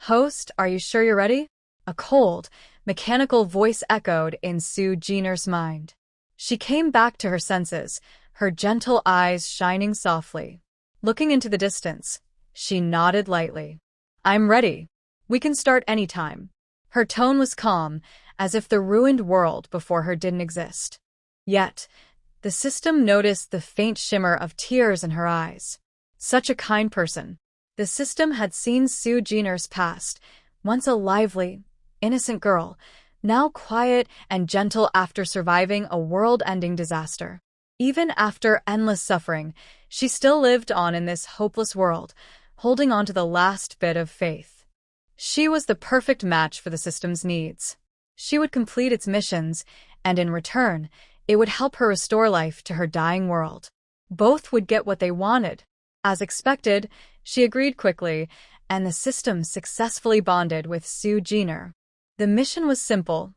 Host, are you sure you're ready? A cold, mechanical voice echoed in Sue Jenner's mind. She came back to her senses, her gentle eyes shining softly. Looking into the distance, she nodded lightly. I'm ready. We can start anytime. Her tone was calm, as if the ruined world before her didn't exist. Yet, the system noticed the faint shimmer of tears in her eyes. Such a kind person. The system had seen Sue Jenner's past, once a lively, innocent girl, now quiet and gentle after surviving a world-ending disaster. Even after endless suffering, she still lived on in this hopeless world, holding on to the last bit of faith. She was the perfect match for the system's needs. She would complete its missions, and in return, it would help her restore life to her dying world. Both would get what they wanted. As expected, she agreed quickly, and the system successfully bonded with Sue Jenner. The mission was simple: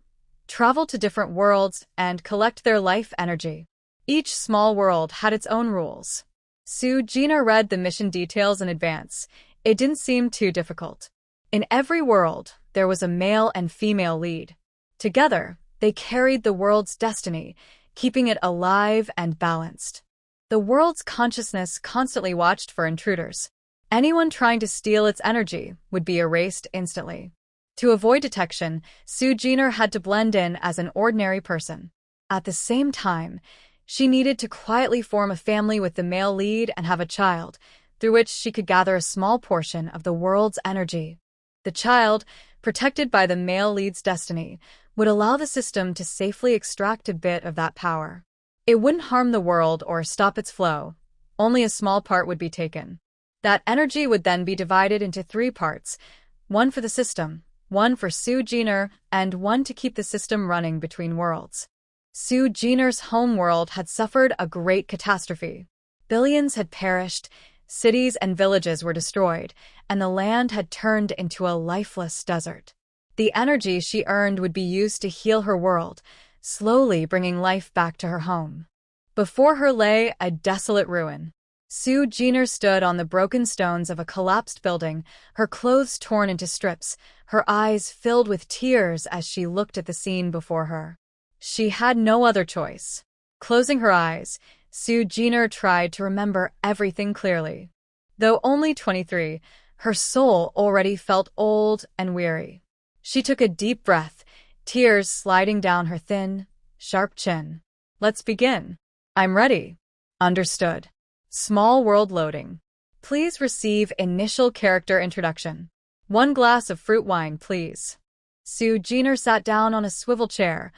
travel to different worlds and collect their life energy. Each small world had its own rules. Sue Jenner read the mission details in advance. It didn't seem too difficult. In every world, there was a male and female lead. Together, they carried the world's destiny, keeping it alive and balanced. The world's consciousness constantly watched for intruders. Anyone trying to steal its energy would be erased instantly. To avoid detection, Sue Jenner had to blend in as an ordinary person. At the same time, she needed to quietly form a family with the male lead and have a child, through which she could gather a small portion of the world's energy. The child, protected by the male lead's destiny, would allow the system to safely extract a bit of that power. It wouldn't harm the world or stop its flow. Only a small part would be taken. That energy would then be divided into 3 parts, one for the system, one for Sue Jenner, and one to keep the system running between worlds. Sue Jenner's home world had suffered a great catastrophe. Billions had perished, cities and villages were destroyed, and the land had turned into a lifeless desert. The energy she earned would be used to heal her world, slowly bringing life back to her home. Before her lay a desolate ruin. Sue Jenner stood on the broken stones of a collapsed building, her clothes torn into strips, her eyes filled with tears as she looked at the scene before her. She had no other choice. Closing her eyes, Sue Jenner tried to remember everything clearly. Though only 23, her soul already felt old and weary. She took a deep breath, tears sliding down her thin, sharp chin. Let's begin. I'm ready. Understood. Small world loading. Please receive initial character introduction. 1 glass of fruit wine, please. Sue Jenner sat down on a swivel chair,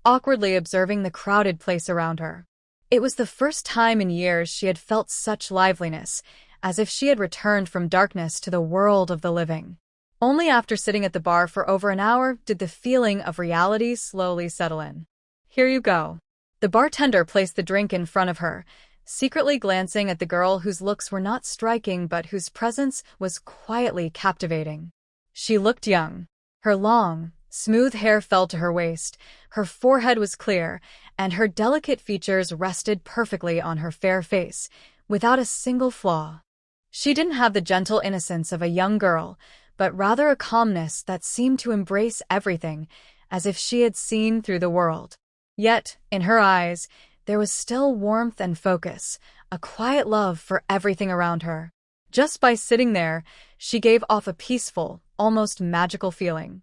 awkwardly observing the crowded place around her. It was the first time in years she had felt such liveliness, as if she had returned from darkness to the world of the living. Only after sitting at the bar for over an hour did the feeling of reality slowly settle in. Here you go. The bartender placed the drink in front of her, secretly glancing at the girl whose looks were not striking but whose presence was quietly captivating. She looked young. Her long, smooth hair fell to her waist, her forehead was clear, and her delicate features rested perfectly on her fair face, without a single flaw. She didn't have the gentle innocence of a young girl, but rather a calmness that seemed to embrace everything, as if she had seen through the world. Yet, in her eyes, there was still warmth and focus, a quiet love for everything around her. Just by sitting there, she gave off a peaceful, almost magical feeling.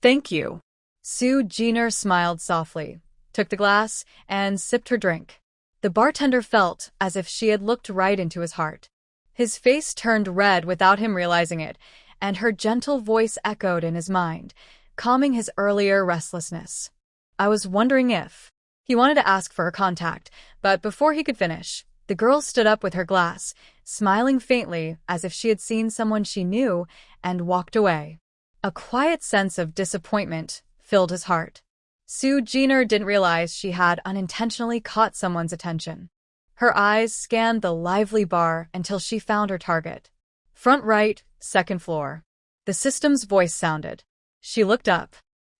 Thank you. Sue Jenner smiled softly, took the glass, and sipped her drink. The bartender felt as if she had looked right into his heart. His face turned red without him realizing it, and her gentle voice echoed in his mind, calming his earlier restlessness. I was wondering if... He wanted to ask for her contact, but before he could finish, the girl stood up with her glass, smiling faintly as if she had seen someone she knew, and walked away. A quiet sense of disappointment filled his heart. Sue Jenner didn't realize she had unintentionally caught someone's attention. Her eyes scanned the lively bar until she found her target. Front right, 2nd floor. The system's voice sounded. She looked up.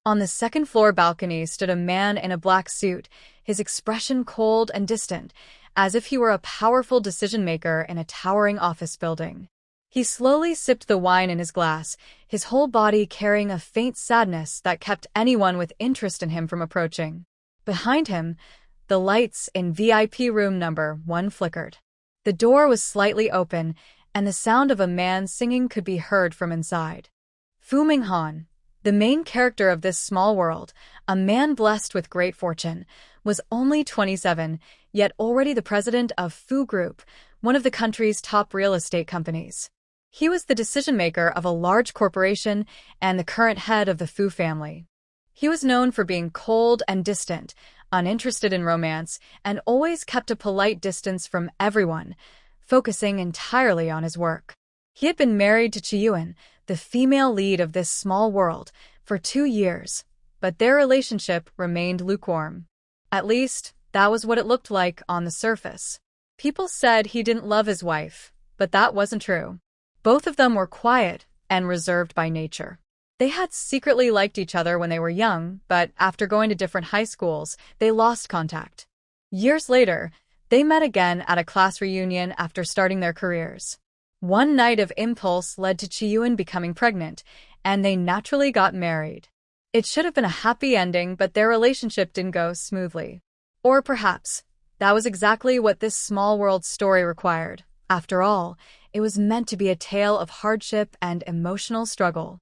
On the 2nd floor balcony stood a man in a black suit, his expression cold and distant, as if he were a powerful decision-maker in a towering office building. He slowly sipped the wine in his glass, his whole body carrying a faint sadness that kept anyone with interest in him from approaching. Behind him, the lights in VIP room number 1 flickered. The door was slightly open, and the sound of a man singing could be heard from inside. Fu Minghan, the main character of this small world, a man blessed with great fortune, was only 27, yet already the president of Fu Group, one of the country's top real estate companies. He was the decision-maker of a large corporation and the current head of the Fu family. He was known for being cold and distant, uninterested in romance, and always kept a polite distance from everyone, focusing entirely on his work. He had been married to Chiyuan, the female lead of this small world, for 2 years, but their relationship remained lukewarm. At least, that was what it looked like on the surface. People said he didn't love his wife, but that wasn't true. Both of them were quiet and reserved by nature. They had secretly liked each other when they were young, but after going to different high schools, they lost contact. Years later, they met again at a class reunion after starting their careers. One night of impulse led to Chiyuan becoming pregnant, and they naturally got married. It should have been a happy ending, but their relationship didn't go smoothly. Or perhaps, that was exactly what this small world story required. After all, it was meant to be a tale of hardship and emotional struggle.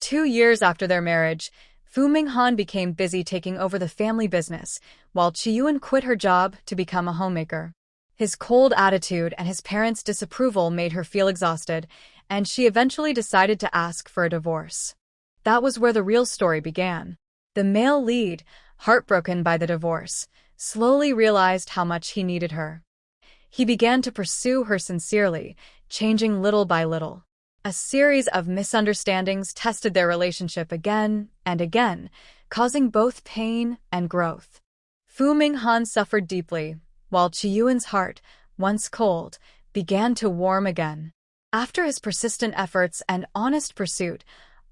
2 years after their marriage, Fu Minghan became busy taking over the family business, while Chiyuan quit her job to become a homemaker. His cold attitude and his parents' disapproval made her feel exhausted, and she eventually decided to ask for a divorce. That was where the real story began. The male lead, heartbroken by the divorce, slowly realized how much he needed her. He began to pursue her sincerely, changing little by little. A series of misunderstandings tested their relationship again and again, causing both pain and growth. Fu Minghan suffered deeply, while Chiyuan's heart, once cold, began to warm again. After his persistent efforts and honest pursuit,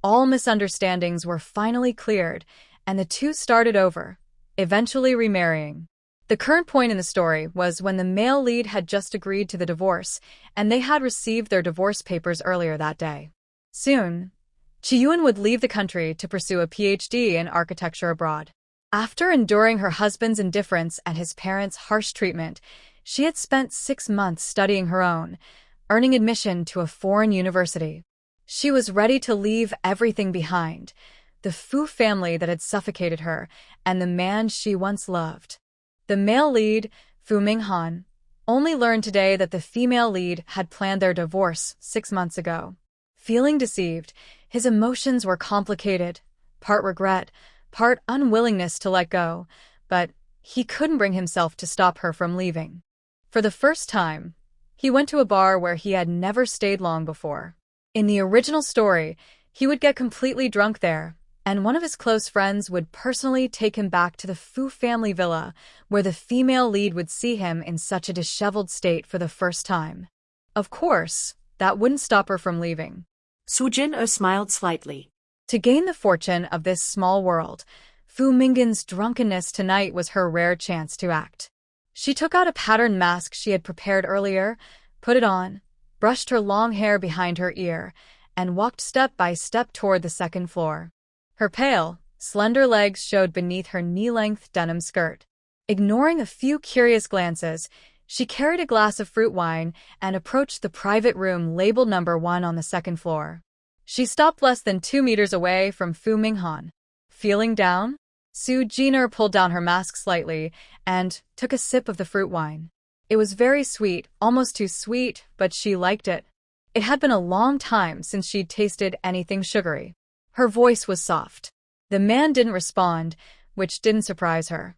all misunderstandings were finally cleared, and the two started over, eventually remarrying. The current point in the story was when the male lead had just agreed to the divorce, and they had received their divorce papers earlier that day. Soon, Chiyuan would leave the country to pursue a PhD in architecture abroad. After enduring her husband's indifference and his parents' harsh treatment, she had spent 6 months studying her own, earning admission to a foreign university. She was ready to leave everything behind, the Fu family that had suffocated her, and the man she once loved. The male lead, Fu Minghan, only learned today that the female lead had planned their divorce 6 months ago. Feeling deceived, his emotions were complicated, part regret, part unwillingness to let go, but he couldn't bring himself to stop her from leaving. For the first time, he went to a bar where he had never stayed long before. In the original story, he would get completely drunk there, and one of his close friends would personally take him back to the Fu family villa, where the female lead would see him in such a disheveled state for the first time. Of course, that wouldn't stop her from leaving. Sujin smiled slightly. To gain the fortune of this small world, Fu Minghan's drunkenness tonight was her rare chance to act. She took out a patterned mask she had prepared earlier, put it on, brushed her long hair behind her ear, and walked step by step toward the second floor. Her pale, slender legs showed beneath her knee-length denim skirt. Ignoring a few curious glances, she carried a glass of fruit wine and approached the private room labeled number 1 on the second floor. She stopped less than 2 meters away from Fu Minghan. Feeling down? Su Jiner pulled down her mask slightly and took a sip of the fruit wine. It was very sweet, almost too sweet, but she liked it. It had been a long time since she'd tasted anything sugary. Her voice was soft. The man didn't respond, which didn't surprise her.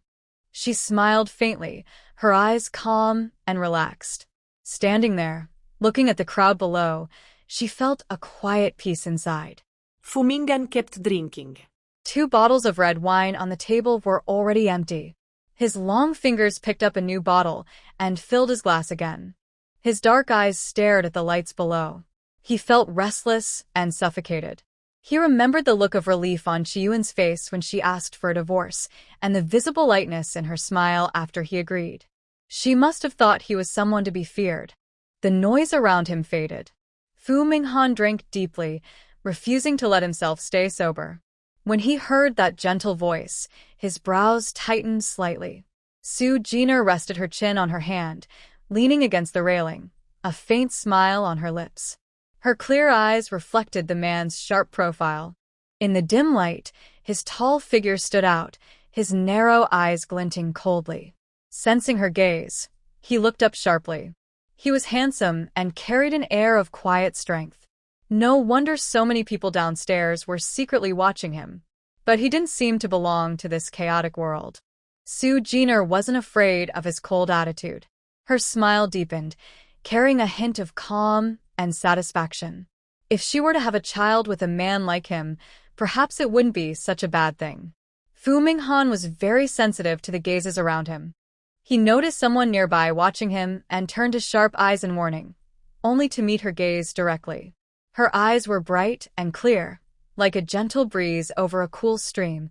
She smiled faintly, her eyes calm and relaxed. Standing there, looking at the crowd below, she felt a quiet peace inside. Fu Minghan kept drinking. 2 bottles of red wine on the table were already empty. His long fingers picked up a new bottle and filled his glass again. His dark eyes stared at the lights below. He felt restless and suffocated. He remembered the look of relief on Chiyuan's face when she asked for a divorce, and the visible lightness in her smile after he agreed. She must have thought he was someone to be feared. The noise around him faded. Fu Minghan drank deeply, refusing to let himself stay sober. When he heard that gentle voice, his brows tightened slightly. Su Jiner rested her chin on her hand, leaning against the railing, a faint smile on her lips. Her clear eyes reflected the man's sharp profile. In the dim light, his tall figure stood out, his narrow eyes glinting coldly. Sensing her gaze, he looked up sharply. He was handsome and carried an air of quiet strength. No wonder so many people downstairs were secretly watching him. But he didn't seem to belong to this chaotic world. Su Jiner wasn't afraid of his cold attitude. Her smile deepened, carrying a hint of calm and satisfaction. If she were to have a child with a man like him, perhaps it wouldn't be such a bad thing. Fu Minghan was very sensitive to the gazes around him. He noticed someone nearby watching him and turned his sharp eyes in warning, only to meet her gaze directly. Her eyes were bright and clear, like a gentle breeze over a cool stream,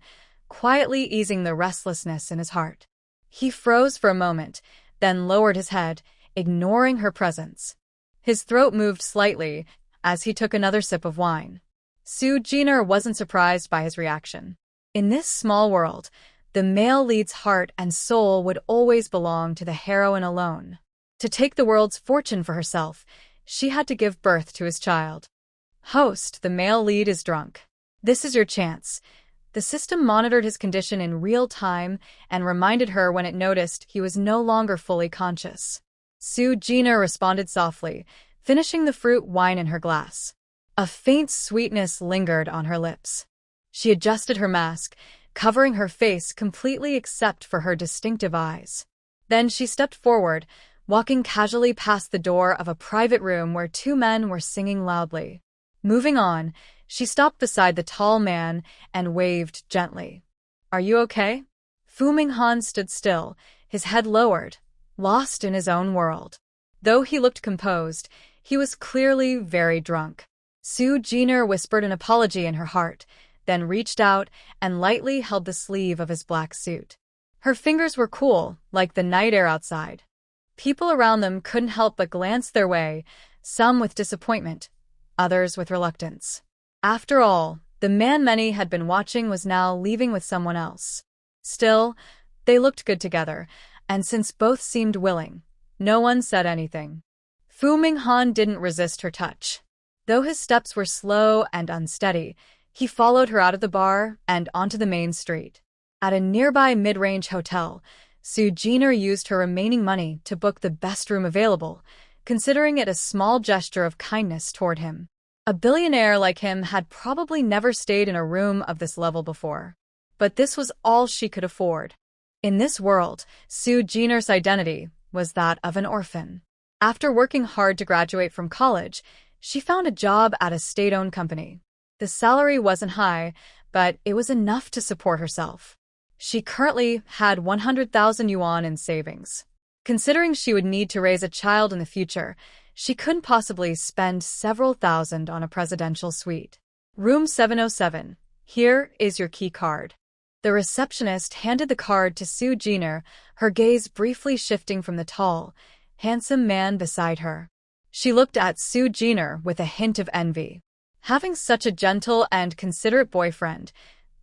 quietly easing the restlessness in his heart. He froze for a moment, then lowered his head, ignoring her presence. His throat moved slightly as he took another sip of wine. Su Jiner wasn't surprised by his reaction. In this small world, the male lead's heart and soul would always belong to the heroine alone. To take the world's fortune for herself, she had to give birth to his child. Host, the male lead is drunk. This is your chance. The system monitored his condition in real time and reminded her when it noticed he was no longer fully conscious. Su Jiner responded softly, finishing the fruit wine in her glass. A faint sweetness lingered on her lips. She adjusted her mask, covering her face completely except for her distinctive eyes. Then she stepped forward, walking casually past the door of a private room where two men were singing loudly. Moving on, she stopped beside the tall man and waved gently. "Are you okay?" Fu Minghan stood still, his head lowered, lost in his own world. Though he looked composed, he was clearly very drunk. Su Jiner whispered an apology in her heart, then reached out and lightly held the sleeve of his black suit. Her fingers were cool, like the night air outside. People around them couldn't help but glance their way, some with disappointment, others with reluctance. After all, the man many had been watching was now leaving with someone else. Still, they looked good together, and since both seemed willing, no one said anything. Fu Minghan didn't resist her touch. Though his steps were slow and unsteady, he followed her out of the bar and onto the main street. At a nearby mid-range hotel, Su Jiner used her remaining money to book the best room available, considering it a small gesture of kindness toward him. A billionaire like him had probably never stayed in a room of this level before. But this was all she could afford. In this world, Su Jiner's identity was that of an orphan. After working hard to graduate from college, she found a job at a state-owned company. The salary wasn't high, but it was enough to support herself. She currently had 100,000 yuan in savings. Considering she would need to raise a child in the future, she couldn't possibly spend several thousand on a presidential suite. Room 707. Here is your key card. The receptionist handed the card to Su Jiner, her gaze briefly shifting from the tall, handsome man beside her. She looked at Su Jiner with a hint of envy. Having such a gentle and considerate boyfriend,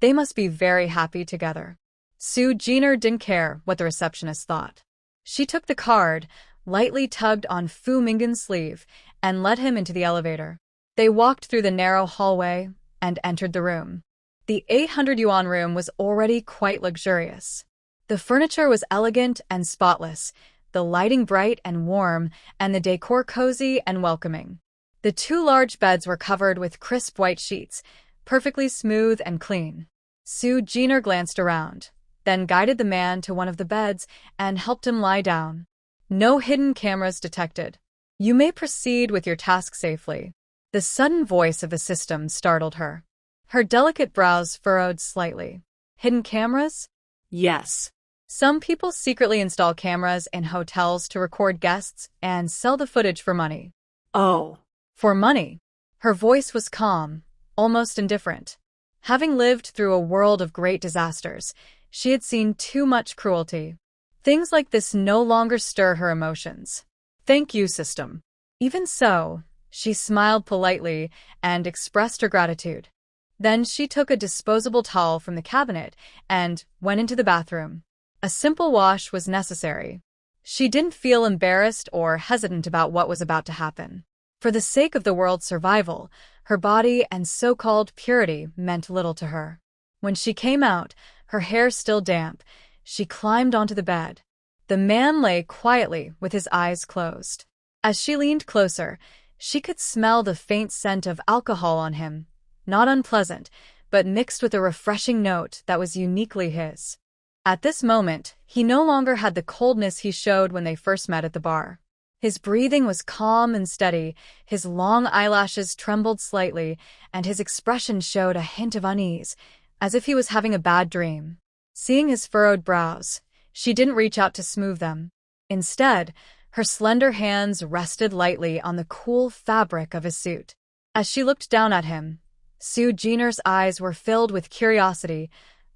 they must be very happy together. Su Jiner didn't care what the receptionist thought. She took the card, lightly tugged on Fu Minghan's sleeve, and led him into the elevator. They walked through the narrow hallway and entered the room. The 800 yuan room was already quite luxurious. The furniture was elegant and spotless, the lighting bright and warm, and the decor cozy and welcoming. The two large beds were covered with crisp white sheets, perfectly smooth and clean. Su Jiner glanced around, then guided the man to one of the beds and helped him lie down. No hidden cameras detected. You may proceed with your task safely. The sudden voice of the system startled her. Her delicate brows furrowed slightly. Hidden cameras? Yes. Some people secretly install cameras in hotels to record guests and sell the footage for money. Oh. For money. Her voice was calm, almost indifferent. Having lived through a world of great disasters, she had seen too much cruelty. Things like this no longer stir her emotions. Thank you, system. Even so, She smiled politely and expressed her gratitude. Then she took a disposable towel from the cabinet and went into the bathroom. A simple wash was necessary. She didn't feel embarrassed or hesitant about what was about to happen. For the sake of the world's survival, her body and so-called purity meant little to her. When she came out, her hair still damp, she climbed onto the bed. The man lay quietly with his eyes closed. As she leaned closer, she could smell the faint scent of alcohol on him, not unpleasant, but mixed with a refreshing note that was uniquely his. At this moment, he no longer had the coldness he showed when they first met at the bar. His breathing was calm and steady, his long eyelashes trembled slightly, and his expression showed a hint of unease, as if he was having a bad dream. Seeing his furrowed brows, she didn't reach out to smooth them. Instead, her slender hands rested lightly on the cool fabric of his suit. As she looked down at him, Sue Jenner's eyes were filled with curiosity,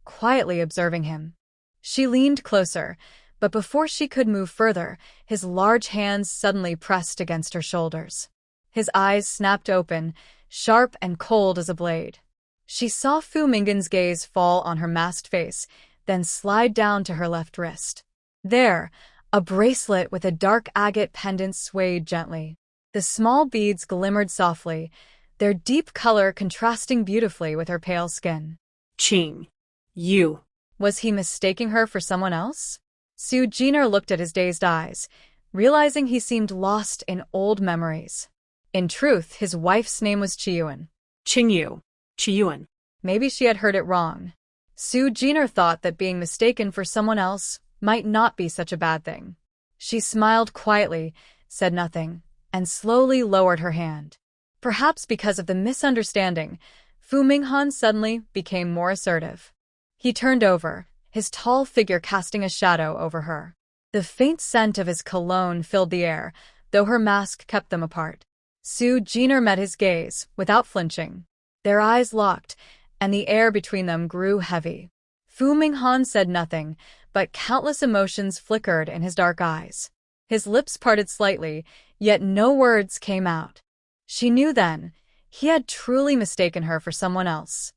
quietly observing him. She leaned closer, but before she could move further, his large hands suddenly pressed against her shoulders. His eyes snapped open, sharp and cold as a blade. She saw Fu Minggen's gaze fall on her masked face, then slide down to her left wrist. There, a bracelet with a dark agate pendant swayed gently. The small beads glimmered softly, their deep color contrasting beautifully with her pale skin. Ching. You. Was he mistaking her for someone else? Sue Jenner looked at his dazed eyes, realizing he seemed lost in old memories. In truth, his wife's name was Chiyuan. Qingyu. Chiyuan. Maybe she had heard it wrong. Sue Jenner thought that being mistaken for someone else might not be such a bad thing. She smiled quietly, said nothing, and slowly lowered her hand. Perhaps because of the misunderstanding, Fu Minghan suddenly became more assertive. He turned over, his tall figure casting a shadow over her. The faint scent of his cologne filled the air, though her mask kept them apart. Sue Jenner met his gaze, without flinching. Their eyes locked, and the air between them grew heavy. Fu Minghan said nothing, but countless emotions flickered in his dark eyes. His lips parted slightly, yet no words came out. She knew then, he had truly mistaken her for someone else.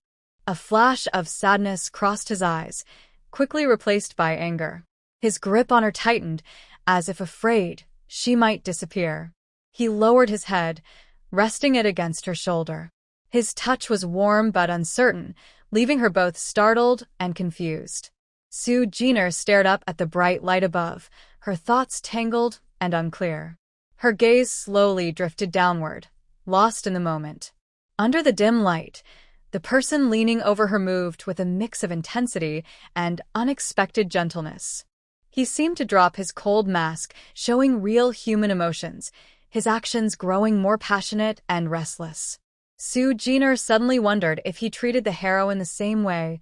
A flash of sadness crossed his eyes, quickly replaced by anger. His grip on her tightened, as if afraid she might disappear. He lowered his head, resting it against her shoulder. His touch was warm but uncertain, leaving her both startled and confused. Sue Jenner stared up at the bright light above, her thoughts tangled and unclear. Her gaze slowly drifted downward, lost in the moment. Under the dim light, the person leaning over her moved with a mix of intensity and unexpected gentleness. He seemed to drop his cold mask, showing real human emotions, his actions growing more passionate and restless. Sue Jenner suddenly wondered if he treated the heroine the same way,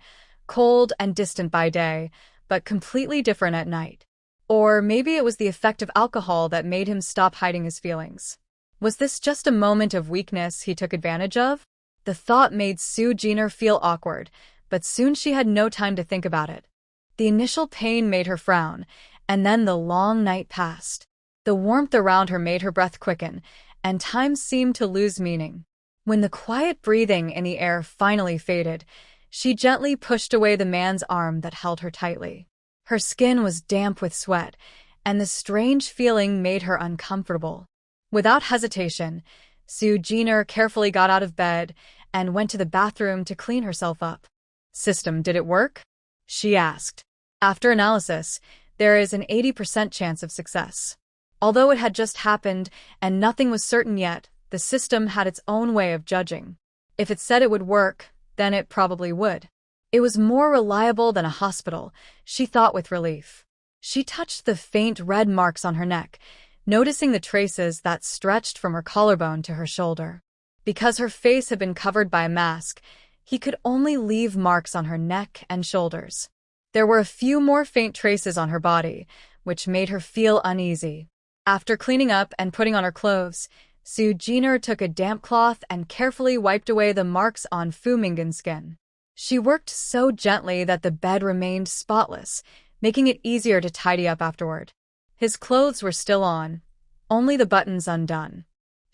cold and distant by day, but completely different at night. Or maybe it was the effect of alcohol that made him stop hiding his feelings. Was this just a moment of weakness he took advantage of? The thought made Sue Jenner feel awkward, but soon she had no time to think about it. The initial pain made her frown, and then the long night passed. The warmth around her made her breath quicken, and time seemed to lose meaning. When the quiet breathing in the air finally faded, she gently pushed away the man's arm that held her tightly. Her skin was damp with sweat, and the strange feeling made her uncomfortable. Without hesitation, Sue Jenner carefully got out of bed and went to the bathroom to clean herself up. "System, did it work?" she asked. After analysis, there is an 80% chance of success. Although it had just happened and nothing was certain yet, the system had its own way of judging. If it said it would work, then it probably would. It was more reliable than a hospital, she thought with relief. She touched the faint red marks on her neck, noticing the traces that stretched from her collarbone to her shoulder. Because her face had been covered by a mask, he could only leave marks on her neck and shoulders. There were a few more faint traces on her body, which made her feel uneasy. After cleaning up and putting on her clothes, Sue Jenner took a damp cloth and carefully wiped away the marks on Fu Minggen's skin. She worked so gently that the bed remained spotless, making it easier to tidy up afterward. His clothes were still on, only the buttons undone.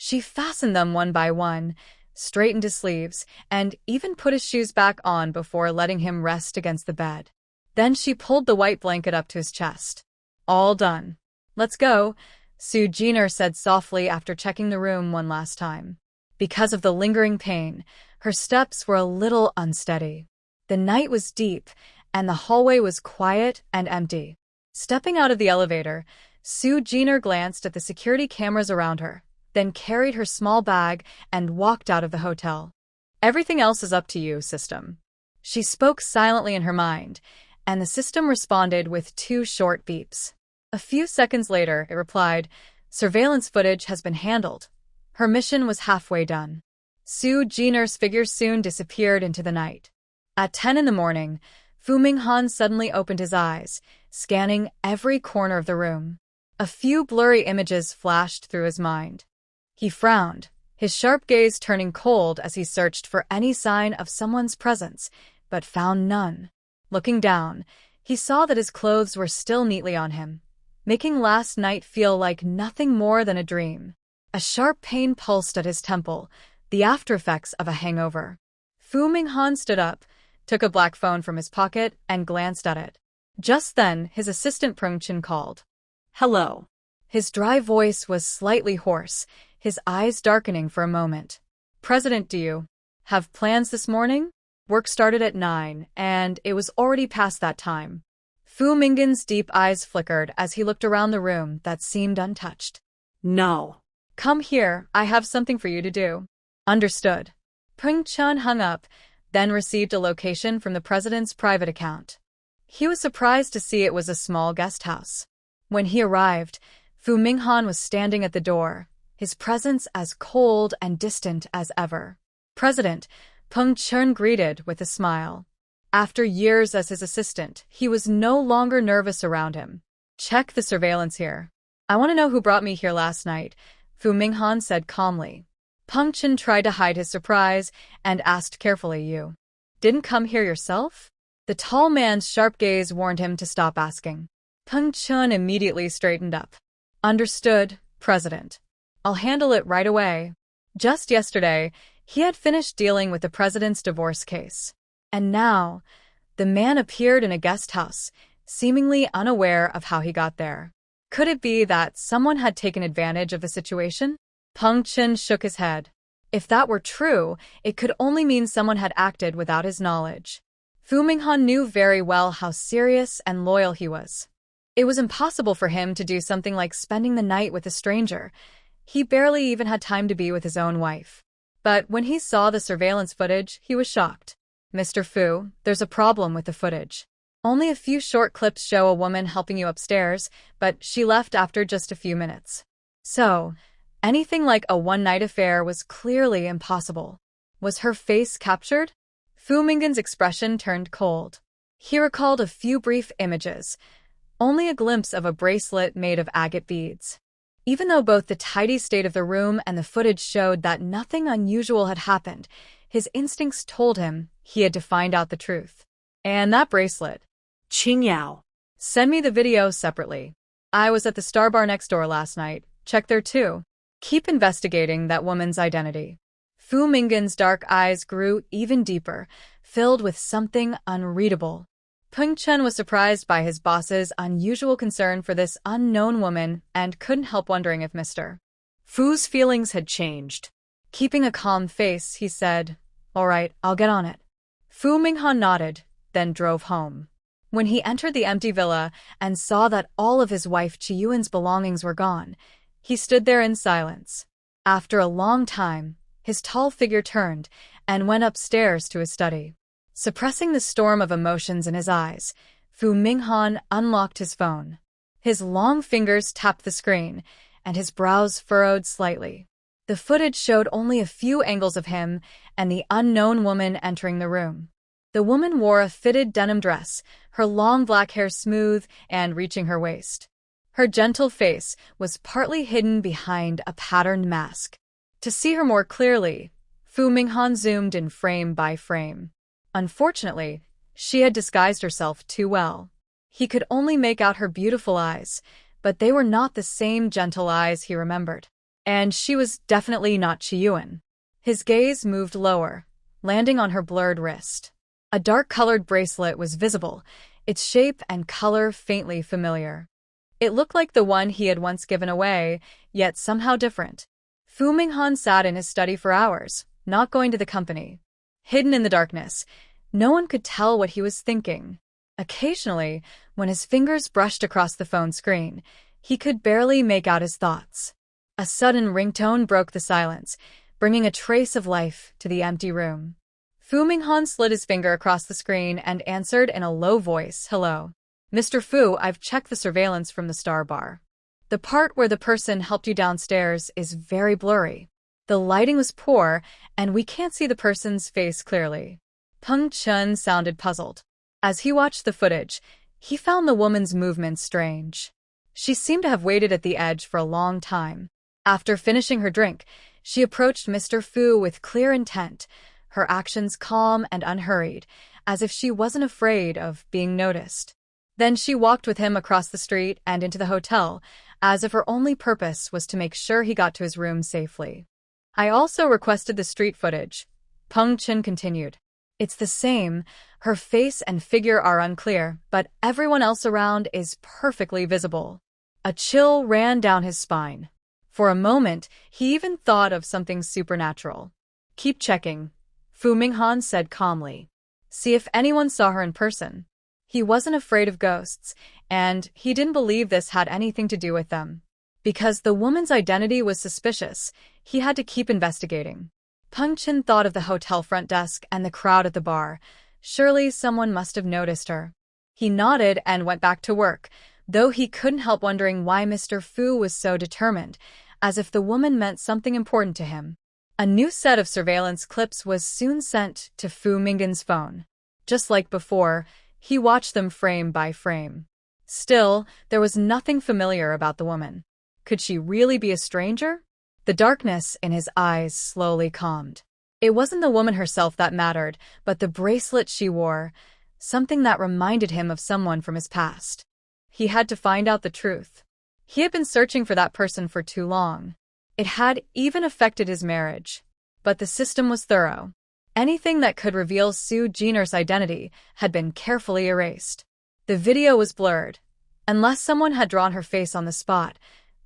She fastened them one by one, straightened his sleeves, and even put his shoes back on before letting him rest against the bed. Then she pulled the white blanket up to his chest. All done. Let's go, Sue Jenner said softly after checking the room one last time. Because of the lingering pain, her steps were a little unsteady. The night was deep, and the hallway was quiet and empty. Stepping out of the elevator, Sue Jenner glanced at the security cameras around her, then carried her small bag and walked out of the hotel. Everything else is up to you, system. She spoke silently in her mind, and the system responded with 2 short beeps. A few seconds later, it replied, "Surveillance footage has been handled." Her mission was halfway done. Sue Jenner's figure soon disappeared into the night. At 10 in the morning, Fu Minghan suddenly opened his eyes, scanning every corner of the room. A few blurry images flashed through his mind. He frowned, his sharp gaze turning cold as he searched for any sign of someone's presence, but found none. Looking down, he saw that his clothes were still neatly on him, making last night feel like nothing more than a dream. A sharp pain pulsed at his temple, the aftereffects of a hangover. Fu Minghan stood up, took a black phone from his pocket, and glanced at it. Just then, his assistant Peng Chin called. Hello. His dry voice was slightly hoarse, his eyes darkening for a moment. President, do you have plans this morning? Work started at 9, and it was already past that time. Fu Minghan's deep eyes flickered as he looked around the room that seemed untouched. No. Come here, I have something for you to do. Understood. Peng Chun hung up, then received a location from the president's private account. He was surprised to see it was a small guest house. When he arrived, Fu Minghan was standing at the door, his presence as cold and distant as ever. President, Peng Chun greeted with a smile. After years as his assistant, he was no longer nervous around him. Check the surveillance here. I want to know who brought me here last night, Fu Minghan said calmly. Peng Chun tried to hide his surprise and asked carefully, You didn't come here yourself? The tall man's sharp gaze warned him to stop asking. Peng Chun immediately straightened up. Understood, President. I'll handle it right away. Just yesterday, he had finished dealing with the president's divorce case. And now, the man appeared in a guest house, seemingly unaware of how he got there. Could it be that someone had taken advantage of the situation? Peng Chun shook his head. If that were true, it could only mean someone had acted without his knowledge. Fu Minghan knew very well how serious and loyal he was. It was impossible for him to do something like spending the night with a stranger. He barely even had time to be with his own wife. But when he saw the surveillance footage, he was shocked. Mr. Fu, there's a problem with the footage. Only a few short clips show a woman helping you upstairs, but she left after just a few minutes. So, anything like a one-night affair was clearly impossible. Was her face captured? Fu Minghan's expression turned cold. He recalled a few brief images, only a glimpse of a bracelet made of agate beads. Even though both the tidy state of the room and the footage showed that nothing unusual had happened, his instincts told him he had to find out the truth. And that bracelet. Qing Yao. Send me the video separately. I was at the Star Bar next door last night. Check there too. Keep investigating that woman's identity. Fu Minghan's dark eyes grew even deeper, filled with something unreadable. Peng Chun was surprised by his boss's unusual concern for this unknown woman and couldn't help wondering if Mr. Fu's feelings had changed. Keeping a calm face, he said, All right, I'll get on it. Fu Minghan nodded, then drove home. When he entered the empty villa and saw that all of his wife Chiyuan's belongings were gone, he stood there in silence. After a long time, his tall figure turned and went upstairs to his study. Suppressing the storm of emotions in his eyes, Fu Minghan unlocked his phone. His long fingers tapped the screen, and his brows furrowed slightly. The footage showed only a few angles of him and the unknown woman entering the room. The woman wore a fitted denim dress, her long black hair smooth and reaching her waist. Her gentle face was partly hidden behind a patterned mask. To see her more clearly, Fu Minghan zoomed in frame by frame. Unfortunately, she had disguised herself too well. He could only make out her beautiful eyes, but they were not the same gentle eyes he remembered. And she was definitely not Chiyuan. His gaze moved lower, landing on her blurred wrist. A dark-colored bracelet was visible, its shape and color faintly familiar. It looked like the one he had once given away, yet somehow different. Fu Minghan sat in his study for hours, not going to the company. Hidden in the darkness, no one could tell what he was thinking. Occasionally, when his fingers brushed across the phone screen, he could barely make out his thoughts. A sudden ringtone broke the silence, bringing a trace of life to the empty room. Fu Minghan slid his finger across the screen and answered in a low voice, "Hello. Mr. Fu, I've checked the surveillance from the Star Bar. The part where the person helped you downstairs is very blurry. The lighting was poor, and we can't see the person's face clearly." Peng Chun sounded puzzled. As he watched the footage, he found the woman's movements strange. She seemed to have waited at the edge for a long time. After finishing her drink, she approached Mr. Fu with clear intent, her actions calm and unhurried, as if she wasn't afraid of being noticed. Then she walked with him across the street and into the hotel, as if her only purpose was to make sure he got to his room safely. "I also requested the street footage," Peng Chun continued. "It's the same. Her face and figure are unclear, but everyone else around is perfectly visible." A chill ran down his spine. For a moment, he even thought of something supernatural. "Keep checking," Fu Minghan said calmly. "See if anyone saw her in person." He wasn't afraid of ghosts, and he didn't believe this had anything to do with them. Because the woman's identity was suspicious, he had to keep investigating. Peng Chun thought of the hotel front desk and the crowd at the bar. Surely someone must have noticed her. He nodded and went back to work, though he couldn't help wondering why Mr. Fu was so determined, as if the woman meant something important to him. A new set of surveillance clips was soon sent to Fu Minghan's phone. Just like before, he watched them frame by frame. Still, there was nothing familiar about the woman. Could she really be a stranger? The darkness in his eyes slowly calmed. It wasn't the woman herself that mattered, but the bracelet she wore, something that reminded him of someone from his past. He had to find out the truth. He had been searching for that person for too long. It had even affected his marriage. But the system was thorough. Anything that could reveal Sue Jenner's identity had been carefully erased. The video was blurred. Unless someone had drawn her face on the spot,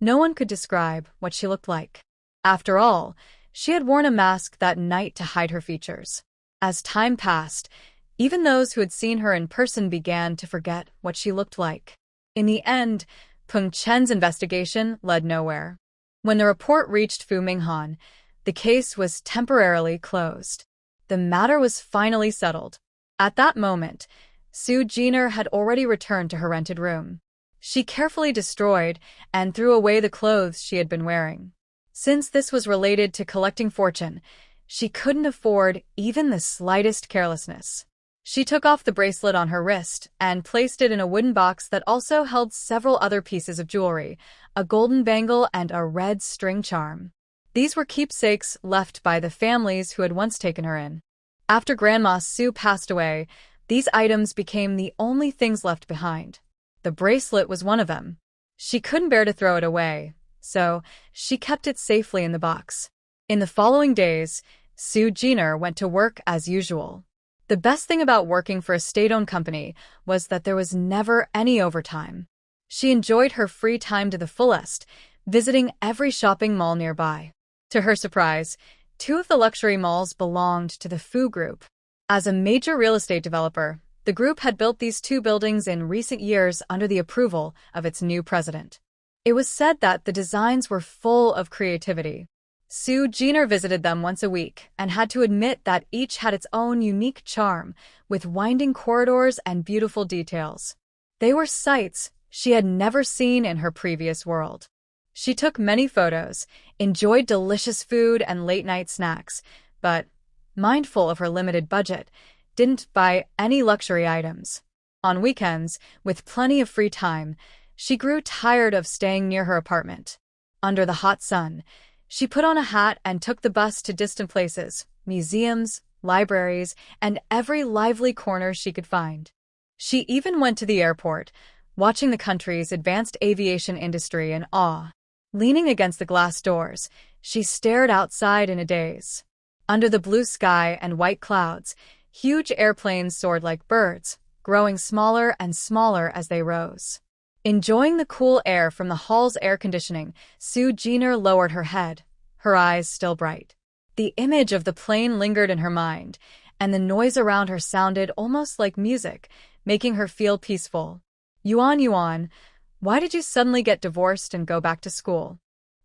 no one could describe what she looked like. After all, she had worn a mask that night to hide her features. As time passed, even those who had seen her in person began to forget what she looked like. In the end, Peng Chun's investigation led nowhere. When the report reached Fu Minghan, the case was temporarily closed. The matter was finally settled. At that moment, Sue Jenner had already returned to her rented room. She carefully destroyed and threw away the clothes she had been wearing. Since this was related to collecting fortune, she couldn't afford even the slightest carelessness. She took off the bracelet on her wrist and placed it in a wooden box that also held several other pieces of jewelry, a golden bangle and a red string charm. These were keepsakes left by the families who had once taken her in. After Grandma Sue passed away, these items became the only things left behind. The bracelet was one of them. She couldn't bear to throw it away, so she kept it safely in the box. In the following days, Sue Jenner went to work as usual. The best thing about working for a state-owned company was that there was never any overtime. She enjoyed her free time to the fullest, visiting every shopping mall nearby. To her surprise, 2 of the luxury malls belonged to the Fu Group. As a major real estate developer, the group had built these 2 buildings in recent years under the approval of its new president. It was said that the designs were full of creativity. Sue Jenner visited them once a week and had to admit that each had its own unique charm, with winding corridors and beautiful details. They were sights she had never seen in her previous world. She took many photos, enjoyed delicious food and late-night snacks, but, mindful of her limited budget, didn't buy any luxury items. On weekends, with plenty of free time, she grew tired of staying near her apartment. Under the hot sun, she put on a hat and took the bus to distant places, museums, libraries, and every lively corner she could find. She even went to the airport, watching the country's advanced aviation industry in awe. Leaning against the glass doors, she stared outside in a daze. Under the blue sky and white clouds, huge airplanes soared like birds, growing smaller and smaller as they rose. Enjoying the cool air from the hall's air conditioning, Sue Jenner lowered her head, her eyes still bright. The image of the plane lingered in her mind, and the noise around her sounded almost like music, making her feel peaceful. Yuan, why did you suddenly get divorced and go back to school?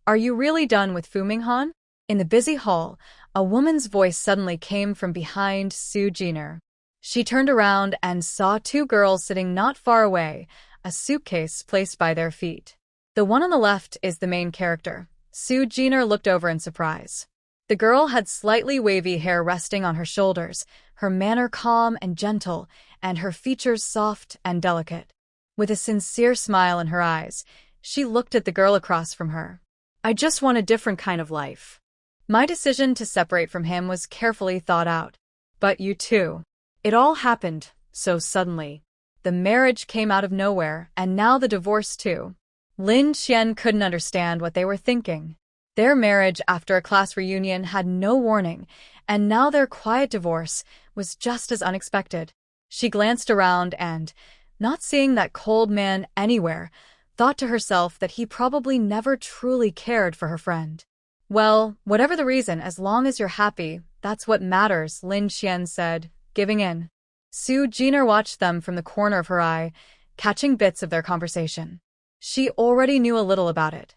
Are you really done with Fu Minghan? In the busy hall, a woman's voice suddenly came from behind Sue Jenner. She turned around and saw two girls sitting not far away, a suitcase placed by their feet. The one on the left is the main character. Sue Jenner looked over in surprise. The girl had slightly wavy hair resting on her shoulders, her manner calm and gentle, and her features soft and delicate. With a sincere smile in her eyes, she looked at the girl across from her. I just want a different kind of life. My decision to separate from him was carefully thought out. But you too. It all happened so suddenly. The marriage came out of nowhere, and now the divorce too. Lin Qian couldn't understand what they were thinking. Their marriage after a class reunion had no warning, and now their quiet divorce was just as unexpected. She glanced around and, not seeing that cold man anywhere, thought to herself that he probably never truly cared for her friend. Well, whatever the reason, as long as you're happy, that's what matters, Lin Qian said, giving in. Sue Jenner watched them from the corner of her eye, catching bits of their conversation. She already knew a little about it.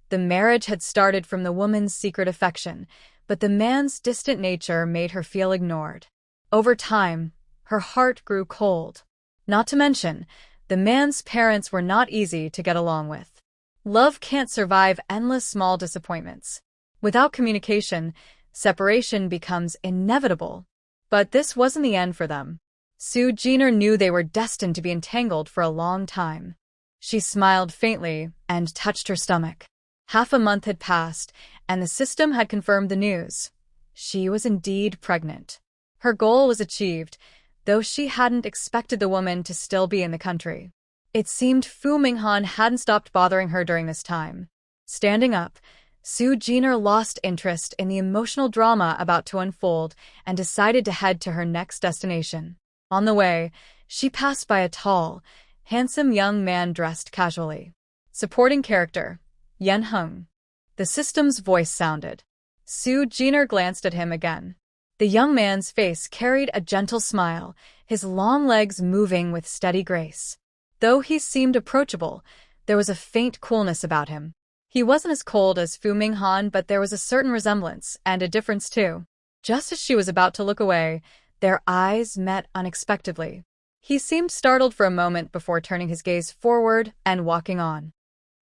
The marriage had started from the woman's secret affection, but the man's distant nature made her feel ignored. Over time, her heart grew cold. Not to mention, the man's parents were not easy to get along with. Love can't survive endless small disappointments. Without communication, separation becomes inevitable. But this wasn't the end for them. Sue Jenner knew they were destined to be entangled for a long time. She smiled faintly and touched her stomach. Half a month had passed, and the system had confirmed the news. She was indeed pregnant. Her goal was achieved, though she hadn't expected the woman to still be in the country. It seemed Fu Minghan hadn't stopped bothering her during this time. Standing up, Sue Jenner lost interest in the emotional drama about to unfold and decided to head to her next destination. On the way, she passed by a tall, handsome young man dressed casually. Supporting character, Yen Heng. The system's voice sounded. Sue Jenner glanced at him again. The young man's face carried a gentle smile, his long legs moving with steady grace. Though he seemed approachable, there was a faint coolness about him. He wasn't as cold as Fu Minghan, but there was a certain resemblance, and a difference too. Just as she was about to look away, their eyes met unexpectedly. He seemed startled for a moment before turning his gaze forward and walking on.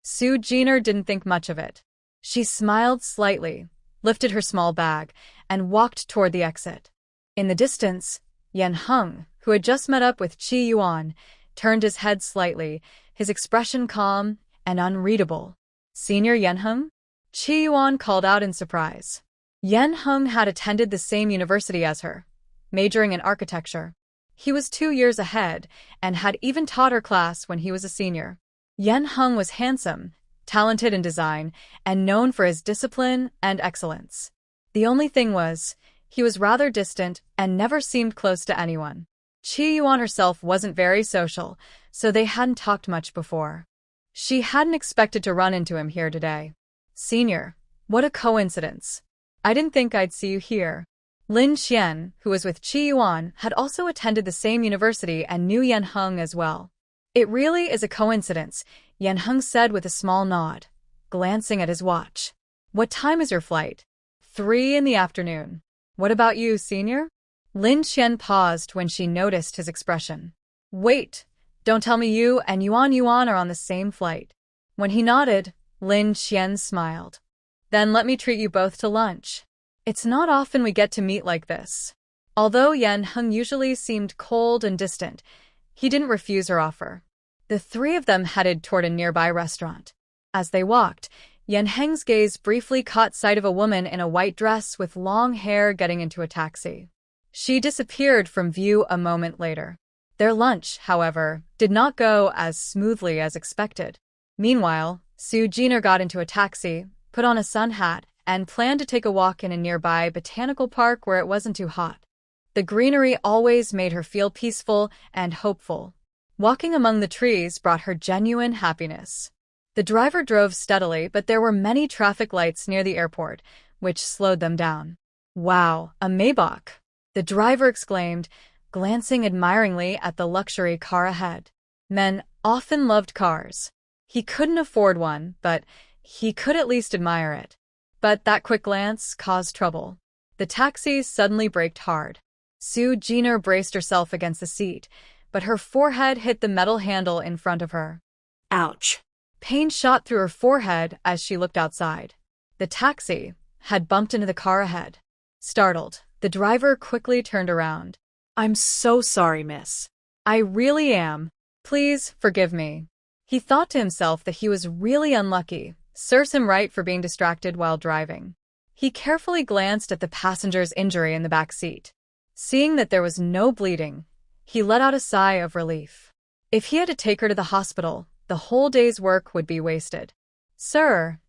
Sue Jenner didn't think much of it. She smiled slightly, lifted her small bag, and walked toward the exit. In the distance, Yen Heng, who had just met up with Qi Yuan, turned his head slightly, his expression calm and unreadable. Senior Yen Heng? Qi Yuan called out in surprise. Yen Heng had attended the same university as her, majoring in architecture. He was 2 years ahead and had even taught her class when he was a senior. Yen Heng was handsome, talented in design, and known for his discipline and excellence. The only thing was, he was rather distant and never seemed close to anyone. Qi Yuan herself wasn't very social, so they hadn't talked much before. She hadn't expected to run into him here today. Senior, what a coincidence. I didn't think I'd see you here. Lin Qian, who was with Qi Yuan, had also attended the same university and knew Yen Heng as well. It really is a coincidence, Yen Heng said with a small nod, glancing at his watch. What time is your flight? 3 in the afternoon. What about you, senior? Lin Qian paused when she noticed his expression. Wait, don't tell me you and Yuan are on the same flight. When he nodded, Lin Qian smiled. Then let me treat you both to lunch. It's not often we get to meet like this. Although Yen Heng usually seemed cold and distant, he didn't refuse her offer. The three of them headed toward a nearby restaurant. As they walked, Yen Heng's gaze briefly caught sight of a woman in a white dress with long hair getting into a taxi. She disappeared from view a moment later. Their lunch, however, did not go as smoothly as expected. Meanwhile, Sue Jenner got into a taxi, put on a sun hat, and planned to take a walk in a nearby botanical park where it wasn't too hot. The greenery always made her feel peaceful and hopeful. Walking among the trees brought her genuine happiness. The driver drove steadily, but there were many traffic lights near the airport, which slowed them down. "Wow, a Maybach!" the driver exclaimed, glancing admiringly at the luxury car ahead. Men often loved cars. He couldn't afford one, but he could at least admire it. But that quick glance caused trouble. The taxi suddenly braked hard. Sue Jenner braced herself against the seat, but her forehead hit the metal handle in front of her. Ouch. Pain shot through her forehead as she looked outside. The taxi had bumped into the car ahead. Startled, the driver quickly turned around. "I'm so sorry, miss." "I really am. Please forgive me." He thought to himself that he was really unlucky. Serves him right for being distracted while driving. He carefully glanced at the passenger's injury in the back seat. Seeing that there was no bleeding, he let out a sigh of relief. If he had to take her to the hospital, the whole day's work would be wasted. "Sir,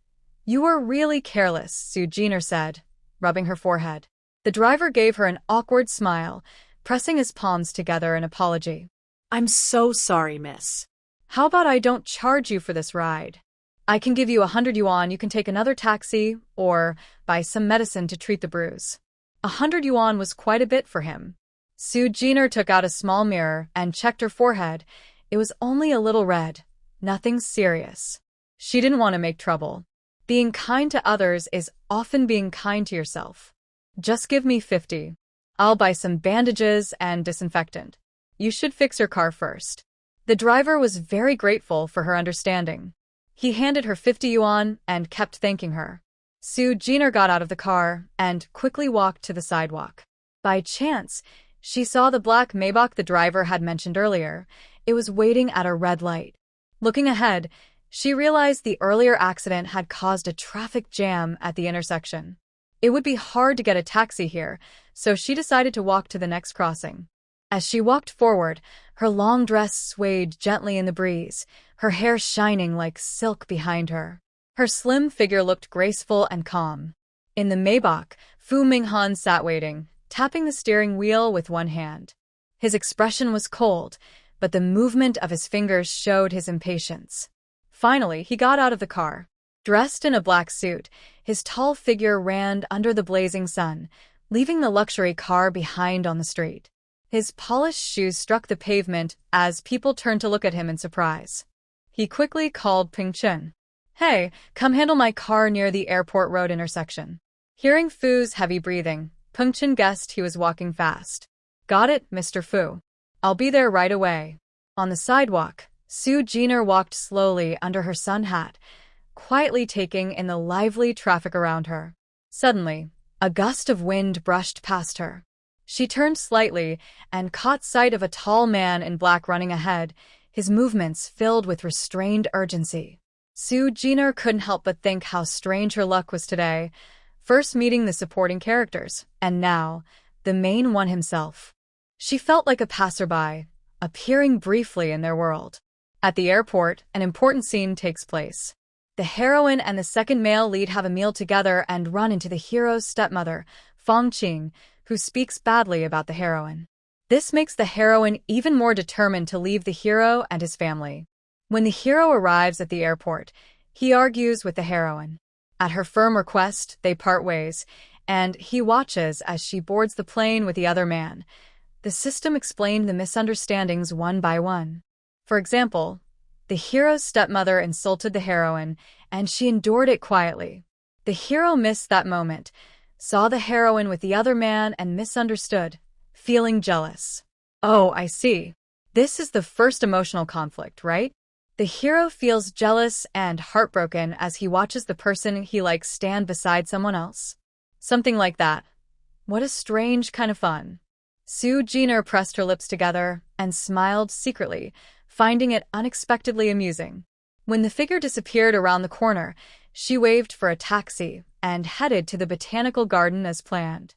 you were really careless," Sue Jenner said, rubbing her forehead. The driver gave her an awkward smile, pressing his palms together in apology. "I'm so sorry, miss." "How about I don't charge you for this ride? I can give you 100 yuan, you can take another taxi, or buy some medicine to treat the bruise." 100 yuan was quite a bit for him. Sue Jenner took out a small mirror and checked her forehead. It was only a little red. Nothing serious. She didn't want to make trouble. Being kind to others is often being kind to yourself. "Just give me 50. I'll buy some bandages and disinfectant. You should fix your car first." The driver was very grateful for her understanding. He handed her 50 yuan and kept thanking her. Sue Jenner got out of the car and quickly walked to the sidewalk. By chance, she saw the black Maybach the driver had mentioned earlier. It was waiting at a red light. Looking ahead, she realized the earlier accident had caused a traffic jam at the intersection. It would be hard to get a taxi here, so she decided to walk to the next crossing. As she walked forward, her long dress swayed gently in the breeze, her hair shining like silk behind her. Her slim figure looked graceful and calm. In the Maybach, Fu Minghan sat waiting, tapping the steering wheel with one hand. His expression was cold, but the movement of his fingers showed his impatience. Finally, he got out of the car. Dressed in a black suit, his tall figure ran under the blazing sun, leaving the luxury car behind on the street. His polished shoes struck the pavement as people turned to look at him in surprise. He quickly called Ping Chen. "Hey, come handle my car near the airport road intersection." Hearing Fu's heavy breathing, Peng Chen guessed he was walking fast. "Got it, Mr. Fu. I'll be there right away." On the sidewalk, Sue Jenner walked slowly under her sun hat, quietly taking in the lively traffic around her. Suddenly, a gust of wind brushed past her. She turned slightly and caught sight of a tall man in black running ahead, his movements filled with restrained urgency. Sue Jenner couldn't help but think how strange her luck was today, first meeting the supporting characters, and now, the main one himself. She felt like a passerby, appearing briefly in their world. At the airport, an important scene takes place. The heroine and the second male lead have a meal together and run into the hero's stepmother, Fong Qing, who speaks badly about the heroine. This makes the heroine even more determined to leave the hero and his family. When the hero arrives at the airport, he argues with the heroine. At her firm request, they part ways, and he watches as she boards the plane with the other man. The system explained the misunderstandings one by one. For example, the hero's stepmother insulted the heroine, and she endured it quietly. The hero missed that moment, saw the heroine with the other man and misunderstood, feeling jealous. "Oh, I see. This is the first emotional conflict, right?" The hero feels jealous and heartbroken as he watches the person he likes stand beside someone else. Something like that. What a strange kind of fun. Sue Jenner pressed her lips together and smiled secretly, finding it unexpectedly amusing. When the figure disappeared around the corner, she waved for a taxi and headed to the botanical garden as planned.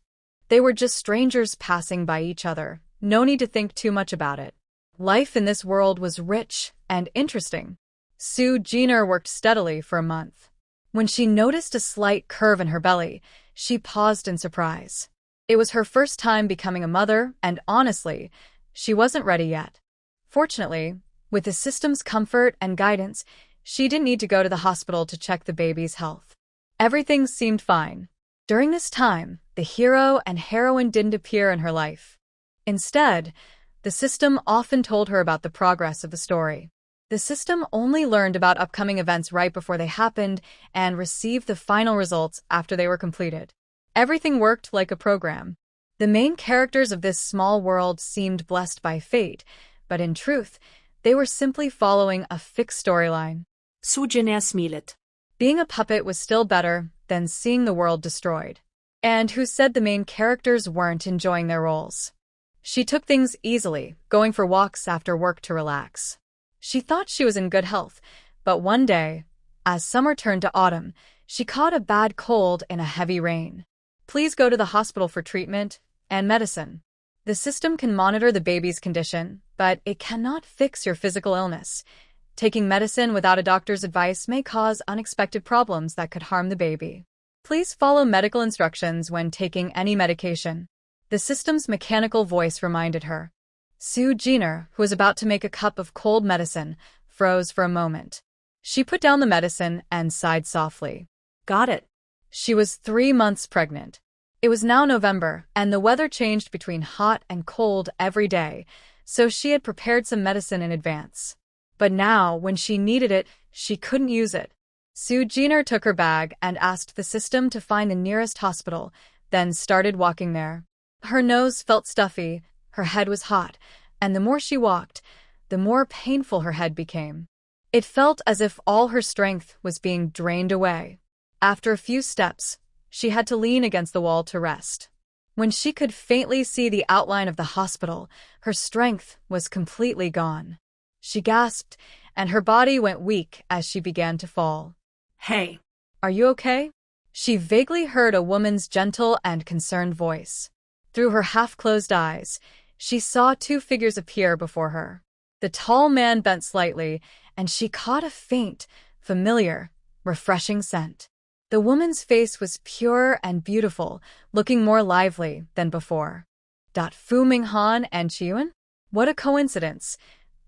They were just strangers passing by each other, no need to think too much about it. Life in this world was rich and interesting. Sue Jenner worked steadily for a month. When she noticed a slight curve in her belly, she paused in surprise. It was her first time becoming a mother, and honestly, she wasn't ready yet. Fortunately, with the system's comfort and guidance, she didn't need to go to the hospital to check the baby's health. Everything seemed fine. During this time, the hero and heroine didn't appear in her life. Instead, the system often told her about the progress of the story. The system only learned about upcoming events right before they happened and received the final results after they were completed. Everything worked like a program. The main characters of this small world seemed blessed by fate, but in truth, they were simply following a fixed storyline. Sue Jenner smiled. Being a puppet was still better than seeing the world destroyed. And who said the main characters weren't enjoying their roles? She took things easily, going for walks after work to relax. She thought she was in good health, but one day, as summer turned to autumn, she caught a bad cold in a heavy rain. Please go to the hospital for treatment and medicine. The system can monitor the baby's condition, but it cannot fix your physical illness. Taking medicine without a doctor's advice may cause unexpected problems that could harm the baby. Please follow medical instructions when taking any medication. The system's mechanical voice reminded her. Sue Jenner, who was about to make a cup of cold medicine, froze for a moment. She put down the medicine and sighed softly. Got it. She was 3 months pregnant. It was now November, and the weather changed between hot and cold every day, so she had prepared some medicine in advance. But now, when she needed it, she couldn't use it. Sue Jenner took her bag and asked the system to find the nearest hospital, then started walking there. Her nose felt stuffy, her head was hot, and the more she walked, the more painful her head became. It felt as if all her strength was being drained away. After a few steps, she had to lean against the wall to rest. When she could faintly see the outline of the hospital, her strength was completely gone. She gasped, and her body went weak as she began to fall. Hey. Are you okay? She vaguely heard a woman's gentle and concerned voice. Through her half-closed eyes, she saw 2 figures appear before her. The tall man bent slightly, and she caught a faint, familiar, refreshing scent. The woman's face was pure and beautiful, looking more lively than before. Fu Minghan and Chiyun? What a coincidence,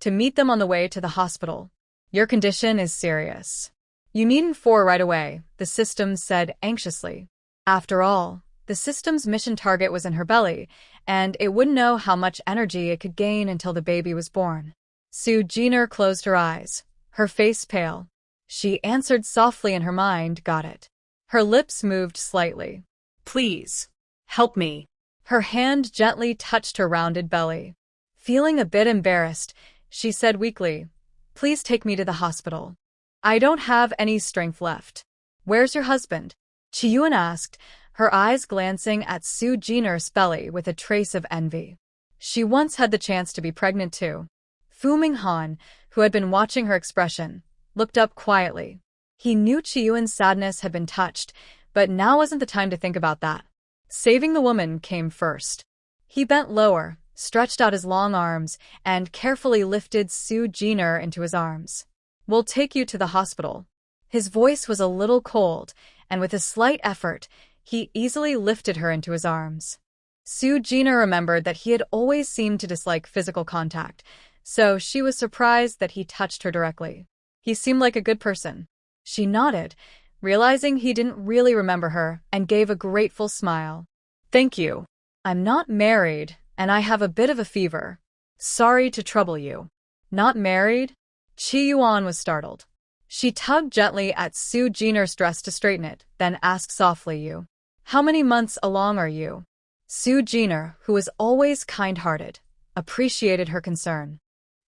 to meet them on the way to the hospital. Your condition is serious. You needn't right away, the system said anxiously. After all, the system's mission target was in her belly, and it wouldn't know how much energy it could gain until the baby was born. Sue Jenner closed her eyes, her face pale. She answered softly in her mind, got it. Her lips moved slightly. Please, help me. Her hand gently touched her rounded belly. Feeling a bit embarrassed, she said weakly, please take me to the hospital. I don't have any strength left. Where's your husband? Chiyun asked, her eyes glancing at Sue Jenner's belly with a trace of envy. She once had the chance to be pregnant too. Fu Minghan, who had been watching her expression, looked up quietly. He knew Chiyun's sadness had been touched, but now wasn't the time to think about that. Saving the woman came first. He bent lower, stretched out his long arms, and carefully lifted Sue Jenner into his arms. We'll take you to the hospital. His voice was a little cold, and with a slight effort, he easily lifted her into his arms. Sue Jenner remembered that he had always seemed to dislike physical contact, so she was surprised that he touched her directly. He seemed like a good person. She nodded, realizing he didn't really remember her, and gave a grateful smile. Thank you. I'm not married, and I have a bit of a fever. Sorry to trouble you. Not married? Chiyun was startled. She tugged gently at Sue Jenner's dress to straighten it, then asked softly, you. How many months along are you? Sue Jenner, who was always kind-hearted, appreciated her concern.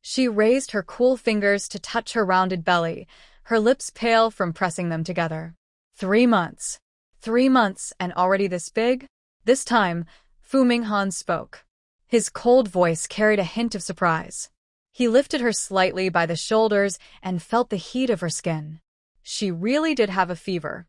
She raised her cool fingers to touch her rounded belly, her lips pale from pressing them together. 3 months. 3 months and already this big? This time, Fu Minghan spoke. His cold voice carried a hint of surprise. He lifted her slightly by the shoulders and felt the heat of her skin. She really did have a fever.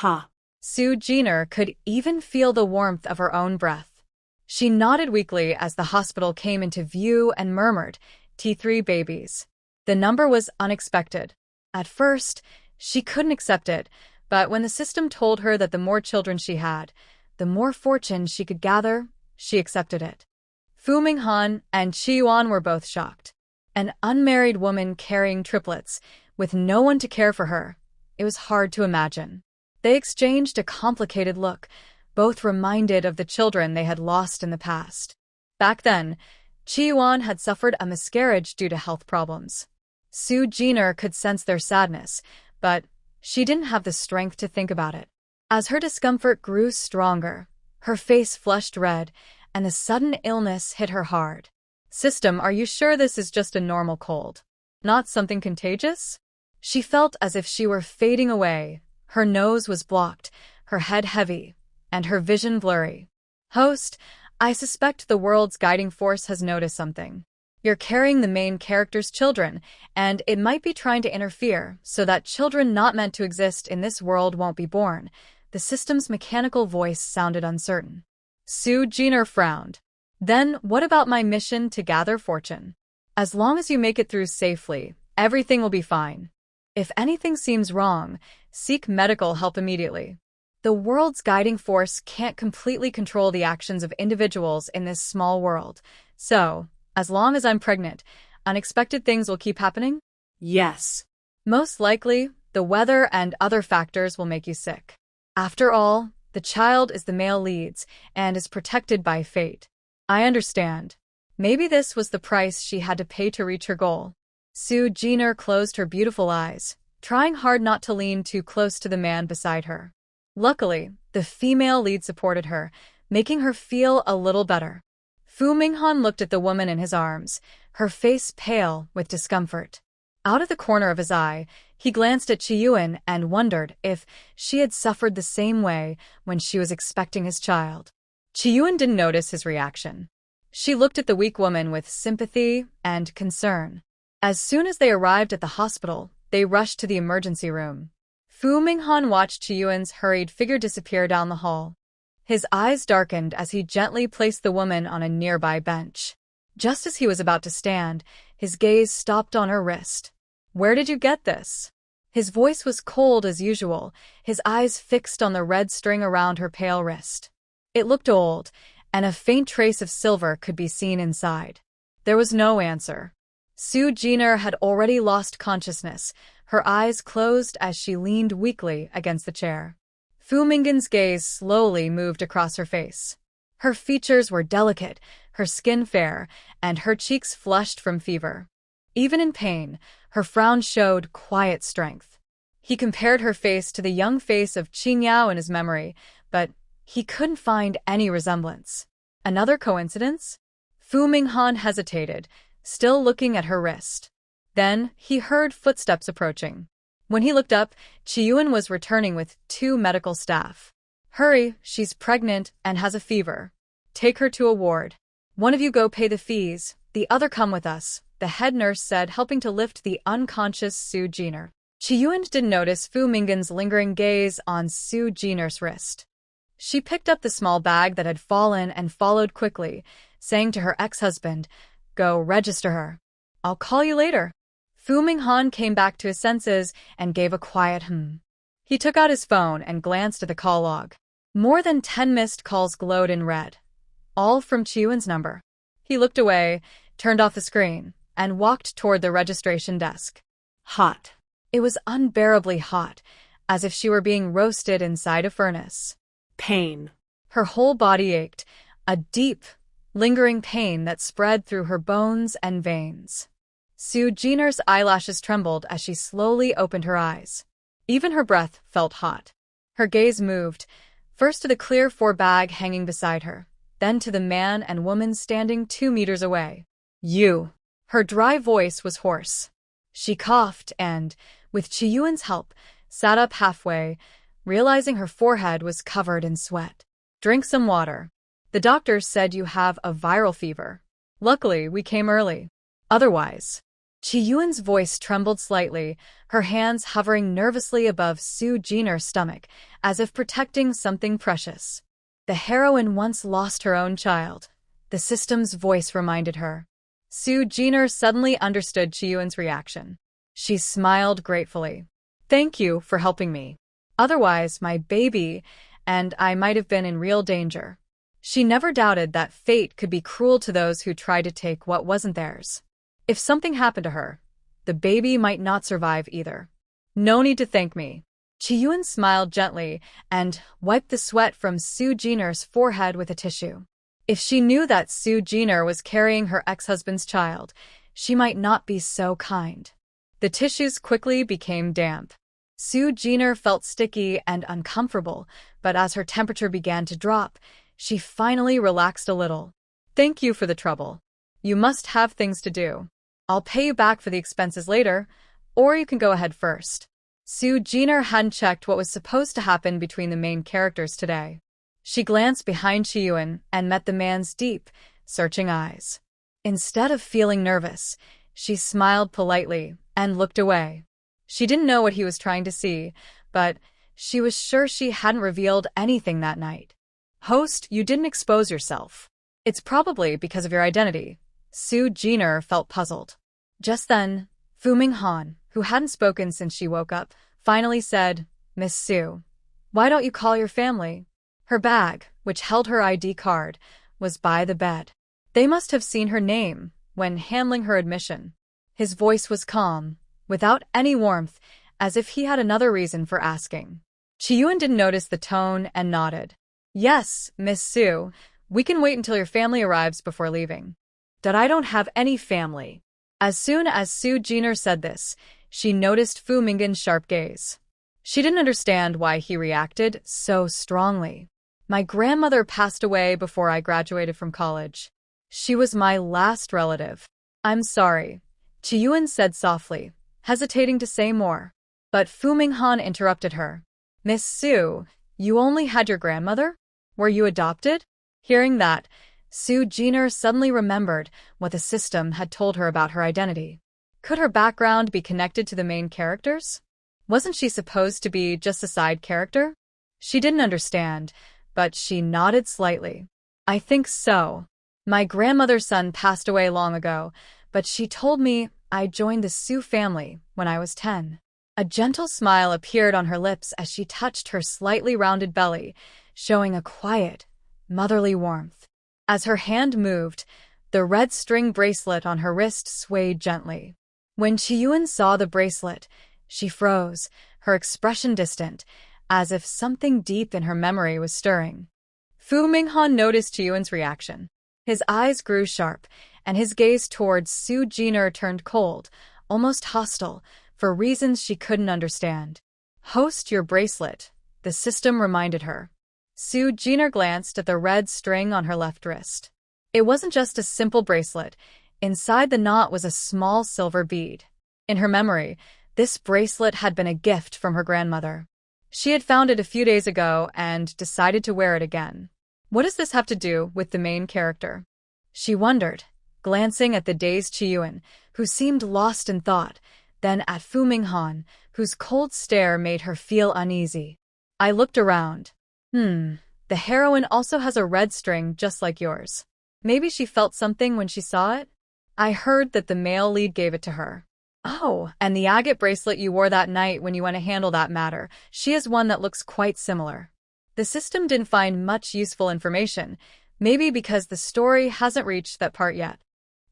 Ha. Sue Jenner could even feel the warmth of her own breath. She nodded weakly as the hospital came into view and murmured, T3 babies. The number was unexpected. At first, she couldn't accept it, but when the system told her that the more children she had, the more fortune she could gather, she accepted it. Fu Minghan and Qi Yuan were both shocked. An unmarried woman carrying triplets, with no one to care for her. It was hard to imagine. They exchanged a complicated look, both reminded of the children they had lost in the past. Back then, Qi Yuan had suffered a miscarriage due to health problems. Su Jiner could sense their sadness, but she didn't have the strength to think about it. As her discomfort grew stronger, her face flushed red, and a sudden illness hit her hard. System, are you sure this is just a normal cold? Not something contagious? She felt as if she were fading away. Her nose was blocked, her head heavy, and her vision blurry. Host, I suspect the world's guiding force has noticed something. You're carrying the main character's children, and it might be trying to interfere so that children not meant to exist in this world won't be born. The system's mechanical voice sounded uncertain. Su Jiner frowned. Then, what about my mission to gather fortune? As long as you make it through safely, everything will be fine. If anything seems wrong, seek medical help immediately. The world's guiding force can't completely control the actions of individuals in this small world. So, as long as I'm pregnant, unexpected things will keep happening? Yes. Most likely, the weather and other factors will make you sick. After all, the child is the male leads and is protected by fate. I understand. Maybe this was the price she had to pay to reach her goal. Su Jiner closed her beautiful eyes, trying hard not to lean too close to the man beside her. Luckily, the female lead supported her, making her feel a little better. Fu Minghan looked at the woman in his arms, her face pale with discomfort. Out of the corner of his eye, he glanced at Qi Yuan and wondered if she had suffered the same way when she was expecting his child. Qi Yuan didn't notice his reaction. She looked at the weak woman with sympathy and concern. As soon as they arrived at the hospital, they rushed to the emergency room. Fu Minghan watched Qi Yuan's hurried figure disappear down the hall. His eyes darkened as he gently placed the woman on a nearby bench. Just as he was about to stand, his gaze stopped on her wrist. Where did you get this? His voice was cold as usual, his eyes fixed on the red string around her pale wrist. It looked old, and a faint trace of silver could be seen inside. There was no answer. Su Jiner had already lost consciousness, her eyes closed as she leaned weakly against the chair. Fu Minghan's gaze slowly moved across her face. Her features were delicate, her skin fair, and her cheeks flushed from fever. Even in pain, her frown showed quiet strength. He compared her face to the young face of Qing Yao in his memory, but he couldn't find any resemblance. Another coincidence? Fu Minghan hesitated, still looking at her wrist. Then he heard footsteps approaching. When he looked up, Qi Yuan was returning with 2 medical staff. Hurry, she's pregnant and has a fever. Take her to a ward. One of you go pay the fees, the other come with us, the head nurse said, helping to lift the unconscious Su Jiner. Qi Yuan didn't notice Fu Minghan's lingering gaze on Su Jiner's wrist. She picked up the small bag that had fallen and followed quickly, saying to her ex-husband, "Go register her. I'll call you later." Fu Minghan came back to his senses and gave a quiet He took out his phone and glanced at the call log. More than 10 missed calls glowed in red, all from Qi Yuan's number. He looked away, turned off the screen, and walked toward the registration desk. Hot. It was unbearably hot, as if she were being roasted inside a furnace. Pain. Her whole body ached, a deep, lingering pain that spread through her bones and veins. Su Jiner's eyelashes trembled as she slowly opened her eyes. Even her breath felt hot. Her gaze moved, first to the clear 4 bag hanging beside her, then to the man and woman standing 2 meters away. You. Her dry voice was hoarse. She coughed and, with Qi Yuan's help, sat up halfway, realizing her forehead was covered in sweat. Drink some water. The doctor said you have a viral fever. Luckily, we came early. Otherwise. Qi Yuan's voice trembled slightly, her hands hovering nervously above Su Jiner's stomach, as if protecting something precious. The heroine once lost her own child. The system's voice reminded her. Su Jiner suddenly understood Qi Yuan's reaction. She smiled gratefully. Thank you for helping me. Otherwise, my baby and I might have been in real danger. She never doubted that fate could be cruel to those who tried to take what wasn't theirs. If something happened to her, the baby might not survive either. No need to thank me. Chiyun smiled gently and wiped the sweat from Su Jiner's forehead with a tissue. If she knew that Su Jiner was carrying her ex-husband's child, she might not be so kind. The tissues quickly became damp. Su Jiner felt sticky and uncomfortable, but as her temperature began to drop, she finally relaxed a little. Thank you for the trouble. You must have things to do. I'll pay you back for the expenses later, or you can go ahead first. Su Jiner hadn't checked what was supposed to happen between the main characters today. She glanced behind Chiyun and met the man's deep, searching eyes. Instead of feeling nervous, she smiled politely and looked away. She didn't know what he was trying to see, but she was sure she hadn't revealed anything that night. Host, you didn't expose yourself. It's probably because of your identity. Su Jiner felt puzzled. Just then, Fu Minghan, who hadn't spoken since she woke up, finally said, Miss Su, why don't you call your family? Her bag, which held her ID card, was by the bed. They must have seen her name when handling her admission. His voice was calm, without any warmth, as if he had another reason for asking. Chiyun didn't notice the tone and nodded. Yes, Miss Su, we can wait until your family arrives before leaving. That I don't have any family. As soon as Su Jiner said this, she noticed Fu Minghan's sharp gaze. She didn't understand why he reacted so strongly. My grandmother passed away before I graduated from college. She was my last relative. I'm sorry, Chiyun said softly, hesitating to say more. But Fu Minghan interrupted her. Miss Su, you only had your grandmother? Were you adopted? Hearing that, Su Jiner suddenly remembered what the system had told her about her identity. Could her background be connected to the main characters? Wasn't she supposed to be just a side character? She didn't understand, but she nodded slightly. I think so. My grandmother's son passed away long ago, but she told me I joined the Su family when I was 10. A gentle smile appeared on her lips as she touched her slightly rounded belly, showing a quiet, motherly warmth. As her hand moved, the red string bracelet on her wrist swayed gently. When Chiyun saw the bracelet, she froze, her expression distant, as if something deep in her memory was stirring. Fu Minghan noticed Chiyun's reaction. His eyes grew sharp, and his gaze towards Su Jiner turned cold, almost hostile, for reasons she couldn't understand. Host your bracelet, the system reminded her. Su Jiner glanced at the red string on her left wrist. It wasn't just a simple bracelet. Inside the knot was a small silver bead. In her memory, this bracelet had been a gift from her grandmother. She had found it a few days ago and decided to wear it again. What does this have to do with the main character? She wondered, glancing at the dazed Chiyun, who seemed lost in thought, then at Fu Minghan, whose cold stare made her feel uneasy. I looked around. The heroine also has a red string just like yours. Maybe she felt something when she saw it? I heard that the male lead gave it to her. Oh, and the agate bracelet you wore that night when you went to handle that matter, she has one that looks quite similar. The system didn't find much useful information, maybe because the story hasn't reached that part yet.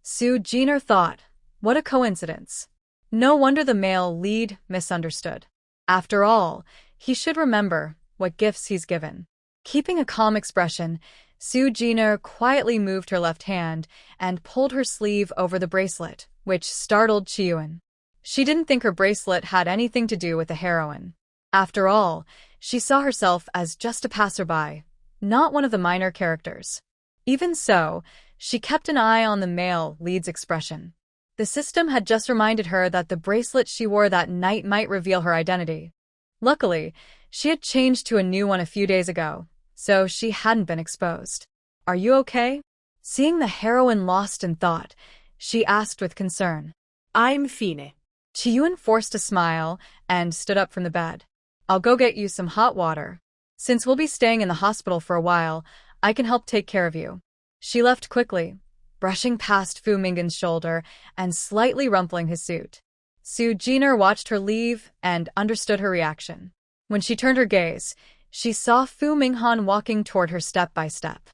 Su Jiner thought, what a coincidence. No wonder the male lead misunderstood. After all, he should remember what gifts he's given. Keeping a calm expression, Su Jiner quietly moved her left hand and pulled her sleeve over the bracelet, which startled Chiyun. She didn't think her bracelet had anything to do with the heroine. After all, she saw herself as just a passerby, not one of the minor characters. Even so, she kept an eye on the male lead's expression. The system had just reminded her that the bracelet she wore that night might reveal her identity. Luckily, she had changed to a new one a few days ago, so she hadn't been exposed. Are you okay? Seeing the heroine lost in thought, she asked with concern. I'm fine. Chiyun forced a smile and stood up from the bed. I'll go get you some hot water. Since we'll be staying in the hospital for a while, I can help take care of you. She left quickly, brushing past Fu Minghan's shoulder and slightly rumpling his suit. Soo Jiner watched her leave and understood her reaction. When she turned her gaze, she saw Fu Minghan walking toward her step by step.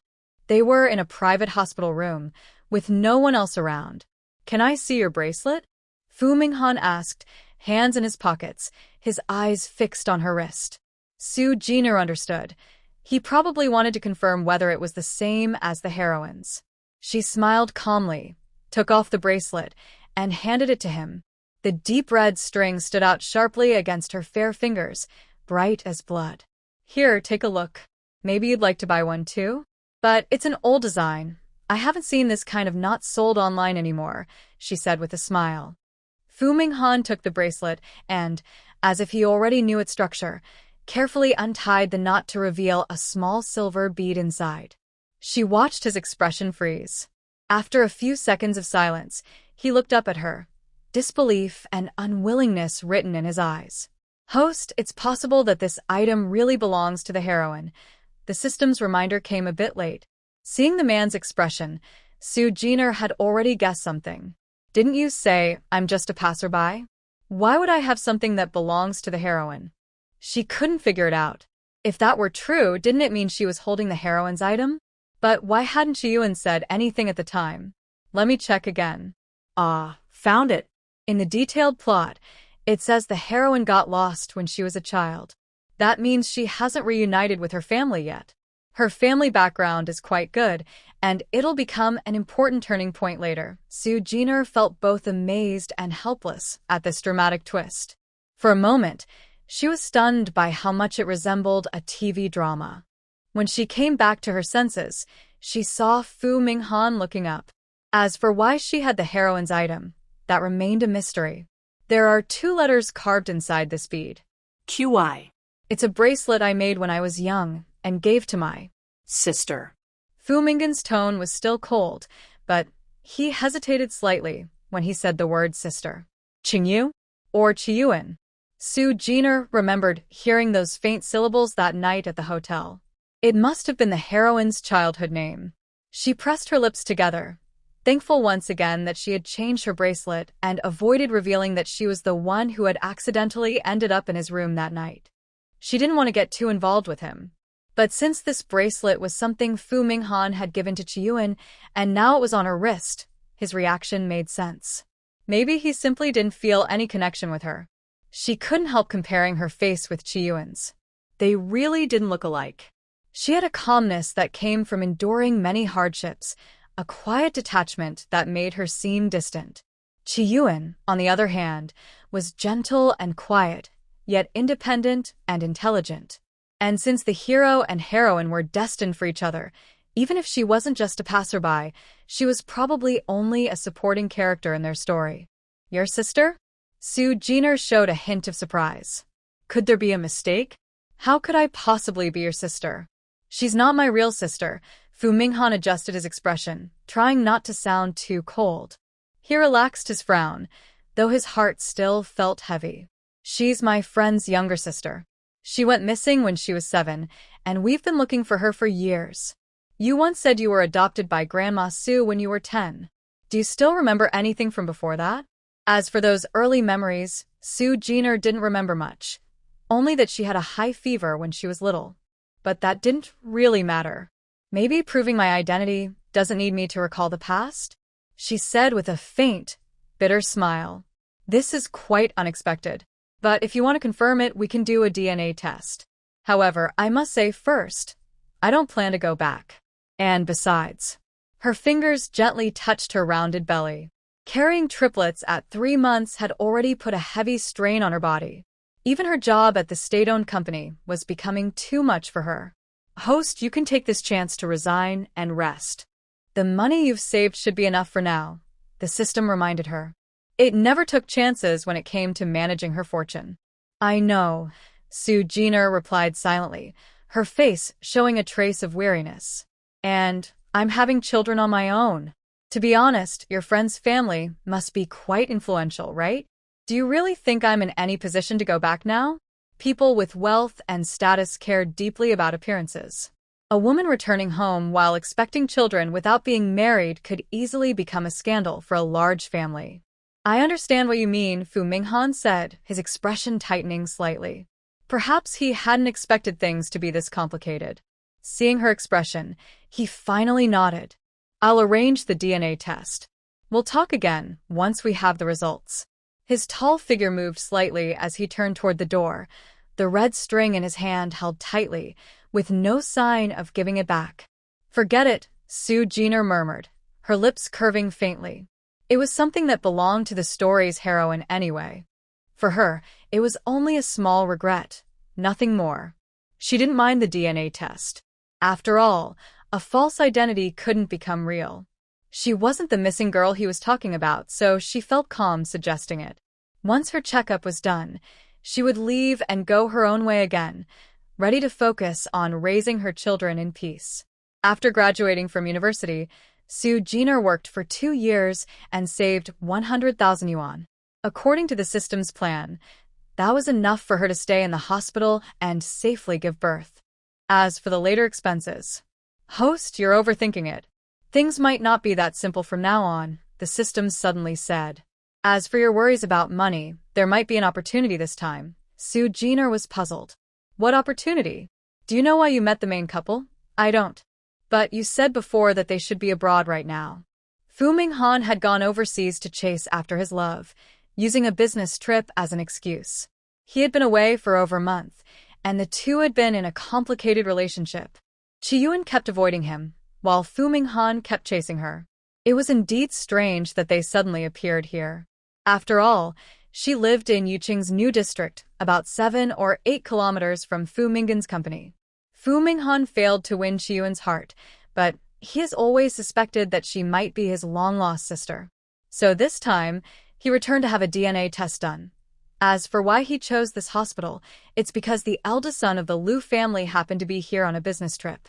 They were in a private hospital room, with no one else around. "Can I see your bracelet?" Fu Minghan asked, hands in his pockets, his eyes fixed on her wrist. Soo Jiner understood. He probably wanted to confirm whether it was the same as the heroine's. She smiled calmly, took off the bracelet, and handed it to him. The deep red string stood out sharply against her fair fingers, bright as blood. "Here, take a look. Maybe you'd like to buy one too? But it's an old design. I haven't seen this kind of not sold online anymore," she said with a smile. Fu Minghan took the bracelet and, as if he already knew its structure, carefully untied the knot to reveal a small silver bead inside. She watched his expression freeze. After a few seconds of silence, he looked up at her, disbelief and unwillingness written in his eyes. "Host, it's possible that this item really belongs to the heroine." The system's reminder came a bit late. Seeing the man's expression, Soo Jiner had already guessed something. "Didn't you say I'm just a passerby? Why would I have something that belongs to the heroine?" She couldn't figure it out. If that were true, didn't it mean she was holding the heroine's item? But why hadn't Chiyuan said anything at the time? "Let me check again." Ah, found it. In the detailed plot, it says the heroine got lost when she was a child. That means she hasn't reunited with her family yet. Her family background is quite good, and it'll become an important turning point later. Soo Jiner felt both amazed and helpless at this dramatic twist. For a moment, she was stunned by how much it resembled a TV drama. When she came back to her senses, she saw Fu Minghan looking up. As for why she had the heroine's item, that remained a mystery. There are 2 letters carved inside this bead. QI. It's a bracelet I made when I was young and gave to my sister. Fu Minghan's tone was still cold, but he hesitated slightly when he said the word sister. "Qingyu? Or Chiyuan?" Soo Jiner remembered hearing those faint syllables that night at the hotel. It must have been the heroine's childhood name. She pressed her lips together, thankful once again that she had changed her bracelet and avoided revealing that she was the one who had accidentally ended up in his room that night. She didn't want to get too involved with him. But since this bracelet was something Fu Minghan had given to Chiyuan, and now it was on her wrist, his reaction made sense. Maybe he simply didn't feel any connection with her. She couldn't help comparing her face with Chiyuan's. They really didn't look alike. She had a calmness that came from enduring many hardships, a quiet detachment that made her seem distant. Chiyuan, on the other hand, was gentle and quiet, yet independent and intelligent. And since the hero and heroine were destined for each other, even if she wasn't just a passerby, she was probably only a supporting character in their story. "Your sister?" Soo Jiner showed a hint of surprise. "Could there be a mistake? How could I possibly be your sister?" "She's not my real sister." Fu Minghan adjusted his expression, trying not to sound too cold. He relaxed his frown, though his heart still felt heavy. "She's my friend's younger sister. She went missing when she was 7, and we've been looking for her for years. You once said you were adopted by Grandma Sue when you were 10. Do you still remember anything from before that?" As for those early memories, Soo Jiner didn't remember much, only that she had a high fever when she was little. But that didn't really matter. "Maybe proving my identity doesn't need me to recall the past?" she said with a faint, bitter smile. "This is quite unexpected. But if you want to confirm it, we can do a DNA test. However, I must say first, I don't plan to go back. And besides," her fingers gently touched her rounded belly. Carrying triplets at 3 months had already put a heavy strain on her body. Even her job at the state-owned company was becoming too much for her. "Host, you can take this chance to resign and rest. The money you've saved should be enough for now," the system reminded her. It never took chances when it came to managing her fortune. "I know," Soo Jiner replied silently, her face showing a trace of weariness. "And I'm having children on my own. To be honest, your friend's family must be quite influential, right? Do you really think I'm in any position to go back now? People with wealth and status care deeply about appearances. A woman returning home while expecting children without being married could easily become a scandal for a large family." I understand what you mean, Fu Minghan said, his expression tightening slightly. Perhaps he hadn't expected things to be this complicated. Seeing her expression, he finally nodded. I'll arrange the DNA test. We'll talk again once we have the results. His tall figure moved slightly as he turned toward the door, the red string in his hand held tightly, with no sign of giving it back. Forget it, Sue Jenner murmured, her lips curving faintly. It was something that belonged to the story's heroine anyway. For her, it was only a small regret, nothing more. She didn't mind the DNA test. After all, a false identity couldn't become real. She wasn't the missing girl he was talking about, so she felt calm suggesting it. Once her checkup was done, she would leave and go her own way again, ready to focus on raising her children in peace. After graduating from university, Sue Jenner worked for 2 years and saved 100,000 yuan. According to the system's plan, that was enough for her to stay in the hospital and safely give birth. As for the later expenses, host, you're overthinking it. Things might not be that simple from now on, the system suddenly said. As for your worries about money, there might be an opportunity this time. Sue Jenner was puzzled. What opportunity? Do you know why you met the main couple? I don't. But you said before that they should be abroad right now. Fu Minghan had gone overseas to chase after his love, using a business trip as an excuse. He had been away for over a month, and the two had been in a complicated relationship. Chi-Yuan kept avoiding him, while Fu Minghan kept chasing her. It was indeed strange that they suddenly appeared here. After all, she lived in Yuqing's new district, about 7 or 8 kilometers from Fu Minghan's company. Fu Minghan failed to win Chi-Yuan's heart, but he has always suspected that she might be his long-lost sister. So this time, he returned to have a DNA test done. As for why he chose this hospital, it's because the eldest son of the Liu family happened to be here on a business trip.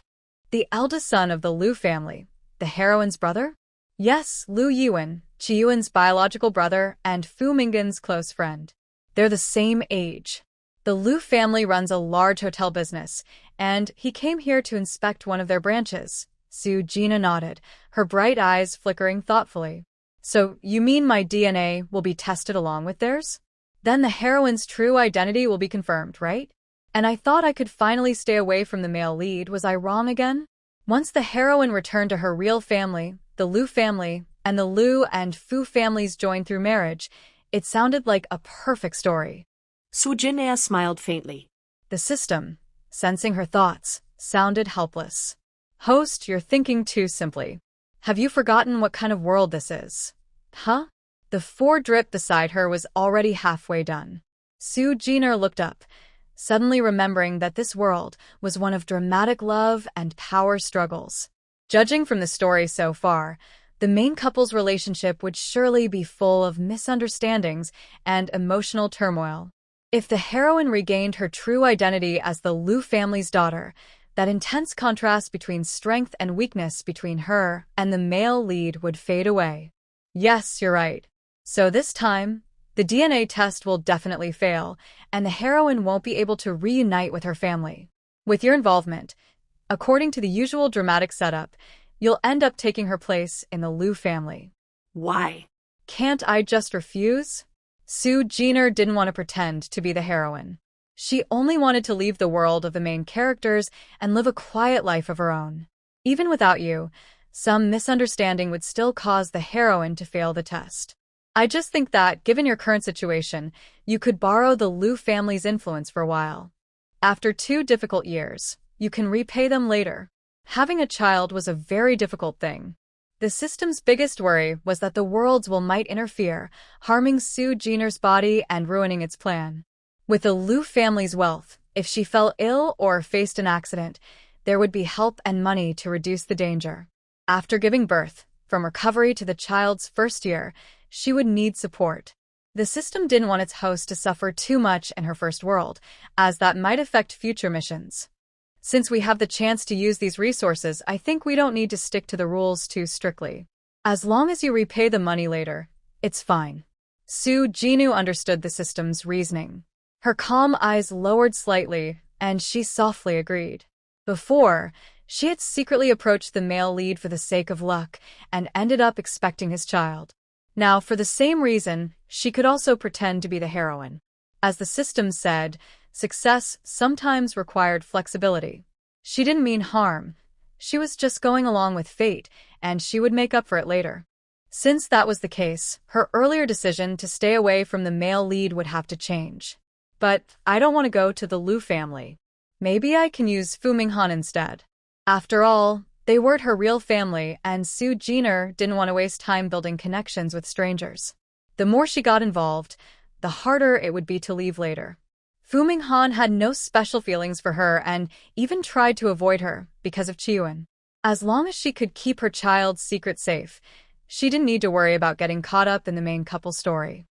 The eldest son of the Liu family? The heroine's brother? Yes, Liu Yuan, Chi-Yuan's biological brother and Fu Minghan's close friend. They're the same age. The Liu family runs a large hotel business, and he came here to inspect one of their branches. Sue Jenner nodded, her bright eyes flickering thoughtfully. So, you mean my DNA will be tested along with theirs? Then the heroine's true identity will be confirmed, right? And I thought I could finally stay away from the male lead, was I wrong again? Once the heroine returned to her real family, the Liu family, and the Liu and Fu families joined through marriage, it sounded like a perfect story. Sue Jenner smiled faintly. The system, sensing her thoughts, sounded helpless. Host, you're thinking too simply. Have you forgotten what kind of world this is? Huh? The 4 drip beside her was already halfway done. Sue Jenner looked up, suddenly remembering that this world was one of dramatic love and power struggles. Judging from the story so far, the main couple's relationship would surely be full of misunderstandings and emotional turmoil. If the heroine regained her true identity as the Liu family's daughter, that intense contrast between strength and weakness between her and the male lead would fade away. Yes, you're right. So this time, the DNA test will definitely fail, and the heroine won't be able to reunite with her family. With your involvement, according to the usual dramatic setup, you'll end up taking her place in the Liu family. Why? Can't I just refuse? Sue Jenner didn't want to pretend to be the heroine. She only wanted to leave the world of the main characters and live a quiet life of her own. Even without you, some misunderstanding would still cause the heroine to fail the test. I just think that, given your current situation, you could borrow the Liu family's influence for a while. After 2 difficult years, you can repay them later. Having a child was a very difficult thing. The system's biggest worry was that the world's will might interfere, harming Sue Jenner's body and ruining its plan. With the Liu family's wealth, if she fell ill or faced an accident, there would be help and money to reduce the danger. After giving birth, from recovery to the child's first year, she would need support. The system didn't want its host to suffer too much in her first world, as that might affect future missions. Since we have the chance to use these resources, I think we don't need to stick to the rules too strictly. As long as you repay the money later, it's fine. Sue Jenner understood the system's reasoning. Her calm eyes lowered slightly, and she softly agreed. Before, she had secretly approached the male lead for the sake of luck and ended up expecting his child. Now, for the same reason, she could also pretend to be the heroine. As the system said, success sometimes required flexibility. She didn't mean harm. She was just going along with fate, and she would make up for it later. Since that was the case, her earlier decision to stay away from the male lead would have to change. But I don't want to go to the Liu family. Maybe I can use Fu Minghan instead. After all, they weren't her real family, and Su Jiner didn't want to waste time building connections with strangers. The more she got involved, the harder it would be to leave later. Fu Minghan had no special feelings for her and even tried to avoid her because of Chiyuan. As long as she could keep her child's secret safe, she didn't need to worry about getting caught up in the main couple story.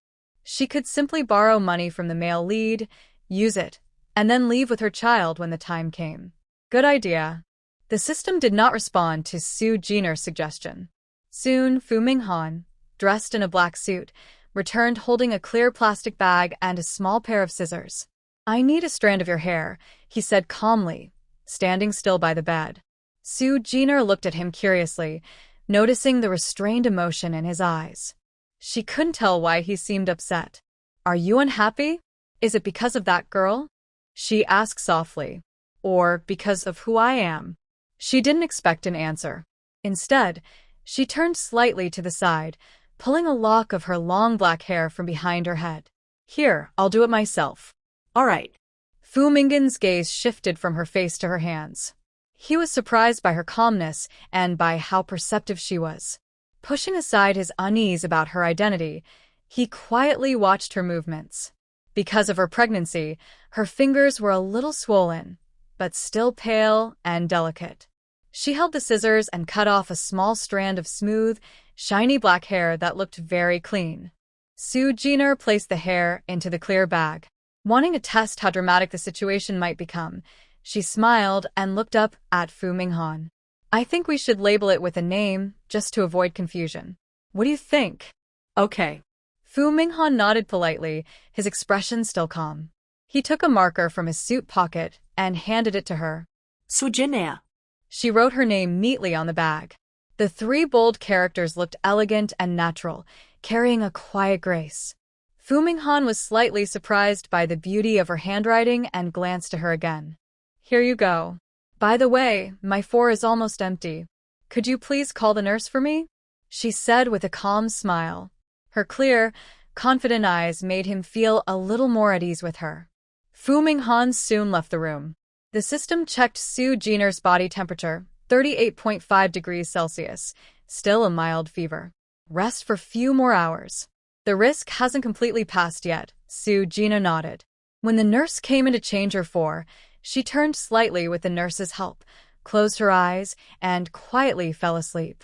She could simply borrow money from the male lead, use it, and then leave with her child when the time came. Good idea. The system did not respond to Su Jiner's suggestion. Soon, Fu Minghan, dressed in a black suit, returned holding a clear plastic bag and a small pair of scissors. I need a strand of your hair, he said calmly, standing still by the bed. Su Jiner looked at him curiously, noticing the restrained emotion in his eyes. She couldn't tell why he seemed upset. Are you unhappy? Is it because of that girl? She asked softly. Or because of who I am? She didn't expect an answer. Instead, she turned slightly to the side, pulling a lock of her long black hair from behind her head. Here, I'll do it myself. All right. Fu Minghan's gaze shifted from her face to her hands. He was surprised by her calmness and by how perceptive she was. Pushing aside his unease about her identity, he quietly watched her movements. Because of her pregnancy, her fingers were a little swollen, but still pale and delicate. She held the scissors and cut off a small strand of smooth, shiny black hair that looked very clean. Su Jiner placed the hair into the clear bag. Wanting to test how dramatic the situation might become, she smiled and looked up at Fu Minghan. I think we should label it with a name, just to avoid confusion. What do you think? Okay. Fu Minghan nodded politely, his expression still calm. He took a marker from his suit pocket and handed it to her. Su Jiner. She wrote her name neatly on the bag. The 3 bold characters looked elegant and natural, carrying a quiet grace. Fu Minghan was slightly surprised by the beauty of her handwriting and glanced to her again. Here you go. By the way, my 4 is almost empty. Could you please call the nurse for me? She said with a calm smile. Her clear, confident eyes made him feel a little more at ease with her. Fu Minghan soon left the room. The system checked Su Jiner's body temperature, 38.5 degrees Celsius, still a mild fever. Rest for few more hours. The risk hasn't completely passed yet, Su Jiner nodded. When the nurse came in to change her 4, she turned slightly with the nurse's help, closed her eyes, and quietly fell asleep.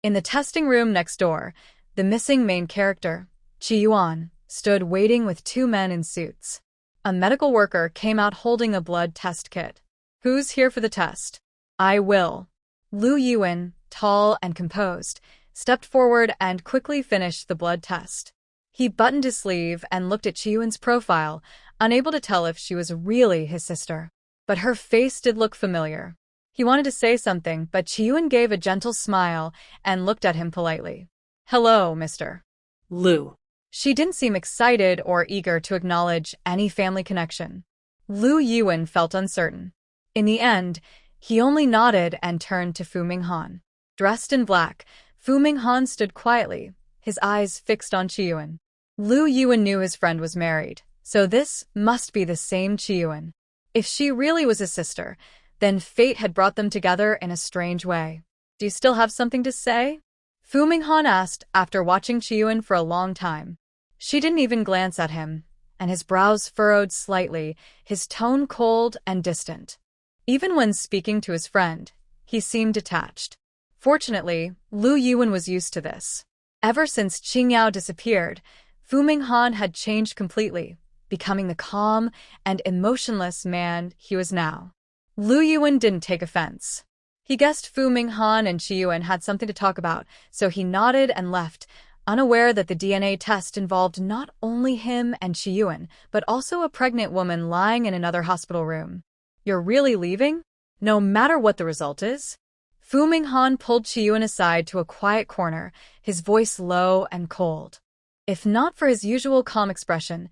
In the testing room next door, the missing main character, Chiyuan, stood waiting with 2 men in suits. A medical worker came out holding a blood test kit. Who's here for the test? I will. Liu Yuan, tall and composed, stepped forward and quickly finished the blood test. He buttoned his sleeve and looked at Chiyuan's profile, unable to tell if she was really his sister. But her face did look familiar. He wanted to say something, but Chiyuan gave a gentle smile and looked at him politely. Hello, Mr. Liu. She didn't seem excited or eager to acknowledge any family connection. Liu Yuan felt uncertain. In the end, he only nodded and turned to Fu Minghan. Dressed in black, Fu Minghan stood quietly, his eyes fixed on Chiyuan. Liu Yuan knew his friend was married, so this must be the same Chiyuan. If she really was his sister, then fate had brought them together in a strange way. Do you still have something to say? Fu Minghan asked after watching Chiyuan for a long time. She didn't even glance at him, and his brows furrowed slightly, his tone cold and distant. Even when speaking to his friend, he seemed detached. Fortunately, Liu Yuan was used to this. Ever since Qingyao disappeared, Fu Minghan had changed completely, becoming the calm and emotionless man he was now. Liu Yuan didn't take offense. He guessed Fu Minghan and Chiyuan had something to talk about, so he nodded and left, unaware that the DNA test involved not only him and Chiyuan, but also a pregnant woman lying in another hospital room. You're really leaving? No matter what the result is? Fu Minghan pulled Qiyuan aside to a quiet corner, his voice low and cold. If not for his usual calm expression,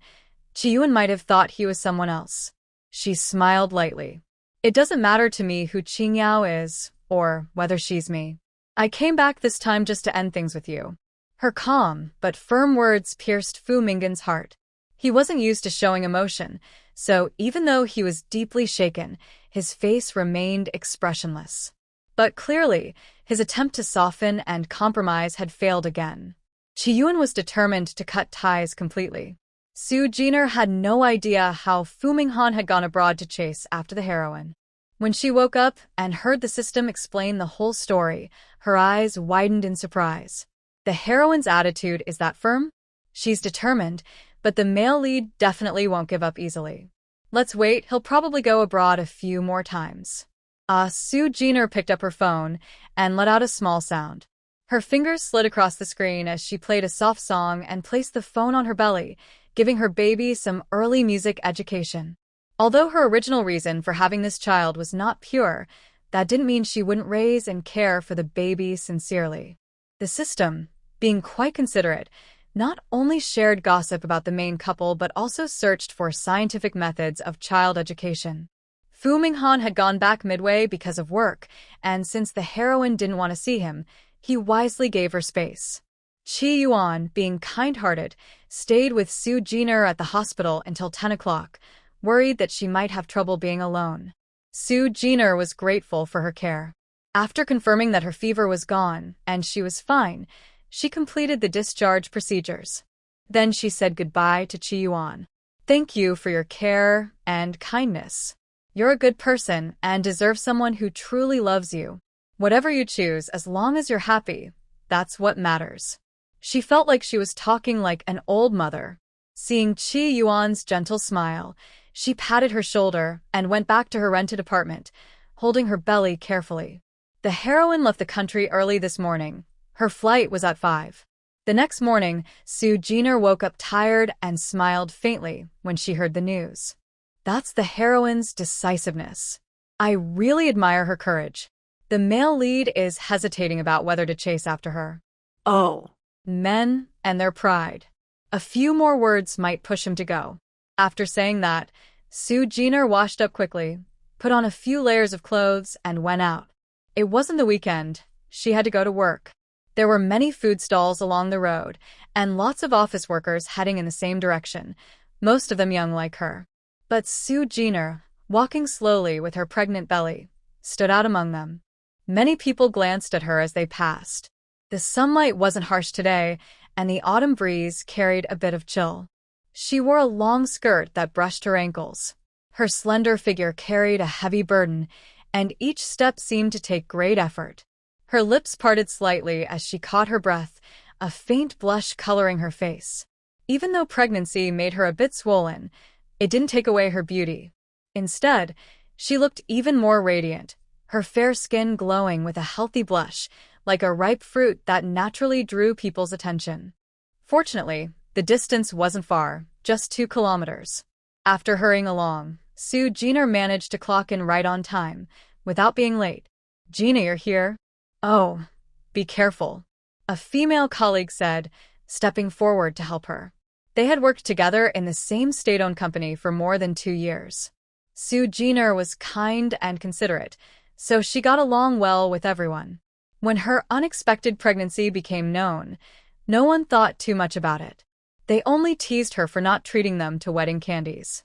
Qiyuan might have thought he was someone else. She smiled lightly. It doesn't matter to me who Qingyao is, or whether she's me. I came back this time just to end things with you. Her calm but firm words pierced Fu Minghan's heart. He wasn't used to showing emotion, so even though he was deeply shaken, his face remained expressionless. But clearly, his attempt to soften and compromise had failed again. Qiyuan was determined to cut ties completely. Su Jiner had no idea how Fu Minghan had gone abroad to chase after the heroine. When she woke up and heard the system explain the whole story, her eyes widened in surprise. The heroine's attitude is that firm? She's determined, but the male lead definitely won't give up easily. Let's wait, he'll probably go abroad a few more times. Su Jiner picked up her phone and let out a small sound. Her fingers slid across the screen as she played a soft song and placed the phone on her belly, giving her baby some early music education. Although her original reason for having this child was not pure, that didn't mean she wouldn't raise and care for the baby sincerely. The system, being quite considerate, not only shared gossip about the main couple but also searched for scientific methods of child education. Fu Minghan had gone back midway because of work, and since the heroine didn't want to see him, he wisely gave her space. Qiyuan, being kind-hearted, stayed with Su Jiner at the hospital until 10 o'clock, worried that she might have trouble being alone. Su Jiner was grateful for her care. After confirming that her fever was gone and she was fine, she completed the discharge procedures. Then she said goodbye to Qiyuan. Thank you for your care and kindness. You're a good person and deserve someone who truly loves you. Whatever you choose, as long as you're happy, that's what matters. She felt like she was talking like an old mother. Seeing Qiyuan's gentle smile, she patted her shoulder and went back to her rented apartment, holding her belly carefully. The heroine left the country early this morning. Her flight was at 5. The next morning, Su Jiner woke up tired and smiled faintly when she heard the news. That's the heroine's decisiveness. I really admire her courage. The male lead is hesitating about whether to chase after her. Oh. Men and their pride. A few more words might push him to go. After saying that, Su Jiner washed up quickly, put on a few layers of clothes, and went out. It wasn't the weekend. She had to go to work. There were many food stalls along the road, and lots of office workers heading in the same direction, most of them young like her. But Su Jiner, walking slowly with her pregnant belly, stood out among them. Many people glanced at her as they passed. The sunlight wasn't harsh today, and the autumn breeze carried a bit of chill. She wore a long skirt that brushed her ankles. Her slender figure carried a heavy burden, and each step seemed to take great effort. Her lips parted slightly as she caught her breath, a faint blush coloring her face. Even though pregnancy made her a bit swollen, it didn't take away her beauty. Instead, she looked even more radiant, her fair skin glowing with a healthy blush, like a ripe fruit that naturally drew people's attention. Fortunately, the distance wasn't far, just 2 kilometers. After hurrying along, Su Jiner managed to clock in right on time, without being late. Gina, you're here? Oh, be careful, a female colleague said, stepping forward to help her. They had worked together in the same state-owned company for more than 2 years. Su Jiner was kind and considerate, so she got along well with everyone. When her unexpected pregnancy became known, no one thought too much about it. They only teased her for not treating them to wedding candies.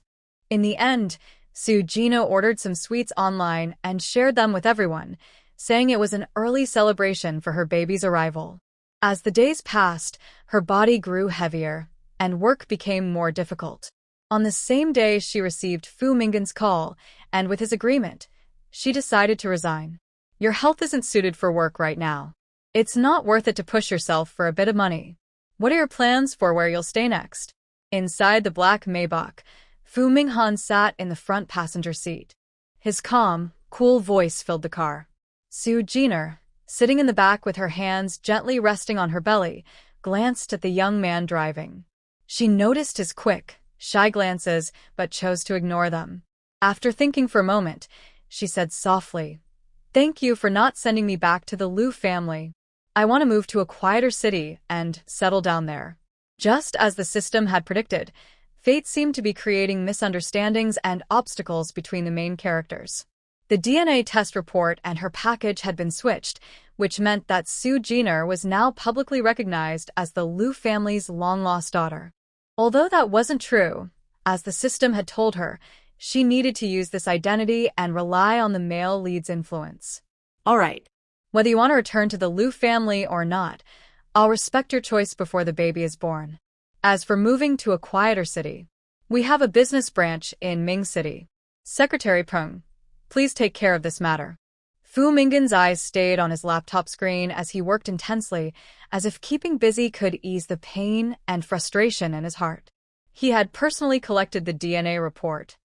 In the end, Su Jiner ordered some sweets online and shared them with everyone, saying it was an early celebration for her baby's arrival. As the days passed, her body grew heavier, and work became more difficult. On the same day she received Fu Minghan's call, and with his agreement, she decided to resign. Your health isn't suited for work right now. It's not worth it to push yourself for a bit of money. What are your plans for where you'll stay next? Inside the black Maybach, Fu Minghan sat in the front passenger seat. His calm, cool voice filled the car. Su Jiner, sitting in the back with her hands gently resting on her belly, glanced at the young man driving. She noticed his quick, shy glances, but chose to ignore them. After thinking for a moment, she said softly, Thank you for not sending me back to the Liu family. I want to move to a quieter city and settle down there. Just as the system had predicted, fate seemed to be creating misunderstandings and obstacles between the main characters. The DNA test report and her package had been switched, which meant that Su Jiner was now publicly recognized as the Liu family's long-lost daughter. Although that wasn't true, as the system had told her, she needed to use this identity and rely on the male lead's influence. All right. Whether you want to return to the Liu family or not, I'll respect your choice before the baby is born. As for moving to a quieter city, we have a business branch in Ming City. Secretary Peng, please take care of this matter. Fu Minggen's eyes stayed on his laptop screen as he worked intensely, as if keeping busy could ease the pain and frustration in his heart. He had personally collected the DNA report.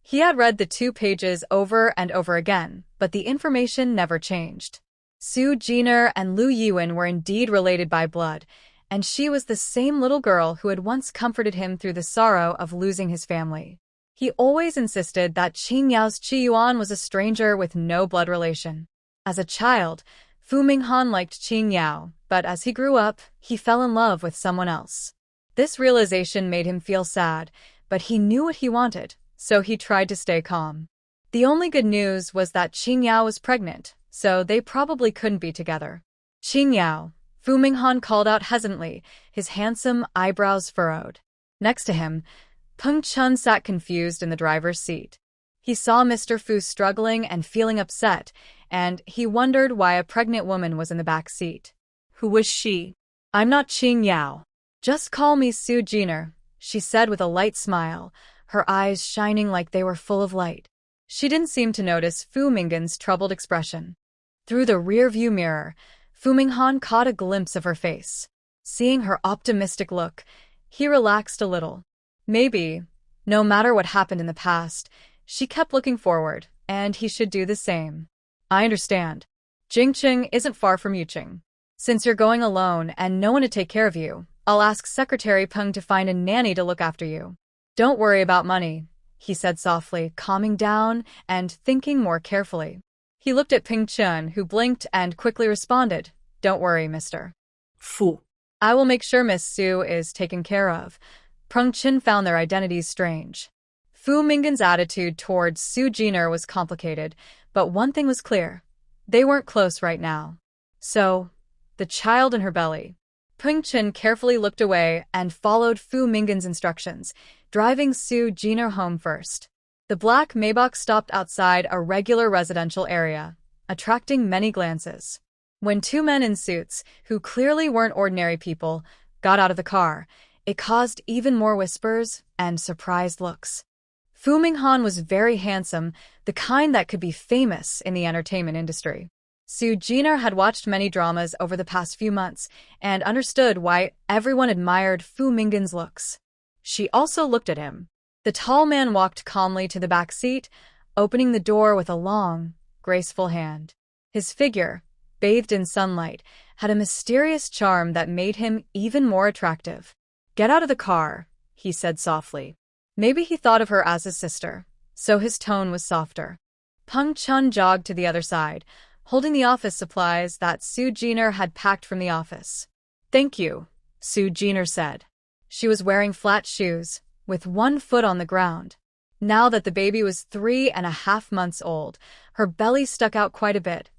He had read the 2 pages over and over again, but the information never changed. Su Jiner and Liu Yiwen were indeed related by blood, and she was the same little girl who had once comforted him through the sorrow of losing his family. He always insisted that Qing Yao's Qi Yuan was a stranger with no blood relation. As a child, Fu Minghan liked Qing Yao, but as he grew up, he fell in love with someone else. This realization made him feel sad, but he knew what he wanted, so he tried to stay calm. The only good news was that Qing Yao was pregnant, so they probably couldn't be together. Qing Yao, Fu Minghan called out hesitantly, his handsome eyebrows furrowed. Next to him, Peng Chun sat confused in the driver's seat. He saw Mr. Fu struggling and feeling upset, and he wondered why a pregnant woman was in the back seat. Who was she? I'm not Qing Yao. Just call me Su Jiner, she said with a light smile, her eyes shining like they were full of light. She didn't seem to notice Fu Minggen's troubled expression. Through the rear-view mirror, Fu Minghan caught a glimpse of her face. Seeing her optimistic look, he relaxed a little. Maybe, no matter what happened in the past, she kept looking forward, and he should do the same. I understand. Jingqing isn't far from Yuqing. Since you're going alone and no one to take care of you, I'll ask Secretary Peng to find a nanny to look after you. Don't worry about money, he said softly, calming down and thinking more carefully. He looked at Peng Chun, who blinked and quickly responded, Don't worry, mister. Fu. I will make sure Miss Su is taken care of. Peng Chun found their identities strange. Fu Minggen's attitude towards Su Jiner was complicated, but one thing was clear. They weren't close right now. So, the child in her belly. Peng Chun carefully looked away and followed Fu Minggen's instructions, driving Su Jiner home first. The black Maybach stopped outside a regular residential area, attracting many glances. When 2 men in suits, who clearly weren't ordinary people, got out of the car, it caused even more whispers and surprised looks. Fu Minghan was very handsome, the kind that could be famous in the entertainment industry. Su Jiner had watched many dramas over the past few months and understood why everyone admired Fu Minggen's looks. She also looked at him. The tall man walked calmly to the back seat, opening the door with a long, graceful hand. His figure, bathed in sunlight, had a mysterious charm that made him even more attractive. Get out of the car, he said softly. Maybe he thought of her as his sister, so his tone was softer. Peng Chun jogged to the other side, holding the office supplies that Su Jiner had packed from the office. Thank you, Su Jiner said. She was wearing flat shoes, with 1 foot on the ground. Now that the baby was 3.5 months old, her belly stuck out quite a bit,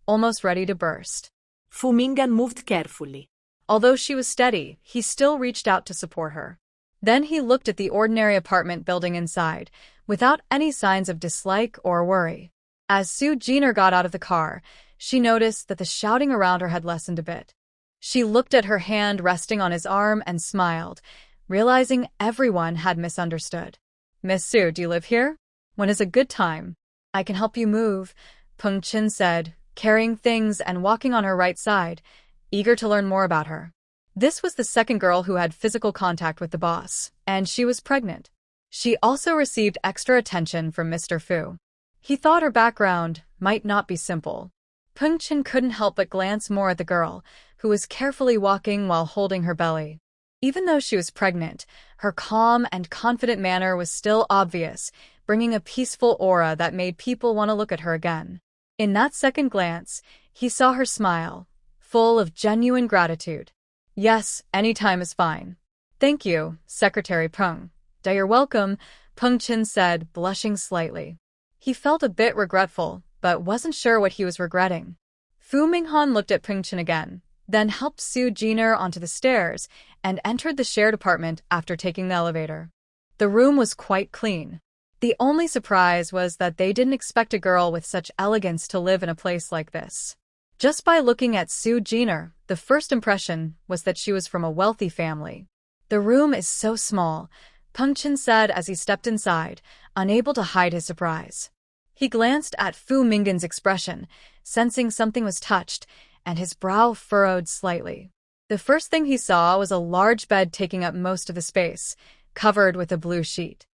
almost ready to burst. Fu Minggen moved carefully. Although she was steady, he still reached out to support her. Then he looked at the ordinary apartment building inside, without any signs of dislike or worry. As Su Jiner got out of the car, she noticed that the shouting around her had lessened a bit. She looked at her hand resting on his arm and smiled, realizing everyone had misunderstood. Miss Su, do you live here? When is a good time? I can help you move, Peng Chun said, carrying things and walking on her right side, eager to learn more about her. This was the second girl who had physical contact with the boss, and she was pregnant. She also received extra attention from Mr. Fu. He thought her background might not be simple. Peng Chun couldn't help but glance more at the girl, who was carefully walking while holding her belly. Even though she was pregnant, her calm and confident manner was still obvious, bringing a peaceful aura that made people want to look at her again. In that second glance, he saw her smile, full of genuine gratitude. Yes, any time is fine. Thank you, Secretary Peng. You're welcome, Peng Chin said, blushing slightly. He felt a bit regretful, but wasn't sure what he was regretting. Fu Minghan looked at Peng Chin again, then helped Su Jiner onto the stairs and entered the shared apartment after taking the elevator. The room was quite clean. The only surprise was that they didn't expect a girl with such elegance to live in a place like this. Just by looking at Su Jiner, the first impression was that she was from a wealthy family. The room is so small, Peng Chin said as he stepped inside, unable to hide his surprise. He glanced at Fu Minghan's expression, sensing something was touched, and his brow furrowed slightly. The first thing he saw was a large bed taking up most of the space, covered with a blue sheet.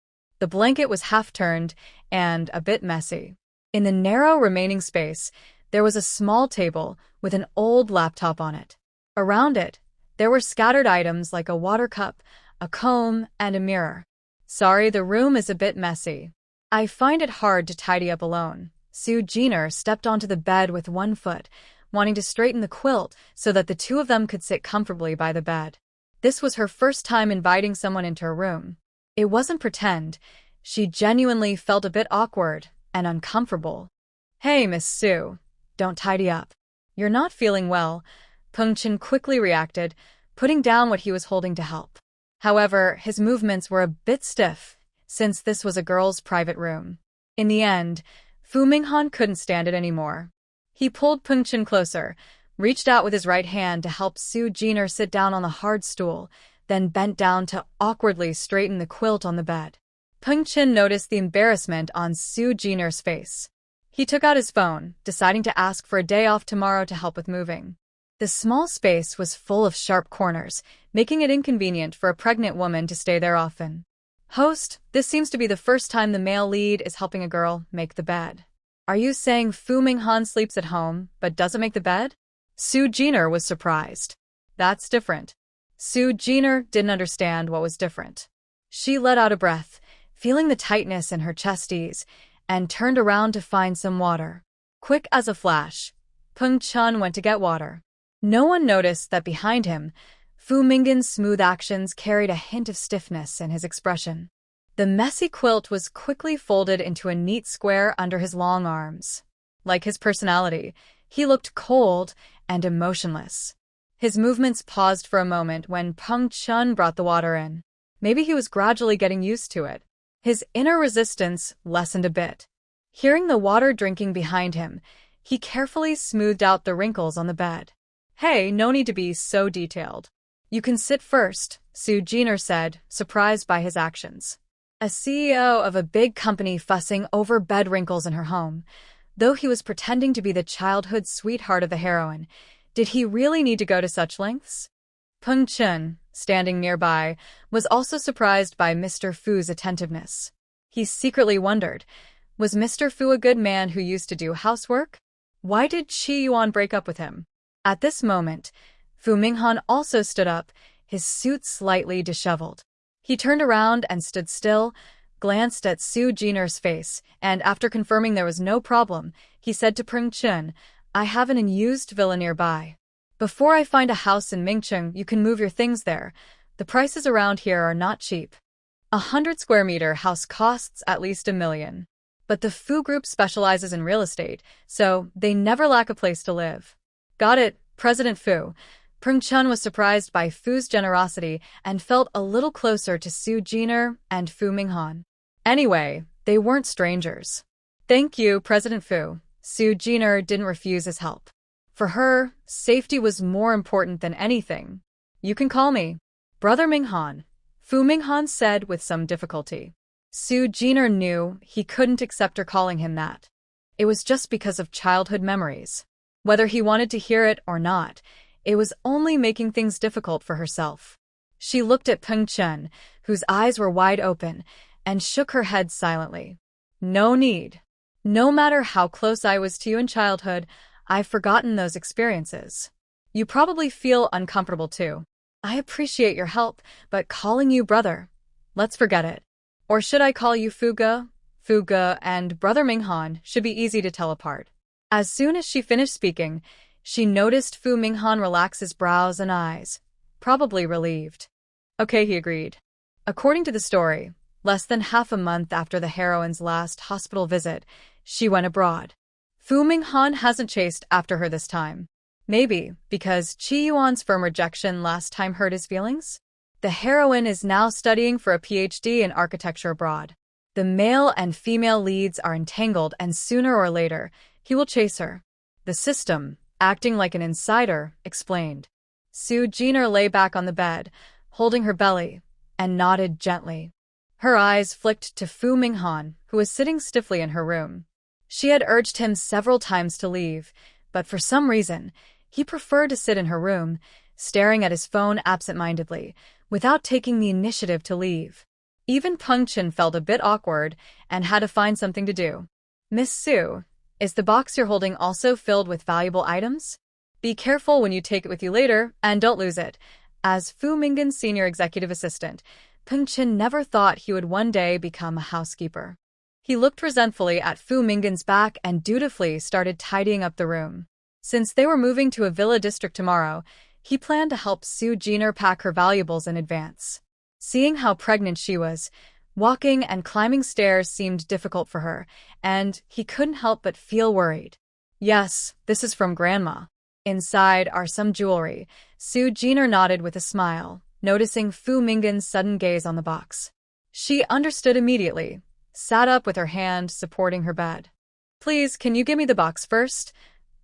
The blanket was half-turned and a bit messy. In the narrow remaining space, there was a small table with an old laptop on it. Around it, there were scattered items like a water cup, a comb, and a mirror. Sorry, the room is a bit messy. I find it hard to tidy up alone. Su Jiner stepped onto the bed with one foot, wanting to straighten the quilt so that the two of them could sit comfortably by the bed. This was her first time inviting someone into her room. It wasn't pretend. She genuinely felt a bit awkward and uncomfortable. Hey, Miss Su, don't tidy up. You're not feeling well, Peng Chin quickly reacted, putting down what he was holding to help. However, his movements were a bit stiff, since this was a girl's private room. In the end, Fu Minghan couldn't stand it anymore. He pulled Peng Chin closer, reached out with his right hand to help Su Jiner sit down on the hard stool, then bent down to awkwardly straighten the quilt on the bed. Peng Chin noticed the embarrassment on Su Jiner's face. He took out his phone, deciding to ask for a day off tomorrow to help with moving. The small space was full of sharp corners, making it inconvenient for a pregnant woman to stay there often. Host, this seems to be the first time the male lead is helping a girl make the bed. Are you saying Fu Minghan sleeps at home but doesn't make the bed? Su Jiner was surprised. That's different. Su Jiner didn't understand what was different. She let out a breath, feeling the tightness in her chest ease, and turned around to find some water. Quick as a flash, Peng Chin went to get water. No one noticed that behind him, Fu Minghan's smooth actions carried a hint of stiffness in his expression. The messy quilt was quickly folded into a neat square under his long arms. Like his personality, he looked cold and emotionless. His movements paused for a moment when Peng Chin brought the water in. Maybe he was gradually getting used to it. His inner resistance lessened a bit. Hearing the water drinking behind him, he carefully smoothed out the wrinkles on the bed. Hey, no need to be so detailed. You can sit first, Su Jiner said, surprised by his actions. A CEO of a big company fussing over bed wrinkles in her home. Though he was pretending to be the childhood sweetheart of the heroine, did he really need to go to such lengths? Peng Chin, standing nearby, was also surprised by Mr. Fu's attentiveness. He secretly wondered, was Mr. Fu a good man who used to do housework? Why did Chi Yuan break up with him? At this moment, Fu Minghan also stood up, his suit slightly disheveled. He turned around and stood still, glanced at Su Jiner's face, and after confirming there was no problem, he said to Peng Chin, I have an unused villa nearby. Before I find a house in Mingcheng, you can move your things there. The prices around here are not cheap. 100 square meter house costs at least $1 million. But the Fu Group specializes in real estate, so they never lack a place to live. Got it, President Fu. Peng Chin was surprised by Fu's generosity and felt a little closer to Su Jiner and Fu Minghan. Anyway, they weren't strangers. Thank you, President Fu. Su Jiner didn't refuse his help. For her, safety was more important than anything. You can call me Brother Minghan, Fu Minghan said with some difficulty. Su Jiner knew he couldn't accept her calling him that. It was just because of childhood memories. Whether he wanted to hear it or not, it was only making things difficult for herself. She looked at Peng Chin, whose eyes were wide open, and shook her head silently. No need. No matter how close I was to you in childhood, I've forgotten those experiences. You probably feel uncomfortable too. I appreciate your help, but calling you brother, let's forget it. Or should I call you Fuga? Fuga and Brother Minghan should be easy to tell apart. As soon as she finished speaking, she noticed Fu Minghan relax his brows and eyes, probably relieved. Okay, he agreed. According to the story, less than half a month after the heroine's last hospital visit, she went abroad. Fu Minghan hasn't chased after her this time. Maybe because Qi Yuan's firm rejection last time hurt his feelings? The heroine is now studying for a PhD in architecture abroad. The male and female leads are entangled, and sooner or later, he will chase her. The system, acting like an insider, explained. Su Jiner lay back on the bed, holding her belly, and nodded gently. Her eyes flicked to Fu Minghan, who was sitting stiffly in her room. She had urged him several times to leave, but for some reason, he preferred to sit in her room, staring at his phone absent-mindedly, without taking the initiative to leave. Even Peng Chen felt a bit awkward and had to find something to do. Miss Su, is the box you're holding also filled with valuable items? Be careful when you take it with you later, and don't lose it. As Fu Minghan's senior executive assistant, Peng Chen never thought he would one day become a housekeeper. He looked resentfully at Fu Minghan's back and dutifully started tidying up the room. Since they were moving to a villa district tomorrow, he planned to help Su Jiner pack her valuables in advance. Seeing how pregnant she was, walking and climbing stairs seemed difficult for her, and he couldn't help but feel worried. Yes, this is from Grandma. Inside are some jewelry. Su Jiner nodded with a smile, noticing Fu Minghan's sudden gaze on the box. She understood immediately, sat up with her hand supporting her bed. Please, can you give me the box first?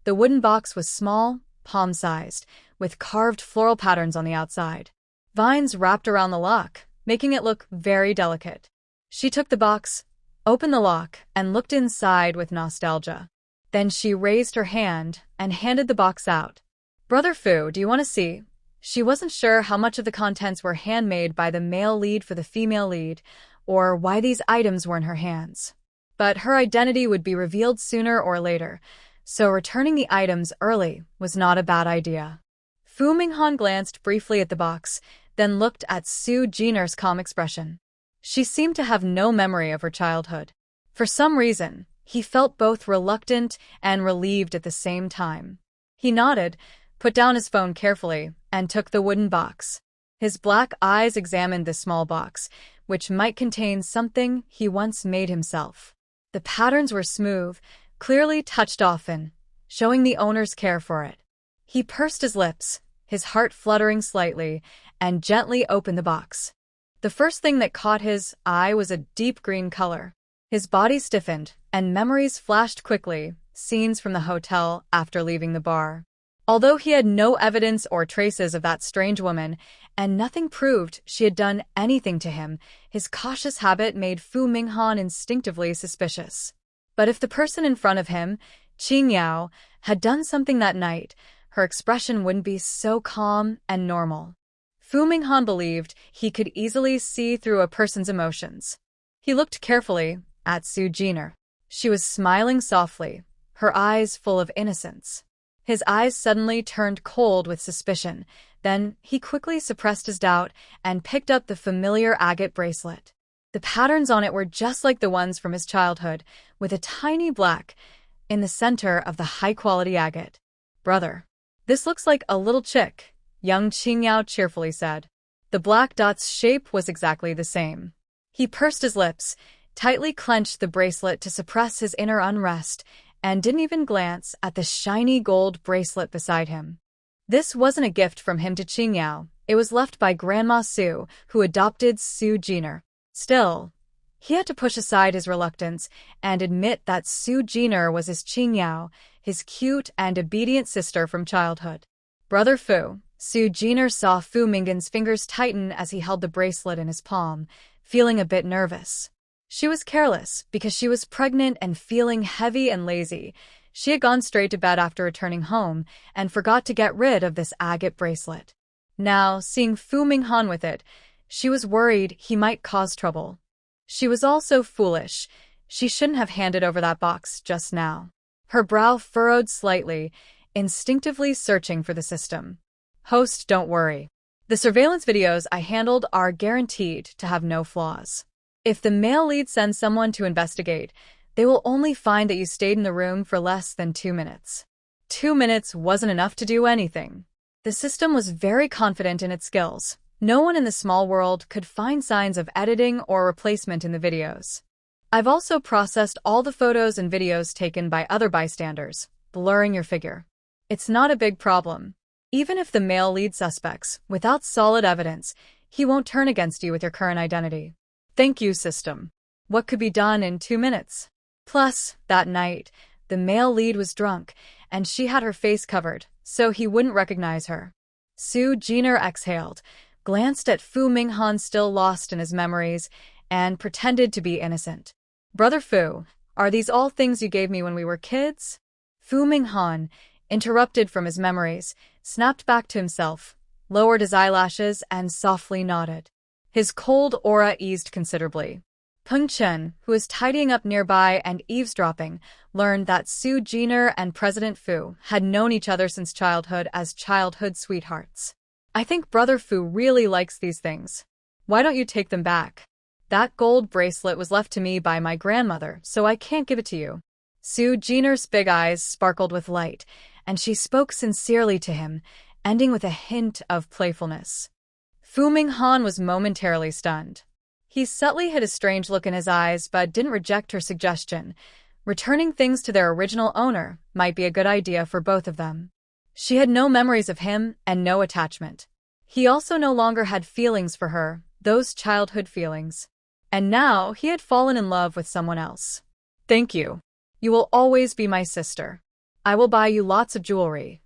The wooden box was small, palm-sized, with carved floral patterns on the outside. Vines wrapped around the lock, making it look very delicate. She took the box, opened the lock, and looked inside with nostalgia. Then she raised her hand and handed the box out. Brother Fu, do you want to see? She wasn't sure how much of the contents were handmade by the male lead for the female lead, or why these items were in her hands. But her identity would be revealed sooner or later, so returning the items early was not a bad idea. Fu Minghan glanced briefly at the box, then looked at Su Jiner's calm expression. She seemed to have no memory of her childhood. For some reason, he felt both reluctant and relieved at the same time. He nodded, put down his phone carefully, and took the wooden box. His black eyes examined the small box, which might contain something he once made himself. The patterns were smooth, clearly touched often, showing the owner's care for it. He pursed his lips, his heart fluttering slightly, and gently opened the box. The first thing that caught his eye was a deep green color. His body stiffened, and memories flashed quickly, scenes from the hotel after leaving the bar. Although he had no evidence or traces of that strange woman, and nothing proved she had done anything to him, his cautious habit made Fu Minghan instinctively suspicious. But if the person in front of him, Qing Yao, had done something that night, her expression wouldn't be so calm and normal. Fu Minghan believed he could easily see through a person's emotions. He looked carefully at Su Jiner. She was smiling softly, her eyes full of innocence. His eyes suddenly turned cold with suspicion. Then he quickly suppressed his doubt and picked up the familiar agate bracelet. The patterns on it were just like the ones from his childhood, with a tiny black in the center of the high-quality agate. Brother, this looks like a little chick, young Qing Yao cheerfully said. The black dot's shape was exactly the same. He pursed his lips, tightly clenched the bracelet to suppress his inner unrest, and didn't even glance at the shiny gold bracelet beside him. This wasn't a gift from him to Qing Yao. It was left by Grandma Su, who adopted Su Jiner. Still, he had to push aside his reluctance and admit that Su Jiner was his Qing Yao, his cute and obedient sister from childhood. Brother Fu, Su Jiner saw Fu Minghan's fingers tighten as he held the bracelet in his palm, feeling a bit nervous. She was careless because she was pregnant and feeling heavy and lazy. She had gone straight to bed after returning home and forgot to get rid of this agate bracelet. Now, seeing Fu Minghan with it, she was worried he might cause trouble. She was also foolish. She shouldn't have handed over that box just now. Her brow furrowed slightly, instinctively searching for the system. Host, don't worry. The surveillance videos I handled are guaranteed to have no flaws. If the male lead sends someone to investigate, They will only find that you stayed in the room for less than 2 minutes. 2 minutes wasn't enough to do anything. The system was very confident in its skills. No one in the small world could find signs of editing or replacement in the videos. I've also processed all the photos and videos taken by other bystanders, blurring your figure. It's not a big problem. Even if the male lead suspects, without solid evidence, he won't turn against you with your current identity. Thank you, system. What could be done in 2 minutes? Plus, that night, the male lead was drunk, and she had her face covered, so he wouldn't recognize her. Soo Jin-er exhaled, glanced at Fu Minghan still lost in his memories, and pretended to be innocent. Brother Fu, are these all things you gave me when we were kids? Fu Minghan, interrupted from his memories, snapped back to himself, lowered his eyelashes, and softly nodded. His cold aura eased considerably. Peng Chen, who was tidying up nearby and eavesdropping, learned that Soo Jin-er and President Fu had known each other since childhood as childhood sweethearts. I think Brother Fu really likes these things. Why don't you take them back? That gold bracelet was left to me by my grandmother, so I can't give it to you. Soo Jin-er's big eyes sparkled with light, and she spoke sincerely to him, ending with a hint of playfulness. Fu Minghan was momentarily stunned. He subtly hid a strange look in his eyes but didn't reject her suggestion. Returning things to their original owner might be a good idea for both of them. She had no memories of him and no attachment. He also no longer had feelings for her, those childhood feelings. And now he had fallen in love with someone else. Thank you. You will always be my sister. I will buy you lots of jewelry.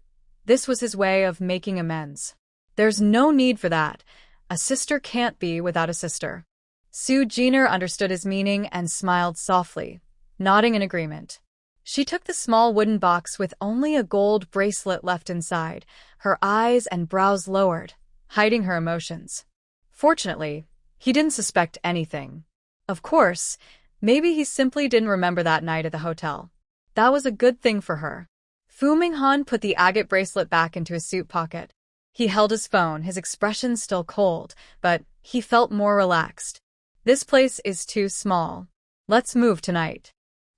This was his way of making amends. There's no need for that. A sister can't be without a sister. Soo Jin-er understood his meaning and smiled softly, nodding in agreement. She took the small wooden box with only a gold bracelet left inside, her eyes and brows lowered, hiding her emotions. Fortunately, he didn't suspect anything. Of course, maybe he simply didn't remember that night at the hotel. That was a good thing for her. Fu Minghan put the agate bracelet back into his suit pocket. He held his phone, his expression still cold, but he felt more relaxed. This place is too small. Let's move tonight.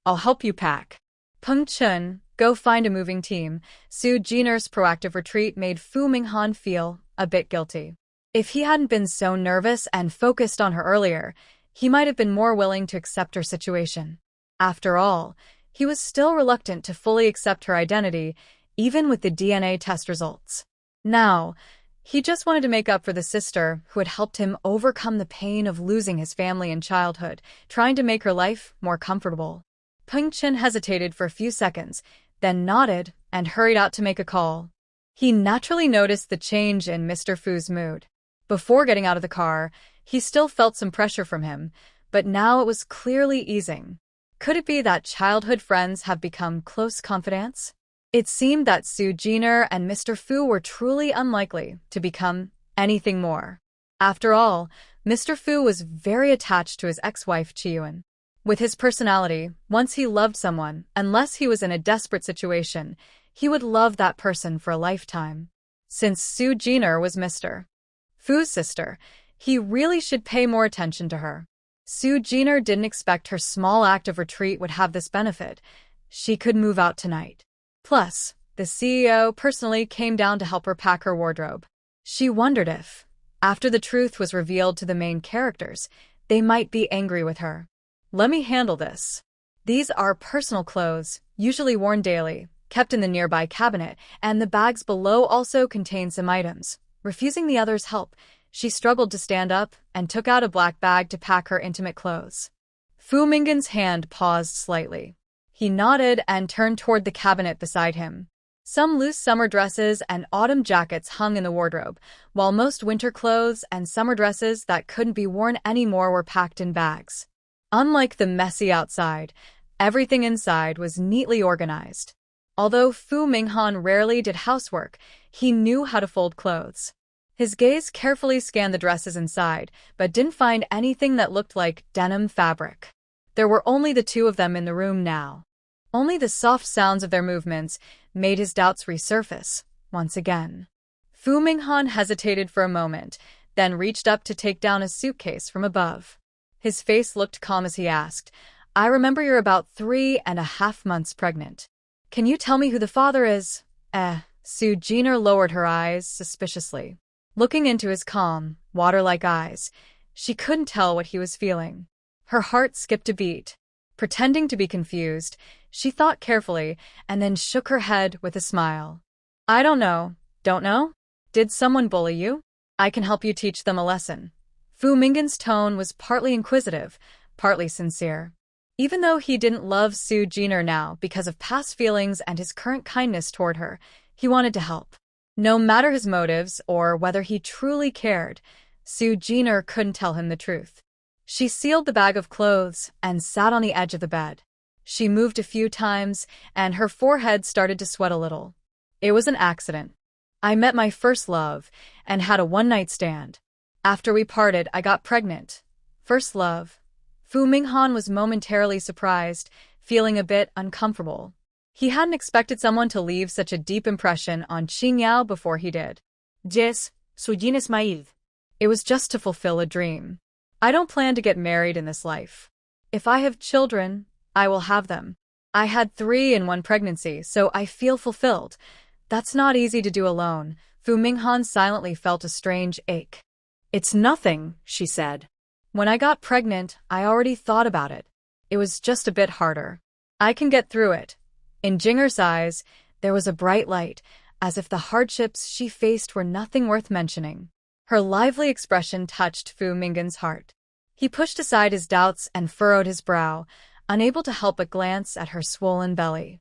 I'll help you pack. Peng Chen, go find a moving team. Soo Jin-er's proactive retreat made Fu Minghan feel a bit guilty. If he hadn't been so nervous and focused on her earlier, he might have been more willing to accept her situation. After all, he was still reluctant to fully accept her identity, even with the DNA test results. Now, he just wanted to make up for the sister who had helped him overcome the pain of losing his family in childhood, trying to make her life more comfortable. Peng Chen hesitated for a few seconds, then nodded and hurried out to make a call. He naturally noticed the change in Mr. Fu's mood. Before getting out of the car, he still felt some pressure from him, but now it was clearly easing. Could it be that childhood friends have become close confidants? It seemed that Soo Jin-er and Mr. Fu were truly unlikely to become anything more. After all, Mr. Fu was very attached to his ex-wife Chi-Yun. With his personality, once he loved someone, unless he was in a desperate situation, he would love that person for a lifetime. Since Soo Jin-er was Mr. Fu's sister, he really should pay more attention to her. Soo Jin-er didn't expect her small act of retreat would have this benefit. She could move out tonight. Plus, the CEO personally came down to help her pack her wardrobe. She wondered if, after the truth was revealed to the main characters, they might be angry with her. Let me handle this. These are personal clothes, usually worn daily, kept in the nearby cabinet, and the bags below also contain some items. Refusing the others' help, she struggled to stand up and took out a black bag to pack her intimate clothes. Fu Minghan's hand paused slightly. He nodded and turned toward the cabinet beside him. Some loose summer dresses and autumn jackets hung in the wardrobe, while most winter clothes and summer dresses that couldn't be worn anymore were packed in bags. Unlike the messy outside, everything inside was neatly organized. Although Fu Minghan rarely did housework, he knew how to fold clothes. His gaze carefully scanned the dresses inside, but didn't find anything that looked like denim fabric. There were only the two of them in the room now. Only the soft sounds of their movements made his doubts resurface, once again. Fu Minghan hesitated for a moment, then reached up to take down a suitcase from above. His face looked calm as he asked, I remember you're about 3.5 months pregnant. Can you tell me who the father is? Sue Jenner lowered her eyes suspiciously. Looking into his calm, water-like eyes, she couldn't tell what he was feeling. Her heart skipped a beat. Pretending to be confused, she thought carefully and then shook her head with a smile. I don't know. Don't know? Did someone bully you? I can help you teach them a lesson. Fu Minggen's tone was partly inquisitive, partly sincere. Even though he didn't love Sue Jenner now because of past feelings and his current kindness toward her, he wanted to help. No matter his motives or whether he truly cared, Sue Jenner couldn't tell him the truth. She sealed the bag of clothes and sat on the edge of the bed. She moved a few times, and her forehead started to sweat a little. It was an accident. I met my first love and had a one-night stand. After we parted, I got pregnant. First love. Fu Minghan was momentarily surprised, feeling a bit uncomfortable. He hadn't expected someone to leave such a deep impression on Qingyao before he did. Jis, Sujin Ismail. It was just to fulfill a dream. I don't plan to get married in this life. If I have children, I will have them. I had 3 in one pregnancy, so I feel fulfilled. That's not easy to do alone. Fu Minghan silently felt a strange ache. It's nothing, she said. When I got pregnant, I already thought about it. It was just a bit harder. I can get through it. In Jinger's eyes, there was a bright light, as if the hardships she faced were nothing worth mentioning. Her lively expression touched Fu Minggen's heart. He pushed aside his doubts and furrowed his brow, unable to help but glance at her swollen belly.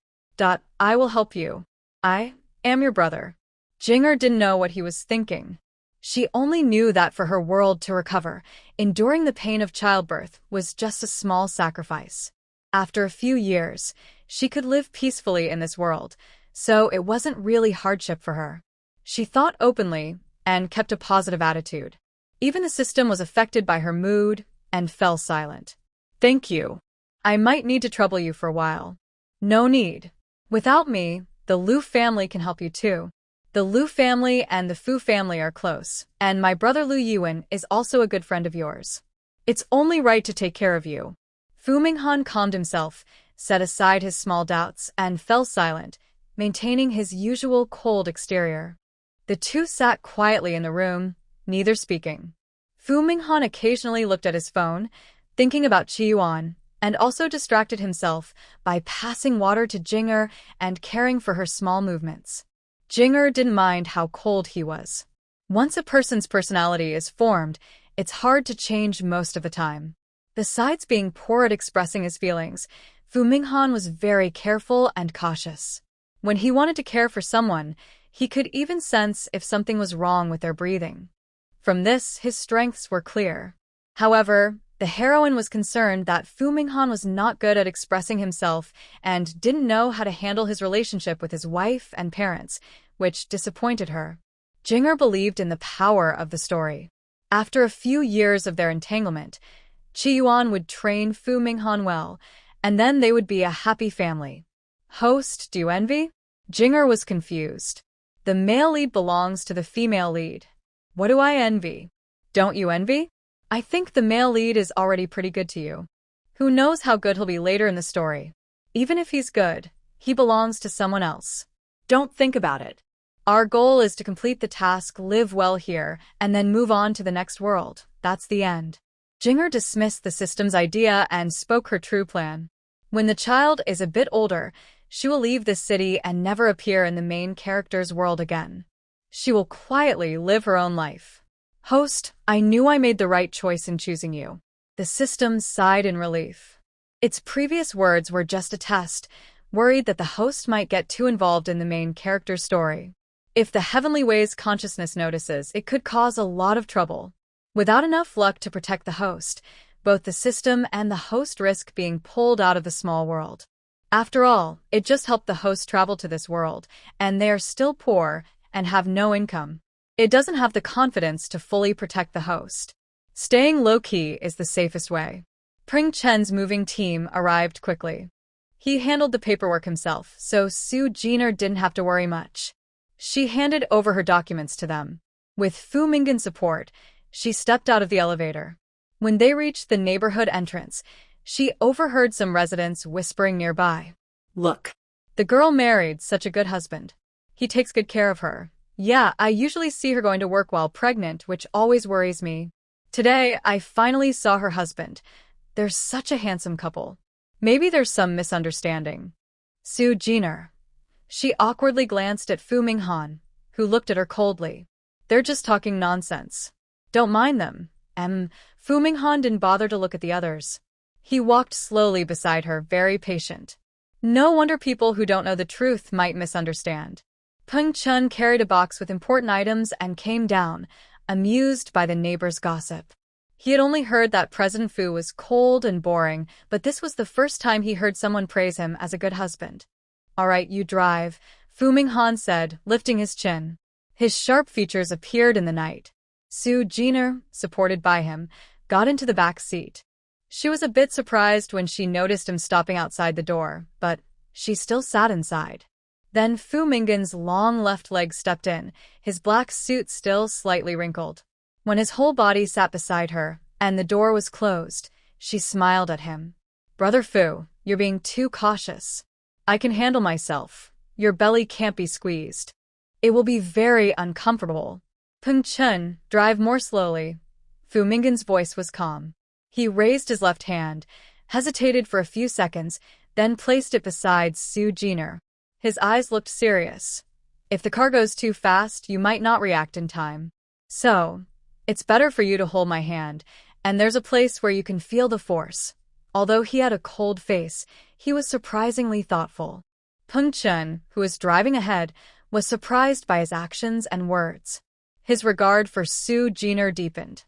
I will help you. I am your brother. Jinger didn't know what he was thinking. She only knew that for her world to recover, enduring the pain of childbirth was just a small sacrifice. After a few years, she could live peacefully in this world, so it wasn't really hardship for her. She thought openly and kept a positive attitude. Even the system was affected by her mood and fell silent. Thank you. I might need to trouble you for a while. No need. Without me, the Liu family can help you too. The Liu family and the Fu family are close, and my brother Liu Yuan is also a good friend of yours. It's only right to take care of you. Fu Minghan calmed himself, set aside his small doubts, and fell silent, maintaining his usual cold exterior. The two sat quietly in the room, neither speaking. Fu Minghan occasionally looked at his phone, thinking about Qi Yuan, and also distracted himself by passing water to Jinger and caring for her small movements. Jinger didn't mind how cold he was. Once a person's personality is formed, it's hard to change most of the time. Besides being poor at expressing his feelings, Fu Minghan was very careful and cautious. When he wanted to care for someone, he could even sense if something was wrong with their breathing. From this, his strengths were clear. However, the heroine was concerned that Fu Minghan was not good at expressing himself and didn't know how to handle his relationship with his wife and parents, which disappointed her. Jinger believed in the power of the story. After a few years of their entanglement, Qi Yuan would train Fu Minghan well, and then they would be a happy family. Host, do you envy? Jinger was confused. The male lead belongs to the female lead. What do I envy? Don't you envy? I think the male lead is already pretty good to you. Who knows how good he'll be later in the story. Even if he's good, he belongs to someone else. Don't think about it. Our goal is to complete the task, live well here, and then move on to the next world. That's the end. Jinger dismissed the system's idea and spoke her true plan. When the child is a bit older, she will leave this city and never appear in the main character's world again. She will quietly live her own life. Host, I knew I made the right choice in choosing you. The system sighed in relief. Its previous words were just a test, worried that the host might get too involved in the main character's story. If the Heavenly Ways consciousness notices, it could cause a lot of trouble. Without enough luck to protect the host, both the system and the host risk being pulled out of the small world. After all, it just helped the host travel to this world, and they are still poor and have no income. It doesn't have the confidence to fully protect the host. Staying low-key is the safest way. Pring Chen's moving team arrived quickly. He handled the paperwork himself, so Sue Jenner didn't have to worry much. She handed over her documents to them. With Fu Minggen's support, she stepped out of the elevator. When they reached the neighborhood entrance, She overheard some residents whispering nearby. Look. The girl married such a good husband. He takes good care of her. Yeah, I usually see her going to work while pregnant, which always worries me. Today, I finally saw her husband. They're such a handsome couple. Maybe there's some misunderstanding. Su Jiner. She awkwardly glanced at Fu Minghan, who looked at her coldly. They're just talking nonsense. Don't mind them. Fu Minghan didn't bother to look at the others. He walked slowly beside her, very patient. No wonder people who don't know the truth might misunderstand. Peng Chun carried a box with important items and came down, amused by the neighbors' gossip. He had only heard that President Fu was cold and boring, but this was the first time he heard someone praise him as a good husband. All right, you drive, Fu Minghan said, lifting his chin. His sharp features appeared in the night. Su Jiner, supported by him, got into the back seat. She was a bit surprised when she noticed him stopping outside the door, but she still sat inside. Then Fu Minghan's long left leg stepped in, his black suit still slightly wrinkled. When his whole body sat beside her, and the door was closed, she smiled at him. Brother Fu, you're being too cautious. I can handle myself. Your belly can't be squeezed. It will be very uncomfortable. Peng Chun, drive more slowly. Fu Minghan's voice was calm. He raised his left hand, hesitated for a few seconds, then placed it beside Su Jiner. His eyes looked serious. If the car goes too fast, you might not react in time. So, it's better for you to hold my hand, and there's a place where you can feel the force. Although he had a cold face, he was surprisingly thoughtful. Peng Chun, who was driving ahead, was surprised by his actions and words. His regard for Su Jiner deepened.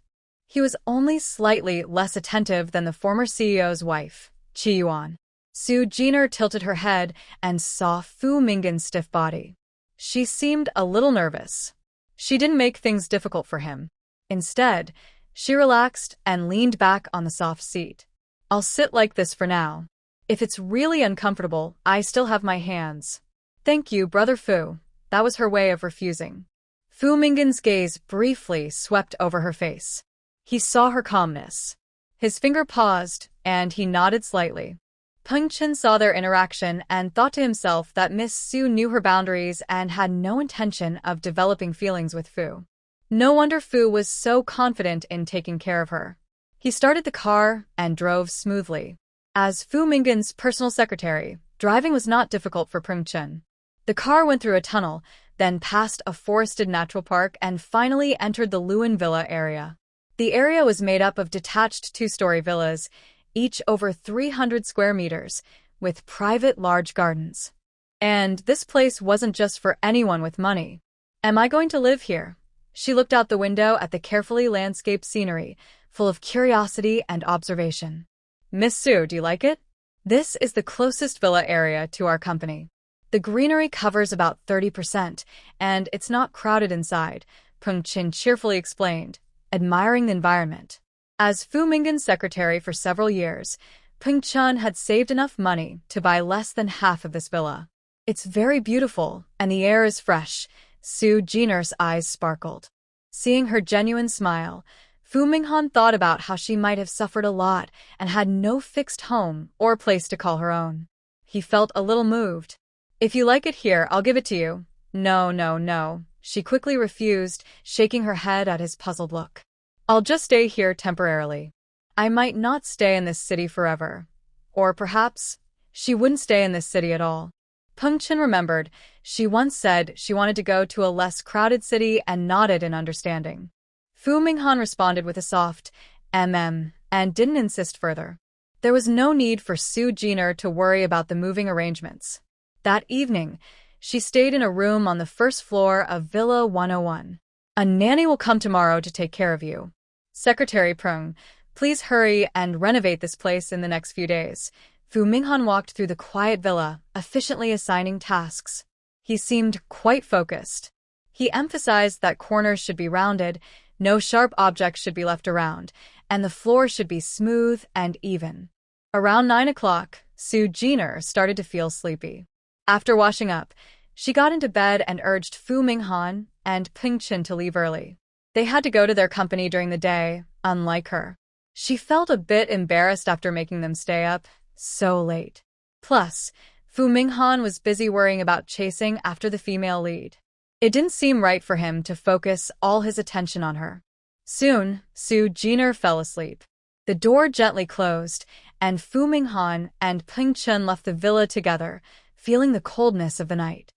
He was only slightly less attentive than the former CEO's wife, Chi Yuan. Su Jiner tilted her head and saw Fu Minghan's stiff body. She seemed a little nervous. She didn't make things difficult for him. Instead, she relaxed and leaned back on the soft seat. I'll sit like this for now. If it's really uncomfortable, I still have my hands. Thank you, Brother Fu. That was her way of refusing. Fu Minghan's gaze briefly swept over her face. He saw her calmness. His finger paused, and he nodded slightly. Peng Chun saw their interaction and thought to himself that Miss Su knew her boundaries and had no intention of developing feelings with Fu. No wonder Fu was so confident in taking care of her. He started the car and drove smoothly. As Fu Minghan's personal secretary, driving was not difficult for Peng Chun. The car went through a tunnel, then passed a forested natural park and finally entered the Luan Villa area. The area was made up of detached two-story villas, each over 300 square meters, with private large gardens. And this place wasn't just for anyone with money. Am I going to live here? She looked out the window at the carefully landscaped scenery, full of curiosity and observation. Miss Su, do you like it? This is the closest villa area to our company. The greenery covers about 30%, and it's not crowded inside, Peng Chun cheerfully explained, admiring the environment. As Fu Minghan's secretary for several years, Peng Chun had saved enough money to buy less than half of this villa. It's very beautiful, and the air is fresh. Su Jiner's eyes sparkled. Seeing her genuine smile, Fu Minghan thought about how she might have suffered a lot and had no fixed home or place to call her own. He felt a little moved. If you like it here, I'll give it to you. No, she quickly refused, shaking her head at his puzzled look. I'll just stay here temporarily. I might not stay in this city forever. Or perhaps, she wouldn't stay in this city at all. Peng Chun remembered, she once said she wanted to go to a less crowded city and nodded in understanding. Fu Minghan responded with a soft, and didn't insist further. There was no need for Su Jiner to worry about the moving arrangements. That evening, she stayed in a room on the first floor of Villa 101. A nanny will come tomorrow to take care of you. Secretary Peng, please hurry and renovate this place in the next few days. Fu Minghan walked through the quiet villa, efficiently assigning tasks. He seemed quite focused. He emphasized that corners should be rounded, no sharp objects should be left around, and the floor should be smooth and even. Around 9 o'clock, Su Jiner started to feel sleepy. After washing up, she got into bed and urged Fu Minghan and Peng Chun to leave early. They had to go to their company during the day, unlike her. She felt a bit embarrassed after making them stay up so late. Plus, Fu Minghan was busy worrying about chasing after the female lead. It didn't seem right for him to focus all his attention on her. Soon, Su Jiner fell asleep. The door gently closed, and Fu Minghan and Peng Chun left the villa together, feeling the coldness of the night.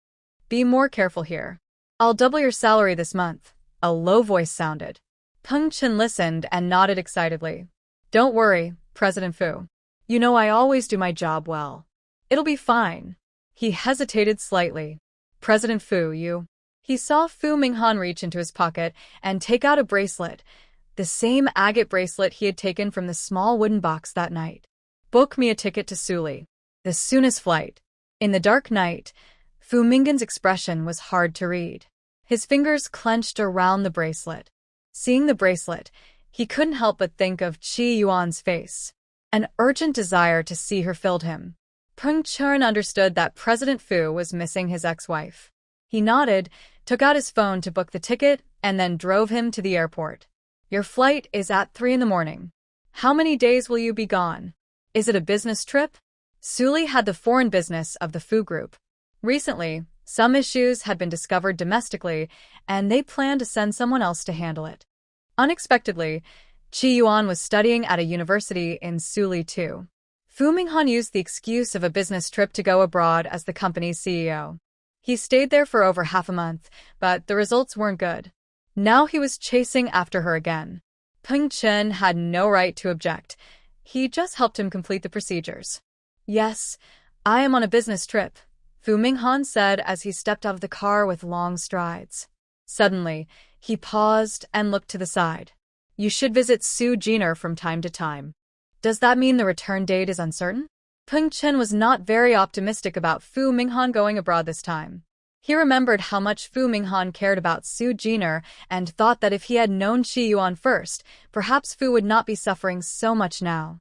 Be more careful here. I'll double your salary this month, a low voice sounded. Peng Chun listened and nodded excitedly. Don't worry, President Fu. You know I always do my job well. It'll be fine. He hesitated slightly. President Fu, you... He saw Fu Minghan reach into his pocket and take out a bracelet, the same agate bracelet he had taken from the small wooden box that night. Book me a ticket to Suli. The soonest flight. In the dark night, Fu Minghan's expression was hard to read. His fingers clenched around the bracelet. Seeing the bracelet, he couldn't help but think of Qi Yuan's face. An urgent desire to see her filled him. Peng Chun understood that President Fu was missing his ex-wife. He nodded, took out his phone to book the ticket, and then drove him to the airport. Your flight is at 3 a.m. How many days will you be gone? Is it a business trip? Suli had the foreign business of the Fu Group. Recently, some issues had been discovered domestically, and they planned to send someone else to handle it. Unexpectedly, Qi Yuan was studying at a university in Suli too. Fu Minghan used the excuse of a business trip to go abroad as the company's CEO. He stayed there for over half a month, but the results weren't good. Now he was chasing after her again. Peng Chun had no right to object. He just helped him complete the procedures. Yes, I am on a business trip, Fu Minghan said as he stepped out of the car with long strides. Suddenly, he paused and looked to the side. You should visit Su Jiner from time to time. Does that mean the return date is uncertain? Peng Chun was not very optimistic about Fu Minghan going abroad this time. He remembered how much Fu Minghan cared about Su Jiner and thought that if he had known Qi Yuan first, perhaps Fu would not be suffering so much now.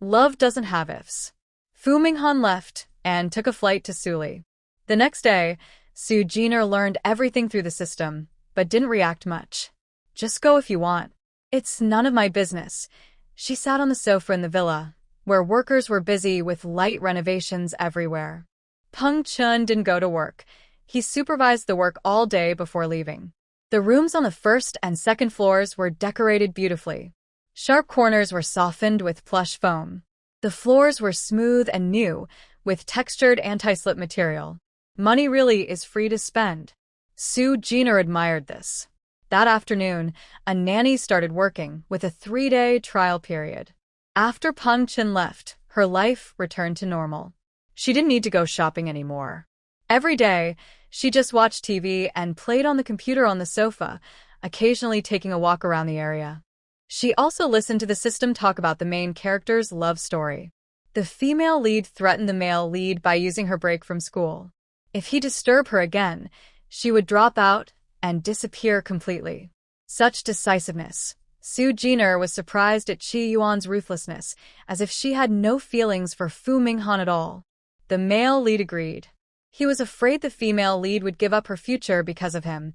Love doesn't have ifs. Fu Minghan left and took a flight to Suli. The next day, Su Jiner learned everything through the system, but didn't react much. Just go if you want. It's none of my business. She sat on the sofa in the villa, where workers were busy with light renovations everywhere. Peng Chun didn't go to work. He supervised the work all day before leaving. The rooms on the first and second floors were decorated beautifully. Sharp corners were softened with plush foam. The floors were smooth and new, with textured anti-slip material. Money really is free to spend. Su Jiner admired this. That afternoon, a nanny started working, with a 3-day trial period. After Peng Chun left, her life returned to normal. She didn't need to go shopping anymore. Every day, she just watched TV and played on the computer on the sofa, occasionally taking a walk around the area. She also listened to the system talk about the main character's love story. The female lead threatened the male lead by using her break from school. If he disturbed her again, she would drop out and disappear completely. Such decisiveness. Su Jiner was surprised at Qi Yuan's ruthlessness, as if she had no feelings for Fu Minghan at all. The male lead agreed. He was afraid the female lead would give up her future because of him,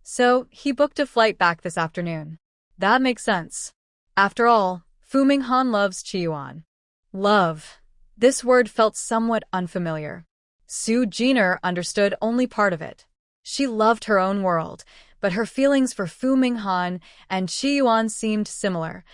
so he booked a flight back this afternoon. That makes sense. After all, Fu Minghan loves Qi Yuan. Love. This word felt somewhat unfamiliar. Su Jiner understood only part of it. She loved her own world, but her feelings for Fu Minghan and Qi Yuan seemed similar.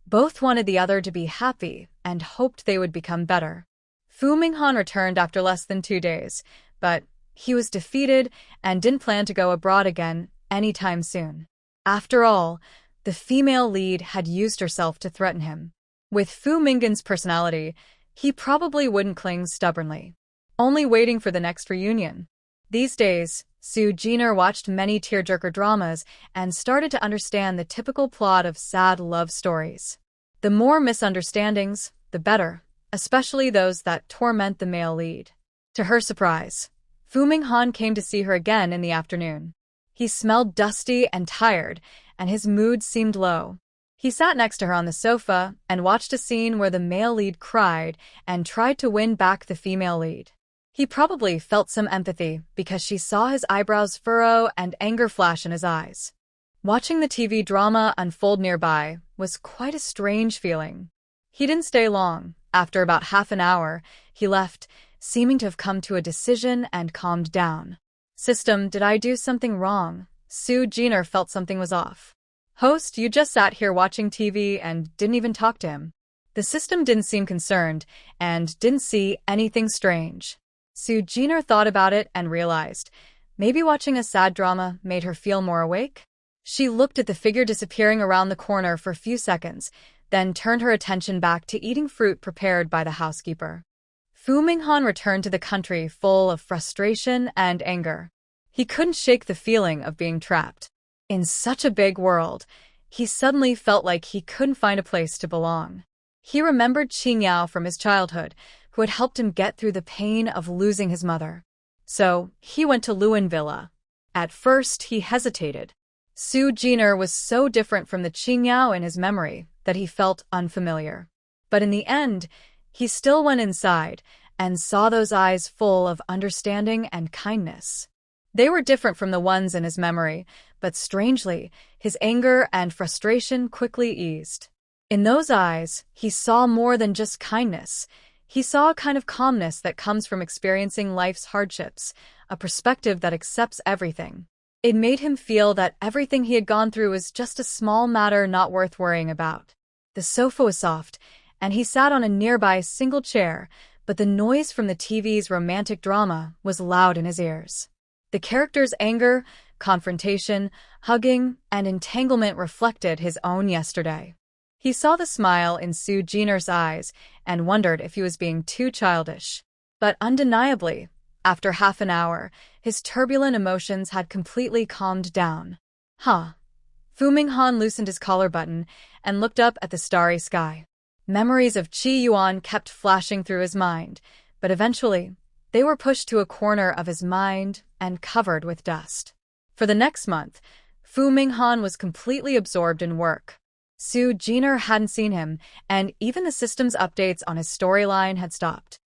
Both wanted the other to be happy and hoped they would become better. Fu Minghan returned after less than 2 days, but he was defeated and didn't plan to go abroad again anytime soon. After all, the female lead had used herself to threaten him. With Fu Minghan's personality, he probably wouldn't cling stubbornly, only waiting for the next reunion. These days, Su Jiner watched many tearjerker dramas and started to understand the typical plot of sad love stories. The more misunderstandings, the better, especially those that torment the male lead. To her surprise, Fu Minghan came to see her again in the afternoon. He smelled dusty and tired, and his mood seemed low. He sat next to her on the sofa and watched a scene where the male lead cried and tried to win back the female lead. He probably felt some empathy because she saw his eyebrows furrow and anger flash in his eyes. Watching the TV drama unfold nearby, was quite a strange feeling. He didn't stay long. After about half an hour, he left, seeming to have come to a decision and calmed down. System, did I do something wrong? Sue Jenner felt something was off. Host, you just sat here watching TV and didn't even talk to him. The system didn't seem concerned and didn't see anything strange. Sue Jenner thought about it and realized maybe watching a sad drama made her feel more awake. She looked at the figure disappearing around the corner for a few seconds, then turned her attention back to eating fruit prepared by the housekeeper. Fu Minghan returned to the country full of frustration and anger. He couldn't shake the feeling of being trapped. In such a big world, he suddenly felt like he couldn't find a place to belong. He remembered Qing Yao from his childhood, who had helped him get through the pain of losing his mother. So, he went to Luan Villa. At first, he hesitated. Sue Jenner was so different from the Qing Yao in his memory that he felt unfamiliar. But in the end, he still went inside and saw those eyes full of understanding and kindness. They were different from the ones in his memory, but strangely, his anger and frustration quickly eased. In those eyes, he saw more than just kindness. He saw a kind of calmness that comes from experiencing life's hardships, a perspective that accepts everything. It made him feel that everything he had gone through was just a small matter not worth worrying about. The sofa was soft, and he sat on a nearby single chair, but the noise from the TV's romantic drama was loud in his ears. The characters' anger, confrontation, hugging, and entanglement reflected his own yesterday. He saw the smile in Sue Jenner's eyes and wondered if he was being too childish. But undeniably, after half an hour, his turbulent emotions had completely calmed down. Fu Minghan loosened his collar button and looked up at the starry sky. Memories of Qi Yuan kept flashing through his mind, but eventually, they were pushed to a corner of his mind and covered with dust. For the next month, Fu Minghan was completely absorbed in work. Sue Jenner hadn't seen him, and even the system's updates on his storyline had stopped.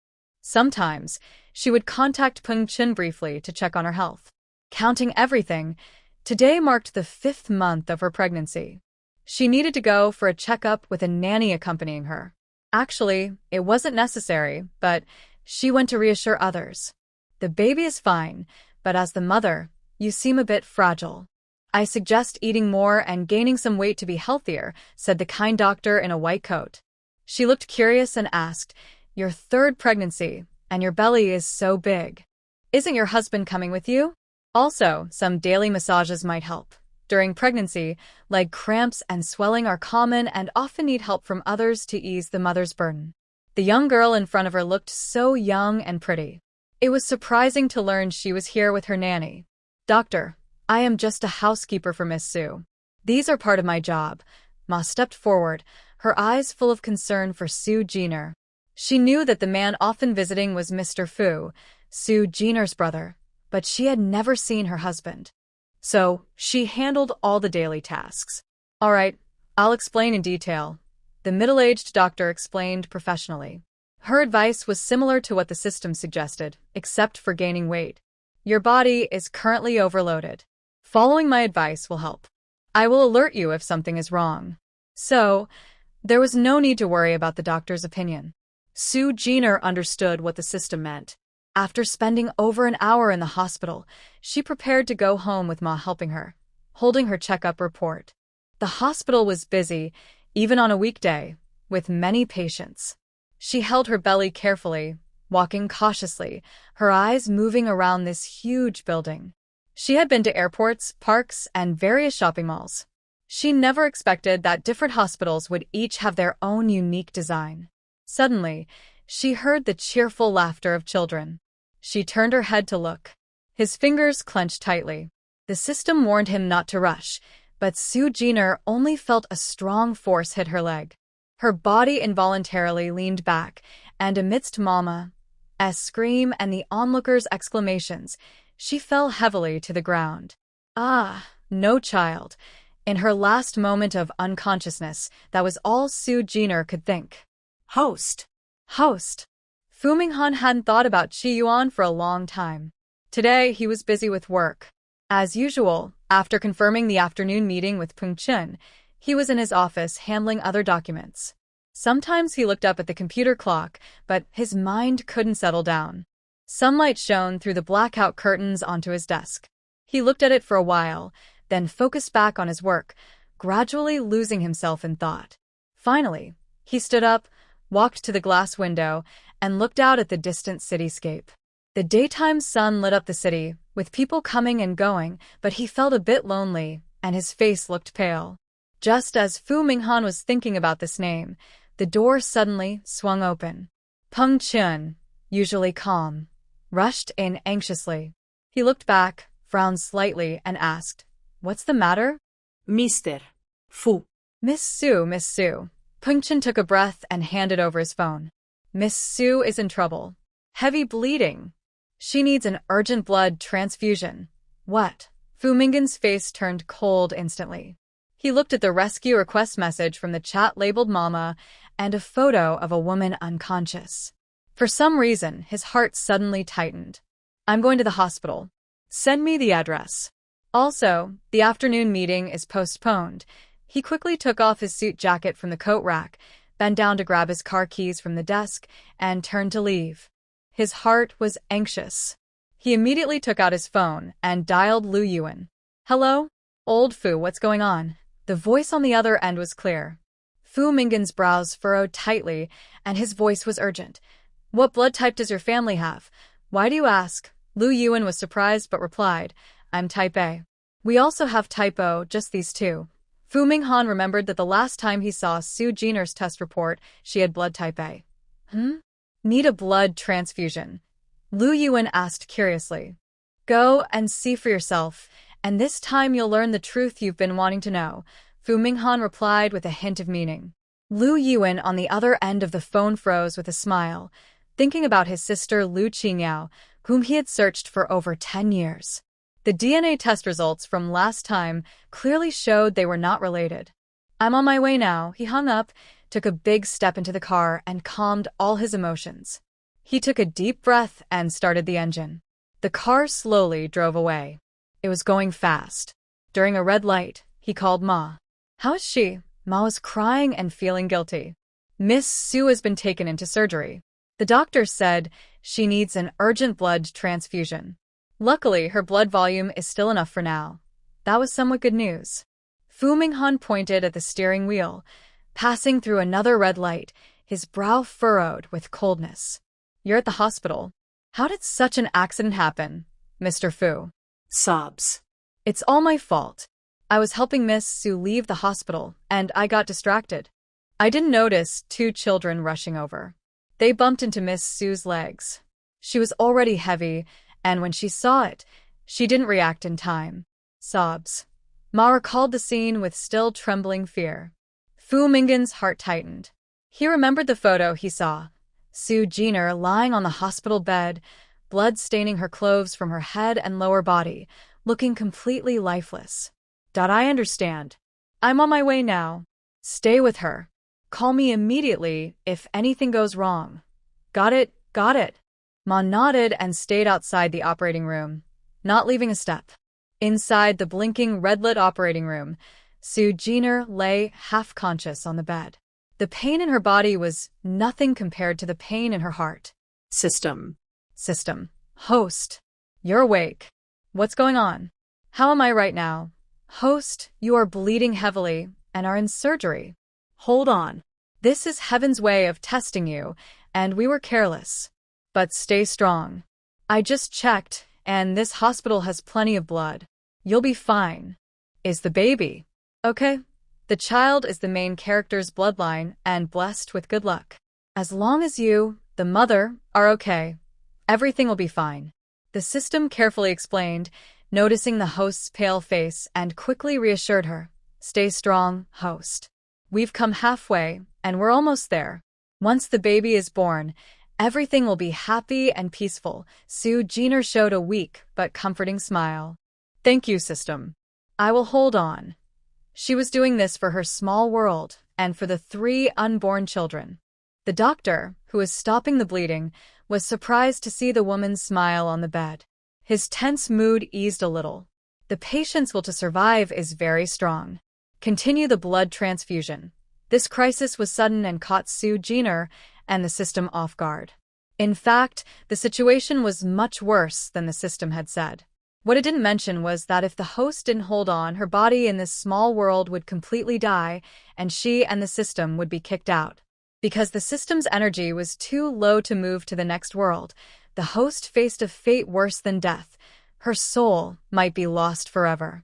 Sometimes, she would contact Peng Chen briefly to check on her health. Counting everything, today marked the 5th month of her pregnancy. She needed to go for a checkup with a nanny accompanying her. Actually, it wasn't necessary, but she went to reassure others. The baby is fine, but as the mother, you seem a bit fragile. I suggest eating more and gaining some weight to be healthier, said the kind doctor in a white coat. She looked curious and asked, Your 3rd pregnancy, and your belly is so big. Isn't your husband coming with you? Also, some daily massages might help. During pregnancy, leg cramps and swelling are common and often need help from others to ease the mother's burden. The young girl in front of her looked so young and pretty. It was surprising to learn she was here with her nanny. Doctor, I am just a housekeeper for Miss Sue. These are part of my job. Ma stepped forward, her eyes full of concern for Sue Jenner. She knew that the man often visiting was Mr. Fu, Sue Jenner's brother, but she had never seen her husband. So, she handled all the daily tasks. All right, I'll explain in detail. The middle-aged doctor explained professionally. Her advice was similar to what the system suggested, except for gaining weight. Your body is currently overloaded. Following my advice will help. I will alert you if something is wrong. So, there was no need to worry about the doctor's opinion. Sue Jenner understood what the system meant. After spending over an hour in the hospital, she prepared to go home with Ma helping her, holding her checkup report. The hospital was busy, even on a weekday, with many patients. She held her belly carefully, walking cautiously, her eyes moving around this huge building. She had been to airports, parks, and various shopping malls. She never expected that different hospitals would each have their own unique design. Suddenly, she heard the cheerful laughter of children. She turned her head to look. His fingers clenched tightly. The system warned him not to rush, but Sue Jenner only felt a strong force hit her leg. Her body involuntarily leaned back, and amidst Mama's scream and the onlookers' exclamations, she fell heavily to the ground. No, child. In her last moment of unconsciousness, that was all Sue Jenner could think. Host. Fu Minghan hadn't thought about Qi Yuan for a long time. Today, he was busy with work. As usual, after confirming the afternoon meeting with Peng Chen, He was in his office handling other documents. Sometimes he looked up at the computer clock, but his mind couldn't settle down. Sunlight shone through the blackout curtains onto his desk. He looked at it for a while, then focused back on his work, gradually losing himself in thought. Finally, he stood up, walked to the glass window, and looked out at the distant cityscape. The daytime sun lit up the city, with people coming and going, but he felt a bit lonely, and his face looked pale. Just as Fu Minghan was thinking about this name, the door suddenly swung open. Peng Chun, usually calm, rushed in anxiously. He looked back, frowned slightly, and asked, "What's the matter?" Mr. Fu. Miss Su. Peng Chun took a breath and handed over his phone. Miss Su is in trouble. Heavy bleeding. She needs an urgent blood transfusion. What? Fu Minghan's face turned cold instantly. He looked at the rescue request message from the chat labeled Mama and a photo of a woman unconscious. For some reason, his heart suddenly tightened. "I'm going to the hospital. Send me the address." Also, the afternoon meeting is postponed. He quickly took off his suit jacket from the coat rack, bent down to grab his car keys from the desk, and turned to leave. His heart was anxious. He immediately took out his phone and dialed Lu Yuan. "Hello? Old Fu, what's going on?" The voice on the other end was clear. Fu Minghan's brows furrowed tightly, and his voice was urgent. "What blood type does your family have? Why do you ask?" Lu Yuan was surprised but replied, "I'm type A. We also have type O, just these two." Fu Minghan remembered that the last time he saw Su Jiner's test report, she had blood type A. Need a blood transfusion? Lu Yuan asked curiously. "Go and see for yourself, and this time you'll learn the truth you've been wanting to know," Fu Minghan replied with a hint of meaning. Lu Yuan on the other end of the phone froze with a smile, thinking about his sister Lu Qingyao, whom he had searched for over 10 years. The DNA test results from last time clearly showed they were not related. "I'm on my way now." He hung up, took a big step into the car, and calmed all his emotions. He took a deep breath and started the engine. The car slowly drove away. It was going fast. During a red light, he called Ma. "How is she?" Ma was crying and feeling guilty. "Miss Su has been taken into surgery. The doctor said she needs an urgent blood transfusion. Luckily, her blood volume is still enough for now." That was somewhat good news. Fu Minghan pointed at the steering wheel. Passing through another red light, his brow furrowed with coldness. "You're at the hospital. How did such an accident happen, Mr. Fu?" Sobs. "It's all my fault. I was helping Miss Su leave the hospital, and I got distracted. I didn't notice 2 children rushing over. They bumped into Miss Su's legs. She was already heavy, and when she saw it, she didn't react in time." Sobs. Ma recalled the scene with still trembling fear. Fu Minghan's heart tightened. He remembered the photo he saw. Su Jiner lying on the hospital bed, blood staining her clothes from her head and lower body, looking completely lifeless. "I understand. I'm on my way now. Stay with her. Call me immediately if anything goes wrong." Got it. Ma nodded and stayed outside the operating room, not leaving a step. Inside the blinking red-lit operating room, Su Jiner lay half-conscious on the bed. The pain in her body was nothing compared to the pain in her heart. System. Host. You're awake. What's going on? How am I right now? Host, you are bleeding heavily and are in surgery. Hold on. This is heaven's way of testing you, and we were careless. But stay strong. I just checked, and this hospital has plenty of blood. You'll be fine. Is the baby okay? The child is the main character's bloodline and blessed with good luck. As long as you, the mother, are okay, everything will be fine. The system carefully explained, noticing the host's pale face, and quickly reassured her. Stay strong, host. We've come halfway, and we're almost there. Once the baby is born, everything will be happy and peaceful. Su Jiner showed a weak but comforting smile. Thank you, system. I will hold on. She was doing this for her small world and for the 3 unborn children. The doctor, who was stopping the bleeding, was surprised to see the woman's smile on the bed. His tense mood eased a little. The patient's will to survive is very strong. Continue the blood transfusion. This crisis was sudden and caught Sue Jenner and the system off guard. In fact, the situation was much worse than the system had said. What it didn't mention was that if the host didn't hold on, her body in this small world would completely die, and she and the system would be kicked out. Because the system's energy was too low to move to the next world, the host faced a fate worse than death. Her soul might be lost forever.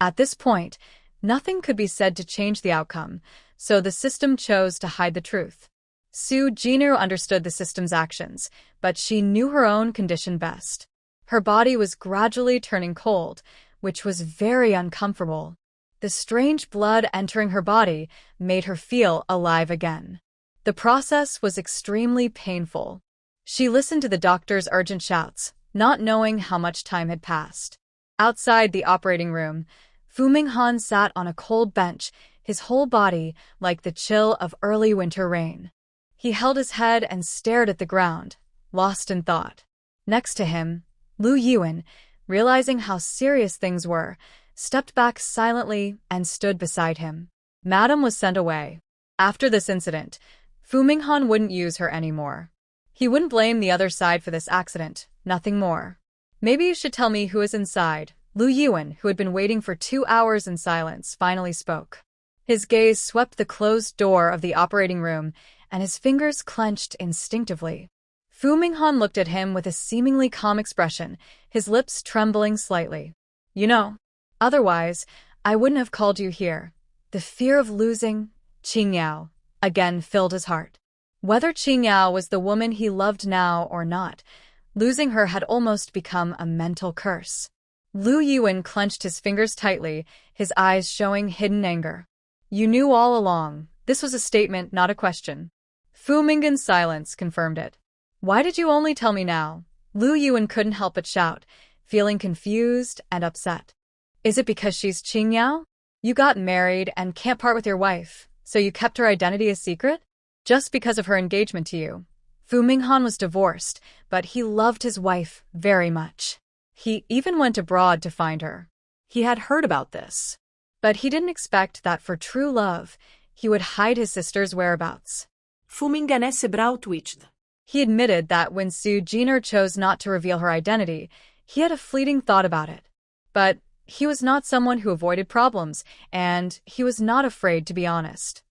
At this point, nothing could be said to change the outcome, so the system chose to hide the truth. Sue Jenner understood the system's actions, but she knew her own condition best. Her body was gradually turning cold, which was very uncomfortable. The strange blood entering her body made her feel alive again. The process was extremely painful. She listened to the doctor's urgent shouts, not knowing how much time had passed. Outside the operating room, Fu Minghan sat on a cold bench, his whole body like the chill of early winter rain. He held his head and stared at the ground, lost in thought. Next to him, Lu Yuan, realizing how serious things were, stepped back silently and stood beside him. Madam was sent away. After this incident, Fu Minghan wouldn't use her anymore. He wouldn't blame the other side for this accident, nothing more. Maybe you should tell me who is inside. Lu Yuan, who had been waiting for 2 hours in silence, finally spoke. His gaze swept the closed door of the operating room, and his fingers clenched instinctively. Fu Minghan looked at him with a seemingly calm expression, his lips trembling slightly. You know, otherwise, I wouldn't have called you here. The fear of losing Qingyao again filled his heart. Whether Qingyao was the woman he loved now or not, losing her had almost become a mental curse. Lu Yuan clenched his fingers tightly, his eyes showing hidden anger. You knew all along. This was a statement, not a question. Fu Minghan's silence confirmed it. Why did you only tell me now? Lu Yuan couldn't help but shout, feeling confused and upset. Is it because she's Qingyao? You got married and can't part with your wife, so you kept her identity a secret? Just because of her engagement to you. Fu Minghan was divorced, but he loved his wife very much. He even went abroad to find her. He had heard about this. But he didn't expect that for true love, he would hide his sister's whereabouts. Fu Minghan se brow twitched. He admitted that when Sue Jenner chose not to reveal her identity, he had a fleeting thought about it. But he was not someone who avoided problems, and he was not afraid to be honest.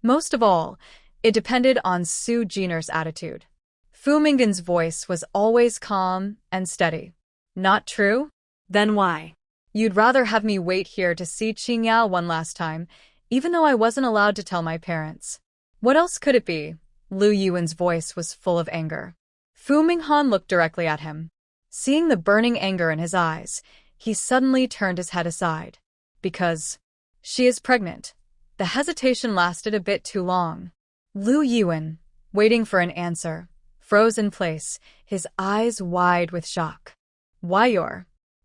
Most of all, it depended on Sue Jenner's attitude. Fu Minghan's voice was always calm and steady. Not true? Then why? You'd rather have me wait here to see Qingyao one last time, even though I wasn't allowed to tell my parents. What else could it be? Lu Yuan's voice was full of anger. Fu Minghan looked directly at him. Seeing the burning anger in his eyes, he suddenly turned his head aside. Because she is pregnant. The hesitation lasted a bit too long. Lu Yuan, waiting for an answer, froze in place, his eyes wide with shock. Why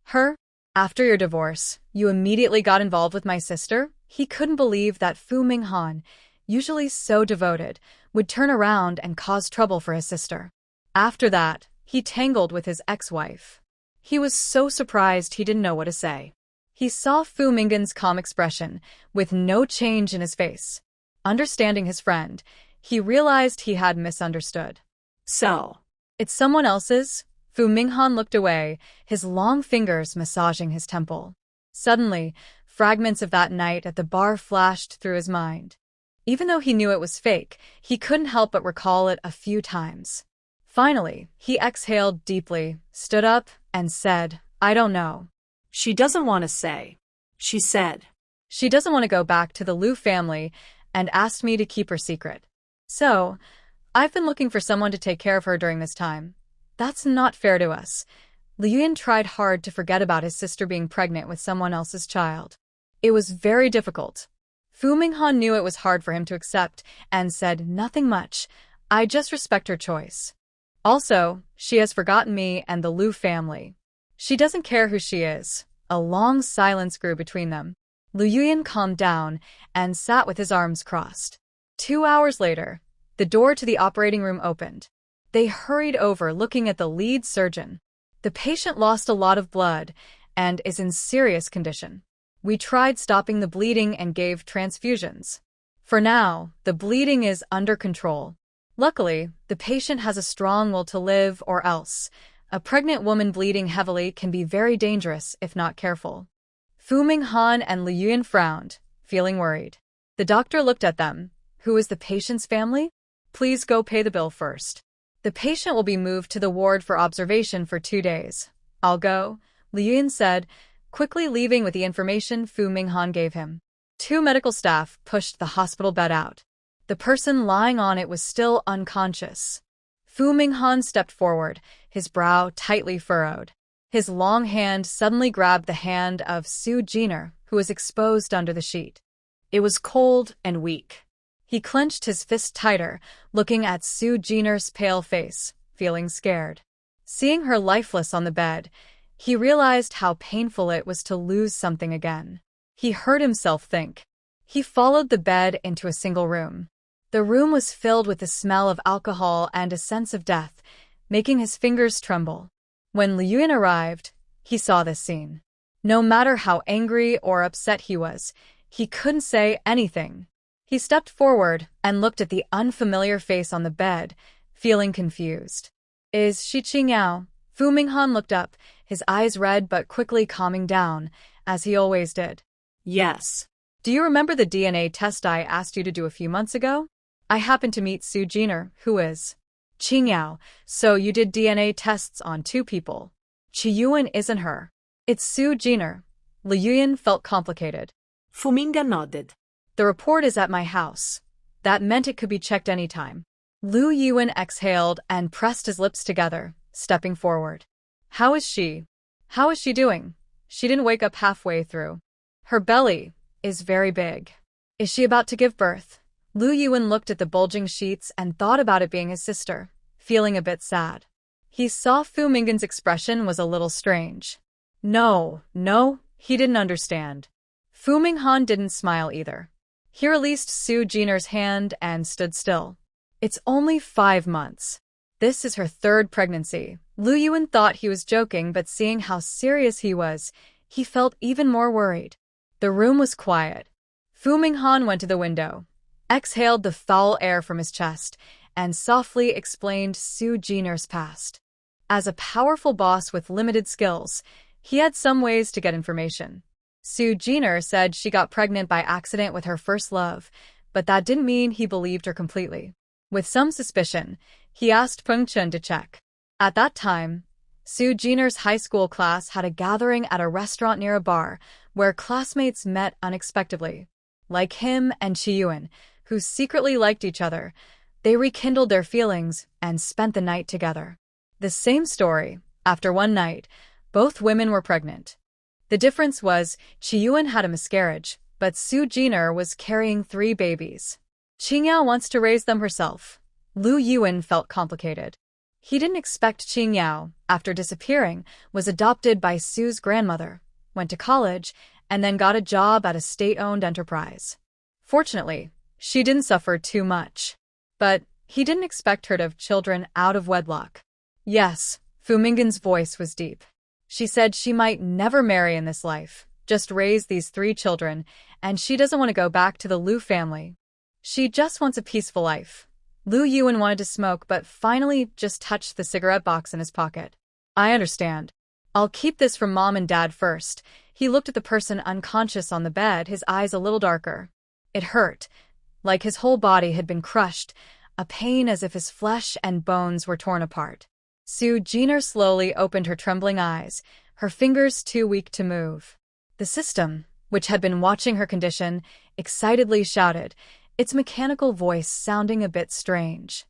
her? After your divorce, you immediately got involved with my sister? He couldn't believe that Fu Minghan, usually so devoted, would turn around and cause trouble for his sister. After that, he tangled with his ex-wife. He was so surprised he didn't know what to say. He saw Fu Minghan's calm expression, with no change in his face. Understanding his friend, he realized he had misunderstood. So, it's someone else's? Fu Minghan looked away, his long fingers massaging his temple. Suddenly, fragments of that night at the bar flashed through his mind. Even though he knew it was fake, he couldn't help but recall it a few times. Finally, he exhaled deeply, stood up, and said, I don't know. She doesn't want to say. She said. She doesn't want to go back to the Liu family and asked me to keep her secret. So, I've been looking for someone to take care of her during this time. That's not fair to us. Liu Yuan tried hard to forget about his sister being pregnant with someone else's child. It was very difficult. Fu Minghan knew it was hard for him to accept and said nothing much. I just respect her choice. Also, she has forgotten me and the Liu family. She doesn't care who she is. A long silence grew between them. Liu Yuan calmed down and sat with his arms crossed. 2 hours later, the door to the operating room opened. They hurried over looking at the lead surgeon. The patient lost a lot of blood and is in serious condition. We tried stopping the bleeding and gave transfusions. For now, the bleeding is under control. Luckily, the patient has a strong will to live, or else a pregnant woman bleeding heavily can be very dangerous if not careful. Fu Minghan and Liu Yun frowned, feeling worried. The doctor looked at them. Who is the patient's family? Please go pay the bill first. The patient will be moved to the ward for observation for 2 days. I'll go, Liu Yun said, quickly leaving with the information Fu Minghan gave him. 2 medical staff pushed the hospital bed out. The person lying on it was still unconscious. Fu Minghan stepped forward, his brow tightly furrowed. His long hand suddenly grabbed the hand of Su Jiner, who was exposed under the sheet. It was cold and weak. He clenched his fist tighter, looking at Su Jiner's pale face, feeling scared. Seeing her lifeless on the bed, he realized how painful it was to lose something again. He heard himself think. He followed the bed into a single room. The room was filled with the smell of alcohol and a sense of death, making his fingers tremble. When Liu Yun arrived, he saw this scene. No matter how angry or upset he was, he couldn't say anything. He stepped forward and looked at the unfamiliar face on the bed, feeling confused. Is she Qingyao? Fu Minghan looked up, his eyes red but quickly calming down, as he always did. Yes. Do you remember the DNA test I asked you to do a few months ago? I happened to meet Su Jiner, who is Qingyao, so you did DNA tests on 2 people. Qiyuan isn't her. It's Su Jiner. Liu Yun felt complicated. Fu Minghan nodded. The report is at my house. That meant it could be checked anytime. Liu Yuan exhaled and pressed his lips together, stepping forward. How is she? How is she doing? She didn't wake up halfway through. Her belly is very big. Is she about to give birth? Liu Yuan looked at the bulging sheets and thought about it being his sister, feeling a bit sad. He saw Fu Minghan's expression was a little strange. No, he didn't understand. Fu Minghan didn't smile either. He released Su Jiner's hand and stood still. It's only 5 months. This is her 3rd pregnancy. Liu Yuan thought he was joking, but seeing how serious he was, he felt even more worried. The room was quiet. Fu Minghan went to the window, exhaled the foul air from his chest, and softly explained Su Jiner's past. As a powerful boss with limited skills, he had some ways to get information. Su Jiner said she got pregnant by accident with her first love, but that didn't mean he believed her completely. With some suspicion, he asked Peng Chun to check. At that time, Su Jiner's high school class had a gathering at a restaurant near a bar, where classmates met unexpectedly. Like him and Qiyuan, who secretly liked each other, they rekindled their feelings and spent the night together. The same story. After one night, both women were pregnant. The difference was Qiyuan had a miscarriage, but Su Jiner was carrying 3 babies. Qingyao wants to raise them herself. Liu Yuan felt complicated. He didn't expect Qingyao, after disappearing, was adopted by Su's grandmother, went to college, and then got a job at a state-owned enterprise. Fortunately, she didn't suffer too much. But he didn't expect her to have children out of wedlock. Yes, Fu Minghan's voice was deep. She said she might never marry in this life, just raise these 3 children, and she doesn't want to go back to the Liu family. She just wants a peaceful life. Liu Yuan wanted to smoke but finally just touched the cigarette box in his pocket. I understand. I'll keep this from Mom and Dad first. He looked at the person unconscious on the bed, his eyes a little darker. It hurt, like his whole body had been crushed, a pain as if his flesh and bones were torn apart. Su Jiner slowly opened her trembling eyes, her fingers too weak to move. The system, which had been watching her condition, excitedly shouted, its mechanical voice sounding a bit strange.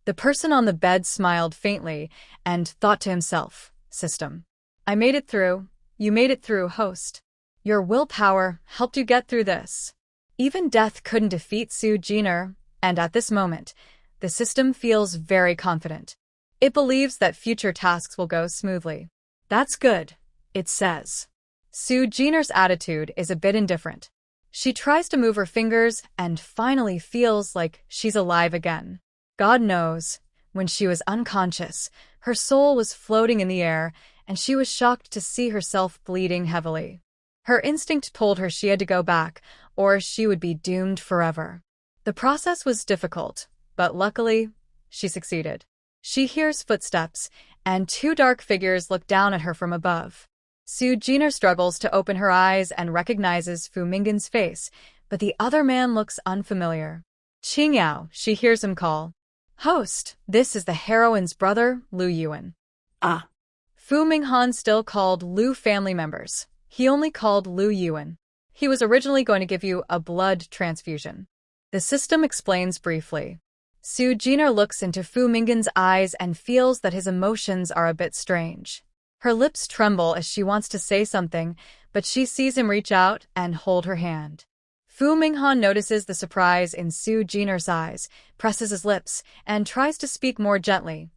The person on the bed smiled faintly and thought to himself, System. I made it through. You made it through, host. Your willpower helped you get through this. Even death couldn't defeat Su Jiner, and at this moment, the system feels very confident. It believes that future tasks will go smoothly. That's good, it says. Su Jiner's attitude is a bit indifferent. She tries to move her fingers and finally feels like she's alive again. God knows, when she was unconscious, her soul was floating in the air and she was shocked to see herself bleeding heavily. Her instinct told her she had to go back, or she would be doomed forever. The process was difficult, but luckily, she succeeded. She hears footsteps, and two dark figures look down at her from above. Su Jiner struggles to open her eyes and recognizes Fu Minggen's face, but the other man looks unfamiliar. Qingyao, she hears him call. Host, this is the heroine's brother, Lu Yuan. Ah. Fu Minghan still called Lu family members. He only called Lu Yuan. He was originally going to give you a blood transfusion. The system explains briefly. Su Jiner looks into Fu Minggen's eyes and feels that his emotions are a bit strange. Her lips tremble as she wants to say something, but she sees him reach out and hold her hand. Fu Minghan notices the surprise in Su Jiner's eyes, presses his lips, and tries to speak more gently.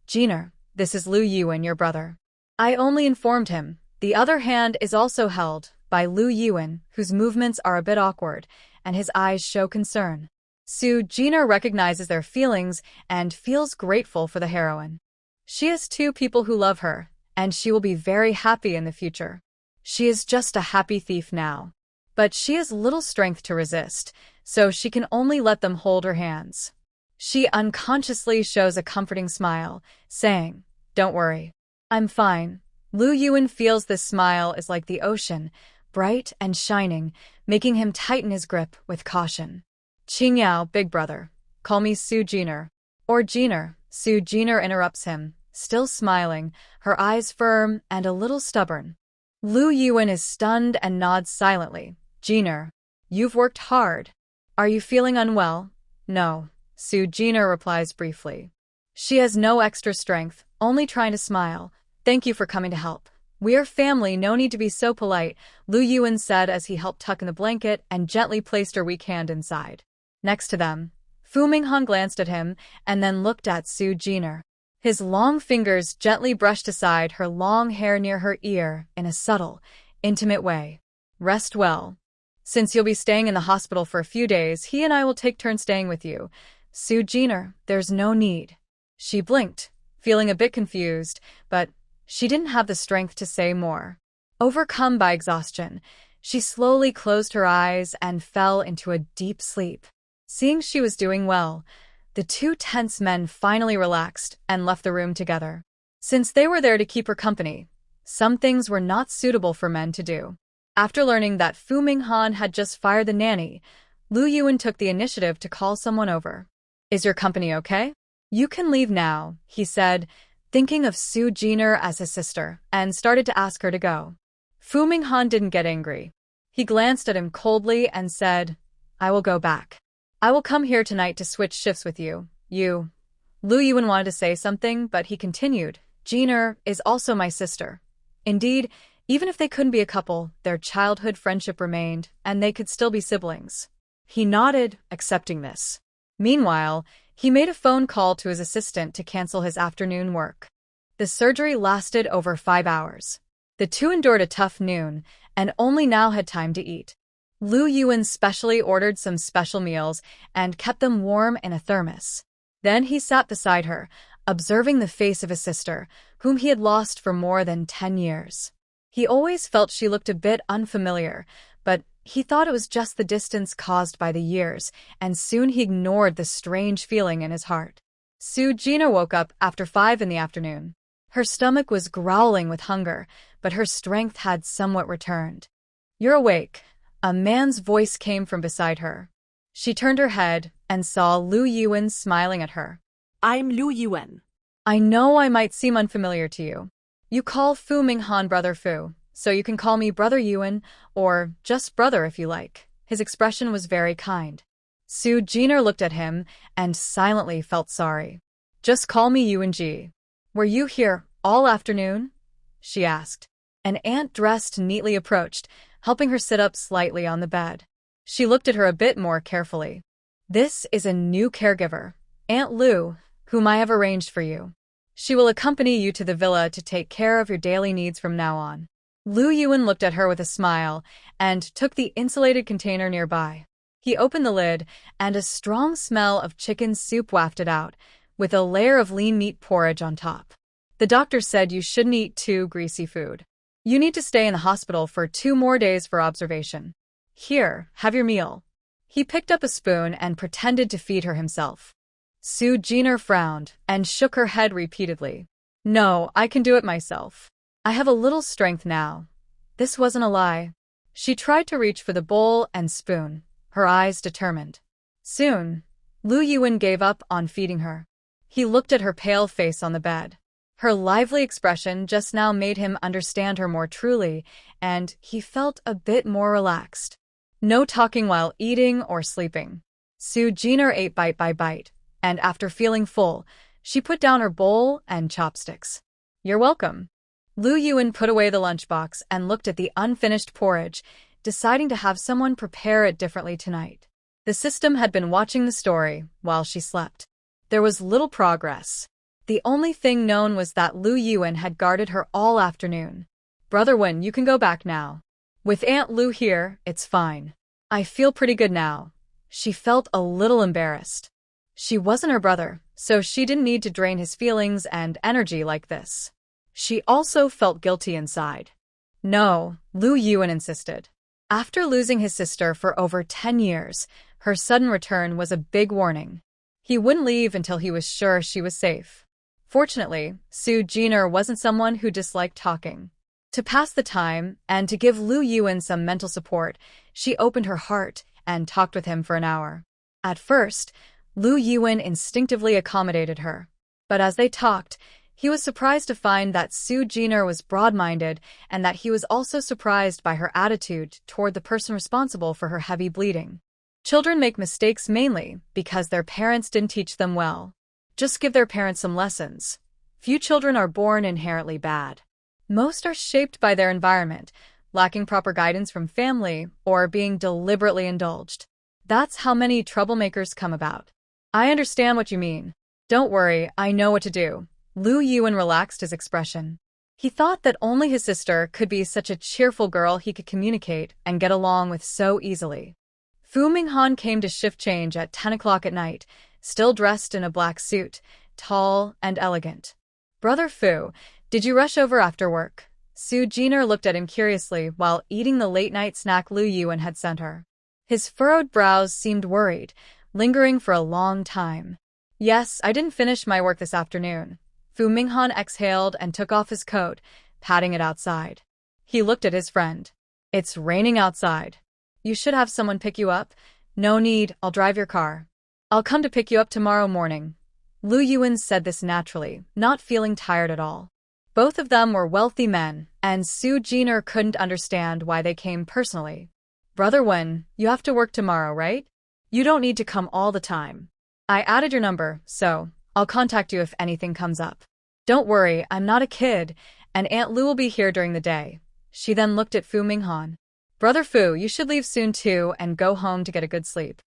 Jiner, this is Lu Yuan, your brother. I only informed him. The other hand is also held by Lu Yuan, whose movements are a bit awkward, and his eyes show concern. Su Jiner recognizes their feelings and feels grateful for the heroine. She has two people who love her, and she will be very happy in the future. She is just a happy thief now. But she has little strength to resist, so she can only let them hold her hands. She unconsciously shows a comforting smile, saying, Don't worry. I'm fine. Lu Yuan feels this smile is like the ocean, bright and shining, making him tighten his grip with caution. Qingyao, big brother. Call me Su Jiner. Or Jiner. Su Jiner interrupts him, still smiling, her eyes firm and a little stubborn. Lu Yuan is stunned and nods silently. Jiner, you've worked hard. Are you feeling unwell? No. Su Jiner replies briefly. She has no extra strength, only trying to smile. Thank you for coming to help. We are family, no need to be so polite, Lu Yuan said as he helped tuck in the blanket and gently placed her weak hand inside. Next to them, Fu Minghan glanced at him and then looked at Su Jiner. His long fingers gently brushed aside her long hair near her ear in a subtle, intimate way. Rest well. Since you'll be staying in the hospital for a few days, he and I will take turns staying with you. Su Jiner, there's no need. She blinked, feeling a bit confused, but she didn't have the strength to say more. Overcome by exhaustion, she slowly closed her eyes and fell into a deep sleep. Seeing she was doing well, the two tense men finally relaxed and left the room together. Since they were there to keep her company, some things were not suitable for men to do. After learning that Fu Minghan had just fired the nanny, Lu Yuan took the initiative to call someone over. Is your company okay? You can leave now, he said, thinking of Su Jiner as his sister, and started to ask her to go. Fu Minghan didn't get angry. He glanced at him coldly and said, I will go back. I will come here tonight to switch shifts with you. Lu Yuan wanted to say something, but he continued, Jiner is also my sister. Indeed, even if they couldn't be a couple, their childhood friendship remained, and they could still be siblings. He nodded, accepting this. Meanwhile, he made a phone call to his assistant to cancel his afternoon work. The surgery lasted over 5 hours. The two endured a tough noon, and only now had time to eat. Lu Yuan specially ordered some special meals and kept them warm in a thermos. Then he sat beside her, observing the face of his sister, whom he had lost for more than 10 years. He always felt she looked a bit unfamiliar, but he thought it was just the distance caused by the years, and soon he ignored the strange feeling in his heart. Su Jiner woke up after 5 in the afternoon. Her stomach was growling with hunger, but her strength had somewhat returned. You're awake. A man's voice came from beside her. She turned her head and saw Lu Yuan smiling at her. I'm Lu Yuan. I know I might seem unfamiliar to you. You call Fu Minghan Brother Fu, so you can call me Brother Yuan, or just Brother if you like. His expression was very kind. Su Jiner looked at him and silently felt sorry. Just call me Yuan Ji. Were you here all afternoon? She asked. An aunt dressed neatly approached, helping her sit up slightly on the bed. She looked at her a bit more carefully. This is a new caregiver, Aunt Lu, whom I have arranged for you. She will accompany you to the villa to take care of your daily needs from now on. Lu Yuan looked at her with a smile and took the insulated container nearby. He opened the lid, and a strong smell of chicken soup wafted out, with a layer of lean meat porridge on top. The doctor said you shouldn't eat too greasy food. You need to stay in the hospital for 2 more days for observation. Here, have your meal. He picked up a spoon and pretended to feed her himself. Su Jiner frowned and shook her head repeatedly. No, I can do it myself. I have a little strength now. This wasn't a lie. She tried to reach for the bowl and spoon, her eyes determined. Soon, Lu Yuan gave up on feeding her. He looked at her pale face on the bed. Her lively expression just now made him understand her more truly, and he felt a bit more relaxed. No talking while eating or sleeping. Su Jiner ate bite by bite, and after feeling full, she put down her bowl and chopsticks. You're welcome. Lu Yuan put away the lunchbox and looked at the unfinished porridge, deciding to have someone prepare it differently tonight. The system had been watching the story while she slept. There was little progress. The only thing known was that Lu Yuan had guarded her all afternoon. Brother Wen, you can go back now. With Aunt Lu here, it's fine. I feel pretty good now. She felt a little embarrassed. She wasn't her brother, so she didn't need to drain his feelings and energy like this. She also felt guilty inside. No, Lu Yuan insisted. After losing his sister for over 10 years, her sudden return was a big warning. He wouldn't leave until he was sure she was safe. Fortunately, Su Jiner wasn't someone who disliked talking. To pass the time and to give Lu Yuan some mental support, she opened her heart and talked with him for an hour. At first, Lu Yuan instinctively accommodated her. But as they talked, he was surprised to find that Su Jiner was broad-minded and that he was also surprised by her attitude toward the person responsible for her heavy bleeding. Children make mistakes mainly because their parents didn't teach them well. Just give their parents some lessons. Few children are born inherently bad. Most are shaped by their environment, lacking proper guidance from family, or being deliberately indulged. That's how many troublemakers come about. I understand what you mean. Don't worry, I know what to do. Lu Yuan relaxed his expression. He thought that only his sister could be such a cheerful girl he could communicate and get along with so easily. Fu Minghan came to shift change at 10 o'clock at night, still dressed in a black suit, tall and elegant. Brother Fu, did you rush over after work? Su Jiner looked at him curiously while eating the late-night snack Lu Yuan had sent her. His furrowed brows seemed worried, lingering for a long time. Yes, I didn't finish my work this afternoon. Fu Minghan exhaled and took off his coat, patting it outside. He looked at his friend. It's raining outside. You should have someone pick you up. No need, I'll drive your car. I'll come to pick you up tomorrow morning. Lu Yuan said this naturally, not feeling tired at all. Both of them were wealthy men, and Su Jiner couldn't understand why they came personally. Brother Wen, you have to work tomorrow, right? You don't need to come all the time. I added your number, so I'll contact you if anything comes up. Don't worry, I'm not a kid, and Aunt Lu will be here during the day. She then looked at Fu Minghan. Brother Fu, you should leave soon too and go home to get a good sleep.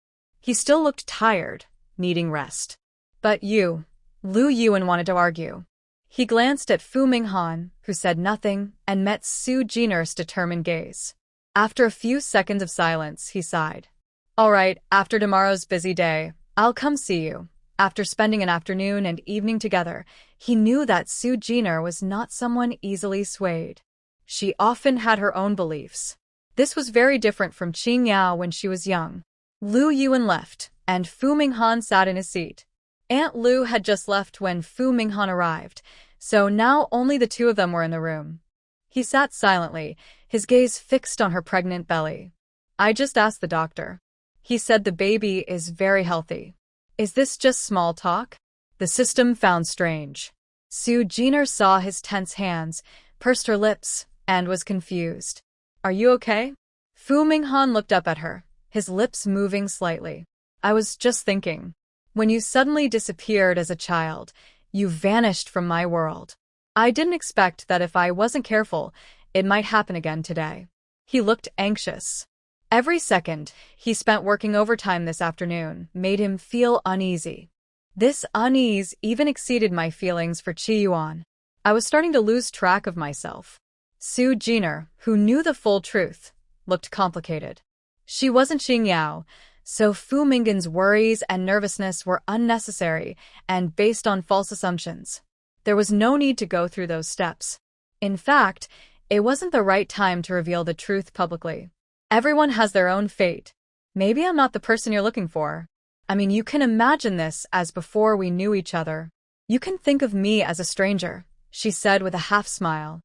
He still looked tired, needing rest. But you, Lu Yuan wanted to argue. He glanced at Fu Minghan, who said nothing, and met Su Jiner's determined gaze. After a few seconds of silence, he sighed. All right, after tomorrow's busy day, I'll come see you. After spending an afternoon and evening together, he knew that Su Jiner was not someone easily swayed. She often had her own beliefs. This was very different from Qing Yao when she was young. Lu Yuan left, and Fu Minghan sat in his seat. Aunt Lu had just left when Fu Minghan arrived, so now only the two of them were in the room. He sat silently, his gaze fixed on her pregnant belly. I just asked the doctor. He said the baby is very healthy. Is this just small talk? The system found strange. Su Jiner saw his tense hands, pursed her lips, and was confused. Are you okay? Fu Minghan looked up at her, his lips moving slightly. I was just thinking. When you suddenly disappeared as a child, you vanished from my world. I didn't expect that if I wasn't careful, it might happen again today. He looked anxious. Every second he spent working overtime this afternoon made him feel uneasy. This unease even exceeded my feelings for Qi Yuan. I was starting to lose track of myself. Su Jiner, who knew the full truth, looked complicated. She wasn't Qing Yao, so Fu Minghan's worries and nervousness were unnecessary and based on false assumptions. There was no need to go through those steps. In fact, It wasn't the right time to reveal the truth publicly. Everyone has their own fate. Maybe I'm not the person you're looking for. I mean, you can imagine this as before we knew each other. You can think of me as a stranger, she said with a half smile.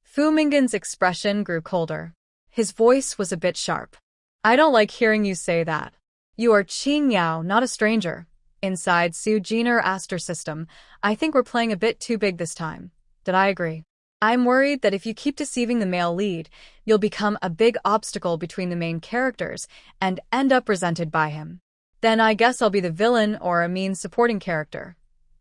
Fu Minggen's expression grew colder. His voice was a bit sharp. I don't like hearing you say that. You are Qing Yao, not a stranger. Inside Su Jiner asked her system, I think we're playing a bit too big this time. Did I agree? I'm worried that if you keep deceiving the male lead, you'll become a big obstacle between the main characters and end up resented by him. Then I guess I'll be the villain or a mean supporting character.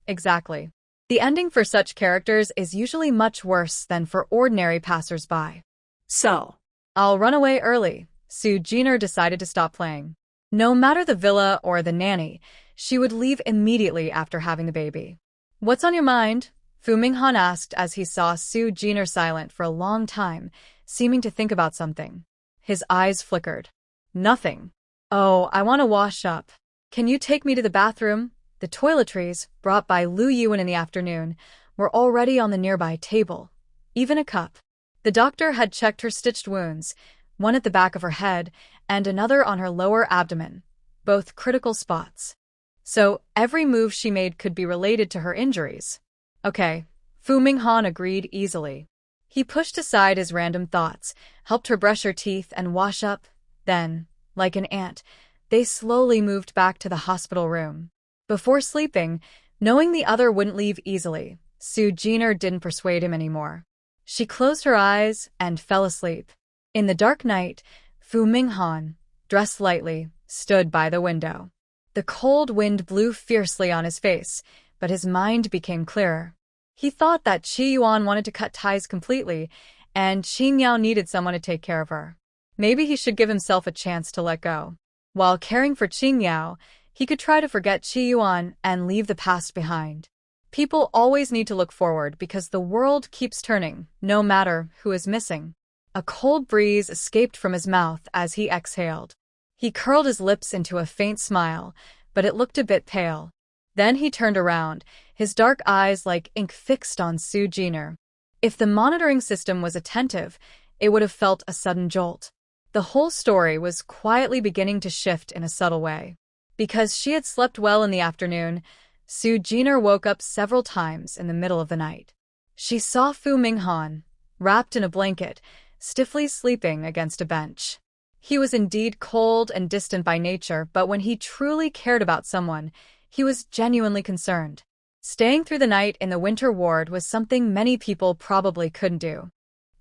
Exactly. The ending for such characters is usually much worse than for ordinary passers-by. So, I'll run away early. Su Jiner decided to stop playing. No matter the villa or the nanny, she would leave immediately after having the baby. What's on your mind? Fu Minghan asked as he saw Su Jiner silent for a long time, seeming to think about something. His eyes flickered. Nothing. Oh, I want to wash up. Can you take me to the bathroom? The toiletries, brought by Lu Yuan in the afternoon, were already on the nearby table. Even a cup. The doctor had checked her stitched wounds, one at the back of her head and another on her lower abdomen, both critical spots. So every move she made could be related to her injuries. Okay, Fu Minghan agreed easily. He pushed aside his random thoughts, helped her brush her teeth and wash up. Then, like an ant, they slowly moved back to the hospital room. Before sleeping, knowing the other wouldn't leave easily, Su Jiner didn't persuade him anymore. She closed her eyes and fell asleep. In the dark night, Fu Minghan, dressed lightly, stood by the window. The cold wind blew fiercely on his face, but his mind became clearer. He thought that Qi Yuan wanted to cut ties completely, and Qing Yao needed someone to take care of her. Maybe he should give himself a chance to let go. While caring for Qing Yao, he could try to forget Qi Yuan and leave the past behind. People always need to look forward because the world keeps turning, no matter who is missing. A cold breeze escaped from his mouth as he exhaled. He curled his lips into a faint smile, but it looked a bit pale. Then he turned around, his dark eyes like ink fixed on Su Jiner. If the monitoring system was attentive, it would have felt a sudden jolt. The whole story was quietly beginning to shift in a subtle way. Because she had slept well in the afternoon, Su Jiner woke up several times in the middle of the night. She saw Fu Minghan, wrapped in a blanket, stiffly sleeping against a bench. He was indeed cold and distant by nature, but when he truly cared about someone, he was genuinely concerned. Staying through the night in the winter ward was something many people probably couldn't do.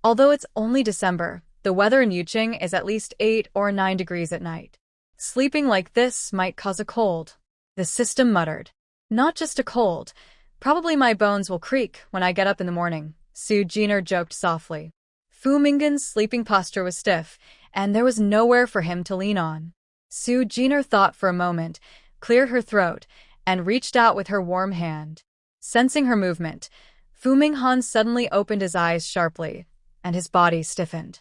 Although it's only December, the weather in Yuqing is at least 8 or 9 degrees at night. Sleeping like this might cause a cold. The system muttered. Not just a cold. Probably my bones will creak when I get up in the morning, Su Jiner joked softly. Fu Minggen's sleeping posture was stiff, and there was nowhere for him to lean on. Su Jiner thought for a moment, cleared her throat, and reached out with her warm hand. Sensing her movement, Fu Minghan suddenly opened his eyes sharply, and his body stiffened.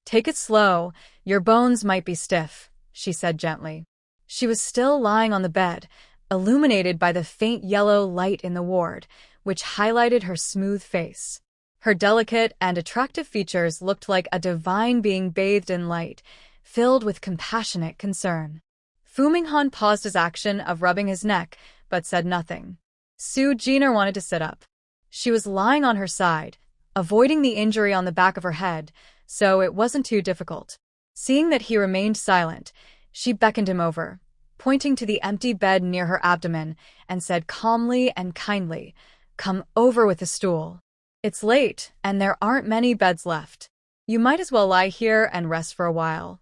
Take it slow, your bones might be stiff, she said gently. She was still lying on the bed, illuminated by the faint yellow light in the ward, which highlighted her smooth face. Her delicate and attractive features looked like a divine being bathed in light, filled with compassionate concern. Fu Minghan paused his action of rubbing his neck, but said nothing. Su Jiner wanted to sit up. She was lying on her side, avoiding the injury on the back of her head, so it wasn't too difficult. Seeing that he remained silent, she beckoned him over, pointing to the empty bed near her abdomen, and said calmly and kindly, "Come over with the stool. It's late, and there aren't many beds left. You might as well lie here and rest for a while."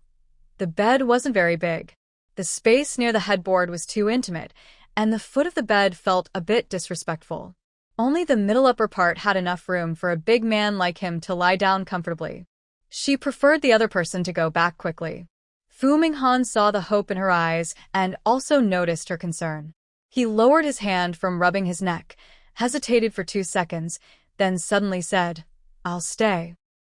The bed wasn't very big. The space near the headboard was too intimate, and the foot of the bed felt a bit disrespectful. Only the middle upper part had enough room for a big man like him to lie down comfortably. She preferred the other person to go back quickly. Fu Minghan saw the hope in her eyes and also noticed her concern. He lowered his hand from rubbing his neck, hesitated for 2 seconds, then suddenly said, "I'll stay."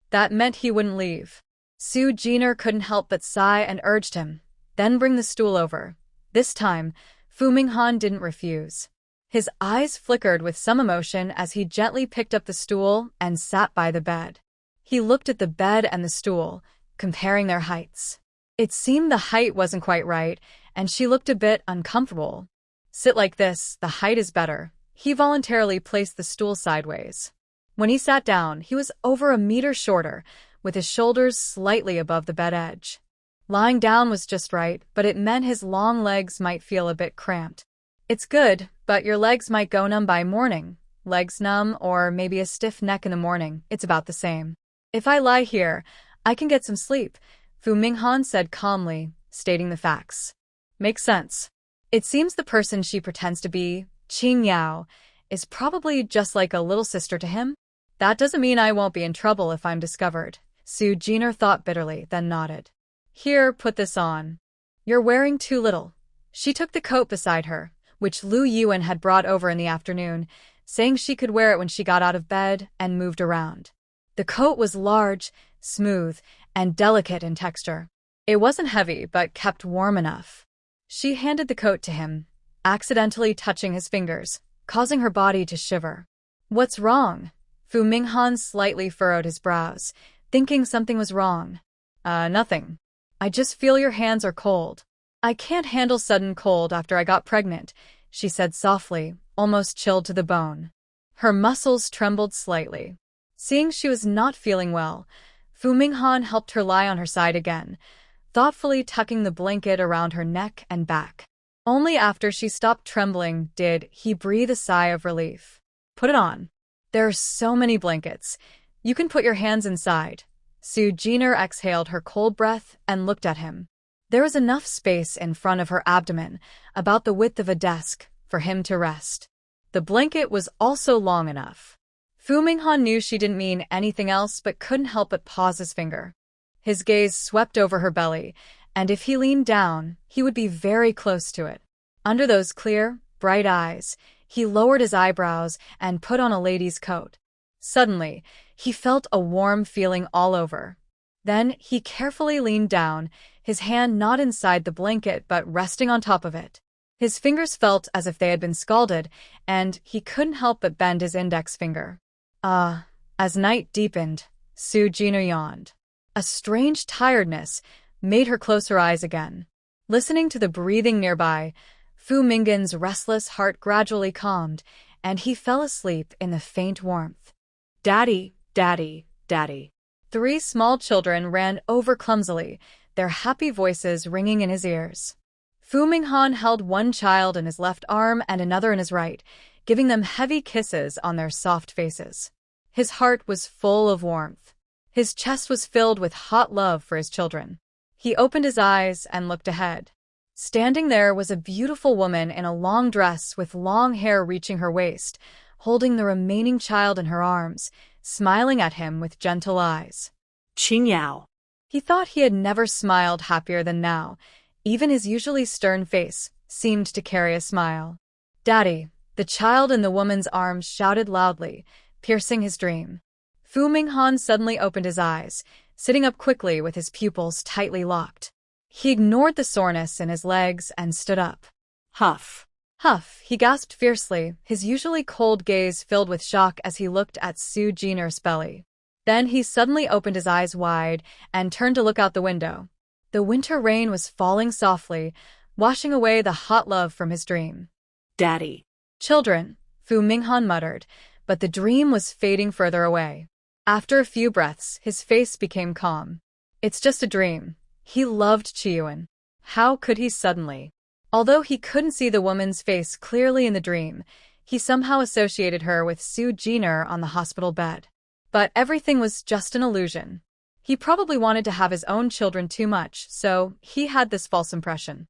That meant he wouldn't leave. Su Jiner couldn't help but sigh and urged him, "Then bring the stool over." This time, Fu Minghan didn't refuse. His eyes flickered with some emotion as he gently picked up the stool and sat by the bed. He looked at the bed and the stool, comparing their heights. It seemed the height wasn't quite right, and she looked a bit uncomfortable. Sit like this, the height is better. He voluntarily placed the stool sideways. When he sat down, he was over a meter shorter, with his shoulders slightly above the bed edge. Lying down was just right, but it meant his long legs might feel a bit cramped. It's good, but your legs might go numb by morning. Legs numb, or maybe a stiff neck in the morning, it's about the same. If I lie here, I can get some sleep, Fu Minghan said calmly, stating the facts. Makes sense. It seems the person she pretends to be, Qing Yao, is probably just like a little sister to him. That doesn't mean I won't be in trouble if I'm discovered, Su Jiner thought bitterly, then nodded. Here, put this on. You're wearing too little. She took the coat beside her, which Lu Yuan had brought over in the afternoon, saying she could wear it when she got out of bed and moved around. The coat was large, smooth, and delicate in texture. It wasn't heavy, but kept warm enough. She handed the coat to him, accidentally touching his fingers, causing her body to shiver. What's wrong? Fu Minghan slightly furrowed his brows, thinking something was wrong. Nothing. I just feel your hands are cold. I can't handle sudden cold after I got pregnant, she said softly, almost chilled to the bone. Her muscles trembled slightly. Seeing she was not feeling well, Fu Minghan helped her lie on her side again, thoughtfully tucking the blanket around her neck and back. Only after she stopped trembling did he breathe a sigh of relief. Put it on. There are so many blankets. You can put your hands inside. Su Jiner exhaled her cold breath and looked at him. There was enough space in front of her abdomen, about the width of a desk, for him to rest. The blanket was also long enough. Fu Minghan knew she didn't mean anything else but couldn't help but pause his finger. His gaze swept over her belly, and if he leaned down, he would be very close to it. Under those clear, bright eyes, he lowered his eyebrows and put on a lady's coat. Suddenly, he felt a warm feeling all over. Then he carefully leaned down, his hand not inside the blanket but resting on top of it. His fingers felt as if they had been scalded, and he couldn't help but bend his index finger. As night deepened, Su Jiner yawned. A strange tiredness made her close her eyes again. Listening to the breathing nearby, Fu Minghan's restless heart gradually calmed, and he fell asleep in the faint warmth. Daddy, Daddy, Daddy. 3 small children ran over clumsily, their happy voices ringing in his ears. Fu Minghan held one child in his left arm and another in his right, giving them heavy kisses on their soft faces. His heart was full of warmth. His chest was filled with hot love for his children. He opened his eyes and looked ahead. Standing there was a beautiful woman in a long dress with long hair reaching her waist, holding the remaining child in her arms, smiling at him with gentle eyes. Qing Yao. He thought he had never smiled happier than now. Even his usually stern face seemed to carry a smile. Daddy, the child in the woman's arms shouted loudly, piercing his dream. Fu Minghan suddenly opened his eyes, sitting up quickly with his pupils tightly locked. He ignored the soreness in his legs and stood up. Huff. Huff, he gasped fiercely, his usually cold gaze filled with shock as he looked at Su Jiner's belly. Then he suddenly opened his eyes wide and turned to look out the window. The winter rain was falling softly, washing away the hot love from his dream. Daddy. Children, Fu Minghan muttered, but the dream was fading further away. After a few breaths, his face became calm. It's just a dream. He loved Qiyuan. How could he suddenly? Although he couldn't see the woman's face clearly in the dream, he somehow associated her with Su Jiner on the hospital bed. But everything was just an illusion. He probably wanted to have his own children too much, so he had this false impression.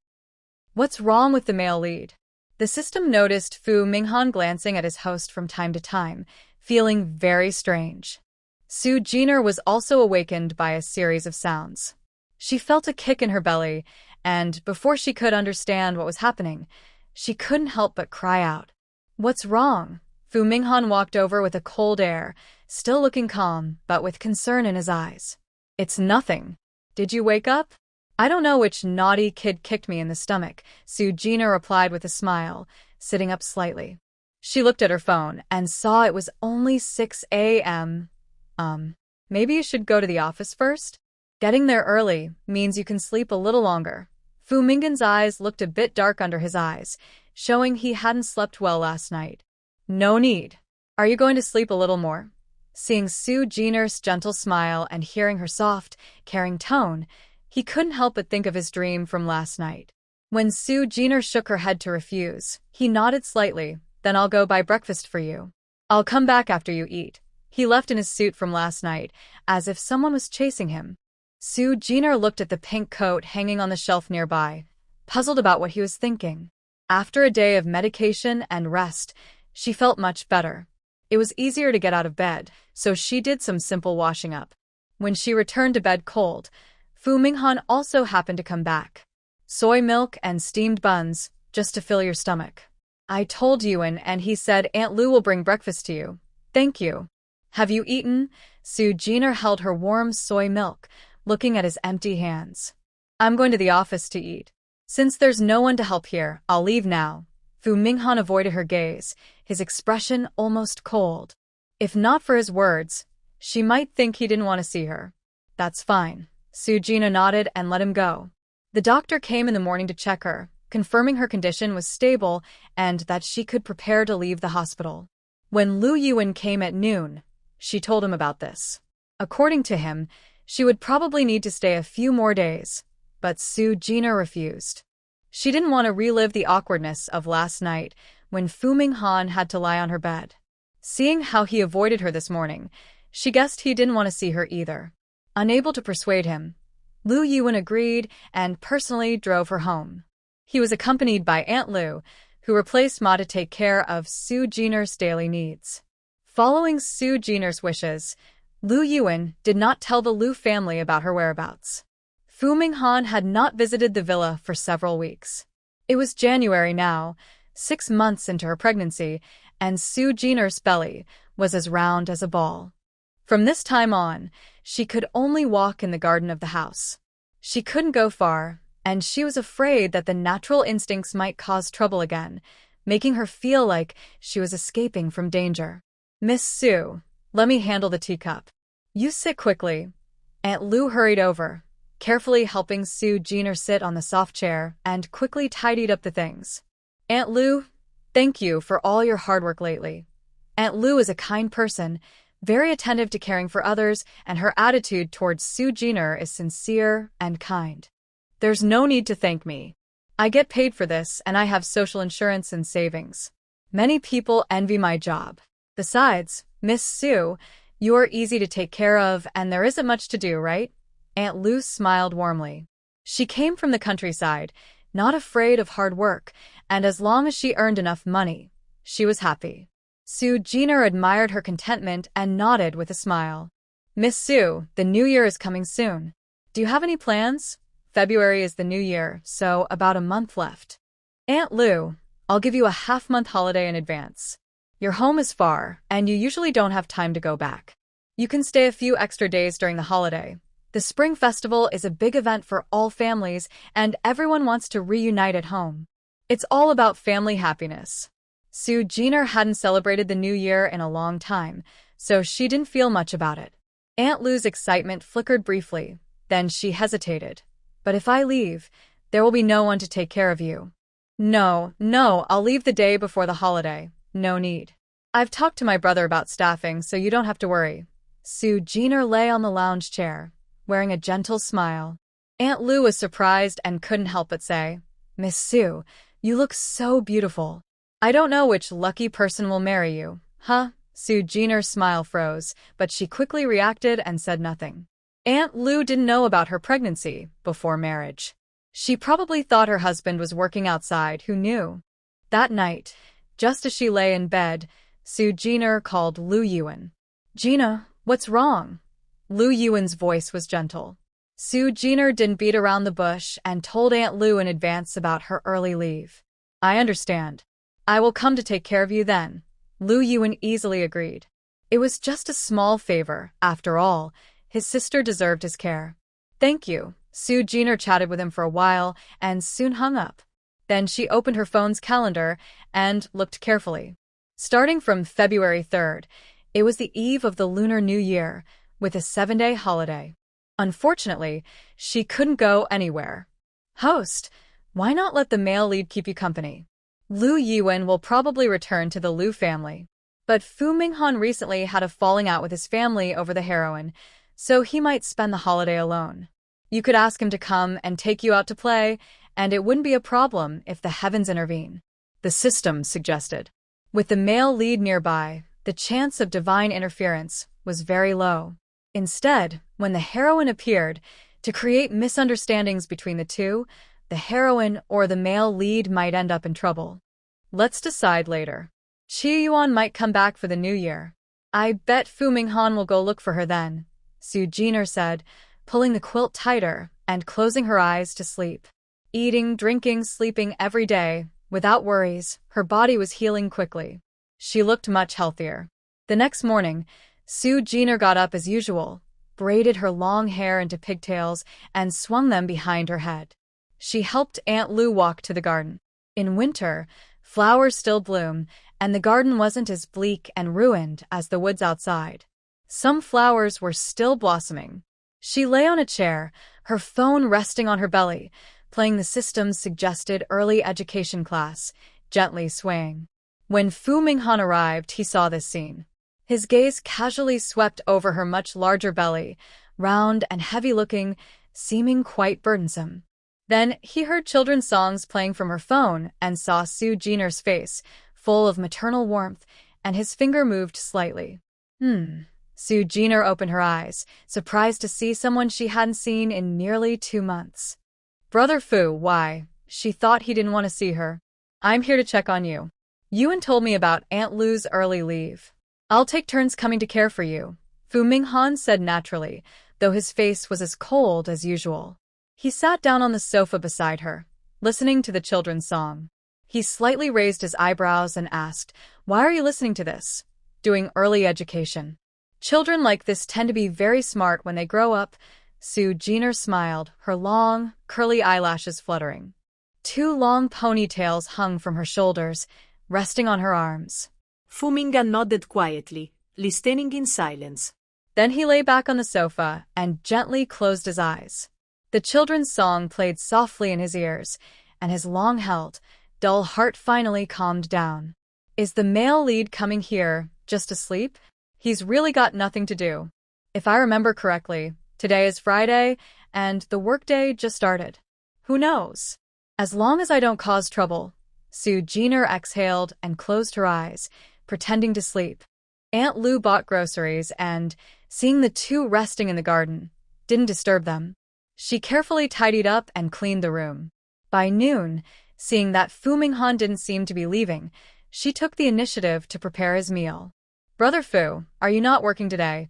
What's wrong with the male lead? The system noticed Fu Minghan glancing at his host from time to time, feeling very strange. Su Jiner was also awakened by a series of sounds. She felt a kick in her belly, and before she could understand what was happening, she couldn't help but cry out. What's wrong? Fu Minghan walked over with a cold air, still looking calm, but with concern in his eyes. It's nothing. Did you wake up? I don't know which naughty kid kicked me in the stomach, Su Jiner replied with a smile, sitting up slightly. She looked at her phone and saw it was only 6 a.m. Maybe you should go to the office first? Getting there early means you can sleep a little longer. Fu Minggen's eyes looked a bit dark under his eyes, showing he hadn't slept well last night. No need. Are you going to sleep a little more? Seeing Su Jiner's gentle smile and hearing her soft, caring tone, he couldn't help but think of his dream from last night. When Su Jiner shook her head to refuse, he nodded slightly. Then I'll go buy breakfast for you. I'll come back after you eat. He left in his suit from last night, as if someone was chasing him. Su Jiner looked at the pink coat hanging on the shelf nearby, puzzled about what he was thinking. After a day of medication and rest, she felt much better. It was easier to get out of bed, so she did some simple washing up. When she returned to bed cold, Fu Minghan also happened to come back. Soy milk and steamed buns, just to fill your stomach. I told Yuan and he said Aunt Lu will bring breakfast to you. Thank you. Have you eaten? Su Jiner held her warm soy milk, looking at his empty hands. I'm going to the office to eat. Since there's no one to help here, I'll leave now. Fu Minghan avoided her gaze, his expression almost cold. If not for his words, she might think he didn't want to see her. That's fine. Su Jiner nodded and let him go. The doctor came in the morning to check her, confirming her condition was stable and that she could prepare to leave the hospital. When Lu Yuan came at noon, she told him about this. According to him, she would probably need to stay a few more days, but Su Jiner refused. She didn't want to relive the awkwardness of last night when Fu Minghan had to lie on her bed. Seeing how he avoided her this morning, she guessed he didn't want to see her either. Unable to persuade him, Lu Yuan agreed and personally drove her home. He was accompanied by Aunt Lu, who replaced Ma to take care of Su Jiner's daily needs. Following Su Jiner's wishes, Lu Yuan did not tell the Lu family about her whereabouts. Fu Minghan had not visited the villa for several weeks. It was January now, 6 months into her pregnancy, and Su Jiner's belly was as round as a ball. From this time on, she could only walk in the garden of the house. She couldn't go far, and she was afraid that the natural instincts might cause trouble again, making her feel like she was escaping from danger. Miss Su, let me handle the teacup. You sit quickly. Aunt Lu hurried over, carefully helping Su Jiner sit on the soft chair and quickly tidied up the things. Aunt Lu, thank you for all your hard work lately. Aunt Lu is a kind person, very attentive to caring for others, and her attitude towards Su Jiner is sincere and kind. There's no need to thank me. I get paid for this and I have social insurance and savings. Many people envy my job. Besides, Miss Su, you're easy to take care of and there isn't much to do, right? Aunt Lu smiled warmly. She came from the countryside, not afraid of hard work, and as long as she earned enough money, she was happy. Su Jiner admired her contentment and nodded with a smile. Miss Su, the new year is coming soon. Do you have any plans? February is the new year, so about a month left. Aunt Lu, I'll give you a half-month holiday in advance. Your home is far, and you usually don't have time to go back. You can stay a few extra days during the holiday. The Spring Festival is a big event for all families, and everyone wants to reunite at home. It's all about family happiness. Su Jiner hadn't celebrated the new year in a long time, so she didn't feel much about it. Aunt Lu's excitement flickered briefly, then she hesitated. But if I leave, there will be no one to take care of you. No, I'll leave the day before the holiday. No need. I've talked to my brother about staffing, so you don't have to worry. Su Jiner lay on the lounge chair, wearing a gentle smile. Aunt Lu was surprised and couldn't help but say, Miss Su, you look so beautiful. I don't know which lucky person will marry you, huh? Su Jiner's smile froze, but she quickly reacted and said nothing. Aunt Lu didn't know about her pregnancy before marriage. She probably thought her husband was working outside. Who knew? That night, just as she lay in bed, Su Jiner called Lu Yuan. Gina, what's wrong? Lu Yuan's voice was gentle. Su Jiner didn't beat around the bush and told Aunt Lu in advance about her early leave. I understand. I will come to take care of you then. Lu Yuan easily agreed. It was just a small favor, after all. His sister deserved his care. Thank you. Su Jiner chatted with him for a while and soon hung up. Then she opened her phone's calendar and looked carefully. Starting from February 3rd, it was the eve of the Lunar New Year, with a 7-day holiday. Unfortunately, she couldn't go anywhere. Host, why not let the male lead keep you company? Lu Yuan will probably return to the Lu family. But Fu Minghan recently had a falling out with his family over the heroine, so he might spend the holiday alone. You could ask him to come and take you out to play, and it wouldn't be a problem if the heavens intervene. The system suggested. With the male lead nearby, the chance of divine interference was very low. Instead, when the heroine appeared, to create misunderstandings between the two, the heroine or the male lead might end up in trouble. Let's decide later. Qi Yuan might come back for the new year. I bet Fu Minghan will go look for her then, Su Jiner said, pulling the quilt tighter and closing her eyes to sleep. Eating, drinking, sleeping every day, without worries, her body was healing quickly. She looked much healthier. The next morning, Su Jiner got up as usual, braided her long hair into pigtails, and swung them behind her head. She helped Aunt Lu walk to the garden. In winter, flowers still bloom, and the garden wasn't as bleak and ruined as the woods outside. Some flowers were still blossoming. She lay on a chair, her phone resting on her belly, playing the system's suggested early education class, gently swaying. When Fu Minghan arrived, he saw this scene. His gaze casually swept over her much larger belly, round and heavy-looking, seeming quite burdensome. Then he heard children's songs playing from her phone and saw Su Jiner's face, full of maternal warmth, and his finger moved slightly. Su Jiner opened her eyes, surprised to see someone she hadn't seen in nearly 2 months. Brother Fu, why? She thought he didn't want to see her. I'm here to check on you. Yuan told me about Aunt Lu's early leave. I'll take turns coming to care for you, Fu Minghan said naturally, though his face was as cold as usual. He sat down on the sofa beside her, listening to the children's song. He slightly raised his eyebrows and asked, "Why are you listening to this?" "Doing early education. Children like this tend to be very smart when they grow up." Su Jiner smiled, her long, curly eyelashes fluttering. 2 long ponytails hung from her shoulders, resting on her arms. Fu Minghan nodded quietly, listening in silence. Then he lay back on the sofa and gently closed his eyes. The children's song played softly in his ears, and his long-held, dull heart finally calmed down. Is the male lead coming here just to sleep? He's really got nothing to do. If I remember correctly, today is Friday, and the workday just started. Who knows? As long as I don't cause trouble. Su Jiner exhaled and closed her eyes, pretending to sleep. Aunt Lu bought groceries and, seeing the two resting in the garden, didn't disturb them. She carefully tidied up and cleaned the room. By noon, seeing that Fu Minghan didn't seem to be leaving, she took the initiative to prepare his meal. Brother Fu, are you not working today?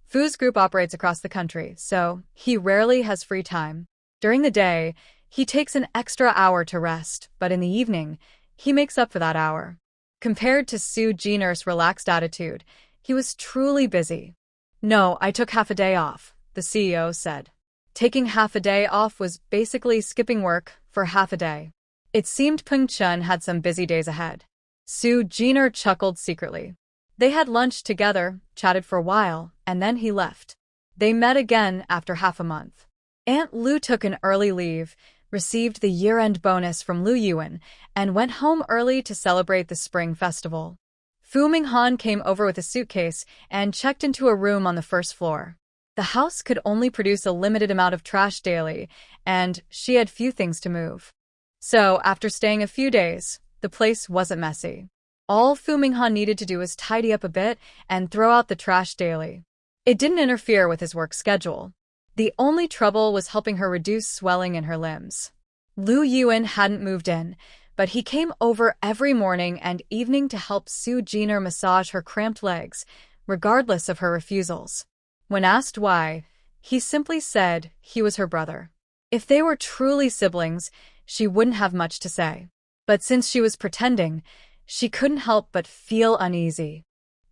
Fu's group operates across the country, so he rarely has free time. During the day, he takes an extra hour to rest, but in the evening, he makes up for that hour. Compared to Su Jiner's relaxed attitude, he was truly busy. No, I took half a day off, the CEO said. Taking half a day off was basically skipping work for half a day. It seemed Peng Chun had some busy days ahead. Su Jiner chuckled secretly. They had lunch together, chatted for a while, and then he left. They met again after half a month. Aunt Lu took an early leave, received the year-end bonus from Lu Yuan, and went home early to celebrate the spring festival. Fu Minghan came over with a suitcase and checked into a room on the first floor. The house could only produce a limited amount of trash daily, and she had few things to move. So, after staying a few days, the place wasn't messy. All Fu Minghan needed to do was tidy up a bit and throw out the trash daily. It didn't interfere with his work schedule. The only trouble was helping her reduce swelling in her limbs. Lu Yuan hadn't moved in, but he came over every morning and evening to help Su Jiner massage her cramped legs, regardless of her refusals. When asked why, he simply said he was her brother. If they were truly siblings, she wouldn't have much to say. But since she was pretending, she couldn't help but feel uneasy.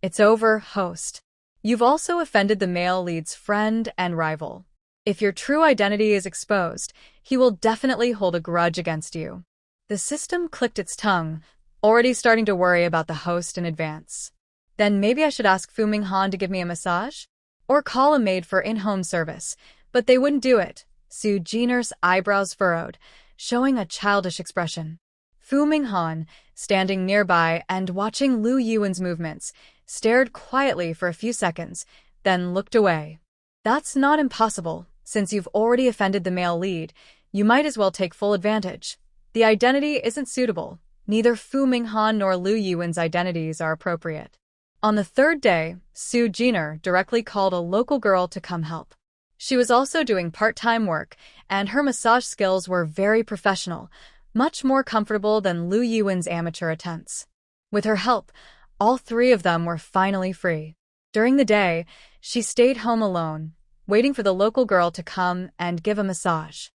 It's over, host. You've also offended the male lead's friend and rival. If your true identity is exposed, he will definitely hold a grudge against you. The system clicked its tongue, already starting to worry about the host in advance. Then maybe I should ask Fu Minghan to give me a massage? or call a maid for in-home service, but they wouldn't do it. Su Jiner's eyebrows furrowed, showing a childish expression. Fu Minghan, standing nearby and watching Lu Yuan's movements, stared quietly for a few seconds, then looked away. That's not impossible. Since you've already offended the male lead, you might as well take full advantage. The identity isn't suitable. Neither Fu Minghan nor Lu Yuan's identities are appropriate. On the third day, Su Jiner directly called a local girl to come help. She was also doing part-time work, and her massage skills were very professional, much more comfortable than Lu Yuan's amateur attempts. With her help, all three of them were finally free. During the day, she stayed home alone, waiting for the local girl to come and give a massage.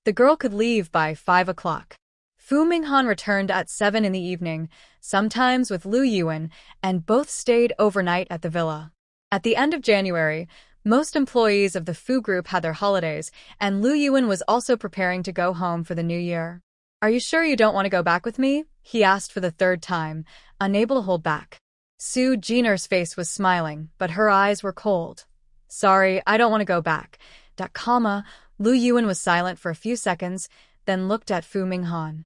The girl could leave by 5 o'clock. Fu Minghan returned at 7 in the evening, sometimes with Lu Yuan, and both stayed overnight at the villa. At the end of January, most employees of the Fu Group had their holidays, and Lu Yuan was also preparing to go home for the new year. "Are you sure you don't want to go back with me?" he asked for the third time, unable to hold back. Su Jiner's face was smiling, but her eyes were cold. "Sorry, I don't want to go back." Lu Yuan was silent for a few seconds, then looked at Fu Minghan.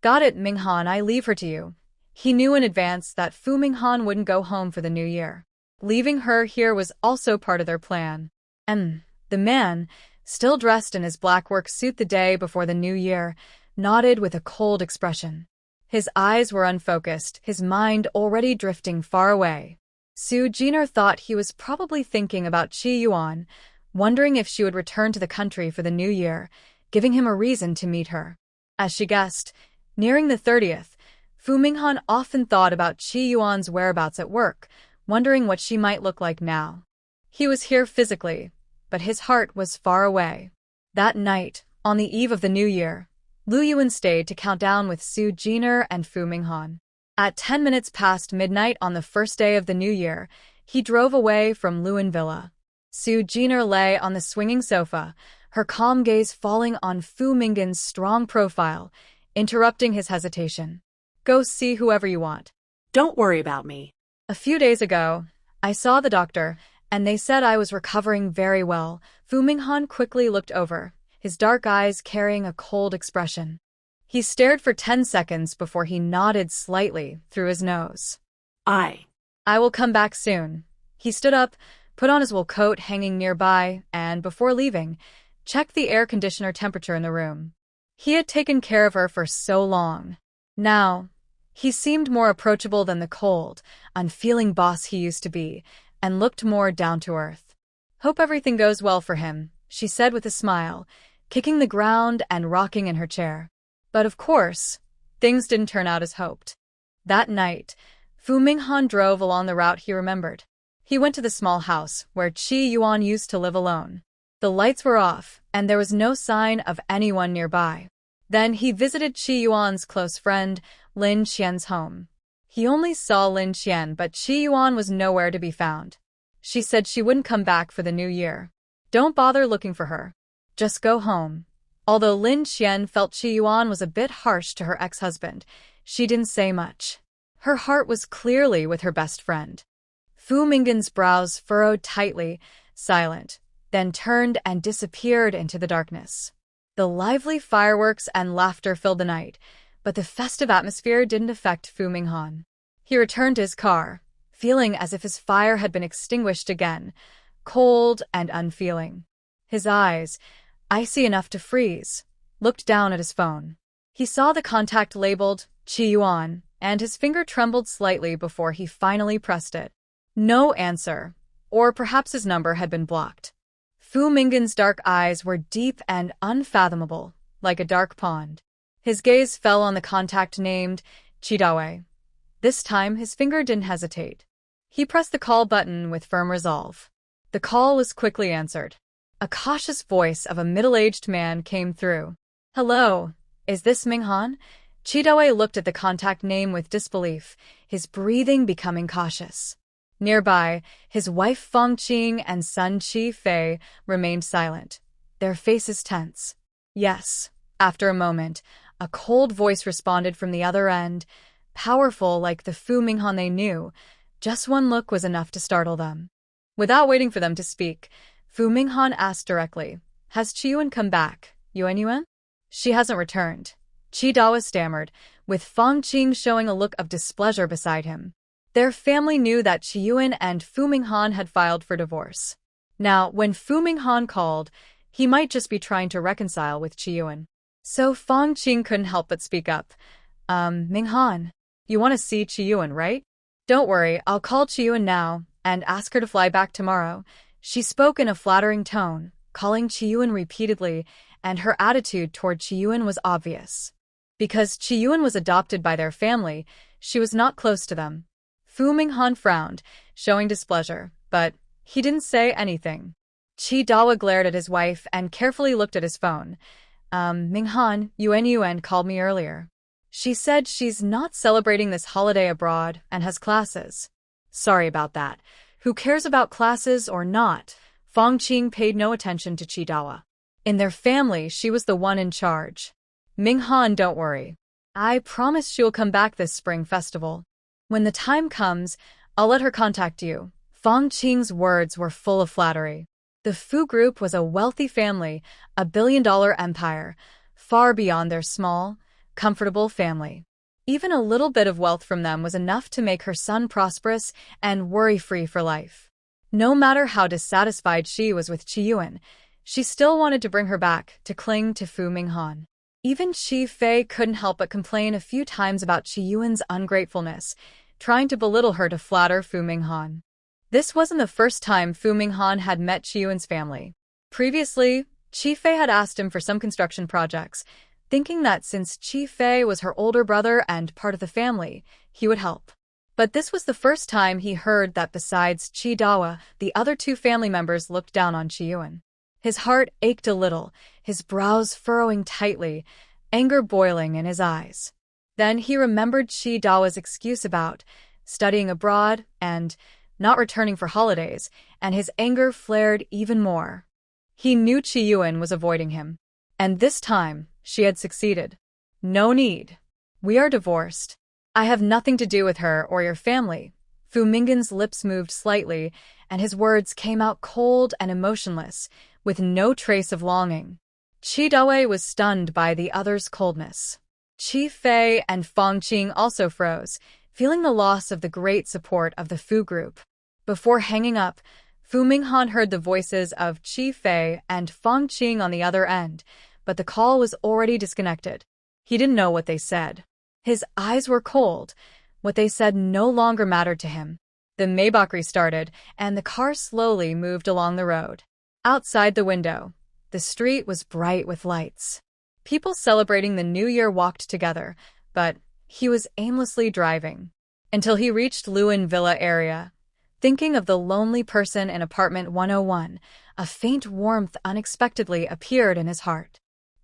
"Got it, Minghan, I leave her to you." He knew in advance that Fu Minghan wouldn't go home for the new year. Leaving her here was also part of their plan. And the man, still dressed in his black work suit the day before the new year, nodded with a cold expression. His eyes were unfocused, his mind already drifting far away. Su Jiner thought he was probably thinking about Chi Yuan, wondering if she would return to the country for the new year, giving him a reason to meet her. As she guessed, nearing the 30th, Fu Minghan often thought about Chi Yuan's whereabouts at work, wondering what she might look like now. He was here physically, but his heart was far away. That night, on the eve of the new year, Lu Yuan stayed to count down with Su Jiner and Fu Minghan. At 10 minutes past midnight on the first day of the new year, he drove away from Luan Villa. Su Jiner lay on the swinging sofa, her calm gaze falling on Fu Minghan's strong profile, interrupting his hesitation. "Go see whoever you want. Don't worry about me." "A few days ago, I saw the doctor, and they said I was recovering very well." Fu Minghan quickly looked over, his dark eyes carrying a cold expression. He stared for 10 seconds before he nodded slightly through his nose. I will come back soon." He stood up, put on his wool coat hanging nearby, and, before leaving, checked the air conditioner temperature in the room. He had taken care of her for so long. Now, he seemed more approachable than the cold, unfeeling boss he used to be, and looked more down to earth. "Hope everything goes well for him," she said with a smile, kicking the ground and rocking in her chair. But of course, things didn't turn out as hoped. That night, Fu Minghan drove along the route he remembered. He went to the small house where Chi Yuan used to live alone. The lights were off, and there was no sign of anyone nearby. Then he visited Chi Yuan's close friend, Lin Qian's home. He only saw Lin Qian, but Chi Yuan was nowhere to be found. She said she wouldn't come back for the new year. "Don't bother looking for her. Just go home." Although Lin Qian felt Chi Yuan was a bit harsh to her ex-husband, she didn't say much. Her heart was clearly with her best friend. Fu Minghan's brows furrowed tightly, silent, then turned and disappeared into the darkness. The lively fireworks and laughter filled the night, but the festive atmosphere didn't affect Fu Minghan. He returned to his car, feeling as if his fire had been extinguished again, cold and unfeeling. His eyes, icy enough to freeze, looked down at his phone. He saw the contact labeled Chi Yuan, and his finger trembled slightly before he finally pressed it. No answer, or perhaps his number had been blocked. Fu Minghan's dark eyes were deep and unfathomable, like a dark pond. His gaze fell on the contact named Chidawei. This time his finger didn't hesitate. He pressed the call button with firm resolve. The call was quickly answered. A cautious voice of a middle-aged man came through. "Hello, is this Minghan?" Chidawei looked at the contact name with disbelief, his breathing becoming cautious. Nearby, his wife Feng Qing and son Qi Fei remained silent, their faces tense. "Yes." After a moment, a cold voice responded from the other end, powerful like the Fu Minghan they knew. Just one look was enough to startle them. Without waiting for them to speak, Fu Minghan asked directly, "Has Qiyuan come back, Yuan? She hasn't returned." Qi Dawa stammered, with Fang Qing showing a look of displeasure beside him. Their family knew that Qiyuan and Fu Minghan had filed for divorce. Now, when Fu Minghan called, he might just be trying to reconcile with Qiyuan. So Fang Qing couldn't help but speak up. Minghan, you want to see Qiyuan, right? Don't worry, I'll call Qiyuan now and ask her to fly back tomorrow. She spoke in a flattering tone, calling Qiyuan repeatedly, and her attitude toward Qiyuan was obvious. Because Qiyuan was adopted by their family, she was not close to them. Fu Minghan frowned, showing displeasure, but he didn't say anything. Qi Dawa glared at his wife and carefully looked at his phone. Minghan, Yuan called me earlier. She said she's not celebrating this holiday abroad and has classes. Sorry about that. Who cares about classes or not? Fang Qing paid no attention to Qi Dawa. In their family, she was the one in charge. Minghan, don't worry. I promise she'll come back this spring festival. When the time comes, I'll let her contact you. Fang Qing's words were full of flattery. The Fu Group was a wealthy family, a billion-dollar empire, far beyond their small, comfortable family. Even a little bit of wealth from them was enough to make her son prosperous and worry-free for life. No matter how dissatisfied she was with Qiyuan, she still wanted to bring her back to cling to Fu Minghan. Even Qi Fei couldn't help but complain a few times about Qiyuan's ungratefulness, trying to belittle her to flatter Fu Minghan. This wasn't the first time Fu Minghan had met Qiyuan's family. Previously, Qi Fei had asked him for some construction projects, thinking that since Qi Fei was her older brother and part of the family, he would help. But this was the first time he heard that besides Qi Dawa, the other two family members looked down on Qiyuan. His heart ached a little, his brows furrowing tightly, anger boiling in his eyes. Then he remembered Qi Dawa's excuse about studying abroad and not returning for holidays, and his anger flared even more. He knew Qiyuan was avoiding him. And this time, she had succeeded. No need. We are divorced. I have nothing to do with her or your family. Fu Minghan's lips moved slightly, and his words came out cold and emotionless, with no trace of longing. Qi Dawa was stunned by the other's coldness. Qi Fei and Fang Qing also froze, feeling the loss of the great support of the Fu Group. Before hanging up, Fu Minghan heard the voices of Qi Fei and Fang Qing on the other end, but the call was already disconnected. He didn't know what they said. His eyes were cold. What they said no longer mattered to him. The Maybach restarted, and the car slowly moved along the road. Outside the window, the street was bright with lights. People celebrating the New Year walked together, but he was aimlessly driving. Until he reached Luan Villa area. Thinking of the lonely person in apartment 101, a faint warmth unexpectedly appeared in his heart.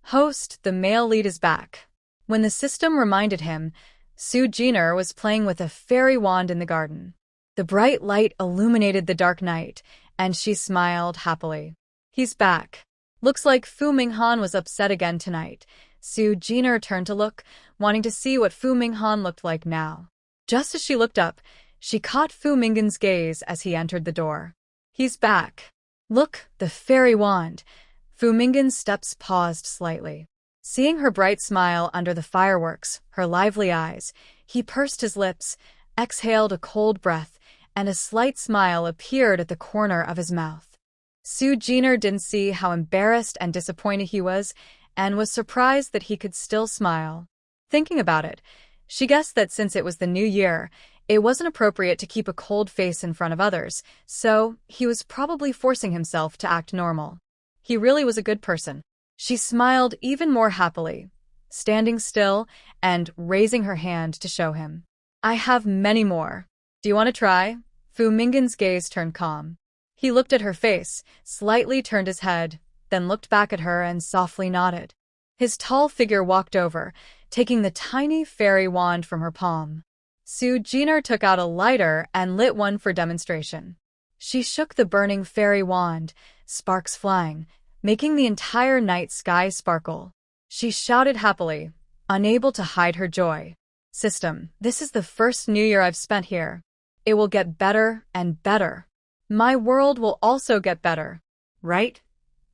Host, the male lead is back. When the system reminded him, Su Jiner was playing with a fairy wand in the garden. The bright light illuminated the dark night, and she smiled happily. He's back. Looks like Fu Minghan was upset again tonight. Su Jiner turned to look, wanting to see what Fu Minghan looked like now. Just as she looked up, she caught Fu Minghan's gaze as he entered the door. He's back. Look, the fairy wand. Fu Minghan's steps paused slightly. Seeing her bright smile under the fireworks, her lively eyes, he pursed his lips, exhaled a cold breath, and a slight smile appeared at the corner of his mouth. Su Jiner didn't see how embarrassed and disappointed he was, and was surprised that he could still smile. Thinking about it, she guessed that since it was the new year, it wasn't appropriate to keep a cold face in front of others, so he was probably forcing himself to act normal. He really was a good person. She smiled even more happily, standing still and raising her hand to show him. I have many more. Do you want to try? Fu Minghan's gaze turned calm. He looked at her face, slightly turned his head, then looked back at her and softly nodded. His tall figure walked over, taking the tiny fairy wand from her palm. Su Jiner took out a lighter and lit one for demonstration. She shook the burning fairy wand, sparks flying, making the entire night sky sparkle. She shouted happily, unable to hide her joy. System, this is the first New Year I've spent here. It will get better and better. My world will also get better. Right?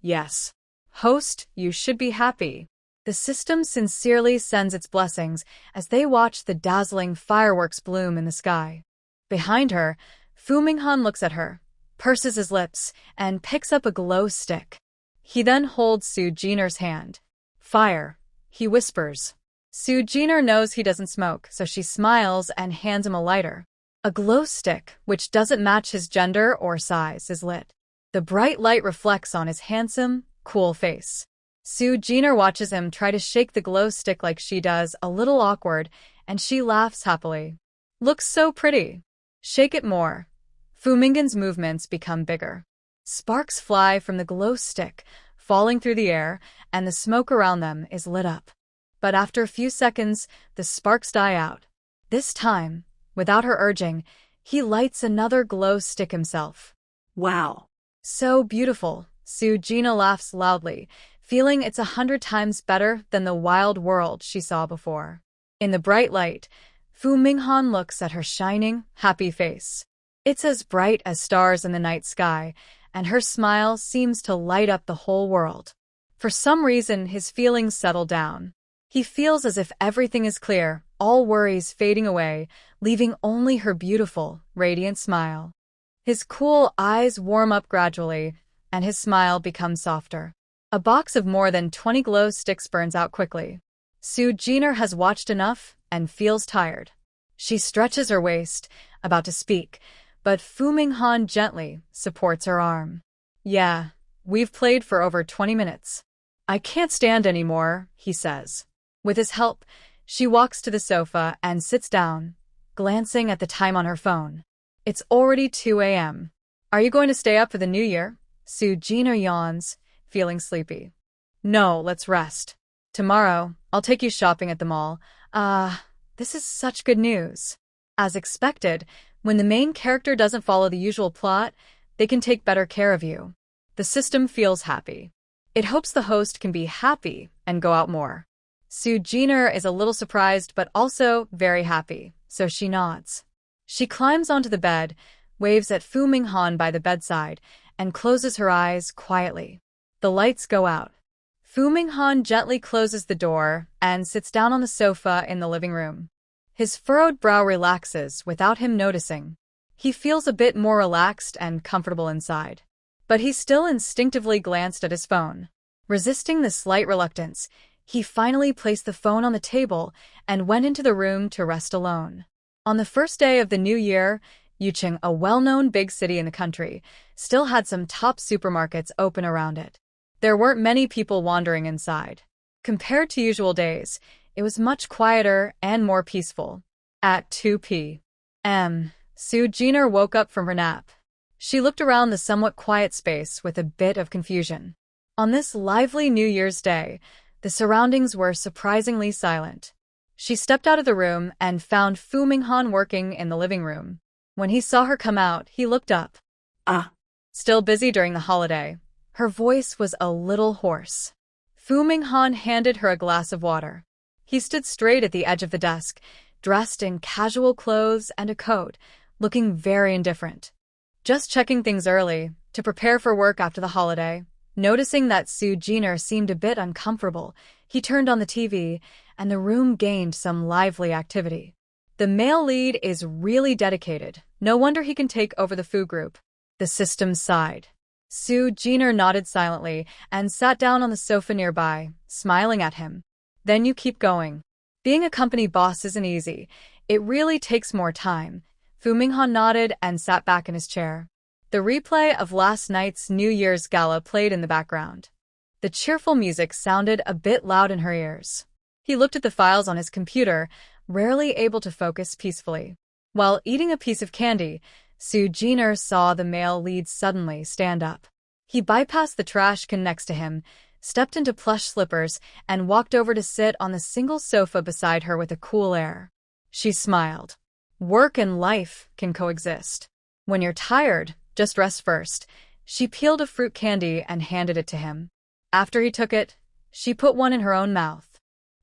Yes. Host, you should be happy. The system sincerely sends its blessings as they watch the dazzling fireworks bloom in the sky. Behind her, Fu Minghan looks at her, purses his lips, and picks up a glow stick. He then holds Su Jiner's hand. Fire, he whispers. Su Jiner knows he doesn't smoke, so she smiles and hands him a lighter. A glow stick, which doesn't match his gender or size, is lit. The bright light reflects on his handsome, cool face. Su Jiner watches him try to shake the glow stick like she does, a little awkward, and she laughs happily. Looks so pretty. Shake it more. Fu Minghan's movements become bigger. Sparks fly from the glow stick, falling through the air, and the smoke around them is lit up. But after a few seconds, the sparks die out. This time, without her urging, he lights another glow stick himself. Wow. So beautiful, Su Jina laughs loudly, feeling it's 100 times better than the wild world she saw before. In the bright light, Fu Minghan looks at her shining, happy face. It's as bright as stars in the night sky, and her smile seems to light up the whole world. For some reason, his feelings settle down. He feels as if everything is clear, all worries fading away, leaving only her beautiful, radiant smile. His cool eyes warm up gradually, and his smile becomes softer. A box of more than 20 glow sticks burns out quickly. Su Jiner has watched enough and feels tired. She stretches her waist, about to speak, but Fu Minghan gently supports her arm. Yeah, we've played for over 20 minutes. I can't stand anymore, he says. With his help, she walks to the sofa and sits down, glancing at the time on her phone. It's already 2 a.m. Are you going to stay up for the new year? Su Jiner yawns, feeling sleepy. No, let's rest. Tomorrow, I'll take you shopping at the mall. This is such good news. As expected, when the main character doesn't follow the usual plot, they can take better care of you. The system feels happy. It hopes the host can be happy and go out more. Su Jiner is a little surprised but also very happy, so she nods. She climbs onto the bed, waves at Fu Minghan by the bedside, and closes her eyes quietly. The lights go out. Fu Minghan gently closes the door and sits down on the sofa in the living room. His furrowed brow relaxes without him noticing. He feels a bit more relaxed and comfortable inside. But he still instinctively glanced at his phone. Resisting the slight reluctance, he finally placed the phone on the table and went into the room to rest alone. On the first day of the new year, Yucheng, a well-known big city in the country, still had some top supermarkets open around it. There weren't many people wandering inside. Compared to usual days, it was much quieter and more peaceful. At 2 p.m., Su Jiner woke up from her nap. She looked around the somewhat quiet space with a bit of confusion. On this lively New Year's Day, the surroundings were surprisingly silent. She stepped out of the room and found Fu Minghan working in the living room. When he saw her come out, he looked up. Still busy during the holiday. Her voice was a little hoarse. Fu Minghan handed her a glass of water. He stood straight at the edge of the desk, dressed in casual clothes and a coat, looking very indifferent. Just checking things early, to prepare for work after the holiday. Noticing that Su Jiner seemed a bit uncomfortable, he turned on the TV, and the room gained some lively activity. The male lead is really dedicated. No wonder he can take over the Fu group. The system sighed. Su Jiner nodded silently and sat down on the sofa nearby, smiling at him. Then you keep going. Being a company boss isn't easy. It really takes more time. Fu Minghan nodded and sat back in his chair. The replay of last night's New Year's gala played in the background. The cheerful music sounded a bit loud in her ears. He looked at the files on his computer, rarely able to focus peacefully. While eating a piece of candy, Su Jiner saw the male lead suddenly stand up. He bypassed the trash can next to him, stepped into plush slippers, and walked over to sit on the single sofa beside her with a cool air. She smiled. Work and life can coexist. When you're tired, just rest first. She peeled a fruit candy and handed it to him. After he took it, she put one in her own mouth.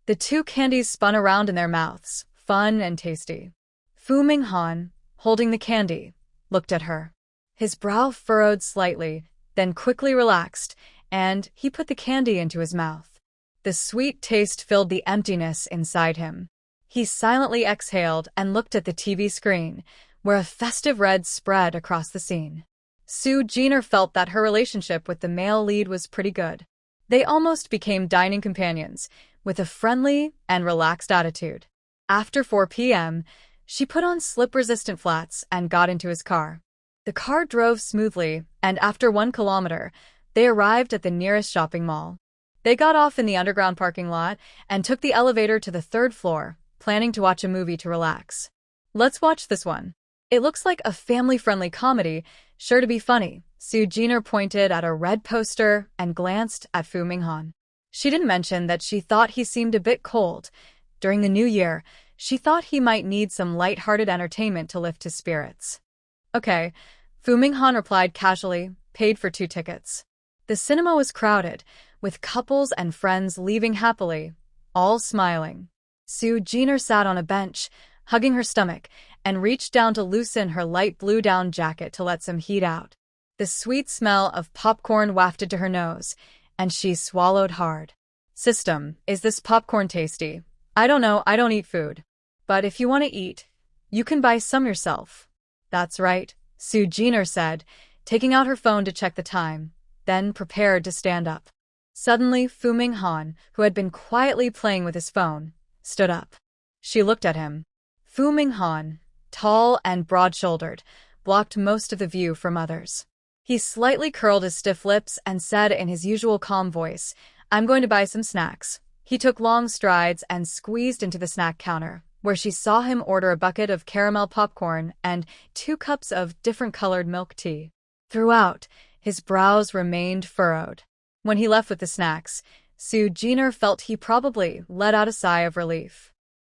The two candies spun around in their mouths, fun and tasty. Fu Minghan, holding the candy, looked at her. His brow furrowed slightly, then quickly relaxed, and he put the candy into his mouth. The sweet taste filled the emptiness inside him. He silently exhaled and looked at the TV screen, where a festive red spread across the scene. Sue Jenner felt that her relationship with the male lead was pretty good. They almost became dining companions, with a friendly and relaxed attitude. After 4 p.m., she put on slip-resistant flats and got into his car. The car drove smoothly, and after 1 kilometer, they arrived at the nearest shopping mall. They got off in the underground parking lot and took the elevator to the 3rd floor, planning to watch a movie to relax. "Let's watch this one. It looks like a family-friendly comedy, sure to be funny." Sue Jenner pointed at a red poster and glanced at Fu Minghan. She didn't mention that she thought he seemed a bit cold. During the new year, she thought he might need some light-hearted entertainment to lift his spirits. "Okay," Fu Minghan replied casually, paid for 2 tickets. The cinema was crowded, with couples and friends leaving happily, all smiling. Sue Jenner sat on a bench, hugging her stomach, and reached down to loosen her light blue down jacket to let some heat out. The sweet smell of popcorn wafted to her nose, and she swallowed hard. "System, is this popcorn tasty? I don't know, I don't eat food. But if you want to eat, you can buy some yourself." "That's right," Sue Jenner said, taking out her phone to check the time, then prepared to stand up. Suddenly, Fu Minghan, who had been quietly playing with his phone, stood up. She looked at him. Fu Minghan, tall and broad-shouldered, blocked most of the view from others. He slightly curled his stiff lips and said in his usual calm voice, "I'm going to buy some snacks." He took long strides and squeezed into the snack counter, where she saw him order a bucket of caramel popcorn and 2 cups of different-colored milk tea. Throughout, his brows remained furrowed. When he left with the snacks, Sue Jenner felt he probably let out a sigh of relief.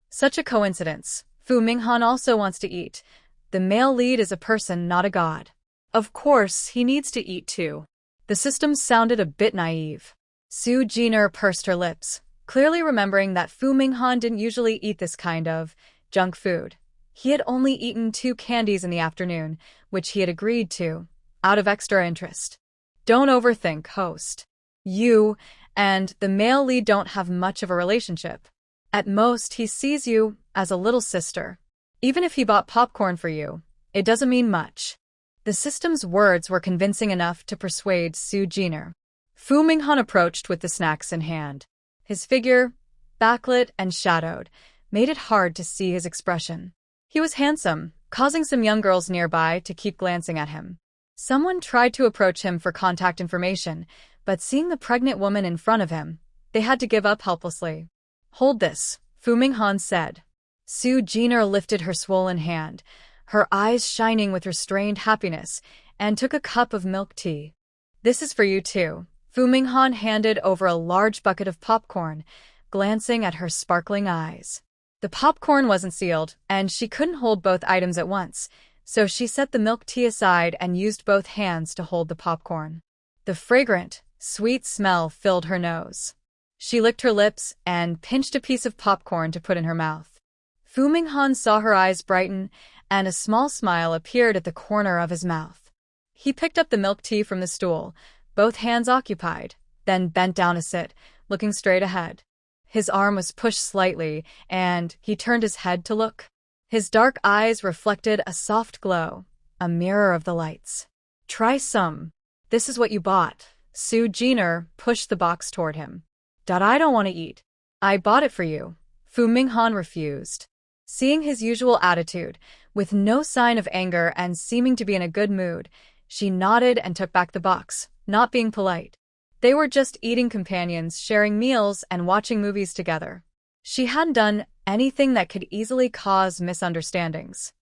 Such a coincidence. Fu Minghan also wants to eat. The male lead is a person, not a god. Of course, he needs to eat too. The system sounded a bit naive. Sue Jenner pursed her lips, clearly remembering that Fu Minghan didn't usually eat this kind of junk food. He had only eaten 2 candies in the afternoon, which he had agreed to, out of extra interest. "Don't overthink, host. You and the male lead don't have much of a relationship. At most, he sees you as a little sister. Even if he bought popcorn for you, it doesn't mean much." The system's words were convincing enough to persuade Sue Jenner. Fu Minghan approached with the snacks in hand. His figure, backlit and shadowed, made it hard to see his expression. He was handsome, causing some young girls nearby to keep glancing at him. Someone tried to approach him for contact information, but seeing the pregnant woman in front of him, they had to give up helplessly. "Hold this," Fu Minghan said. Sue Jenner lifted her swollen hand, her eyes shining with restrained happiness, and took a cup of milk tea. "This is for you too." Fu Minghan handed over a large bucket of popcorn, glancing at her sparkling eyes. The popcorn wasn't sealed, and she couldn't hold both items at once, so she set the milk tea aside and used both hands to hold the popcorn. The fragrant, sweet smell filled her nose. She licked her lips and pinched a piece of popcorn to put in her mouth. Fu Minghan saw her eyes brighten, and a small smile appeared at the corner of his mouth. He picked up the milk tea from the stool, both hands occupied, then bent down to sit, looking straight ahead. His arm was pushed slightly, and he turned his head to look. His dark eyes reflected a soft glow, a mirror of the lights. "Try some. This is what you bought." Sue Jenner pushed the box toward him. "Dad, I don't want to eat." "I bought it for you." Fu Minghan refused. Seeing his usual attitude, with no sign of anger and seeming to be in a good mood, she nodded and took back the box, not being polite. They were just eating companions, sharing meals and watching movies together. She hadn't done anything that could easily cause misunderstandings.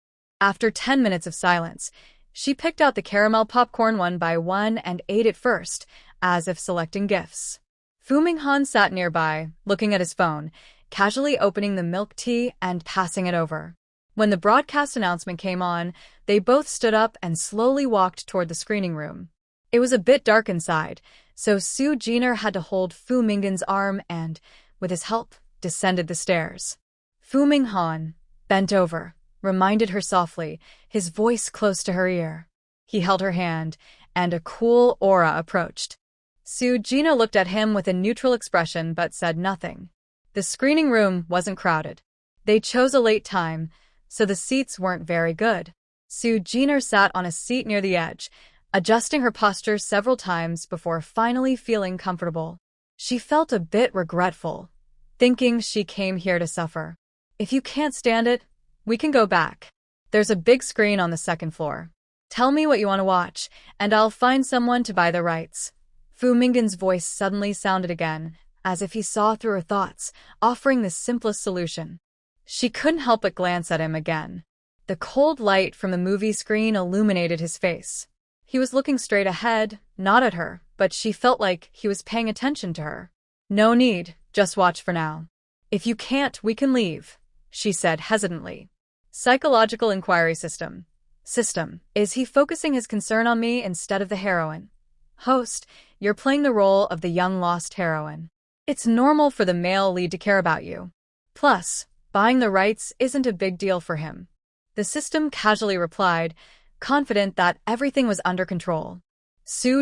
After 10 minutes of silence, she picked out the caramel popcorn one by one and ate it first, as if selecting gifts. Fu Minghan sat nearby, looking at his phone, casually opening the milk tea and passing it over. When the broadcast announcement came on, they both stood up and slowly walked toward the screening room. It was a bit dark inside, so Sue Jenner had to hold Fu Minghan's arm and, with his help, descended the stairs. Fu Minghan, bent over, reminded her softly, his voice close to her ear. He held her hand, and a cool aura approached. Gina looked at him with a neutral expression but said nothing. The screening room wasn't crowded. They chose a late time, so the seats weren't very good. Gina sat on a seat near the edge, adjusting her posture several times before finally feeling comfortable. She felt a bit regretful, thinking she came here to suffer. If you can't stand it, we can go back. There's a big screen on the second floor. Tell me what you want to watch, and I'll find someone to buy the rights. Fu Minggen's voice suddenly sounded again, as if he saw through her thoughts, offering the simplest solution. She couldn't help but glance at him again. The cold light from the movie screen illuminated his face. He was looking straight ahead, not at her, but she felt like he was paying attention to her. No need, just watch for now. If you can't, we can leave, she said hesitantly. Psychological inquiry system. Is he focusing his concern on me instead of the heroine? Host, you're playing the role of the young lost heroine. It's normal for the male lead to care about you. Plus, buying the rights isn't a big deal for him. The system casually replied, confident that everything was under control.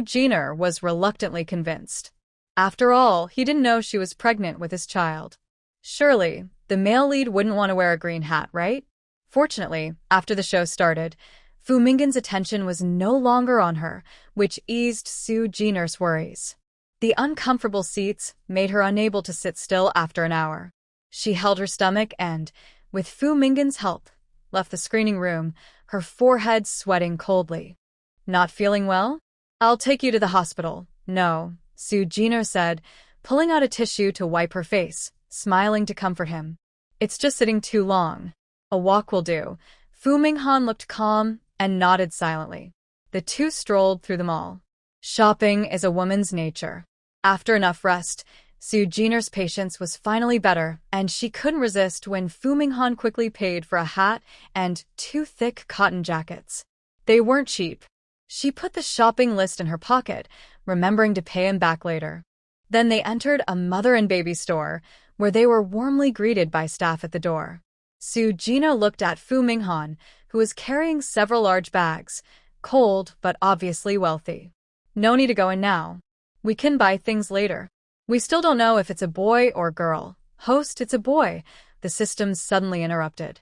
Gina was reluctantly convinced. After all, he didn't know she was pregnant with his child. Surely, the male lead wouldn't want to wear a green hat, right? Fortunately, after the show started, Fu Minggen's attention was no longer on her, which eased Gina's worries. The uncomfortable seats made her unable to sit still after an hour. She held her stomach and, with Fu Minggen's help, left the screening room, her forehead sweating coldly. Not feeling well? I'll take you to the hospital. No, Gina said, pulling out a tissue to wipe her face, smiling to comfort him. It's just sitting too long. A walk will do. Fu Minghan looked calm and nodded silently. The two strolled through the mall. Shopping is a woman's nature. After enough rest, Gina's patience was finally better, and she couldn't resist when Fu Minghan quickly paid for a hat and 2 thick cotton jackets. They weren't cheap. She put the shopping list in her pocket, remembering to pay him back later. Then they entered a mother and baby store, where they were warmly greeted by staff at the door. Gina looked at Fu Minghan, who was carrying several large bags, cold but obviously wealthy. No need to go in now. We can buy things later. We still don't know if it's a boy or girl. Host, it's a boy, the system suddenly interrupted.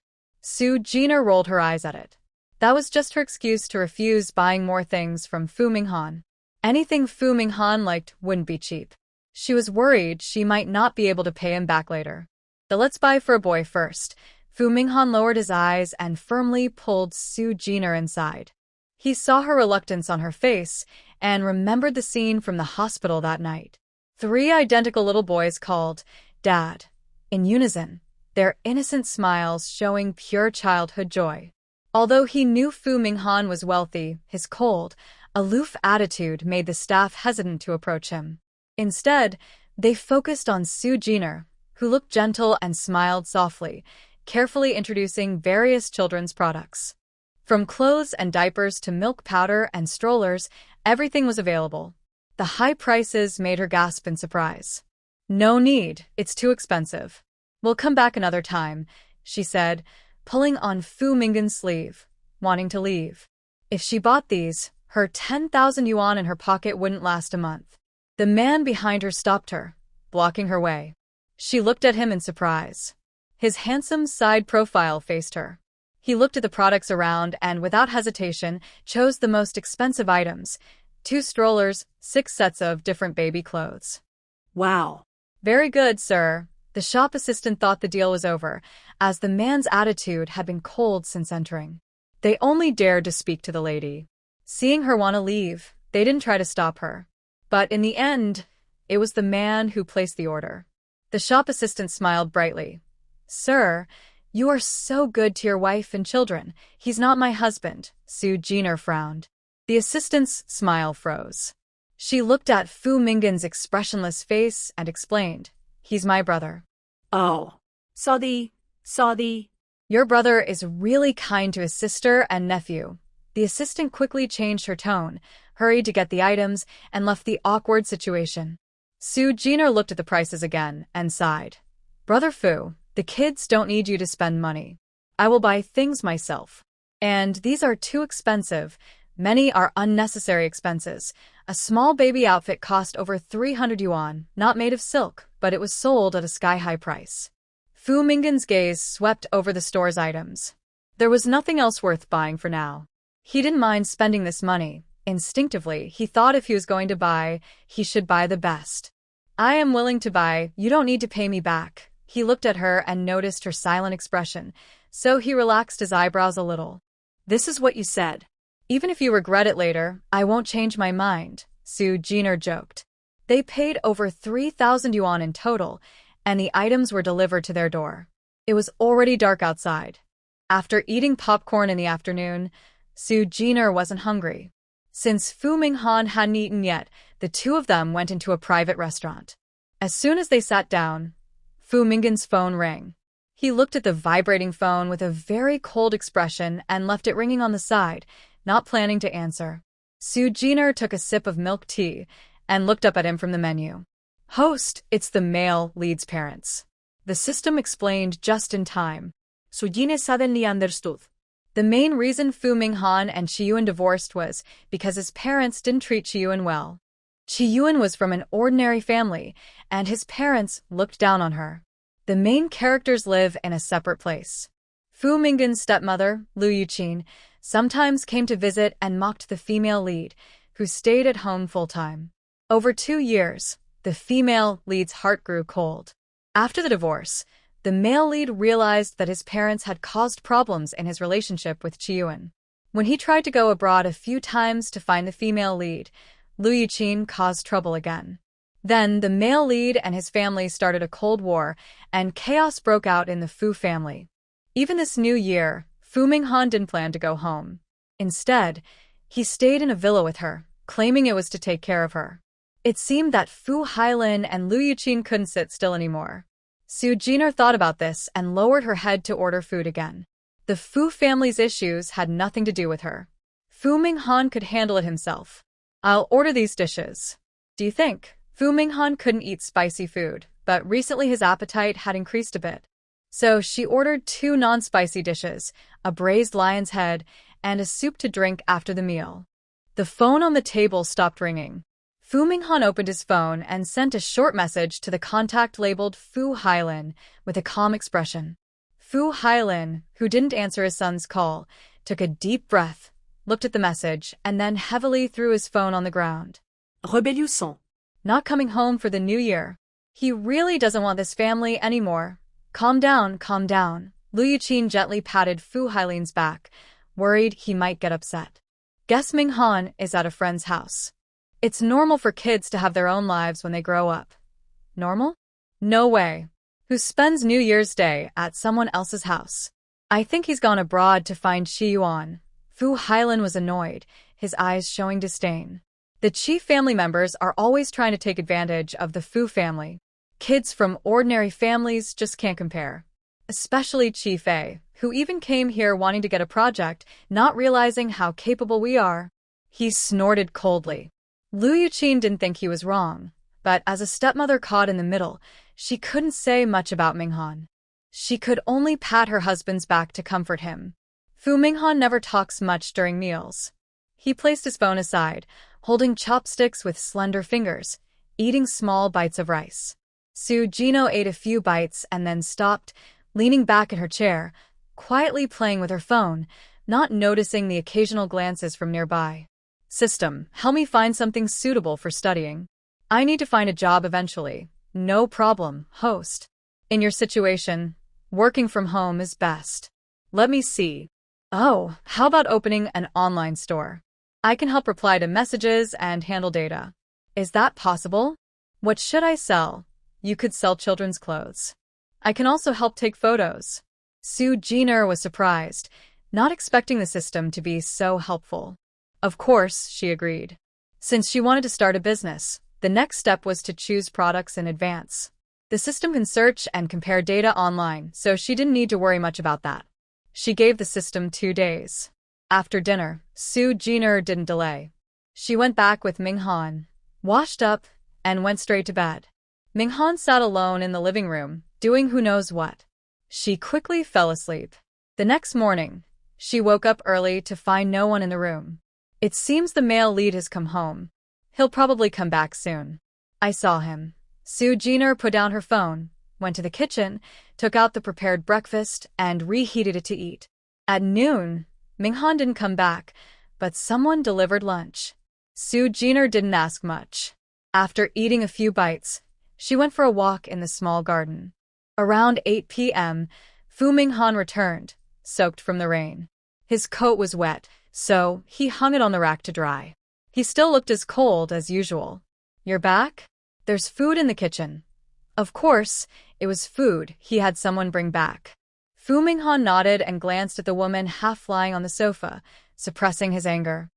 Gina rolled her eyes at it. That was just her excuse to refuse buying more things from Fu Minghan. Anything Fu Minghan liked wouldn't be cheap. She was worried she might not be able to pay him back later. The let's buy for a boy first. Fu Minghan lowered his eyes and firmly pulled Gina inside. He saw her reluctance on her face and remembered the scene from the hospital that night. 3 identical little boys called, Dad, in unison, their innocent smiles showing pure childhood joy. Although he knew Fu Minghan was wealthy, his cold, aloof attitude made the staff hesitant to approach him. Instead, they focused on Gina, who looked gentle and smiled softly, carefully introducing various children's products. From clothes and diapers to milk powder and strollers, everything was available. The high prices made her gasp in surprise. No need, it's too expensive. We'll come back another time, she said, pulling on Fu Minggen's sleeve, wanting to leave. If she bought these, her 10,000 yuan in her pocket wouldn't last a month. The man behind her stopped her, blocking her way. She looked at him in surprise. His handsome side profile faced her. He looked at the products around and, without hesitation, chose the most expensive items, 2 strollers, 6 sets of different baby clothes. Wow. Very good, sir. The shop assistant thought the deal was over, as the man's attitude had been cold since entering. They only dared to speak to the lady. Seeing her want to leave, they didn't try to stop her. But in the end, it was the man who placed the order. The shop assistant smiled brightly. Sir, you are so good to your wife and children. He's not my husband, Gina frowned. The assistant's smile froze. She looked at Fu Minggen's expressionless face and explained, he's my brother. Oh. Sorry. Your brother is really kind to his sister and nephew. The assistant quickly changed her tone, hurried to get the items, and left the awkward situation. Gina looked at the prices again and sighed. Brother Fu, the kids don't need you to spend money. I will buy things myself. And these are too expensive. Many are unnecessary expenses. A small baby outfit cost over 300 yuan, not made of silk, but it was sold at a sky-high price. Fu Minggen's gaze swept over the store's items. There was nothing else worth buying for now. He didn't mind spending this money. Instinctively, he thought if he was going to buy, he should buy the best. I am willing to buy, you don't need to pay me back. He looked at her and noticed her silent expression, so he relaxed his eyebrows a little. This is what you said. Even if you regret it later, I won't change my mind, Su Jiner joked. They paid over 3,000 yuan in total, and the items were delivered to their door. It was already dark outside. After eating popcorn in the afternoon, Su Jiner wasn't hungry. Since Fu Minghan hadn't eaten yet, the two of them went into a private restaurant. As soon as they sat down, Fu Minggen's phone rang. He looked at the vibrating phone with a very cold expression and left it ringing on the side, not planning to answer. Su Jiner took a sip of milk tea and looked up at him from the menu. Host, it's the male lead's parents. The system explained just in time. Su Jiner suddenly understood. The main reason Fu Minghan and Qiyuan divorced was because his parents didn't treat Qiyuan well. Qiyuan was from an ordinary family, and his parents looked down on her. The main characters live in a separate place. Fu Minggen's stepmother, Lu Yuqin, sometimes came to visit and mocked the female lead, who stayed at home full-time. Over 2 years, the female lead's heart grew cold. After the divorce, the male lead realized that his parents had caused problems in his relationship with Qiyuan. When he tried to go abroad a few times to find the female lead, Lu Yuqin caused trouble again. Then the male lead and his family started a cold war, and chaos broke out in the Fu family. Even this new year, Fu Minghan didn't plan to go home. Instead, he stayed in a villa with her, claiming it was to take care of her. It seemed that Fu Hailin and Lu Yuqin couldn't sit still anymore. Su Jiner thought about this and lowered her head to order food again. The Fu family's issues had nothing to do with her. Fu Minghan could handle it himself. I'll order these dishes. Do you think? Fu Minghan couldn't eat spicy food, but recently his appetite had increased a bit. So she ordered 2 non-spicy dishes, a braised lion's head, and a soup to drink after the meal. The phone on the table stopped ringing. Fu Minghan opened his phone and sent a short message to the contact labeled Fu Hailin with a calm expression. Fu Hailin, who didn't answer his son's call, took a deep breath, looked at the message, and then heavily threw his phone on the ground. Rebellion. Not coming home for the new year. He really doesn't want this family anymore. Calm down, calm down. Lu Yuqin gently patted Fu Hailin's back, worried he might get upset. Guess Minghan is at a friend's house. It's normal for kids to have their own lives when they grow up. Normal? No way. Who spends New Year's Day at someone else's house? I think he's gone abroad to find Qiyuan. Fu Hailin was annoyed, his eyes showing disdain. The chief family members are always trying to take advantage of the Fu family. Kids from ordinary families just can't compare. Especially Chief A, who even came here wanting to get a project, not realizing how capable we are. He snorted coldly. Lu Yuqin didn't think he was wrong, but as a stepmother caught in the middle, she couldn't say much about Minghan. She could only pat her husband's back to comfort him. Fu Minghan never talks much during meals. He placed his phone aside, holding chopsticks with slender fingers, eating small bites of rice. Su Jino ate a few bites and then stopped, leaning back in her chair, quietly playing with her phone, not noticing the occasional glances from nearby. System, help me find something suitable for studying. I need to find a job eventually. No problem, host. In your situation, working from home is best. Let me see. Oh, how about opening an online store? I can help reply to messages and handle data. Is that possible? What should I sell? You could sell children's clothes. I can also help take photos. Su Jiner was surprised, not expecting the system to be so helpful. Of course, she agreed. Since she wanted to start a business, the next step was to choose products in advance. The system can search and compare data online, so she didn't need to worry much about that. She gave the system 2 days. After dinner, Su Jiner didn't delay. She went back with Minghan, washed up, and went straight to bed. Minghan sat alone in the living room, doing who knows what. She quickly fell asleep. The next morning, she woke up early to find no one in the room. It seems the male lead has come home. He'll probably come back soon. I saw him. Sue Jenner put down her phone, went to the kitchen, took out the prepared breakfast, and reheated it to eat. At noon, Minghan didn't come back, but someone delivered lunch. Sue Jenner didn't ask much. After eating a few bites, she went for a walk in the small garden. Around 8 p.m., Fu Minghan returned, soaked from the rain. His coat was wet, so he hung it on the rack to dry. He still looked as cold as usual. "You're back? There's food in the kitchen." Of course, it was food he had someone bring back. Fu Minghan nodded and glanced at the woman half lying on the sofa, suppressing his anger.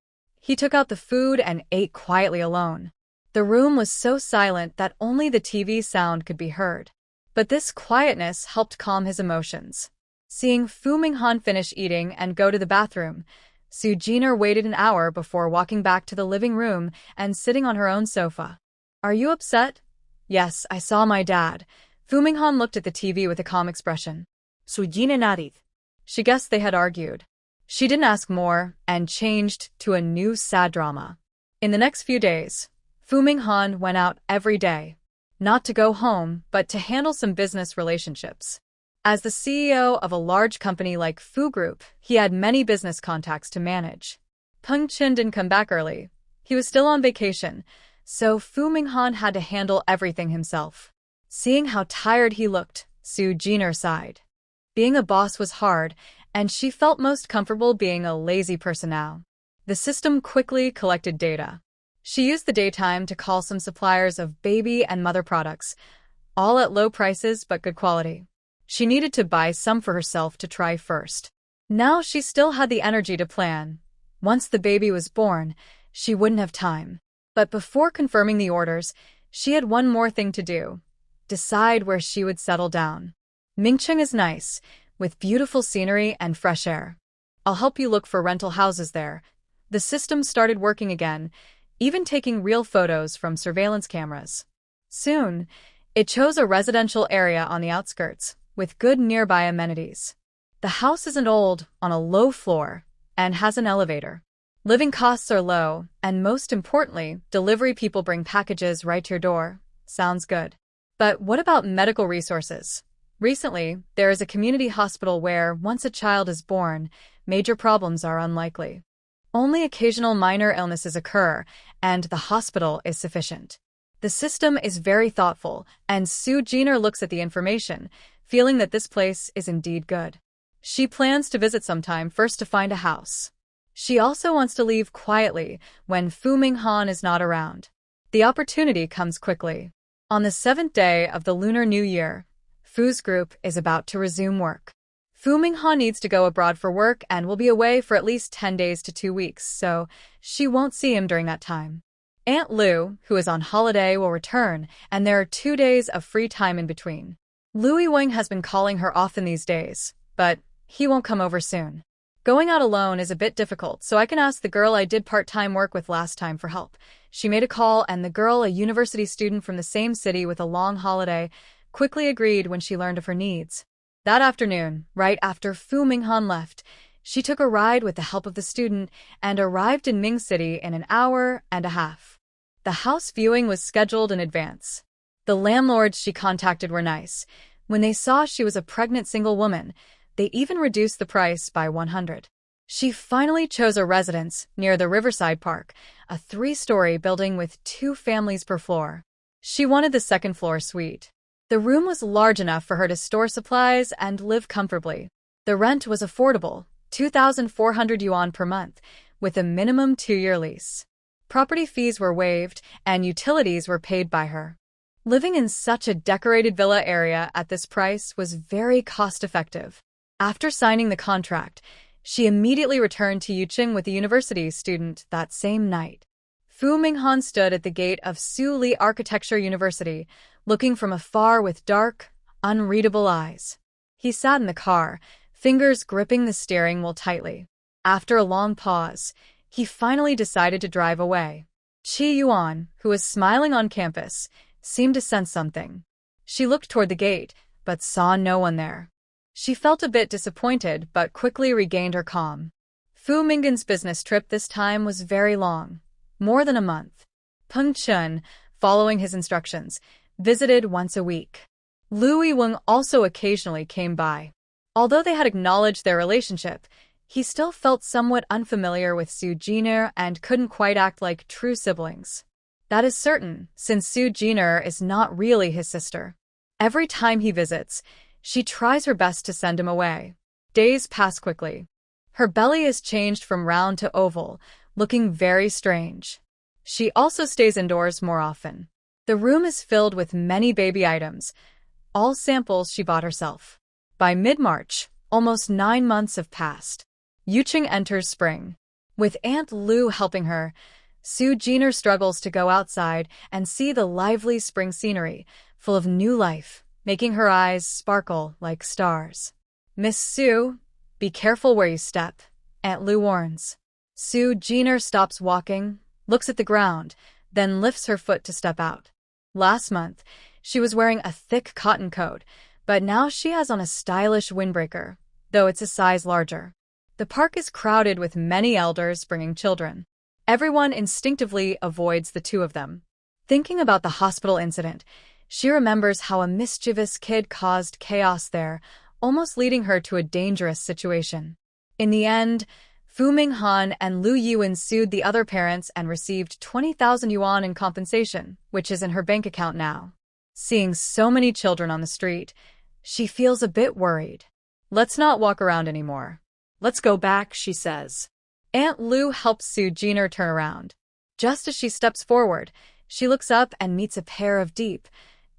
He took out the food and ate quietly alone. The room was so silent that only the TV sound could be heard. But this quietness helped calm his emotions. Seeing Fu Minghan finish eating and go to the bathroom, Sue Jenner waited an hour before walking back to the living room and sitting on her own sofa. "Are you upset?" "Yes, I saw my dad." Fu Minghan looked at the TV with a calm expression. Sue Jenner nodded. She guessed they had argued. She didn't ask more and changed to a new sad drama. In the next few days, Fu Minghan went out every day. Not to go home, but to handle some business relationships. As the CEO of a large company like Fu Group, he had many business contacts to manage. Peng Qin didn't come back early. He was still on vacation, so Fu Minghan had to handle everything himself. Seeing how tired he looked, Sue Jenner sighed. Being a boss was hard, and she felt most comfortable being a lazy person now. The system quickly collected data. She used the daytime to call some suppliers of baby and mother products, all at low prices but good quality. She needed to buy some for herself to try first. Now she still had the energy to plan. Once the baby was born, she wouldn't have time. But before confirming the orders, she had one more thing to do: decide where she would settle down. Mingcheng is nice, with beautiful scenery and fresh air. I'll help you look for rental houses there. The system started working again, even taking real photos from surveillance cameras. Soon, it chose a residential area on the outskirts, with good nearby amenities. The house isn't old, on a low floor, and has an elevator. Living costs are low, and most importantly, delivery people bring packages right to your door. Sounds good. But what about medical resources? Recently, there is a community hospital where, once a child is born, major problems are unlikely. Only occasional minor illnesses occur, and the hospital is sufficient. The system is very thoughtful, and Sue Jenner looks at the information, feeling that this place is indeed good. She plans to visit sometime first to find a house. She also wants to leave quietly when Fu Minghan is not around. The opportunity comes quickly. On the 7th day of the Lunar New Year, Fu's group is about to resume work. Fu Minghan needs to go abroad for work and will be away for at least 10 days to 2 weeks, so she won't see him during that time. Aunt Lu, who is on holiday, will return, and there are 2 days of free time in between. Louis Wang has been calling her often these days, but he won't come over soon. Going out alone is a bit difficult, so I can ask the girl I did part-time work with last time for help. She made a call, and the girl, a university student from the same city with a long holiday, quickly agreed when she learned of her needs. That afternoon, right after Fu Minghan left, she took a ride with the help of the student and arrived in Ming City in an hour and a half. The house viewing was scheduled in advance. The landlords she contacted were nice. When they saw she was a pregnant single woman, they even reduced the price by 100. She finally chose a residence near the Riverside Park, a 3-story building with 2 families per floor. She wanted the second-floor suite. The room was large enough for her to store supplies and live comfortably. The rent was affordable, 2,400 yuan per month, with a minimum 2-year lease. Property fees were waived, and utilities were paid by her. Living in such a decorated villa area at this price was very cost-effective. After signing the contract, she immediately returned to Yucheng with a university student that same night. Fu Minghan stood at the gate of Su Li Architecture University, looking from afar with dark, unreadable eyes. He sat in the car, fingers gripping the steering wheel tightly. After a long pause, he finally decided to drive away. Qi Yuan, who was smiling on campus, seemed to sense something. She looked toward the gate, but saw no one there. She felt a bit disappointed but quickly regained her calm. Fu Minggen's business trip this time was very long, more than a month. Peng Chun, following his instructions, visited once a week. Lu Yiweng also occasionally came by. Although they had acknowledged their relationship, he still felt somewhat unfamiliar with Su Jiner and couldn't quite act like true siblings. That is certain, since Su Jiner is not really his sister. Every time he visits, she tries her best to send him away. Days pass quickly. Her belly is changed from round to oval, looking very strange. She also stays indoors more often. The room is filled with many baby items, all samples she bought herself. By mid-March, almost 9 months have passed. Yuqing enters spring. With Aunt Lu helping her, Su Jiner struggles to go outside and see the lively spring scenery, full of new life, making her eyes sparkle like stars. "Miss Su, be careful where you step," Aunt Lu warns. Su Jiner stops walking, looks at the ground, then lifts her foot to step out. Last month, she was wearing a thick cotton coat, but now she has on a stylish windbreaker, though it's a size larger. The park is crowded with many elders bringing children. Everyone instinctively avoids the two of them. Thinking about the hospital incident, she remembers how a mischievous kid caused chaos there, almost leading her to a dangerous situation. In the end, Fu Minghan and Lu Yiwen sued the other parents and received 20,000 yuan in compensation, which is in her bank account now. Seeing so many children on the street, she feels a bit worried. "Let's not walk around anymore. Let's go back," she says. Aunt Lu helps Su Jiner turn around. Just as she steps forward, she looks up and meets a pair of deep,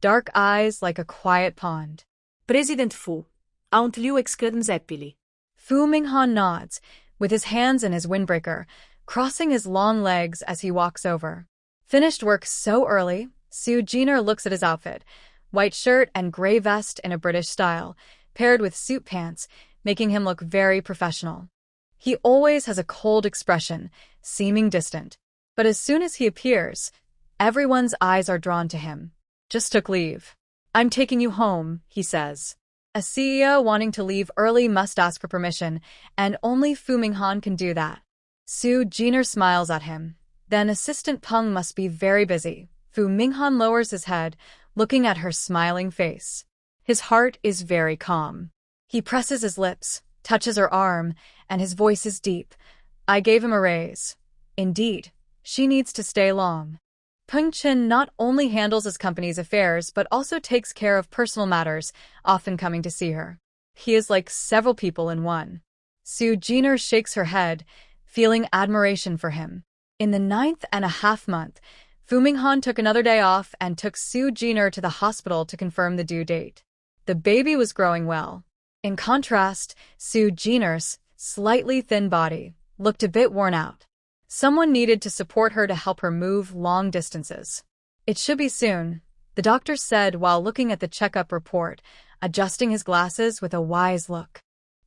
dark eyes like a quiet pond. "President Fu, Aunt Liu exclaims happily. Fu Minghan nods, with his hands in his windbreaker, crossing his long legs as he walks over. Finished work so early, Su Jiner looks at his outfit, white shirt and gray vest in a British style, paired with suit pants, making him look very professional. He always has a cold expression, seeming distant. But as soon as he appears, everyone's eyes are drawn to him. "Just took leave. I'm taking you home," he says. A CEO wanting to leave early must ask for permission, and only Fu Minghan can do that. Su Jiner smiles at him. Then Assistant Peng must be very busy. Fu Minghan lowers his head, looking at her smiling face. His heart is very calm. He presses his lips, touches her arm, and his voice is deep. "I gave him a raise." Indeed, she needs to stay long. Peng Chin not only handles his company's affairs but also takes care of personal matters, often coming to see her. He is like several people in one. Su Jiner shakes her head, feeling admiration for him. In the 9.5 month, Fu Minghan took another day off and took Su Jiner to the hospital to confirm the due date. The baby was growing well. In contrast, Su Jiner's slightly thin body looked a bit worn out. Someone needed to support her to help her move long distances. "It should be soon," the doctor said while looking at the checkup report, adjusting his glasses with a wise look.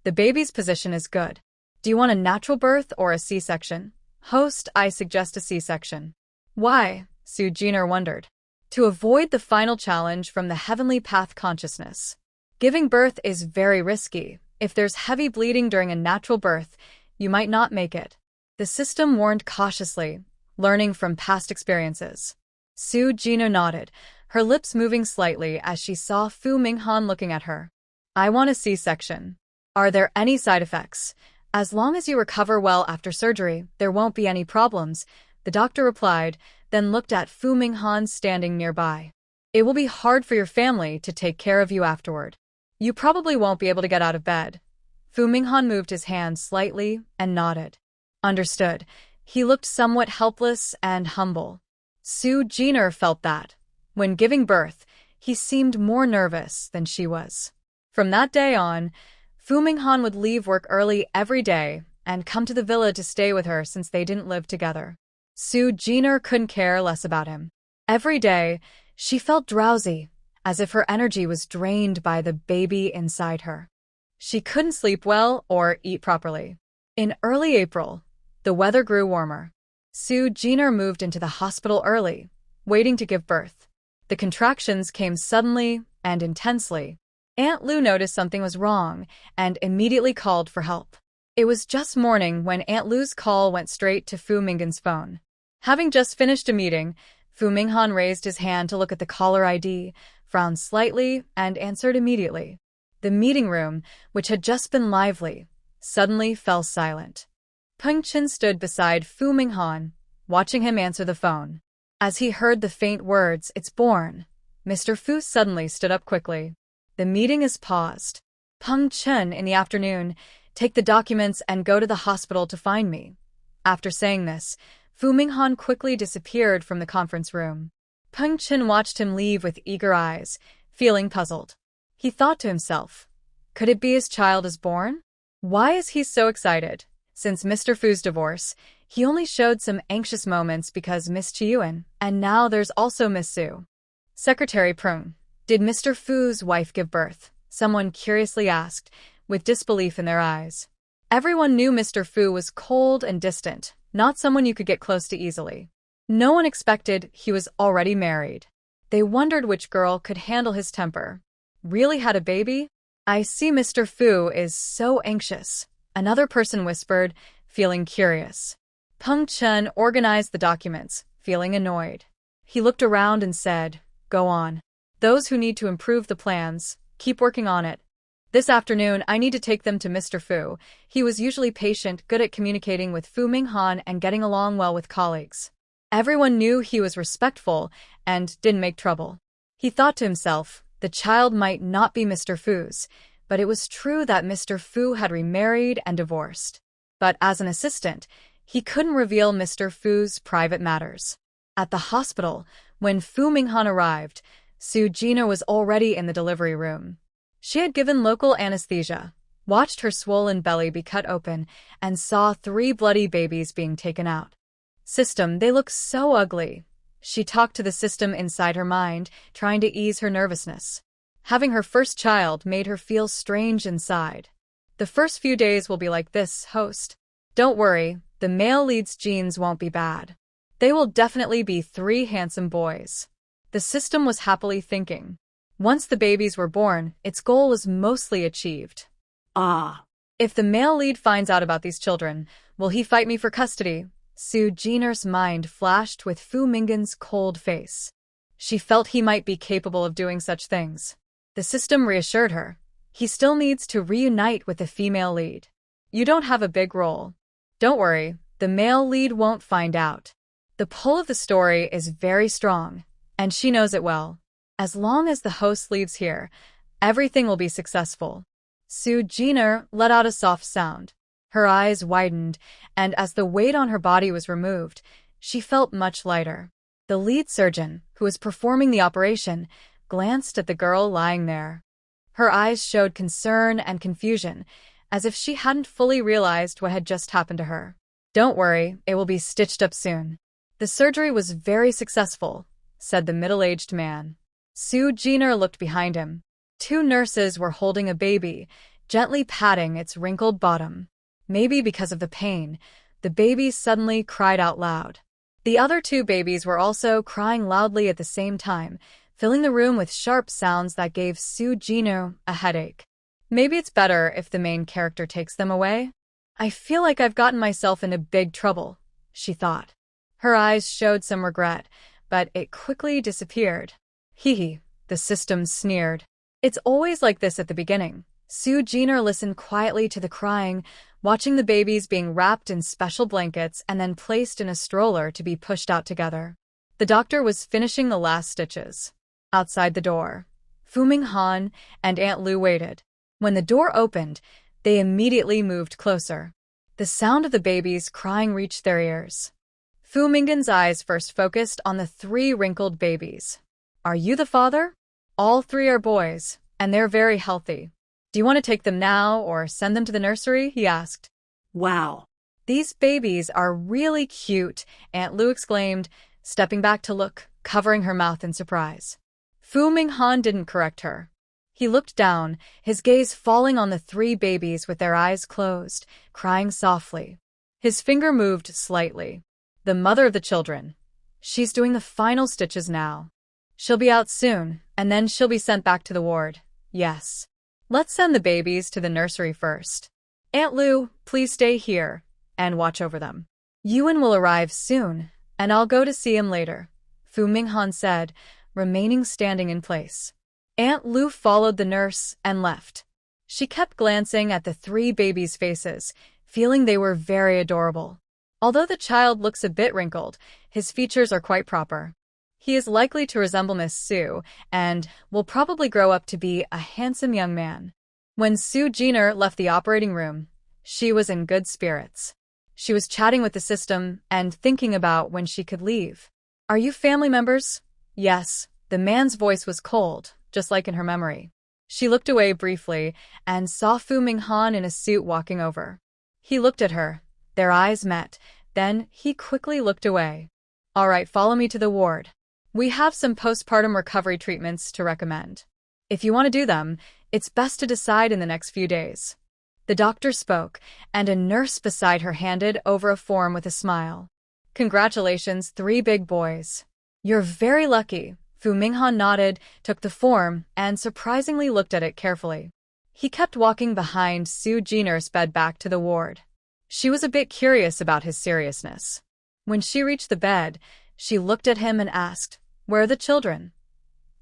"The baby's position is good. Do you want a natural birth or a C-section?" "Host, I suggest a C-section." "Why?" Su Jiner wondered. "To avoid the final challenge from the heavenly path consciousness. Giving birth is very risky. If there's heavy bleeding during a natural birth, you might not make it." The system warned cautiously, learning from past experiences. Su Jiner nodded, her lips moving slightly as she saw Fu Minghan looking at her. "I want a C-section. Are there any side effects? As long as you recover well after surgery, there won't be any problems," the doctor replied, then looked at Fu Minghan standing nearby. "It will be hard for your family to take care of you afterward. You probably won't be able to get out of bed." Fu Minghan moved his hand slightly and nodded. Understood. He looked somewhat helpless and humble. Su Jiner felt that. When giving birth, he seemed more nervous than she was. From that day on, Fu Minghan would leave work early every day and come to the villa to stay with her since they didn't live together. Su Jiner couldn't care less about him. Every day, she felt drowsy, as if her energy was drained by the baby inside her. She couldn't sleep well or eat properly. In early April, the weather grew warmer. Su Jiner moved into the hospital early, waiting to give birth. The contractions came suddenly and intensely. Aunt Lu noticed something was wrong and immediately called for help. It was just morning when Aunt Lu's call went straight to Fu Minghan's phone. Having just finished a meeting, Fu Minghan raised his hand to look at the caller ID, frowned slightly, and answered immediately. The meeting room, which had just been lively, suddenly fell silent. Peng Chen stood beside Fu Minghan, watching him answer the phone. As he heard the faint words, "It's born," Mr. Fu suddenly stood up quickly. "The meeting is paused. Peng Chen, in the afternoon, take the documents and go to the hospital to find me." After saying this, Fu Minghan quickly disappeared from the conference room. Peng Chen watched him leave with eager eyes, feeling puzzled. He thought to himself, could it be his child is born? Why is he so excited? Since Mr. Fu's divorce, he only showed some anxious moments because Miss Chiyuan, and now there's also Miss Su. Secretary Prung, did Mr. Fu's wife give birth? Someone curiously asked, with disbelief in their eyes. Everyone knew Mr. Fu was cold and distant, not someone you could get close to easily. No one expected he was already married. They wondered which girl could handle his temper. Really had a baby? I see Mr. Fu is so anxious, another person whispered, feeling curious. Peng Chen organized the documents, feeling annoyed. He looked around and said, "Go on. Those who need to improve the plans, keep working on it. This afternoon, I need to take them to Mr. Fu. He was usually patient, good at communicating with Fu Minghan and getting along well with colleagues. Everyone knew he was respectful and didn't make trouble." He thought to himself, the child might not be Mr. Fu's, but it was true that Mr. Fu had remarried and divorced. But as an assistant, he couldn't reveal Mr. Fu's private matters. At the hospital, when Fu Minghan arrived, Su Jina was already in the delivery room. She had given local anesthesia, watched her swollen belly be cut open, and saw 3 bloody babies being taken out. System, they look so ugly. She talked to the system inside her mind, trying to ease her nervousness. Having her first child made her feel strange inside. The first few days will be like this, host. Don't worry, the male lead's genes won't be bad. They will definitely be 3 handsome boys. The system was happily thinking. Once the babies were born, its goal was mostly achieved. If the male lead finds out about these children, will he fight me for custody? Su Jiner's mind flashed with Fu Minghan's cold face. She felt he might be capable of doing such things. The system reassured her. He still needs to reunite with the female lead. You don't have a big role. Don't worry, the male lead won't find out. The pull of the story is very strong, and she knows it well. As long as the host leaves here, everything will be successful. Su Jiner let out a soft sound. Her eyes widened, and as the weight on her body was removed, she felt much lighter. The lead surgeon, who was performing the operation, glanced at the girl lying there. Her eyes showed concern and confusion, as if she hadn't fully realized what had just happened to her. Don't worry, it will be stitched up soon. The surgery was very successful, said the middle-aged man. Su Jiner looked behind him. 2 nurses were holding a baby, gently patting its wrinkled bottom. Maybe because of the pain, the baby suddenly cried out loud. The other 2 babies were also crying loudly at the same time, filling the room with sharp sounds that gave Su Jiner a headache. Maybe it's better if the main character takes them away? I feel like I've gotten myself into big trouble, she thought. Her eyes showed some regret, but it quickly disappeared. Hee, the system sneered. It's always like this at the beginning. Su Jiner listened quietly to the crying, watching the babies being wrapped in special blankets and then placed in a stroller to be pushed out together. The doctor was finishing the last stitches. Outside the door, Fu Minghan and Aunt Lu waited. When the door opened, they immediately moved closer. The sound of the babies crying reached their ears. Fu Minghan's eyes first focused on the 3 wrinkled babies. Are you the father? All 3 are boys, and they're very healthy. Do you want to take them now or send them to the nursery? He asked. Wow. These babies are really cute, Aunt Lu exclaimed, stepping back to look, covering her mouth in surprise. Fu Minghan didn't correct her. He looked down, his gaze falling on the 3 babies with their eyes closed, crying softly. His finger moved slightly. The mother of the children. She's doing the final stitches now. She'll be out soon, and then she'll be sent back to the ward. Yes. Let's send the babies to the nursery first. Aunt Lu, please stay here and watch over them. Yuan will arrive soon, and I'll go to see him later, Fu Minghan said, remaining standing in place. Aunt Lu followed the nurse and left. She kept glancing at the three babies' faces, feeling they were very adorable. Although the child looks a bit wrinkled, his features are quite proper. He is likely to resemble Miss Su and will probably grow up to be a handsome young man. When Su Jiner left the operating room, she was in good spirits. She was chatting with the system and thinking about when she could leave. Are you family members? Yes. The man's voice was cold, just like in her memory. She looked away briefly and saw Fu Minghan in a suit walking over. He looked at her. Their eyes met. Then he quickly looked away. All right, follow me to the ward. We have some postpartum recovery treatments to recommend. If you want to do them, it's best to decide in the next few days. The doctor spoke, and a nurse beside her handed over a form with a smile. Congratulations, 3 big boys. You're very lucky. Fu Minghan nodded, took the form, and surprisingly looked at it carefully. He kept walking behind Su Jiner sped back to the ward. She was a bit curious about his seriousness. When she reached the bed, she looked at him and asked, "Where are the children?"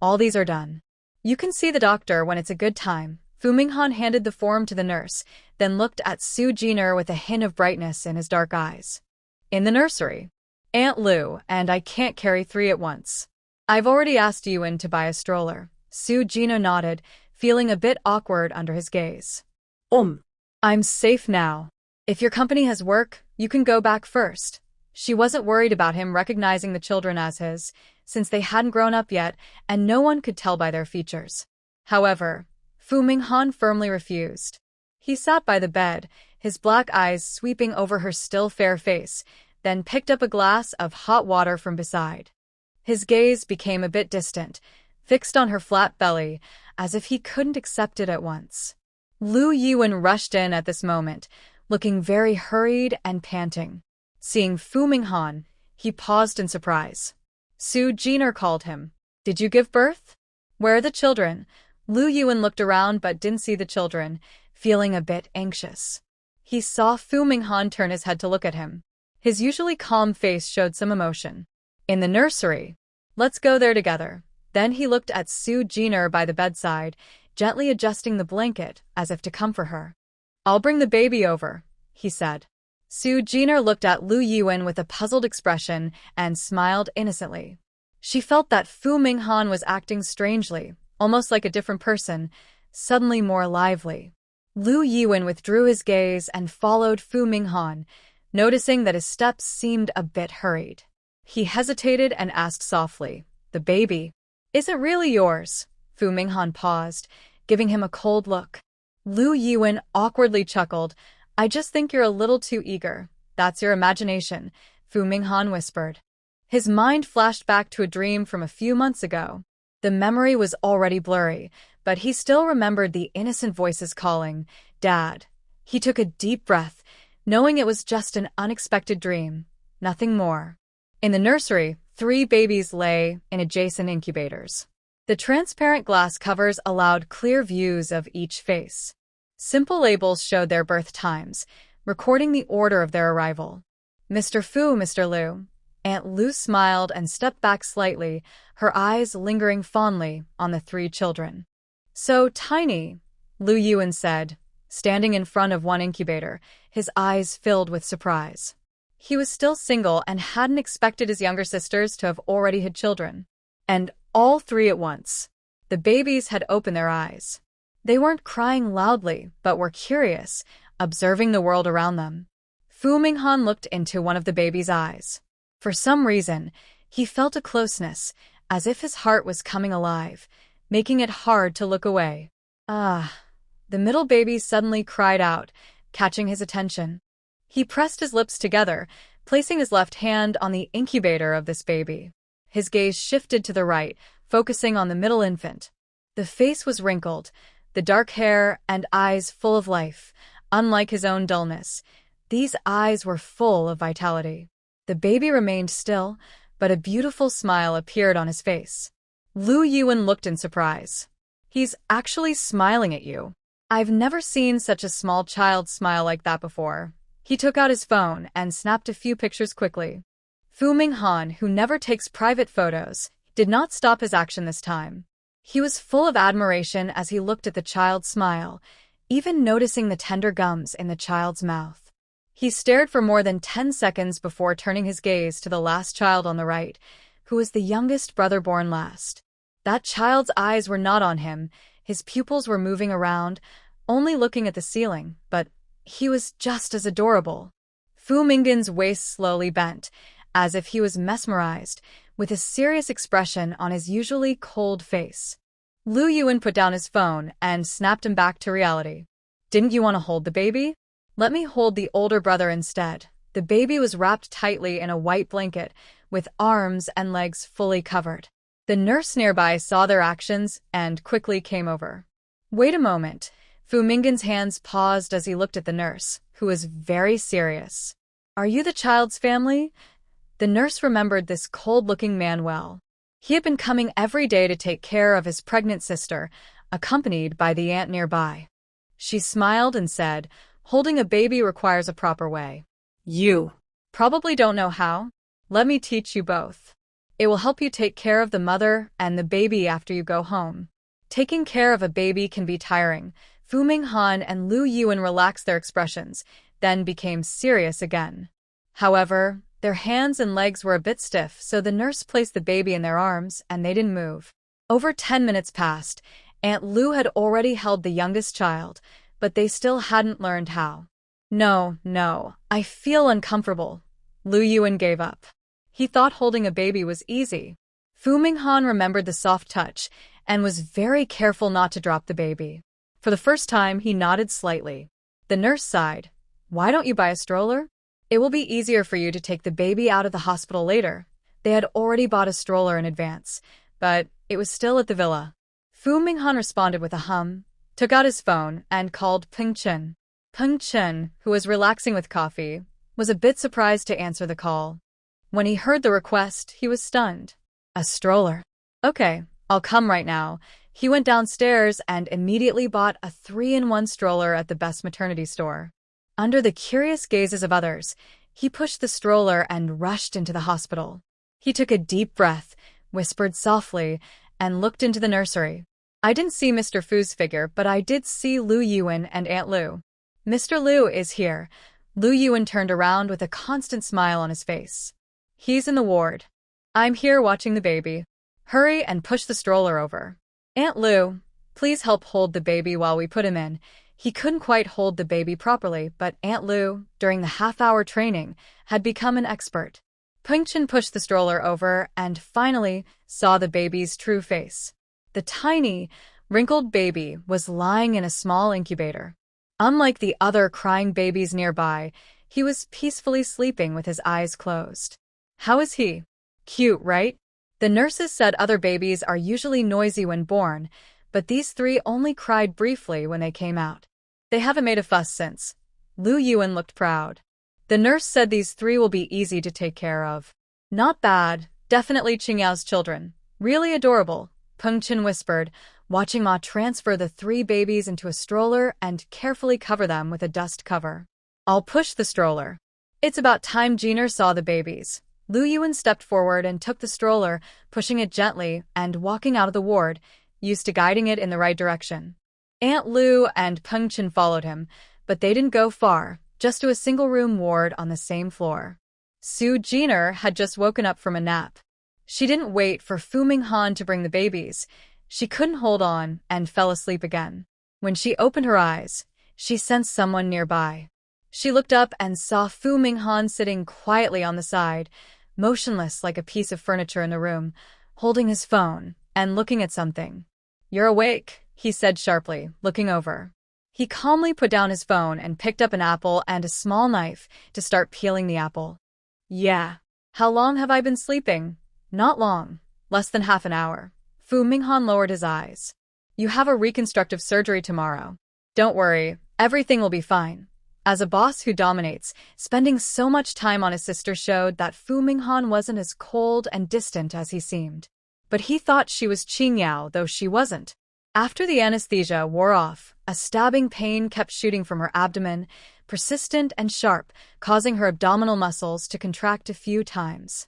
"All these are done. You can see the doctor when it's a good time." Fu Minghan handed the form to the nurse, then looked at Su Jiner with a hint of brightness in his dark eyes. "In the nursery. Aunt Lu, and I can't carry 3 at once. I've already asked Yuan to buy a stroller." Su Jiner nodded, feeling a bit awkward under his gaze. I'm safe now. If your company has work, you can go back first." She wasn't worried about him recognizing the children as his, since they hadn't grown up yet and no one could tell by their features. However, Fu Minghan firmly refused. He sat by the bed, his black eyes sweeping over her still fair face, then picked up a glass of hot water from beside. His gaze became a bit distant, fixed on her flat belly, as if he couldn't accept it at once. Lu Yuan rushed in at this moment, looking very hurried and panting. Seeing Fu Minghan, he paused in surprise. Su Jiner called him. "Did you give birth? Where are the children?" Lu Yuan looked around but didn't see the children, feeling a bit anxious. He saw Fu Minghan turn his head to look at him. His usually calm face showed some emotion. "In the nursery. Let's go there together." Then he looked at Su Jiner by the bedside, gently adjusting the blanket as if to comfort her. "I'll bring the baby over," he said. Su Jiner looked at Lu Yuan with a puzzled expression and smiled innocently. She felt that Fu Minghan was acting strangely, almost like a different person, suddenly more lively. Lu Yuan withdrew his gaze and followed Fu Minghan, noticing that his steps seemed a bit hurried. He hesitated and asked softly, "The baby isn't really yours?" Fu Minghan paused, giving him a cold look. Lu Yuan awkwardly chuckled. "I just think you're a little too eager. That's your imagination," Fu Minghan whispered. His mind flashed back to a dream from a few months ago. The memory was already blurry, but he still remembered the innocent voices calling, "Dad." He took a deep breath, knowing it was just an unexpected dream, nothing more. In the nursery, 3 babies lay in adjacent incubators. The transparent glass covers allowed clear views of each face. Simple labels showed their birth times, recording the order of their arrival. "Mr. Fu, Mr. Lu." Aunt Lu smiled and stepped back slightly, her eyes lingering fondly on the 3 children. "So tiny," Lu Yuan said, standing in front of one incubator, his eyes filled with surprise. He was still single and hadn't expected his younger sisters to have already had children. And all 3 at once. The babies had opened their eyes. They weren't crying loudly, but were curious, observing the world around them. Fu Minghan looked into one of the baby's eyes. For some reason, he felt a closeness, as if his heart was coming alive, making it hard to look away. "Ah!" The middle baby suddenly cried out, catching his attention. He pressed his lips together, placing his left hand on the incubator of this baby. His gaze shifted to the right, focusing on the middle infant. The face was wrinkled, the dark hair and eyes full of life, unlike his own dullness. These eyes were full of vitality. The baby remained still, but a beautiful smile appeared on his face. Lu Yuan looked in surprise. "He's actually smiling at you." I've never seen such a small child smile like that before. He took out his phone and snapped a few pictures quickly. Fu Minghan, who never takes private photos, did not stop his action this time. He was full of admiration as he looked at the child's smile, even noticing the tender gums in the child's mouth. He stared for more than 10 seconds before turning his gaze to the last child on the right, who was the youngest brother born last. That child's eyes were not on him, his pupils were moving around, only looking at the ceiling, but he was just as adorable. Fu Minghan's waist slowly bent, as if he was mesmerized, with a serious expression on his usually cold face. Lu Yuan put down his phone and snapped him back to reality. Didn't you want to hold the baby? Let me hold the older brother instead. The baby was wrapped tightly in a white blanket, with arms and legs fully covered. The nurse nearby saw their actions and quickly came over. Wait a moment. Fu Minghan's hands paused as he looked at the nurse, who was very serious. Are you the child's family? The nurse remembered this cold-looking man well. He had been coming every day to take care of his pregnant sister, accompanied by the aunt nearby. She smiled and said, holding a baby requires a proper way. You probably don't know how. Let me teach you both. It will help you take care of the mother and the baby after you go home. Taking care of a baby can be tiring. Fu Minghan and Lu Yuan relaxed their expressions, then became serious again. However, their hands and legs were a bit stiff, so the nurse placed the baby in their arms, and they didn't move. Over 10 minutes passed. Aunt Lu had already held the youngest child, but they still hadn't learned how. No, I feel uncomfortable. Lu Yuan gave up. He thought holding a baby was easy. Fu Minghan remembered the soft touch and was very careful not to drop the baby. For the first time, he nodded slightly. The nurse sighed. Why don't you buy a stroller? It will be easier for you to take the baby out of the hospital later. They had already bought a stroller in advance, but it was still at the villa. Fu Minghan responded with a hum, took out his phone, and called Peng Chen. Peng Chen, who was relaxing with coffee, was a bit surprised to answer the call. When he heard the request, he was stunned. A stroller? Okay, I'll come right now. He went downstairs and immediately bought a 3-in-1 stroller at the best maternity store. Under the curious gazes of others, he pushed the stroller and rushed into the hospital. He took a deep breath, whispered softly, and looked into the nursery. I didn't see Mr. Fu's figure, but I did see Lu Yuan and Aunt Lu. Mr. Lu is here. Lu Yuan turned around with a constant smile on his face. He's in the ward. I'm here watching the baby. Hurry and push the stroller over. Aunt Lu, please help hold the baby while we put him in. He couldn't quite hold the baby properly, but Aunt Lu, during the half-hour training, had become an expert. Peng Chen pushed the stroller over and finally saw the baby's true face. The tiny, wrinkled baby was lying in a small incubator. Unlike the other crying babies nearby, he was peacefully sleeping with his eyes closed. How is he? Cute, right? The nurses said other babies are usually noisy when born, but these 3 only cried briefly when they came out. They haven't made a fuss since. Lu Yuan looked proud. The nurse said these 3 will be easy to take care of. Not bad, definitely Qingyao's children. Really adorable, Peng Chen whispered, watching Ma transfer the 3 babies into a stroller and carefully cover them with a dust cover. I'll push the stroller. It's about time Jiner saw the babies. Lu Yuan stepped forward and took the stroller, pushing it gently and walking out of the ward, used to guiding it in the right direction. Aunt Lu and Peng Chen followed him, but they didn't go far, just to a single-room ward on the same floor. Su Jiner had just woken up from a nap. She didn't wait for Fu Minghan to bring the babies. She couldn't hold on and fell asleep again. When she opened her eyes, she sensed someone nearby. She looked up and saw Fu Minghan sitting quietly on the side, motionless like a piece of furniture in the room, holding his phone and looking at something. You're awake, he said sharply, looking over. He calmly put down his phone and picked up an apple and a small knife to start peeling the apple. Yeah. How long have I been sleeping? Not long. Less than half an hour. Fu Minghan lowered his eyes. You have a reconstructive surgery tomorrow. Don't worry, everything will be fine. As a boss who dominates, spending so much time on his sister showed that Fu Minghan wasn't as cold and distant as he seemed. But he thought she was Qingyao, though she wasn't. After the anesthesia wore off, a stabbing pain kept shooting from her abdomen, persistent and sharp, causing her abdominal muscles to contract a few times.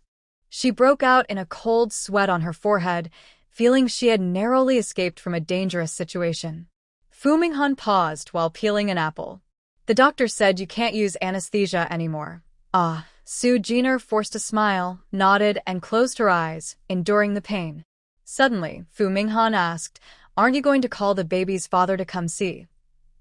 She broke out in a cold sweat on her forehead, feeling she had narrowly escaped from a dangerous situation. Fu Minghan paused while peeling an apple. The doctor said you can't use anesthesia anymore. Ah, Su Jiner forced a smile, nodded, and closed her eyes, enduring the pain. Suddenly, Fu Minghan asked, "Aren't you going to call the baby's father to come see?"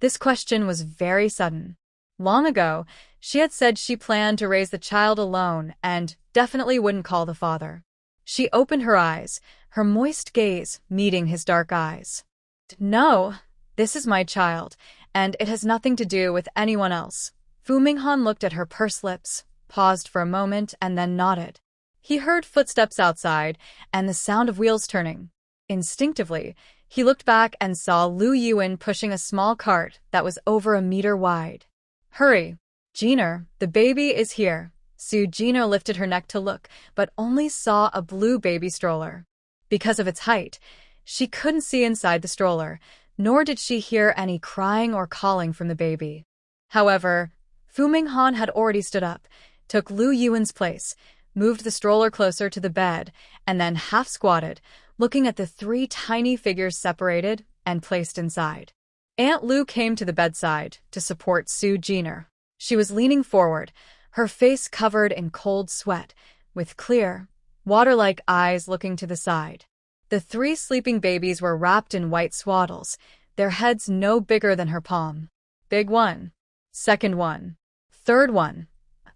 This question was very sudden. Long ago, she had said she planned to raise the child alone and definitely wouldn't call the father. She opened her eyes, her moist gaze meeting his dark eyes. "No, this is my child, and it has nothing to do with anyone else." Fu Minghan looked at her pursed lips, paused for a moment, and then nodded. He heard footsteps outside and the sound of wheels turning. Instinctively, he looked back and saw Lu Yuan pushing a small cart that was over a meter wide. "Hurry, Jiner, the baby is here." Su Jiner lifted her neck to look, but only saw a blue baby stroller. Because of its height, she couldn't see inside the stroller, nor did she hear any crying or calling from the baby. However, Fu Minghan had already stood up, took Lu Yuan's place, moved the stroller closer to the bed, and then half-squatted, looking at the three tiny figures separated and placed inside. Aunt Lu came to the bedside to support Su Jiner. She was leaning forward, her face covered in cold sweat, with clear, water-like eyes looking to the side. The three sleeping babies were wrapped in white swaddles, their heads no bigger than her palm. Big one. Second one. Third one.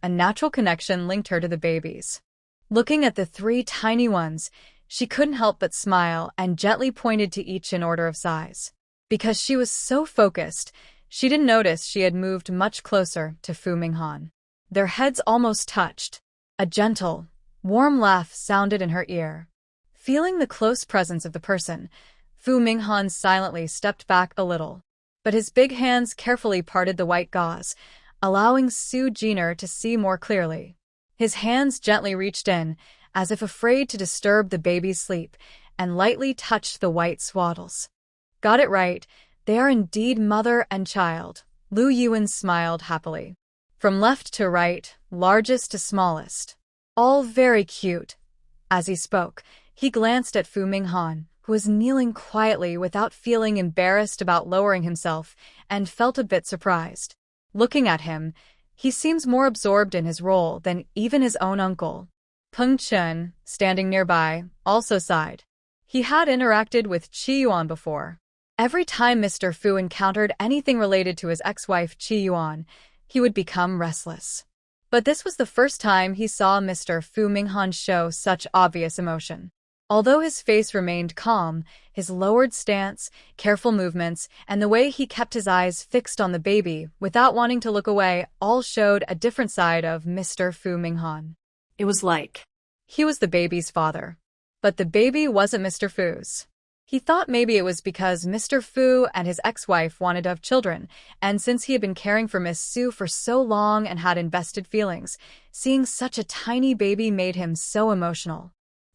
A natural connection linked her to the babies. Looking at the three tiny ones, she couldn't help but smile and gently pointed to each in order of size. Because she was so focused, she didn't notice she had moved much closer to Fu Minghan. Their heads almost touched. A gentle, warm laugh sounded in her ear. Feeling the close presence of the person, Fu Minghan silently stepped back a little. But his big hands carefully parted the white gauze, allowing Su Jiner to see more clearly. His hands gently reached in, as if afraid to disturb the baby's sleep, and lightly touched the white swaddles. "Got it right. They are indeed mother and child." Lu Yuan smiled happily. From left to right, largest to smallest. All very cute. As he spoke, he glanced at Fu Minghan, who was kneeling quietly without feeling embarrassed about lowering himself, and felt a bit surprised. Looking at him, he seems more absorbed in his role than even his own uncle. Peng Chun, standing nearby, also sighed. He had interacted with Qi Yuan before. Every time Mr. Fu encountered anything related to his ex-wife Qi Yuan, he would become restless. But this was the first time he saw Mr. Fu Minghan show such obvious emotion. Although his face remained calm, his lowered stance, careful movements, and the way he kept his eyes fixed on the baby without wanting to look away all showed a different side of Mr. Fu Minghan. It was like he was the baby's father. But the baby wasn't Mr. Fu's. He thought maybe it was because Mr. Fu and his ex-wife wanted to have children, and since he had been caring for Miss Su for so long and had invested feelings, seeing such a tiny baby made him so emotional.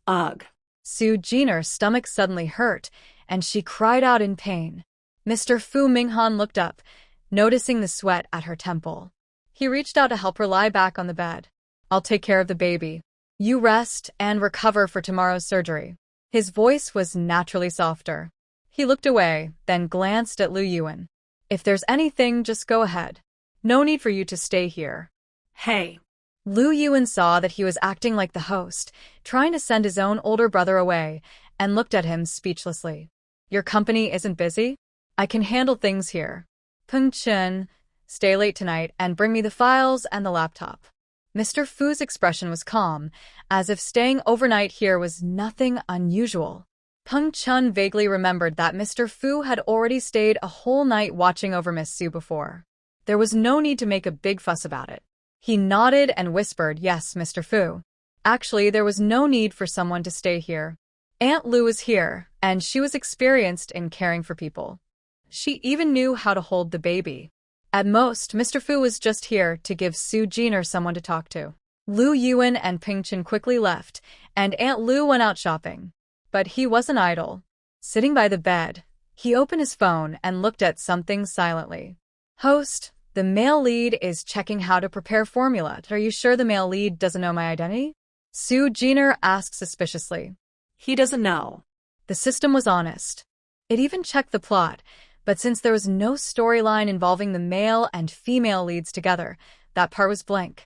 Ugh. Su Jiner's stomach suddenly hurt, and she cried out in pain. Mr. Fu Minghan looked up, noticing the sweat at her temple. He reached out to help her lie back on the bed. "I'll take care of the baby. You rest and recover for tomorrow's surgery." His voice was naturally softer. He looked away, then glanced at Lu Yuan. "If there's anything, just go ahead. No need for you to stay here." Hey. Lu Yuan saw that he was acting like the host, trying to send his own older brother away, and looked at him speechlessly. "Your company isn't busy? I can handle things here. Peng Chun, stay late tonight and bring me the files and the laptop." Mr. Fu's expression was calm, as if staying overnight here was nothing unusual. Peng Chun vaguely remembered that Mr. Fu had already stayed a whole night watching over Miss Su before. There was no need to make a big fuss about it. He nodded and whispered, "Yes, Mr. Fu." Actually, there was no need for someone to stay here. Aunt Lu was here, and she was experienced in caring for people. She even knew how to hold the baby. At most, Mr. Fu was just here to give Su Jiner someone to talk to. Lu Yuan and Ping Chen quickly left, and Aunt Lu went out shopping. But he wasn't idle. Sitting by the bed, He opened his phone and looked at something silently. Host, the male lead is checking how to prepare formula. Are you sure the male lead doesn't know my identity? Sue Jenner asked suspiciously. He doesn't know. The system was honest. It even checked the plot, but since there was no storyline involving the male and female leads together, that part was blank.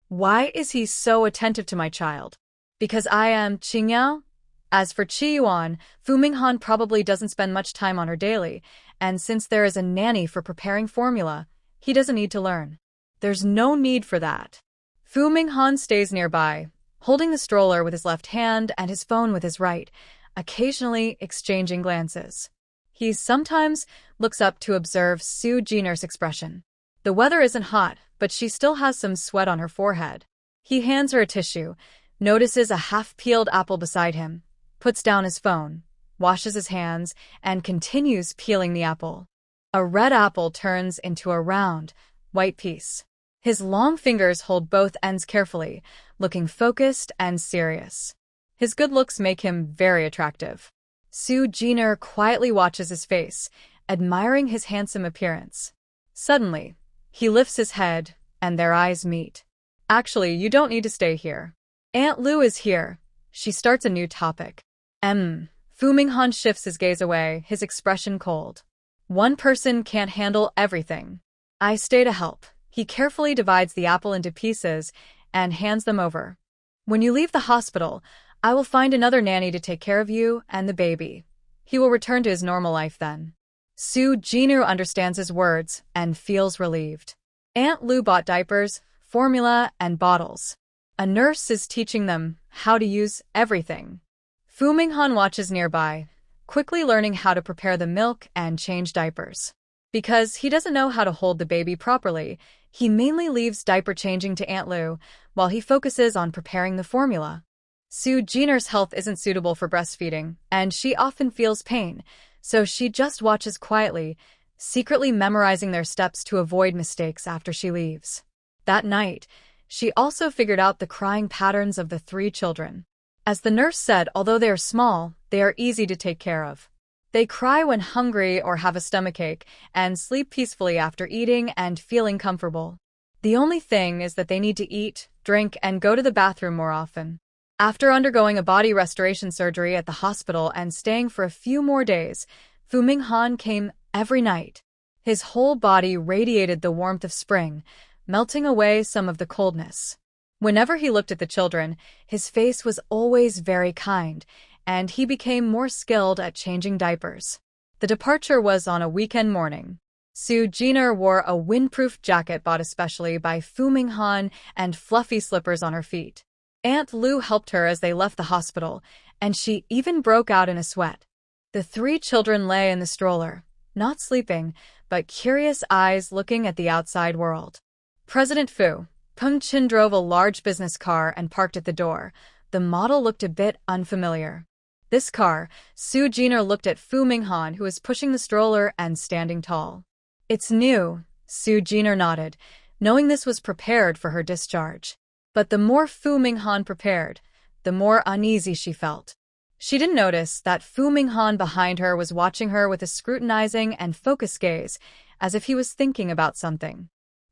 Why is he so attentive to my child? Because I am Qingyao? As for Qi Yuan, Fu Minghan probably doesn't spend much time on her daily, and since there is a nanny for preparing formula, he doesn't need to learn. There's no need for that. Fu Minghan stays nearby, holding the stroller with his left hand and his phone with his right, occasionally exchanging glances. He sometimes looks up to observe Sue Jenner's expression. The weather isn't hot, but she still has some sweat on her forehead. He hands her a tissue, notices a half-peeled apple beside him, puts down his phone, washes his hands, and continues peeling the apple. A red apple turns into a round, white piece. His long fingers hold both ends carefully, looking focused and serious. His good looks make him very attractive. Sue Jenner quietly watches his face, admiring his handsome appearance. Suddenly, he lifts his head, and their eyes meet. Actually, you don't need to stay here. Aunt Lu is here. She starts a new topic. Fu Minghan shifts his gaze away, his expression cold. One person can't handle everything. I stay to help. He carefully divides the apple into pieces and hands them over. When you leave the hospital, I will find another nanny to take care of you and the baby. He will return to his normal life then. Sue Jenner understands his words and feels relieved. Aunt Lu bought diapers, formula, and bottles. A nurse is teaching them how to use everything. Fu Minghan watches nearby, quickly learning how to prepare the milk and change diapers. Because he doesn't know how to hold the baby properly, he mainly leaves diaper changing to Aunt Lu while he focuses on preparing the formula. Sue Jenner's health isn't suitable for breastfeeding, and she often feels pain, so she just watches quietly, secretly memorizing their steps to avoid mistakes after she leaves. That night, she also figured out the crying patterns of the 3 children. As the nurse said, although they are small, they are easy to take care of. They cry when hungry or have a stomachache, and sleep peacefully after eating and feeling comfortable. The only thing is that they need to eat, drink, and go to the bathroom more often. After undergoing a body restoration surgery at the hospital and staying for a few more days, Fu Minghan came every night. His whole body radiated the warmth of spring, melting away some of the coldness. Whenever he looked at the children, his face was always very kind, and he became more skilled at changing diapers. The departure was on a weekend morning. Sue Jenner wore a windproof jacket bought especially by Fu Minghan and fluffy slippers on her feet. Aunt Lu helped her as they left the hospital, and she even broke out in a sweat. The 3 children lay in the stroller, not sleeping, but curious eyes looking at the outside world. President Fu Pengqin drove a large business car and parked at the door. The model looked a bit unfamiliar. This car, Sue Jenner looked at Fu Minghan, who was pushing the stroller and standing tall. It's new, Sue Jenner nodded, knowing this was prepared for her discharge. But the more Fu Minghan prepared, the more uneasy she felt. She didn't notice that Fu Minghan behind her was watching her with a scrutinizing and focused gaze, as if he was thinking about something.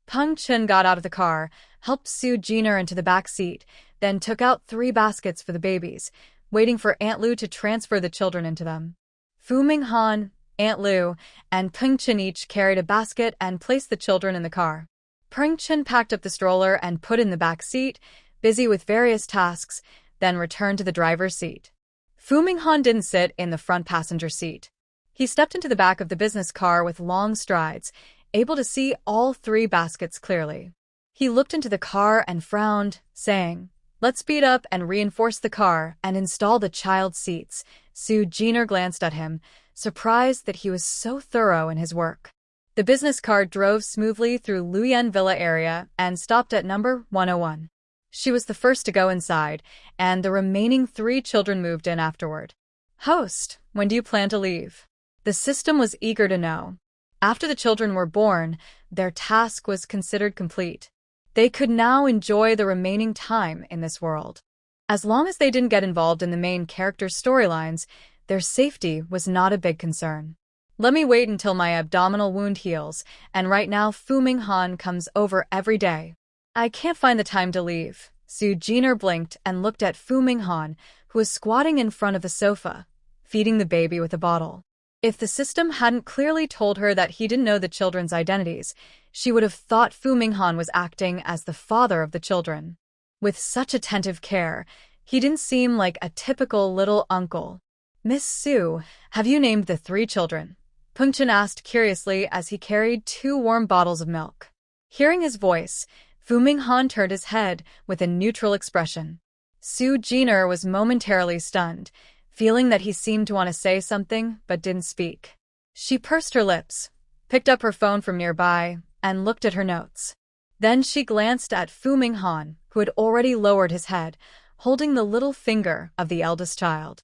Peng Chen got out of the car, helped Sue Jenner into the back seat, then took out 3 baskets for the babies, waiting for Aunt Lu to transfer the children into them. Fu Minghan, Aunt Lu, and Peng Chen each carried a basket and placed the children in the car. Peng Chen packed up the stroller and put in the back seat, busy with various tasks, then returned to the driver's seat. Fu Minghan didn't sit in the front passenger seat. He stepped into the back of the business car with long strides, able to see all 3 baskets clearly. He looked into the car and frowned, saying, "Let's speed up and reinforce the car and install the child seats." Sue Jenner glanced at him, surprised that he was so thorough in his work. The business car drove smoothly through Luyan Villa area and stopped at number 101. She was the first to go inside, and the remaining 3 children moved in afterward. "Host, when do you plan to leave?" The system was eager to know. After the children were born, their task was considered complete. They could now enjoy the remaining time in this world. As long as they didn't get involved in the main characters' storylines, their safety was not a big concern. Let me wait until my abdominal wound heals, and right now Fu Minghan comes over every day. I can't find the time to leave. Su Jiner blinked and looked at Fu Minghan, who was squatting in front of the sofa, feeding the baby with a bottle. If the system hadn't clearly told her that he didn't know the children's identities, she would have thought Fu Minghan was acting as the father of the children. With such attentive care, he didn't seem like a typical little uncle. Miss Su, have you named the 3 children? Peng Chen asked curiously as he carried 2 warm bottles of milk. Hearing his voice, Fu Minghan turned his head with a neutral expression. Su Jiner was momentarily stunned, feeling that he seemed to want to say something but didn't speak. She pursed her lips, picked up her phone from nearby, and looked at her notes. Then she glanced at Fu Minghan, who had already lowered his head, holding the little finger of the eldest child.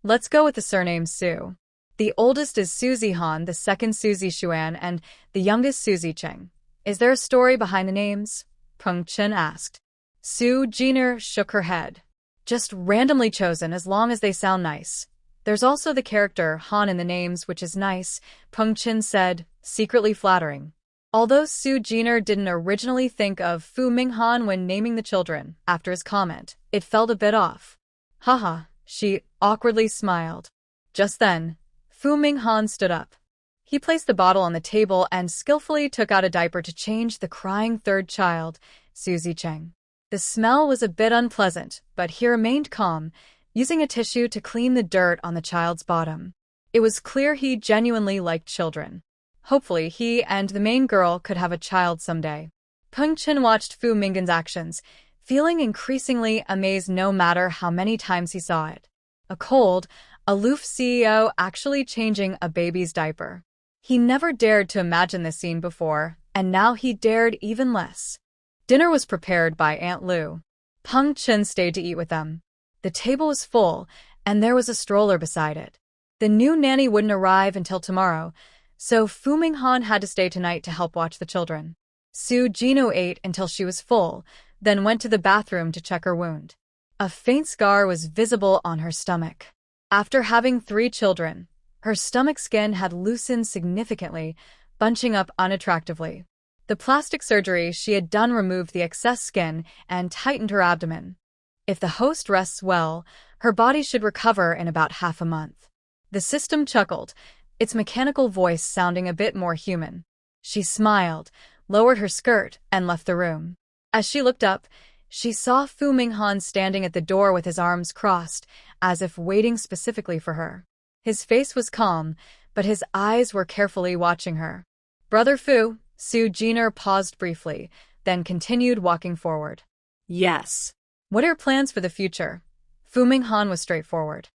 Let's go with the surname Su. The oldest is Suzy Han, the second Suzy Xuan, and the youngest Suzy Cheng. Is there a story behind the names? Peng Chen asked. Su Jiner shook her head. Just randomly chosen as long as they sound nice. There's also the character Han in the names, which is nice, Peng Chen said, secretly flattering. Although Su Jiner didn't originally think of Fu Minghan when naming the children, after his comment, it felt a bit off. Haha, she awkwardly smiled. Just then, Fu Minghan stood up. He placed the bottle on the table and skillfully took out a diaper to change the crying 3rd child, Suzy Cheng. The smell was a bit unpleasant, but he remained calm, using a tissue to clean the dirt on the child's bottom. It was clear he genuinely liked children. Hopefully he and the main girl could have a child someday. Peng Chen watched Fu Minghan's actions, feeling increasingly amazed no matter how many times he saw it. A cold, aloof CEO actually changing a baby's diaper. He never dared to imagine this scene before, and now he dared even less. Dinner was prepared by Aunt Lu. Peng Chen stayed to eat with them. The table was full, and there was a stroller beside it. The new nanny wouldn't arrive until tomorrow, so Fu Minghan had to stay tonight to help watch the children. Su Jino ate until she was full, then went to the bathroom to check her wound. A faint scar was visible on her stomach. After having 3 children, her stomach skin had loosened significantly, bunching up unattractively. The plastic surgery she had done removed the excess skin and tightened her abdomen. If the host rests well, her body should recover in about half a month. The system chuckled, its mechanical voice sounding a bit more human. She smiled, lowered her skirt, and left the room. As she looked up, she saw Fu Minghan standing at the door with his arms crossed, as if waiting specifically for her. His face was calm, but his eyes were carefully watching her. Brother Fu, Su Jiner paused briefly, then continued walking forward. Yes. What are your plans for the future? Fu Minghan was straightforward.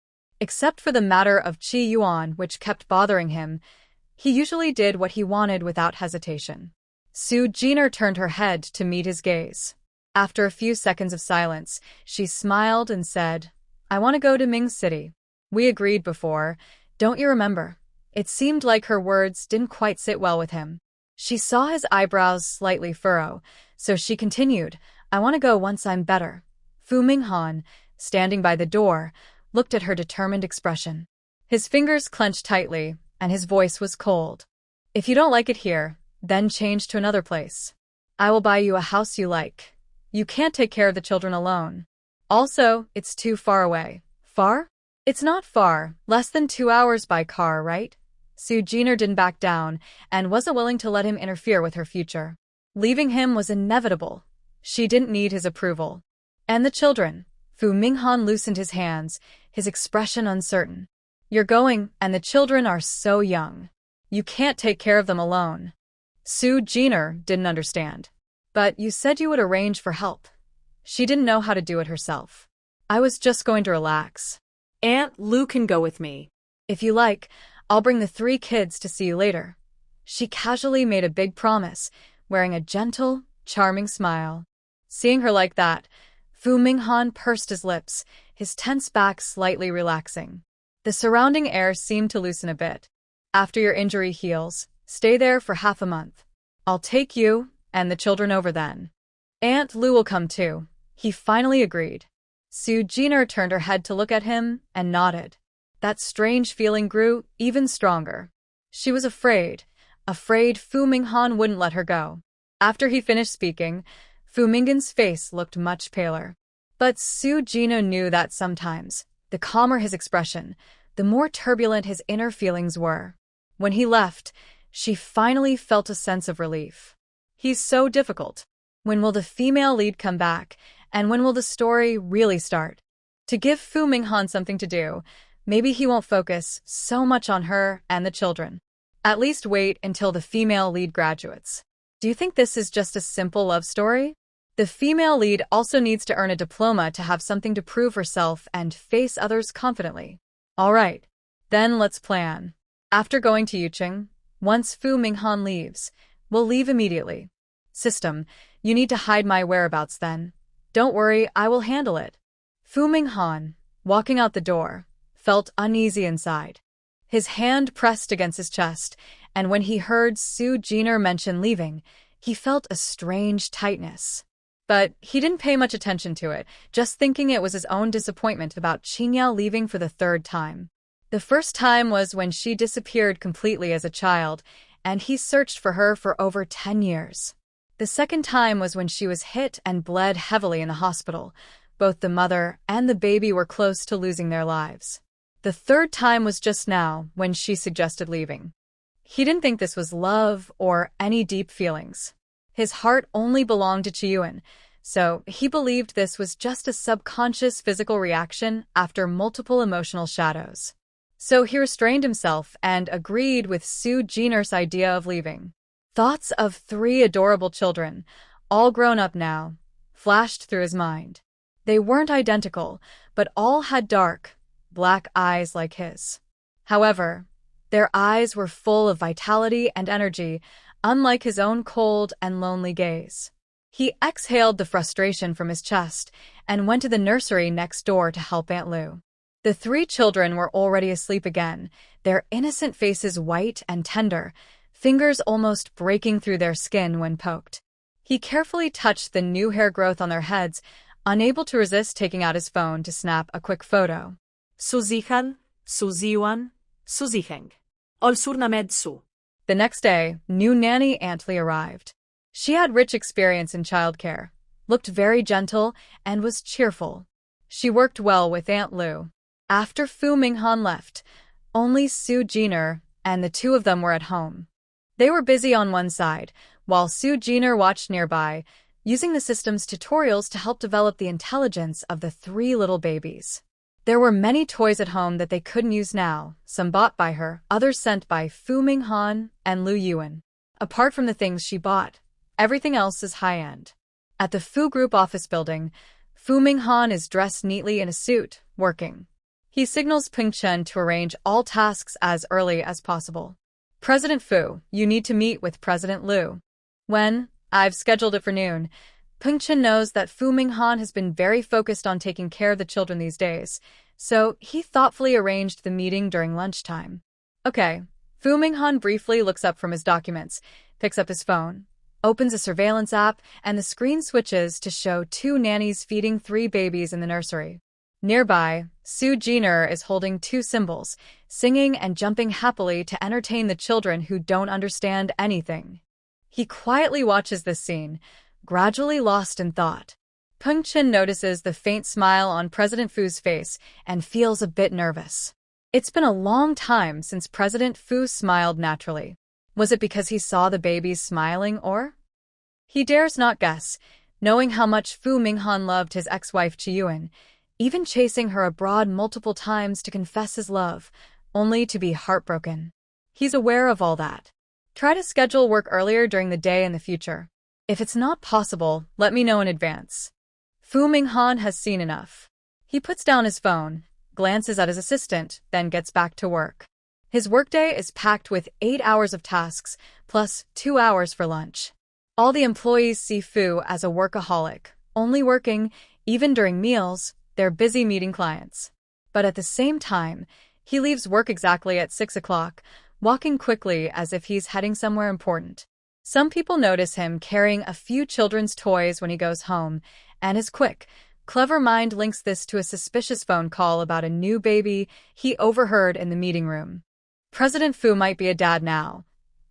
Except for the matter of Qi Yuan, which kept bothering him, he usually did what he wanted without hesitation. Su Jiner turned her head to meet his gaze. After a few seconds of silence, she smiled and said, I want to go to Ming City. We agreed before, don't you remember? It seemed like her words didn't quite sit well with him. She saw his eyebrows slightly furrow, so she continued, I want to go once I'm better. Fu Minghan, standing by the door, looked at her determined expression. His fingers clenched tightly, and his voice was cold. If you don't like it here, then change to another place. I will buy you a house you like. You can't take care of the children alone. Also, it's too far away. Far? It's not far, less than 2 hours by car, right? Su Jiner didn't back down and wasn't willing to let him interfere with her future. Leaving him was inevitable. She didn't need his approval. And the children. Fu Minghan loosened his hands, his expression uncertain. You're going, and the children are so young. You can't take care of them alone. Su Jiner didn't understand. But you said you would arrange for help. She didn't know how to do it herself. I was just going to relax. Aunt Lu can go with me. If you like, I'll bring the 3 kids to see you later. She casually made a big promise, wearing a gentle, charming smile. Seeing her like that, Fu Minghan pursed his lips, his tense back slightly relaxing. The surrounding air seemed to loosen a bit. After your injury heals, stay there for half a month. I'll take you and the children over then. Aunt Lu will come too. He finally agreed. Su Jiner turned her head to look at him and nodded. That strange feeling grew even stronger. She was afraid Fu Minghan wouldn't let her go. After he finished speaking, Fu Minghan's face looked much paler. But Su Jino knew that sometimes, the calmer his expression, the more turbulent his inner feelings were. When he left, she finally felt a sense of relief. He's so difficult. When will the female lead come back, and when will the story really start? To give Fu Minghan something to do, maybe he won't focus so much on her and the children. At least wait until the female lead graduates. Do you think this is just a simple love story? The female lead also needs to earn a diploma to have something to prove herself and face others confidently. Alright, then let's plan. After going to Yucheng, once Fu Minghan leaves, we'll leave immediately. System, you need to hide my whereabouts then. Don't worry, I will handle it. Fu Minghan, walking out the door, felt uneasy inside. His hand pressed against his chest, and when he heard Su Jiner mention leaving, he felt a strange tightness. But he didn't pay much attention to it, just thinking it was his own disappointment about Qingyao leaving for the third time. The first time was when she disappeared completely as a child, and he searched for her for over 10 years. The second time was when she was hit and bled heavily in the hospital. Both the mother and the baby were close to losing their lives. The third time was just now, when she suggested leaving. He didn't think this was love or any deep feelings. His heart only belonged to Chiyuan, so he believed this was just a subconscious physical reaction after multiple emotional shadows. So he restrained himself and agreed with Su Jiner's idea of leaving. Thoughts of 3 adorable children, all grown up now, flashed through his mind. They weren't identical, but all had dark, black eyes like his. However, their eyes were full of vitality and energy, unlike his own cold and lonely gaze. He exhaled the frustration from his chest and went to the nursery next door to help Aunt Lu. The 3 children were already asleep again, their innocent faces white and tender, fingers almost breaking through their skin when poked. He carefully touched the new hair growth on their heads, unable to resist taking out his phone to snap a quick photo. Suzihan, Suziwan, Suziheng. All surnamed Su. The next day, new nanny Aunt Lee arrived. She had rich experience in childcare, looked very gentle, and was cheerful. She worked well with Aunt Lu. After Fu Minghan left, only Su Jiner and the 2 of them were at home. They were busy on one side, while Su Jiner watched nearby, using the system's tutorials to help develop the intelligence of the 3 little babies. There were many toys at home that they couldn't use now, some bought by her, others sent by Fu Minghan and Lu Yuan. Apart from the things she bought, everything else is high-end. At the Fu Group office building, Fu Minghan is dressed neatly in a suit, working. He signals Peng Chen to arrange all tasks as early as possible. President Fu, you need to meet with President Lu. When? I've scheduled it for noon. Peng Chen knows that Fu Minghan has been very focused on taking care of the children these days, so he thoughtfully arranged the meeting during lunchtime. Okay. Fu Minghan briefly looks up from his documents, picks up his phone, opens a surveillance app, and the screen switches to show 2 nannies feeding 3 babies in the nursery. Nearby, Su Jiner is holding 2 cymbals, singing and jumping happily to entertain the children who don't understand anything. He quietly watches this scene, gradually lost in thought. Peng Chen notices the faint smile on President Fu's face and feels a bit nervous. It's been a long time since President Fu smiled naturally. Was it because he saw the babies smiling or? He dares not guess, knowing how much Fu Minghan loved his ex-wife Chiyuan, even chasing her abroad multiple times to confess his love, only to be heartbroken. He's aware of all that. Try to schedule work earlier during the day in the future. If it's not possible, let me know in advance. Fu Minghan has seen enough. He puts down his phone, glances at his assistant, then gets back to work. His workday is packed with 8 hours of tasks, plus 2 hours for lunch. All the employees see Fu as a workaholic, only working, even during meals. They're busy meeting clients. But at the same time, he leaves work exactly at 6 o'clock, walking quickly as if he's heading somewhere important. Some people notice him carrying a few children's toys when he goes home, and his quick, clever mind links this to a suspicious phone call about a new baby he overheard in the meeting room. President Fu might be a dad now.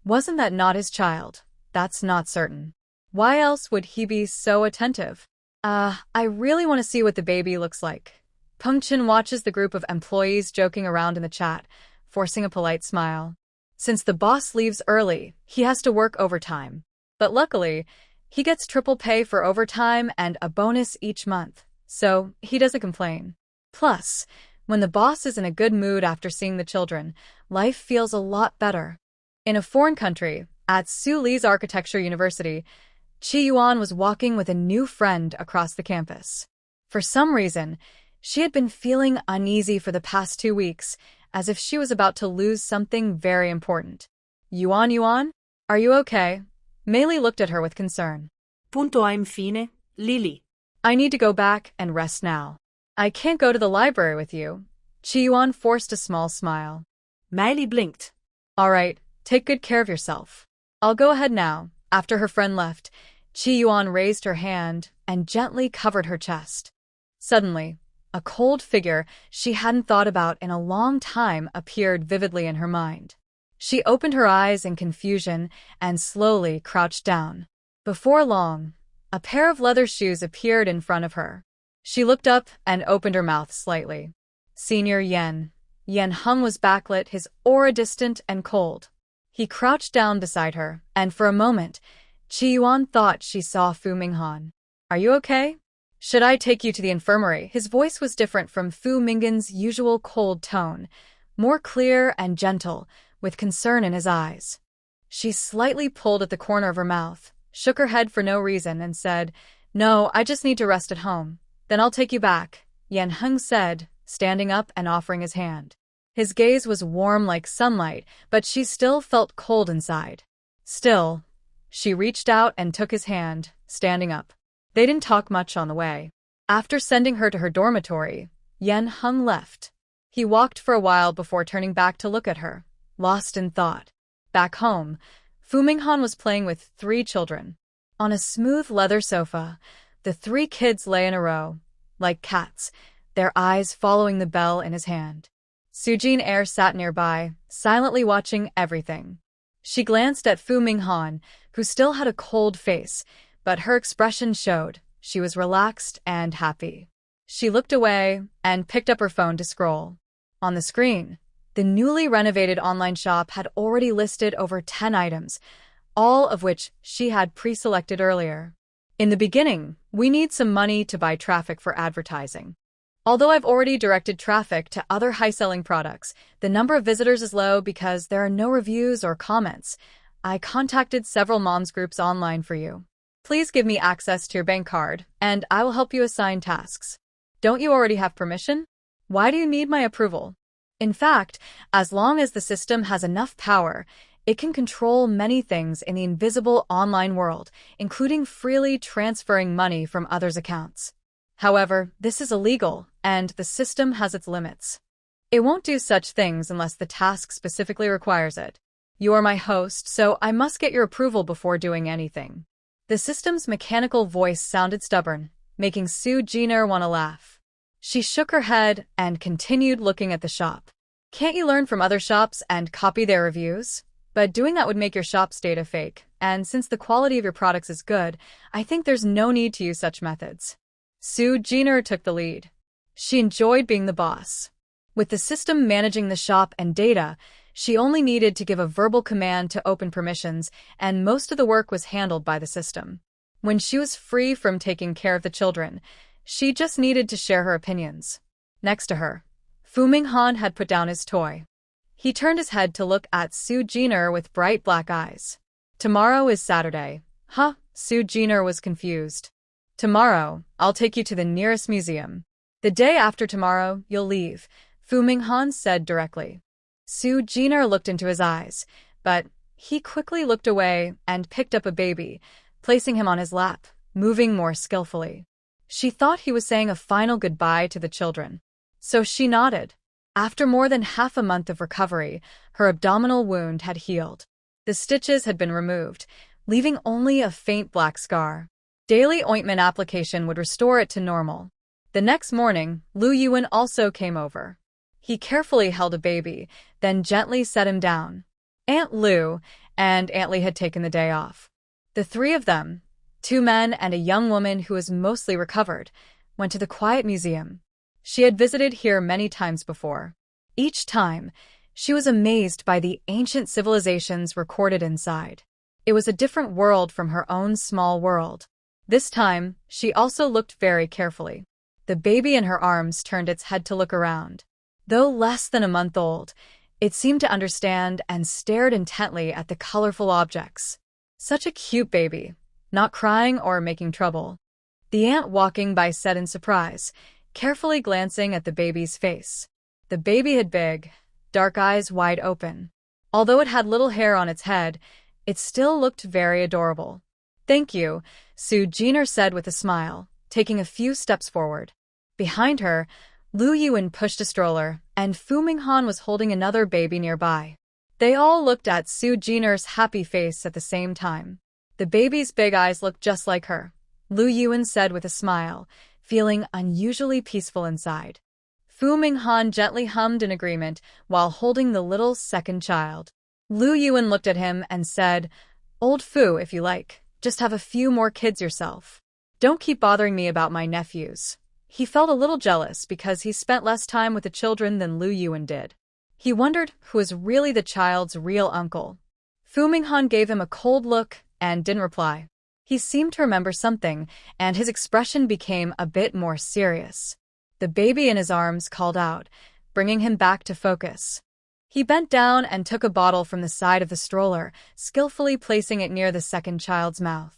Wasn't that not his child? That's not certain. Why else would he be so attentive? I really want to see what the baby looks like. Pengchen watches the group of employees joking around in the chat, forcing a polite smile. Since the boss leaves early, he has to work overtime. But luckily, he gets triple pay for overtime and a bonus each month, so he doesn't complain. Plus, when the boss is in a good mood after seeing the children, life feels a lot better. In a foreign country, at Su Li's Architecture University, Chi Yuan was walking with a new friend across the campus. For some reason, she had been feeling uneasy for the past 2 weeks, as if she was about to lose something very important. Yuan, are you okay? Mei Li looked at her with concern. Punto a infine, Lily. I need to go back and rest now. I can't go to the library with you. Chi Yuan forced a small smile. Mei Li blinked. All right, take good care of yourself. I'll go ahead now. After her friend left, Chi Yuan raised her hand and gently covered her chest. Suddenly, a cold figure she hadn't thought about in a long time appeared vividly in her mind. She opened her eyes in confusion and slowly crouched down. Before long, a pair of leather shoes appeared in front of her. She looked up and opened her mouth slightly. Senior Yen. Yen Hung was backlit, his aura distant and cold. He crouched down beside her, and for a moment, Chi Yuan thought she saw Fu Minghan. Are you okay? Should I take you to the infirmary? His voice was different from Fu Minghan's usual cold tone, more clear and gentle, with concern in his eyes. She slightly pulled at the corner of her mouth, shook her head for no reason, and said, No, I just need to rest at home. Then I'll take you back, Yen Hung said, standing up and offering his hand. His gaze was warm like sunlight, but she still felt cold inside. Still, she reached out and took his hand, standing up. They didn't talk much on the way. After sending her to her dormitory, Yen Hung left. He walked for a while before turning back to look at her, lost in thought. Back home, Fu Minghan was playing with 3 children. On a smooth leather sofa, the 3 kids lay in a row, like cats, their eyes following the bell in his hand. Sujin Air sat nearby, silently watching everything. She glanced at Fu Minghan, who still had a cold face, but her expression showed she was relaxed and happy. She looked away and picked up her phone to scroll. On the screen, the newly renovated online shop had already listed over 10 items, all of which she had pre-selected earlier. In the beginning, we need some money to buy traffic for advertising. Although I've already directed traffic to other high-selling products, the number of visitors is low because there are no reviews or comments. I contacted several moms groups online for you. Please give me access to your bank card, and I will help you assign tasks. Don't you already have permission? Why do you need my approval? In fact, as long as the system has enough power, it can control many things in the invisible online world, including freely transferring money from others' accounts. However, this is illegal, and the system has its limits. It won't do such things unless the task specifically requires it. You are my host, so I must get your approval before doing anything. The system's mechanical voice sounded stubborn, making Su Jiner want to laugh. She shook her head and continued looking at the shop. Can't you learn from other shops and copy their reviews? But doing that would make your shop's data fake, and since the quality of your products is good, I think there's no need to use such methods. Su Jiner took the lead. She enjoyed being the boss. With the system managing the shop and data, she only needed to give a verbal command to open permissions, and most of the work was handled by the system. When she was free from taking care of the children, she just needed to share her opinions. Next to her, Fu Minghan had put down his toy. He turned his head to look at Su Jiner with bright black eyes. Tomorrow is Saturday. Huh? Su Jiner was confused. Tomorrow, I'll take you to the nearest museum. The day after tomorrow, you'll leave, Fu Minghan said directly. Su Jiner looked into his eyes, but he quickly looked away and picked up a baby, placing him on his lap, moving more skillfully. She thought he was saying a final goodbye to the children. So she nodded. After more than half a month of recovery, her abdominal wound had healed. The stitches had been removed, leaving only a faint black scar. Daily ointment application would restore it to normal. The next morning, Lu Yuan also came over. He carefully held a baby, then gently set him down. Aunt Lou and Aunt Lee had taken the day off. The three of them, two men and a young woman who was mostly recovered, went to the quiet museum. She had visited here many times before. Each time, she was amazed by the ancient civilizations recorded inside. It was a different world from her own small world. This time, she also looked very carefully. The baby in her arms turned its head to look around. Though less than a month old, it seemed to understand and stared intently at the colorful objects. Such a cute baby, not crying or making trouble. The aunt walking by said in surprise, carefully glancing at the baby's face. The baby had big, dark eyes wide open. Although it had little hair on its head, it still looked very adorable. "Thank you," Su Jiner said with a smile, taking a few steps forward. Behind her, Lu Yuan pushed a stroller, and Fu Minghan was holding another baby nearby. They all looked at Su Jiner's happy face at the same time. The baby's big eyes looked just like her, Lu Yuan said with a smile, feeling unusually peaceful inside. Fu Minghan gently hummed in agreement while holding the little second child. Lu Yuan looked at him and said, "Old Fu, if you like, just have a few more kids yourself. Don't keep bothering me about my nephews." He felt a little jealous because he spent less time with the children than Lu Yuan did. He wondered who was really the child's real uncle. Fu Minghan gave him a cold look and didn't reply. He seemed to remember something, and his expression became a bit more serious. The baby in his arms called out, bringing him back to focus. He bent down and took a bottle from the side of the stroller, skillfully placing it near the second child's mouth.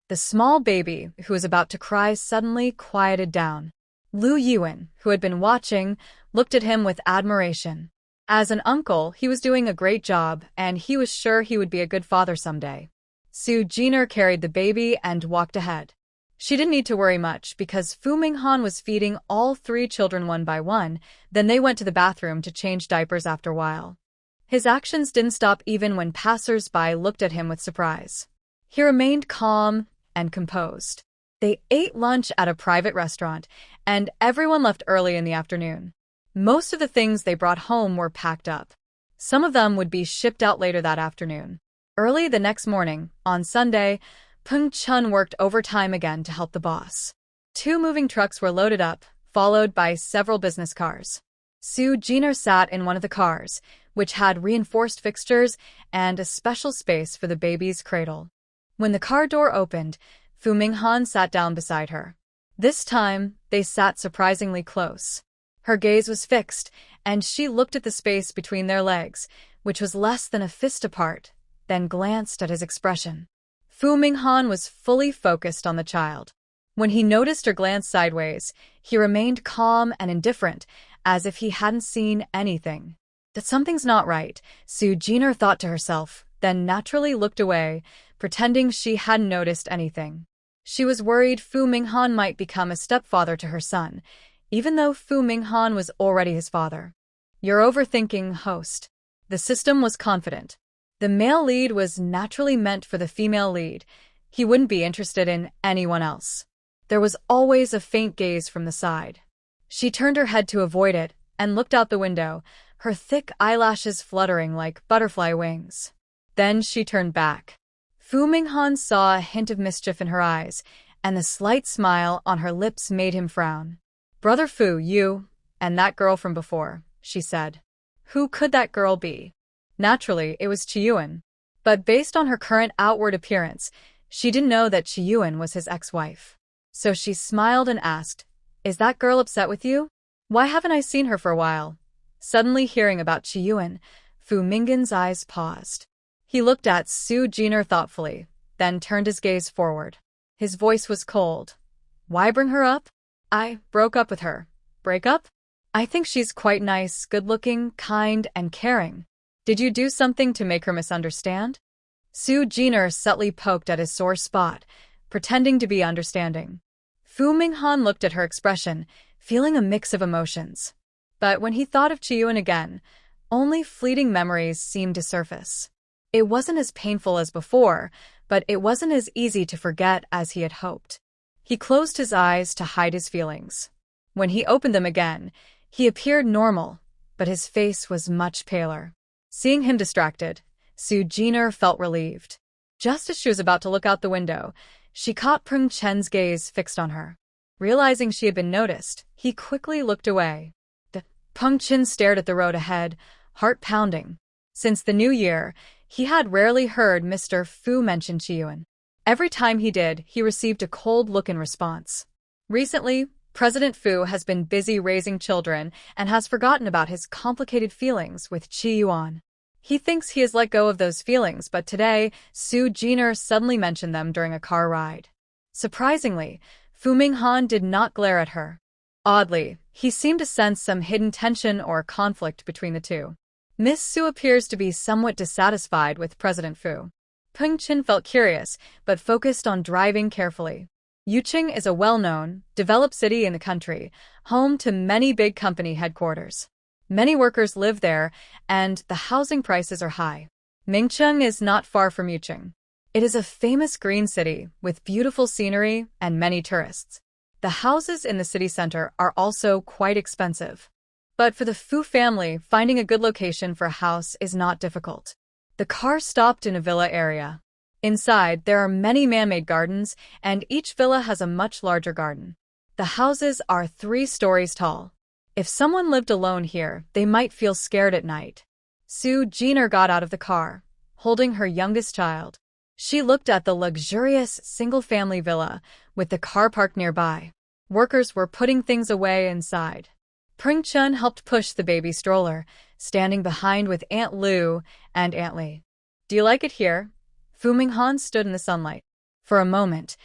The small baby, who was about to cry, suddenly quieted down. Lu Yuan, who had been watching, looked at him with admiration. As an uncle, he was doing a great job, and he was sure he would be a good father someday. Su Jiner carried the baby and walked ahead. She didn't need to worry much because Fu Minghan was feeding all three children one by one, then they went to the bathroom to change diapers after a while. His actions didn't stop even when passers-by looked at him with surprise. He remained calm and composed. They ate lunch at a private restaurant, and everyone left early in the afternoon. Most of the things they brought home were packed up. Some of them would be shipped out later that afternoon. Early the next morning, on Sunday, Peng Chun worked overtime again to help the boss. 2 moving trucks were loaded up, followed by several business cars. Su Jiner sat in one of the cars, which had reinforced fixtures and a special space for the baby's cradle. When the car door opened, Fu Minghan sat down beside her. This time, they sat surprisingly close. Her gaze was fixed, and she looked at the space between their legs, which was less than a fist apart, then glanced at his expression. Fu Minghan was fully focused on the child. When he noticed her glance sideways, he remained calm and indifferent, as if he hadn't seen anything. That something's not right, Su Jiner thought to herself, then naturally looked away, pretending she hadn't noticed anything. She was worried Fu Minghan might become a stepfather to her son, even though Fu Minghan was already his father. "You're overthinking, host." The system was confident. The male lead was naturally meant for the female lead. He wouldn't be interested in anyone else. There was always a faint gaze from the side. She turned her head to avoid it and looked out the window, her thick eyelashes fluttering like butterfly wings. Then she turned back. Fu Minghan saw a hint of mischief in her eyes, and the slight smile on her lips made him frown. "Brother Fu, you, and that girl from before," she said. Who could that girl be? Naturally, it was Chiyuan. But based on her current outward appearance, she didn't know that Chiyuan was his ex-wife. So she smiled and asked, "Is that girl upset with you? Why haven't I seen her for a while?" Suddenly hearing about Chiyuan, Fu Minghan's eyes paused. He looked at Su Jiner thoughtfully, then turned his gaze forward. His voice was cold. "Why bring her up? I broke up with her." "Break up? I think she's quite nice, good-looking, kind, and caring. Did you do something to make her misunderstand?" Su Jiner subtly poked at his sore spot, pretending to be understanding. Fu Minghan looked at her expression, feeling a mix of emotions. But when he thought of Chiyuan again, only fleeting memories seemed to surface. It wasn't as painful as before, but it wasn't as easy to forget as he had hoped. He closed his eyes to hide his feelings. When he opened them again, he appeared normal, but his face was much paler. Seeing him distracted, Soo Jiner felt relieved. Just as she was about to look out the window, she caught Pung Chen's gaze fixed on her. Realizing she had been noticed, he quickly looked away. Pung Chen stared at the road ahead, heart pounding. Since the new year, he had rarely heard Mr. Fu mention Chiyuan. Every time he did, he received a cold look in response. Recently, President Fu has been busy raising children and has forgotten about his complicated feelings with Chi Yuan. He thinks he has let go of those feelings, but today, Soo Jiner suddenly mentioned them during a car ride. Surprisingly, Fu Minghan did not glare at her. Oddly, he seemed to sense some hidden tension or conflict between the two. Miss Su appears to be somewhat dissatisfied with President Fu. Peng Chin felt curious, but focused on driving carefully. Yuqing is a well-known, developed city in the country, home to many big company headquarters. Many workers live there, and the housing prices are high. Mingcheng is not far from Yuqing. It is a famous green city with beautiful scenery and many tourists. The houses in the city center are also quite expensive. But for the Fu family, finding a good location for a house is not difficult. The car stopped in a villa area. Inside, there are many man-made gardens, and each villa has a much larger garden. The houses are 3 stories tall. If someone lived alone here, they might feel scared at night. Soo Jiner got out of the car, holding her youngest child. She looked at the luxurious single-family villa, with the car parked nearby. Workers were putting things away inside. Pring Chun helped push the baby stroller, standing behind with Aunt Lu and Aunt Li. "Do you like it here?" Fu Minghan stood in the sunlight. For a moment,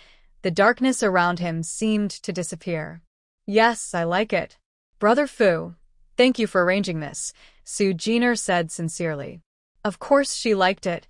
the darkness around him seemed to disappear. "Yes, I like it. Brother Fu, thank you for arranging this," Soo Jiner said sincerely. Of course she liked it,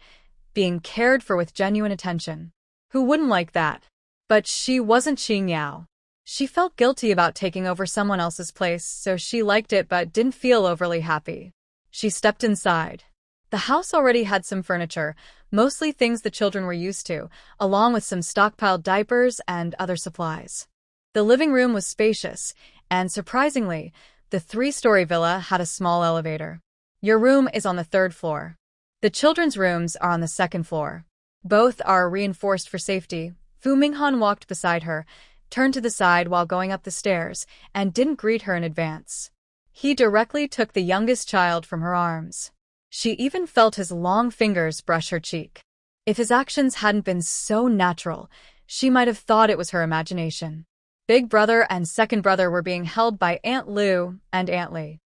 being cared for with genuine attention. Who wouldn't like that? But she wasn't Qing Yao. She felt guilty about taking over someone else's place, so she liked it but didn't feel overly happy. She stepped inside. The house already had some furniture, mostly things the children were used to, along with some stockpiled diapers and other supplies. The living room was spacious, and surprisingly, the 3-story villa had a small elevator. "Your room is on the 3rd floor. The children's rooms are on the 2nd floor. Both are reinforced for safety." Fu Minghan walked beside her, turned to the side while going up the stairs, and didn't greet her in advance. He directly took the youngest child from her arms. She even felt his long fingers brush her cheek. If his actions hadn't been so natural, she might have thought it was her imagination. Big brother and second brother were being held by Aunt Lu and Aunt Li.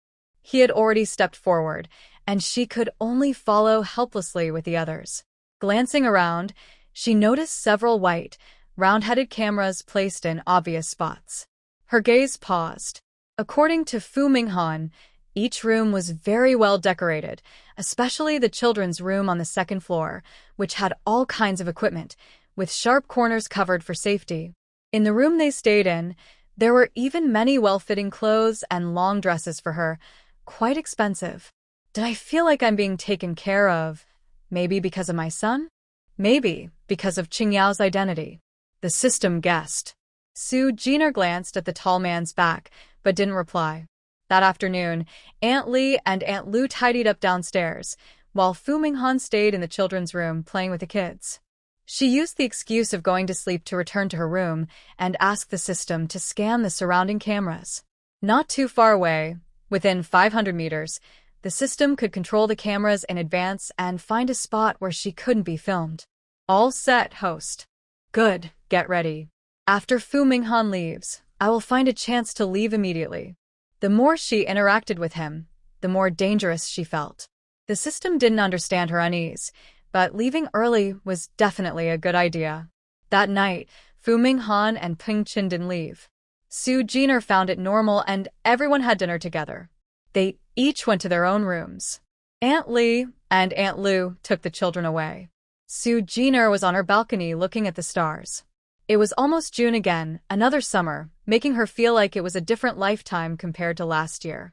He had already stepped forward, and she could only follow helplessly with the others. Glancing around, she noticed several white, round-headed cameras placed in obvious spots. Her gaze paused. According to Fu Minghan, each room was very well decorated, especially the children's room on the 2nd floor, which had all kinds of equipment, with sharp corners covered for safety. In the room they stayed in, there were even many well-fitting clothes and long dresses for her, quite expensive. Did I feel like I'm being taken care of? Maybe because of my son? Maybe because of Qing Yao's identity. The system guessed. Soo Jiner glanced at the tall man's back, but didn't reply. That afternoon, Aunt Li and Aunt Lu tidied up downstairs, while Fu Minghan stayed in the children's room playing with the kids. She used the excuse of going to sleep to return to her room and asked the system to scan the surrounding cameras. Not too far away, within 500 meters, the system could control the cameras in advance and find a spot where she couldn't be filmed. "All set, host." "Good, get ready. After Fu Minghan leaves, I will find a chance to leave immediately." The more she interacted with him, the more dangerous she felt. The system didn't understand her unease, but leaving early was definitely a good idea. That night, Fu Minghan and Peng Chin didn't leave. Soo Jiner found it normal and everyone had dinner together. They each went to their own rooms. Aunt Li and Aunt Lu took the children away. Soo Jiner was on her balcony looking at the stars. It was almost June again, another summer, making her feel like it was a different lifetime compared to last year.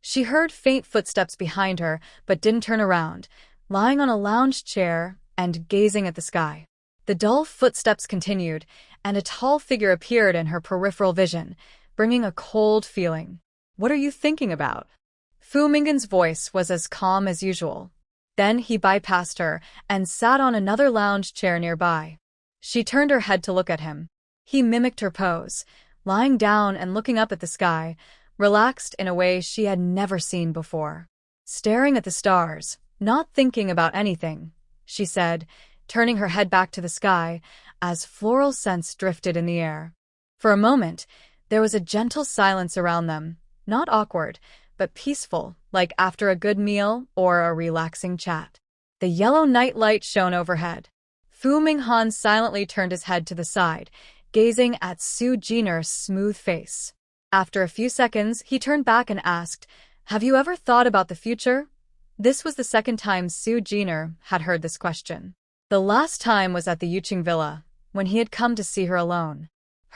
She heard faint footsteps behind her, but didn't turn around, lying on a lounge chair and gazing at the sky. The dull footsteps continued, and a tall figure appeared in her peripheral vision, bringing a cold feeling. "What are you thinking about?" Fu Minggen's voice was as calm as usual. Then he bypassed her and sat on another lounge chair nearby. She turned her head to look at him. He mimicked her pose, lying down and looking up at the sky, relaxed in a way she had never seen before. Staring at the stars, not thinking about anything, she said, turning her head back to the sky as floral scents drifted in the air. For a moment, there was a gentle silence around them, not awkward, but peaceful, like after a good meal or a relaxing chat. The yellow night light shone overhead. Fu Minghan silently turned his head to the side, gazing at Su Jiner's smooth face. After a few seconds, he turned back and asked, "Have you ever thought about the future?" This was the second time Su Jiner had heard this question. The last time was at the Yuqing villa, when he had come to see her alone.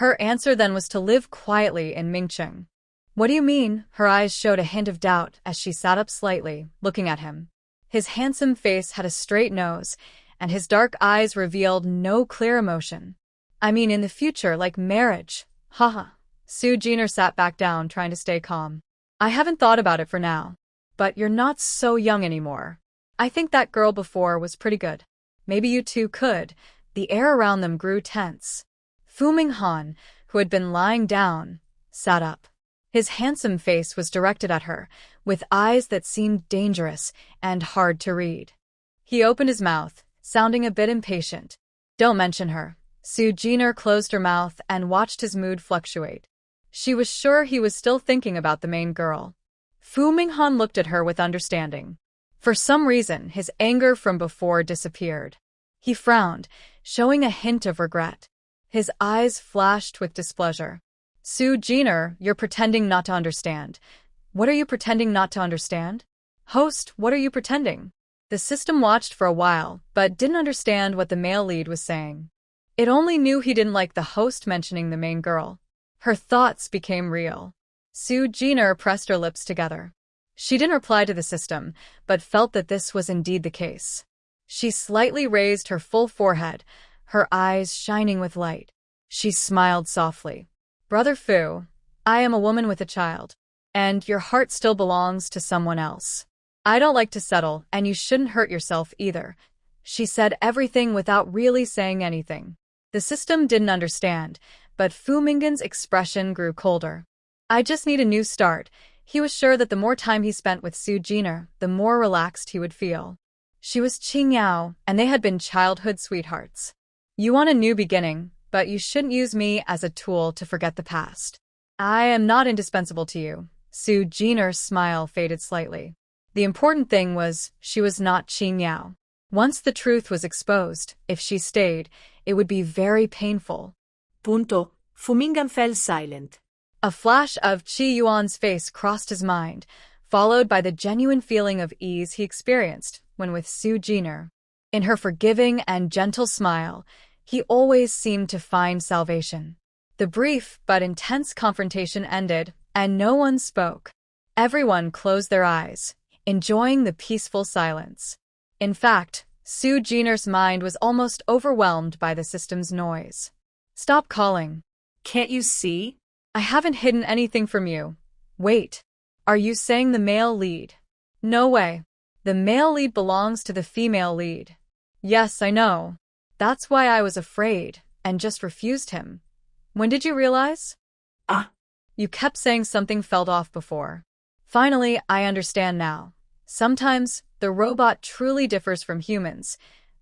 Her answer then was to live quietly in Mingcheng. "What do you mean?" Her eyes showed a hint of doubt as she sat up slightly, looking at him. His handsome face had a straight nose, and his dark eyes revealed no clear emotion. "I mean in the future, like marriage. Haha." Su Jiner sat back down, trying to stay calm. "I haven't thought about it for now. But you're not so young anymore. I think that girl before was pretty good. Maybe you two could." The air around them grew tense. Fu Minghan, who had been lying down, sat up. His handsome face was directed at her, with eyes that seemed dangerous and hard to read. He opened his mouth, sounding a bit impatient. "Don't mention her." Su Jiner closed her mouth and watched his mood fluctuate. She was sure he was still thinking about the main girl. Fu Minghan looked at her with understanding. For some reason, his anger from before disappeared. He frowned, showing a hint of regret. His eyes flashed with displeasure. "Su Jiner, you're pretending not to understand." "What are you pretending not to understand?" "Host, what are you pretending?" The system watched for a while, but didn't understand what the male lead was saying. It only knew he didn't like the host mentioning the main girl. Her thoughts became real. Su Jiner pressed her lips together. She didn't reply to the system, but felt that this was indeed the case. She slightly raised her full forehead, her eyes shining with light. She smiled softly. "Brother Fu, I am a woman with a child, and your heart still belongs to someone else. I don't like to settle, and you shouldn't hurt yourself either." She said everything without really saying anything. The system didn't understand, but Fu Minggen's expression grew colder. "I just need a new start." He was sure that the more time he spent with Su Jiner, the more relaxed he would feel. She was Qing Yao, and they had been childhood sweethearts. "You want a new beginning, but you shouldn't use me as a tool to forget the past. I am not indispensable to you." Su Jiner's smile faded slightly. The important thing was, she was not Qing Yao. Once the truth was exposed, if she stayed, it would be very painful. Punto. Fu Minghan fell silent. A flash of Qi Yuan's face crossed his mind, followed by the genuine feeling of ease he experienced when with Su Jiner. In her forgiving and gentle smile, he always seemed to find salvation. The brief but intense confrontation ended, and no one spoke. Everyone closed their eyes, enjoying the peaceful silence. In fact, Su Jiner's mind was almost overwhelmed by the system's noise. "Stop calling." "Can't you see?" "I haven't hidden anything from you." "Wait. Are you saying the male lead?" "No way. The male lead belongs to the female lead." "Yes, I know. That's why I was afraid, and just refused him." "When did you realize?" You kept saying something felt off before." "Finally, I understand now. Sometimes, the robot truly differs from humans.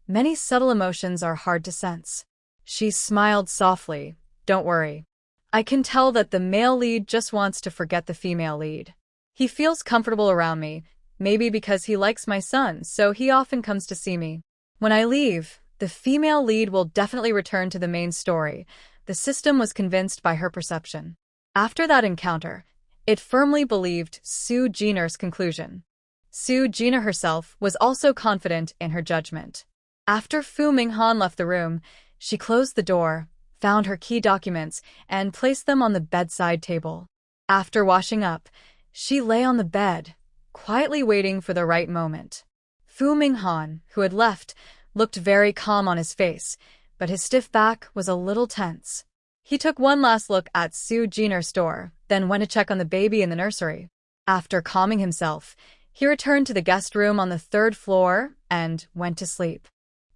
Many subtle emotions are hard to sense." She smiled softly. "Don't worry. I can tell that the male lead just wants to forget the female lead. He feels comfortable around me, maybe because he likes my son, so he often comes to see me. When I leave, the female lead will definitely return to the main story." The system was convinced by her perception. After that encounter, it firmly believed Su Jiner's conclusion. Su Jiner herself was also confident in her judgment. After Fu Minghan left the room, she closed the door, found her key documents, and placed them on the bedside table. After washing up, she lay on the bed, quietly waiting for the right moment. Fu Minghan, who had left, looked very calm on his face, but his stiff back was a little tense. He took one last look at Su Jiner's door, then went to check on the baby in the nursery. After calming himself, he returned to the guest room on the third floor and went to sleep.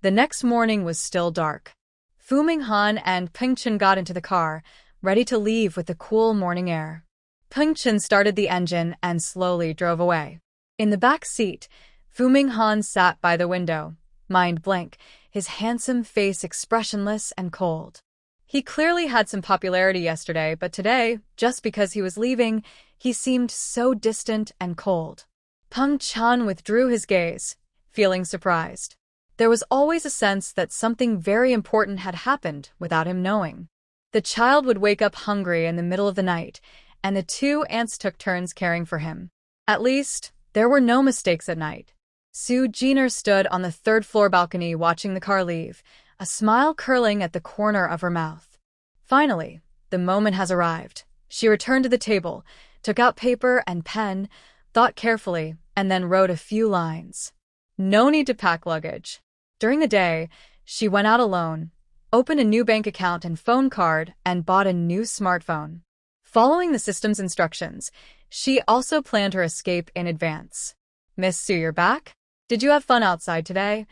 The next morning was still dark. Fu Minghan and Peng Chen got into the car, ready to leave with the cool morning air. Peng Chen started the engine and slowly drove away. In the back seat, Fu Minghan sat by the window, mind blank, his handsome face expressionless and cold. He clearly had some popularity yesterday, but today, just because he was leaving, he seemed so distant and cold. Peng Chen withdrew his gaze, feeling surprised. There was always a sense that something very important had happened without him knowing. The child would wake up hungry in the middle of the night, and the two aunts took turns caring for him. At least, there were no mistakes at night. Su Jiner stood on the third-floor balcony watching the car leave, a smile curling at the corner of her mouth. Finally, the moment has arrived. She returned to the table, took out paper and pen, thought carefully, and then wrote a few lines. No need to pack luggage. During the day, she went out alone, opened a new bank account and phone card, and bought a new smartphone. Following the system's instructions, she also planned her escape in advance. Miss Su, you're back? Did you have fun outside today?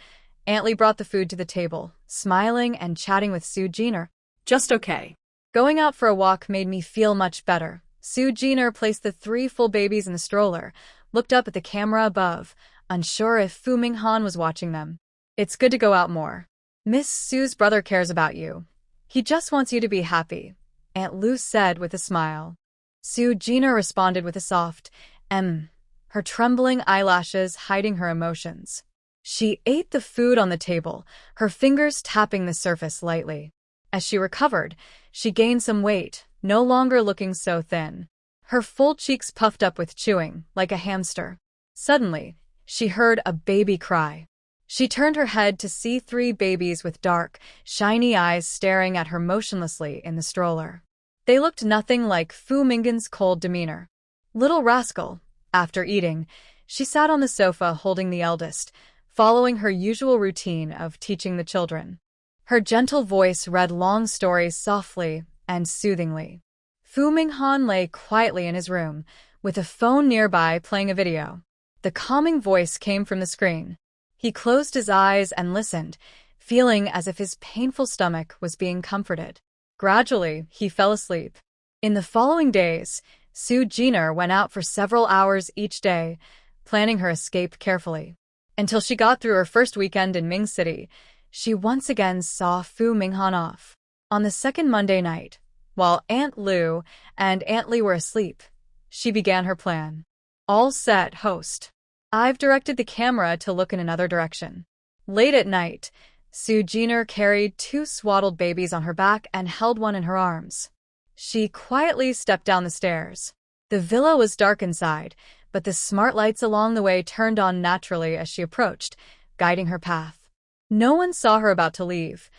Aunt Lee brought the food to the table, smiling and chatting with Su Jiner. Just okay. Going out for a walk made me feel much better. Su Jiner placed the 3 full babies in the stroller, looked up at the camera above, unsure if Fu Minghan was watching them. It's good to go out more. Miss Su's brother cares about you. He just wants you to be happy, Aunt Lu said with a smile. Su Jiner responded with a soft, her trembling eyelashes hiding her emotions. She ate the food on the table, her fingers tapping the surface lightly. As she recovered, she gained some weight, no longer looking so thin. Her full cheeks puffed up with chewing, like a hamster. Suddenly, she heard a baby cry. She turned her head to see 3 babies with dark, shiny eyes staring at her motionlessly in the stroller. They looked nothing like Fu Minghan's cold demeanor. Little rascal. After eating, she sat on the sofa holding the eldest, following her usual routine of teaching the children. Her gentle voice read long stories softly and soothingly. Fu Minghan lay quietly in his room, with a phone nearby playing a video. The calming voice came from the screen. He closed his eyes and listened, feeling as if his painful stomach was being comforted. Gradually, he fell asleep. In the following days, Su Jiner went out for several hours each day, planning her escape carefully. Until she got through her first weekend in Ming City, she once again saw Fu Minghan off. On the second Monday night, while Aunt Lu and Aunt Lee were asleep, she began her plan. All set, host. I've directed the camera to look in another direction. Late at night, Su Jiner carried 2 swaddled babies on her back and held one in her arms. She quietly stepped down the stairs. The villa was dark inside, but the smart lights along the way turned on naturally as she approached, guiding her path. No one saw her about to leave.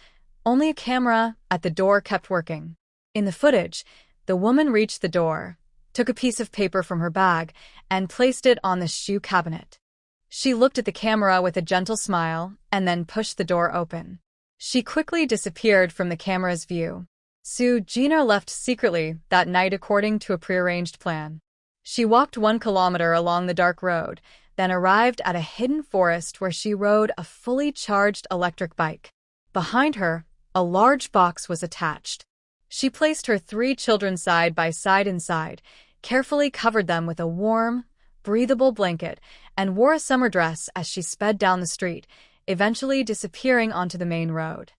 Only a camera at the door kept working. In the footage, the woman reached the door, took a piece of paper from her bag, and placed it on the shoe cabinet. She looked at the camera with a gentle smile and then pushed the door open. She quickly disappeared from the camera's view. Su Jiner left secretly that night according to a prearranged plan. She walked 1 kilometer along the dark road, then arrived at a hidden forest where she rode a fully charged electric bike. Behind her, a large box was attached. She placed her 3 children side by side inside, carefully covered them with a warm, breathable blanket, and wore a summer dress as she sped down the street, eventually disappearing onto the main road.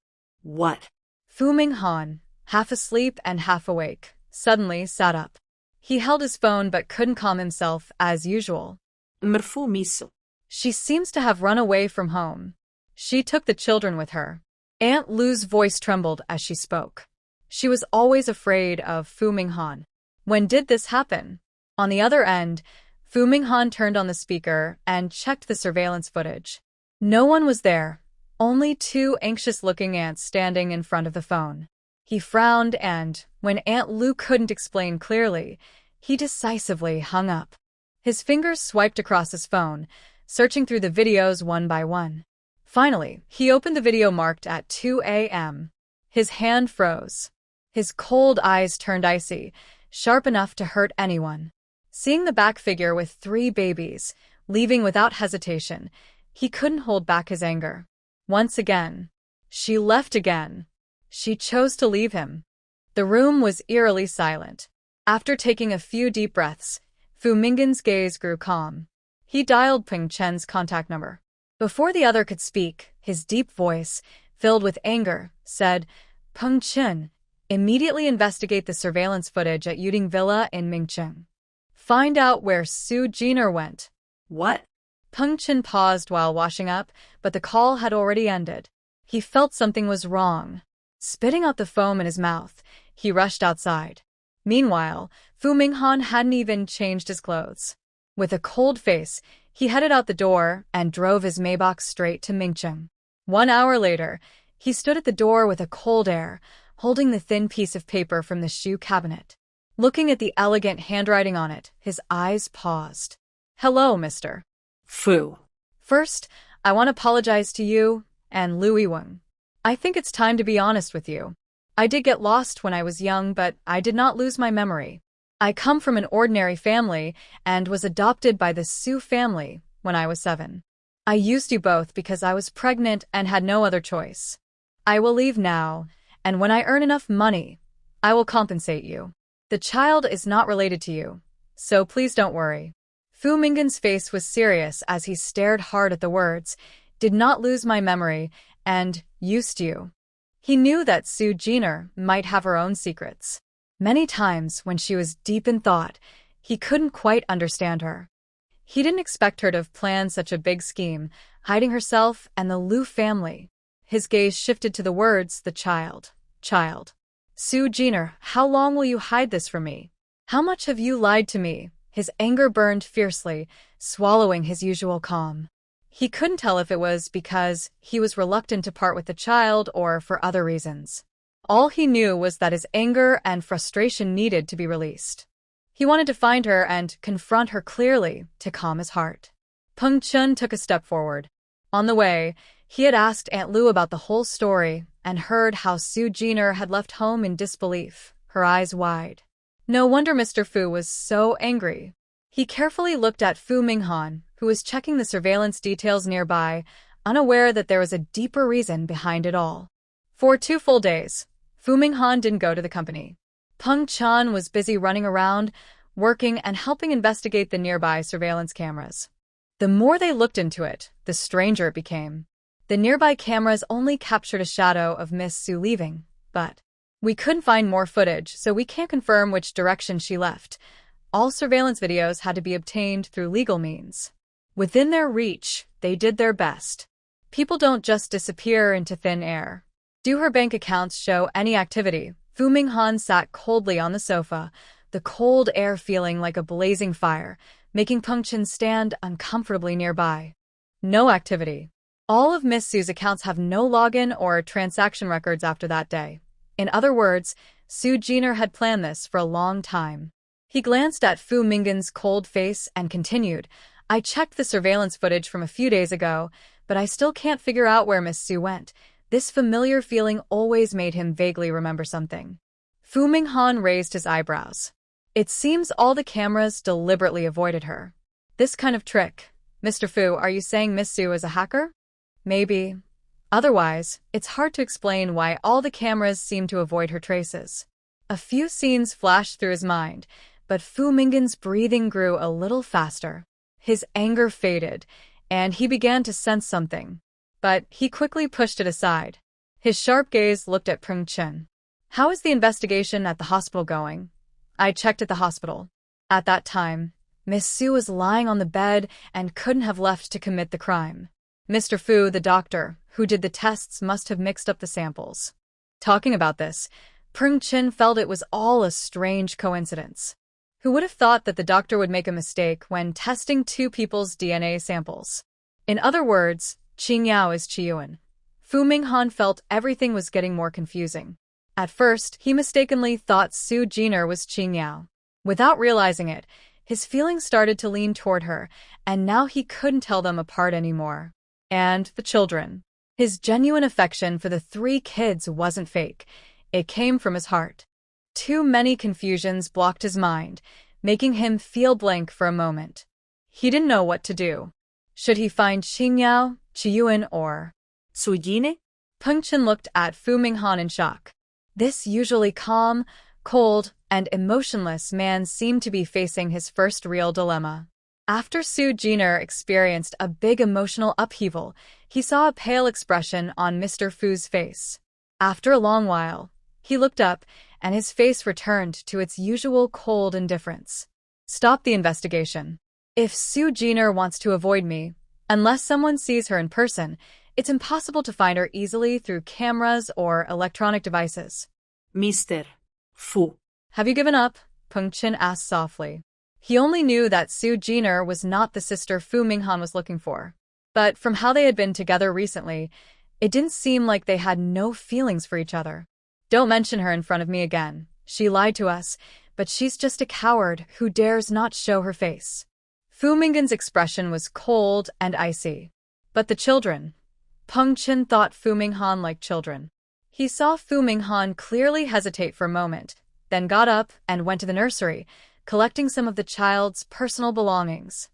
What? Fu Minghan, half asleep and half awake, suddenly sat up. He held his phone but couldn't calm himself as usual. Merfu miso. She seems to have run away from home. She took the children with her. Aunt Lu's voice trembled as she spoke. She was always afraid of Fu Minghan. When did this happen? On the other end, Fu Minghan turned on the speaker and checked the surveillance footage. No one was there, only 2 anxious-looking aunts standing in front of the phone. He frowned and, when Aunt Lu couldn't explain clearly, he decisively hung up. His fingers swiped across his phone, searching through the videos one by one. Finally, he opened the video marked at 2 a.m. His hand froze. His cold eyes turned icy, sharp enough to hurt anyone. Seeing the back figure with 3 babies, leaving without hesitation, he couldn't hold back his anger. Once again, she left again. She chose to leave him. The room was eerily silent. After taking a few deep breaths, Fu Minggen's gaze grew calm. He dialed Peng Chen's contact number. Before the other could speak, his deep voice, filled with anger, said, "Peng Chen, immediately investigate the surveillance footage at Yuding Villa in Mingcheng. Find out where Su Jiner went." What? Peng Chen paused while washing up, but the call had already ended. He felt something was wrong. Spitting out the foam in his mouth, he rushed outside. Meanwhile, Fu Minghan hadn't even changed his clothes. With a cold face, he headed out the door and drove his Maybach straight to Mingcheng. 1 hour later, he stood at the door with a cold air, holding the thin piece of paper from the shoe cabinet. Looking at the elegant handwriting on it, his eyes paused. "Hello, Mr. Fu. First, I want to apologize to you and Louis Weng. I think it's time to be honest with you. I did get lost when I was young, but I did not lose my memory. I come from an ordinary family and was adopted by the Su family when I was 7. I used you both because I was pregnant and had no other choice. I will leave now, and when I earn enough money, I will compensate you. The child is not related to you, so please don't worry." Fu Minggen's face was serious as he stared hard at the words, "did not lose my memory," and "used you." He knew that Su Jiner might have her own secrets. Many times, when she was deep in thought, he couldn't quite understand her. He didn't expect her to have planned such a big scheme, hiding herself and the Liu family. His gaze shifted to the words, "the child. Child. Su Jiner, how long will you hide this from me? How much have you lied to me?" His anger burned fiercely, swallowing his usual calm. He couldn't tell if it was because he was reluctant to part with the child or for other reasons. All he knew was that his anger and frustration needed to be released. He wanted to find her and confront her clearly to calm his heart. Peng Chen took a step forward. On the way, he had asked Aunt Lu about the whole story and heard how Su Jiner had left home in disbelief, her eyes wide. No wonder Mr. Fu was so angry. He carefully looked at Fu Minghan, who was checking the surveillance details nearby, unaware that there was a deeper reason behind it all. For 2 full days, Fu Minghan didn't go to the company. Peng Chan was busy running around, working and helping investigate the nearby surveillance cameras. The more they looked into it, the stranger it became. The nearby cameras only captured a shadow of Miss Su leaving, but we couldn't find more footage, so we can't confirm which direction she left. All surveillance videos had to be obtained through legal means. Within their reach, they did their best. People don't just disappear into thin air. Do her bank accounts show any activity? Fu Minghan sat coldly on the sofa, the cold air feeling like a blazing fire, making Peng Chen stand uncomfortably nearby. No activity. All of Miss Su's accounts have no login or transaction records after that day. In other words, Su Jiner had planned this for a long time. He glanced at Fu Minggen's cold face and continued, "I checked the surveillance footage from a few days ago, but I still can't figure out where Miss Su went." This familiar feeling always made him vaguely remember something. Fu Minghan raised his eyebrows. It seems all the cameras deliberately avoided her. This kind of trick. Mr. Fu, are you saying Miss Su is a hacker? Maybe. Otherwise, it's hard to explain why all the cameras seem to avoid her traces. A few scenes flashed through his mind, but Fu Minggen's breathing grew a little faster. His anger faded, and he began to sense something. But he quickly pushed it aside. His sharp gaze looked at Peng Chen. "How is the investigation at the hospital going?" "I checked at the hospital. At that time, Miss Su was lying on the bed and couldn't have left to commit the crime. Mr. Fu, the doctor, who did the tests, must have mixed up the samples." Talking about this, Peng Chen felt it was all a strange coincidence. Who would have thought that the doctor would make a mistake when testing 2 people's DNA samples? In other words, Qing Yao is Qiyuan. Fu Minghan felt everything was getting more confusing. At first, he mistakenly thought Su Jiner was Qing Yao. Without realizing it, his feelings started to lean toward her, and now he couldn't tell them apart anymore. And the children. His genuine affection for the 3 kids wasn't fake. It came from his heart. Too many confusions blocked his mind, making him feel blank for a moment. He didn't know what to do. Should he find Qingyao, Qiyuan, or Sujine? Peng Chen looked at Fu Minghan in shock. This usually calm, cold, and emotionless man seemed to be facing his first real dilemma. After Su Jiner experienced a big emotional upheaval, he saw a pale expression on Mr. Fu's face. After a long while, he looked up, and his face returned to its usual cold indifference. Stop the investigation. If Su Jiner wants to avoid me, unless someone sees her in person, it's impossible to find her easily through cameras or electronic devices. Mr. Fu. Have you given up? Peng Chen asked softly. He only knew that Su Jiner was not the sister Fu Minghan was looking for. But from how they had been together recently, it didn't seem like they had no feelings for each other. Don't mention her in front of me again. She lied to us, but she's just a coward who dares not show her face. Fu Minghan's expression was cold and icy. But the children. Peng Chen thought Fu Minghan like children. He saw Fu Minghan clearly hesitate for a moment, then got up and went to the nursery, collecting some of the child's personal belongings.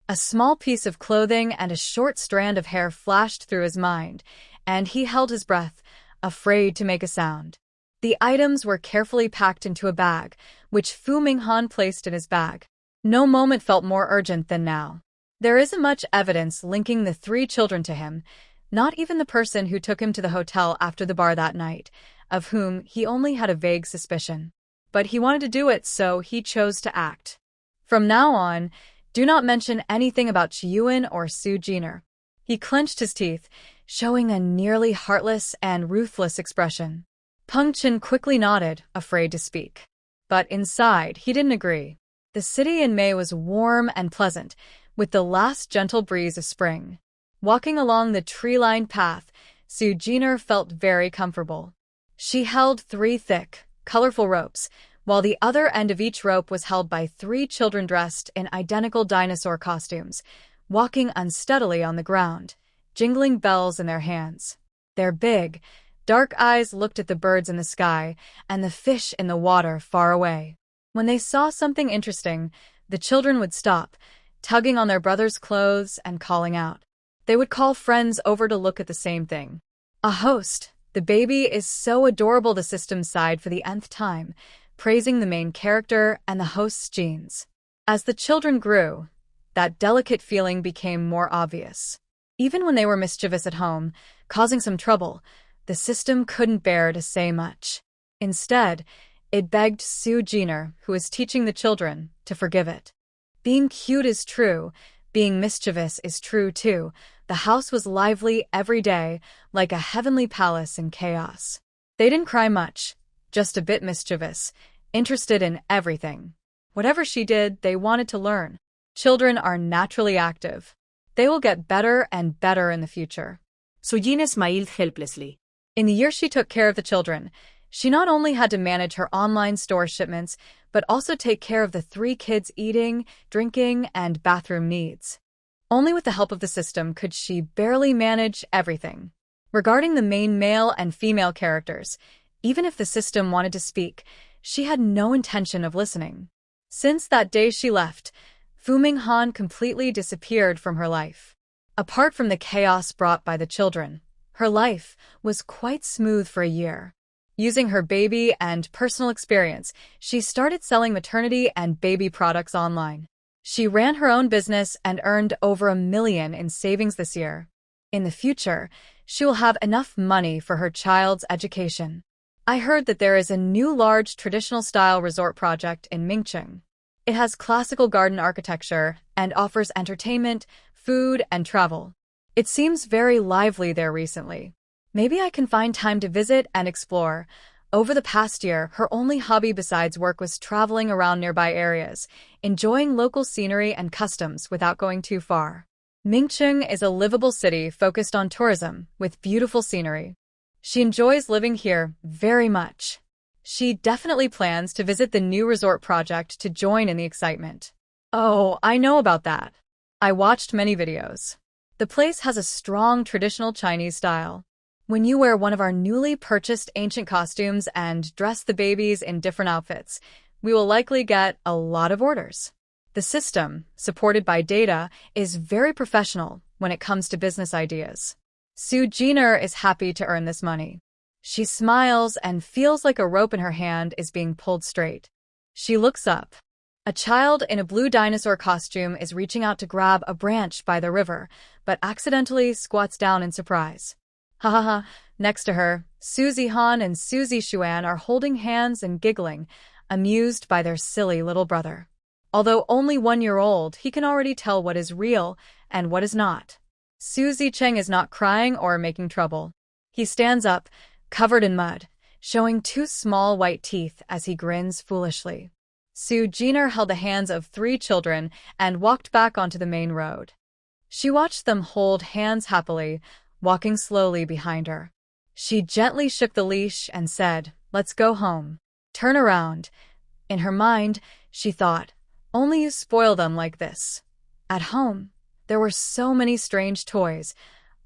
A small piece of clothing and a short strand of hair flashed through his mind, and he held his breath, afraid to make a sound. The items were carefully packed into a bag, which Fu Minghan placed in his bag. No moment felt more urgent than now. There isn't much evidence linking the three children to him, not even the person who took him to the hotel after the bar that night, of whom he only had a vague suspicion. But he wanted to do it, so he chose to act. From now on, do not mention anything about Qiyuan or Su Jiner. He clenched his teeth, showing a nearly heartless and ruthless expression. Peng Chen quickly nodded, afraid to speak. But inside, he didn't agree. The city in May was warm and pleasant, with the last gentle breeze of spring. Walking along the tree-lined path, Su Jiner felt very comfortable. She held 3 thick, colorful ropes, while the other end of each rope was held by 3 children dressed in identical dinosaur costumes, walking unsteadily on the ground, jingling bells in their hands. Their big, dark eyes looked at the birds in the sky and the fish in the water far away. When they saw something interesting, the children would stop, tugging on their brother's clothes and calling out. They would call friends over to look at the same thing. A host. The baby is so adorable, the system sighed for the nth time, praising the main character and the host's genes. As the children grew, that delicate feeling became more obvious. Even when they were mischievous at home, causing some trouble, the system couldn't bear to say much. Instead, it begged Su Jiner, who was teaching the children, to forgive it. Being cute is true, being mischievous is true too. The house was lively every day, like a heavenly palace in chaos. They didn't cry much, just a bit mischievous, interested in everything. Whatever she did, they wanted to learn. Children are naturally active. They will get better and better in the future. Sujine smiled helplessly. In the year she took care of the children, she not only had to manage her online store shipments, but also take care of the 3 kids' eating, drinking, and bathroom needs. Only with the help of the system could she barely manage everything. Regarding the main male and female characters, even if the system wanted to speak, she had no intention of listening. Since that day she left, Fu Minghan completely disappeared from her life. Apart from the chaos brought by the children, her life was quite smooth for a year. Using her baby and personal experience, she started selling maternity and baby products online. She ran her own business and earned over $1 million in savings this year. In the future, she will have enough money for her child's education. I heard that there is a new large traditional-style resort project in Mingcheng. It has classical garden architecture and offers entertainment, food, and travel. It seems very lively there recently. Maybe I can find time to visit and explore. Over the past year, her only hobby besides work was traveling around nearby areas, enjoying local scenery and customs without going too far. Mingcheng is a livable city focused on tourism, with beautiful scenery. She enjoys living here very much. She definitely plans to visit the new resort project to join in the excitement. Oh, I know about that. I watched many videos. The place has a strong traditional Chinese style. When you wear one of our newly purchased ancient costumes and dress the babies in different outfits, we will likely get a lot of orders. The system, supported by data, is very professional when it comes to business ideas. Sue Jenner is happy to earn this money. She smiles and feels like a rope in her hand is being pulled straight. She looks up. A child in a blue dinosaur costume is reaching out to grab a branch by the river, but accidentally squats down in surprise. Ha ha ha. Next to her, Susie Han and Susie Xuan are holding hands and giggling, amused by their silly little brother. Although only 1 year old, he can already tell what is real and what is not. Susie Cheng is not crying or making trouble. He stands up, covered in mud, showing 2 small white teeth as he grins foolishly. Sue Jenner held the hands of 3 children and walked back onto the main road. She watched them hold hands happily, walking slowly behind her. She gently shook the leash and said, "Let's go home. Turn around." In her mind, she thought, "Only you spoil them like this." At home, there were so many strange toys,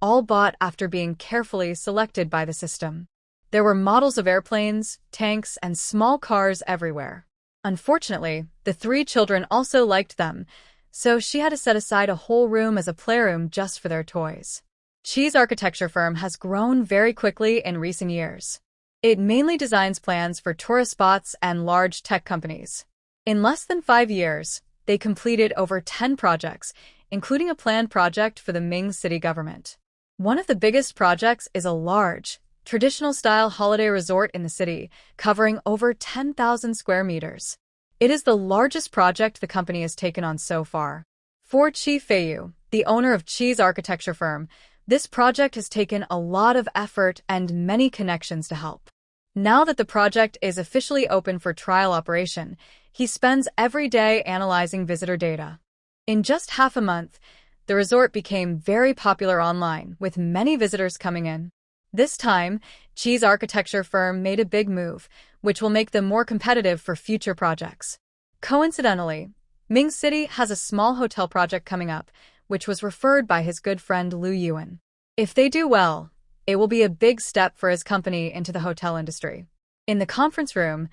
all bought after being carefully selected by the system. There were models of airplanes, tanks, and small cars everywhere. Unfortunately, the 3 children also liked them, so she had to set aside a whole room as a playroom just for their toys. Cheese architecture firm has grown very quickly in recent years. It mainly designs plans for tourist spots and large tech companies. In less than 5 years, they completed over 10 projects, including a planned project for the Ming city government. One of the biggest projects is a large, traditional-style holiday resort in the city, covering over 10,000 square meters. It is the largest project the company has taken on so far. For Chi Feiyu, the owner of Cheese architecture firm, this project has taken a lot of effort and many connections to help. Now that the project is officially open for trial operation, he spends every day analyzing visitor data. In just half a month, the resort became very popular online, with many visitors coming in. This time, Cheese architecture firm made a big move, which will make them more competitive for future projects. Coincidentally, Ming City has a small hotel project coming up, which was referred by his good friend Liu Yuan. If they do well, it will be a big step for his company into the hotel industry. In the conference room,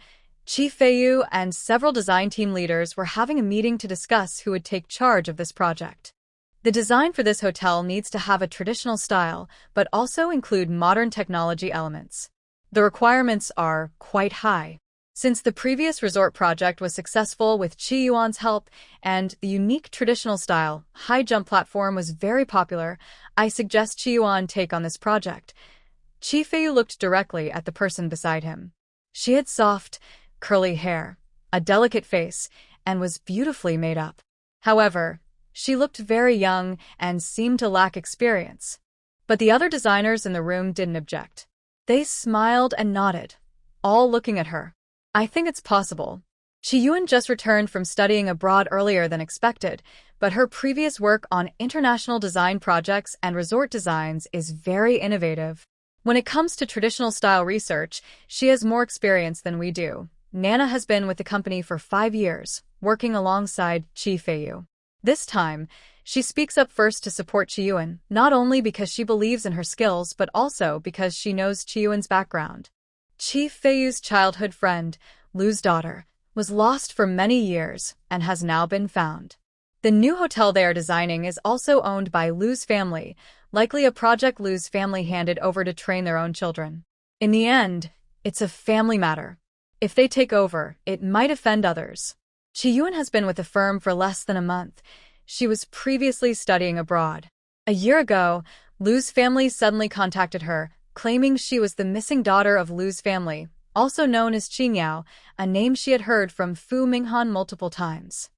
Chi Feiyu and several design team leaders were having a meeting to discuss who would take charge of this project. The design for this hotel needs to have a traditional style, but also include modern technology elements. The requirements are quite high. Since the previous resort project was successful with Chi Yuan's help and the unique traditional style high jump platform was very popular, I suggest Chi Yuan take on this project. Chi Feiyu looked directly at the person beside him. She had soft, curly hair, a delicate face, and was beautifully made up. However, she looked very young and seemed to lack experience. But the other designers in the room didn't object. They smiled and nodded, all looking at her. I think it's possible. Chi Yuan just returned from studying abroad earlier than expected, but her previous work on international design projects and resort designs is very innovative. When it comes to traditional style research, she has more experience than we do. Nana has been with the company for 5 years, working alongside Chi Feiyu. This time, she speaks up first to support Chi Yuan, not only because she believes in her skills but also because she knows Chi Yuan's background. Chi Feiyu's childhood friend, Lu's daughter, was lost for many years and has now been found. The new hotel they are designing is also owned by Lu's family, likely a project Lu's family handed over to train their own children. In the end, it's a family matter. If they take over, it might offend others. Chi Yuan has been with the firm for less than a month. She was previously studying abroad. A year ago, Lu's family suddenly contacted her, claiming she was the missing daughter of Lu's family, also known as Qingyao, a name she had heard from Fu Minghan multiple times.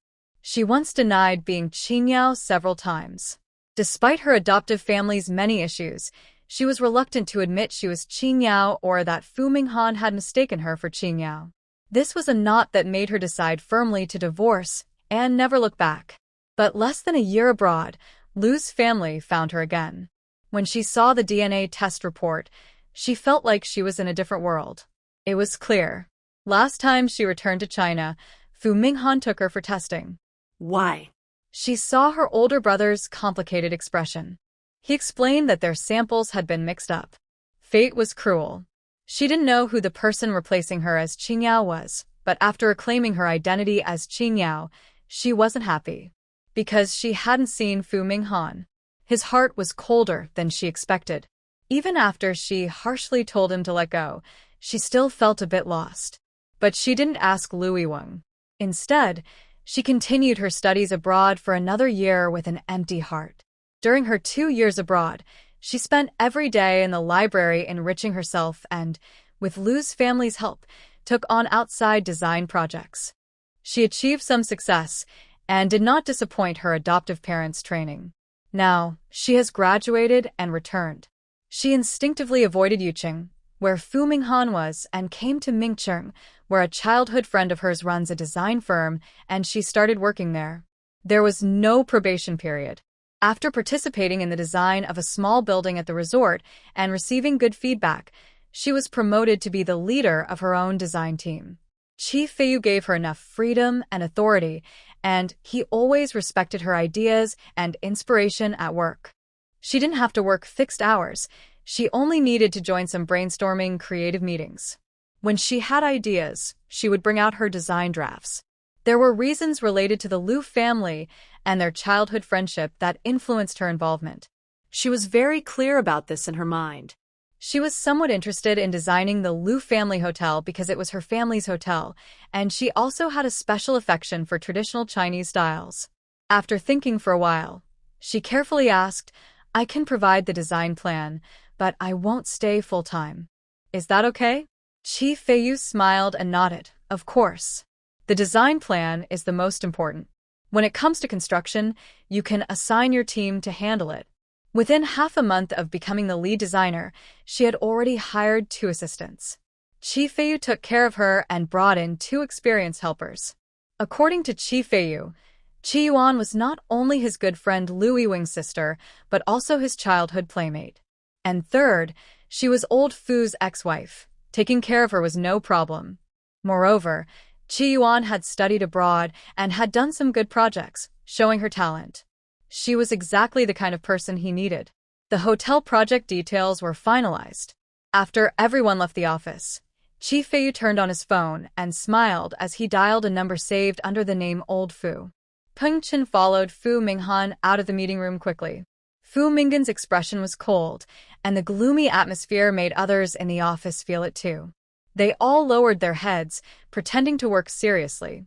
She once denied being Qingyao several times. Despite her adoptive family's many issues, she was reluctant to admit she was Qingyao or that Fu Minghan had mistaken her for Qingyao. This was a knot that made her decide firmly to divorce and never look back. But less than a year abroad, Lu's family found her again. When she saw the DNA test report, she felt like she was in a different world. It was clear. Last time she returned to China, Fu Minghan took her for testing. Why? She saw her older brother's complicated expression. He explained that their samples had been mixed up. Fate was cruel. She didn't know who the person replacing her as Qingyao was, but after reclaiming her identity as Qing Yao, she wasn't happy. Because she hadn't seen Fu Minghan. His heart was colder than she expected. Even after she harshly told him to let go, she still felt a bit lost. But she didn't ask Lui Weng. Instead, she continued her studies abroad for another year with an empty heart. During her 2 years abroad, she spent every day in the library enriching herself and, with Lu's family's help, took on outside design projects. She achieved some success and did not disappoint her adoptive parents' training. Now, she has graduated and returned. She instinctively avoided Yuqing, where Fu Minghan was, and came to Mingcheng, where a childhood friend of hers runs a design firm, and she started working there. There was no probation period. After participating in the design of a small building at the resort and receiving good feedback, she was promoted to be the leader of her own design team. Qi Feiyu gave her enough freedom and authority, and he always respected her ideas and inspiration at work. She didn't have to work fixed hours. She only needed to join some brainstorming creative meetings. When she had ideas, she would bring out her design drafts. There were reasons related to the Lu family and their childhood friendship that influenced her involvement. She was very clear about this in her mind. She was somewhat interested in designing the Lu family hotel because it was her family's hotel, and she also had a special affection for traditional Chinese styles. After thinking for a while, she carefully asked, "I can provide the design plan, but I won't stay full-time. Is that okay?" Qi Feiyu smiled and nodded. Of course. The design plan is the most important. When it comes to construction, you can assign your team to handle it. Within half a month of becoming the lead designer, she had already hired 2 assistants. Qi Feiyu took care of her and brought in 2 experienced helpers. According to Qi Feiyu, Qi Yuan was not only his good friend Lui Weng's sister, but also his childhood playmate. And third, she was old Fu's ex-wife. Taking care of her was no problem. Moreover, Qi Yuan had studied abroad and had done some good projects, showing her talent. She was exactly the kind of person he needed. The hotel project details were finalized. After everyone left the office, Qi Feiyu turned on his phone and smiled as he dialed a number saved under the name Old Fu. Peng Chen followed Fu Minghan out of the meeting room quickly. Fu Minghan's expression was cold, and the gloomy atmosphere made others in the office feel it too. They all lowered their heads, pretending to work seriously.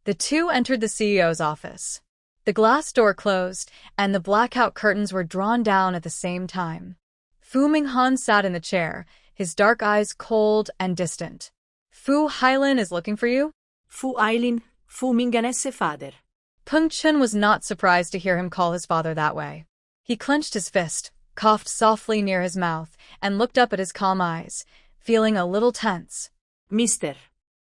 The 2 entered the CEO's office. The glass door closed, and the blackout curtains were drawn down at the same time. Fu Minghan sat in the chair, his dark eyes cold and distant. "Fu Hailin is looking for you?" Fu Ailin, Fu Minghan's father. Peng Chen was not surprised to hear him call his father that way. He clenched his fist, coughed softly near his mouth, and looked up at his calm eyes, feeling a little tense. "Mr.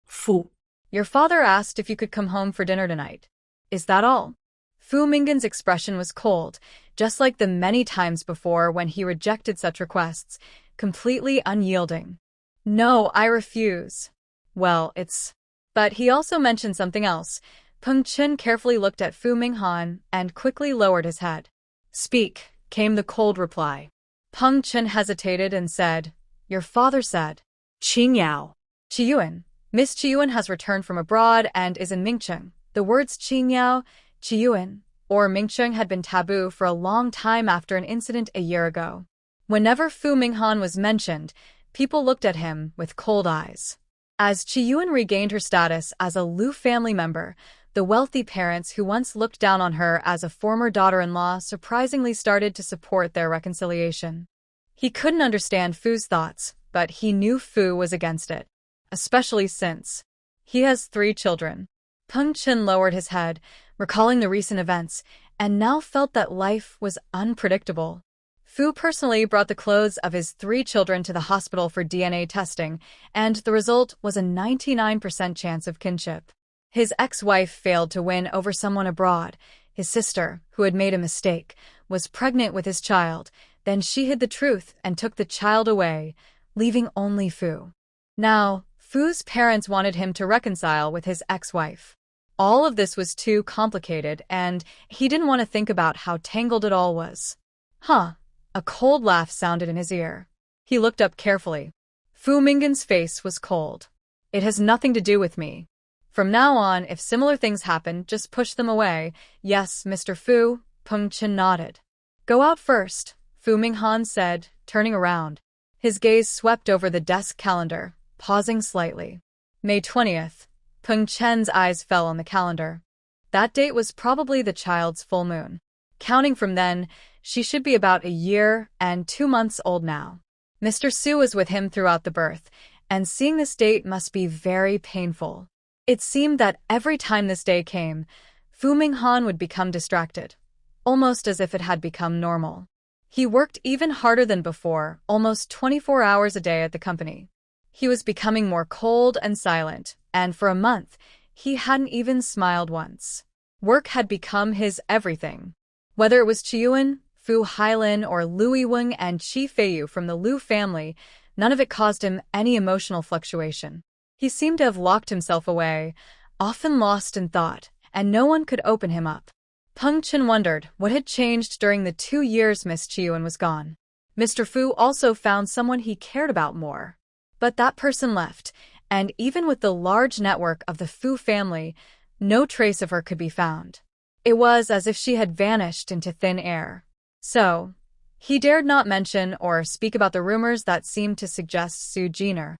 Fu." "Your father asked if you could come home for dinner tonight. Is that all?" Fu Minghan's expression was cold, just like the many times before when he rejected such requests, completely unyielding. "No, I refuse." "Well, it's..." But he also mentioned something else. Peng Chen carefully looked at Fu Minghan and quickly lowered his head. "Speak," came the cold reply. Peng Chen hesitated and said, "Your father said..." "Qing Yao." "Qiyuan. Miss Qiyuan has returned from abroad and is in Mingcheng." The words Qing Yao, Qiyuan, or Mingcheng had been taboo for a long time after an incident a year ago. Whenever Fu Minghan was mentioned, people looked at him with cold eyes. As Qiyuan regained her status as a Lu family member, the wealthy parents who once looked down on her as a former daughter-in-law surprisingly started to support their reconciliation. He couldn't understand Fu's thoughts, but he knew Fu was against it, especially since he has 3 children. Peng Chen lowered his head, recalling the recent events, and now felt that life was unpredictable. Fu personally brought the clothes of his 3 children to the hospital for DNA testing, and the result was a 99% chance of kinship. His ex-wife failed to win over someone abroad. His sister, who had made a mistake, was pregnant with his child. Then she hid the truth and took the child away, leaving only Fu. Now, Fu's parents wanted him to reconcile with his ex-wife. All of this was too complicated, and he didn't want to think about how tangled it all was. "Huh." A cold laugh sounded in his ear. He looked up carefully. Fu Minghan's face was cold. "It has nothing to do with me." From now on, if similar things happen, just push them away. Yes, Mr. Fu, Peng Chen nodded. Go out first, Fu Minghan said, turning around. His gaze swept over the desk calendar, pausing slightly. May 20th. Peng Chen's eyes fell on the calendar. That date was probably the child's full moon. Counting from then, she should be about a year and 2 months old now. Mr. Su was with him throughout the birth, and seeing this date must be very painful. It seemed that every time this day came, Fu Minghan would become distracted, almost as if it had become normal. He worked even harder than before, almost 24 hours a day at the company. He was becoming more cold and silent, and for a month, he hadn't even smiled once. Work had become his everything. Whether it was Chiyuan, Fu Hailin, or Lu Yiweng and Qi Feiyu from the Lu family, none of it caused him any emotional fluctuation. He seemed to have locked himself away, often lost in thought, and no one could open him up. Peng Chen wondered what had changed during the 2 years Miss Chiyuan was gone. Mr. Fu also found someone he cared about more. But that person left, and even with the large network of the Fu family, no trace of her could be found. It was as if she had vanished into thin air. So, he dared not mention or speak about the rumors that seemed to suggest Su Jiner.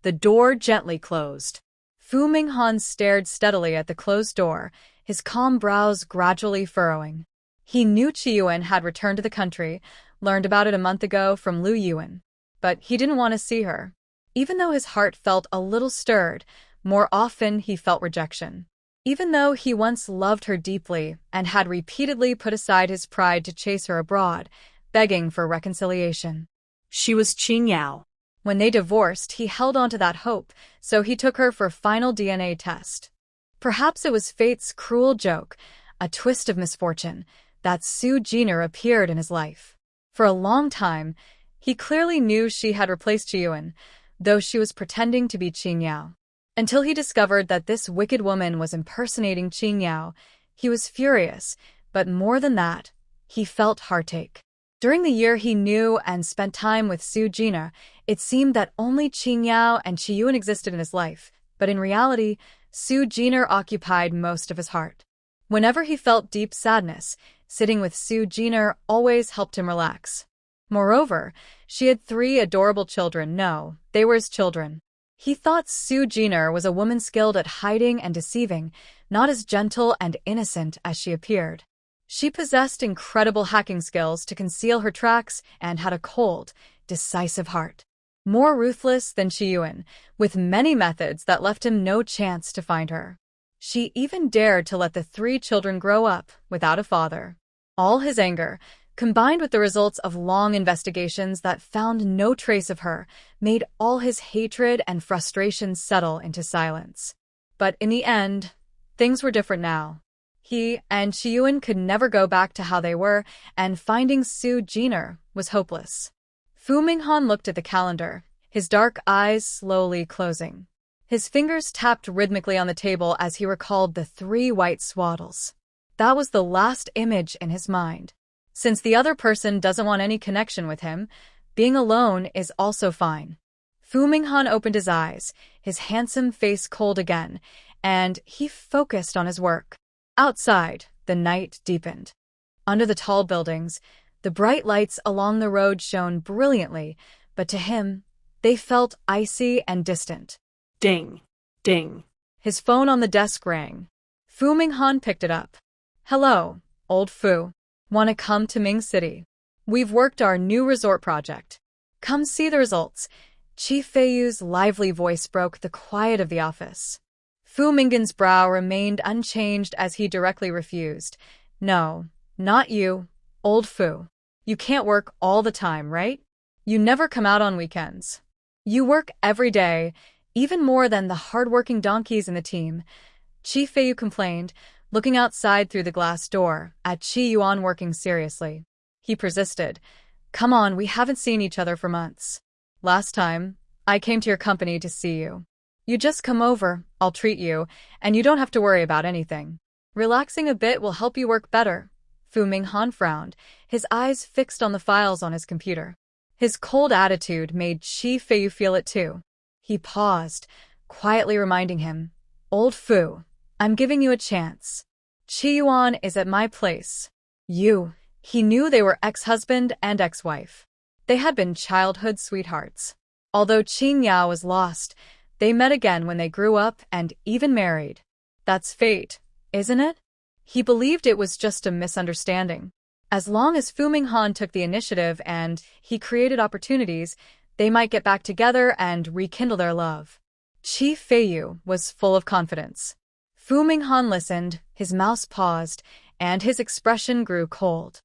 The door gently closed. Fu Minghan stared steadily at the closed door, his calm brows gradually furrowing. He knew Chiyuan had returned to the country, learned about it a month ago from Lu Yuan. But he didn't want to see her. Even though his heart felt a little stirred, more often he felt rejection. Even though he once loved her deeply and had repeatedly put aside his pride to chase her abroad, begging for reconciliation. She was Qing Yao. When they divorced, he held on to that hope, so he took her for final DNA test. Perhaps it was fate's cruel joke, a twist of misfortune, that Su Jiner appeared in his life. For a long time, he clearly knew she had replaced Chiyuan, though she was pretending to be Qing Yao. Until he discovered that this wicked woman was impersonating Qing Yao, he was furious, but more than that, he felt heartache. During the year he knew and spent time with Su Jiner, it seemed that only Qing Yao and Chiyuan existed in his life, but in reality, Su Jiner occupied most of his heart. Whenever he felt deep sadness, sitting with Su Jiner always helped him relax. Moreover, she had 3 adorable children. No, they were his children. He thought Su Jiner was a woman skilled at hiding and deceiving, not as gentle and innocent as she appeared. She possessed incredible hacking skills to conceal her tracks and had a cold, decisive heart. More ruthless than Chiyuan, with many methods that left him no chance to find her. She even dared to let the 3 children grow up without a father. All his anger, combined with the results of long investigations that found no trace of her, made all his hatred and frustration settle into silence. But in the end, things were different now. He and Chiyuan could never go back to how they were, and finding Su Jiner was hopeless. Fu Minghan looked at the calendar, his dark eyes slowly closing. His fingers tapped rhythmically on the table as he recalled the 3 white swaddles. That was the last image in his mind. Since the other person doesn't want any connection with him, being alone is also fine. Fu Minghan opened his eyes, his handsome face cold again, and he focused on his work. Outside, the night deepened. Under the tall buildings, the bright lights along the road shone brilliantly, but to him, they felt icy and distant. Ding, ding. His phone on the desk rang. Fu Minghan picked it up. Hello, old Fu. Want to come to Ming City? We've worked our new resort project. Come see the results. Chief Feiyu's lively voice broke the quiet of the office. Fu Minghan's brow remained unchanged as he directly refused. No, not you, old Fu. You can't work all the time, right? You never come out on weekends. You work every day, even more than the hard-working donkeys in the team. Chief Feiyu complained, looking outside through the glass door at Qi Yuan working seriously. He persisted. Come on, we haven't seen each other for months. Last time, I came to your company to see you. You just come over, I'll treat you, and you don't have to worry about anything. Relaxing a bit will help you work better. Fu Minghan frowned, his eyes fixed on the files on his computer. His cold attitude made Qi Feiyu feel it too. He paused, quietly reminding him, Old Fu, I'm giving you a chance. Chi-yuan is at my place. He knew they were ex-husband and ex-wife. They had been childhood sweethearts. Although Qing Yao was lost, they met again when they grew up and even married. That's fate, isn't it? He believed it was just a misunderstanding. As long as Fu Minghan took the initiative and he created opportunities, they might get back together and rekindle their love. Qi Feiyu was full of confidence. Fu Minghan listened, his mouth paused, and his expression grew cold.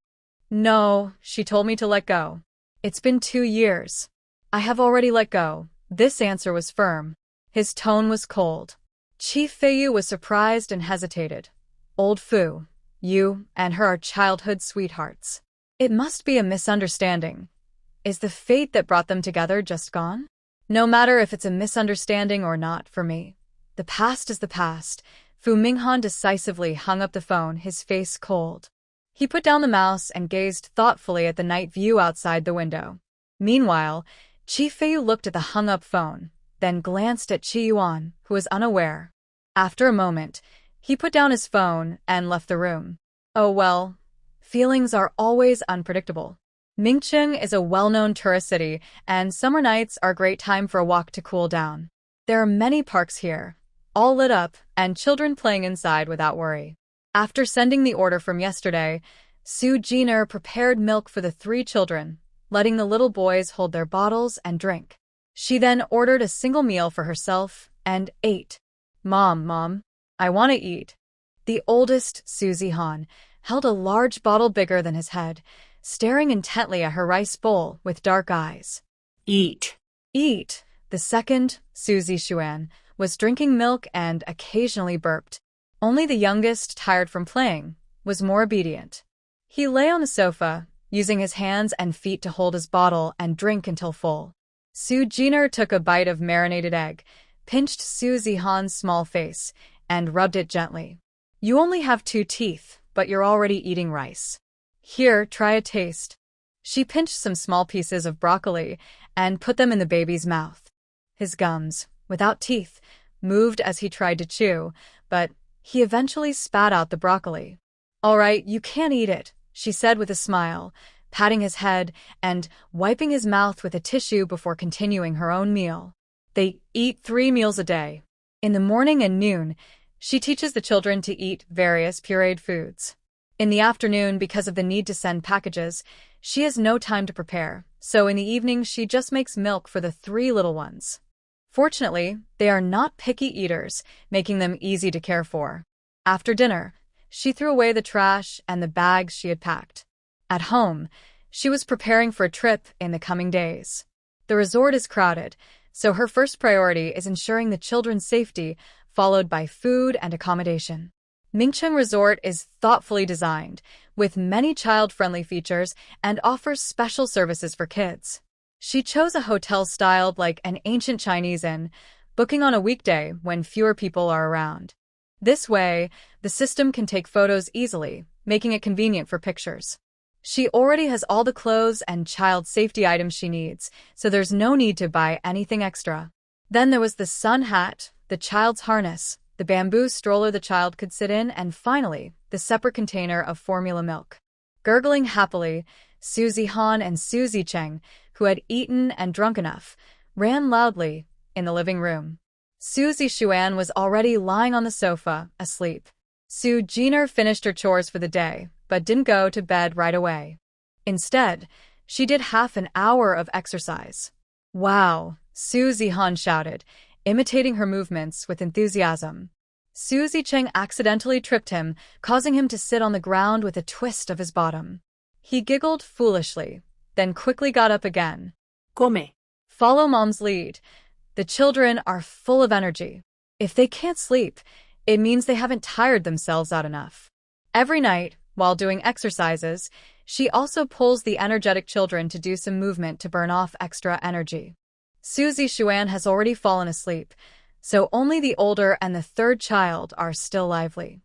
No, she told me to let go. It's been 2 years. I have already let go. This answer was firm. His tone was cold. Qi Feiyu was surprised and hesitated. Old Fu, you and her are childhood sweethearts. It must be a misunderstanding. Is the fate that brought them together just gone? No matter if it's a misunderstanding or not for me. The past is the past. Fu Minghan decisively hung up the phone, his face cold. He put down the mouse and gazed thoughtfully at the night view outside the window. Meanwhile, Qi Feiyu looked at the hung-up phone, then glanced at Chi-yuan, who was unaware. After a moment, he put down his phone and left the room. Oh well, feelings are always unpredictable. Mingcheng is a well-known tourist city, and summer nights are a great time for a walk to cool down. There are many parks here, all lit up, and children playing inside without worry. After sending the order from yesterday, Su Jiner prepared milk for the 3 children, letting the little boys hold their bottles and drink. She then ordered a single meal for herself and ate. Mom, I want to eat. The oldest, Su Zihan, held a large bottle bigger than his head, staring intently at her rice bowl with dark eyes. Eat. Eat. The second, Su Zishuan, was drinking milk and occasionally burped. Only the youngest, tired from playing, was more obedient. He lay on the sofa, using his hands and feet to hold his bottle and drink until full. Su Jiner took a bite of marinated egg, pinched Su Zihan's small face, and rubbed it gently. You only have 2 teeth, but you're already eating rice. Here, try a taste. She pinched some small pieces of broccoli and put them in the baby's mouth. His gums, without teeth, moved as he tried to chew, but he eventually spat out the broccoli. All right, you can't eat it, she said with a smile, patting his head and wiping his mouth with a tissue before continuing her own meal. They eat 3 meals a day. In the morning and noon, she teaches the children to eat various pureed foods. In the afternoon, because of the need to send packages, she has no time to prepare, so in the evening she just makes milk for the 3 little ones. Fortunately, they are not picky eaters, making them easy to care for. After dinner, she threw away the trash and the bags she had packed. At home, she was preparing for a trip in the coming days. The resort is crowded, so her first priority is ensuring the children's safety, followed by food and accommodation. Mingcheng Resort is thoughtfully designed, with many child-friendly features, and offers special services for kids. She chose a hotel styled like an ancient Chinese inn, booking on a weekday when fewer people are around. This way, the system can take photos easily, making it convenient for pictures. She already has all the clothes and child safety items she needs, so there's no need to buy anything extra. Then there was the sun hat, the child's harness, the bamboo stroller the child could sit in, and finally, the separate container of formula milk. Gurgling happily, Su Zihan and Su Zicheng, who had eaten and drunk enough, ran loudly in the living room. Su Zishuan was already lying on the sofa, asleep. Su Jiner finished her chores for the day, but didn't go to bed right away. Instead, she did half an hour of exercise. Wow, Su Zihan shouted, imitating her movements with enthusiasm. Su Zicheng accidentally tripped him, causing him to sit on the ground with a twist of his bottom. He giggled foolishly, then quickly got up again. Come. Follow mom's lead. The children are full of energy. If they can't sleep, it means they haven't tired themselves out enough. Every night, while doing exercises, she also pulls the energetic children to do some movement to burn off extra energy. Su Zishuan has already fallen asleep, so only the older and the 3rd child are still lively.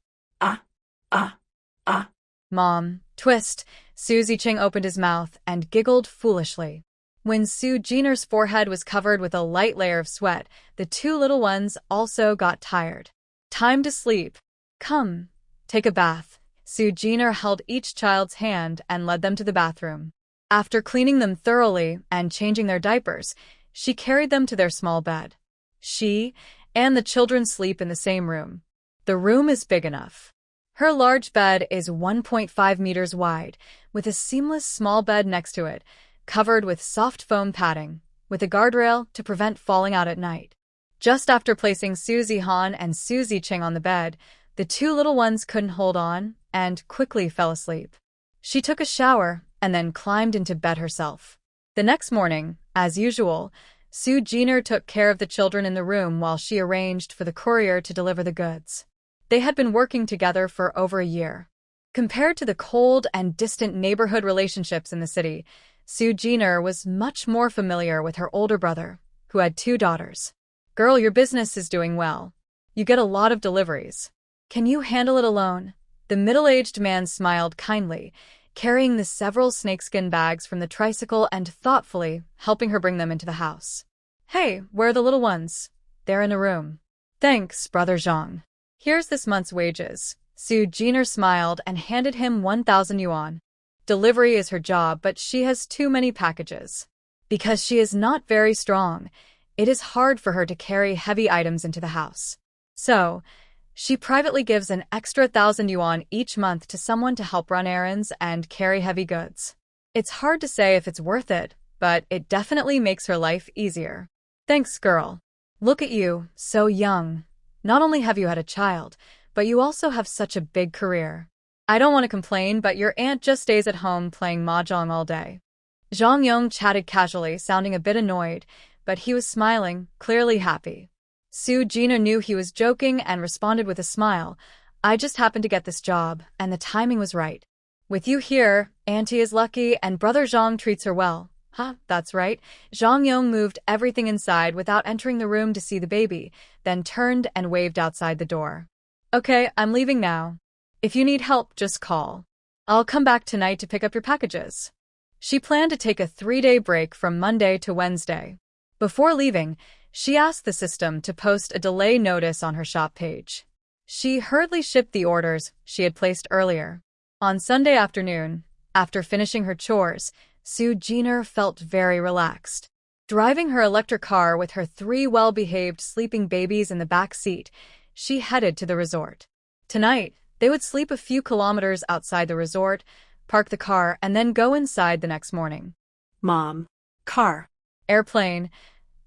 Mom, twist. Su Zicheng opened his mouth and giggled foolishly. When Su Jiner's forehead was covered with a light layer of sweat, the 2 little ones also got tired. Time to sleep. Come, take a bath. Soo Jiner held each child's hand and led them to the bathroom. After cleaning them thoroughly and changing their diapers, she carried them to their small bed. She and the children sleep in the same room. The room is big enough. Her large bed is 1.5 meters wide, with a seamless small bed next to it, covered with soft foam padding, with a guardrail to prevent falling out at night. Just after placing Suzy Han and Suzy Ching on the bed, the two little ones couldn't hold on and quickly fell asleep. She took a shower and then climbed into bed herself. The next morning, as usual, Soo Jiner took care of the children in the room while she arranged for the courier to deliver the goods. They had been working together for over a year. Compared to the cold and distant neighborhood relationships in the city, Soo Jiner was much more familiar with her older brother, who had 2 daughters. Girl, your business is doing well. You get a lot of deliveries. Can you handle it alone? The middle-aged man smiled kindly, carrying the several snakeskin bags from the tricycle and thoughtfully helping her bring them into the house. Hey, where are the little ones? They're in a room. Thanks, Brother Zhang. Here's this month's wages. Soo Jiner smiled and handed him 1,000 yuan. Delivery is her job, but she has too many packages. Because she is not very strong, it is hard for her to carry heavy items into the house. So, she privately gives an extra 1,000 yuan each month to someone to help run errands and carry heavy goods. It's hard to say if it's worth it, but it definitely makes her life easier. Thanks, girl. Look at you, so young. Not only have you had a child, but you also have such a big career. I don't want to complain, but your aunt just stays at home playing mahjong all day. Zhang Yong chatted casually, sounding a bit annoyed, but he was smiling, clearly happy. Soo Jiner knew he was joking and responded with a smile. I just happened to get this job, and the timing was right. With you here, Auntie is lucky and Brother Zhang treats her well. That's right. Zhang Yong moved everything inside without entering the room to see the baby, then turned and waved outside the door. Okay, I'm leaving now. If you need help, just call. I'll come back tonight to pick up your packages. She planned to take a 3-day break from Monday to Wednesday. Before leaving, she asked the system to post a delay notice on her shop page. She hurriedly shipped the orders she had placed earlier. On Sunday afternoon, after finishing her chores, Soo Jiner felt very relaxed. Driving her electric car with her 3 well-behaved sleeping babies in the back seat, she headed to the resort. Tonight, they would sleep a few kilometers outside the resort, park the car, and then go inside the next morning. Mom. Car. Airplane.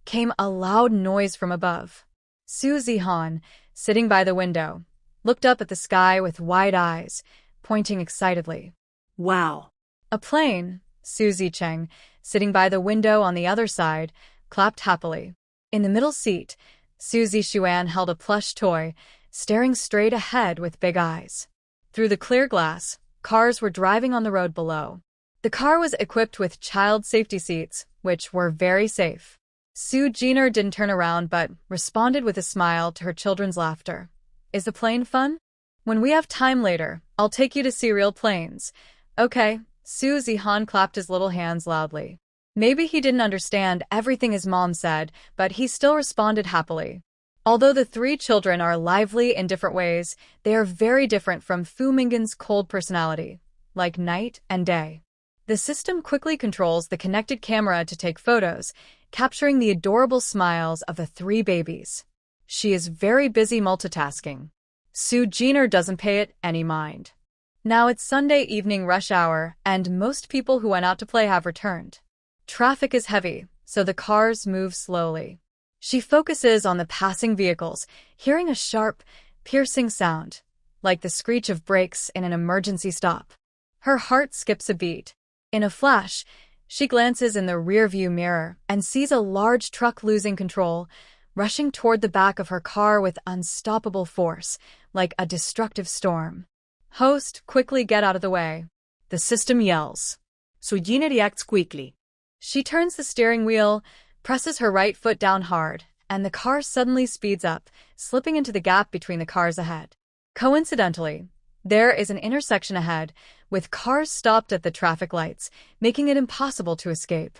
Came a loud noise from above. Suzy Han, sitting by the window, looked up at the sky with wide eyes, pointing excitedly. Wow. A plane. Suzy Cheng, sitting by the window on the other side, clapped happily. In the middle seat, Suzy Xuan held a plush toy, staring straight ahead with big eyes. Through the clear glass, cars were driving on the road below. The car was equipped with child safety seats, which were very safe. Soo Jiner didn't turn around but responded with a smile to her children's laughter. Is the plane fun? When we have time later, I'll take you to see real planes. Okay. Suzy Han clapped his little hands loudly. Maybe he didn't understand everything his mom said, but he still responded happily. Although the 3 children are lively in different ways, they are very different from Fu Mingan's cold personality, like night and day. The system quickly controls the connected camera to take photos, capturing the adorable smiles of the 3 babies. She is very busy multitasking. Soo Jiner doesn't pay it any mind. Now it's Sunday evening rush hour, and most people who went out to play have returned. Traffic is heavy, so the cars move slowly. She focuses on the passing vehicles, hearing a sharp, piercing sound, like the screech of brakes in an emergency stop. Her heart skips a beat. In a flash, she glances in the rearview mirror and sees a large truck losing control, rushing toward the back of her car with unstoppable force, like a destructive storm. Host, quickly get out of the way. The system yells. Soo Jiner reacts quickly. She turns the steering wheel, presses her right foot down hard, and the car suddenly speeds up, slipping into the gap between the cars ahead. Coincidentally, there is an intersection ahead, with cars stopped at the traffic lights, making it impossible to escape.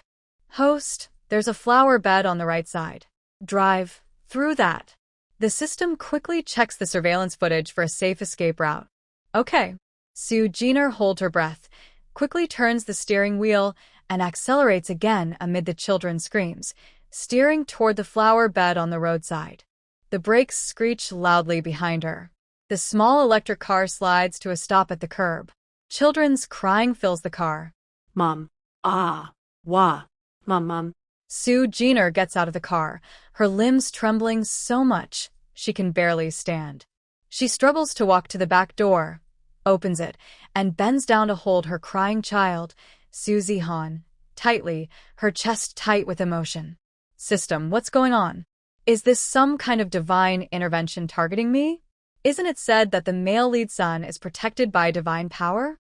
Host, there's a flower bed on the right side. Drive through that. The system quickly checks the surveillance footage for a safe escape route. Okay. Sue Jenner holds her breath, quickly turns the steering wheel, and accelerates again amid the children's screams, steering toward the flower bed on the roadside. The brakes screech loudly behind her. The small electric car slides to a stop at the curb. Children's crying fills the car. Mom. Ah. Wah. Mom. Sue Jenner gets out of the car, her limbs trembling so much she can barely stand. She struggles to walk to the back door, opens it, and bends down to hold her crying child, Suzy Han, tightly, her chest tight with emotion. System, what's going on? Is this some kind of divine intervention targeting me? Isn't it said that the male lead son is protected by divine power?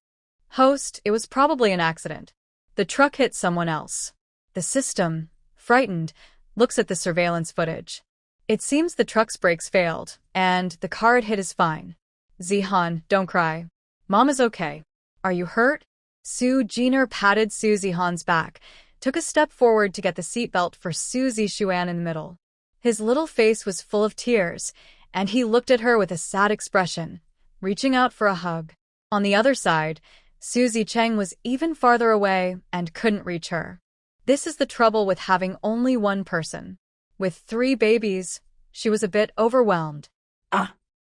Host, it was probably an accident. The truck hit someone else. The system, frightened, looks at the surveillance footage. It seems the truck's brakes failed, and the car it hit is fine. Zihan, don't cry. Mom is okay. Are you hurt? Sue Jenner patted Suzy Han's back, took a step forward to get the seatbelt for Suzy Xuan in the middle. His little face was full of tears, and he looked at her with a sad expression, reaching out for a hug. On the other side, Suzy Cheng was even farther away and couldn't reach her. This is the trouble with having only one person. With 3 babies, she was a bit overwhelmed.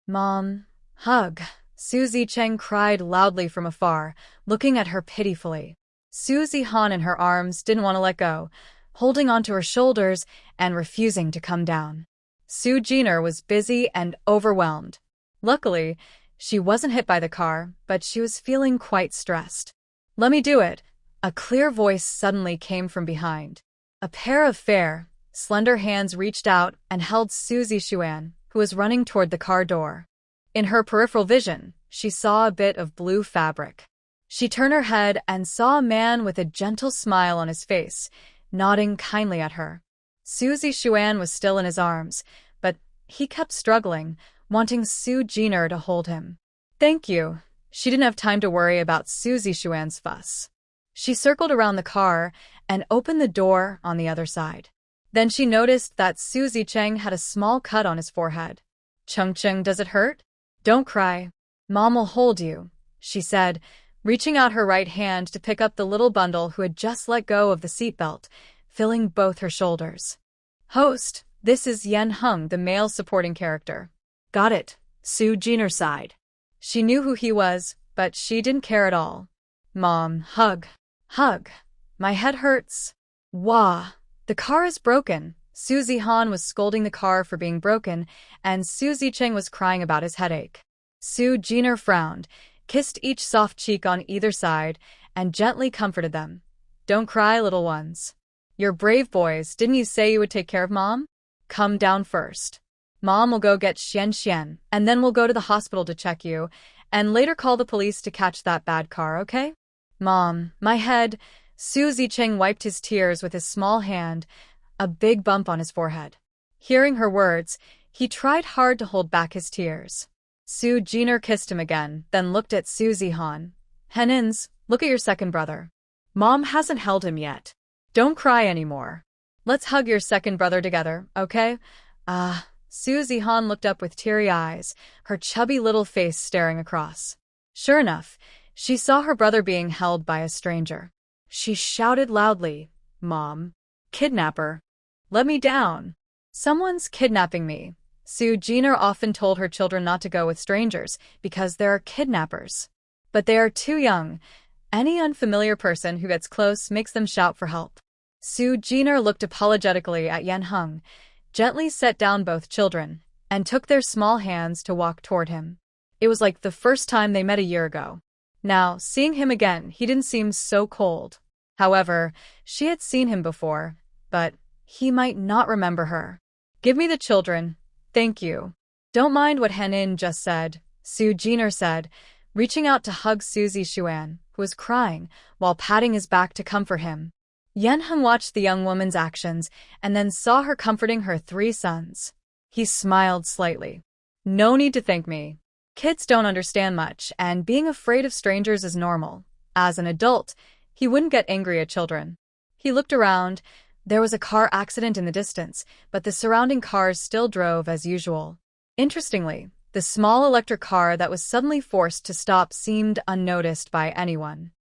Mom, hug. Suzy Cheng cried loudly from afar, looking at her pitifully. Suzy Han in her arms didn't want to let go, holding onto her shoulders and refusing to come down. Sue Jenner was busy and overwhelmed. Luckily, she wasn't hit by the car, but she was feeling quite stressed. Let me do it. A clear voice suddenly came from behind. A pair of fair, slender hands reached out and held Suzy Xuan, who was running toward the car door. In her peripheral vision, she saw a bit of blue fabric. She turned her head and saw a man with a gentle smile on his face, nodding kindly at her. Suzy Xuan was still in his arms, but he kept struggling, wanting Sue Jenner to hold him. Thank you. She didn't have time to worry about Suzy Xuan's fuss. She circled around the car and opened the door on the other side. Then she noticed that Suzy Cheng had a small cut on his forehead. Cheng, does it hurt? Don't cry. Mom will hold you, she said, reaching out her right hand to pick up the little bundle who had just let go of the seatbelt, filling both her shoulders. Host, this is Yen Hung, the male supporting character. Got it. Sue Jenner sighed. She knew who he was, but she didn't care at all. Mom, hug. Hug. My head hurts. Wah. The car is broken. Suzy Han was scolding the car for being broken, and Suzy Cheng was crying about his headache. Sue Jenner frowned, kissed each soft cheek on either side, and gently comforted them. Don't cry, little ones. You're brave boys. Didn't you say you would take care of Mom? Come down first. Mom will go get Xian, and then we'll go to the hospital to check you, and later call the police to catch that bad car, okay? Mom, my head. Suzy Cheng wiped his tears with his small hand, a big bump on his forehead. Hearing her words, he tried hard to hold back his tears. Sue Jenner kissed him again, then looked at Suzy Han. Henins, look at your second brother. Mom hasn't held him yet. Don't cry anymore. Let's hug your second brother together, okay? Suzy Han looked up with teary eyes, her chubby little face staring across. Sure enough, she saw her brother being held by a stranger. She shouted loudly, Mom. Kidnapper. Let me down. Someone's kidnapping me. Sue Jenner often told her children not to go with strangers because there are kidnappers. But they are too young. Any unfamiliar person who gets close makes them shout for help. Sue Jenner looked apologetically at Yen Hung, gently set down both children, and took their small hands to walk toward him. It was like the first time they met a year ago. Now, seeing him again, he didn't seem so cold. However, she had seen him before, but he might not remember her. Give me the children. Thank you. Don't mind what Henin just said, Sue Jenner said, reaching out to hug Suzy Xuan, who was crying, while patting his back to comfort him. Yen Hung watched the young woman's actions and then saw her comforting her 3 sons. He smiled slightly. No need to thank me. Kids don't understand much, and being afraid of strangers is normal. As an adult, he wouldn't get angry at children. He looked around, There was a car accident in the distance, but the surrounding cars still drove as usual. Interestingly, the small electric car that was suddenly forced to stop seemed unnoticed by anyone.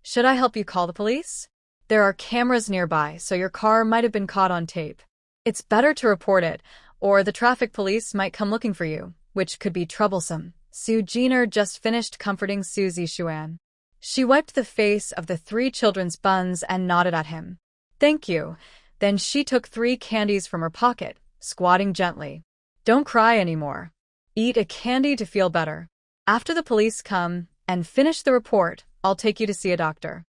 Should I help you call the police? There are cameras nearby, so your car might have been caught on tape. It's better to report it, or the traffic police might come looking for you, which could be troublesome. Su Jiner just finished comforting Suzy Xuan. She wiped the face of the 3 children's buns and nodded at him. Thank you. Then she took 3 candies from her pocket, squatting gently. Don't cry anymore. Eat a candy to feel better. After the police come and finish the report, I'll take you to see a doctor.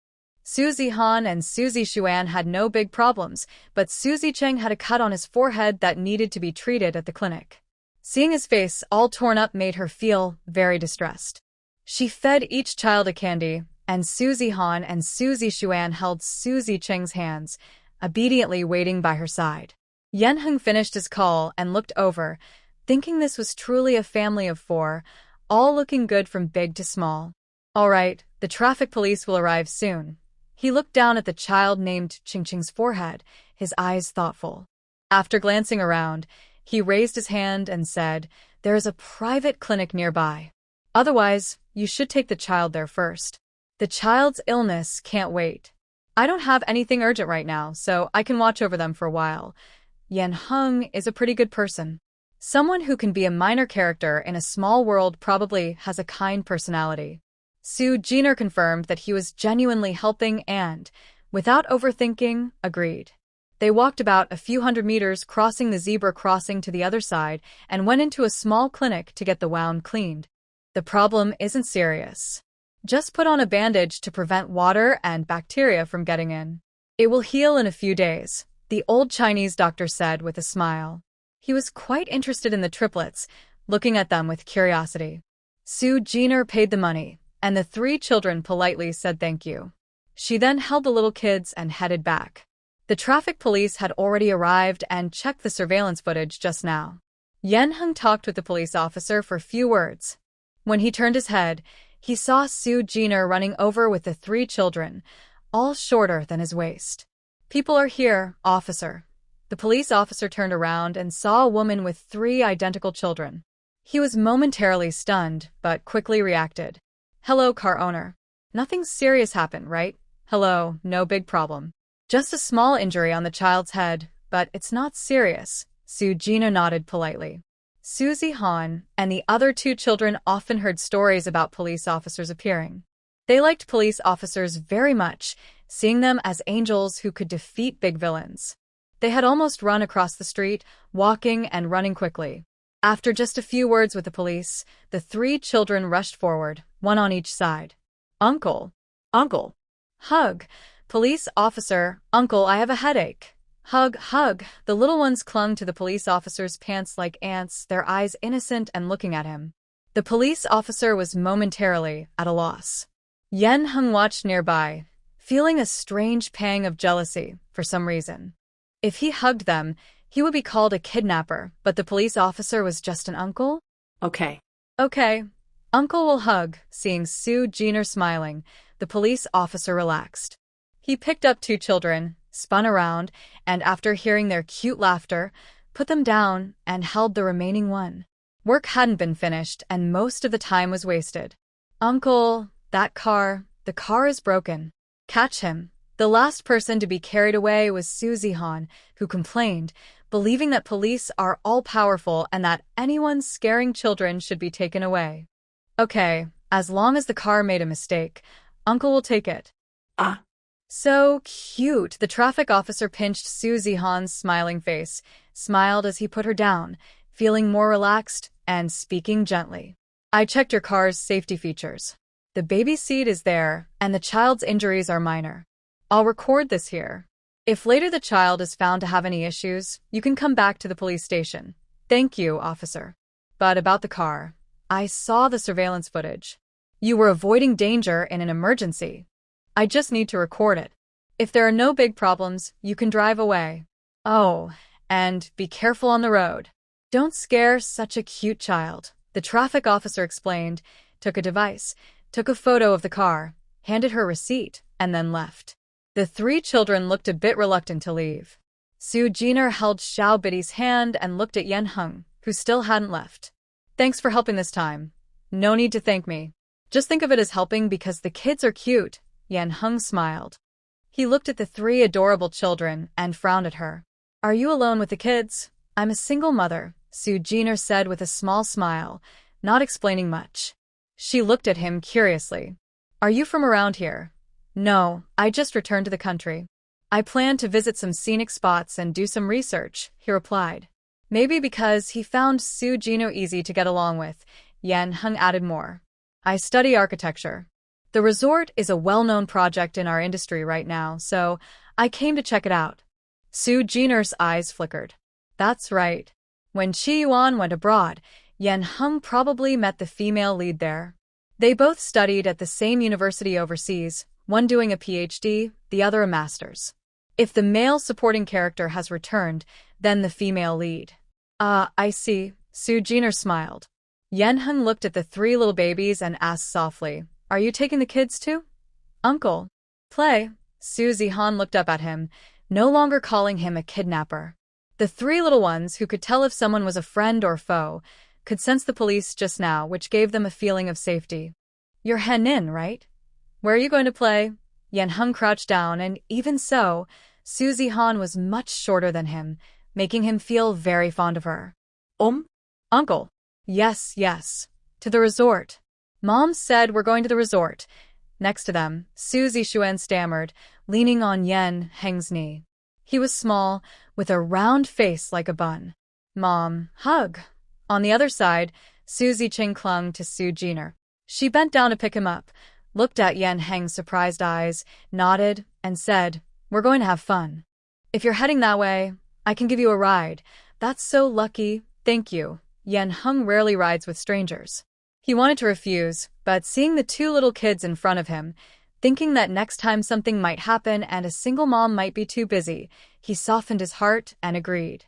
Suzy Han and Suzy Xuan had no big problems, but Suzy Cheng had a cut on his forehead that needed to be treated at the clinic. Seeing his face all torn up made her feel very distressed. She fed each child a candy, and Suzy Han and Suzy Xuan held Suzy Cheng's hands, obediently waiting by her side. Yen Heng finished his call and looked over, thinking this was truly a family of 4, all looking good from big to small. All right, the traffic police will arrive soon. He looked down at the child named Qingqing's forehead, his eyes thoughtful. After glancing around, he raised his hand and said, "There is a private clinic nearby. Otherwise, you should take the child there first. The child's illness can't wait. I don't have anything urgent right now, so I can watch over them for a while." Yen Heng is a pretty good person. Someone who can be a minor character in a small world probably has a kind personality. Su Jiner confirmed that he was genuinely helping and, without overthinking, agreed. They walked about a few hundred meters, crossing the zebra crossing to the other side, and went into a small clinic to get the wound cleaned. The problem isn't serious. Just put on a bandage to prevent water and bacteria from getting in. It will heal in a few days, the old Chinese doctor said with a smile. He was quite interested in the triplets, looking at them with curiosity. Su Jiner paid the money, and the 3 children politely said thank you. She then held the little kids and headed back. The traffic police had already arrived and checked the surveillance footage just now. Yen Heng talked with the police officer for few words. When he turned his head, he saw Su Jiner running over with the 3 children, all shorter than his waist. "People are here, officer." The police officer turned around and saw a woman with 3 identical children. He was momentarily stunned, but quickly reacted. "Hello, car owner. Nothing serious happened, right?" "Hello, no big problem. Just a small injury on the child's head, but it's not serious." Su Jiner nodded politely. Suzy Han and the other 2 children often heard stories about police officers appearing. They liked police officers very much, seeing them as angels who could defeat big villains. They had almost run across the street, walking and running quickly. After just a few words with the police, the 3 children rushed forward, one on each side. "Uncle! Uncle! Hug! Police officer, uncle, I have a headache." "Hug, hug." The little ones clung to the police officer's pants like ants, their eyes innocent and looking at him. The police officer was momentarily at a loss. Yen Heng watched nearby, feeling a strange pang of jealousy for some reason. If he hugged them, he would be called a kidnapper, but the police officer was just an uncle? Okay. Okay. Uncle will hug. Seeing Su Jiner smiling, the police officer relaxed. He picked up 2 children, spun around, and after hearing their cute laughter, put them down and held the remaining one. Work hadn't been finished, and most of the time was wasted. "Uncle, the car is broken. Catch him." The last person to be carried away was Suzy Han, who complained, believing that police are all-powerful and that anyone scaring children should be taken away. "Okay, as long as the car made a mistake, Uncle will take it." Ah. "So cute." The traffic officer pinched Suzy Han's smiling face, smiled as he put her down, feeling more relaxed and speaking gently. "I checked your car's safety features. The baby seat is there, and the child's injuries are minor. I'll record this here. If later the child is found to have any issues, you can come back to the police station." "Thank you, officer. But about the car, I saw the surveillance footage. You were avoiding danger in an emergency. I just need to record it. If there are no big problems, you can drive away. Oh, and be careful on the road. Don't scare such a cute child," the traffic officer explained, took a device, took a photo of the car, handed her receipt, and then left. The 3 children looked a bit reluctant to leave. Su Jiner held Xiao Bidi's hand and looked at Yen Heng, who still hadn't left. Thanks for helping this time. No need to thank me. Just think of it as helping because the kids are cute, Yen Heng smiled. He looked at the three adorable children and frowned at her. Are you alone with the kids? I'm a single mother, Su Jiner said with a small smile, not explaining much. She looked at him curiously. Are you from around here? No, I just returned to the country. I plan to visit some scenic spots and do some research, he replied. Maybe because he found Su Jiner easy to get along with, Yen Heng added more. I study architecture. The resort is a well-known project in our industry right now, so I came to check it out. Su Jiner's eyes flickered. That's right. When Qi Yuan went abroad, Yen Heng probably met the female lead there. They both studied at the same university overseas, one doing a PhD, the other a master's. If the male supporting character has returned, then the female lead. I see, Su Jiner smiled. Yen Heng looked at the three little babies and asked softly, Are you taking the kids too? Uncle. Play. Su Zihan looked up at him, no longer calling him a kidnapper. The three little ones, who could tell if someone was a friend or foe, could sense the police just now, which gave them a feeling of safety. You're Henin, right? Where are you going to play? Yen Heng crouched down, and even so, Su Zihan was much shorter than him, making him feel very fond of her. Uncle. Yes. To the resort. Mom said we're going to the resort. Next to them, Su Zixuan stammered, leaning on Yen Heng's knee. He was small, with a round face like a bun. Mom, hug. On the other side, Su Ziqing clung to Su Jiner. She bent down to pick him up, looked at Yen Heng's surprised eyes, nodded, and said, We're going to have fun. If you're heading that way, I can give you a ride. That's so lucky, thank you. Yen Heng rarely rides with strangers. He wanted to refuse, but seeing the two little kids in front of him, thinking that next time something might happen and a single mom might be too busy, he softened his heart and agreed.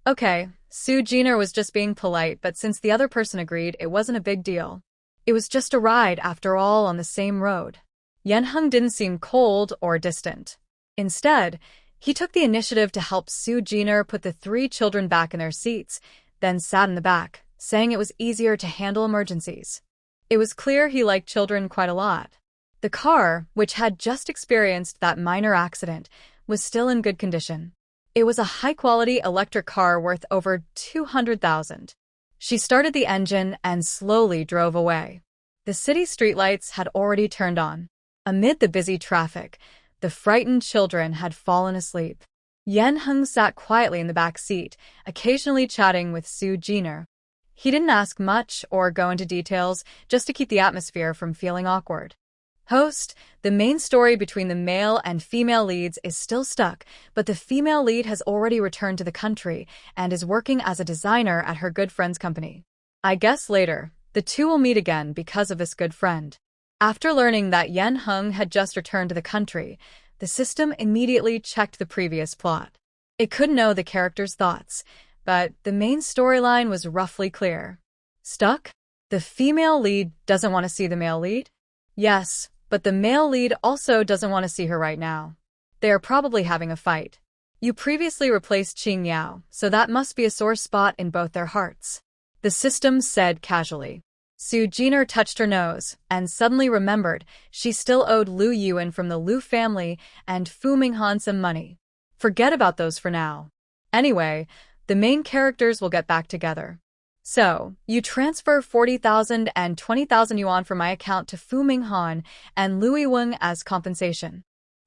Okay, Su Jiner was just being polite, but since the other person agreed, it wasn't a big deal. It was just a ride, after all, on the same road. Yen Heng didn't seem cold or distant. Instead, he took the initiative to help Su Jiner put the three children back in their seats, then sat in the back, saying it was easier to handle emergencies. It was clear he liked children quite a lot. The car, which had just experienced that minor accident, was still in good condition. It was a high-quality electric car worth over 200,000. She started the engine and slowly drove away. The city streetlights had already turned on. Amid the busy traffic, the frightened children had fallen asleep. Yen Heng sat quietly in the back seat, occasionally chatting with Su Jiner. He didn't ask much or go into details, just to keep the atmosphere from feeling awkward. Host, the main story between the male and female leads is still stuck, but the female lead has already returned to the country and is working as a designer at her good friend's company. I guess later, the two will meet again because of this good friend. After learning that Yen Heng had just returned to the country, the system immediately checked the previous plot. It could know the character's thoughts, but the main storyline was roughly clear. Stuck? The female lead doesn't want to see the male lead? Yes, but the male lead also doesn't want to see her right now. They are probably having a fight. You previously replaced Qing Yao, so that must be a sore spot in both their hearts. The system said casually. Su Jiner touched her nose and suddenly remembered she still owed Lu Yuan from the Lu family and Fu Minghan some money. Forget about those for now. Anyway, the main characters will get back together. So, you transfer 40,000 and 20,000 yuan from my account to Fu Minghan and Lu Yuan as compensation.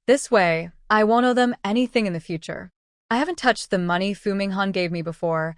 This way, I won't owe them anything in the future. I haven't touched the money Fu Minghan gave me before.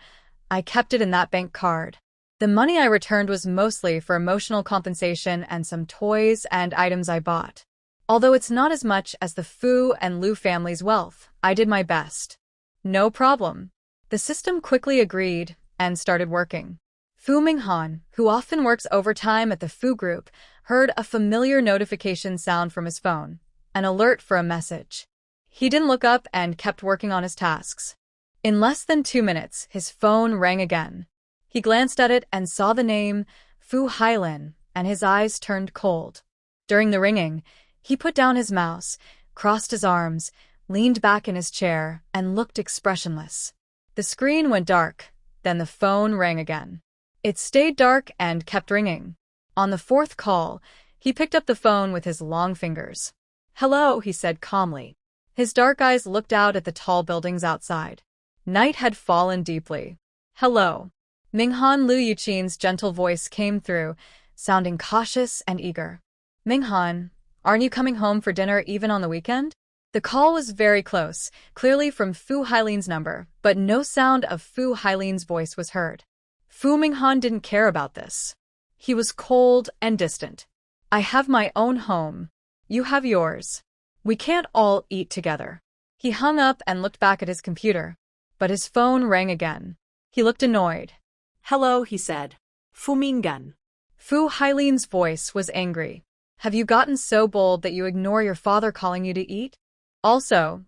I kept it in that bank card. The money I returned was mostly for emotional compensation and some toys and items I bought. Although it's not as much as the Fu and Lu family's wealth, I did my best. No problem. The system quickly agreed and started working. Fu Minghan, who often works overtime at the Fu Group, heard a familiar notification sound from his phone, an alert for a message. He didn't look up and kept working on his tasks. In less than 2 minutes, his phone rang again. He glanced at it and saw the name Fu Hailin, and his eyes turned cold. During the ringing, he put down his mouse, crossed his arms, leaned back in his chair, and looked expressionless. The screen went dark, then the phone rang again. It stayed dark and kept ringing. On the fourth call, he picked up the phone with his long fingers. "Hello," he said calmly. His dark eyes looked out at the tall buildings outside. Night had fallen deeply. "Hello." Minghan Liu Yuqin's gentle voice came through, sounding cautious and eager. "Minghan, aren't you coming home for dinner even on the weekend?" The call was very close, clearly from Fu Hailin's number, but no sound of Fu Hailin's voice was heard. Fu Minghan didn't care about this. He was cold and distant. "I have my own home. You have yours. We can't all eat together." He hung up and looked back at his computer, but his phone rang again. He looked annoyed. "Hello," he said. "Fu Minghan." Fu Hailin's voice was angry. "Have you gotten so bold that you ignore your father calling you to eat? Also,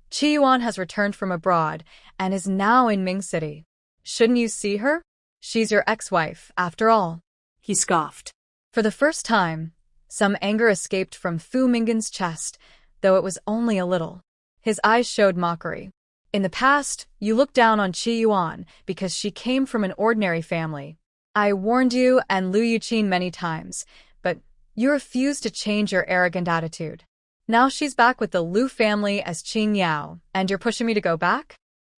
Qi Yuan has returned from abroad and is now in Ming City. Shouldn't you see her? She's your ex-wife, after all." He scoffed. For the first time, some anger escaped from Fu Minghan's chest, though it was only a little. His eyes showed mockery. "In the past, you looked down on Qi Yuan because she came from an ordinary family. I warned you and Liu Yuqin many times, but you refused to change your arrogant attitude. Now she's back with the Liu family as Qing Yao, and you're pushing me to go back?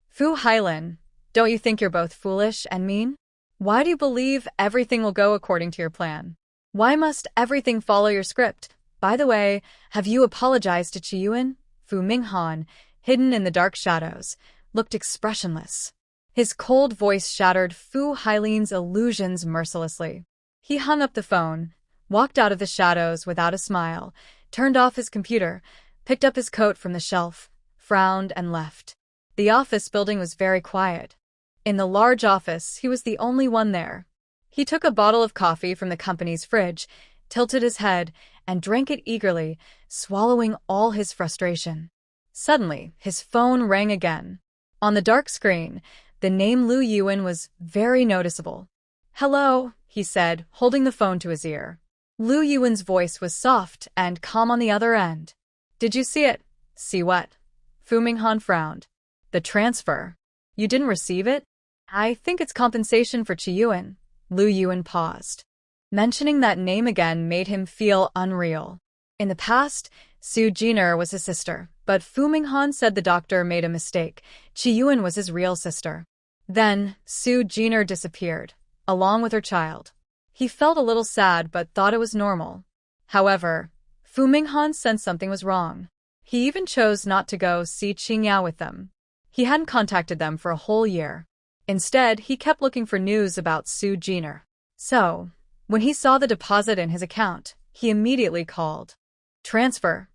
Fu Hailin, don't you think you're both foolish and mean? Why do you believe everything will go according to your plan? Why must everything follow your script? By the way, have you apologized to Qi Yuan?" Fu Minghan, hidden in the dark shadows, looked expressionless. His cold voice shattered Fu Hailin's illusions mercilessly. He hung up the phone, walked out of the shadows without a smile, turned off his computer, picked up his coat from the shelf, frowned, and left. The office building was very quiet. In the large office, he was the only one there. He took a bottle of coffee from the company's fridge, tilted his head, and drank it eagerly, swallowing all his frustration. Suddenly, his phone rang again. On the dark screen, the name Liu Yuan was very noticeable. "Hello," he said, holding the phone to his ear. Liu Yuan's voice was soft and calm on the other end. "Did you see it?" "See what?" Fu Minghan frowned. "The transfer. You didn't receive it?" "I think it's compensation for Qi Yuan." Liu Yuan paused. Mentioning that name again made him feel unreal. In the past, Su Jiner was his sister, but Fu Minghan said the doctor made a mistake. Qi Yuan was his real sister. Then, Su Jiner disappeared, along with her child. He felt a little sad but thought it was normal. However, Fu Minghan sensed something was wrong. He even chose not to go see Qingyao with them. He hadn't contacted them for a whole year. Instead, he kept looking for news about Su Jiner. So, when he saw the deposit in his account, he immediately called. "Transfer."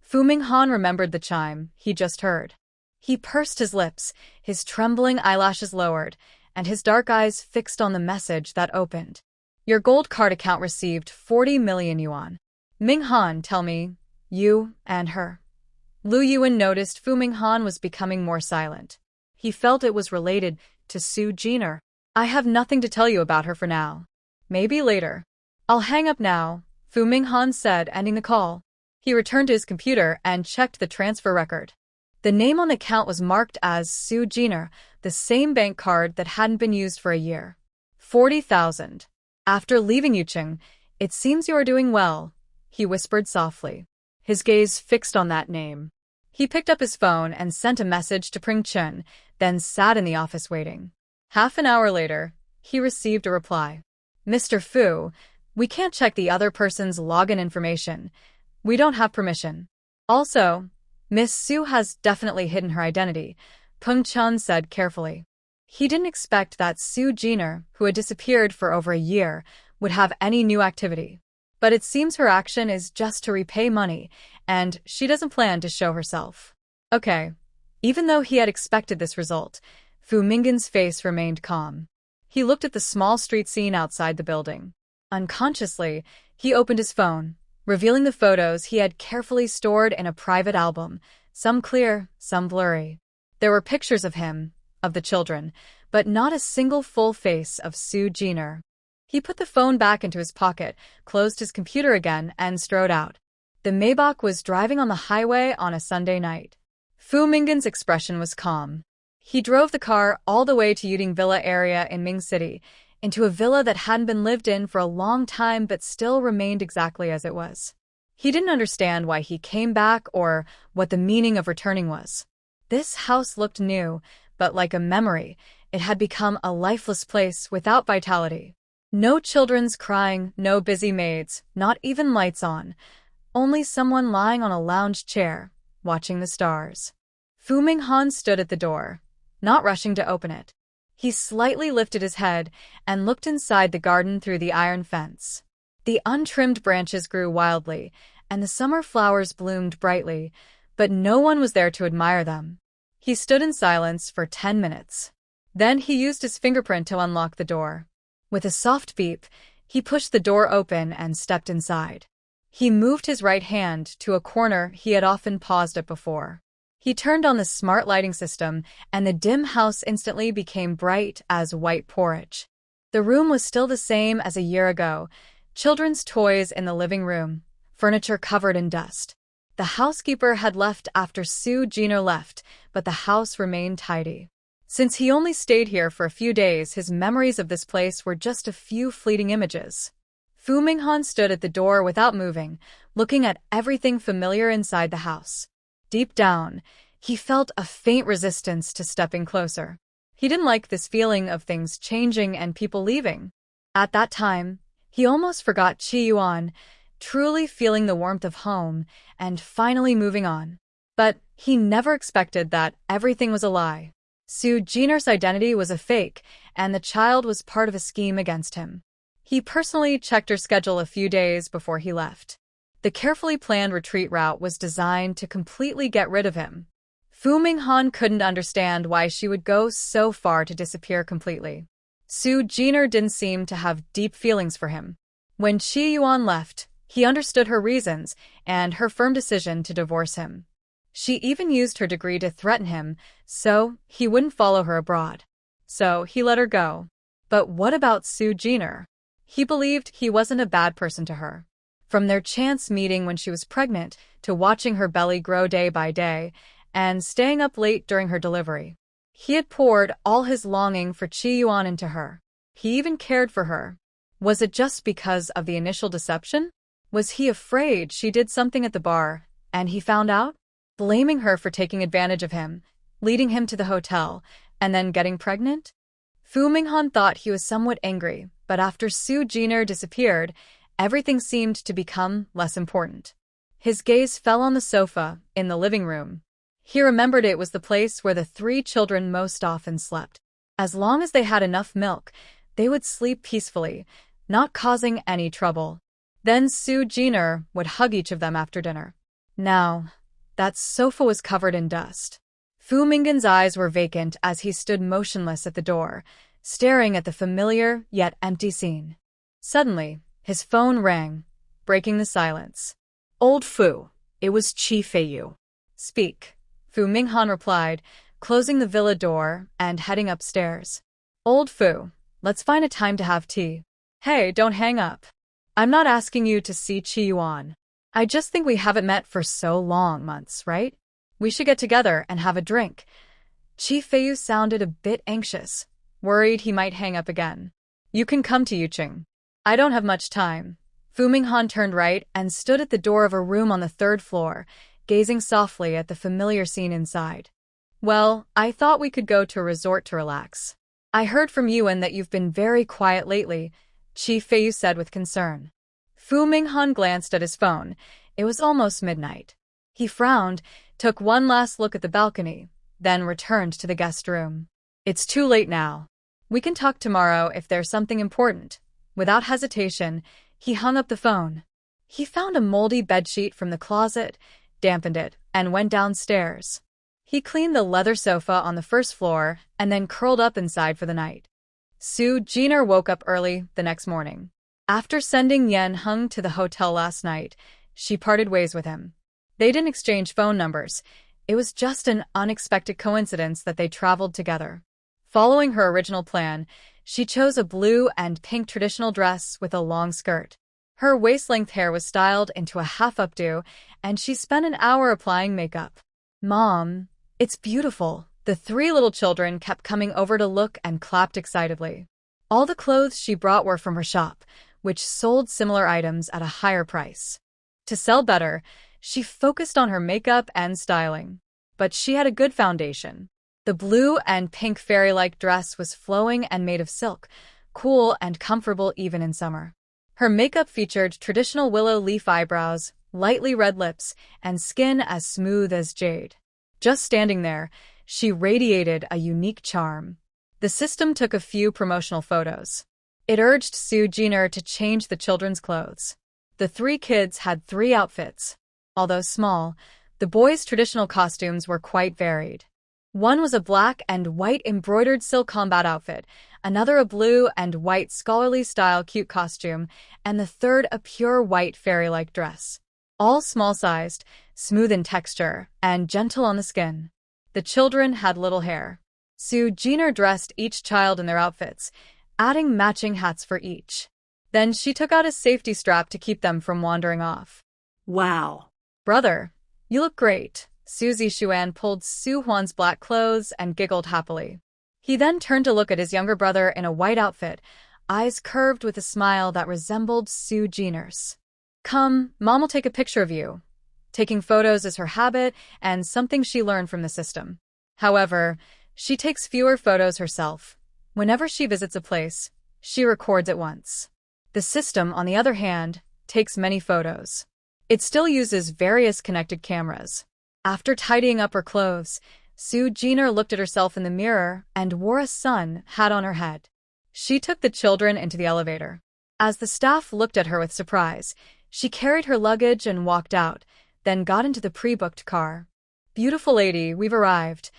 Fu Minghan remembered the chime he just heard. He pursed his lips, his trembling eyelashes lowered, and his dark eyes fixed on the message that opened. "Your gold card account received 40 million yuan. Minghan, tell me, you and her." Liu Yuan noticed Fu Minghan was becoming more silent. He felt it was related to Su Jiner. "I have nothing to tell you about her for now. Maybe later." "I'll hang up now," Fu Minghan said, ending the call. He returned to his computer and checked the transfer record. The name on the account was marked as Su Jiner, the same bank card that hadn't been used for a year. 40,000. "After leaving Yucheng, it seems you are doing well," he whispered softly, his gaze fixed on that name. He picked up his phone and sent a message to Pring Chun, then sat in the office waiting. Half an hour later, he received a reply. "Mr. Fu, we can't check the other person's login information. We don't have permission. Also, Miss Su has definitely hidden her identity," Peng Chun said carefully. He didn't expect that Su Jiner, who had disappeared for over a year, would have any new activity. But it seems her action is just to repay money, and she doesn't plan to show herself. Okay. Even though he had expected this result, Fu Minghan's face remained calm. He looked at the small street scene outside the building. Unconsciously, he opened his phone, revealing the photos he had carefully stored in a private album, some clear, some blurry. There were pictures of him, of the children, but not a single full face of Su Jiner. He put the phone back into his pocket, closed his computer again, and strode out. The Maybach was driving on the highway on a Sunday night. Fu Minggen's expression was calm. He drove the car all the way to Yuding Villa area in Ming City, into a villa that hadn't been lived in for a long time but still remained exactly as it was. He didn't understand why he came back or what the meaning of returning was. This house looked new, but like a memory, it had become a lifeless place without vitality. No children's crying, no busy maids, not even lights on. Only someone lying on a lounge chair, watching the stars. Fu Minghan stood at the door, not rushing to open it. He slightly lifted his head and looked inside the garden through the iron fence. The untrimmed branches grew wildly, and the summer flowers bloomed brightly, but no one was there to admire them. He stood in silence for 10 minutes. Then he used his fingerprint to unlock the door. With a soft beep, he pushed the door open and stepped inside. He moved his right hand to a corner he had often paused at before. He turned on the smart lighting system, and the dim house instantly became bright as white porridge. The room was still the same as a year ago, children's toys in the living room, furniture covered in dust. The housekeeper had left after Su Jiner left, but the house remained tidy. Since he only stayed here for a few days, his memories of this place were just a few fleeting images. Fu Minghan stood at the door without moving, looking at everything familiar inside the house. Deep down, he felt a faint resistance to stepping closer. He didn't like this feeling of things changing and people leaving. At that time, he almost forgot Qi Yuan, truly feeling the warmth of home and finally moving on. But he never expected that everything was a lie. Su Jiner's identity was a fake, and the child was part of a scheme against him. He personally checked her schedule a few days before he left. The carefully planned retreat route was designed to completely get rid of him. Fu Minghan couldn't understand why she would go so far to disappear completely. Su Jiner didn't seem to have deep feelings for him. When Qi Yuan left, he understood her reasons and her firm decision to divorce him. She even used her degree to threaten him, so he wouldn't follow her abroad. So he let her go. But what about Su Jiner? He believed he wasn't a bad person to her. From their chance meeting when she was pregnant, to watching her belly grow day by day, and staying up late during her delivery. He had poured all his longing for Qi Yuan into her. He even cared for her. Was it just because of the initial deception? Was he afraid she did something at the bar, and he found out? Blaming her for taking advantage of him, leading him to the hotel, and then getting pregnant? Fu Minghan thought he was somewhat angry, but after Su Jiner disappeared, everything seemed to become less important. His gaze fell on the sofa in the living room. He remembered it was the place where the 3 children most often slept. As long as they had enough milk, they would sleep peacefully, not causing any trouble. Then Su Jiner would hug each of them after dinner. Now, that sofa was covered in dust. Fu Minggen's eyes were vacant as he stood motionless at the door, staring at the familiar yet empty scene. Suddenly, his phone rang, breaking the silence. Old Fu, it was Qi Feiyu. Speak, Fu Minghan replied, closing the villa door and heading upstairs. Old Fu, let's find a time to have tea. Hey, don't hang up. I'm not asking you to see Qi Yuan. I just think we haven't met for so long, months, right? We should get together and have a drink. Qi Feiyu sounded a bit anxious, worried he might hang up again. You can come to Yuqing. I don't have much time. Fu Minghan turned right and stood at the door of a room on the 3rd floor, gazing softly at the familiar scene inside. Well, I thought we could go to a resort to relax. I heard from Yuan that you've been very quiet lately, Qi Feiyu said with concern. Fu Minghan glanced at his phone. It was almost midnight. He frowned, took one last look at the balcony, then returned to the guest room. It's too late now. We can talk tomorrow if there's something important. Without hesitation, he hung up the phone. He found a moldy bedsheet from the closet, dampened it, and went downstairs. He cleaned the leather sofa on the 1st floor and then curled up inside for the night. Su Jiner woke up early the next morning. After sending Yen Heng to the hotel last night, she parted ways with him. They didn't exchange phone numbers. It was just an unexpected coincidence that they traveled together. Following her original plan, she chose a blue and pink traditional dress with a long skirt. Her waist-length hair was styled into a half updo, and she spent an hour applying makeup. Mom, It's beautiful. The three little children kept coming over to look and clapped excitedly. All the clothes she brought were from her shop, which sold similar items at a higher price. To sell better, she focused on her makeup and styling. But she had a good foundation. The blue and pink fairy-like dress was flowing and made of silk, cool and comfortable even in summer. Her makeup featured traditional willow leaf eyebrows, lightly red lips, and skin as smooth as jade. Just standing there, she radiated a unique charm. The system took a few promotional photos. It urged Sue Jenner to change the children's clothes. The three kids had 3 outfits. Although small, the boys' traditional costumes were quite varied. One was a black and white embroidered silk combat outfit, another a blue and white scholarly-style cute costume, and the third a pure white fairy-like dress. All small-sized, smooth in texture, and gentle on the skin. The children had little hair. Sue Jenner dressed each child in their outfits, adding matching hats for each. Then she took out a safety strap to keep them from wandering off. Wow. Brother, you look great. Suzy Xuan pulled Su Huan's black clothes and giggled happily. He then turned to look at his younger brother in a white outfit, eyes curved with a smile that resembled Sue Jenner's. Come, Mom will take a picture of you. Taking photos is her habit and something she learned from the system. However, she takes fewer photos herself. Whenever she visits a place, she records it once. The system, on the other hand, takes many photos. It still uses various connected cameras. After tidying up her clothes, Sue Jenner looked at herself in the mirror and wore a sun hat on her head. She took the children into the elevator. As the staff looked at her with surprise, she carried her luggage and walked out, then got into the pre-booked car. Beautiful lady, we've arrived.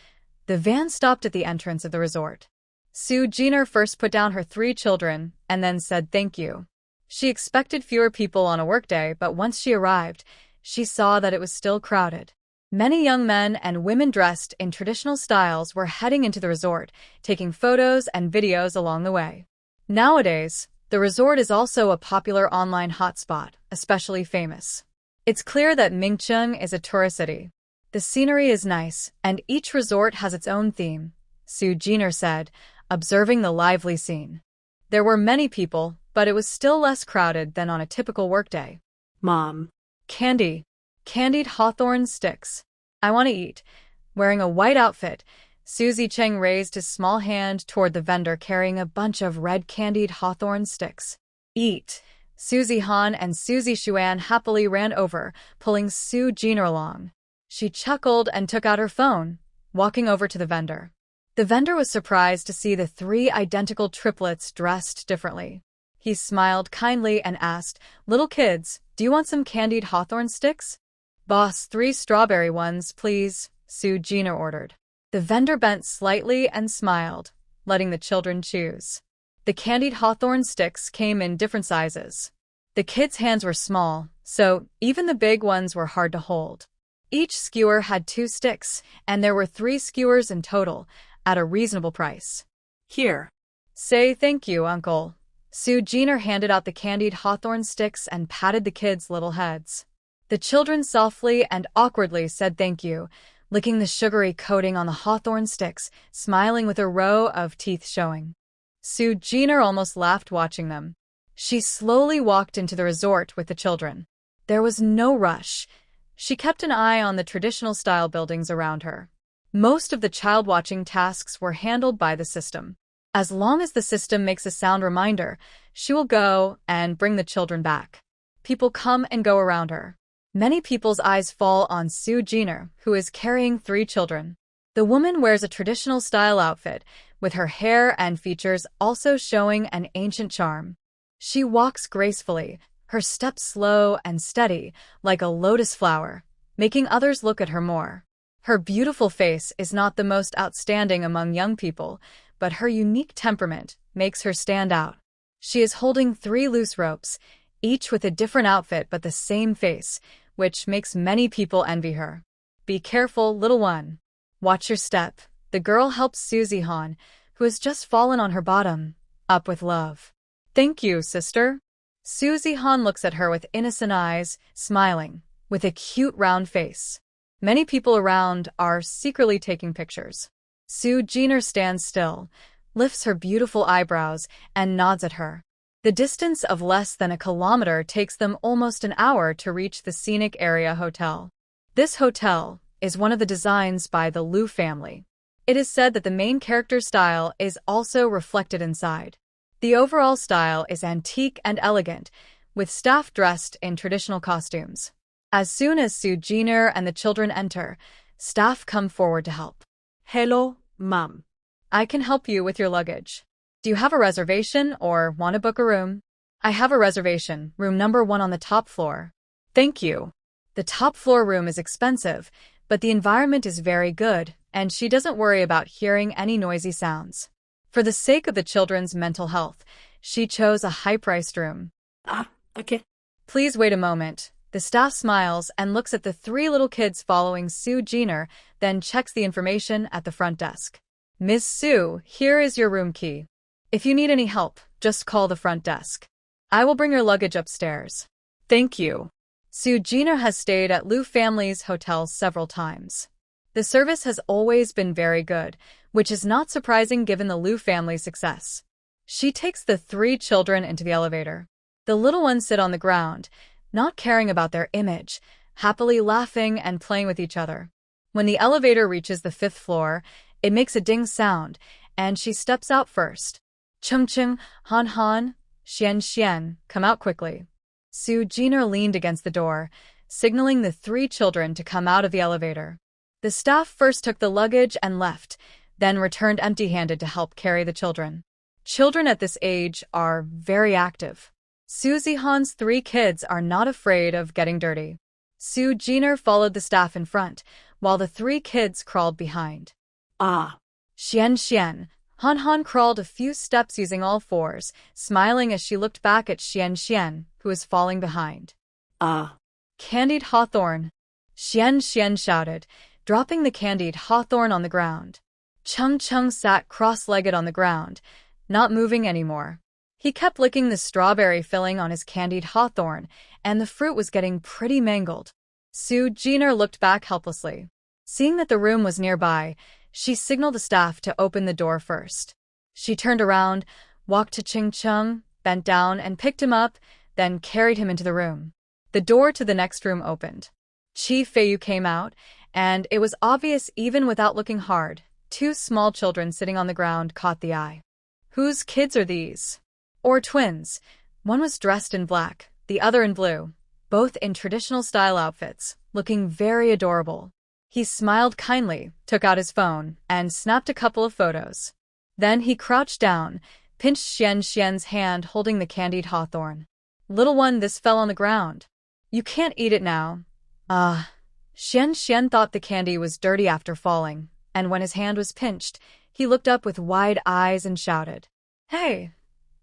The van stopped at the entrance of the resort. Sue Jenner first put down her 3 children and then said thank you. She expected fewer people on a workday, but once she arrived, she saw that it was still crowded. Many young men and women dressed in traditional styles were heading into the resort, taking photos and videos along the way. Nowadays, the resort is also a popular online hotspot, especially famous. It's clear that Mingcheng is a tourist city. The scenery is nice, and each resort has its own theme, Sue Jenner said, observing the lively scene. There were many people, but it was still less crowded than on a typical workday. Mom. Candy. Candied hawthorn sticks. I want to eat. Wearing a white outfit, Suzy Cheng raised his small hand toward the vendor carrying a bunch of red candied hawthorn sticks. Eat. Suzy Han and Suzy Xuan happily ran over, pulling Sue Jenner along. She chuckled and took out her phone, walking over to the vendor. The vendor was surprised to see the 3 identical triplets dressed differently. He smiled kindly and asked, "Little kids, do you want some candied hawthorn sticks?" "Boss, 3 strawberry ones, please," Sue Jenner ordered. The vendor bent slightly and smiled, letting the children choose. The candied hawthorn sticks came in different sizes. The kids' hands were small, so even the big ones were hard to hold. Each skewer had 2 sticks, and there were 3 skewers in total, at a reasonable price. Here. Say thank you, Uncle. Sue Jenner handed out the candied hawthorn sticks and patted the kids' little heads. The children softly and awkwardly said thank you, licking the sugary coating on the hawthorn sticks, smiling with a row of teeth showing. Sue Jenner almost laughed watching them. She slowly walked into the resort with the children. There was no rush. She kept an eye on the traditional style buildings around her. Most of the child-watching tasks were handled by the system. As long as the system makes a sound reminder, she will go and bring the children back. People come and go around her. Many people's eyes fall on Sue Jenner, who is carrying 3 children. The woman wears a traditional style outfit, with her hair and features also showing an ancient charm. She walks gracefully, her steps slow and steady, like a lotus flower, making others look at her more. Her beautiful face is not the most outstanding among young people, but her unique temperament makes her stand out. She is holding 3 loose ropes, each with a different outfit but the same face, which makes many people envy her. Be careful, little one. Watch your step. The girl helps Suzy Han, who has just fallen on her bottom, up with love. Thank you, sister. Suzy Han looks at her with innocent eyes, smiling, with a cute round face. Many people around are secretly taking pictures. Sue Jenner stands still, lifts her beautiful eyebrows, and nods at her. The distance of less than a kilometer takes them almost an hour to reach the scenic area hotel. This hotel is one of the designs by the Liu family. It is said that the main character's style is also reflected inside. The overall style is antique and elegant, with staff dressed in traditional costumes. As soon as Sue Jenner and the children enter, staff come forward to help. Hello, Mom. I can help you with your luggage. Do you have a reservation or want to book a room? I have a reservation, room number 1 on the top floor. Thank you. The top floor room is expensive, but the environment is very good, and she doesn't worry about hearing any noisy sounds. For the sake of the children's mental health, she chose a high-priced room. Okay. Please wait a moment. The staff smiles and looks at the 3 little kids following Sue Jenner, then checks the information at the front desk. Miss Sue, here is your room key. If you need any help, just call the front desk. I will bring your luggage upstairs. Thank you. Sue Jenner has stayed at Liu family's hotel several times. The service has always been very good, which is not surprising given the Liu family's success. She takes the 3 children into the elevator. The little ones sit on the ground, not caring about their image, happily laughing and playing with each other. When the elevator reaches the 5th floor, it makes a ding sound, and she steps out first. Chung Chung, Han Han, Xian, come out quickly. Sue Jenner leaned against the door, signaling the 3 children to come out of the elevator. The staff first took the luggage and left, then returned empty-handed to help carry the children. Children at this age are very active. Susie Han's 3 kids are not afraid of getting dirty. Sue Jenner followed the staff in front, while the 3 kids crawled behind. Xian, Han Han crawled a few steps using all 4s, smiling as she looked back at Xian, who was falling behind. Candied hawthorn. Xian shouted, dropping the candied hawthorn on the ground. Chung sat cross-legged on the ground, not moving anymore. He kept licking the strawberry filling on his candied hawthorn, and the fruit was getting pretty mangled. Sue Jenner looked back helplessly. Seeing that the room was nearby, she signaled the staff to open the door first. She turned around, walked to Chung, bent down and picked him up, then carried him into the room. The door to the next room opened. Chi Feiyu came out, and it was obvious even without looking hard. 2 small children sitting on the ground caught the eye. Whose kids are these? Or twins. One was dressed in black, the other in blue, both in traditional style outfits, looking very adorable. He smiled kindly, took out his phone, and snapped a couple of photos. Then he crouched down, pinched Xian's hand holding the candied hawthorn. Little one, this fell on the ground. You can't eat it now. Xian thought the candy was dirty after falling, and when his hand was pinched, he looked up with wide eyes and shouted, Hey!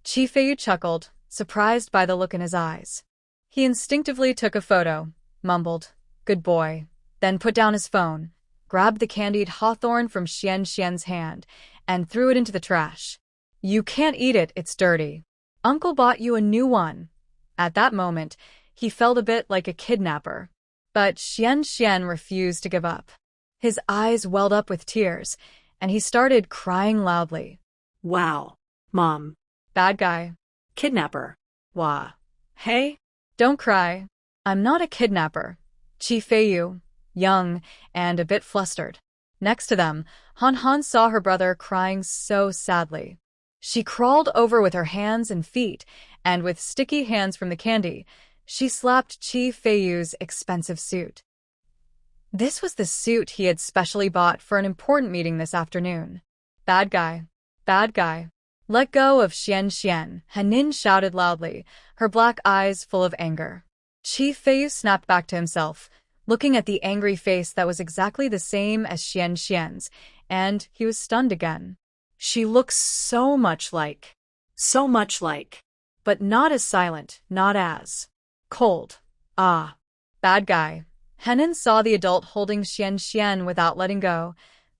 Chi Feiyu chuckled, surprised by the look in his eyes. He instinctively took a photo, mumbled, Good boy, then put down his phone, grabbed the candied hawthorn from Xian's hand, and threw it into the trash. You can't eat it, it's dirty. Uncle bought you a new one. At that moment, he felt a bit like a kidnapper. But Xian refused to give up. His eyes welled up with tears, and he started crying loudly. Wow, Mom. Bad guy. Kidnapper. Wah. Hey? Don't cry. I'm not a kidnapper. Chi Feiyu, young and a bit flustered. Next to them, Han saw her brother crying so sadly. She crawled over with her hands and feet, and with sticky hands from the candy, she slapped Chi Feiyu's expensive suit. This was the suit he had specially bought for an important meeting this afternoon. Bad guy. Bad guy. Let go of Xian, Hanin shouted loudly, her black eyes full of anger. Chi Feiyu snapped back to himself, looking at the angry face that was exactly the same as Xian's, and he was stunned again. She looks so much like, but not as silent, not as cold. Bad guy. Henan saw the adult holding Xian without letting go,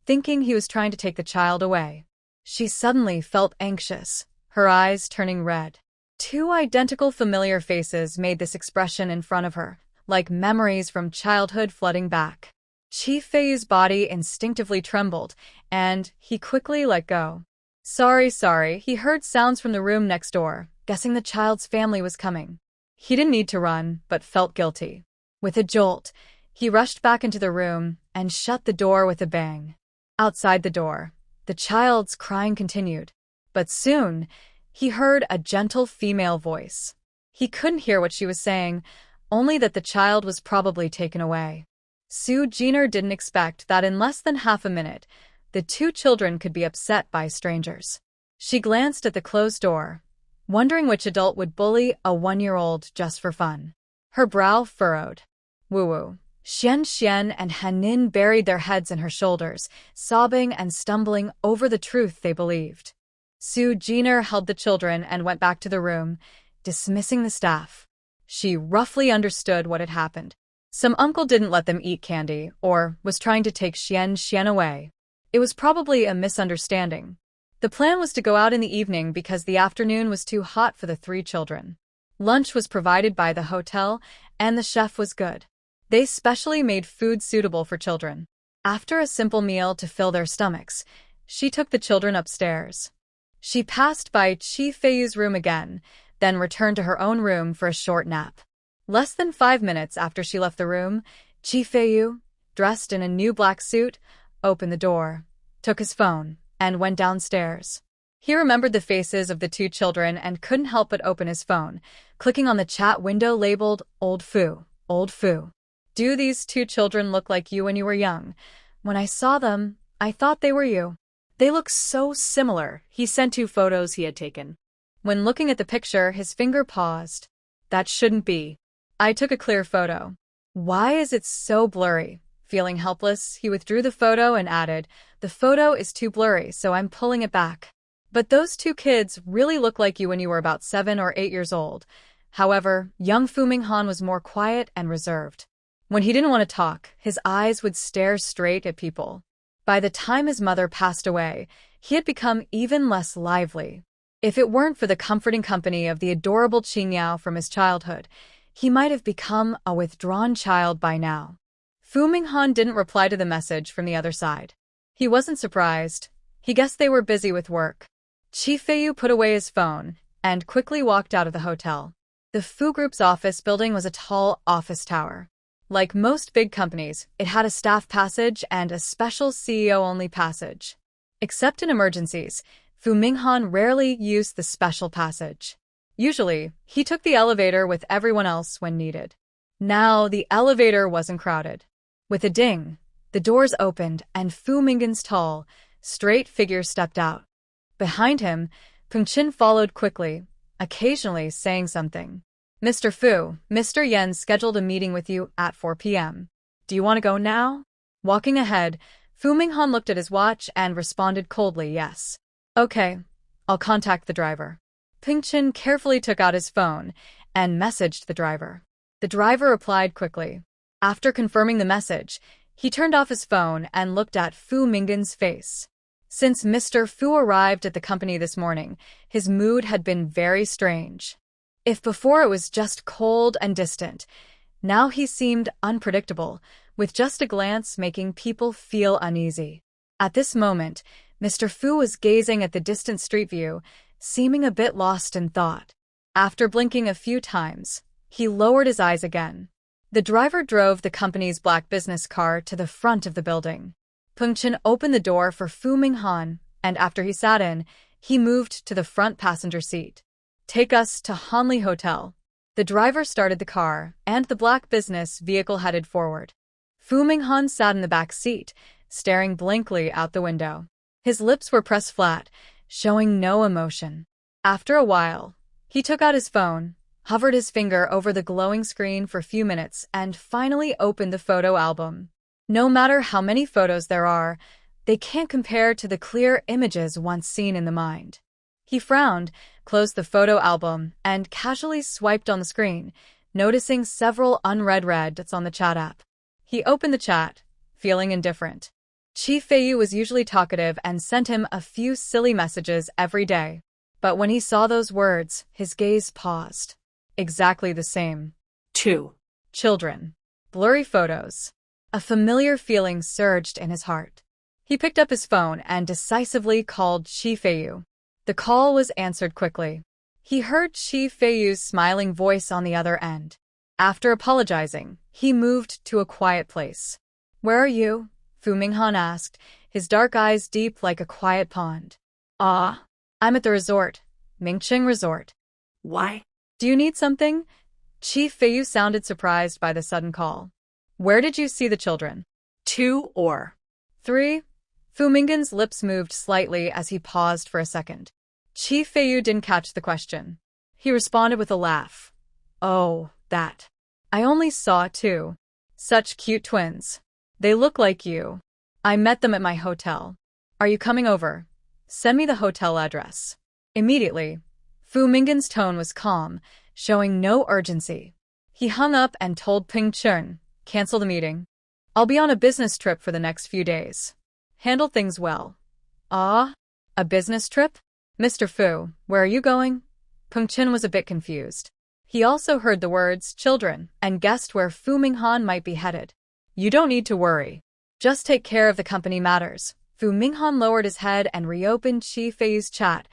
thinking he was trying to take the child away. She suddenly felt anxious, her eyes turning red. 2 identical familiar faces made this expression in front of her, like memories from childhood flooding back. Chi Feiyu's body instinctively trembled, and he quickly let go. Sorry, he heard sounds from the room next door, guessing the child's family was coming. He didn't need to run, but felt guilty. With a jolt, he rushed back into the room and shut the door with a bang. Outside the door, the child's crying continued. But soon, he heard a gentle female voice. He couldn't hear what she was saying, only that the child was probably taken away. Sue Jenner didn't expect that in less than half a minute, the two children could be upset by strangers. She glanced at the closed door, wondering which adult would bully a 1-year-old just for fun. Her brow furrowed. Woo-woo. Xian and Hanin buried their heads in her shoulders, sobbing and stumbling over the truth they believed. Sue Jenner held the children and went back to the room, dismissing the staff. She roughly understood what had happened. Some uncle didn't let them eat candy, or was trying to take Xian away. It was probably a misunderstanding. The plan was to go out in the evening because the afternoon was too hot for the 3 children. Lunch was provided by the hotel, and the chef was good. They specially made food suitable for children. After a simple meal to fill their stomachs, she took the children upstairs. She passed by Chi Feiyu's room again, then returned to her own room for a short nap. Less than 5 minutes after she left the room, Chi Feiyu, dressed in a new black suit, opened the door, took his phone, and went downstairs. He remembered the faces of the 2 children and couldn't help but open his phone, clicking on the chat window labeled Old Fu. Do these 2 children look like you when you were young? When I saw them, I thought they were you. They look so similar. He sent 2 photos he had taken. When looking at the picture, his finger paused. That shouldn't be. I took a clear photo. Why is it so blurry? Feeling helpless, he withdrew the photo and added, the photo is too blurry, so I'm pulling it back. But those 2 kids really look like you when you were about 7 or 8 years old. However, young Fu Minghan was more quiet and reserved. When he didn't want to talk, his eyes would stare straight at people. By the time his mother passed away, he had become even less lively. If it weren't for the comforting company of the adorable Qingyao from his childhood, he might have become a withdrawn child by now. Fu Minghan didn't reply to the message from the other side. He wasn't surprised. He guessed they were busy with work. Chi Feiyu put away his phone and quickly walked out of the hotel. The Fu Group's office building was a tall office tower. Like most big companies, it had a staff passage and a special CEO-only passage. Except in emergencies, Fu Minghan rarely used the special passage. Usually, he took the elevator with everyone else when needed. Now, the elevator wasn't crowded. With a ding, the doors opened and Fu Minghan's tall, straight figure stepped out. Behind him, Peng Qin followed quickly, occasionally saying something. Mr. Fu, Mr. Yen scheduled a meeting with you at 4 p.m. Do you want to go now? Walking ahead, Fu Minghan looked at his watch and responded coldly, yes. Okay, I'll contact the driver. Peng Qin carefully took out his phone and messaged the driver. The driver replied quickly. After confirming the message, he turned off his phone and looked at Fu Minghan's face. Since Mr. Fu arrived at the company this morning, his mood had been very strange. If before it was just cold and distant, now he seemed unpredictable, with just a glance making people feel uneasy. At this moment, Mr. Fu was gazing at the distant street view, seeming a bit lost in thought. After blinking a few times, he lowered his eyes again. The driver drove the company's black business car to the front of the building. Peng Qin opened the door for Fu Minghan, and after he sat in, he moved to the front passenger seat. Take us to Hanli Hotel. The driver started the car, and the black business vehicle headed forward. Fu Minghan sat in the back seat, staring blankly out the window. His lips were pressed flat, showing no emotion. After a while, he took out his phone, hovered his finger over the glowing screen for a few minutes, and finally opened the photo album. No matter how many photos there are, they can't compare to the clear images once seen in the mind. He frowned, closed the photo album, and casually swiped on the screen, noticing several unread dots on the chat app. He opened the chat, feeling indifferent. Chi Feiyu was usually talkative and sent him a few silly messages every day. But when he saw those words, his gaze paused. Exactly the same. 2 Children. Blurry photos. A familiar feeling surged in his heart. He picked up his phone and decisively called Chi Feiyu. The call was answered quickly. He heard Chi Feiyu's smiling voice on the other end. After apologizing, he moved to a quiet place. "Where are you?" Fu Minghan asked, his dark eyes deep like a quiet pond. "Ah, I'm at the resort, Mingqing Resort." Why? "Do you need something?" Chi Feiyu sounded surprised by the sudden call. "Where did you see the children?" 2 or 3. Fu Minghan's lips moved slightly as he paused for a second. Chi Feiyu didn't catch the question. He responded with a laugh. "Oh, that. I only saw 2. Such cute twins. They look like you. I met them at my hotel. Are you coming over? Send me the hotel address." Immediately, Fu Minghan's tone was calm, showing no urgency. He hung up and told Ping Chun, "Cancel the meeting. I'll be on a business trip for the next few days. Handle things well." "Ah? A business trip? Mr. Fu, where are you going?" Peng Chun was a bit confused. He also heard the words children and guessed where Fu Minghan might be headed. "You don't need to worry. Just take care of the company matters." Fu Minghan lowered his head and reopened Chi Feiyu's chat,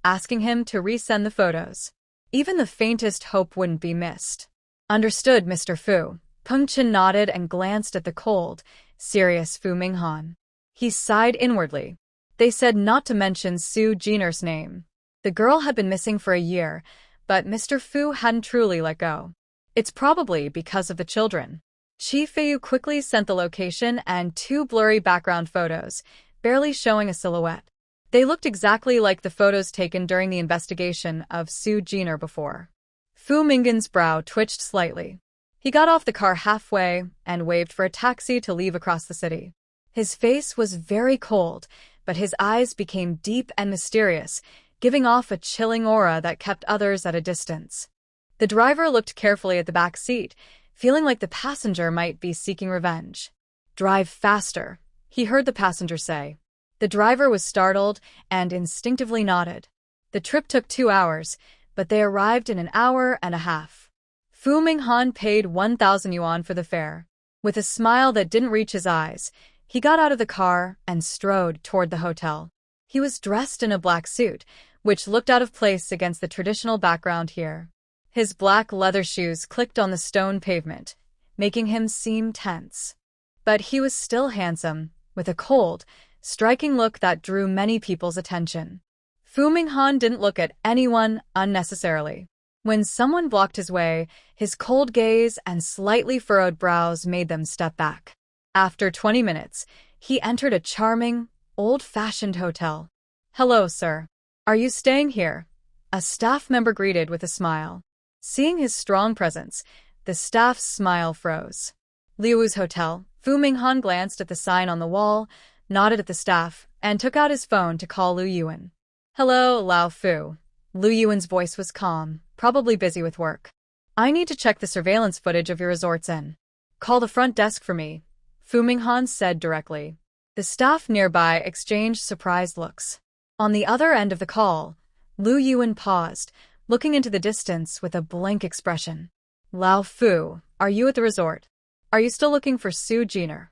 asking him to resend the photos. Even the faintest hope wouldn't be missed. "Understood, Mr. Fu." Peng Chun nodded and glanced at the cold, serious Fu Minghan. He sighed inwardly. They said not to mention Su Jiner's name. The girl had been missing for a year, but Mr. Fu hadn't truly let go. It's probably because of the children. Chi Feiyu quickly sent the location and 2 blurry background photos, barely showing a silhouette. They looked exactly like the photos taken during the investigation of Su Jiner before. Fu Minghan's brow twitched slightly. He got off the car halfway and waved for a taxi to leave across the city. His face was very cold, but his eyes became deep and mysterious, giving off a chilling aura that kept others at a distance. The driver looked carefully at the back seat, feeling like the passenger might be seeking revenge. "Drive faster," he heard the passenger say. The driver was startled and instinctively nodded. The trip took 2 hours, but they arrived in an hour and a half. Fu Minghan paid 1,000 yuan for the fare. With a smile that didn't reach his eyes, he got out of the car and strode toward the hotel. He was dressed in a black suit, which looked out of place against the traditional background here. His black leather shoes clicked on the stone pavement, making him seem tense. But he was still handsome, with a cold, striking look that drew many people's attention. Fu Minghan didn't look at anyone unnecessarily. When someone blocked his way, his cold gaze and slightly furrowed brows made them step back. After 20 minutes, he entered a charming, old-fashioned hotel. "Hello, sir. Are you staying here?" A staff member greeted with a smile. Seeing his strong presence, the staff's smile froze. "Liu's Hotel." Fu Minghan glanced at the sign on the wall, nodded at the staff, and took out his phone to call Lu Yuan. "Hello, Lao Fu." Lu Yuan's voice was calm, probably busy with work. "I need to check the surveillance footage of your resort's inn. Call the front desk for me," Fu Minghan said directly. The staff nearby exchanged surprised looks. On the other end of the call, Lu Yuan paused, looking into the distance with a blank expression. "Lao Fu, are you at the resort? Are you still looking for Su Jiner?"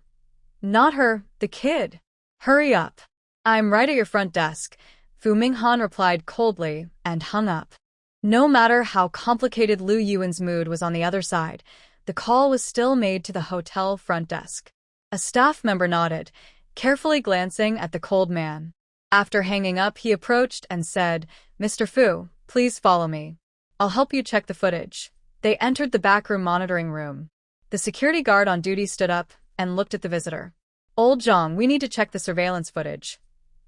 "Not her, the kid." "Hurry up. I'm right at your front desk," Fu Minghan replied coldly and hung up. No matter how complicated Lu Yuan's mood was on the other side, the call was still made to the hotel front desk. A staff member nodded, carefully glancing at the cold man. After hanging up, he approached and said, "Mr. Fu, please follow me. I'll help you check the footage." They entered the backroom monitoring room. The security guard on duty stood up and looked at the visitor. "Old Zhang, we need to check the surveillance footage."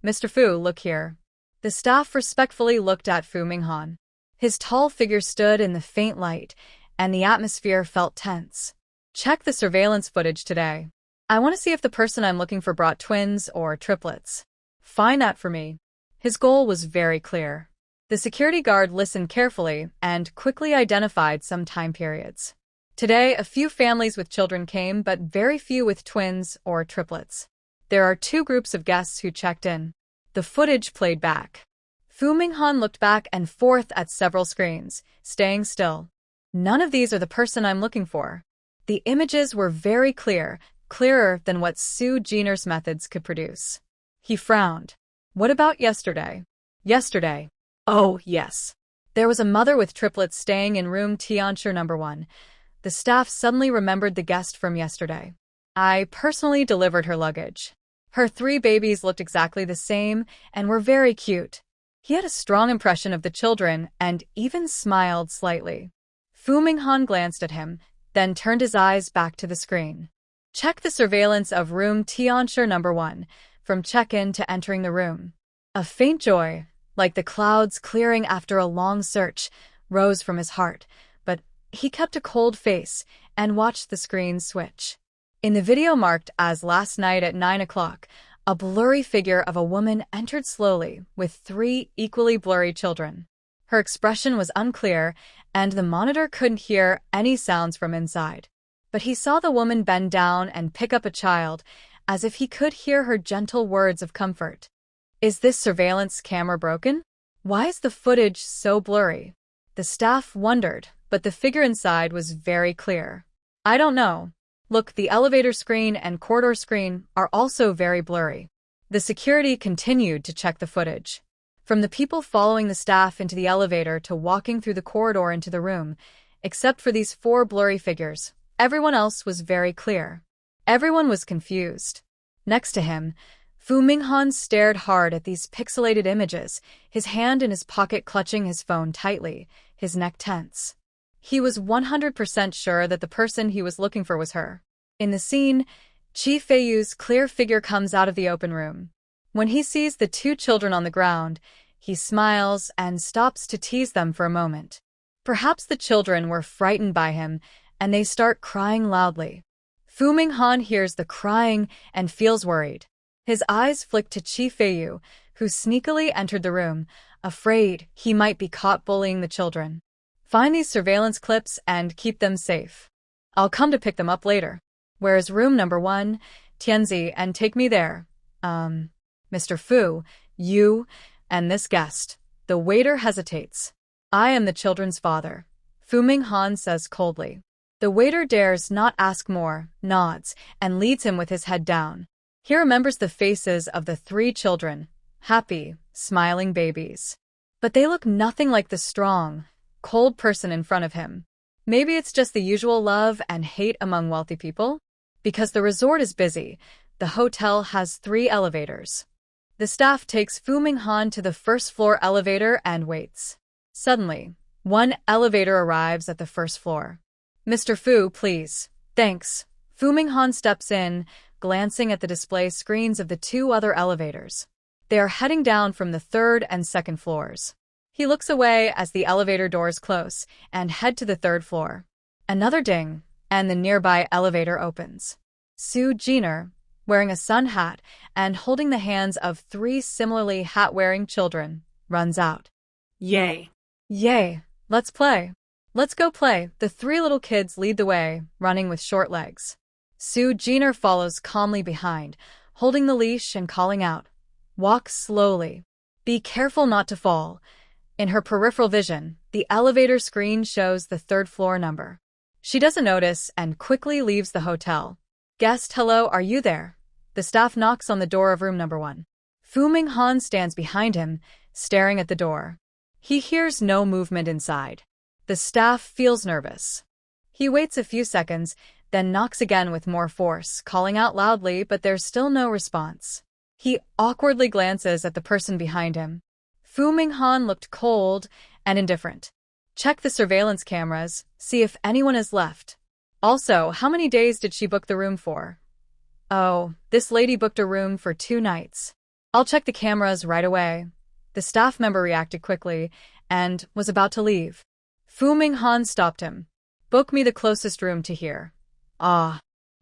"Mr. Fu, look here." The staff respectfully looked at Fu Minghan. His tall figure stood in the faint light, and the atmosphere felt tense. "Check the surveillance footage today. I want to see if the person I'm looking for brought twins or triplets. Find that for me." His goal was very clear. The security guard listened carefully and quickly identified some time periods. Today, a few families with children came, but very few with twins or triplets. There are 2 groups of guests who checked in. The footage played back. Fu Minghan looked back and forth at several screens, staying still. "None of these are the person I'm looking for." The images were very clear, clearer than what Sue Jenner's methods could produce. He frowned. What about yesterday? Yesterday. Oh, yes. There was a mother with triplets staying in room Tiancher number 1. The staff suddenly remembered the guest from yesterday. I personally delivered her luggage. Her 3 babies looked exactly the same and were very cute. He had a strong impression of the children and even smiled slightly. Fu Minghan glanced at him, then turned his eyes back to the screen. Check the surveillance of room Tiancher number 1, from check-in to entering the room. A faint joy, like the clouds clearing after a long search, rose from his heart, but he kept a cold face and watched the screen switch. In the video marked as last night at 9 o'clock, a blurry figure of a woman entered slowly with 3 equally blurry children. Her expression was unclear, and the monitor couldn't hear any sounds from inside. But he saw the woman bend down and pick up a child, as if he could hear her gentle words of comfort. Is this surveillance camera broken? Why is the footage so blurry? The staff wondered, but the figure inside was very clear. I don't know. Look, the elevator screen and corridor screen are also very blurry. The security continued to check the footage. From the people following the staff into the elevator to walking through the corridor into the room, except for these 4 blurry figures, everyone else was very clear. Everyone was confused. Next to him, Fu Minghan stared hard at these pixelated images, his hand in his pocket clutching his phone tightly, his neck tense. He was 100% sure that the person he was looking for was her. In the scene, Chi Feiyu's clear figure comes out of the open room. When he sees the 2 children on the ground, he smiles and stops to tease them for a moment. Perhaps the children were frightened by him, and they start crying loudly. Fu Minghan hears the crying and feels worried. His eyes flick to Chi Feiyu, who sneakily entered the room, afraid he might be caught bullying the children. Find these surveillance clips and keep them safe. I'll come to pick them up later. Where is room number 1, Tianzi, and take me there. Mr. Fu, you, and this guest. The waiter hesitates. I am the children's father, Fu Minghan says coldly. The waiter dares not ask more, nods, and leads him with his head down. He remembers the faces of the 3 children, happy, smiling babies. But they look nothing like the strong, cold person in front of him. Maybe it's just the usual love and hate among wealthy people? Because the resort is busy, the hotel has 3 elevators. The staff takes Fu Minghan to the first-floor elevator and waits. Suddenly, one elevator arrives at the first floor. Mr. Fu, please. Thanks. Fu Minghan steps in, glancing at the display screens of the 2 other elevators. They are heading down from the 3rd and 2nd floors. He looks away as the elevator doors close and head to the 3rd floor. Another ding, and the nearby elevator opens. Sue Jenner, wearing a sun hat and holding the hands of 3 similarly hat-wearing children, runs out. Yay. Yay, let's play. Let's go play. The 3 little kids lead the way, running with short legs. Sue Jenner follows calmly behind, holding the leash and calling out, walk slowly. Be careful not to fall. In her peripheral vision, the elevator screen shows the 3rd floor number. She doesn't notice and quickly leaves the hotel. Guest, hello, are you there? The staff knocks on the door of room number 1. Fu Minghan stands behind him, staring at the door. He hears no movement inside. The staff feels nervous. He waits a few seconds, then knocks again with more force, calling out loudly, but there's still no response. He awkwardly glances at the person behind him. Fu Minghan looked cold and indifferent. Check the surveillance cameras, see if anyone is left. Also, how many days did she book the room for? Oh, this lady booked a room for 2 nights. I'll check the cameras right away. The staff member reacted quickly and was about to leave. Fu Minghan stopped him. Book me the closest room to here. Ah.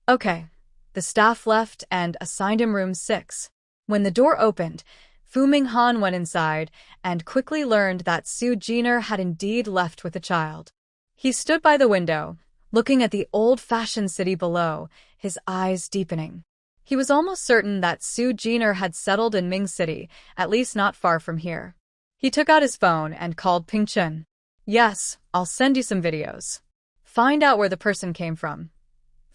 Okay. The staff left and assigned him room 6. When the door opened, Fu Minghan went inside and quickly learned that Sue Jenner had indeed left with a child. He stood by the window, looking at the old-fashioned city below, his eyes deepening. He was almost certain that Sue Jenner had settled in Ming City, at least not far from here. He took out his phone and called Ping Chun. Yes, I'll send you some videos. Find out where the person came from.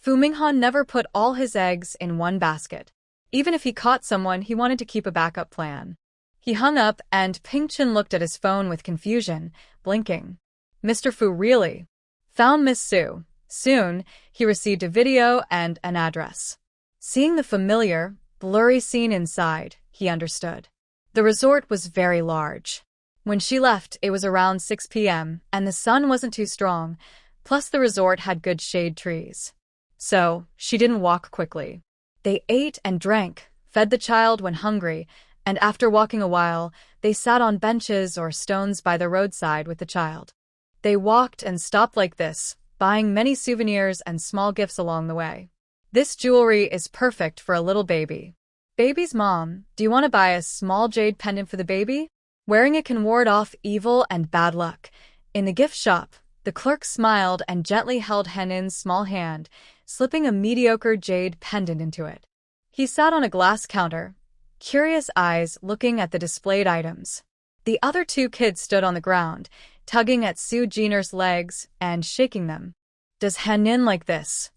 Fu Minghan never put all his eggs in one basket. Even if he caught someone, he wanted to keep a backup plan. He hung up and Ping Chun looked at his phone with confusion, blinking. Mr. Fu really found Miss Su. Soon, he received a video and an address. Seeing the familiar, blurry scene inside, he understood. The resort was very large. When she left, it was around 6 p.m., and the sun wasn't too strong, plus the resort had good shade trees. So, she didn't walk quickly. They ate and drank, fed the child when hungry, and after walking a while, they sat on benches or stones by the roadside with the child. They walked and stopped like this, buying many souvenirs and small gifts along the way. This jewelry is perfect for a little baby. Baby's mom, do you want to buy a small jade pendant for the baby? Wearing it can ward off evil and bad luck. In the gift shop, the clerk smiled and gently held Henin's small hand, slipping a mediocre jade pendant into it. He sat on a glass counter, curious eyes looking at the displayed items. The other two kids stood on the ground, tugging at Su Jiner's legs and shaking them. Does Henin like this?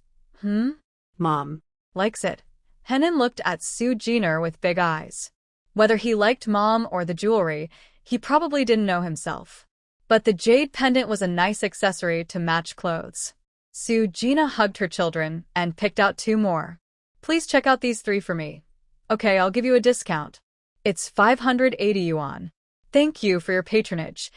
Mom. Likes it. Henin looked at Su Jiner with big eyes. Whether he liked Mom or the jewelry, he probably didn't know himself. But the jade pendant was a nice accessory to match clothes. Su Jina hugged her children and picked out 2 more. Please check out these 3 for me. Okay, I'll give you a discount. It's 580 yuan. Thank you for your patronage.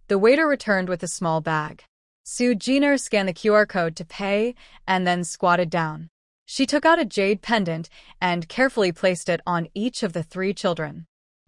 The waiter returned with a small bag. Su Jiner scanned the QR code to pay and then squatted down. She took out a jade pendant and carefully placed it on each of the 3 children.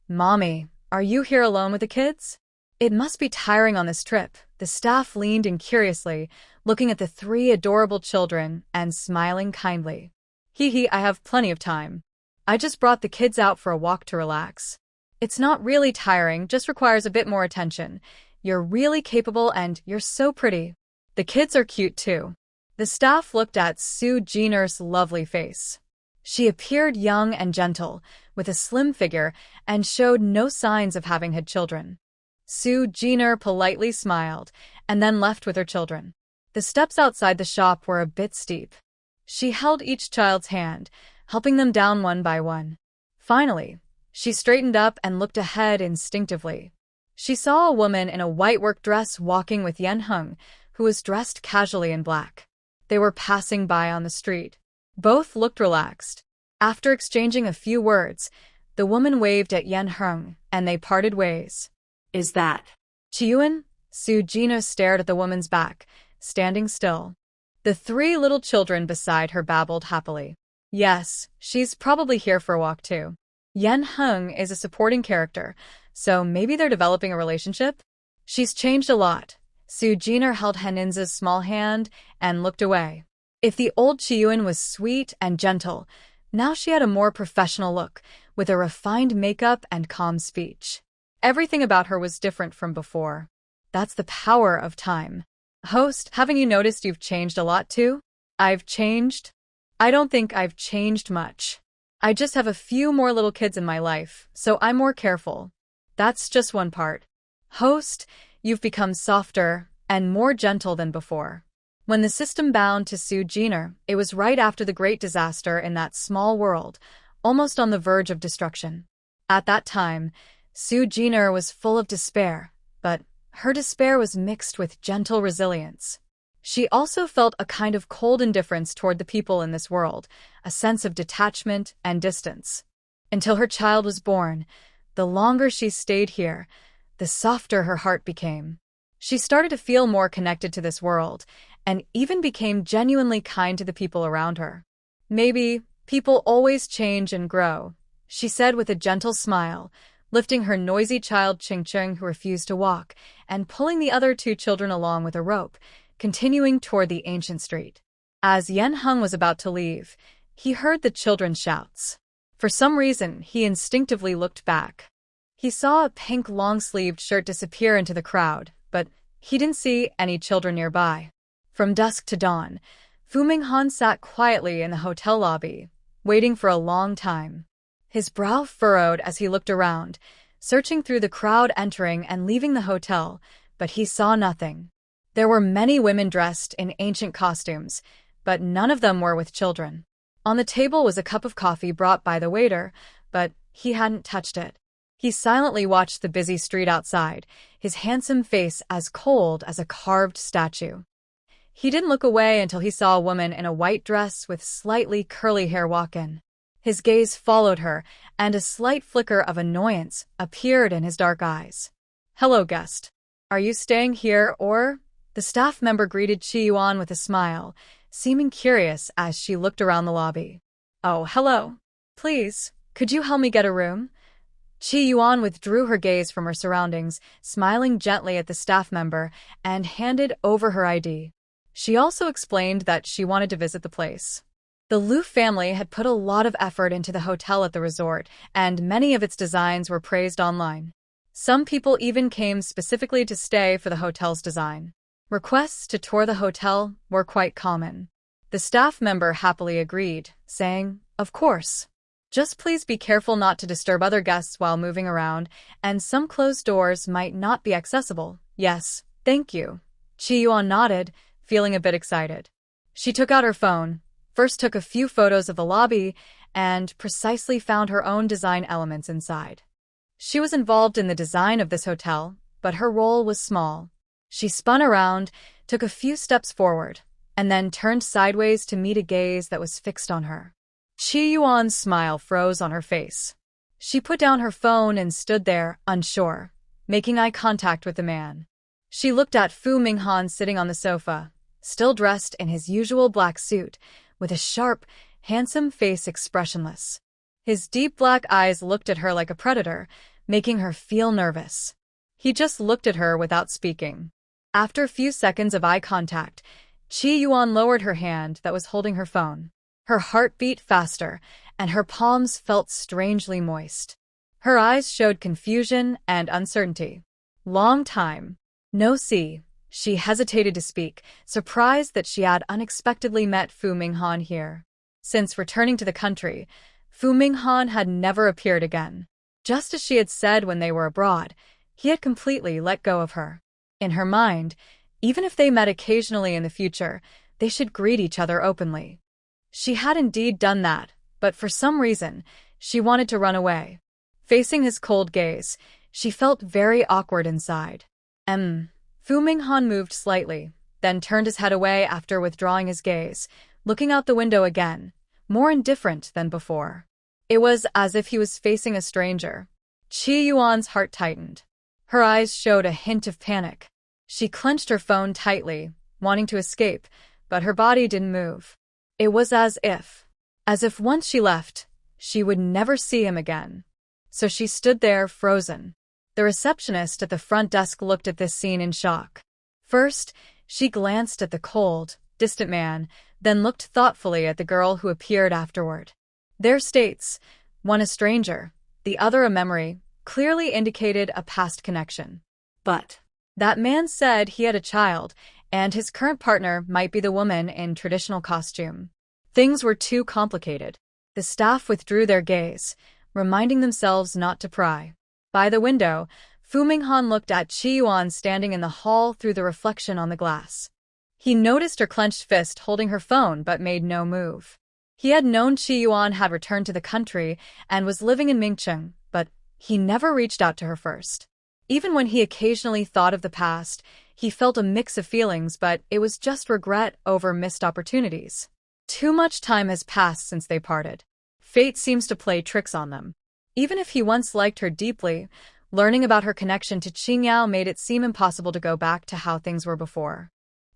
Mommy, are you here alone with the kids? It must be tiring on this trip. The staff leaned in curiously, looking at the 3 adorable children and smiling kindly. Hee, I have plenty of time. I just brought the kids out for a walk to relax. It's not really tiring, just requires a bit more attention. You're really capable and you're so pretty. The kids are cute too. The staff looked at Su Jiner's lovely face. She appeared young and gentle, with a slim figure, and showed no signs of having had children. Su Jiner politely smiled, and then left with her children. The steps outside the shop were a bit steep. She held each child's hand, helping them down one by one. Finally, she straightened up and looked ahead instinctively. She saw a woman in a white work dress walking with Yan Heng, who was dressed casually in black. They were passing by on the street. Both looked relaxed. After exchanging a few words, the woman waved at Yan Heng, and they parted ways. Is that Chiyuan? Su Jina stared at the woman's back, standing still. The 3 little children beside her babbled happily. Yes, she's probably here for a walk too. Yan Heng is a supporting character, so maybe they're developing a relationship? She's changed a lot. Su Jiner held Henin's small hand and looked away. If the old Chiyuan was sweet and gentle, now she had a more professional look, with a refined makeup and calm speech. Everything about her was different from before. That's the power of time. Host, haven't you noticed you've changed a lot too? I've changed? I don't think I've changed much. I just have a few more little kids in my life, so I'm more careful. That's just one part. Host, you've become softer and more gentle than before. When the system bound to Su Jiner, it was right after the great disaster in that small world, almost on the verge of destruction. At that time, Su Jiner was full of despair, but her despair was mixed with gentle resilience. She also felt a kind of cold indifference toward the people in this world, a sense of detachment and distance. Until her child was born, the longer she stayed here, the softer her heart became. She started to feel more connected to this world, and even became genuinely kind to the people around her. Maybe people always change and grow, she said with a gentle smile, lifting her noisy child Ching-Ching, who refused to walk, and pulling the other 2 children along with a rope, continuing toward the ancient street. As Yan Heng was about to leave, he heard the children's shouts. For some reason, he instinctively looked back. He saw a pink long-sleeved shirt disappear into the crowd, but he didn't see any children nearby. From dusk to dawn, Fu Minghan sat quietly in the hotel lobby, waiting for a long time. His brow furrowed as he looked around, searching through the crowd entering and leaving the hotel, but he saw nothing. There were many women dressed in ancient costumes, but none of them were with children. On the table was a cup of coffee brought by the waiter, but he hadn't touched it. He silently watched the busy street outside, his handsome face as cold as a carved statue. He didn't look away until he saw a woman in a white dress with slightly curly hair walk in. His gaze followed her, and a slight flicker of annoyance appeared in his dark eyes. "Hello, guest. Are you staying here or?" The staff member greeted Chi Yuan with a smile, seeming curious as she looked around the lobby. "Oh, hello. Please, could you help me get a room?" Chi Yuan withdrew her gaze from her surroundings, smiling gently at the staff member, and handed over her ID. She also explained that she wanted to visit the place. The Liu family had put a lot of effort into the hotel at the resort, and many of its designs were praised online. Some people even came specifically to stay for the hotel's design. Requests to tour the hotel were quite common. The staff member happily agreed, saying, "Of course. Just please be careful not to disturb other guests while moving around, and some closed doors might not be accessible." "Yes, thank you." Chi Yuan nodded, feeling a bit excited. She took out her phone, first took a few photos of the lobby, and precisely found her own design elements inside. She was involved in the design of this hotel, but her role was small. She spun around, took a few steps forward, and then turned sideways to meet a gaze that was fixed on her. Chi Yuan's smile froze on her face. She put down her phone and stood there, unsure, making eye contact with the man. She looked at Fu Minghan sitting on the sofa, still dressed in his usual black suit, with a sharp, handsome face expressionless. His deep black eyes looked at her like a predator, making her feel nervous. He just looked at her without speaking. After a few seconds of eye contact, Chi Yuan lowered her hand that was holding her phone. Her heart beat faster, and her palms felt strangely moist. Her eyes showed confusion and uncertainty. "Long time. No see." She hesitated to speak, surprised that she had unexpectedly met Fu Minghan here. Since returning to the country, Fu Minghan had never appeared again. Just as she had said when they were abroad, he had completely let go of her. In her mind, even if they met occasionally in the future, they should greet each other openly. She had indeed done that, but for some reason, she wanted to run away. Facing his cold gaze, she felt very awkward inside. Fu Minghan moved slightly, then turned his head away after withdrawing his gaze, looking out the window again, more indifferent than before. It was as if he was facing a stranger. Chi Yuan's heart tightened. Her eyes showed a hint of panic. She clenched her phone tightly, wanting to escape, but her body didn't move. It was as if once she left, she would never see him again. So she stood there, frozen. The receptionist at the front desk looked at this scene in shock. First, she glanced at the cold, distant man, then looked thoughtfully at the girl who appeared afterward. Their states, one a stranger, the other a memory, clearly indicated a past connection. But that man said he had a child, and his current partner might be the woman in traditional costume. Things were too complicated. The staff withdrew their gaze, reminding themselves not to pry. By the window, Fu Minghan looked at Chi Yuan standing in the hall through the reflection on the glass. He noticed her clenched fist holding her phone but made no move. He had known Chi Yuan had returned to the country and was living in Mingcheng, but he never reached out to her first. Even when he occasionally thought of the past, he felt a mix of feelings, but it was just regret over missed opportunities. Too much time has passed since they parted. Fate seems to play tricks on them. Even if he once liked her deeply, learning about her connection to Qingyao made it seem impossible to go back to how things were before.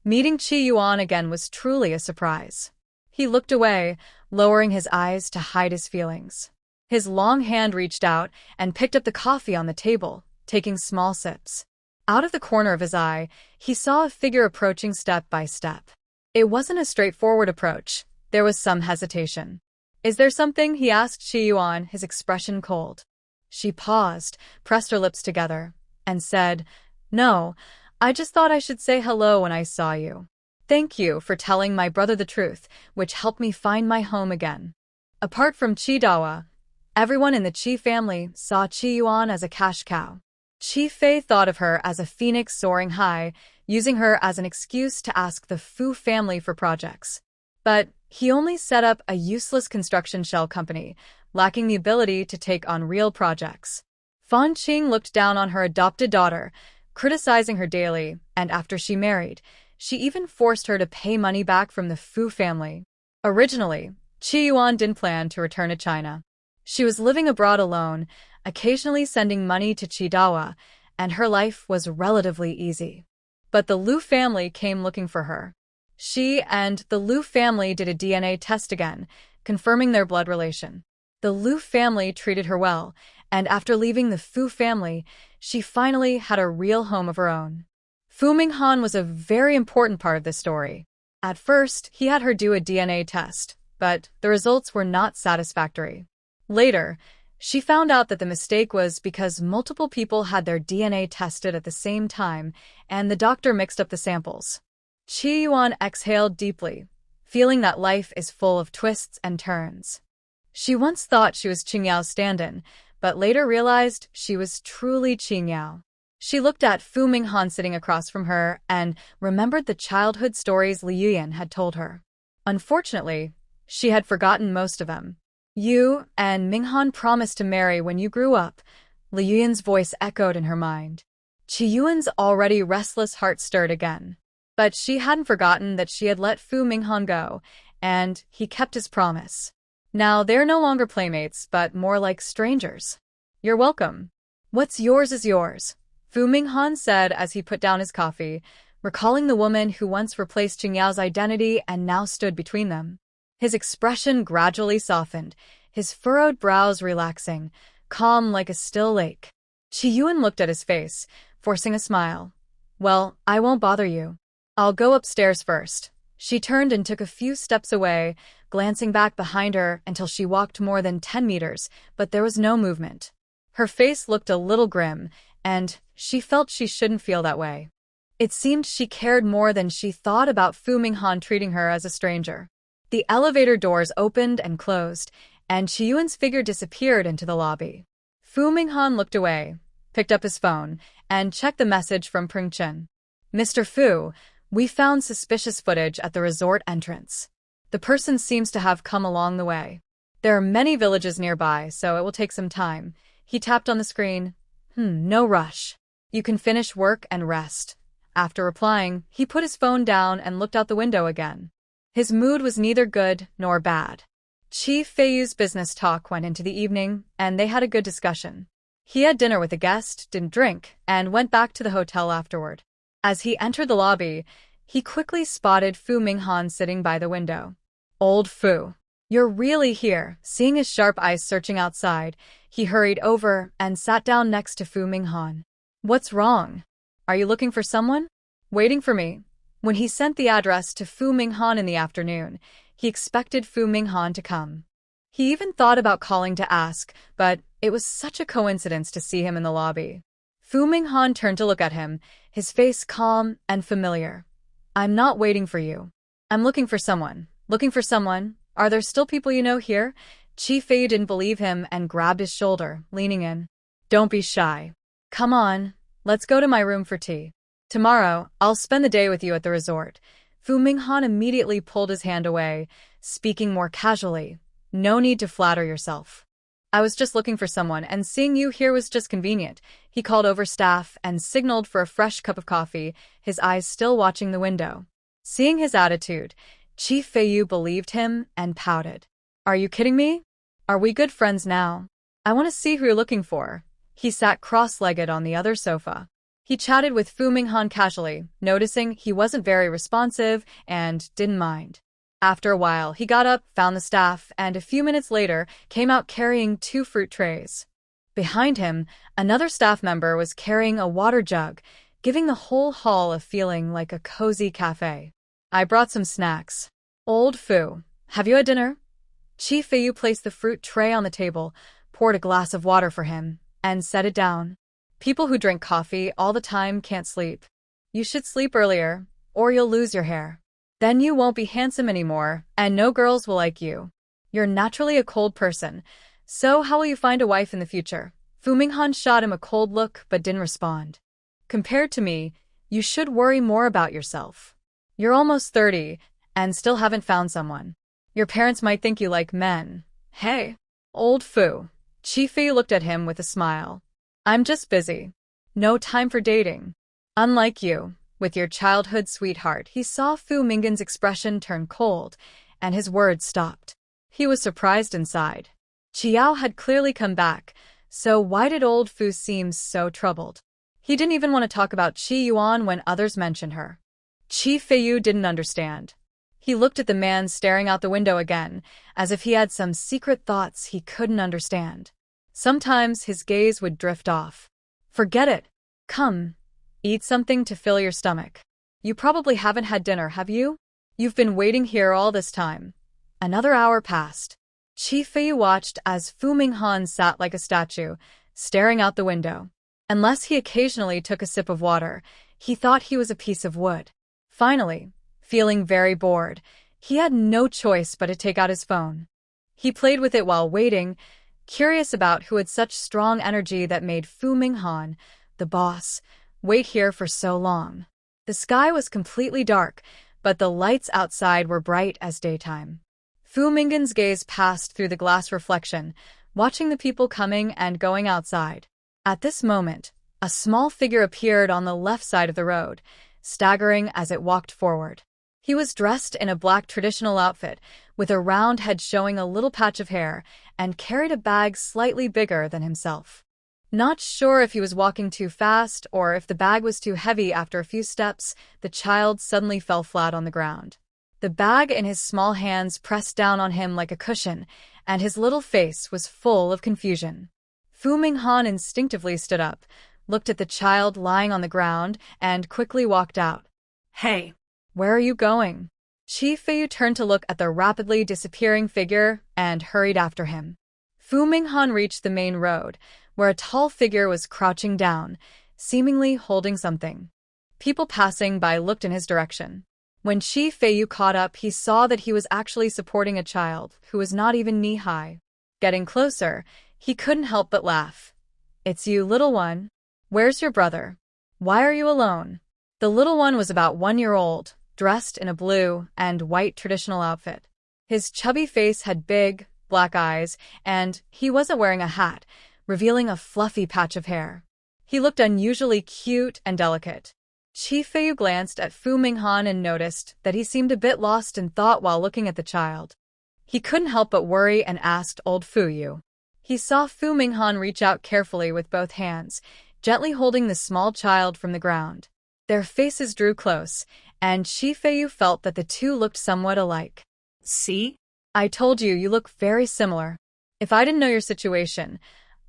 Meeting Chi Yuan again was truly a surprise. He looked away, lowering his eyes to hide his feelings. His long hand reached out and picked up the coffee on the table, taking small sips. Out of the corner of his eye, he saw a figure approaching step by step. It wasn't a straightforward approach. There was some hesitation. "Is there something?" he asked Chi Yuan, his expression cold. She paused, pressed her lips together, and said, "No, I just thought I should say hello when I saw you. Thank you for telling my brother the truth, which helped me find my home again." Apart from Chi Dawa, everyone in the Chi family saw Chi Yuan as a cash cow. Chi Fei thought of her as a phoenix soaring high, using her as an excuse to ask the Fu family for projects. But he only set up a useless construction shell company, lacking the ability to take on real projects. Fan Qing looked down on her adopted daughter, criticizing her daily, and after she married, she even forced her to pay money back from the Fu family. Originally, Qi Yuan didn't plan to return to China. She was living abroad alone, occasionally sending money to Chidawa, and her life was relatively easy. But the Liu family came looking for her. She and the Liu family did a DNA test again, confirming their blood relation. The Liu family treated her well, and after leaving the Fu family, she finally had a real home of her own. Fu Minghan was a very important part of this story. At first, he had her do a DNA test, but the results were not satisfactory. Later, she found out that the mistake was because multiple people had their DNA tested at the same time, and the doctor mixed up the samples. Qi Yuan exhaled deeply, feeling that life is full of twists and turns. She once thought she was Qingyao's stand-in, but later realized she was truly Qingyao. She looked at Fu Minghan sitting across from her and remembered the childhood stories Li Yuyan had told her. Unfortunately, she had forgotten most of them. "You and Minghan promised to marry when you grew up," Li Yuyan's voice echoed in her mind. Qi Yuan's already restless heart stirred again. But she hadn't forgotten that she had let Fu Minghan go, and he kept his promise. Now they're no longer playmates, but more like strangers. "You're welcome. What's yours is yours," Fu Minghan said as he put down his coffee, recalling the woman who once replaced Qingyao's identity and now stood between them. His expression gradually softened, his furrowed brows relaxing, calm like a still lake. Qi Yuan looked at his face, forcing a smile. "Well, I won't bother you. I'll go upstairs first." She turned and took a few steps away, glancing back behind her until she walked more than 10 meters, but there was no movement. Her face looked a little grim, and she felt she shouldn't feel that way. It seemed she cared more than she thought about Fu Minghan treating her as a stranger. The elevator doors opened and closed, and Qi Yuan's figure disappeared into the lobby. Fu Minghan looked away, picked up his phone, and checked the message from Peng Chen. "Mr. Fu, we found suspicious footage at the resort entrance. The person seems to have come along the way. There are many villages nearby, so it will take some time." He tapped on the screen. No rush. You can finish work and rest." After replying, he put his phone down and looked out the window again. His mood was neither good nor bad. Qi Feiyu's business talk went into the evening, and they had a good discussion. He had dinner with a guest, didn't drink, and went back to the hotel afterward. As he entered the lobby, he quickly spotted Fu Minghan sitting by the window. "Old Fu, you're really here." Seeing his sharp eyes searching outside, he hurried over and sat down next to Fu Minghan. "What's wrong? Are you looking for someone?" "Waiting for me." When he sent the address to Fu Minghan in the afternoon, he expected Fu Minghan to come. He even thought about calling to ask, but it was such a coincidence to see him in the lobby. Fu Minghan turned to look at him, his face calm and familiar. "I'm not waiting for you. I'm looking for someone." "Looking for someone? Are there still people you know here?" Qi Fei didn't believe him and grabbed his shoulder, leaning in. "Don't be shy. Come on, let's go to my room for tea. Tomorrow, I'll spend the day with you at the resort." Fu Minghan immediately pulled his hand away, speaking more casually. "No need to flatter yourself. I was just looking for someone, and seeing you here was just convenient." He called over staff and signaled for a fresh cup of coffee, his eyes still watching the window. Seeing his attitude, Qi Feiyu believed him and pouted. "Are you kidding me? Are we good friends now? I want to see who you're looking for." He sat cross-legged on the other sofa. He chatted with Fu Minghan casually, noticing he wasn't very responsive and didn't mind. After a while, he got up, found the staff, and a few minutes later came out carrying 2 fruit trays. Behind him, another staff member was carrying a water jug, giving the whole hall a feeling like a cozy cafe. "I brought some snacks." "Old Fu, have you had dinner?" Qi Feiyu placed the fruit tray on the table, poured a glass of water for him, and set it down. "People who drink coffee all the time can't sleep. You should sleep earlier, or you'll lose your hair. Then you won't be handsome anymore, and no girls will like you. You're naturally a cold person, so how will you find a wife in the future?" Fu Minghan shot him a cold look but didn't respond. "Compared to me, you should worry more about yourself. You're almost 30, and still haven't found someone. Your parents might think you like men. Hey, old Fu. Chi Fei looked at him with a smile. I'm just busy. No time for dating. Unlike you, with your childhood sweetheart. He saw Fu Minggen's expression turn cold, and his words stopped. He was surprised inside. Qiao had clearly come back, so why did old Fu seem so troubled? He didn't even want to talk about Qi Yuan when others mentioned her. Qi Feiyu didn't understand. He looked at the man staring out the window again, as if he had some secret thoughts he couldn't understand. Sometimes his gaze would drift off. Forget it. Come, eat something to fill your stomach. You probably haven't had dinner, have you? You've been waiting here all this time. Another hour passed. Qi Feiyu watched as Fu Minghan sat like a statue, staring out the window. Unless he occasionally took a sip of water, he thought he was a piece of wood. Finally, feeling very bored, he had no choice but to take out his phone. He played with it while waiting, curious about who had such strong energy that made Fu Minghan, the boss, wait here for so long. The sky was completely dark, but the lights outside were bright as daytime. Fu Minggen's gaze passed through the glass reflection, watching the people coming and going outside. At this moment, a small figure appeared on the left side of the road, staggering as it walked forward. He was dressed in a black traditional outfit, with a round head showing a little patch of hair, and carried a bag slightly bigger than himself. Not sure if he was walking too fast or if the bag was too heavy. After a few steps, the child suddenly fell flat on the ground. The bag in his small hands pressed down on him like a cushion, and his little face was full of confusion. Fu Minghan instinctively stood up, looked at the child lying on the ground, and quickly walked out. Hey, where are you going? Qi Feiyu turned to look at the rapidly disappearing figure and hurried after him. Fu Minghan reached the main road, where a tall figure was crouching down, seemingly holding something. People passing by looked in his direction. When Qi Feiyu caught up, he saw that he was actually supporting a child who was not even knee-high. Getting closer, he couldn't help but laugh. It's you, little one. Where's your brother? Why are you alone? The little one was about 1 year old, dressed in a blue and white traditional outfit. His chubby face had big, black eyes, and he wasn't wearing a hat, revealing a fluffy patch of hair. He looked unusually cute and delicate. Qi Feiyu glanced at Fu Minghan and noticed that he seemed a bit lost in thought while looking at the child. He couldn't help but worry and asked old Fu Yu. He saw Fu Minghan reach out carefully with both hands, gently holding the small child from the ground. Their faces drew close, and Qi Feiyu felt that the two looked somewhat alike. See? I told you, you look very similar. If I didn't know your situation,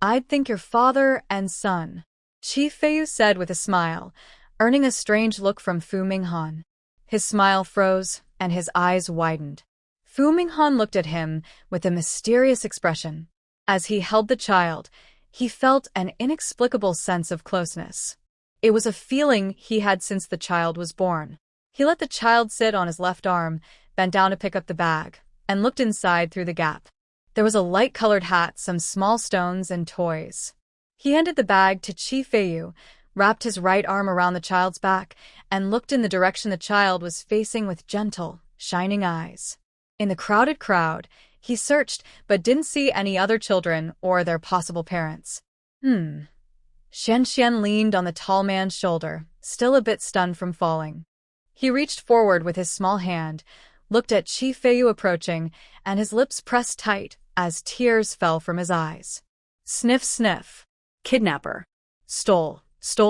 I'd think you're father and son. Qi Feiyu said with a smile, earning a strange look from Fu Minghan. His smile froze, and his eyes widened. Fu Minghan looked at him with a mysterious expression. As he held the child, he felt an inexplicable sense of closeness. It was a feeling he had since the child was born. He let the child sit on his left arm, bent down to pick up the bag, and looked inside through the gap. There was a light-colored hat, some small stones, and toys. He handed the bag to Qi Feiyu, wrapped his right arm around the child's back, and looked in the direction the child was facing with gentle, shining eyes. In the crowded crowd, he searched but didn't see any other children or their possible parents. Xian leaned on the tall man's shoulder, still a bit stunned from falling. He reached forward with his small hand, looked at Qi Feiyu approaching, and his lips pressed tight as tears fell from his eyes. Sniff, sniff. Kidnapper. Stole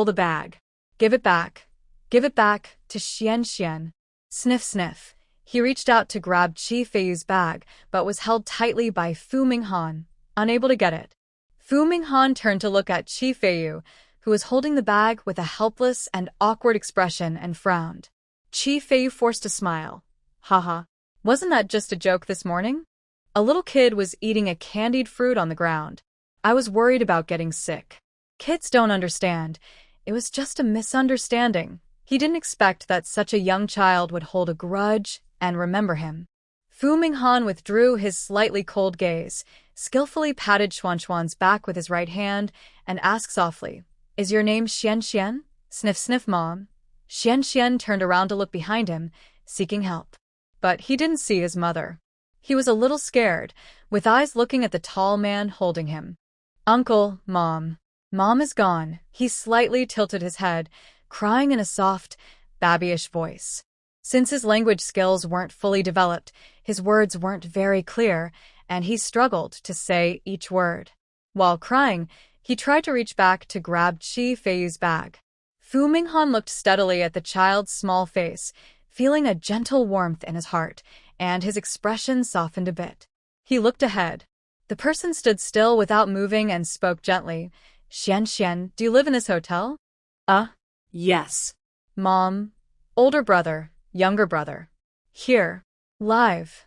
the bag. Give it back to Xian. Sniff, sniff. He reached out to grab Qi Feiyu's bag, but was held tightly by Fu Minghan, unable to get it. Fu Minghan turned to look at Qi Feiyu, who was holding the bag with a helpless and awkward expression, and frowned. Qi Feiyu forced a smile. Haha. Wasn't that just a joke this morning? A little kid was eating a candied fruit on the ground. I was worried about getting sick. Kids don't understand. It was just a misunderstanding. He didn't expect that such a young child would hold a grudge and remember him. Fu Minghan withdrew his slightly cold gaze, skillfully patted Xuan's back with his right hand, and asked softly, Is your name Xian? Sniff, sniff, Mom. Xian turned around to look behind him, seeking help. but he didn't see his mother. He was a little scared, with eyes looking at the tall man holding him. Uncle, Mom. Mom is gone. He slightly tilted his head, crying in a soft, babyish voice. Since his language skills weren't fully developed, his words weren't very clear, and he struggled to say each word. While crying, he tried to reach back to grab Chi Feiyu's bag. Fu Minghan looked steadily at the child's small face, feeling a gentle warmth in his heart, and his expression softened a bit. He looked ahead. The person stood still without moving and spoke gently. Xian, do you live in this hotel? Yes. Mom. Older brother, younger brother. Here. Live.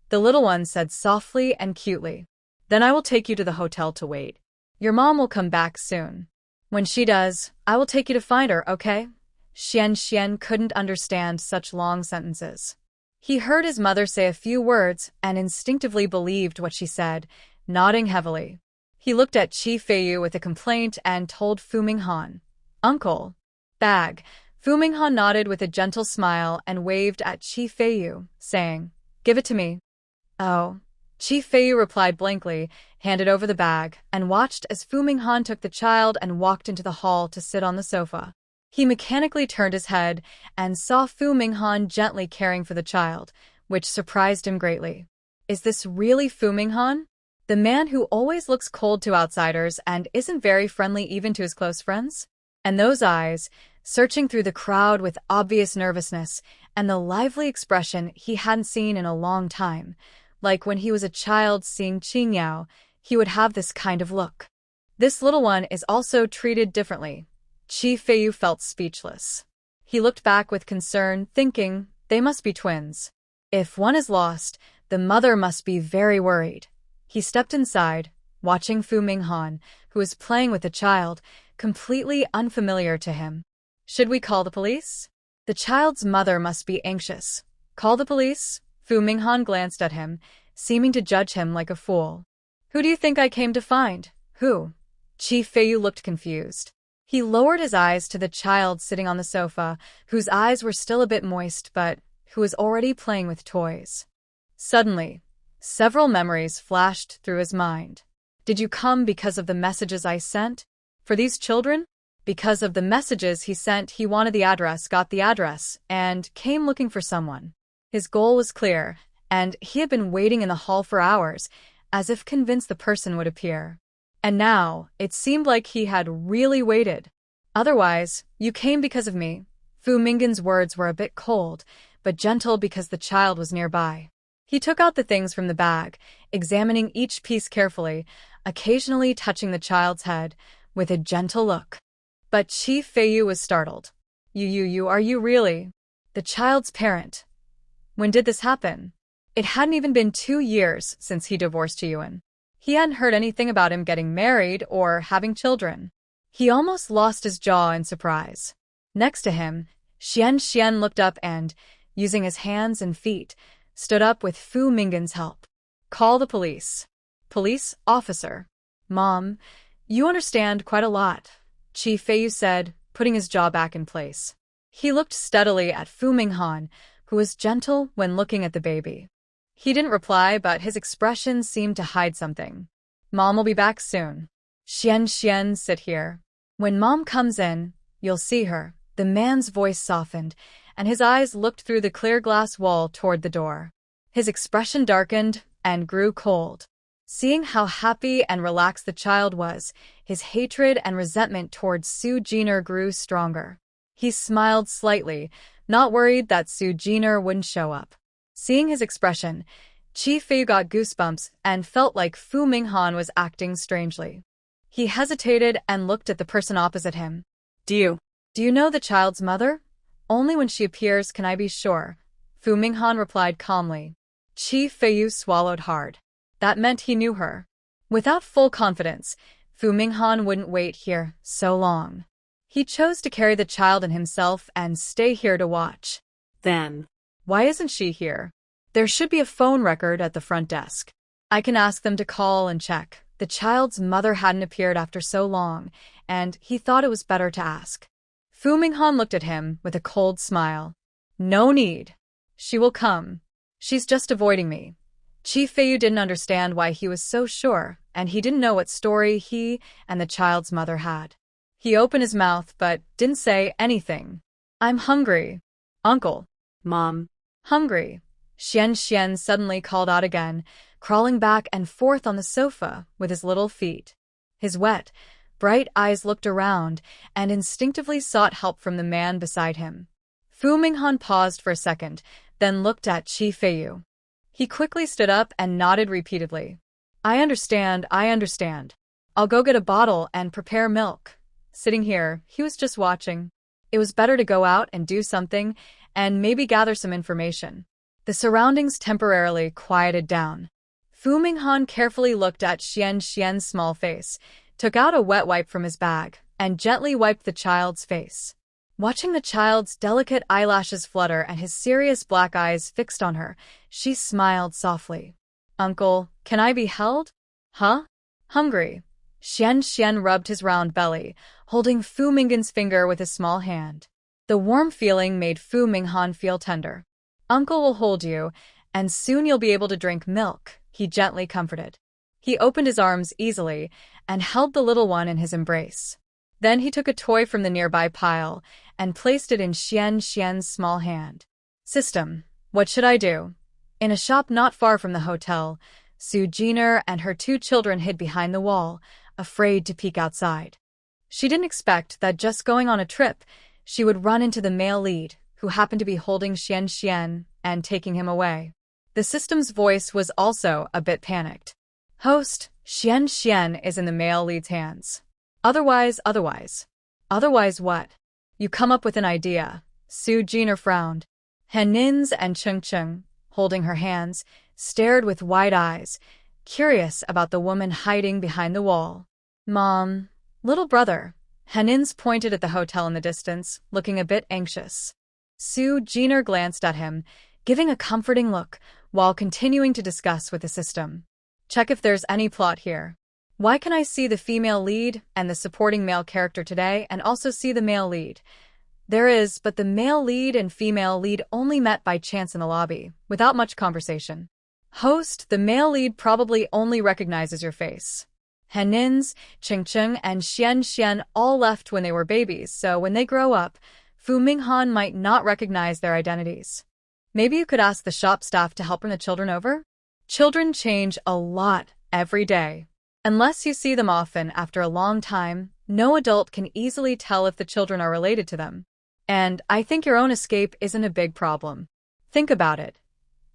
The little one said softly and cutely. Then I will take you to the hotel to wait. Your mom will come back soon. When she does, I will take you to find her, okay? Xian couldn't understand such long sentences. He heard his mother say a few words and instinctively believed what she said, nodding heavily. He looked at Chi Feiyu with a complaint and told Fu Minghan, Uncle. Bag. Fu Minghan nodded with a gentle smile and waved at Chi Feiyu, saying, Give it to me. Oh. Chi Feiyu replied blankly, handed over the bag, and watched as Fu Minghan took the child and walked into the hall to sit on the sofa. He mechanically turned his head and saw Fu Minghan gently caring for the child, which surprised him greatly. Is this really Fu Minghan? The man who always looks cold to outsiders and isn't very friendly even to his close friends? And those eyes, searching through the crowd with obvious nervousness, and the lively expression he hadn't seen in a long time. Like when he was a child seeing Qingyao, he would have this kind of look. This little one is also treated differently. Chi Feiyu felt speechless. He looked back with concern, thinking, they must be twins. If one is lost, the mother must be very worried. He stepped inside, watching Fu Minghan, who was playing with the child, completely unfamiliar to him. Should we call the police? The child's mother must be anxious. Call the police? Fu Minghan glanced at him, seeming to judge him like a fool. Who do you think I came to find? Who? Chi Feiyu looked confused. He lowered his eyes to the child sitting on the sofa, whose eyes were still a bit moist but who was already playing with toys. Suddenly, several memories flashed through his mind. Did you come because of the messages I sent? For these children? Because of the messages he sent, he wanted the address, got the address, and came looking for someone. His goal was clear, and he had been waiting in the hall for hours, as if convinced the person would appear. And now, it seemed like he had really waited. Otherwise, you came because of me. Fu Minghan's words were a bit cold, but gentle because the child was nearby. He took out the things from the bag, examining each piece carefully, occasionally touching the child's head, with a gentle look. But Chi Feiyu was startled. Are you really? The child's parent. When did this happen? It hadn't even been 2 years since he divorced Yuan. He hadn't heard anything about him getting married or having children. He almost lost his jaw in surprise. Next to him, Xian looked up and, using his hands and feet, stood up with Fu Minghan's help. Call the police. Police officer. Mom, you understand quite a lot, Chi Feiyu said, putting his jaw back in place. He looked steadily at Fu Minghan, who was gentle when looking at the baby. He didn't reply, but his expression seemed to hide something. Mom will be back soon. Xian, sit here. When Mom comes in, you'll see her. The man's voice softened, and his eyes looked through the clear glass wall toward the door. His expression darkened and grew cold. Seeing how happy and relaxed the child was, his hatred and resentment towards Su Jiner grew stronger. He smiled slightly, not worried that Su Jiner wouldn't show up. Seeing his expression, Chi Feiyu got goosebumps and felt like Fu Minghan was acting strangely. He hesitated and looked at the person opposite him. Do you know the child's mother? Only when she appears can I be sure, Fu Minghan replied calmly. Chi Feiyu swallowed hard. That meant he knew her. Without full confidence, Fu Minghan wouldn't wait here so long. He chose to carry the child and himself and stay here to watch. Then, why isn't she here? There should be a phone record at the front desk. I can ask them to call and check. The child's mother hadn't appeared after so long, and he thought it was better to ask. Fu Minghan looked at him with a cold smile. No need. She will come. She's just avoiding me. Chief Feiyu didn't understand why he was so sure, and he didn't know what story he and the child's mother had. He opened his mouth but didn't say anything. I'm hungry. Uncle. Mom. Hungry. Xian suddenly called out again, crawling back and forth on the sofa with his little feet. His wet, bright eyes looked around and instinctively sought help from the man beside him. Fu Minghan paused for a second, then looked at Qi Feiyu. He quickly stood up and nodded repeatedly. I understand. I'll go get a bottle and prepare milk. Sitting here, he was just watching. It was better to go out and do something and maybe gather some information. The surroundings temporarily quieted down. Fu Minghan carefully looked at Xian's small face, took out a wet wipe from his bag, and gently wiped the child's face. Watching the child's delicate eyelashes flutter and his serious black eyes fixed on her, she smiled softly. Uncle, can I be held? Huh? Hungry. Xian rubbed his round belly, holding Fu Minghan's finger with his small hand. The warm feeling made Fu Minghan feel tender. Uncle will hold you, and soon you'll be able to drink milk, he gently comforted. He opened his arms easily and held the little one in his embrace. Then he took a toy from the nearby pile and placed it in Xian's small hand. System, what should I do? In a shop not far from the hotel, Su Jiner and her 2 children hid behind the wall, afraid to peek outside. She didn't expect that just going on a trip, she would run into the male lead, who happened to be holding Xian and taking him away. The system's voice was also a bit panicked. Host, Xian is in the male lead's hands. Otherwise what? You come up with an idea. Su Jiner frowned. Henin's and Cheng, holding her hands, stared with wide eyes, curious about the woman hiding behind the wall. Mom. Little brother. Henin's pointed at the hotel in the distance, looking a bit anxious. Su Jiner glanced at him, giving a comforting look, while continuing to discuss with the system. Check if there's any plot here. Why can I see the female lead and the supporting male character today and also see the male lead? There is, but the male lead and female lead only met by chance in the lobby, without much conversation. Host, the male lead probably only recognizes your face. Henin's, Cheng, and Xian all left when they were babies, so when they grow up, Fu Minghan might not recognize their identities. Maybe you could ask the shop staff to help bring the children over? Children change a lot every day. Unless you see them often after a long time, no adult can easily tell if the children are related to them. And I think your own escape isn't a big problem. Think about it.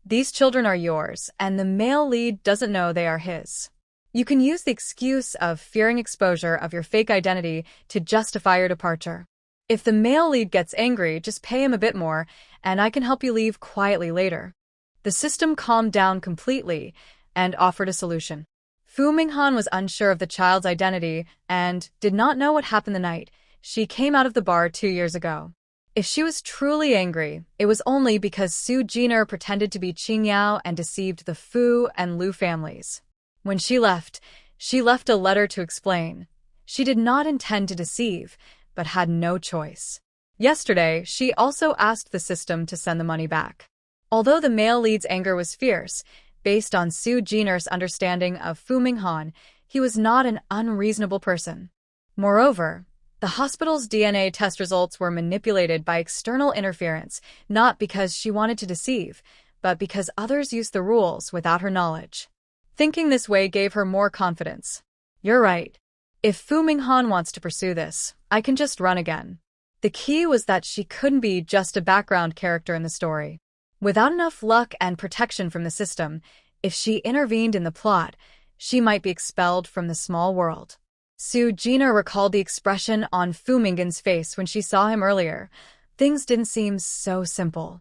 These children are yours, and the male lead doesn't know they are his. You can use the excuse of fearing exposure of your fake identity to justify your departure. If the male lead gets angry, just pay him a bit more, and I can help you leave quietly later. The system calmed down completely and offered a solution. Fu Minghan was unsure of the child's identity and did not know what happened the night she came out of the bar 2 years ago. If she was truly angry, it was only because Su Jiner pretended to be Qing Yao and deceived the Fu and Lu families. When she left a letter to explain. She did not intend to deceive, but had no choice. Yesterday, she also asked the system to send the money back. Although the male lead's anger was fierce, based on Su Jiner's understanding of Fu Minghan, he was not an unreasonable person. Moreover, the hospital's DNA test results were manipulated by external interference, not because she wanted to deceive, but because others used the rules without her knowledge. Thinking this way gave her more confidence. You're right. If Fu Minghan wants to pursue this, I can just run again. The key was that she couldn't be just a background character in the story. Without enough luck and protection from the system, if she intervened in the plot, she might be expelled from the small world. Su Jiner recalled the expression on Fu Minghan's face when she saw him earlier. Things didn't seem so simple.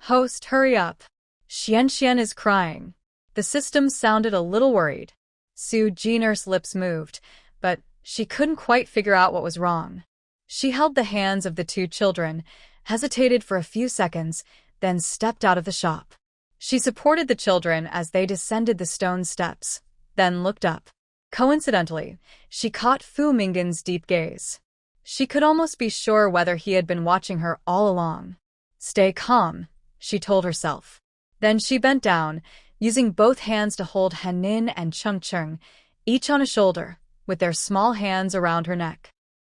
Host, hurry up. Xian is crying. The system sounded a little worried. Su Jiner's lips moved, but she couldn't quite figure out what was wrong. She held the hands of the 2 children, hesitated for a few seconds, then stepped out of the shop. She supported the children as they descended the stone steps, then looked up. Coincidentally, she caught Fu Minghan's deep gaze. She could almost be sure whether he had been watching her all along. Stay calm, she told herself. Then she bent down, using both hands to hold Henin and Chungchung, each on a shoulder, with their small hands around her neck.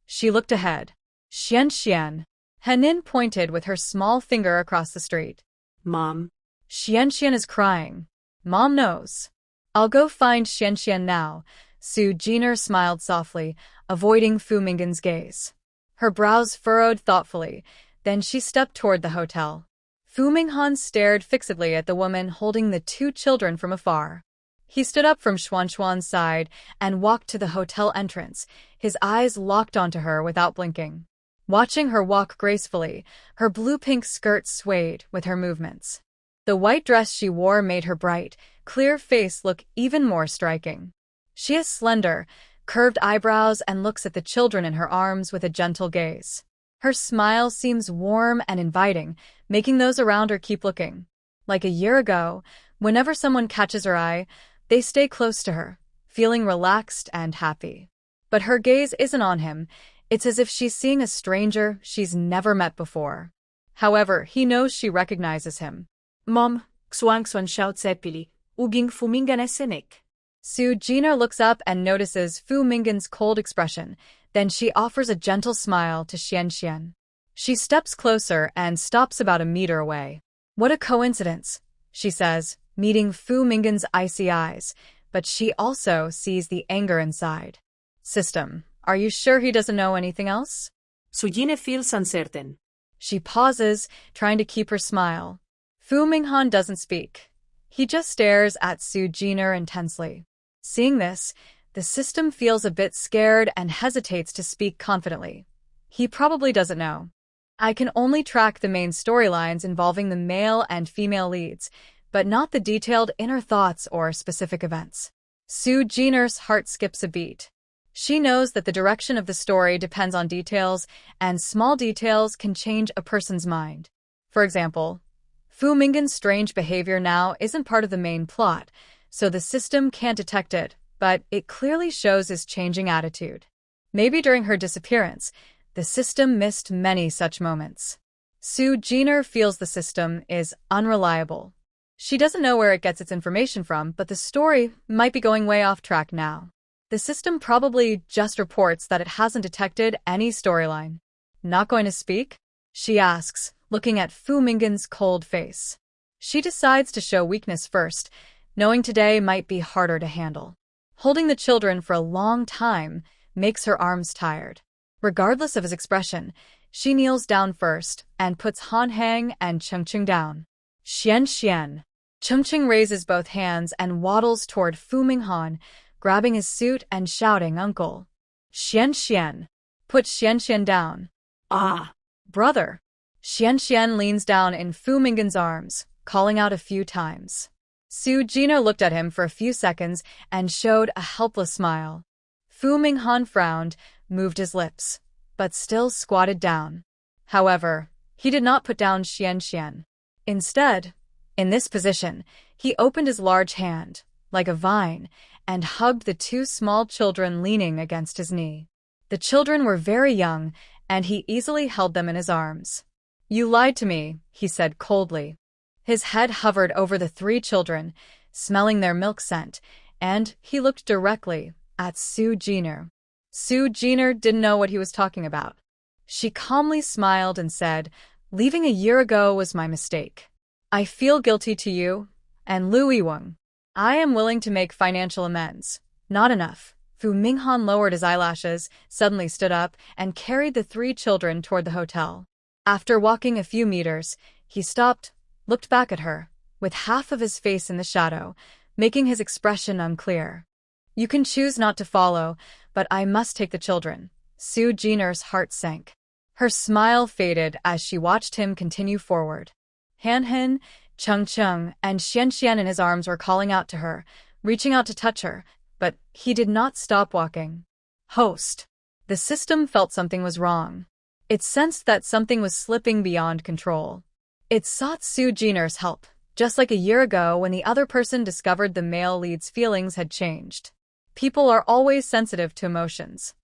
She looked ahead. Xian. Henin pointed with her small finger across the street. Mom. Xian is crying. Mom knows. I'll go find Xian now. Su Jiner smiled softly, avoiding Fu Mingan's gaze. Her brows furrowed thoughtfully, then she stepped toward the hotel. Fu Minghan stared fixedly at the woman holding the two children from afar. He stood up from Xuanxuan's side and walked to the hotel entrance, his eyes locked onto her without blinking. Watching her walk gracefully, her blue-pink skirt swayed with her movements. The white dress she wore made her bright, clear face look even more striking. She has slender, curved eyebrows and looks at the children in her arms with a gentle gaze. Her smile seems warm and inviting, making those around her keep looking. Like a year ago, whenever someone catches her eye, they stay close to her, feeling relaxed and happy. But her gaze isn't on him. It's as if she's seeing a stranger she's never met before. However, he knows she recognizes him. Mom, Xuanxuan shouts happily, uging Fu Mingan esenek. Su Jiner looks up and notices Fu Mingan's cold expression, then she offers a gentle smile to Xian. She steps closer and stops about a meter away. What a coincidence, she says, meeting Fu Mingan's icy eyes, but she also sees the anger inside. System, are you sure he doesn't know anything else? Su Jine feels uncertain. She pauses, trying to keep her smile. Fu Minghan doesn't speak. He just stares at Su Jiner intensely. Seeing this, the system feels a bit scared and hesitates to speak confidently. He probably doesn't know. I can only track the main storylines involving the male and female leads, but not the detailed inner thoughts or specific events. Su Jiner's heart skips a beat. She knows that the direction of the story depends on details, and small details can change a person's mind. For example, Fu Mingan's strange behavior now isn't part of the main plot, so the system can't detect it, but it clearly shows his changing attitude. Maybe during her disappearance, the system missed many such moments. Su Jiner feels the system is unreliable. She doesn't know where it gets its information from, but the story might be going way off track now. The system probably just reports that it hasn't detected any storyline. Not going to speak? She asks, looking at Fu Mingan's cold face. She decides to show weakness first, knowing today might be harder to handle. Holding the children for a long time makes her arms tired. Regardless of his expression, she kneels down first and puts Han Hang and Chungchung down. Xian. Chungchung raises both hands and waddles toward Fu Minghan, grabbing his suit and shouting, "Uncle." Xian. Put Xian down. Ah. Brother. Xian leans down in Fu Mingan's arms, calling out a few times. Su Jiner looked at him for a few seconds and showed a helpless smile. Fu Minghan frowned, moved his lips, but still squatted down. However, he did not put down Xian. Instead, in this position, he opened his large hand, like a vine, and hugged the two small children leaning against his knee. The children were very young, and he easily held them in his arms. "You lied to me," he said coldly. His head hovered over the three children, smelling their milk scent, and he looked directly at Su Jiner. Su Jiner didn't know what he was talking about. She calmly smiled and said, "Leaving a year ago was my mistake. I feel guilty to you and Lu Yiweng. I am willing to make financial amends." Not enough. Fu Minghan lowered his eyelashes, suddenly stood up, and carried the three children toward the hotel. After walking a few meters, he stopped, looked back at her, with half of his face in the shadow, making his expression unclear. "You can choose not to follow, but I must take the children." Su Jiner's heart sank. Her smile faded as she watched him continue forward. Han, Chungchung, and Xian in his arms were calling out to her, reaching out to touch her, but he did not stop walking. Host. The system felt something was wrong. It sensed that something was slipping beyond control. It sought Su Jiner's help, just like a year ago when the other person discovered the male lead's feelings had changed. People are always sensitive to emotions.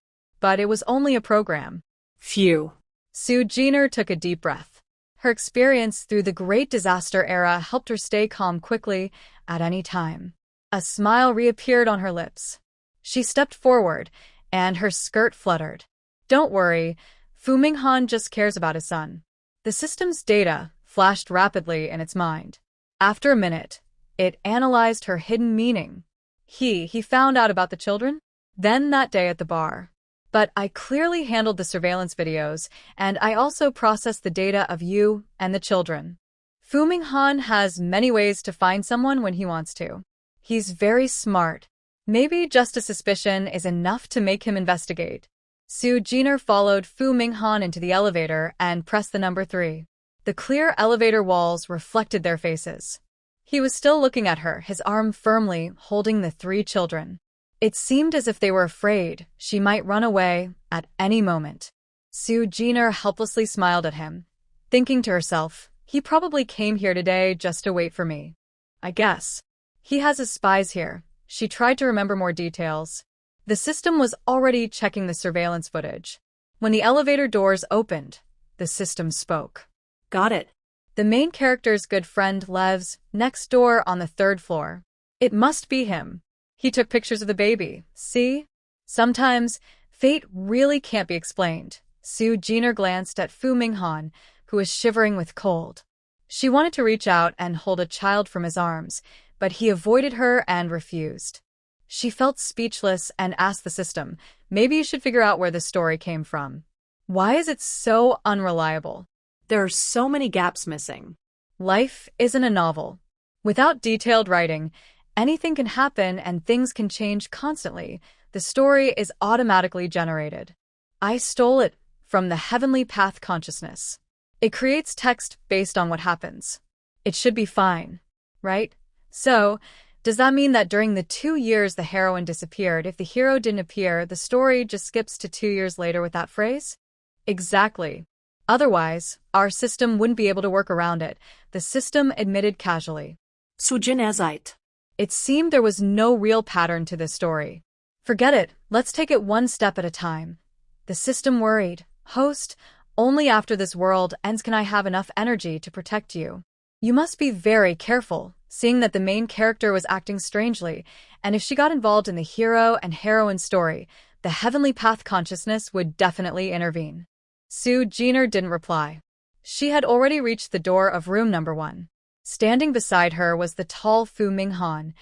But it was only a program. Phew. Su Jiner took a deep breath. Her experience through the Great Disaster era helped her stay calm quickly at any time. A smile reappeared on her lips. She stepped forward, and her skirt fluttered. Don't worry, Fu Minghan just cares about his son. The system's data flashed rapidly in its mind. After a minute, it analyzed her hidden meaning. He found out about the children? Then that day at the bar. But I clearly handled the surveillance videos, and I also processed the data of you and the children. Fu Minghan has many ways to find someone when he wants to. He's very smart. Maybe just a suspicion is enough to make him investigate. Su Jiner followed Fu Minghan into the elevator and pressed the number 3. The clear elevator walls reflected their faces. He was still looking at her, his arm firmly holding the 3 children. It seemed as if they were afraid she might run away at any moment. Su Jiner helplessly smiled at him, thinking to herself, he probably came here today just to wait for me. I guess. He has his spies here. She tried to remember more details. The system was already checking the surveillance footage. When the elevator doors opened, the system spoke. Got it. The main character's good friend lives next door on the 3rd floor. It must be him. He took pictures of the baby. See? Sometimes, fate really can't be explained. Su Jiner glanced at Fu Minghan, who was shivering with cold. She wanted to reach out and hold a child from his arms, but he avoided her and refused. She felt speechless and asked the system, maybe you should figure out where this story came from. Why is it so unreliable? There are so many gaps missing. Life isn't a novel. Without detailed writing, anything can happen and things can change constantly. The story is automatically generated. I stole it from the Heavenly Path consciousness. It creates text based on what happens. It should be fine, right? So, does that mean that during the 2 years the heroine disappeared, if the hero didn't appear, the story just skips to 2 years later with that phrase? Exactly. Otherwise, our system wouldn't be able to work around it, the system admitted casually. Sujinazite. It seemed there was no real pattern to this story. Forget it, let's take it one step at a time. The system worried. Host, only after this world ends can I have enough energy to protect you. You must be very careful, seeing that the main character was acting strangely, and if she got involved in the hero and heroine story, the Heavenly Path consciousness would definitely intervene. Su Jiner didn't reply. She had already reached the door of room number 1. Standing beside her was the tall Fu Minghan,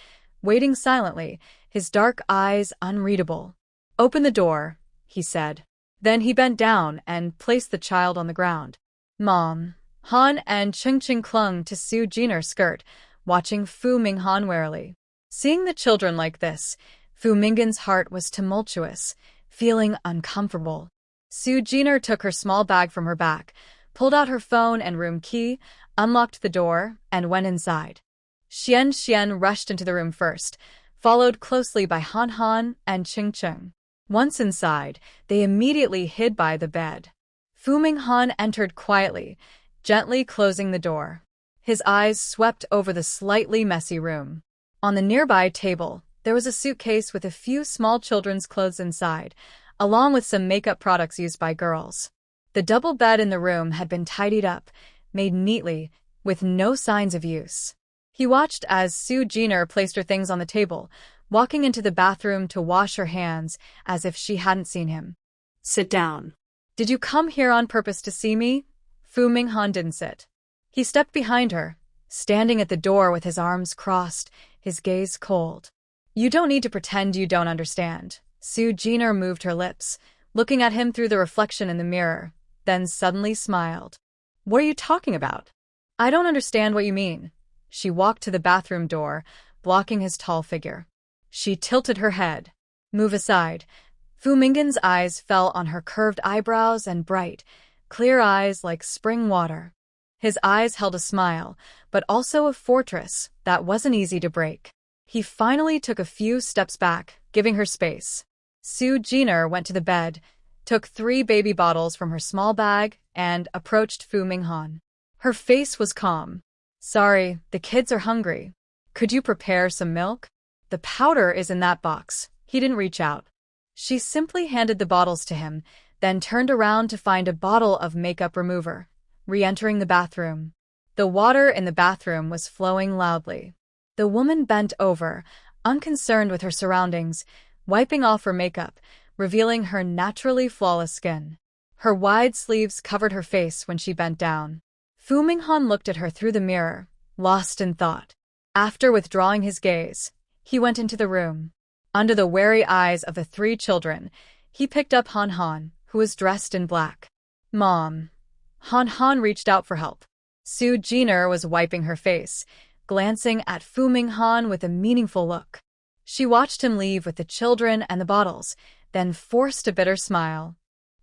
waiting silently, his dark eyes unreadable. Open the door, he said. Then he bent down and placed the child on the ground. Mom. Han and Ching clung to Su Jiner's skirt, watching Fu Minghan warily. Seeing the children like this, Fu Minghan's heart was tumultuous, feeling uncomfortable. Su Jiner took her small bag from her back, pulled out her phone and room key, unlocked the door, and went inside. Xian rushed into the room first, followed closely by Han and Ching. Once inside, they immediately hid by the bed. Fu Minghan entered quietly, gently closing the door. His eyes swept over the slightly messy room. On the nearby table, there was a suitcase with a few small children's clothes inside, along with some makeup products used by girls. The double bed in the room had been tidied up, made neatly, with no signs of use. He watched as Su Jiner placed her things on the table, walking into the bathroom to wash her hands as if she hadn't seen him. Sit down. Did you come here on purpose to see me? Fu Minghan didn't sit. He stepped behind her, standing at the door with his arms crossed, his gaze cold. You don't need to pretend you don't understand. Su Jiner moved her lips, looking at him through the reflection in the mirror, then suddenly smiled. What are you talking about? I don't understand what you mean. She walked to the bathroom door, blocking his tall figure. She tilted her head. Move aside. Fu Minghan's eyes fell on her curved eyebrows and bright, clear eyes like spring water. His eyes held a smile, but also a fortress that wasn't easy to break. He finally took a few steps back, giving her space. Su Jiner went to the bed, took 3 baby bottles from her small bag, and approached Fu Minghan. Her face was calm. Sorry, the kids are hungry. Could you prepare some milk? The powder is in that box. He didn't reach out. She simply handed the bottles to him, then turned around to find a bottle of makeup remover. re-entering the bathroom. The water in the bathroom was flowing loudly. The woman bent over, unconcerned with her surroundings, wiping off her makeup, revealing her naturally flawless skin. Her wide sleeves covered her face when she bent down. Fu Minghan looked at her through the mirror, lost in thought. After withdrawing his gaze, he went into the room. Under the wary eyes of the three children, he picked up Han Han, who was dressed in black. Mom. Han Han reached out for help. Su Jiner was wiping her face, glancing at Fu Minghan with a meaningful look. She watched him leave with the children and the bottles, then forced a bitter smile.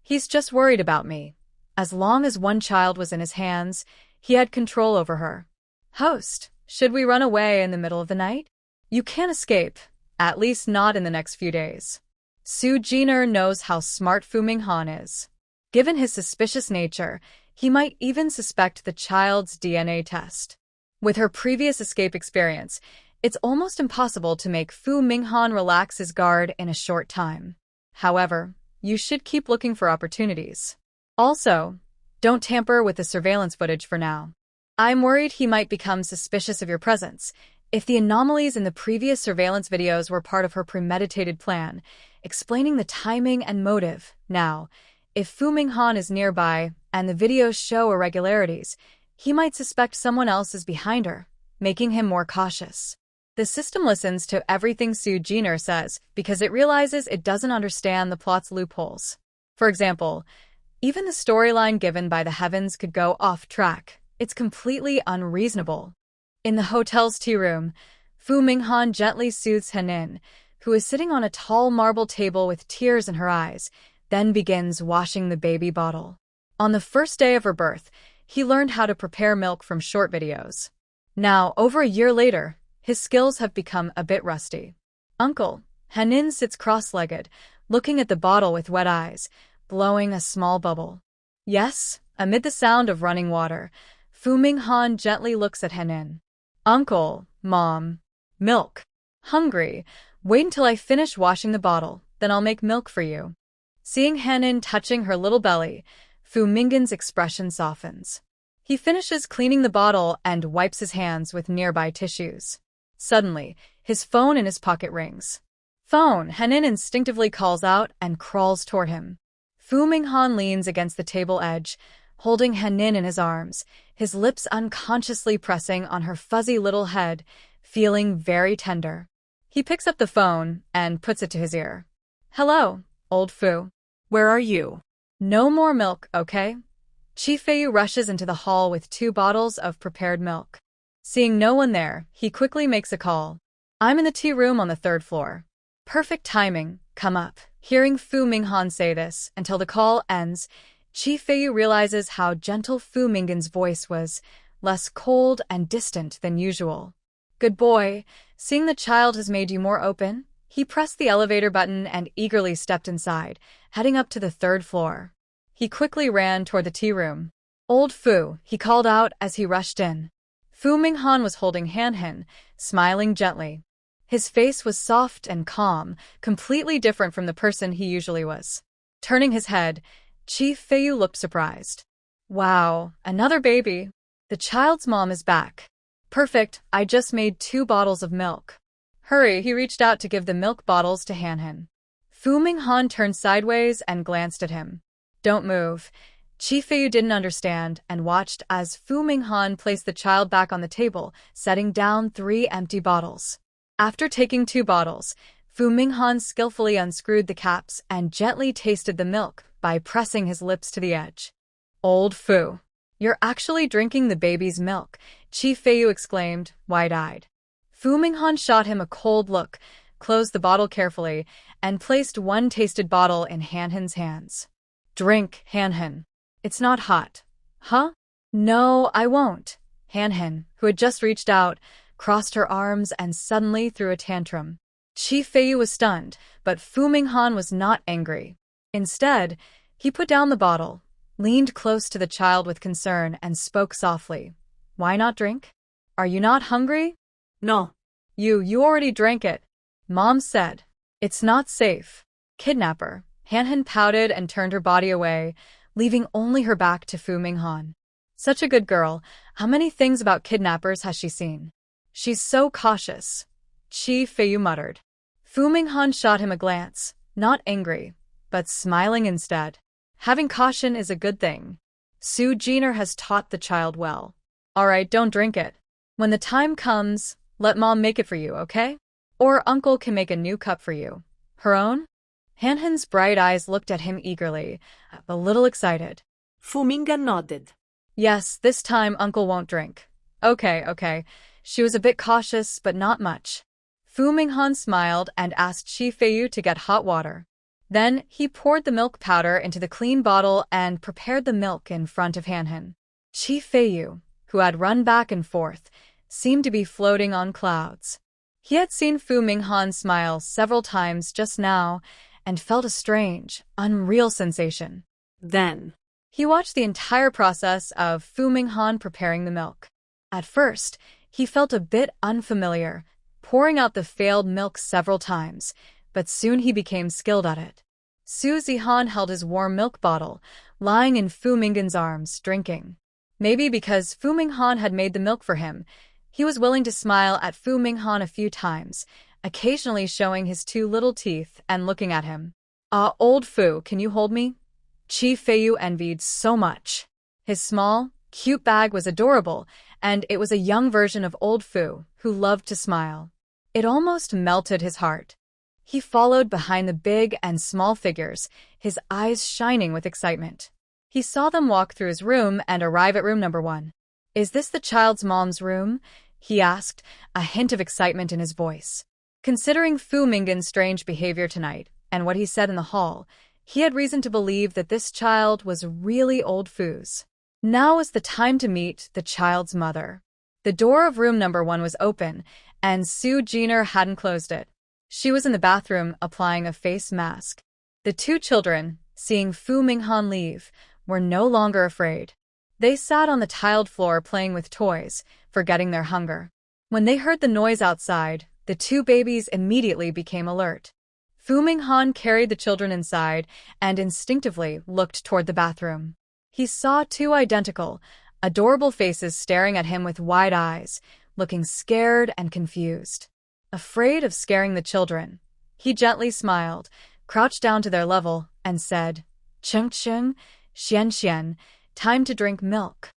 He's just worried about me. As long as one child was in his hands, he had control over her. Host, should we run away in the middle of the night? You can't escape, at least not in the next few days. Su Jiner knows how smart Fu Minghan is. Given his suspicious nature, he might even suspect the child's DNA test. With her previous escape experience, it's almost impossible to make Fu Minghan relax his guard in a short time. However, you should keep looking for opportunities. Also, don't tamper with the surveillance footage for now. I'm worried he might become suspicious of your presence. If the anomalies in the previous surveillance videos were part of her premeditated plan, explaining the timing and motive, now, if Fu Minghan is nearby and the videos show irregularities, he might suspect someone else is behind her, making him more cautious. The system listens to everything Su Jiner says because it realizes it doesn't understand the plot's loopholes. For example, even the storyline given by the heavens could go off track. It's completely unreasonable. In the hotel's tea room, Fu Minghan gently soothes Henin, who is sitting on a tall marble table with tears in her eyes, then begins washing the baby bottle. On the first day of her birth, he learned how to prepare milk from short videos. Now, over a year later, his skills have become a bit rusty. Uncle, Henin sits cross-legged, looking at the bottle with wet eyes, blowing a small bubble. Yes, amid the sound of running water, Fu Minghan gently looks at Henin. Uncle, Mom, milk. Hungry, wait until I finish washing the bottle, then I'll make milk for you. Seeing Henin touching her little belly, Fu Minghan's expression softens. He finishes cleaning the bottle and wipes his hands with nearby tissues. Suddenly, his phone in his pocket rings. Phone, Henin instinctively calls out and crawls toward him. Fu Minghan leans against the table edge, holding Henin in his arms, his lips unconsciously pressing on her fuzzy little head, feeling very tender. He picks up the phone and puts it to his ear. Hello, old Fu. Where are you? No more milk, okay? Chi Feiyu rushes into the hall with 2 bottles of prepared milk. Seeing no one there, he quickly makes a call. I'm in the tea room on the 3rd floor. Perfect timing, come up. Hearing Fu Minghan say this until the call ends, Chi Feiyu realizes how gentle Fu Minghan's voice was, less cold and distant than usual. Good boy, seeing the child has made you more open, he pressed the elevator button and eagerly stepped inside, heading up to the 3rd floor. He quickly ran toward the tea room. Old Fu, he called out as he rushed in. Fu Minghan was holding Han, smiling gently. His face was soft and calm, completely different from the person he usually was. Turning his head, Chi Feiyu looked surprised. Wow, another baby. The child's mom is back. Perfect, I just made 2 bottles of milk. Hurry, he reached out to give the milk bottles to Han. Fu Minghan turned sideways and glanced at him. Don't move. Chi Feiyu didn't understand and watched as Fu Minghan placed the child back on the table, setting down 3 empty bottles. After taking 2 bottles, Fu Minghan skillfully unscrewed the caps and gently tasted the milk by pressing his lips to the edge. Old Fu, you're actually drinking the baby's milk, Chi Feiyu exclaimed, wide-eyed. Fu Minghan shot him a cold look, closed the bottle carefully, and placed 1 tasted bottle in Han's hands. Drink, Han. It's not hot. Huh? No, I won't. Han, who had just reached out, crossed her arms and suddenly threw a tantrum. Chi Feiyu was stunned, but Fu Minghan was not angry. Instead, he put down the bottle, leaned close to the child with concern, and spoke softly. Why not drink? Are you not hungry? No. You already drank it. Mom said. It's not safe. Kidnapper. Han pouted and turned her body away, leaving only her back to Fu Minghan. Such a good girl. How many things about kidnappers has she seen? She's so cautious. Chi Feiyu muttered. Fu Minghan shot him a glance, not angry, but smiling instead. Having caution is a good thing. Su Jiner has taught the child well. Alright, don't drink it. When the time comes, let Mom make it for you, okay? Or Uncle can make a new cup for you. Her own? Hanhan's bright eyes looked at him eagerly, a little excited. Fu Minghan nodded. Yes, this time Uncle won't drink. Okay. She was a bit cautious, but not much. Fu Minghan smiled and asked Chi Feiyu to get hot water. Then he poured the milk powder into the clean bottle and prepared the milk in front of Hanhan. Chi Feiyu, who had run back and forth, seemed to be floating on clouds. He had seen Fu Minghan smile several times just now and felt a strange, unreal sensation. Then He watched the entire process of Fu Minghan preparing the milk. At first, he felt a bit unfamiliar, pouring out the failed milk several times, but soon he became skilled at it. Su Zihan held his warm milk bottle, lying in Fu Minghan's arms, drinking. Maybe because Fu Minghan had made the milk for him, he was willing to smile at Fu Minghan a few times, occasionally showing his two little teeth and looking at him. Old Fu, can you hold me? Chi Feiyu envied so much. His small, cute bag was adorable, and it was a young version of old Fu, who loved to smile. It almost melted his heart. He followed behind the big and small figures, his eyes shining with excitement. He saw them walk through his room and arrive at room number 1. Is this the child's mom's room? He asked, a hint of excitement in his voice. Considering Fu Minghan's strange behavior tonight and what he said in the hall, he had reason to believe that this child was really old Fu's. Now was the time to meet the child's mother. The door of room number 1 was open, and Su Jiner hadn't closed it. She was in the bathroom applying a face mask. The two children, seeing Fu Minghan leave, were no longer afraid. They sat on the tiled floor playing with toys, forgetting their hunger. When they heard the noise outside, the two babies immediately became alert. Fu Minghan carried the children inside and instinctively looked toward the bathroom. He saw two identical, adorable faces staring at him with wide eyes, looking scared and confused. Afraid of scaring the children, he gently smiled, crouched down to their level, and said, Cheng Cheng, Xian, time to drink milk.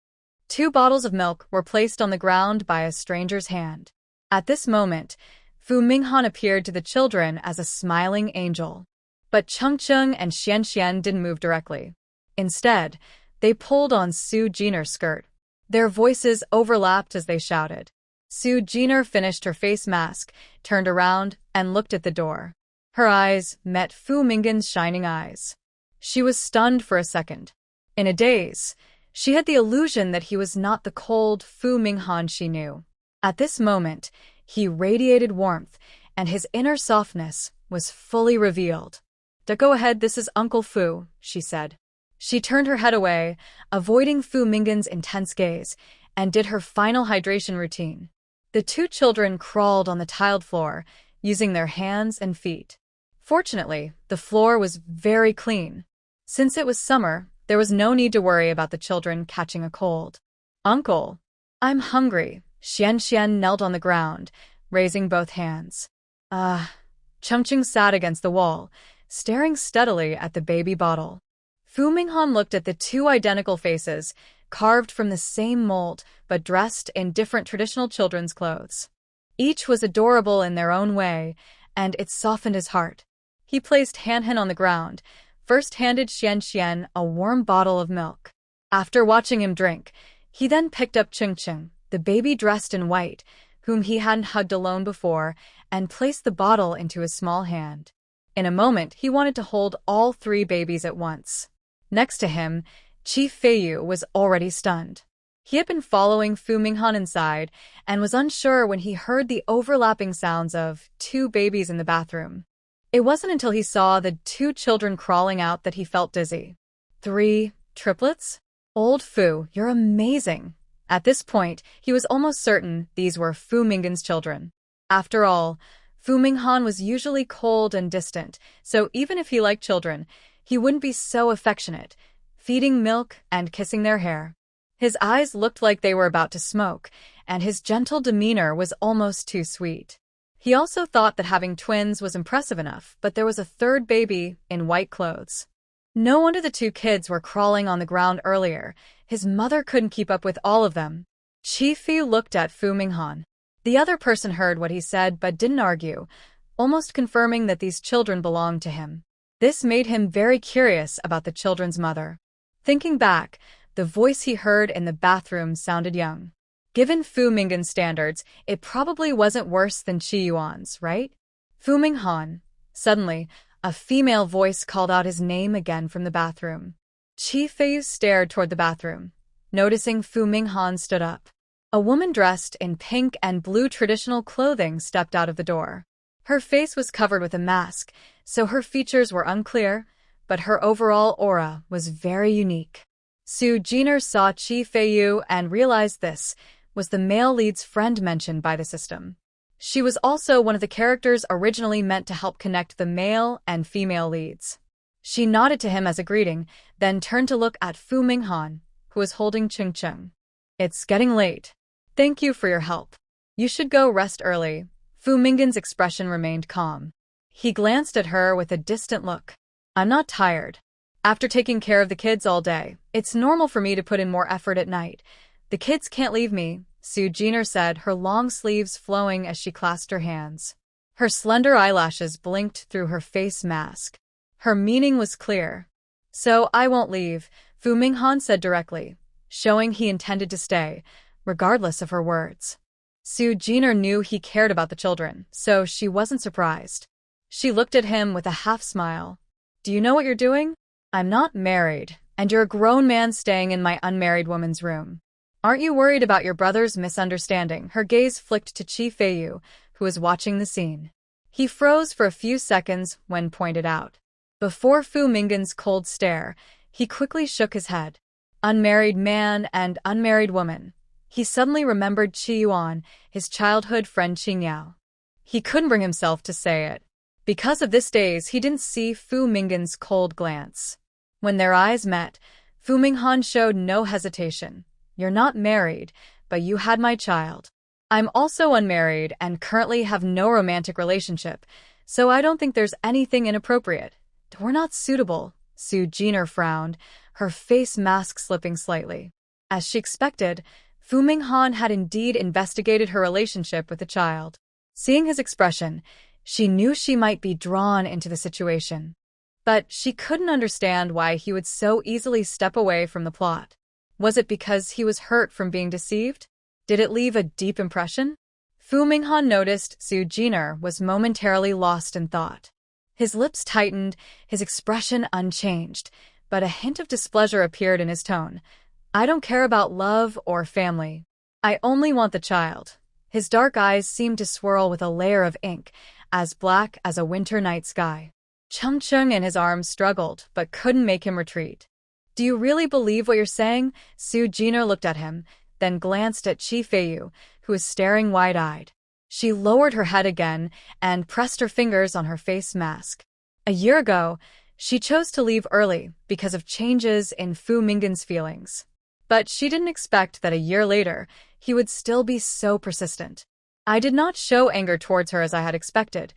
2 bottles of milk were placed on the ground by a stranger's hand. At this moment, Fu Minghan appeared to the children as a smiling angel. But Cheng Cheng and Xian didn't move directly. Instead, they pulled on Su Jiner's skirt. Their voices overlapped as they shouted. Su Jiner finished her face mask, turned around, and looked at the door. Her eyes met Fu Minghan's shining eyes. She was stunned for a second. In a daze, she had the illusion that he was not the cold Fu Minghan she knew. At this moment, he radiated warmth, and his inner softness was fully revealed. Go ahead, this is Uncle Fu, she said. She turned her head away, avoiding Fu Minghan's intense gaze, and did her final hydration routine. The two children crawled on the tiled floor, using their hands and feet. Fortunately, the floor was very clean. Since it was summer, there was no need to worry about the children catching a cold. Uncle, I'm hungry. Xian knelt on the ground, raising both hands. Cheng Cheng sat against the wall, staring steadily at the baby bottle. Fu Minghan looked at the two identical faces, carved from the same mold, but dressed in different traditional children's clothes. Each was adorable in their own way, and it softened his heart. He placed Han on the ground, first handed Xian a warm bottle of milk. After watching him drink, he then picked up Cheng Cheng, the baby dressed in white, whom he hadn't hugged alone before, and placed the bottle into his small hand. In a moment, he wanted to hold all 3 babies at once. Next to him, Chi Feiyu was already stunned. He had been following Fu Minghan inside and was unsure when he heard the overlapping sounds of 2 babies in the bathroom. It wasn't until he saw the 2 children crawling out that he felt dizzy. 3 triplets? Old Fu, you're amazing. At this point, he was almost certain these were Fu Minghan's children. After all, Fu Minghan was usually cold and distant, so even if he liked children, he wouldn't be so affectionate, feeding milk and kissing their hair. His eyes looked like they were about to smoke, and his gentle demeanor was almost too sweet. He also thought that having twins was impressive enough, but there was a third baby in white clothes. No wonder the two kids were crawling on the ground earlier. His mother couldn't keep up with all of them. Chi Fu looked at Fu Minghan. The other person heard what he said but didn't argue, almost confirming that these children belonged to him. This made him very curious about the children's mother. Thinking back, the voice he heard in the bathroom sounded young. Given Fu Minghan's standards, it probably wasn't worse than Qi Yuan's, right? Fu Minghan. Suddenly, a female voice called out his name again from the bathroom. Qi Feiyu stared toward the bathroom. Noticing Fu Minghan stood up. A woman dressed in pink and blue traditional clothing stepped out of the door. Her face was covered with a mask, so her features were unclear, but her overall aura was very unique. Su Jiner saw Qi Feiyu and realized this was the male lead's friend mentioned by the system. She was also one of the characters originally meant to help connect the male and female leads. She nodded to him as a greeting, then turned to look at Fu Minghan, who was holding Cheng Cheng. It's getting late. Thank you for your help. You should go rest early. Fu Minghan's expression remained calm. He glanced at her with a distant look. I'm not tired. After taking care of the kids all day, it's normal for me to put in more effort at night. The kids can't leave me, Su Jiner said, her long sleeves flowing as she clasped her hands. Her slender eyelashes blinked through her face mask. Her meaning was clear. So I won't leave, Fu Minghan said directly, showing he intended to stay, regardless of her words. Su Jiner knew he cared about the children, so she wasn't surprised. She looked at him with a half-smile. Do you know what you're doing? I'm not married, and you're a grown man staying in my unmarried woman's room. Aren't you worried about your brother's misunderstanding? Her gaze flicked to Qi Feiyu, who was watching the scene. He froze for a few seconds when pointed out. Before Fu Minghan's cold stare, he quickly shook his head. Unmarried man and unmarried woman. He suddenly remembered Qi Yuan, his childhood friend Qingyao. He couldn't bring himself to say it. Because of this daze, he didn't see Fu Minghan's cold glance. When their eyes met, Fu Minghan showed no hesitation. You're not married, but you had my child. I'm also unmarried and currently have no romantic relationship, so I don't think there's anything inappropriate. We're not suitable, Su Jiner frowned, her face mask slipping slightly. As she expected, Fu Minghan had indeed investigated her relationship with the child. Seeing his expression, she knew she might be drawn into the situation. But she couldn't understand why he would so easily step away from the plot. Was it because he was hurt from being deceived? Did it leave a deep impression? Fu Minghan noticed Su Jiner was momentarily lost in thought. His lips tightened, his expression unchanged, but a hint of displeasure appeared in his tone. I don't care about love or family. I only want the child. His dark eyes seemed to swirl with a layer of ink, as black as a winter night sky. Cheng Cheng and his arms struggled, but couldn't make him retreat. Do you really believe what you're saying? Su Jiner looked at him, then glanced at Qi Feiyu, who was staring wide-eyed. She lowered her head again and pressed her fingers on her face mask. A year ago, she chose to leave early because of changes in Fu Minghan's feelings. But she didn't expect that a year later, he would still be so persistent. I did not show anger towards her as I had expected.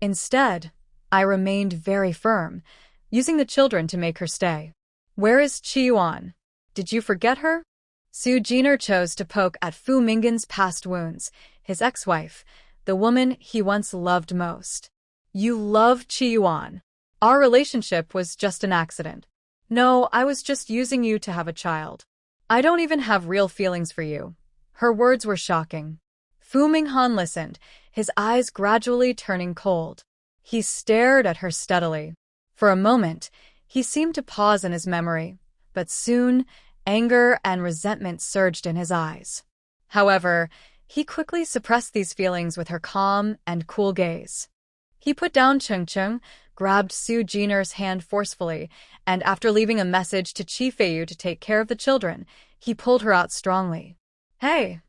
Instead, I remained very firm, using the children to make her stay. Where is Qi Yuan? Did you forget her? Su Jiner chose to poke at Fu Minghan's past wounds, his ex-wife, the woman he once loved most. You love Qi Yuan. Our relationship was just an accident. No, I was just using you to have a child. I don't even have real feelings for you. Her words were shocking. Fu Minghan listened, his eyes gradually turning cold. He stared at her steadily. For a moment, he seemed to pause in his memory, but soon, anger and resentment surged in his eyes. However, he quickly suppressed these feelings with her calm and cool gaze. He put down Cheng Cheng, grabbed Su Jiner's hand forcefully, and after leaving a message to Qi Feiyu to take care of the children, he pulled her out strongly. Hey!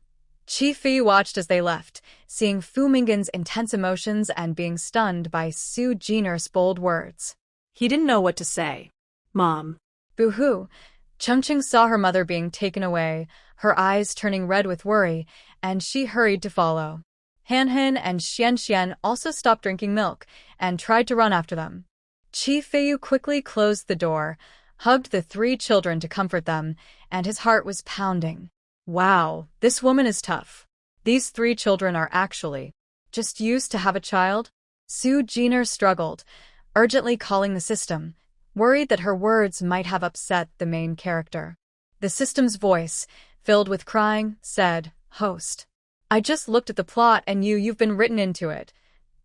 Qi Feiyu watched as they left, seeing Fu Minghan's intense emotions and being stunned by Su Jiner's bold words. He didn't know what to say. Mom. Boo-hoo. Chengqing saw her mother being taken away, her eyes turning red with worry, and she hurried to follow. Hanhan and Xianxian also stopped drinking milk and tried to run after them. Qi Feiyu quickly closed the door, hugged the 3 children to comfort them, and his heart was pounding. Wow, this woman is tough. These 3 children are actually just used to have a child? Su Jiner struggled, urgently calling the system, worried that her words might have upset the main character. The system's voice, filled with crying, said, "Host. I just looked at the plot and you've been written into it.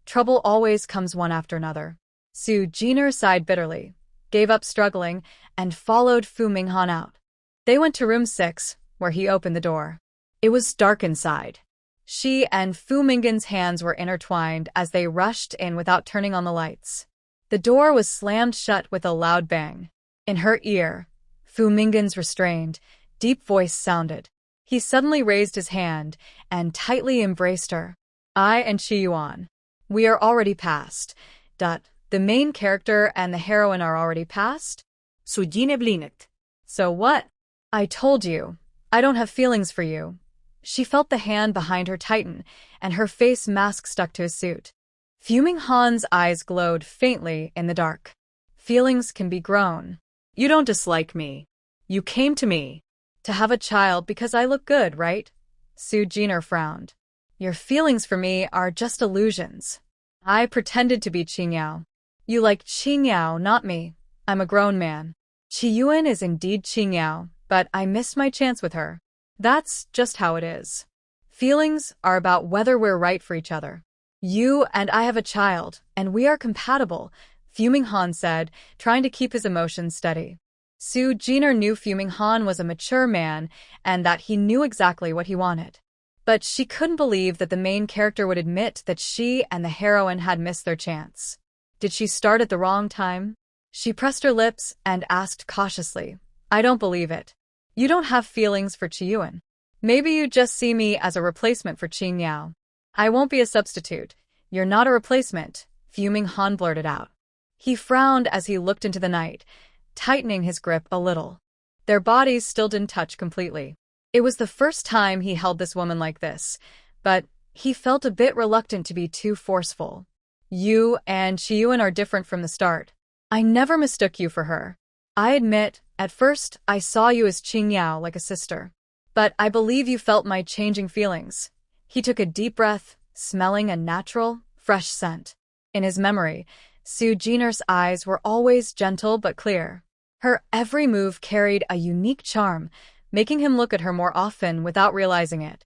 Trouble always comes one after another." Su Jiner sighed bitterly, gave up struggling, and followed Fu Minghan out. They went to room 6, where he opened the door. It was dark inside. She and Fu Minghan's hands were intertwined as they rushed in without turning on the lights. The door was slammed shut with a loud bang. In her ear, Fu Minghan's restrained, deep voice sounded. He suddenly raised his hand and tightly embraced her. "I and Qi Yuan. We are already past. The main character and the heroine are already past?" Sujine blinked. "So what? I told you. I don't have feelings for you." She felt the hand behind her tighten, and her face mask stuck to his suit. Fu Minghan's eyes glowed faintly in the dark. "Feelings can be grown. You don't dislike me. You came to me to have a child because I look good, right?" Su Jiner frowned. "Your feelings for me are just illusions. I pretended to be Qingyao. You like Qingyao, not me. I'm a grown man. Qi Yuan is indeed Qingyao, but I missed my chance with her. That's just how it is. Feelings are about whether we're right for each other. You and I have a child, and we are compatible," Fu Minghan said, trying to keep his emotions steady. Su Jiner knew Fu Minghan was a mature man and that he knew exactly what he wanted. But she couldn't believe that the main character would admit that she and the heroine had missed their chance. Did she start at the wrong time? She pressed her lips and asked cautiously, "I don't believe it. You don't have feelings for Qi Yuan. Maybe you just see me as a replacement for Qingyao." "I won't be a substitute. You're not a replacement," Fu Minghan blurted out. He frowned as he looked into the night, tightening his grip a little. Their bodies still didn't touch completely. It was the first time he held this woman like this, but he felt a bit reluctant to be too forceful. "You and Qi Yuan are different from the start. I never mistook you for her. I admit, at first, I saw you as Qingyao like a sister. But I believe you felt my changing feelings." He took a deep breath, smelling a natural, fresh scent. In his memory, Su Jiner's eyes were always gentle but clear. Her every move carried a unique charm, making him look at her more often without realizing it.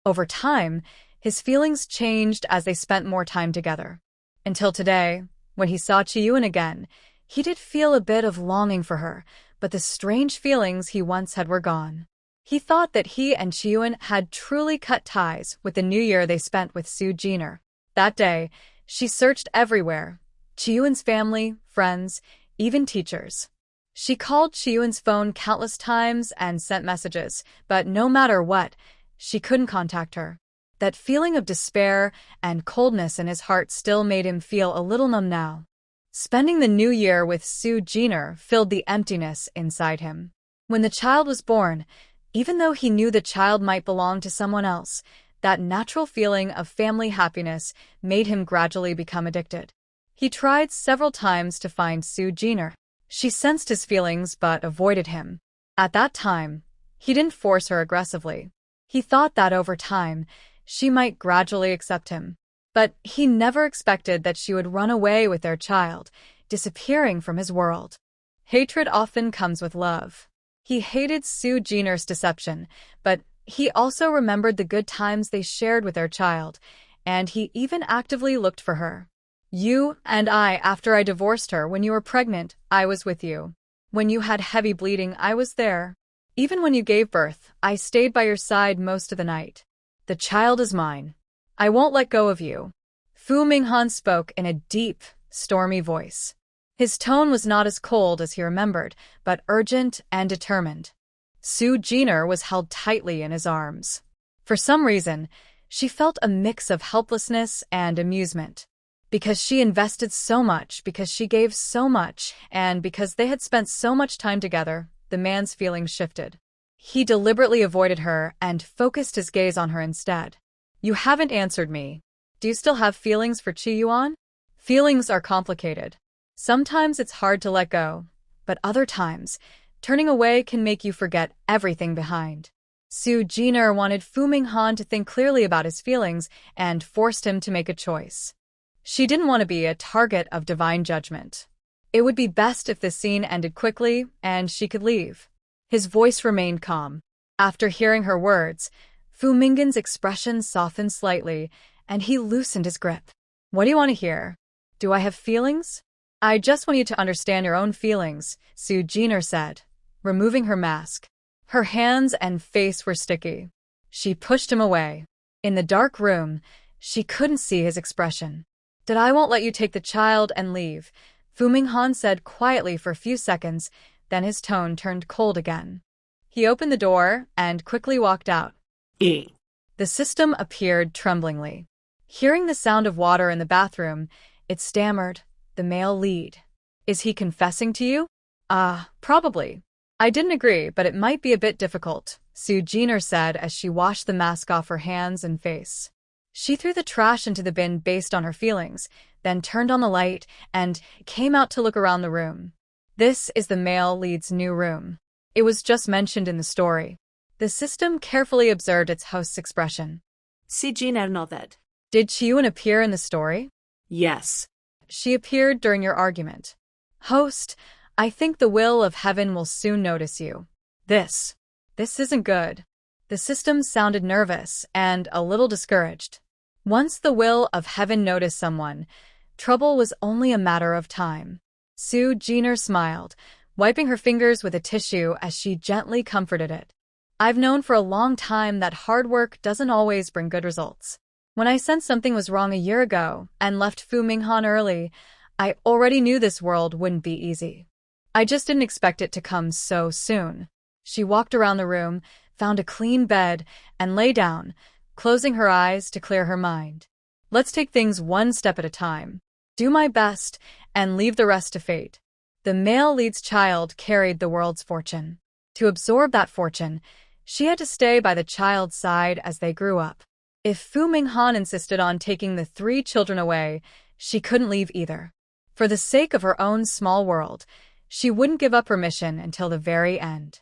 Over time, his feelings changed as they spent more time together. Until today, when he saw Qi Yuan again, he did feel a bit of longing for her, but the strange feelings he once had were gone. He thought that he and Qi Yuan had truly cut ties with the new year they spent with Su Jiner. That day, she searched everywhere: Qi Yuan's family, friends, even teachers. She called Qi Yuan's phone countless times and sent messages, but no matter what, she couldn't contact her. That feeling of despair and coldness in his heart still made him feel a little numb now. Spending the new year with Su Jiner filled the emptiness inside him. When the child was born, even though he knew the child might belong to someone else, that natural feeling of family happiness made him gradually become addicted. He tried several times to find Su Jiner. She sensed his feelings but avoided him. At that time, he didn't force her aggressively. He thought that over time, she might gradually accept him. But he never expected that she would run away with their child, disappearing from his world. Hatred often comes with love. He hated Su Jiner's deception, but he also remembered the good times they shared with their child, and he even actively looked for her. "You and I, after I divorced her, when you were pregnant, I was with you. When you had heavy bleeding, I was there. Even when you gave birth, I stayed by your side most of the night. The child is mine. I won't let go of you." Fu Minghan spoke in a deep, stormy voice. His tone was not as cold as he remembered, but urgent and determined. Su Jiner was held tightly in his arms. For some reason, she felt a mix of helplessness and amusement. Because she invested so much, because she gave so much, and because they had spent so much time together, the man's feelings shifted. He deliberately avoided her and focused his gaze on her instead. You haven't answered me. Do you still have feelings for Chi-yuan? Feelings are complicated. Sometimes it's hard to let go, but other times, turning away can make you forget everything behind. Su Jiner wanted Fu Minghan to think clearly about his feelings and forced him to make a choice. She didn't want to be a target of divine judgment. It would be best if the scene ended quickly and she could leave. His voice remained calm. After hearing her words, Fu Minghan's expression softened slightly, and he loosened his grip. What do you want to hear? Do I have feelings? I just want you to understand your own feelings, Su Jiner said, removing her mask. Her hands and face were sticky. She pushed him away. In the dark room, she couldn't see his expression. I won't let you take the child and leave, Fu Minghan said quietly for a few seconds, then his tone turned cold again. He opened the door and quickly walked out. The system appeared tremblingly. Hearing the sound of water in the bathroom, it stammered, the male lead. Is he confessing to you? Probably. I didn't agree, but it might be a bit difficult, Su Jiner said as she washed the mask off her hands and face. She threw the trash into the bin based on her feelings, then turned on the light and came out to look around the room. This is the male lead's new room. It was just mentioned in the story. The system carefully observed its host's expression. Si Jiner nodded. Did Chi-yuan appear in the story? Yes. She appeared during your argument. Host, I think the will of heaven will soon notice you. This isn't good. The system sounded nervous and a little discouraged. Once the will of heaven noticed someone, trouble was only a matter of time. Su Jiner smiled, wiping her fingers with a tissue as she gently comforted it. I've known for a long time that hard work doesn't always bring good results. When I sensed something was wrong a year ago and left Fu Minghan early, I already knew this world wouldn't be easy. I just didn't expect it to come so soon. She walked around the room, found a clean bed, and lay down, closing her eyes to clear her mind. Let's take things one step at a time. Do my best and leave the rest to fate. The male lead's child carried the world's fortune. To absorb that fortune, she had to stay by the child's side as they grew up. If Fu Minghan insisted on taking the 3 children away, she couldn't leave either. For the sake of her own small world, she wouldn't give up her mission until the very end.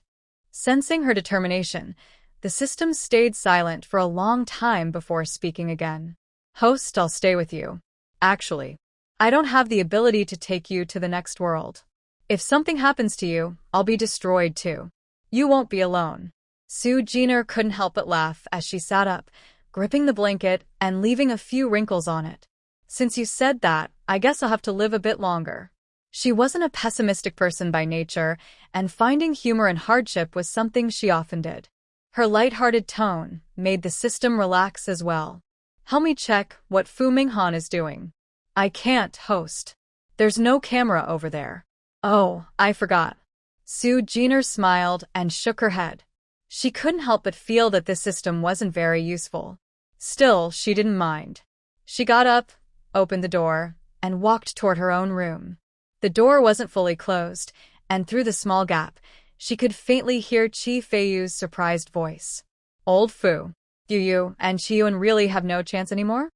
Sensing her determination, the system stayed silent for a long time before speaking again. Host, I'll stay with you. Actually, I don't have the ability to take you to the next world. If something happens to you, I'll be destroyed too. You won't be alone. Su Jiner couldn't help but laugh as she sat up, gripping the blanket and leaving a few wrinkles on it. Since you said that, I guess I'll have to live a bit longer. She wasn't a pessimistic person by nature, and finding humor in hardship was something she often did. Her light-hearted tone made the system relax as well. Help me check what Fu Minghan is doing. I can't, host. There's no camera over there. Oh, I forgot. Su Jiner smiled and shook her head. She couldn't help but feel that this system wasn't very useful. Still, she didn't mind. She got up, opened the door, and walked toward her own room. The door wasn't fully closed, and through the small gap, she could faintly hear Chi Feiyu's surprised voice. Old Fu, do you and Chi-yuan really have no chance anymore?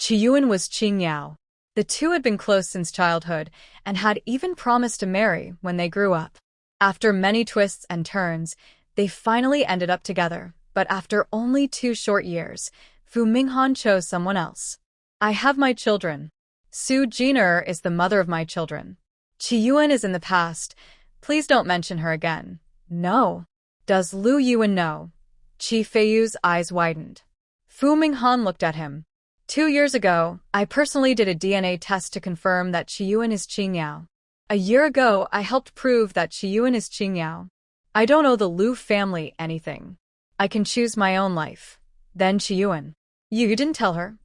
Chi-yuan was Qing Yao. The two had been close since childhood and had even promised to marry when they grew up. After many twists and turns, they finally ended up together, but after only 2 short years, Fu Minghan chose someone else. I have my children. Su Jiner is the mother of my children. Chi-yuan is in the past. Please don't mention her again. No. Does Lu Yuan know? Chi Feiyu's eyes widened. Fu Minghan looked at him. 2 years ago, I personally did a DNA test to confirm that Chi-yuan is Qing Yao. A year ago, I helped prove that Chi-yuan is Qing Yao. I don't owe the Lu family anything. I can choose my own life. Then Chi-yuan. You didn't tell her.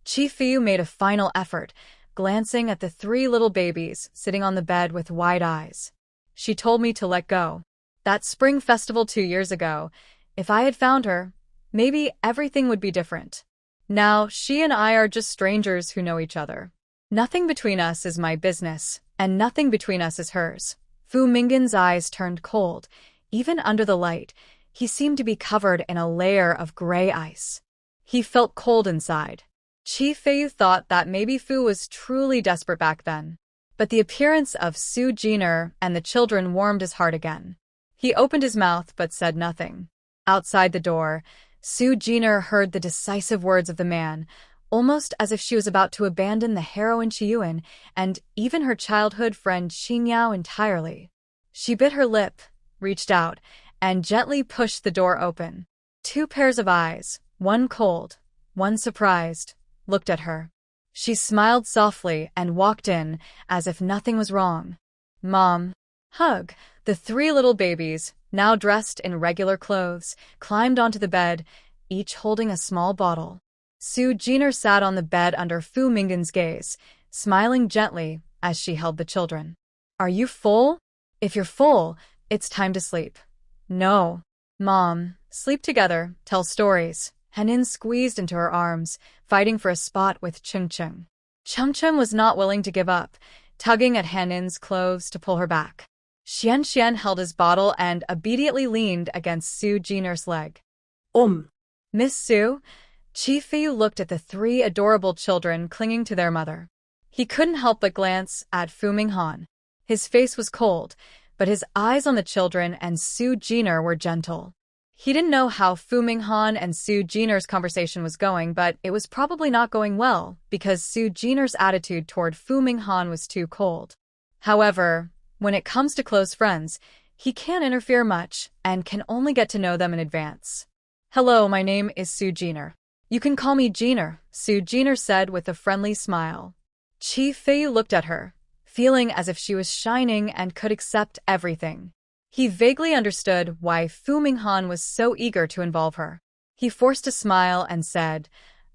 Chi Feiyu made a final effort, glancing at the 3 little babies sitting on the bed with wide eyes. She told me to let go. That spring festival 2 years ago, if I had found her, maybe everything would be different. Now, she and I are just strangers who know each other. Nothing between us is my business, and nothing between us is hers. Fu Minghan's eyes turned cold. Even under the light, he seemed to be covered in a layer of gray ice. He felt cold inside. Chi Feiyu thought that maybe Fu was truly desperate back then. But the appearance of Su Jiner and the children warmed his heart again. He opened his mouth but said nothing. Outside the door, Su Jiner heard the decisive words of the man, almost as if she was about to abandon the heroine Chiyuan and even her childhood friend Xinyao entirely. She bit her lip, reached out, and gently pushed the door open. Two pairs of eyes, one cold, one surprised, looked at her. She smiled softly and walked in as if nothing was wrong. Mom. Hug. The three little babies, now dressed in regular clothes, climbed onto the bed, each holding a small bottle. Su Jiner sat on the bed under Fu Minggen's gaze, smiling gently as she held the children. Are you full? If you're full, it's time to sleep. No. Mom. Sleep together, tell stories. Henin squeezed into her arms, fighting for a spot with Chung Chung. Chung Chung was not willing to give up, tugging at Henin's clothes to pull her back. Xian Xian held his bottle and obediently leaned against Su Jiner's leg. Miss Su? Chi Feiyu looked at the three adorable children clinging to their mother. He couldn't help but glance at Fu Minghan. His face was cold, but his eyes on the children and Su Jiner were gentle. He didn't know how Fu Minghan and Su Jiner's conversation was going, but it was probably not going well because Su Jiner's attitude toward Fu Minghan was too cold. However, when it comes to close friends, he can't interfere much and can only get to know them in advance. Hello, my name is Su Jiner. You can call me Jiner, Su Jiner said with a friendly smile. Chi Feiyu looked at her, feeling as if she was shining and could accept everything. He vaguely understood why Fu Minghan was so eager to involve her. He forced a smile and said,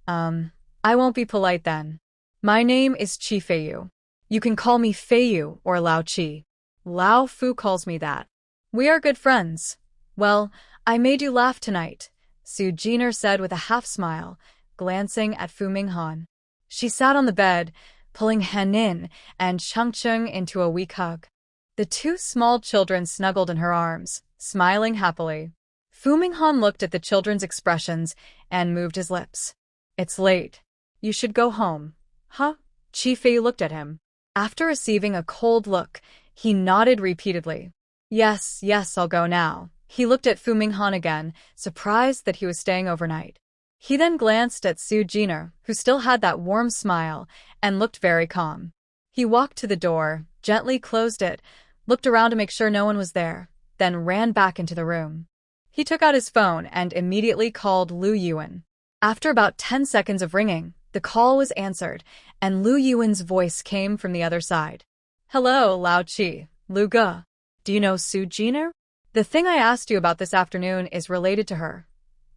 I won't be polite then. My name is Chi Feiyu. You can call me Feiyu or Lao Chi. Lao Fu calls me that. We are good friends. Well, I made you laugh tonight, Su Jiner said with a half-smile, glancing at Fu Minghan. She sat on the bed, pulling Henin and Changcheng into a weak hug. The two small children snuggled in her arms, smiling happily. Fu Minghan looked at the children's expressions and moved his lips. It's late. You should go home. Huh? Chi Fei looked at him. After receiving a cold look, he nodded repeatedly. Yes, I'll go now. He looked at Fu Minghan again, surprised that he was staying overnight. He then glanced at Su Jiner, who still had that warm smile, and looked very calm. He walked to the door, gently closed it, looked around to make sure no one was there, then ran back into the room. He took out his phone and immediately called Lu Yuan. After about 10 seconds of ringing, the call was answered, and Lu Yuan's voice came from the other side. Hello, Lao Chi, Lu Ge. Do you know Su Jiner? The thing I asked you about this afternoon is related to her.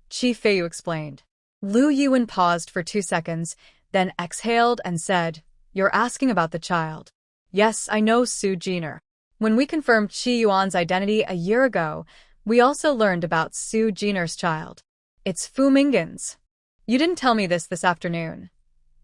Chi Feiyu explained. Lu Yuan paused for 2 seconds, then exhaled and said, You're asking about the child. Yes, I know Su Jiner. When we confirmed Chi Yuan's identity a year ago, we also learned about Su Jiner's child. It's Fu Minggen's. You didn't tell me this afternoon,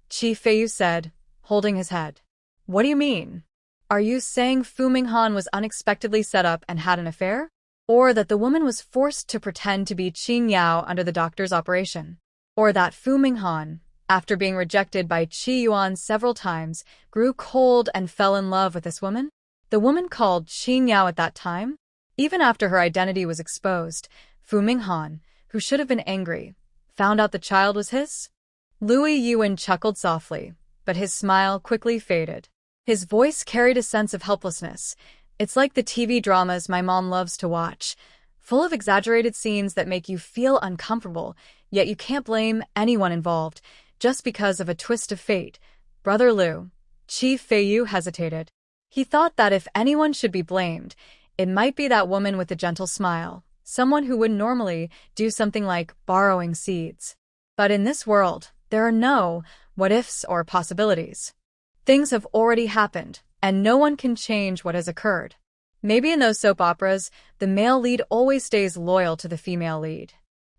Chi Feiyu said, holding his head. What do you mean? Are you saying Fu Minghan was unexpectedly set up and had an affair? Or that the woman was forced to pretend to be Qing Yao under the doctor's operation? Or that Fu Minghan, after being rejected by Qi Yuan several times, grew cold and fell in love with this woman? The woman called Qing Yao at that time? Even after her identity was exposed, Fu Minghan, who should have been angry, found out the child was his? Lu Yuan chuckled softly, but his smile quickly faded. His voice carried a sense of helplessness. It's like the TV dramas my mom loves to watch, full of exaggerated scenes that make you feel uncomfortable, yet you can't blame anyone involved, just because of a twist of fate. Brother Lu. Chi Feiyu hesitated. He thought that if anyone should be blamed, it might be that woman with the gentle smile, someone who would normally do something like borrowing seeds. But in this world, there are no what-ifs or possibilities. Things have already happened, and no one can change what has occurred. Maybe in those soap operas, the male lead always stays loyal to the female lead.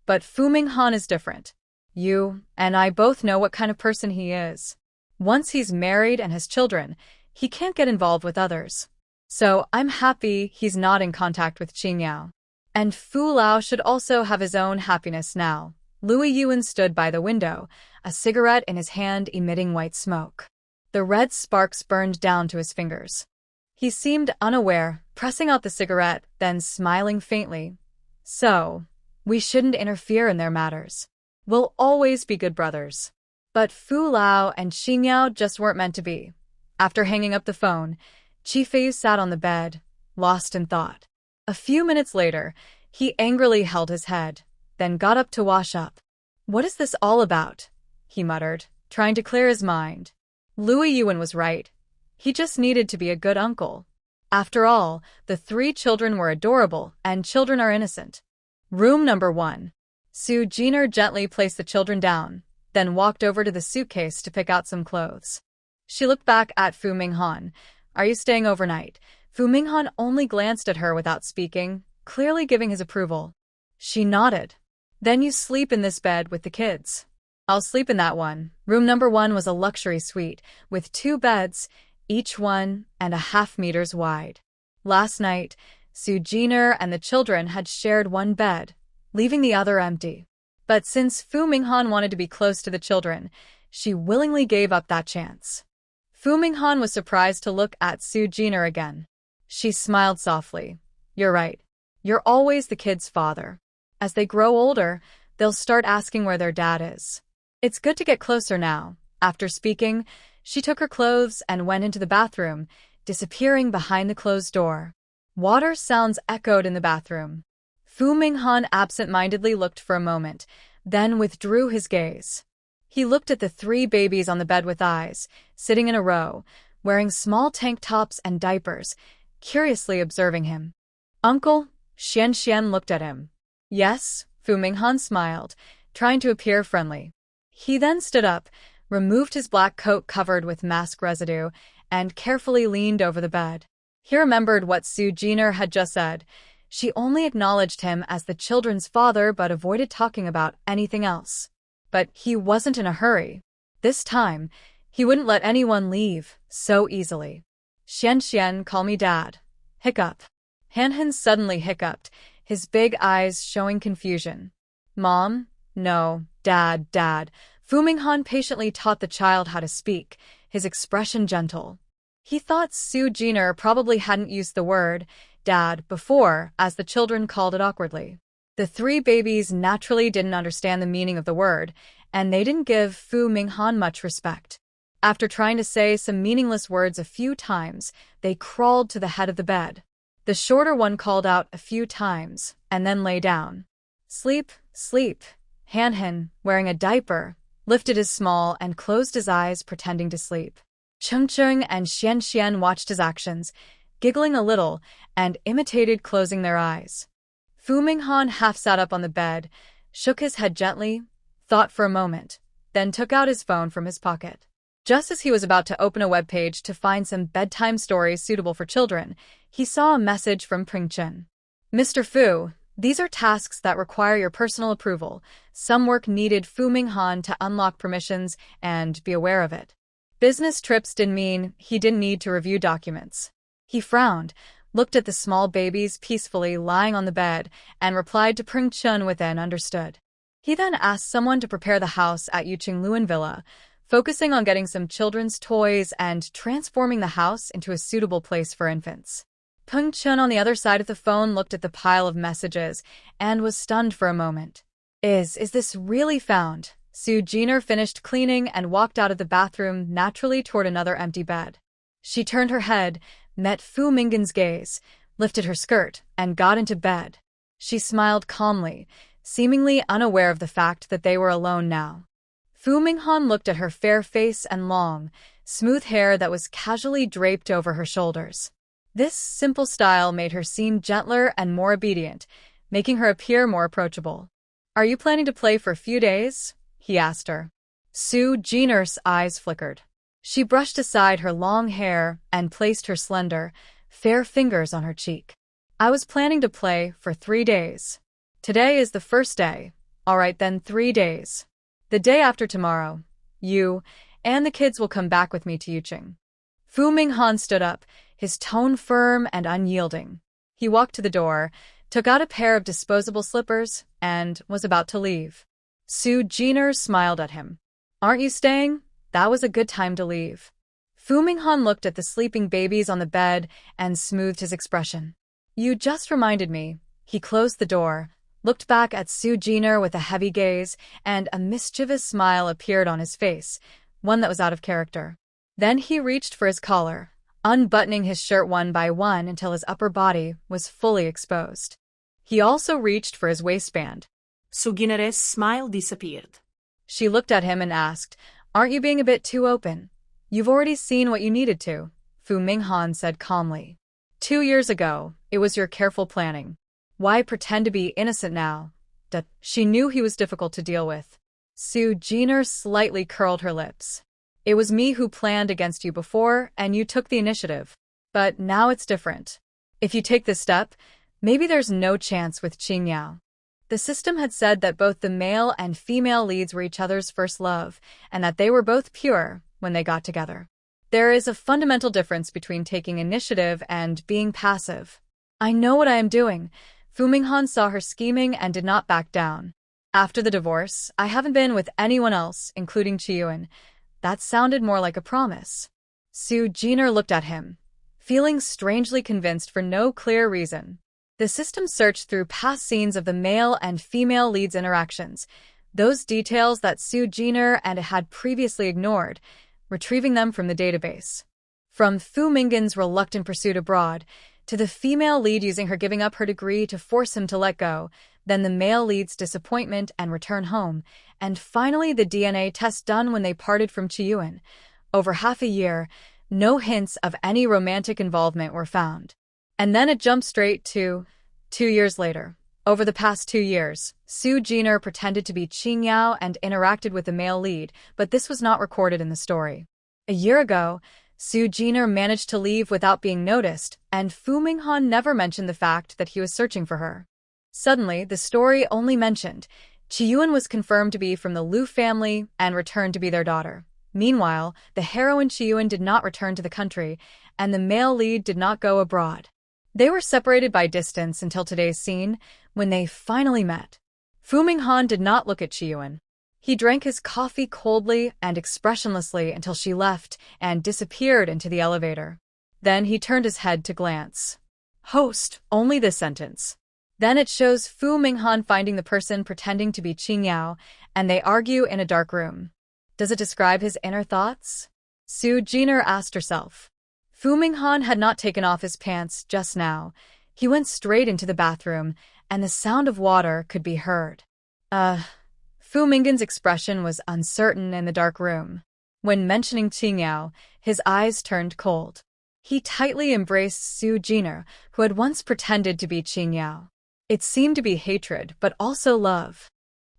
But Fu Minghan is different. You and I both know what kind of person he is. Once he's married and has children, he can't get involved with others. So I'm happy he's not in contact with Qing Yao. And Fu Lao should also have his own happiness now. Louis Yuan stood by the window, a cigarette in his hand emitting white smoke. The red sparks burned down to his fingers. He seemed unaware, pressing out the cigarette, then smiling faintly. So, we shouldn't interfere in their matters. We'll always be good brothers. But Fu Lao and Xingyao just weren't meant to be. After hanging up the phone, Chi Fei sat on the bed, lost in thought. A few minutes later, he angrily held his head, then got up to wash up. What is this all about? He muttered, trying to clear his mind. Louis Yuan was right. He just needed to be a good uncle. After all, the 3 children were adorable, and children are innocent. Room number 1. Su Jiner gently placed the children down, then walked over to the suitcase to pick out some clothes. She looked back at Fu Minghan. Are you staying overnight? Fu Minghan only glanced at her without speaking, clearly giving his approval. She nodded. Then you sleep in this bed with the kids. I'll sleep in that one. Room number 1 was a luxury suite, with 2 beds, each 1.5 meters wide. Last night, Su Jiner and the children had shared one bed, leaving the other empty. But since Fu Minghan wanted to be close to the children, she willingly gave up that chance. Fu Minghan was surprised to look at Su Jiner again. She smiled softly. You're right. You're always the kid's father. As they grow older, they'll start asking where their dad is. It's good to get closer now. After speaking, she took her clothes and went into the bathroom, disappearing behind the closed door. Water sounds echoed in the bathroom. Fu Minghan absent-mindedly looked for a moment, then withdrew his gaze. He looked at the 3 babies on the bed with eyes, sitting in a row, wearing small tank tops and diapers, curiously observing him. Uncle? Xian looked at him. Yes, Fu Minghan smiled, trying to appear friendly. He then stood up, removed his black coat covered with mask residue, and carefully leaned over the bed. He remembered what Su Jiner had just said. She only acknowledged him as the children's father but avoided talking about anything else. But he wasn't in a hurry. This time, he wouldn't let anyone leave so easily. Xian, call me Dad. Hiccup. Han suddenly hiccuped, his big eyes showing confusion. Mom? No, Dad. Fu Minghan patiently taught the child how to speak, his expression gentle. He thought Su Jiner probably hadn't used the word Dad before, as the children called it awkwardly. The 3 babies naturally didn't understand the meaning of the word, and they didn't give Fu Minghan much respect. After trying to say some meaningless words a few times, they crawled to the head of the bed. The shorter one called out a few times, and then lay down. Sleep. Han, wearing a diaper, lifted his small and closed his eyes, pretending to sleep. Cheng and Xian watched his actions, giggling a little, and imitated closing their eyes. Fu Minghan half sat up on the bed, shook his head gently, thought for a moment, then took out his phone from his pocket. Just as he was about to open a web page to find some bedtime stories suitable for children, he saw a message from Pringchen. Mr. Fu, these are tasks that require your personal approval. Some work needed Fu Minghan to unlock permissions and be aware of it. Business trips didn't mean he didn't need to review documents. He frowned, looked at the small babies peacefully lying on the bed, and replied to Pringchen with an understood. He then asked someone to prepare the house at Yuqingluan Villa, focusing on getting some children's toys and transforming the house into a suitable place for infants. Pengchen on the other side of the phone looked at the pile of messages and was stunned for a moment. Is this really found? Su Jiner finished cleaning and walked out of the bathroom naturally toward another empty bed. She turned her head, met Fu Minghan's gaze, lifted her skirt, and got into bed. She smiled calmly, seemingly unaware of the fact that they were alone now. Fu Minghan looked at her fair face and long, smooth hair that was casually draped over her shoulders. This simple style made her seem gentler and more obedient, making her appear more approachable. Are you planning to play for a few days? He asked her. Su Jiner's eyes flickered. She brushed aside her long hair and placed her slender, fair fingers on her cheek. I was planning to play for 3 days. Today is the first day. All right then, 3 days. The day after tomorrow, you and the kids will come back with me to Yuqing. Fu Minghan stood up, his tone firm and unyielding. He walked to the door, took out a pair of disposable slippers, and was about to leave. Su Jiner smiled at him. "Aren't you staying? That was a good time to leave." Fu Minghan looked at the sleeping babies on the bed and smoothed his expression. "You just reminded me." He closed the door, looked back at Su Jiner with a heavy gaze, and a mischievous smile appeared on his face, one that was out of character. Then he reached for his collar, unbuttoning his shirt one by one until his upper body was fully exposed. He also reached for his waistband. Su Jiner's smile disappeared. She looked at him and asked, "Aren't you being a bit too open?" "You've already seen what you needed to," Fu Minghan said calmly. 2 years ago, it was your careful planning. Why pretend to be innocent now? She knew he was difficult to deal with. Su Jiner slightly curled her lips. "It was me who planned against you before, and you took the initiative. But now it's different. If you take this step, maybe there's no chance with Qingyao." The system had said that both the male and female leads were each other's first love, and that they were both pure when they got together. There is a fundamental difference between taking initiative and being passive. "I know what I am doing." Fu Minghan saw her scheming and did not back down. "After the divorce, I haven't been with anyone else, including Qiyuan." That sounded more like a promise. Su Jiner looked at him, feeling strangely convinced for no clear reason. The system searched through past scenes of the male and female leads' interactions, those details that Su Jiner and had previously ignored, retrieving them from the database. From Fu Minghan's reluctant pursuit abroad, to the female lead using her giving up her degree to force him to let go, then the male lead's disappointment and return home, and finally the DNA test done when they parted from Qiyuan. Over half a year, no hints of any romantic involvement were found. And then it jumped straight to 2 years later. Over the past 2 years, Su Jiner pretended to be Qingyao and interacted with the male lead, but this was not recorded in the story. A year ago, Su Jiner managed to leave without being noticed, and Fu Minghan never mentioned the fact that he was searching for her. Suddenly, the story only mentioned Qiyuan was confirmed to be from the Liu family and returned to be their daughter. Meanwhile, the heroine Qiyuan did not return to the country, and the male lead did not go abroad. They were separated by distance until today's scene, when they finally met. Fu Minghan did not look at Qiyuan. He drank his coffee coldly and expressionlessly until she left and disappeared into the elevator. Then he turned his head to glance. Host, only this sentence. Then it shows Fu Minghan finding the person pretending to be Qingyao, and they argue in a dark room. Does it describe his inner thoughts? Su Jiner asked herself. Fu Minghan had not taken off his pants just now. He went straight into the bathroom, and the sound of water could be heard. Fu Minghan's expression was uncertain in the dark room. When mentioning Qingyao, his eyes turned cold. He tightly embraced Su Jiner, who had once pretended to be Qingyao. It seemed to be hatred, but also love.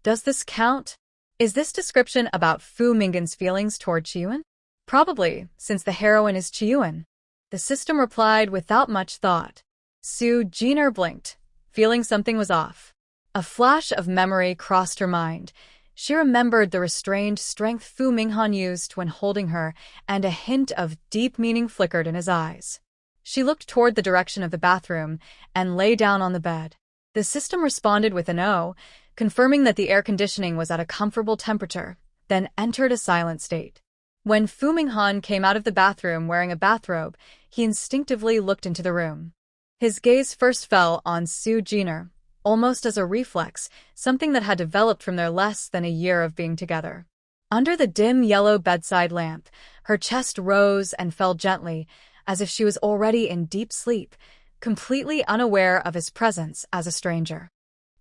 Does this count? Is this description about Fu Minghan's feelings toward Qiyuan? Probably, since the heroine is Qiyuan. The system replied without much thought. Su Jiner blinked, feeling something was off. A flash of memory crossed her mind. She remembered the restrained strength Fu Minghan used when holding her, and a hint of deep meaning flickered in his eyes. She looked toward the direction of the bathroom and lay down on the bed. The system responded with an "oh," confirming that the air conditioning was at a comfortable temperature, then entered a silent state. When Fu Minghan came out of the bathroom wearing a bathrobe, he instinctively looked into the room. His gaze first fell on Su Jiner, almost as a reflex, something that had developed from their less than a year of being together. Under the dim yellow bedside lamp, her chest rose and fell gently, as if she was already in deep sleep, completely unaware of his presence as a stranger.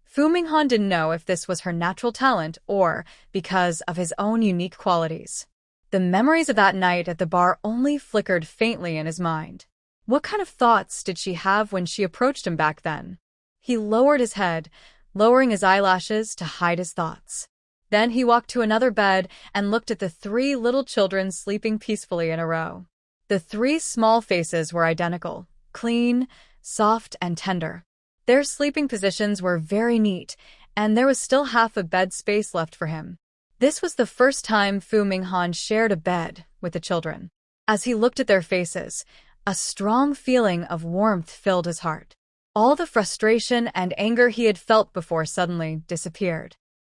Fu Minghan didn't know if this was her natural talent or because of his own unique qualities. The memories of that night at the bar only flickered faintly in his mind. What kind of thoughts did she have when she approached him back then? He lowered his head, lowering his eyelashes to hide his thoughts. Then he walked to another bed and looked at the 3 little children sleeping peacefully in a row. The 3 small faces were identical, clean, soft, and tender. Their sleeping positions were very neat, and there was still half a bed space left for him. This was the first time Fu Minghan shared a bed with the children. As he looked at their faces, a strong feeling of warmth filled his heart. All the frustration and anger he had felt before suddenly disappeared.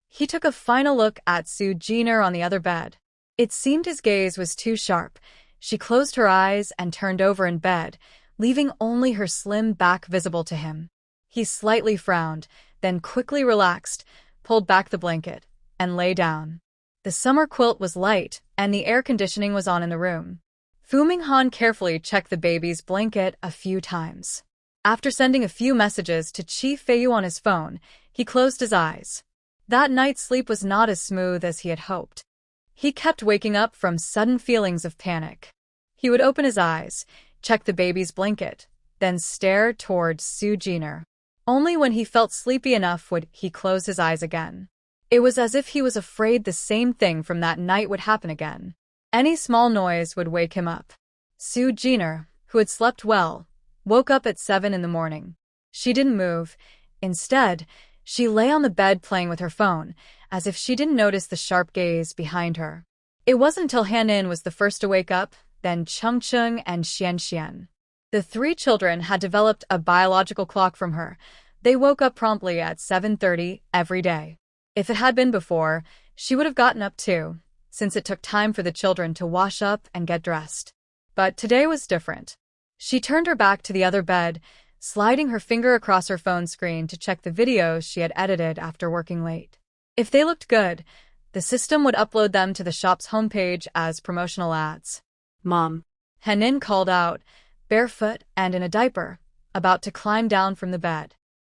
He took a final look at Soo Jiner on the other bed. It seemed his gaze was too sharp. She closed her eyes and turned over in bed, leaving only her slim back visible to him. He slightly frowned, then quickly relaxed, pulled back the blanket, and lay down. The summer quilt was light, and the air conditioning was on in the room. Fu Minghan carefully checked the baby's blanket a few times. After sending a few messages to Chi Feiyu on his phone, he closed his eyes. That night's sleep was not as smooth as he had hoped. He kept waking up from sudden feelings of panic. He would open his eyes, check the baby's blanket, then stare towards Soo Jiner. Only when he felt sleepy enough would he close his eyes again. It was as if he was afraid the same thing from that night would happen again. Any small noise would wake him up. Soo Jiner, who had slept well, woke up at 7 in the morning. She didn't move. Instead, she lay on the bed playing with her phone, as if she didn't notice the sharp gaze behind her. It wasn't until Han-in was the first to wake up, then Chung-chung and Xian-xian. The three children had developed a biological clock from her. They woke up promptly at 7:30 every day. If it had been before, she would have gotten up too, since it took time for the children to wash up and get dressed. But today was different. She turned her back to the other bed, sliding her finger across her phone screen to check the videos she had edited after working late. If they looked good, the system would upload them to the shop's homepage as promotional ads. Mom. Han-in called out, barefoot and in a diaper, about to climb down from the bed.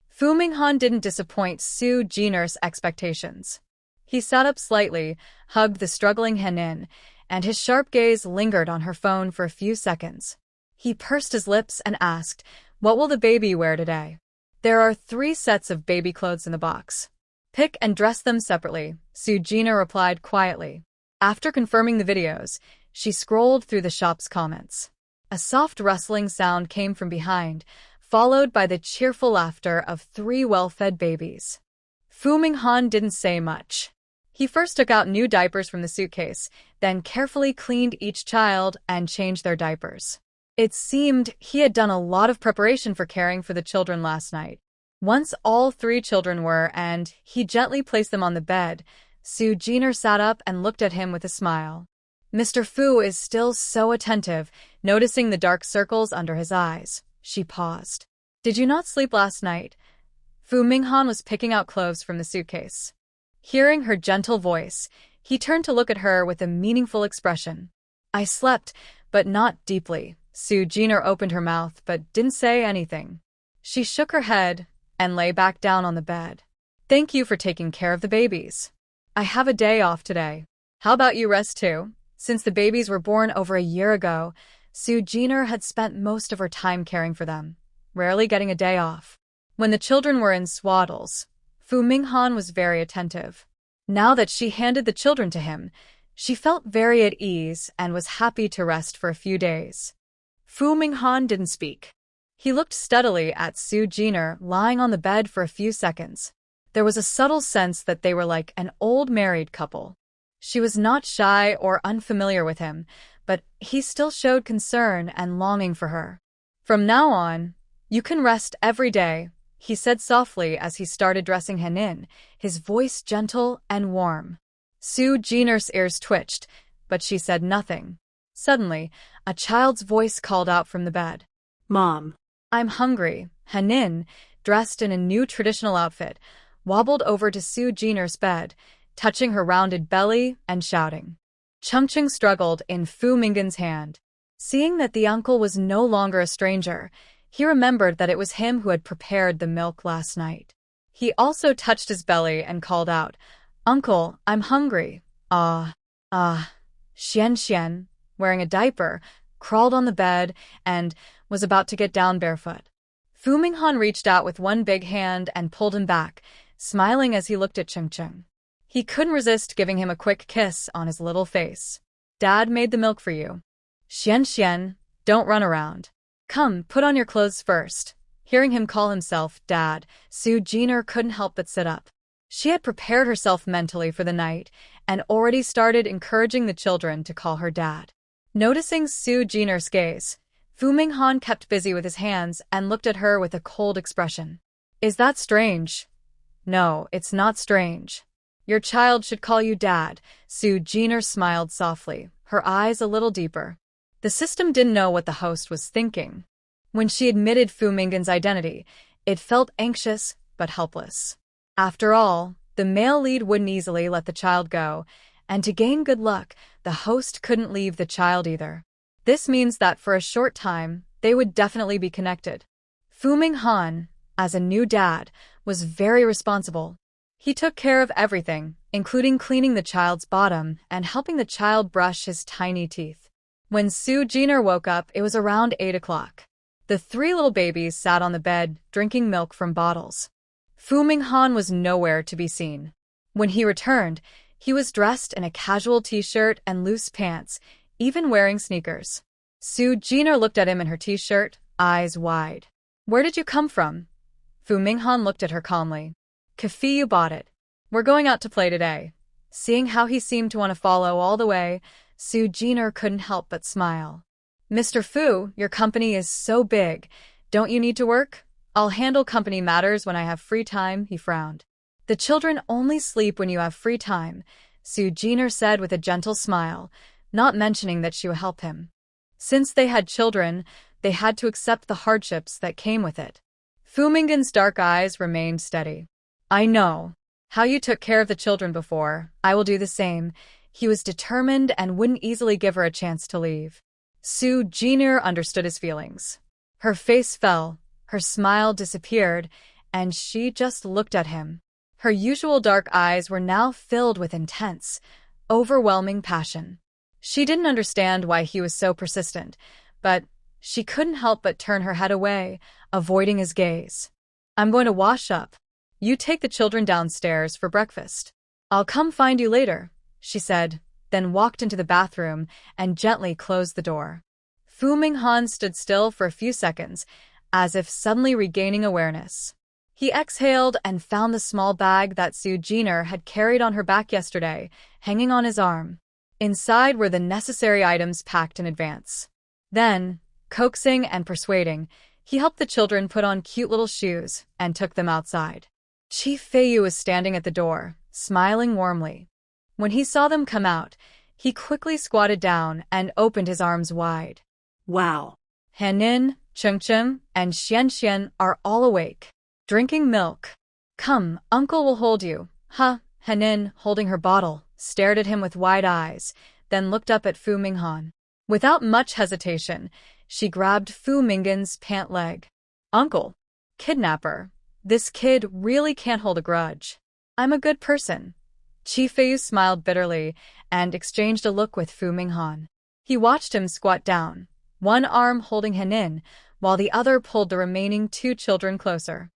Fu Minghan didn't disappoint Soo Jiner's expectations. He sat up slightly, hugged the struggling Han-in, and his sharp gaze lingered on her phone for a few seconds. He pursed his lips and asked, "What will the baby wear today?" "There are 3 sets of baby clothes in the box. Pick and dress them separately," Soo Jiner replied quietly. After confirming the videos, she scrolled through the shop's comments. A soft rustling sound came from behind, followed by the cheerful laughter of 3 well-fed babies. Fu Minghan didn't say much. He first took out new diapers from the suitcase, then carefully cleaned each child and changed their diapers. It seemed he had done a lot of preparation for caring for the children last night. Once all 3 children were, and he gently placed them on the bed, Soo Jiner sat up and looked at him with a smile. Mr. Fu is still so attentive, noticing the dark circles under his eyes. She paused. "Did you not sleep last night?" Fu Minghan was picking out clothes from the suitcase. Hearing her gentle voice, he turned to look at her with a meaningful expression. "I slept, but not deeply." Soo Jiner opened her mouth but didn't say anything. She shook her head and lay back down on the bed. "Thank you for taking care of the babies. I have a day off today. How about you rest too?" Since the babies were born over a year ago, Soo Jiner had spent most of her time caring for them, rarely getting a day off. When the children were in swaddles, Fu Minghan was very attentive. Now that she handed the children to him, she felt very at ease and was happy to rest for a few days. Fu Minghan didn't speak. He looked steadily at Soo Jiner lying on the bed for a few seconds. There was a subtle sense that they were like an old married couple. She was not shy or unfamiliar with him, but he still showed concern and longing for her. "From now on, you can rest every day," he said softly as he started dressing Han-in, his voice gentle and warm. Soo Jiner's ears twitched, but she said nothing. Suddenly, a child's voice called out from the bed. Mom. "I'm hungry." Han-in, dressed in a new traditional outfit, wobbled over to Soo Jiner's bed, touching her rounded belly and shouting. Chung-chung struggled in Fu Minghan's hand. Seeing that the uncle was no longer a stranger, he remembered that it was him who had prepared the milk last night. He also touched his belly and called out, "Uncle, I'm hungry." Xian-xian, wearing a diaper, crawled on the bed and was about to get down barefoot. Fu Minghan reached out with one big hand and pulled him back, smiling as he looked at Chung-chung. He couldn't resist giving him a quick kiss on his little face. "Dad made the milk for you." "Xian-xian, don't run around. Come, put on your clothes first." Hearing him call himself Dad, Soo Jiner couldn't help but sit up. She had prepared herself mentally for the night and already started encouraging the children to call her Dad. Noticing Soo Jiner's gaze, Fu Minghan kept busy with his hands and looked at her with a cold expression. Is that strange? No, it's not strange. Your child should call you Dad. Su Jiner smiled softly, her eyes a little deeper. The system didn't know what the host was thinking. When she admitted Fu Minghan's identity, it felt anxious but helpless. After all, the male lead wouldn't easily let the child go, and to gain good luck, the host couldn't leave the child either. This means that for a short time, they would definitely be connected. Fu Minghan, as a new dad, was very responsible. He took care of everything, including cleaning the child's bottom and helping the child brush his tiny teeth. When Su Jiner woke up, it was around 8 o'clock. The 3 little babies sat on the bed, drinking milk from bottles. Fu Minghan was nowhere to be seen. When he returned, he was dressed in a casual t-shirt and loose pants, even wearing sneakers. Su Jiner looked at him in her t-shirt, eyes wide. Where did you come from? Fu Minghan looked at her calmly. Kafi, you bought it. We're going out to play today. Seeing how he seemed to want to follow all the way, Su Jiner couldn't help but smile. Mr. Fu, your company is so big. Don't you need to work? I'll handle company matters when I have free time, he frowned. The children only sleep when you have free time, Su Jiner said with a gentle smile, not mentioning that she would help him. Since they had children, they had to accept the hardships that came with it. Fu Minghan's dark eyes remained steady. I know how you took care of the children before. I will do the same. He was determined and wouldn't easily give her a chance to leave. Su Jiner understood his feelings. Her face fell, her smile disappeared, and she just looked at him. Her usual dark eyes were now filled with intense, overwhelming passion. She didn't understand why he was so persistent, but she couldn't help but turn her head away, avoiding his gaze. I'm going to wash up. You take the children downstairs for breakfast. I'll come find you later, she said, then walked into the bathroom and gently closed the door. Fu Minghan stood still for a few seconds, as if suddenly regaining awareness. He exhaled and found the small bag that Su Jiner had carried on her back yesterday, hanging on his arm. Inside were the necessary items packed in advance. Then, coaxing and persuading, he helped the children put on cute little shoes and took them outside. Chief Feiyu was standing at the door, smiling warmly. When he saw them come out, he quickly squatted down and opened his arms wide. Wow. Henin, Chengcheng, and Xianxian are all awake, drinking milk. Come, uncle will hold you. Huh? Henin, holding her bottle, stared at him with wide eyes, then looked up at Fu Minghan. Without much hesitation, she grabbed Fu Minghan's pant leg. Uncle. Kidnapper. This kid really can't hold a grudge. I'm a good person. Chi Feiyu smiled bitterly and exchanged a look with Fu Minghan. He watched him squat down, one arm holding Henin, while the other pulled the remaining 2 children closer.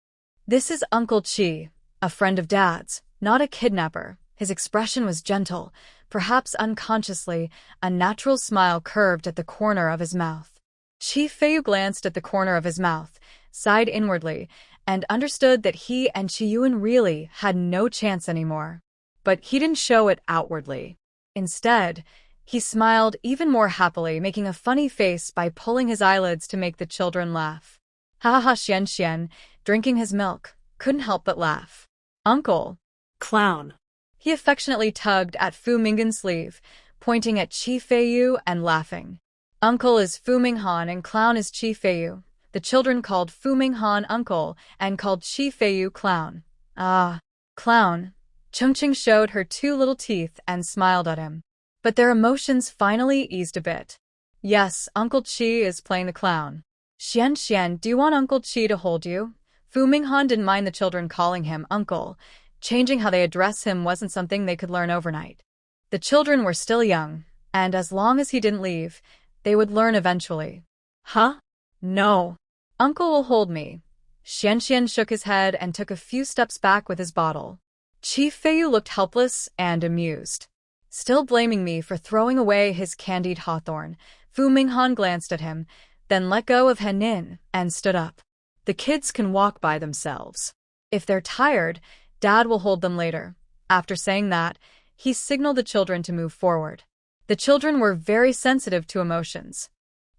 This is Uncle Chi, a friend of Dad's, not a kidnapper. His expression was gentle, perhaps unconsciously, a natural smile curved at the corner of his mouth. Chi Feiyu glanced at the corner of his mouth, sighed inwardly, and understood that he and Chiyuan really had no chance anymore. But he didn't show it outwardly. Instead, he smiled even more happily, making a funny face by pulling his eyelids to make the children laugh. Ha ha, Xian, drinking his milk, couldn't help but laugh. Uncle. Clown. He affectionately tugged at Fu Minghan's sleeve, pointing at Chi Feiyu and laughing. Uncle is Fu Minghan and Clown is Chi Feiyu. The children called Fu Minghan Uncle and called Chi Feiyu Clown. Ah, Clown. Chengqing showed her 2 little teeth and smiled at him. But their emotions finally eased a bit. Yes, Uncle Chi is playing the clown. Xian, do you want Uncle Chi to hold you? Fu Minghan didn't mind the children calling him Uncle. Changing how they address him wasn't something they could learn overnight. The children were still young, and as long as he didn't leave, they would learn eventually. Huh? No. Uncle will hold me. Xian shook his head and took a few steps back with his bottle. Chi Feiyu looked helpless and amused. Still blaming me for throwing away his candied hawthorn, Fu Minghan glanced at him, then let go of Henin and stood up. The kids can walk by themselves. If they're tired, Dad will hold them later. After saying that, he signaled the children to move forward. The children were very sensitive to emotions.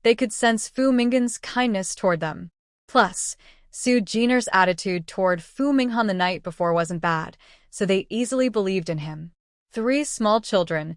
They could sense Fu Minggen's kindness toward them. Plus, Su Jiner's attitude toward Fu Minghan the night before wasn't bad, so they easily believed in him. 3 small children,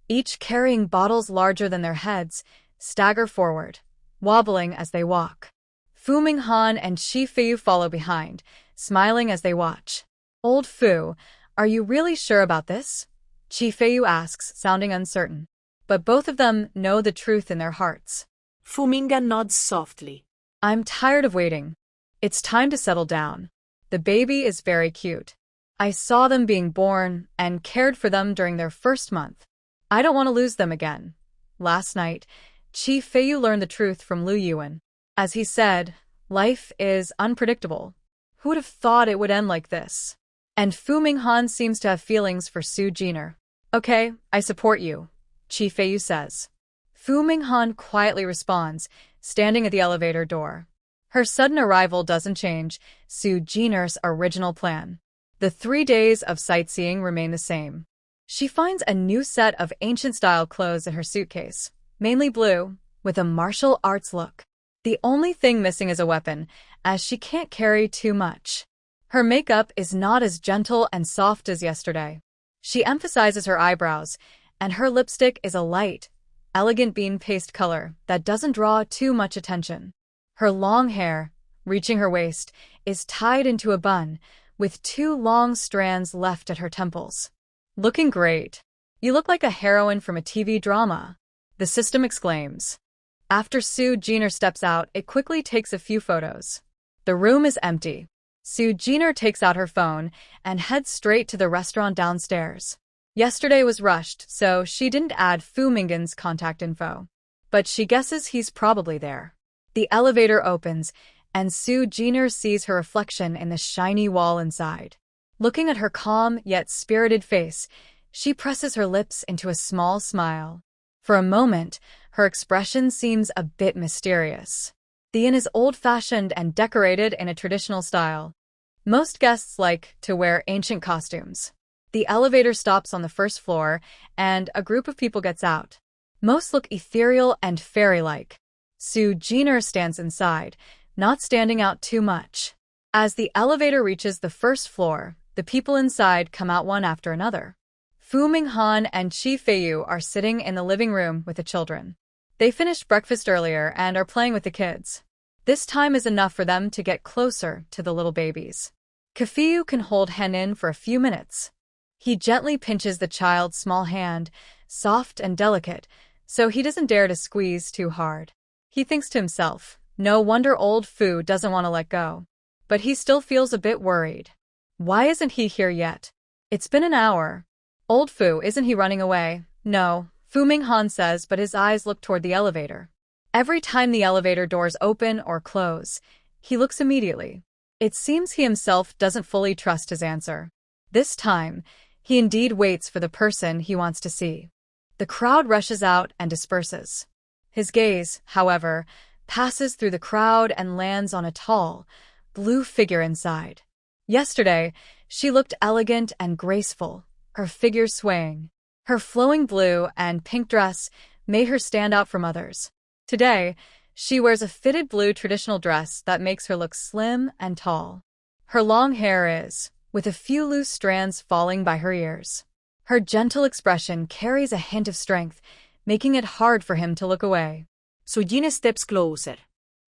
each carrying bottles larger than their heads, stagger forward, wobbling as they walk. Fu Minghan and Shi Feiyu follow behind, smiling as they watch. Old Fu, are you really sure about this? Shi Feiyu asks, sounding uncertain. But both of them know the truth in their hearts. Fu Minggan nods softly. I'm tired of waiting. It's time to settle down. The baby is very cute. I saw them being born and cared for them during their first month. I don't want to lose them again. Last night, Chi Feiyu learned the truth from Lu Yuan. As he said, life is unpredictable. Who would have thought it would end like this? And Fu Minghan seems to have feelings for Su Jiner. Okay, I support you, Chi Feiyu says. Fu Minghan quietly responds, standing at the elevator door. Her sudden arrival doesn't change Su Jiner's original plan. The 3 days of sightseeing remain the same. She finds a new set of ancient-style clothes in her suitcase, mainly blue, with a martial arts look. The only thing missing is a weapon, as she can't carry too much. Her makeup is not as gentle and soft as yesterday. She emphasizes her eyebrows, and her lipstick is a light, elegant bean paste color that doesn't draw too much attention. Her long hair, reaching her waist, is tied into a bun, with 2 long strands left at her temples. Looking great. You look like a heroine from a TV drama, the system exclaims. After Su Jiner steps out, it quickly takes a few photos. The room is empty. Su Jiner takes out her phone and heads straight to the restaurant downstairs. Yesterday was rushed, so she didn't add Fu Minggen's contact info. But she guesses he's probably there. The elevator opens, and Su Jiner sees her reflection in the shiny wall inside. Looking at her calm yet spirited face, she presses her lips into a small smile. For a moment, her expression seems a bit mysterious. The inn is old-fashioned and decorated in a traditional style. Most guests like to wear ancient costumes. The elevator stops on the first floor, and a group of people gets out. Most look ethereal and fairy-like. Su Jiner stands inside, not standing out too much. As the elevator reaches the first floor, the people inside come out one after another. Fu Minghan and Chi Feiyu are sitting in the living room with the children. They finished breakfast earlier and are playing with the kids. This time is enough for them to get closer to the little babies. Kefeiyu can hold Henin for a few minutes. He gently pinches the child's small hand, soft and delicate, so he doesn't dare to squeeze too hard. He thinks to himself, no wonder old Fu doesn't want to let go. But he still feels a bit worried. Why isn't he here yet? It's been an hour. Old Fu, isn't he running away? No, Fu Minghan says, but his eyes look toward the elevator. Every time the elevator doors open or close, he looks immediately. It seems he himself doesn't fully trust his answer. This time, he indeed waits for the person he wants to see. The crowd rushes out and disperses. His gaze, however, passes through the crowd and lands on a tall, blue figure inside. Yesterday, she looked elegant and graceful, her figure swaying. Her flowing blue and pink dress made her stand out from others. Today, she wears a fitted blue traditional dress that makes her look slim and tall. Her long hair is, with a few loose strands falling by her ears. Her gentle expression carries a hint of strength, making it hard for him to look away. Su Jiner steps closer.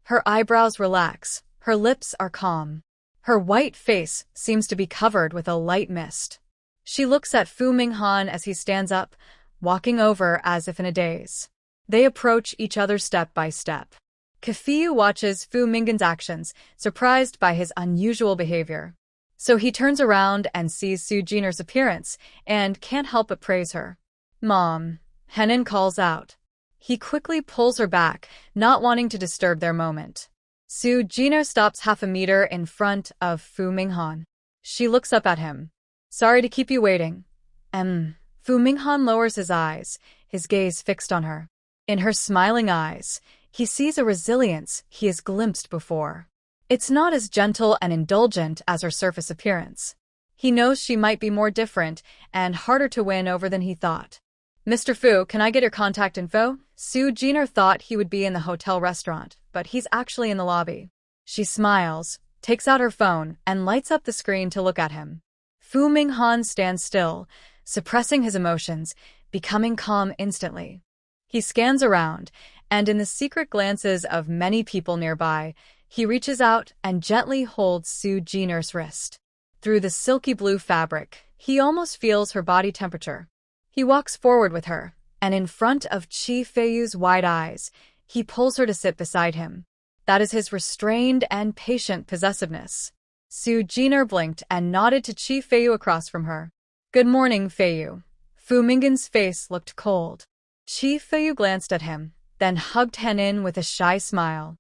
Her eyebrows relax, her lips are calm. Her white face seems to be covered with a light mist. She looks at Fu Minghan as he stands up, walking over as if in a daze. They approach each other step by step. Kefeiyu watches Fu Minggen's actions, surprised by his unusual behavior. So he turns around and sees Su Jiner's appearance, and can't help but praise her. Mom, Henin calls out. He quickly pulls her back, not wanting to disturb their moment. Su Jiner stops half a meter in front of Fu Minghan. She looks up at him. Sorry to keep you waiting. Fu Minghan lowers his eyes, his gaze fixed on her. In her smiling eyes, he sees a resilience he has glimpsed before. It's not as gentle and indulgent as her surface appearance. He knows she might be more different and harder to win over than he thought. Mr. Fu, can I get your contact info? Sue Jenner thought he would be in the hotel restaurant, but he's actually in the lobby. She smiles, takes out her phone, and lights up the screen to look at him. Fu Minghan stands still, suppressing his emotions, becoming calm instantly. He scans around, and in the secret glances of many people nearby, he reaches out and gently holds Sue Jenner's wrist. Through the silky blue fabric, he almost feels her body temperature. He walks forward with her, and in front of Chi Feiyu's wide eyes, he pulls her to sit beside him. That is his restrained and patient possessiveness. Sue Jenner blinked and nodded to Chi Feiyu across from her. Good morning, Feiyu. Fu Minghan's face looked cold. Chi Feiyu glanced at him, then hugged Henin with a shy smile.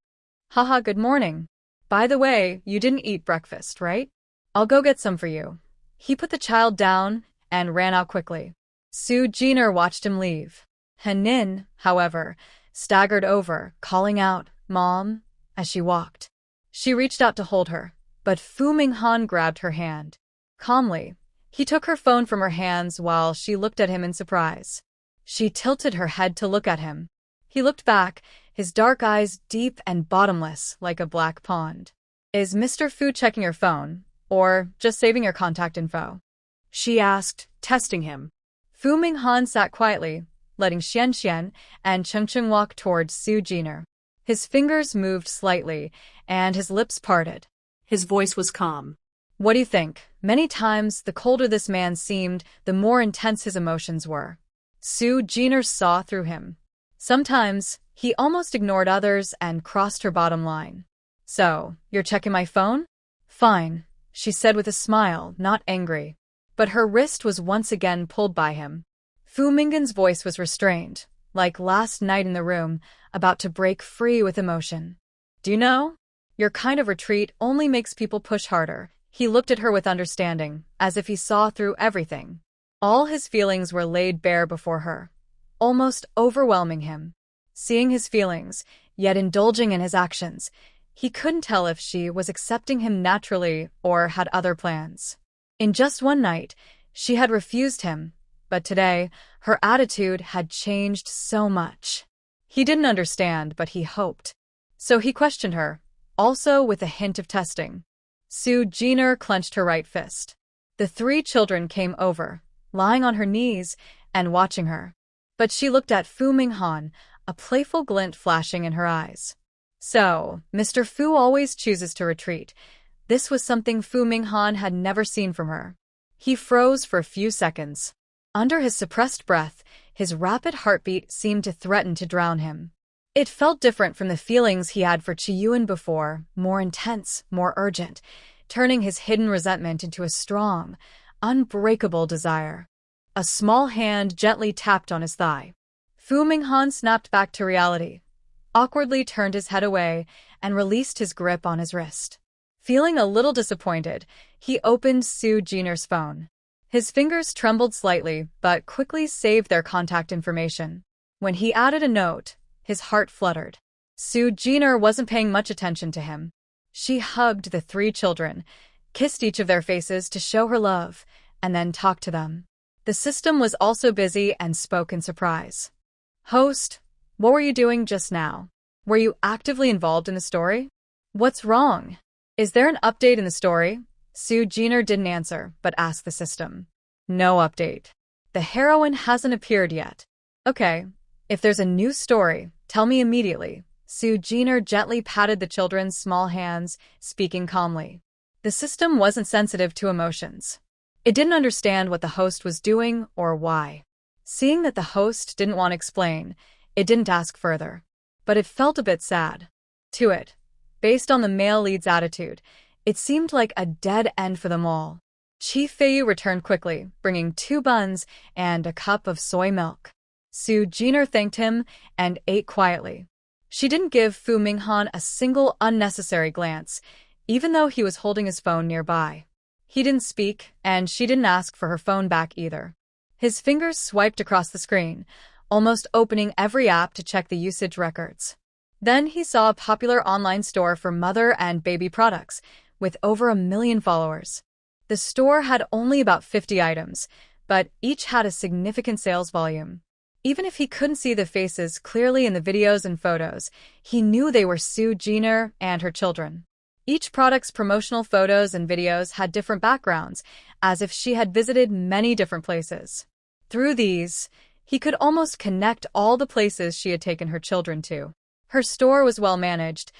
Haha, good morning. By the way, you didn't eat breakfast, right? I'll go get some for you. He put the child down and ran out quickly. Sue Jenner watched him leave. Henin, however, staggered over, calling out, Mom, as she walked. She reached out to hold her, but Fu Minghan grabbed her hand. Calmly, he took her phone from her hands while she looked at him in surprise. She tilted her head to look at him. He looked back, his dark eyes deep and bottomless like a black pond. Is Mr. Fu checking your phone, or just saving your contact info? She asked, testing him. Fu Minghan sat quietly, letting Xian and Chengcheng walk towards Sue Jenner. His fingers moved slightly, and his lips parted. His voice was calm. What do you think? Many times, the colder this man seemed, the more intense his emotions were. Sue Jenner saw through him. Sometimes, he almost ignored others and crossed her bottom line. So, you're checking my phone? Fine, she said with a smile, not angry. But her wrist was once again pulled by him. Fu Minghan's voice was restrained, like last night in the room, about to break free with emotion. Do you know? Your kind of retreat only makes people push harder. He looked at her with understanding, as if he saw through everything. All his feelings were laid bare before her, almost overwhelming him. Seeing his feelings, yet indulging in his actions, he couldn't tell if she was accepting him naturally or had other plans. In just one night, she had refused him, but today, her attitude had changed so much. He didn't understand, but he hoped. So he questioned her, also with a hint of testing. Sue Jenner clenched her right fist. The 3 children came over, lying on her knees and watching her. But she looked at Fu Minghan, a playful glint flashing in her eyes. So, Mr. Fu always chooses to retreat. This was something Fu Minghan had never seen from her. He froze for a few seconds. Under his suppressed breath, his rapid heartbeat seemed to threaten to drown him. It felt different from the feelings he had for Chi-Yuan before, more intense, more urgent, turning his hidden resentment into a strong, unbreakable desire. A small hand gently tapped on his thigh. Fu Minghan snapped back to reality, awkwardly turned his head away, and released his grip on his wrist. Feeling a little disappointed, he opened Sue Jenner's phone. His fingers trembled slightly, but quickly saved their contact information. When he added a note, his heart fluttered. Sue Jenner wasn't paying much attention to him. She hugged the 3 children, kissed each of their faces to show her love, and then talked to them. The system was also busy and spoke in surprise. Host, what were you doing just now? Were you actively involved in the story? What's wrong? Is there an update in the story? Sue Jenner didn't answer, but asked the system. No update. The heroine hasn't appeared yet. Okay, if there's a new story, tell me immediately. Sue Jenner gently patted the children's small hands, speaking calmly. The system wasn't sensitive to emotions. It didn't understand what the host was doing or why. Seeing that the host didn't want to explain, it didn't ask further. But it felt a bit sad. To it, based on the male lead's attitude, it seemed like a dead end for them all. Chi Feiyu returned quickly, bringing 2 buns and a cup of soy milk. Sue Jenner thanked him and ate quietly. She didn't give Fu Minghan a single unnecessary glance, even though he was holding his phone nearby. He didn't speak, and she didn't ask for her phone back either. His fingers swiped across the screen, almost opening every app to check the usage records. Then he saw a popular online store for mother and baby products, with over 1 million followers. The store had only about 50 items, but each had a significant sales volume. Even if he couldn't see the faces clearly in the videos and photos, he knew they were Sue Jenner and her children. Each product's promotional photos and videos had different backgrounds, as if she had visited many different places. Through these, he could almost connect all the places she had taken her children to. Her store was well managed.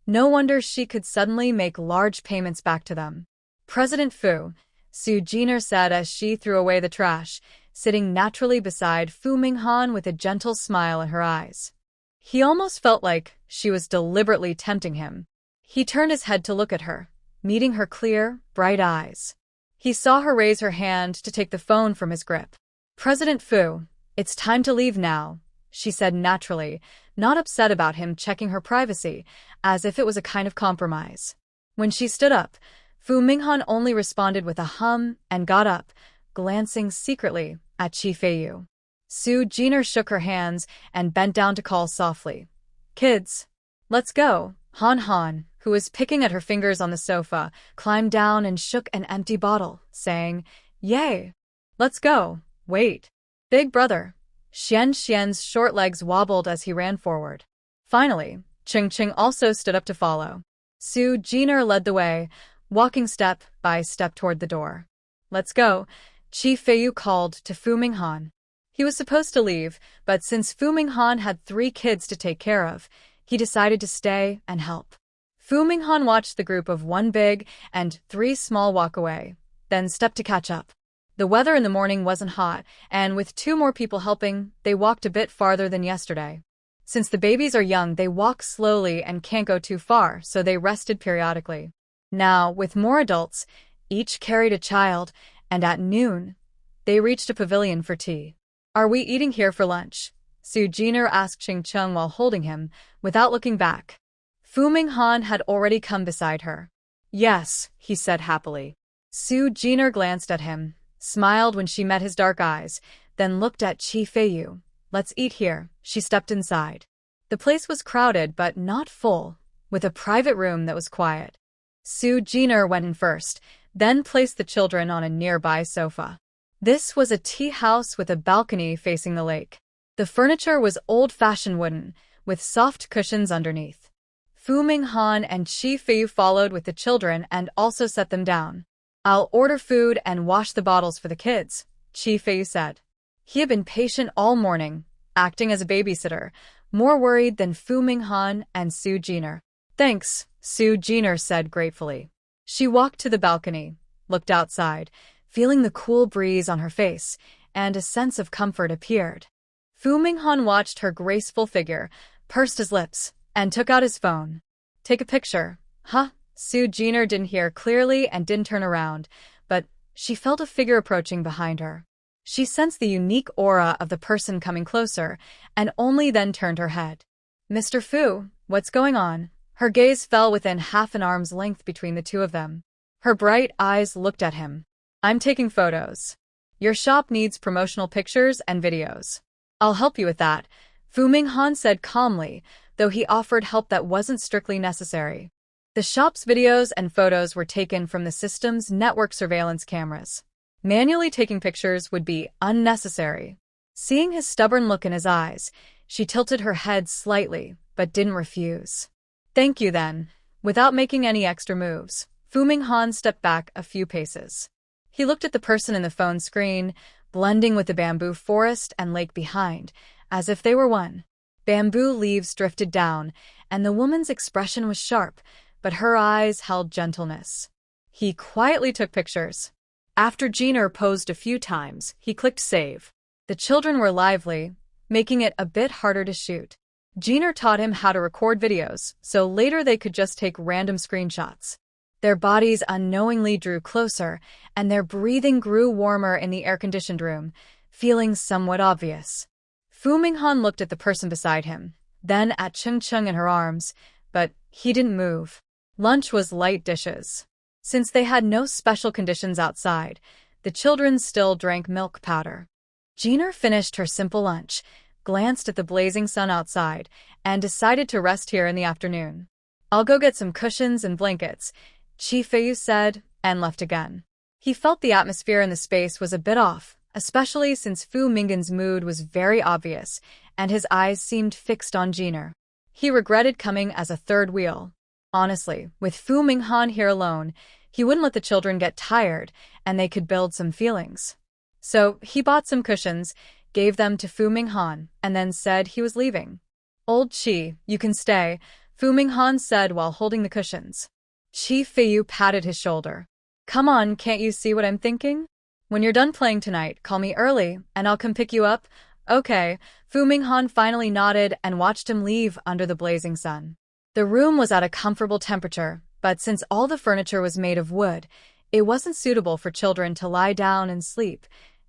No wonder she could suddenly make large payments back to them. President Fu, Sue Jenner said as she threw away the trash, sitting naturally beside Fu Minghan with a gentle smile in her eyes. He almost felt like she was deliberately tempting him. He turned his head to look at her, meeting her clear, bright eyes. He saw her raise her hand to take the phone from his grip. President Fu, it's time to leave now, she said naturally, not upset about him checking her privacy, as if it was a kind of compromise. When she stood up, Fu Minghan only responded with a hum and got up, glancing secretly at Chi Feiyu. Sue Jenner shook her hands and bent down to call softly. Kids, let's go. Han Han, who was picking at her fingers on the sofa, climbed down and shook an empty bottle, saying, Yay! Let's go. Wait. Big brother. Xien's short legs wobbled as he ran forward. Finally, Ching also stood up to follow. Sue Jenner led the way, walking step by step toward the door. Let's go, Chi Feiyu called to Fu Minghan. He was supposed to leave, but since Fu Minghan had 3 kids to take care of, he decided to stay and help. Fu Minghan watched the group of 1 big and 3 small walk away, then stepped to catch up. The weather in the morning wasn't hot, and with 2 more people helping, they walked a bit farther than yesterday. Since the babies are young, they walk slowly and can't go too far, so they rested periodically. Now, with more adults, each carried a child, and at noon, they reached a pavilion for tea. Are we eating here for lunch? Sue Jenner asked Ching Chung while holding him, without looking back. Fu Minghan had already come beside her. Yes, he said happily. Sue Jenner glanced at him, smiled when she met his dark eyes, then looked at Chi Feiyu. Let's eat here. She stepped inside. The place was crowded but not full, with a private room that was quiet. Sue Jenner went in first, then placed the children on a nearby sofa. This was a tea house with a balcony facing the lake. The furniture was old-fashioned wooden, with soft cushions underneath. Fu Minghan and Chi Feiyu followed with the children and also set them down. I'll order food and wash the bottles for the kids, Chi Feiyu said. He had been patient all morning, acting as a babysitter, more worried than Fu Minghan and Sue Jenner. Thanks, Sue Jenner said gratefully. She walked to the balcony, looked outside, feeling the cool breeze on her face, and a sense of comfort appeared. Fu Minghan watched her graceful figure, pursed his lips, and took out his phone. Take a picture. Huh? Sue Jenner didn't hear clearly and didn't turn around, but she felt a figure approaching behind her. She sensed the unique aura of the person coming closer, and only then turned her head. Mr. Fu, what's going on? Her gaze fell within half an arm's length between the two of them. Her bright eyes looked at him. I'm taking photos. Your shop needs promotional pictures and videos. I'll help you with that, Fu Minghan said calmly, though he offered help that wasn't strictly necessary. The shop's videos and photos were taken from the system's network surveillance cameras. Manually taking pictures would be unnecessary. Seeing his stubborn look in his eyes, she tilted her head slightly, but didn't refuse. Thank you then. Without making any extra moves, Fu Minghan stepped back a few paces. He looked at the person in the phone screen, blending with the bamboo forest and lake behind, as if they were one. Bamboo leaves drifted down, and the woman's expression was sharp, but her eyes held gentleness. He quietly took pictures. After Jenner posed a few times, he clicked save. The children were lively, making it a bit harder to shoot. Jenner taught him how to record videos, so later they could just take random screenshots. Their bodies unknowingly drew closer, and their breathing grew warmer in the air-conditioned room, feeling somewhat obvious. Fu Minghan looked at the person beside him, then at Ching Chung in her arms, but he didn't move. Lunch was light dishes. Since they had no special conditions outside, the children still drank milk powder. Jenner finished her simple lunch, glanced at the blazing sun outside, and decided to rest here in the afternoon. I'll go get some cushions and blankets, Chi Feiyu said, and left again. He felt the atmosphere in the space was a bit off, especially since Fu Mingan's mood was very obvious and his eyes seemed fixed on Jiner. He regretted coming as a third wheel. Honestly, with Fu Minghan here alone, he wouldn't let the children get tired and they could build some feelings. So he bought some cushions, gave them to Fu Minghan, and then said he was leaving. "Old Qi, you can stay," Fu Minghan said while holding the cushions. Qi Feiyu patted his shoulder. "Come on, can't you see what I'm thinking? When you're done playing tonight, call me early, and I'll come pick you up." "Okay." Fu Minghan finally nodded and watched him leave under the blazing sun. The room was at a comfortable temperature, but since all the furniture was made of wood, it wasn't suitable for children to lie down and sleep.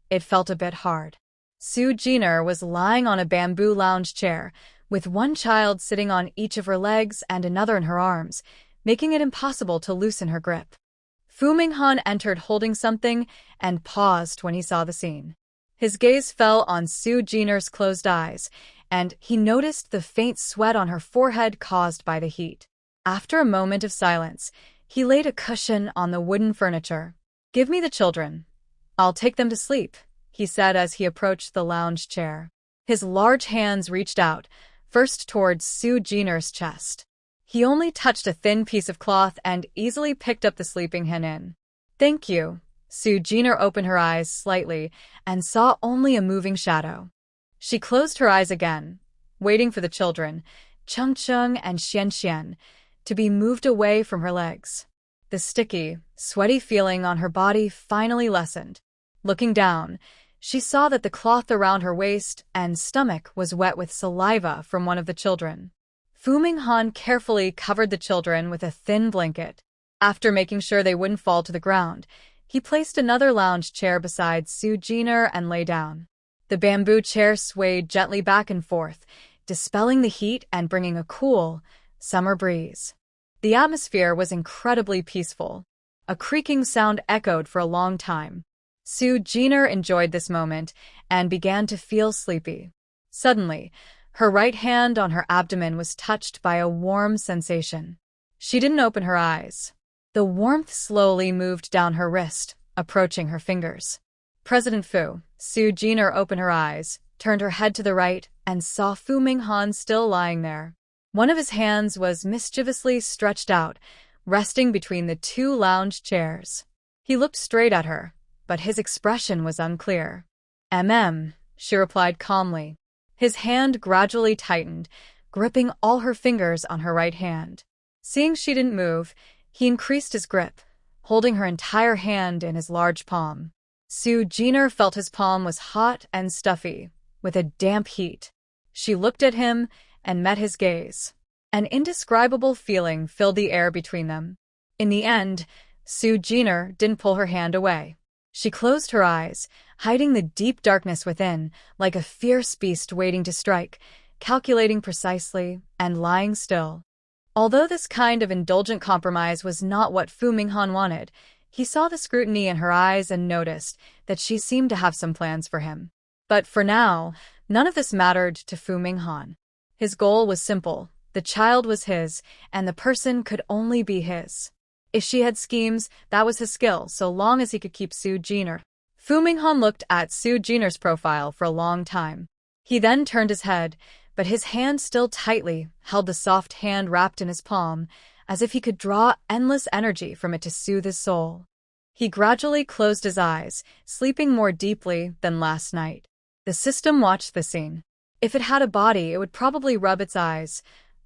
It felt a bit hard. Su Jiner was lying on a bamboo lounge chair, with one child sitting on each of her legs and another in her arms, making it impossible to loosen her grip. Fu Minghan entered holding something and paused when he saw the scene. His gaze fell on Su Jiner's closed eyes, and he noticed the faint sweat on her forehead caused by the heat. After a moment of silence, he laid a cushion on the wooden furniture. "Give me the children. I'll take them to sleep," he said as he approached the lounge chair. His large hands reached out, first towards Su Jiner's chest. He only touched a thin piece of cloth and easily picked up the sleeping henin. "Thank you." Su Jiner opened her eyes slightly and saw only a moving shadow. She closed her eyes again, waiting for the children, Chung Chung and Xian Xian, to be moved away from her legs. The sticky, sweaty feeling on her body finally lessened. Looking down, she saw that the cloth around her waist and stomach was wet with saliva from one of the children. Fu Minghan carefully covered the children with a thin blanket. After making sure they wouldn't fall to the ground, he placed another lounge chair beside Su Jiner and lay down. The bamboo chair swayed gently back and forth, dispelling the heat and bringing a cool, summer breeze. The atmosphere was incredibly peaceful. A creaking sound echoed for a long time. Su Jiner enjoyed this moment and began to feel sleepy. Suddenly, her right hand on her abdomen was touched by a warm sensation. She didn't open her eyes. The warmth slowly moved down her wrist, approaching her fingers. President Fu. Su Jiner opened her eyes, turned her head to the right, and saw Fu Minghan still lying there. One of his hands was mischievously stretched out, resting between the two lounge chairs. He looked straight at her, but his expression was unclear. She replied calmly. His hand gradually tightened, gripping all her fingers on her right hand. Seeing she didn't move, he increased his grip, holding her entire hand in his large palm. Su Jiner felt his palm was hot and stuffy, with a damp heat. She looked at him and met his gaze. An indescribable feeling filled the air between them. In the end, Su Jiner didn't pull her hand away. She closed her eyes, hiding the deep darkness within, like a fierce beast waiting to strike, calculating precisely and lying still. Although this kind of indulgent compromise was not what Fu Minghan wanted, he saw the scrutiny in her eyes and noticed that she seemed to have some plans for him. But for now, none of this mattered to Fu Minghan. His goal was simple. The child was his, and the person could only be his. If she had schemes, that was his skill, so long as he could keep Su Jiner. Fu Minghan looked at Su Jiner's profile for a long time. He then turned his head, but his hand still tightly held the soft hand wrapped in his palm, as if he could draw endless energy from it to soothe his soul. He gradually closed his eyes, sleeping more deeply than last night. The system watched the scene. If it had a body, it would probably rub its eyes,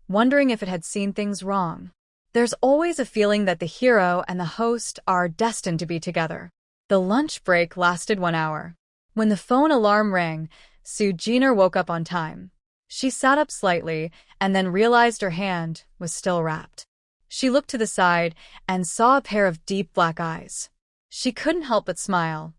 wondering if it had seen things wrong. There's always a feeling that the hero and the host are destined to be together. The lunch break lasted 1 hour. When the phone alarm rang, Su Jiner woke up on time. She sat up slightly and then realized her hand was still wrapped. She looked to the side and saw a pair of deep black eyes. She couldn't help but smile.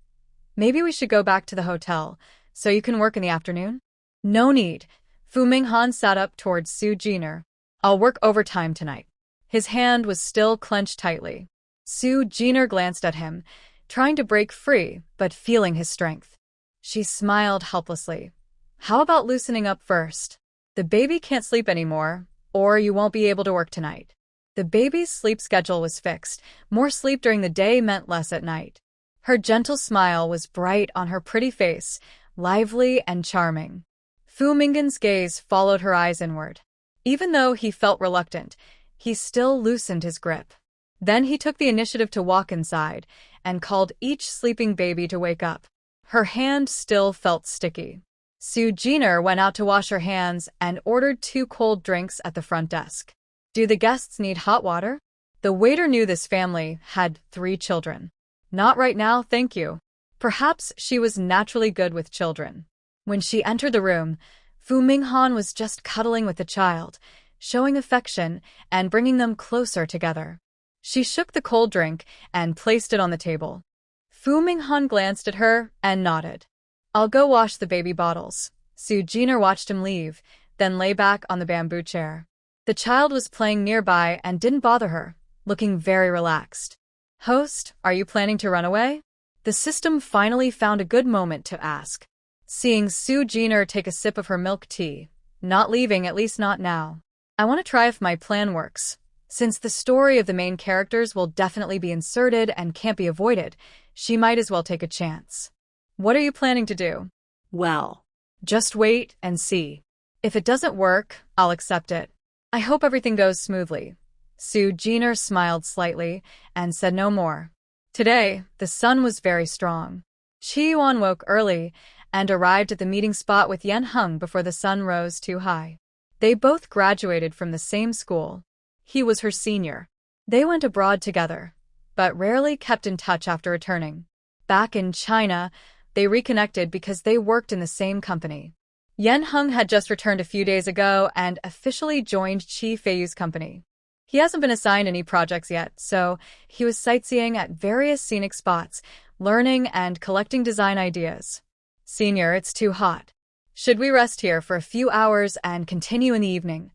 "Maybe we should go back to the hotel, so you can work in the afternoon?" "No need." Fu Minghan sat up towards Su Jiner. "I'll work overtime tonight." His hand was still clenched tightly. Su Jiner glanced at him, trying to break free, but feeling his strength. She smiled helplessly. "How about loosening up first? The baby can't sleep anymore, or you won't be able to work tonight." The baby's sleep schedule was fixed. More sleep during the day meant less at night. Her gentle smile was bright on her pretty face, lively and charming. Fu Minggen's gaze followed her eyes inward. Even though he felt reluctant, he still loosened his grip. Then he took the initiative to walk inside and called each sleeping baby to wake up. Her hand still felt sticky. Su Jiner went out to wash her hands and ordered 2 cold drinks at the front desk. Do the guests need hot water? The waiter knew this family had 3 children. Not right now, thank you. Perhaps she was naturally good with children. When she entered the room, Fu Minghan was just cuddling with the child, showing affection and bringing them closer together. She shook the cold drink and placed it on the table. Fu Minghan glanced at her and nodded. I'll go wash the baby bottles. Su Jiner watched him leave, then lay back on the bamboo chair. The child was playing nearby and didn't bother her, looking very relaxed. Host, are you planning to run away? The system finally found a good moment to ask. Seeing Su Jiner take a sip of her milk tea, not leaving, at least not now. I want to try if my plan works. Since the story of the main characters will definitely be inserted and can't be avoided, she might as well take a chance. What are you planning to do? Well, just wait and see. If it doesn't work, I'll accept it. I hope everything goes smoothly. Su Jiner smiled slightly and said no more. Today, the sun was very strong. Chi Yuan woke early and arrived at the meeting spot with Yan Heng before the sun rose too high. They both graduated from the same school. He was her senior. They went abroad together, but rarely kept in touch after returning. Back in China, they reconnected because they worked in the same company. Yan Heng had just returned a few days ago and officially joined Qi Feiyu's company. He hasn't been assigned any projects yet, so he was sightseeing at various scenic spots, learning and collecting design ideas. Senior, it's too hot. Should we rest here for a few hours and continue in the evening?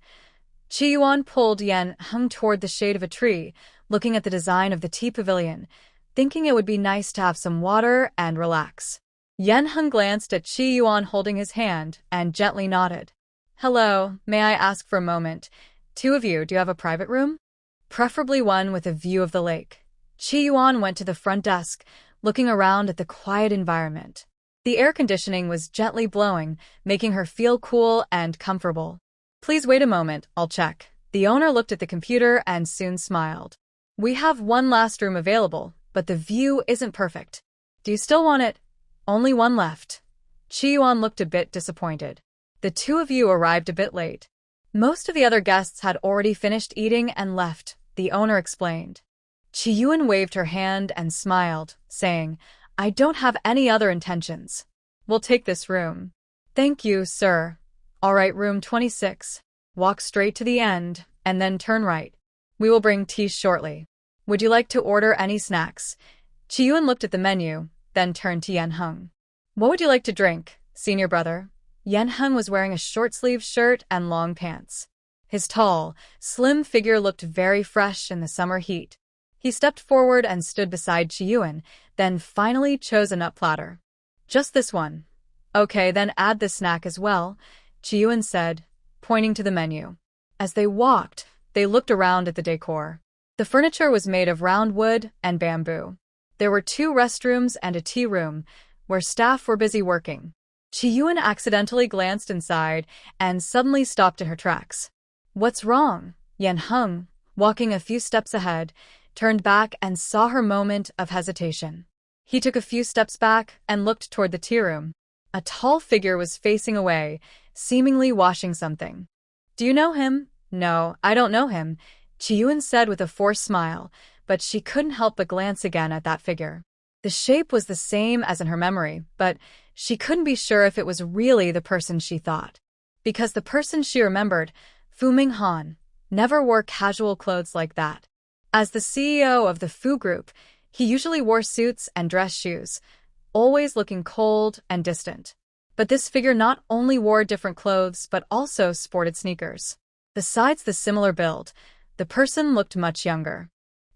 Chi Yuan pulled Yan Heng toward the shade of a tree, looking at the design of the tea pavilion, thinking it would be nice to have some water and relax. Yan Heng glanced at Chi Yuan holding his hand and gently nodded. Hello, may I ask for a moment? 2 of you, do you have a private room? Preferably one with a view of the lake. Chi Yuan went to the front desk, looking around at the quiet environment. The air conditioning was gently blowing, making her feel cool and comfortable. Please wait a moment, I'll check. The owner looked at the computer and soon smiled. We have one last room available, but the view isn't perfect. Do you still want it? Only one left. Chi Yuan looked a bit disappointed. The 2 of you arrived a bit late. Most of the other guests had already finished eating and left, the owner explained. Chi Yuan waved her hand and smiled, saying, I don't have any other intentions. We'll take this room. Thank you, sir. All right, room 26. Walk straight to the end, and then turn right. We will bring tea shortly. Would you like to order any snacks? Chi Yuan looked at the menu, then turned to Yan Heng. What would you like to drink, senior brother? Yan Heng was wearing a short-sleeved shirt and long pants. His tall, slim figure looked very fresh in the summer heat. He stepped forward and stood beside Chi Yuan, then finally chose a nut platter. Just this one. Okay, then add the snack as well, Chi Yuan said, pointing to the menu. As they walked, they looked around at the decor. The furniture was made of round wood and bamboo. There were 2 restrooms and a tea room, where staff were busy working. Chi Yuan accidentally glanced inside and suddenly stopped in her tracks. What's wrong? Yan Heng, walking a few steps ahead, turned back and saw her moment of hesitation. He took a few steps back and looked toward the tea room. A tall figure was facing away, seemingly washing something. Do you know him? No, I don't know him, Chi Yuan said with a forced smile, but she couldn't help but glance again at that figure. The shape was the same as in her memory, but she couldn't be sure if it was really the person she thought. Because the person she remembered, Fu Minghan, never wore casual clothes like that. As the CEO of the Fu Group, he usually wore suits and dress shoes, always looking cold and distant. But this figure not only wore different clothes but also sported sneakers. Besides the similar build, the person looked much younger.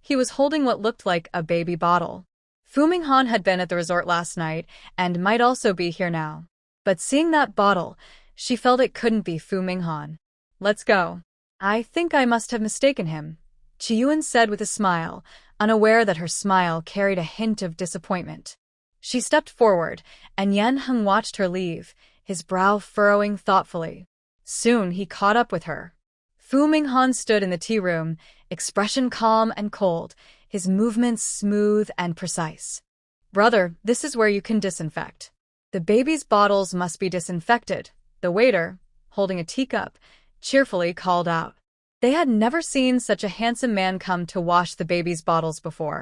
He was holding what looked like a baby bottle. Fu Minghan had been at the resort last night and might also be here now. But seeing that bottle, she felt it couldn't be Fu Minghan. Let's go. I think I must have mistaken him, Chi Yuan said with a smile, unaware that her smile carried a hint of disappointment. She stepped forward, and Yen Heng watched her leave, his brow furrowing thoughtfully. Soon he caught up with her. Fu Minghan stood in the tea room, expression calm and cold, his movements smooth and precise. "Brother, this is where you can disinfect. The baby's bottles must be disinfected," the waiter, holding a teacup, cheerfully called out. They had never seen such a handsome man come to wash the baby's bottles before.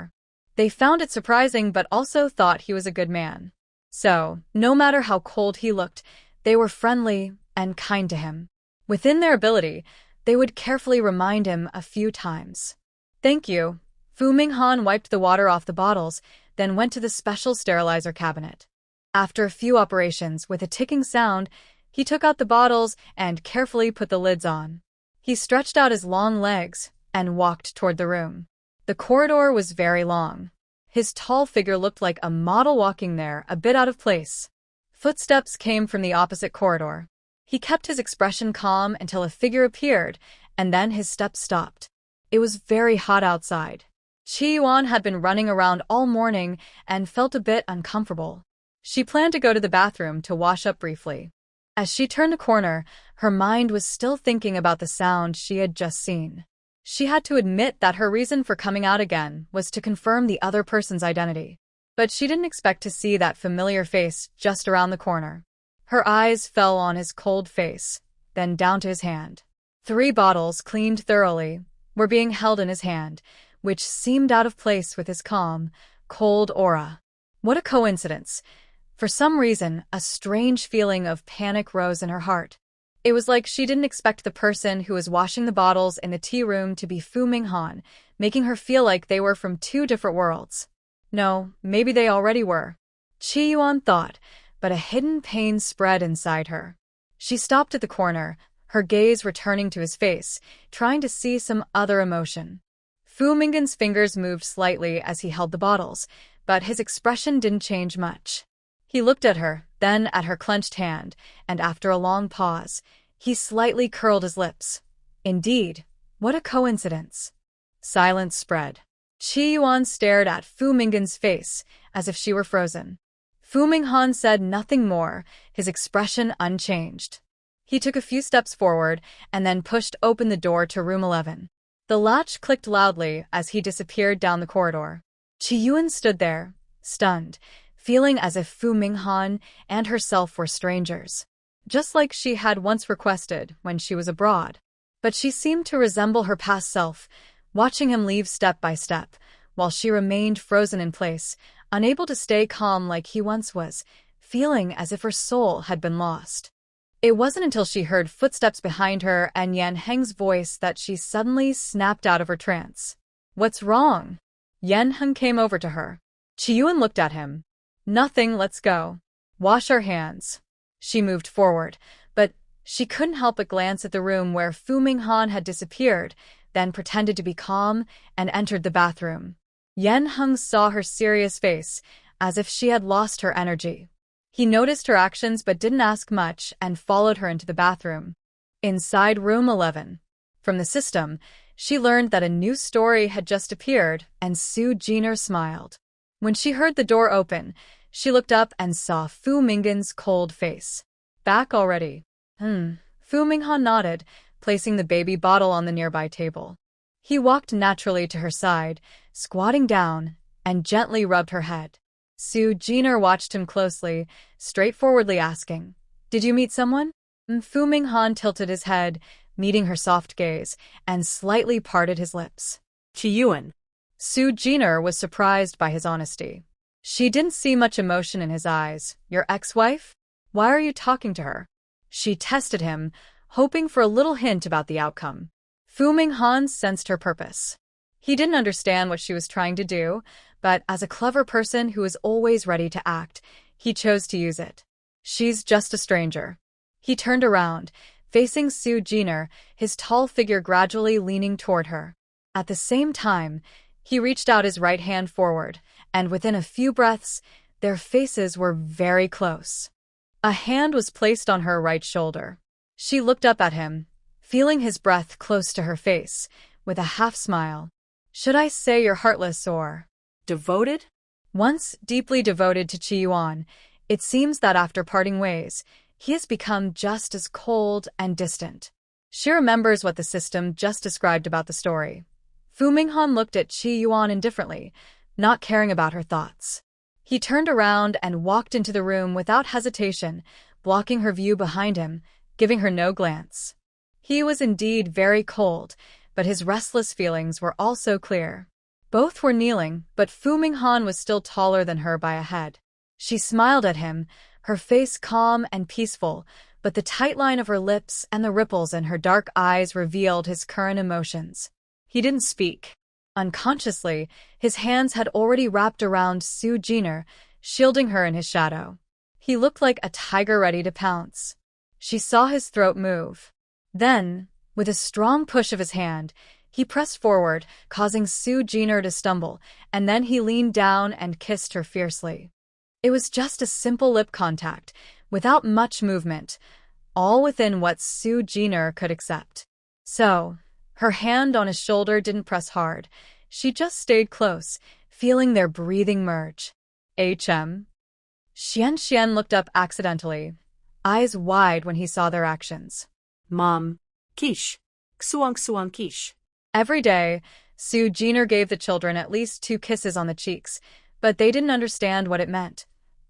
They found it surprising but also thought he was a good man. So, no matter how cold he looked, they were friendly and kind to him. Within their ability, they would carefully remind him a few times. "Thank you." Fu Minghan wiped the water off the bottles, then went to the special sterilizer cabinet. After a few operations, with a ticking sound, he took out the bottles and carefully put the lids on. He stretched out his long legs and walked toward the room. The corridor was very long. His tall figure looked like a model walking there, a bit out of place. Footsteps came from the opposite corridor. He kept his expression calm until a figure appeared, and then his steps stopped. It was very hot outside. Chi Yuan had been running around all morning and felt a bit uncomfortable. She planned to go to the bathroom to wash up briefly. As she turned a corner, her mind was still thinking about the sound she had just seen. She had to admit that her reason for coming out again was to confirm the other person's identity. But she didn't expect to see that familiar face just around the corner. Her eyes fell on his cold face, then down to his hand. 3 bottles, cleaned thoroughly, were being held in his hand, which seemed out of place with his calm, cold aura. What a coincidence! For some reason, a strange feeling of panic rose in her heart. It was like she didn't expect the person who was washing the bottles in the tea room to be Fu Minghan, making her feel like they were from 2 different worlds. No, maybe they already were. Chi Yuan thought, but a hidden pain spread inside her. She stopped at the corner, her gaze returning to his face, trying to see some other emotion. Fu Minghan's fingers moved slightly as he held the bottles, but his expression didn't change much. He looked at her, then at her clenched hand, and after a long pause, he slightly curled his lips. Indeed, what a coincidence. Silence spread. Chi Yuan stared at Fu Minghan's face, as if she were frozen. Fu Minghan said nothing more, his expression unchanged. He took a few steps forward, and then pushed open the door to room 11. The latch clicked loudly as he disappeared down the corridor. Chi Yuan stood there, stunned, feeling as if Fu Minghan and herself were strangers, just like she had once requested when she was abroad. But she seemed to resemble her past self, watching him leave step by step, while she remained frozen in place, unable to stay calm like he once was, feeling as if her soul had been lost. It wasn't until she heard footsteps behind her and Yan Heng's voice that she suddenly snapped out of her trance. "What's wrong?" Yan Heng came over to her. Chi Yuan looked at him. "Nothing, let's go. Wash our hands." She moved forward, but she couldn't help but glance at the room where Fu Minghan had disappeared, then pretended to be calm and entered the bathroom. Yan Heng saw her serious face, as if she had lost her energy. He noticed her actions but didn't ask much and followed her into the bathroom. Inside room 11. From the system, she learned that a new story had just appeared, and Su Jiner smiled. When she heard the door open, she looked up and saw Fu Minghan's cold face. "Back already?" Fu Minghan nodded, placing the baby bottle on the nearby table. He walked naturally to her side, squatting down, and gently rubbed her head. Su Jiner watched him closely, straightforwardly asking, "Did you meet someone?" Fu Minghan tilted his head, meeting her soft gaze, and slightly parted his lips. Chi Yuan. Su Jiner was surprised by his honesty. She didn't see much emotion in his eyes. "Your ex-wife? Why are you talking to her?" She tested him, hoping for a little hint about the outcome. Fu Minghan sensed her purpose. He didn't understand what she was trying to do, but as a clever person who is always ready to act, he chose to use it. "She's just a stranger." He turned around, facing Su Jiner, his tall figure gradually leaning toward her. At the same time, he reached out his right hand forward, and within a few breaths, their faces were very close. A hand was placed on her right shoulder. She looked up at him, feeling his breath close to her face, with a half smile. Should I say you're heartless or Devoted? once deeply devoted to Chi-Yuan, it seems that after parting ways, he has become just as cold and distant. She remembers what the system just described about the story. Fu Minghan looked at Chi-Yuan indifferently, not caring about her thoughts. He turned around and walked into the room without hesitation, blocking her view behind him, giving her no glance. He was indeed very cold, but his restless feelings were also clear. Both were kneeling, but Fu Minghan was still taller than her by a head. She smiled at him, her face calm and peaceful, but the tight line of her lips and the ripples in her dark eyes revealed his current emotions. He didn't speak. Unconsciously, his hands had already wrapped around Su Jiner, shielding her in his shadow. He looked like a tiger ready to pounce. She saw his throat move. Then, with a strong push of his hand, he pressed forward, causing Su Jiner to stumble, and then he leaned down and kissed her fiercely. It was just a simple lip contact, without much movement, all within what Su Jiner could accept. So, her hand on his shoulder didn't press hard. She just stayed close, feeling their breathing merge. HM. Xian looked up accidentally, eyes wide when he saw their actions. Mom. Quiche. Xuang quiche. Every day, Su Jiner gave the children at least 2 kisses on the cheeks, but they didn't understand what it meant,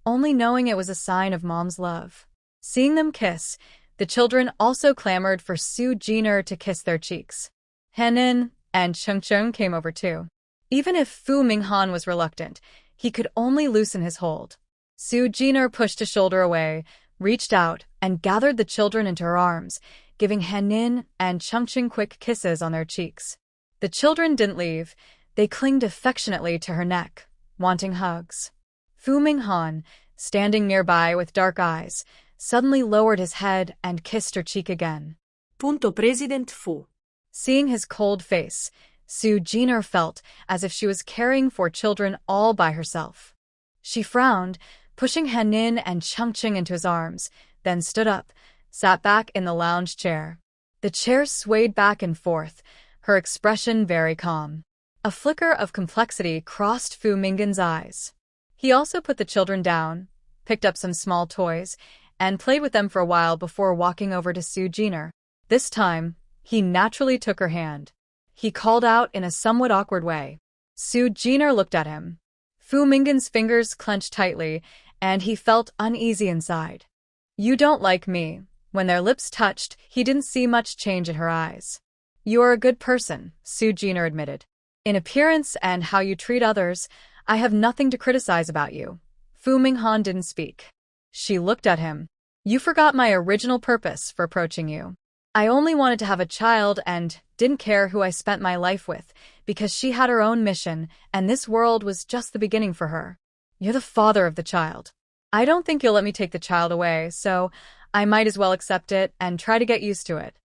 only knowing it was a sign of mom's love. Seeing them kiss, the children also clamored for Su Jiner to kiss their cheeks. Henin and Chengcheng came over too. Even if Fu Minghan was reluctant, he could only loosen his hold. Su Jiner pushed a shoulder away, reached out, and gathered the children into her arms, giving Henin and Chengcheng quick kisses on their cheeks. The children didn't leave. They clinged affectionately to her neck, wanting hugs. Fu Minghan, standing nearby with dark eyes, suddenly lowered his head and kissed her cheek again. Punto President Fu. Seeing his cold face, Su Jiner felt as if she was caring for children all by herself. She frowned, pushing Henin and Chengcheng into his arms, then stood up, sat back in the lounge chair. The chair swayed back and forth, her expression very calm. A flicker of complexity crossed Fu Minghan's eyes. He also put the children down, picked up some small toys, and played with them for a while before walking over to Su Jiner. This time, he naturally took her hand. He called out in a somewhat awkward way. Su Jiner looked at him. Fu Minghan's fingers clenched tightly, and he felt uneasy inside. You don't like me. When their lips touched, he didn't see much change in her eyes. You are a good person, Su Jiner admitted. In appearance and how you treat others, I have nothing to criticize about you. Fu Minghan didn't speak. She looked at him. You forgot my original purpose for approaching you. I only wanted to have a child and didn't care who I spent my life with, because she had her own mission, and this world was just the beginning for her. You're the father of the child. I don't think you'll let me take the child away, so I might as well accept it and try to get used to it.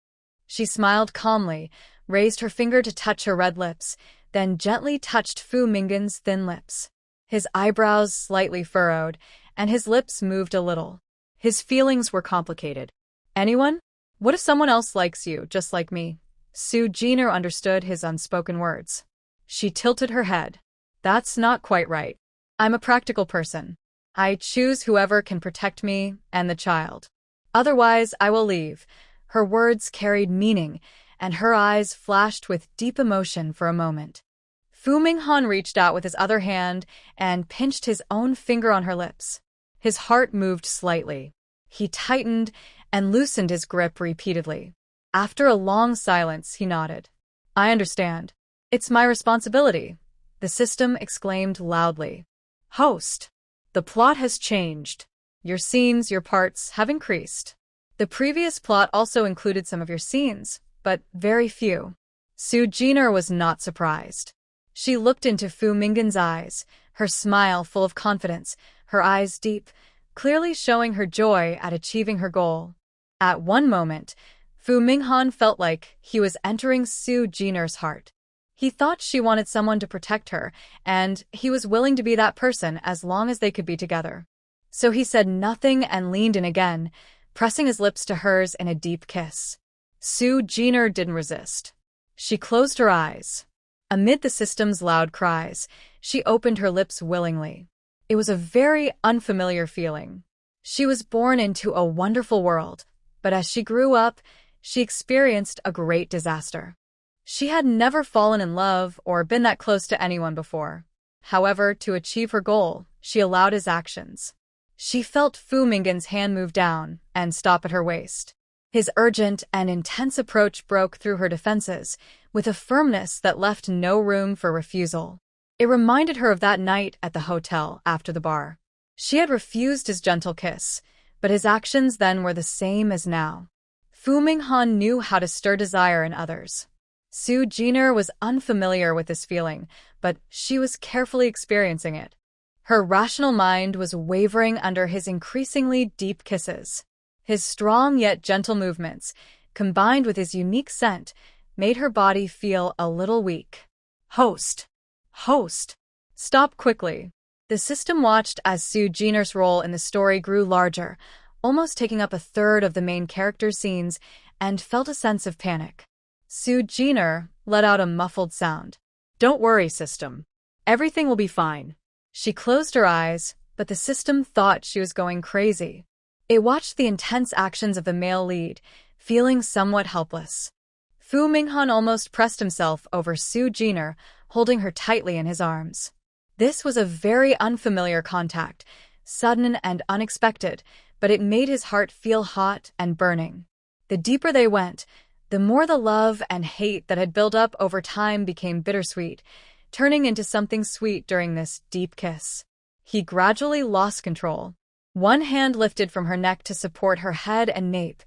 She smiled calmly, raised her finger to touch her red lips, then gently touched Fu Minghan's thin lips. His eyebrows slightly furrowed, and his lips moved a little. His feelings were complicated. Anyone? What if someone else likes you, just like me? Su Jiner understood his unspoken words. She tilted her head. That's not quite right. I'm a practical person. I choose whoever can protect me and the child. Otherwise, I will leave. Her words carried meaning, and her eyes flashed with deep emotion for a moment. Fu Minghan reached out with his other hand and pinched his own finger on her lips. His heart moved slightly. He tightened and loosened his grip repeatedly. After a long silence, he nodded. I understand. It's my responsibility, the system exclaimed loudly. Host. The plot has changed. Your scenes, your parts have increased. The previous plot also included some of your scenes, but very few. Su Jiner was not surprised. She looked into Fu Minghan's eyes, her smile full of confidence, her eyes deep, clearly showing her joy at achieving her goal. At one moment, Fu Minghan felt like he was entering Su Jiner's heart. He thought she wanted someone to protect her, and he was willing to be that person as long as they could be together. So he said nothing and leaned in again, pressing his lips to hers in a deep kiss. Su Jiner didn't resist. She closed her eyes. Amid the system's loud cries, she opened her lips willingly. It was a very unfamiliar feeling. She was born into a wonderful world, but as she grew up, she experienced a great disaster. She had never fallen in love or been that close to anyone before. However, to achieve her goal, she allowed his actions. She felt Fu Minggen's hand move down and stop at her waist. His urgent and intense approach broke through her defenses with a firmness that left no room for refusal. It reminded her of that night at the hotel after the bar. She had refused his gentle kiss, but his actions then were the same as now. Fu Minghan knew how to stir desire in others. Su Jiner was unfamiliar with this feeling, but she was carefully experiencing it. Her rational mind was wavering under his increasingly deep kisses. His strong yet gentle movements, combined with his unique scent, made her body feel a little weak. Host! Host! Stop quickly. The system watched as Su Jiner's role in the story grew larger, almost taking up a third of the main character's scenes, and felt a sense of panic. Su Jiner let out a muffled sound. Don't worry, system. Everything will be fine. She closed her eyes, but the system thought she was going crazy. It watched the intense actions of the male lead, feeling somewhat helpless. Fu Minghan almost pressed himself over Su Jiner, holding her tightly in his arms. This was a very unfamiliar contact, sudden and unexpected, but it made his heart feel hot and burning. The deeper they went, the more the love and hate that had built up over time became bittersweet, turning into something sweet during this deep kiss. He gradually lost control. One hand lifted from her neck to support her head and nape,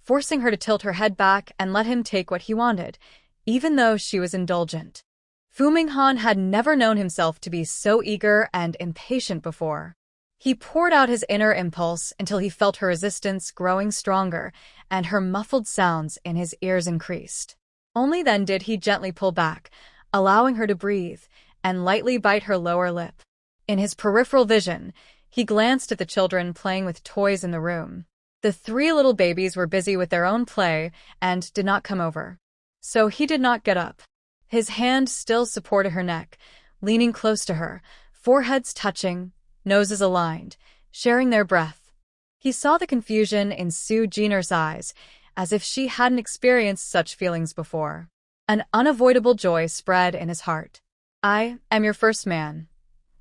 forcing her to tilt her head back and let him take what he wanted, even though she was indulgent. Fu Minghan had never known himself to be so eager and impatient before. He poured out his inner impulse until he felt her resistance growing stronger, and her muffled sounds in his ears increased. Only then did he gently pull back, allowing her to breathe, and lightly bite her lower lip. In his peripheral vision, he glanced at the children playing with toys in the room. The 3 little babies were busy with their own play and did not come over. So he did not get up. His hand still supported her neck, leaning close to her, foreheads touching, noses aligned, sharing their breath. He saw the confusion in Su Jiner's eyes, as if she hadn't experienced such feelings before. An unavoidable joy spread in his heart. I am your first man.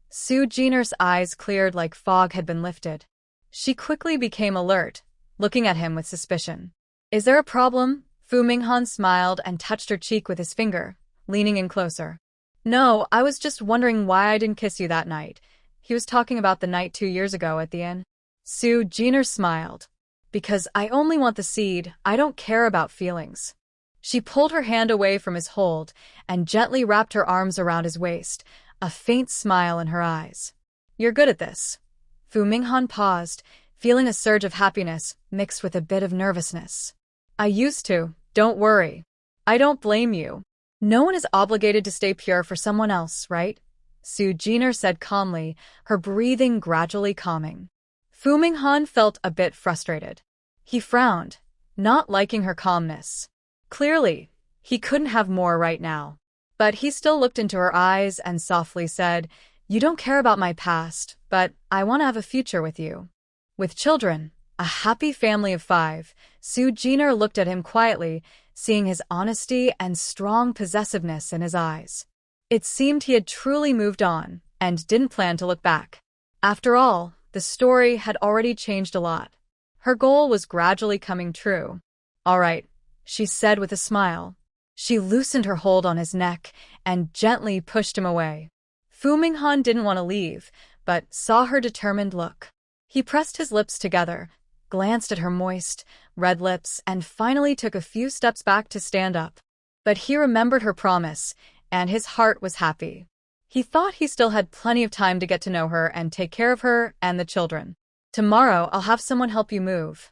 Su Jiner's eyes cleared like fog had been lifted. She quickly became alert, looking at him with suspicion. Is there a problem? Fu Minghan smiled and touched her cheek with his finger, leaning in closer. No, I was just wondering why I didn't kiss you that night. He was talking about the night 2 years ago at the inn. Su Jiner smiled. Because I only want the seed, I don't care about feelings. She pulled her hand away from his hold and gently wrapped her arms around his waist, a faint smile in her eyes. You're good at this. Fu Minghan paused, feeling a surge of happiness mixed with a bit of nervousness. I used to, don't worry. I don't blame you. No one is obligated to stay pure for someone else, right? Su Jiner said calmly, her breathing gradually calming. Fu Minghan felt a bit frustrated. He frowned, not liking her calmness. Clearly, he couldn't have more right now. But he still looked into her eyes and softly said, You don't care about my past, but I want to have a future with you. With children, a happy family of 5, Su Jiner looked at him quietly, seeing his honesty and strong possessiveness in his eyes. It seemed he had truly moved on and didn't plan to look back. After all, the story had already changed a lot. Her goal was gradually coming true. All right, she said with a smile. She loosened her hold on his neck and gently pushed him away. Fu Minghan didn't want to leave, but saw her determined look. He pressed his lips together, glanced at her moist, red lips, and finally took a few steps back to stand up. But he remembered her promise, and his heart was happy. He thought he still had plenty of time to get to know her and take care of her and the children. Tomorrow, I'll have someone help you move.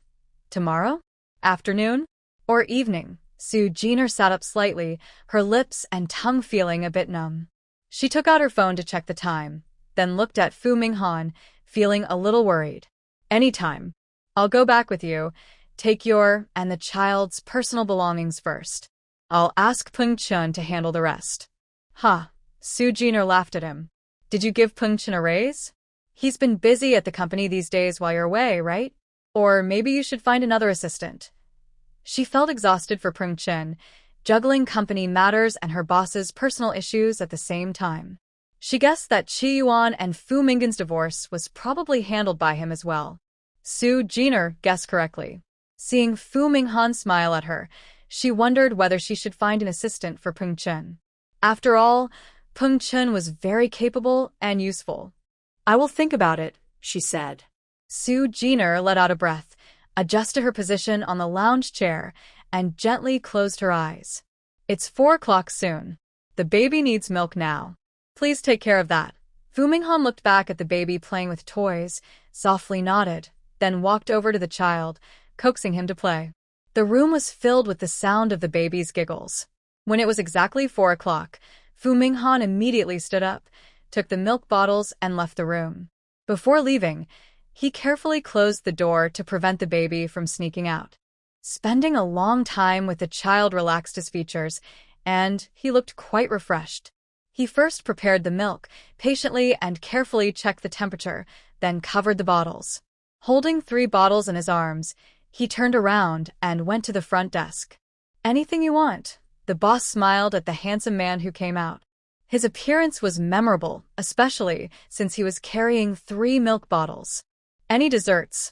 Tomorrow? Afternoon? Or evening? Su Jiner sat up slightly, her lips and tongue feeling a bit numb. She took out her phone to check the time, then looked at Fu Minghan, feeling a little worried. Anytime. I'll go back with you. Take your and the child's personal belongings first. I'll ask Peng Chun to handle the rest. Ha, Su Jiner laughed at him. Did you give Peng Chen a raise? He's been busy at the company these days while you're away, right? Or maybe you should find another assistant. She felt exhausted for Peng Chen, juggling company matters and her boss's personal issues at the same time. She guessed that Qi Yuan and Fu Minggen's divorce was probably handled by him as well. Su Jiner guessed correctly. Seeing Fu Minghan smile at her, she wondered whether she should find an assistant for Peng Chen. After all, Peng Chen was very capable and useful. I will think about it, she said. Su Jiner let out a breath, adjusted her position on the lounge chair, and gently closed her eyes. It's 4 o'clock soon. The baby needs milk now. Please take care of that. Fu Minghan looked back at the baby playing with toys, softly nodded, then walked over to the child, coaxing him to play. The room was filled with the sound of the baby's giggles. When it was exactly 4 o'clock, Fu Minghan immediately stood up, took the milk bottles, and left the room. Before leaving, he carefully closed the door to prevent the baby from sneaking out. Spending a long time with the child relaxed his features, and he looked quite refreshed. He first prepared the milk, patiently and carefully checked the temperature, then covered the bottles. Holding 3 bottles in his arms, he turned around and went to the front desk. Anything you want, the boss smiled at the handsome man who came out. His appearance was memorable, especially since he was carrying 3 milk bottles. Any desserts?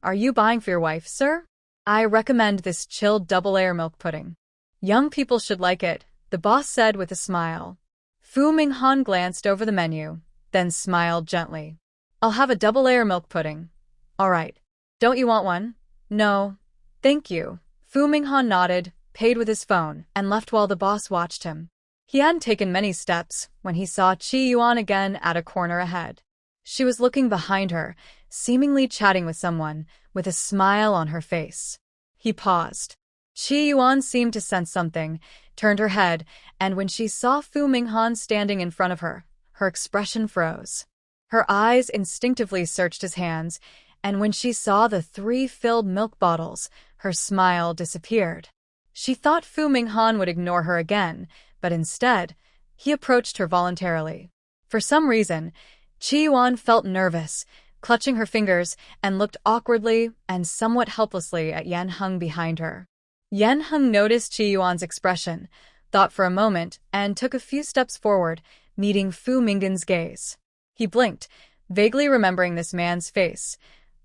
Are you buying for your wife, sir? I recommend this chilled double-layer milk pudding. Young people should like it, the boss said with a smile. Fu Minghan glanced over the menu, then smiled gently. I'll have a double-layer milk pudding. All right. Don't you want one? No. Thank you. Fu Minghan nodded, paid with his phone, and left while the boss watched him. He hadn't taken many steps when he saw Qi Yuan again at a corner ahead. She was looking behind her, seemingly chatting with someone, with a smile on her face. He paused. Qi Yuan seemed to sense something, turned her head, and when she saw Fu Minghan standing in front of her, her expression froze. Her eyes instinctively searched his hands, and when she saw the 3 filled milk bottles, her smile disappeared. She thought Fu Minghan would ignore her again, but instead, he approached her voluntarily. For some reason, Qi Yuan felt nervous, clutching her fingers, and looked awkwardly and somewhat helplessly at Yan Heng behind her. Yan Heng noticed Qi Yuan's expression, thought for a moment, and took a few steps forward, meeting Fu Minggen's gaze. He blinked, vaguely remembering this man's face.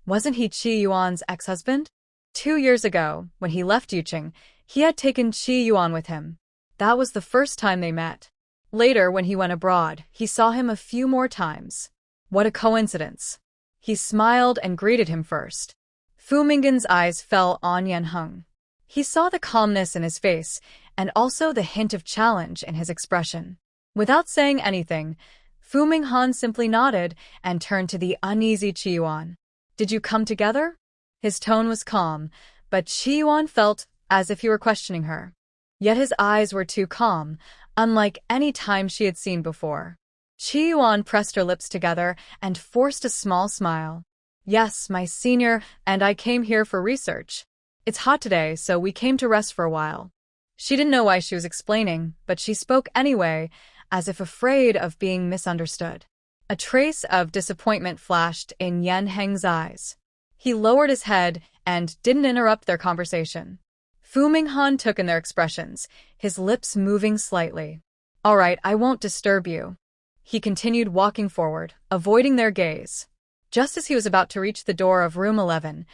Wasn't he Qi Yuan's ex-husband? 2 years ago, when he left Yuqing, he had taken Qi Yuan with him. That was the first time they met. Later, when he went abroad, he saw him a few more times. What a coincidence. He smiled and greeted him first. Fu Minggen's eyes fell on Yan Heng. He saw the calmness in his face, and also the hint of challenge in his expression. Without saying anything, Fu Minghan simply nodded and turned to the uneasy Qi Yuan. Did you come together? His tone was calm, but Qi Yuan felt as if he were questioning her. Yet his eyes were too calm, unlike any time she had seen before. Qi Yuan pressed her lips together and forced a small smile. Yes, my senior and I came here for research. It's hot today, so we came to rest for a while. She didn't know why she was explaining, but she spoke anyway, as if afraid of being misunderstood. A trace of disappointment flashed in Yan Heng's eyes. He lowered his head and didn't interrupt their conversation. Fu Minghan took in their expressions, his lips moving slightly. All right, I won't disturb you. He continued walking forward, avoiding their gaze. Just as he was about to reach the door of room 11,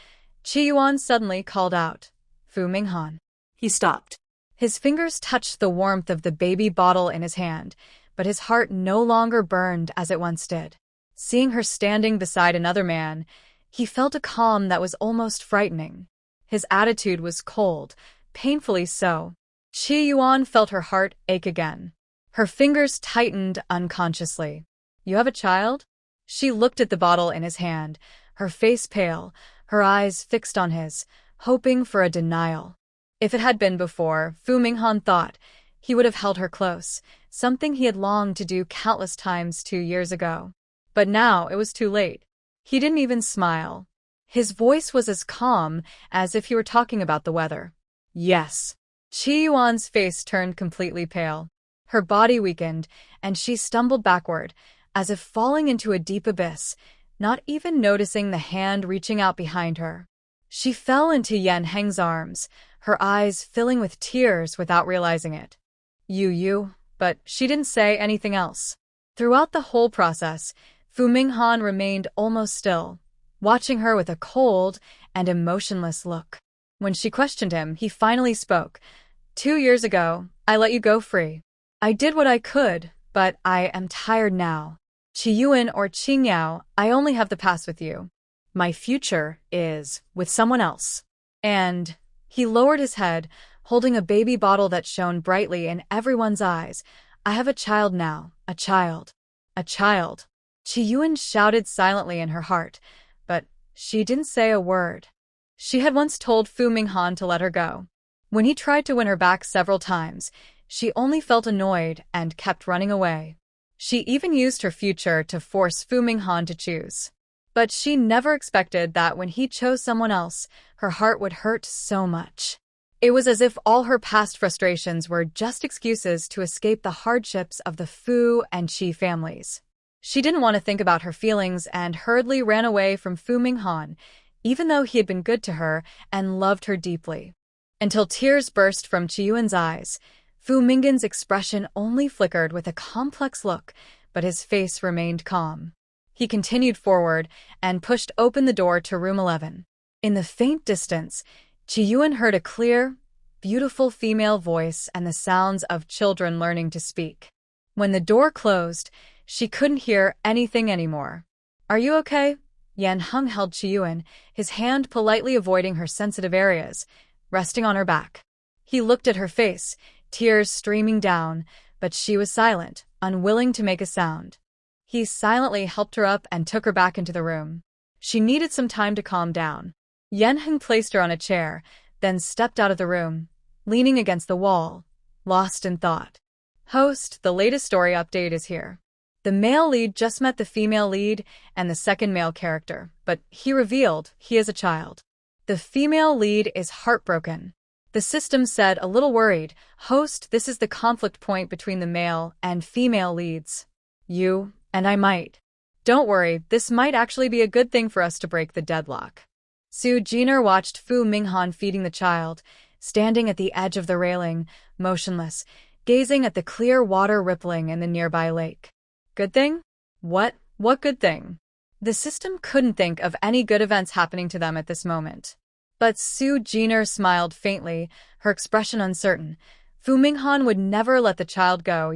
Qi Yuan suddenly called out, Fu Minghan. He stopped. His fingers touched the warmth of the baby bottle in his hand, but his heart no longer burned as it once did. Seeing her standing beside another man, he felt a calm that was almost frightening. His attitude was cold, painfully so. Qi Yuan felt her heart ache again. Her fingers tightened unconsciously. You have a child? She looked at the bottle in his hand, her face pale, her eyes fixed on his, hoping for a denial. If it had been before, Fu Minghan thought, he would have held her close, something he had longed to do countless times 2 years ago. But now it was too late. He didn't even smile. His voice was as calm as if he were talking about the weather. Yes. Qi Yuan's face turned completely pale. Her body weakened, and she stumbled backward, as if falling into a deep abyss, not even noticing the hand reaching out behind her. She fell into Yan Heng's arms, her eyes filling with tears without realizing it. You, but she didn't say anything else. Throughout the whole process, Fu Minghan remained almost still, watching her with a cold and emotionless look. When she questioned him, he finally spoke. 2 years ago, I let you go free. I did what I could, but I am tired now. Qiyuan or Qingyao, I only have the past with you. My future is with someone else. And he lowered his head, holding a baby bottle that shone brightly in everyone's eyes. I have a child now, a child. A child. Qiyuan shouted silently in her heart, but she didn't say a word. She had once told Fu Minghan to let her go. When he tried to win her back several times, she only felt annoyed and kept running away. She even used her future to force Fu Minghan to choose. But she never expected that when he chose someone else, her heart would hurt so much. It was as if all her past frustrations were just excuses to escape the hardships of the Fu and Qi families. She didn't want to think about her feelings and hurriedly ran away from Fu Minghan, even though he had been good to her and loved her deeply. Until tears burst from Qiyuan's eyes, Fu Minghan's expression only flickered with a complex look, but his face remained calm. He continued forward and pushed open the door to room 11. In the faint distance, Qiyuan heard a clear, beautiful female voice and the sounds of children learning to speak. When the door closed, she couldn't hear anything anymore. Are you okay? Yan Heng held Qiyuan, his hand politely avoiding her sensitive areas, resting on her back. He looked at her face, tears streaming down, but she was silent, unwilling to make a sound. He silently helped her up and took her back into the room. She needed some time to calm down. Yan Heng placed her on a chair, then stepped out of the room, leaning against the wall, lost in thought. Host, the latest story update is here. The male lead just met the female lead and the second male character, but he revealed he is a child. The female lead is heartbroken. The system said, a little worried, Host, this is the conflict point between the male and female leads. You and I might. Don't worry, this might actually be a good thing for us to break the deadlock. Su Jiner watched Fu Minghan feeding the child, standing at the edge of the railing, motionless, gazing at the clear water rippling in the nearby lake. Good thing? What good thing? The system couldn't think of any good events happening to them at this moment. But Su Jiner smiled faintly, her expression uncertain. Fu Minghan would never let the child go,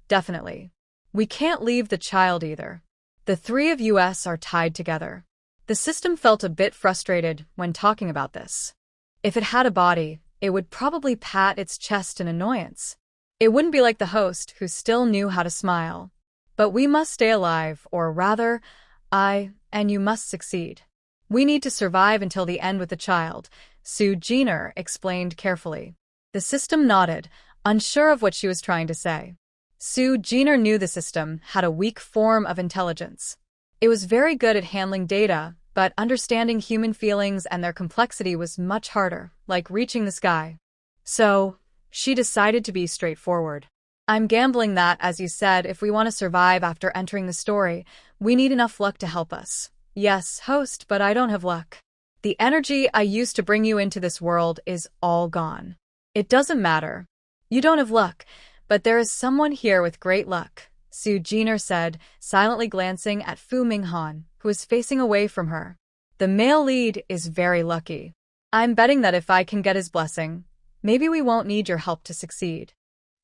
definitely. We can't leave the child either. The three of us are tied together. The system felt a bit frustrated when talking about this. If it had a body, it would probably pat its chest in annoyance. It wouldn't be like the host, who still knew how to smile. But we must stay alive, or rather, I and you must succeed. We need to survive until the end with the child, Su Jiner explained carefully. The system nodded, unsure of what she was trying to say. Su Jiner knew the system had a weak form of intelligence. It was very good at handling data, but understanding human feelings and their complexity was much harder, like reaching the sky. So, she decided to be straightforward. I'm gambling that, as you said, if we want to survive after entering the story, we need enough luck to help us. Yes, host, but I don't have luck. The energy I used to bring you into this world is all gone. It doesn't matter. You don't have luck, but there is someone here with great luck, Su Jiner said, silently glancing at Fu Minghan, who was facing away from her. The male lead is very lucky. I'm betting that if I can get his blessing, maybe we won't need your help to succeed.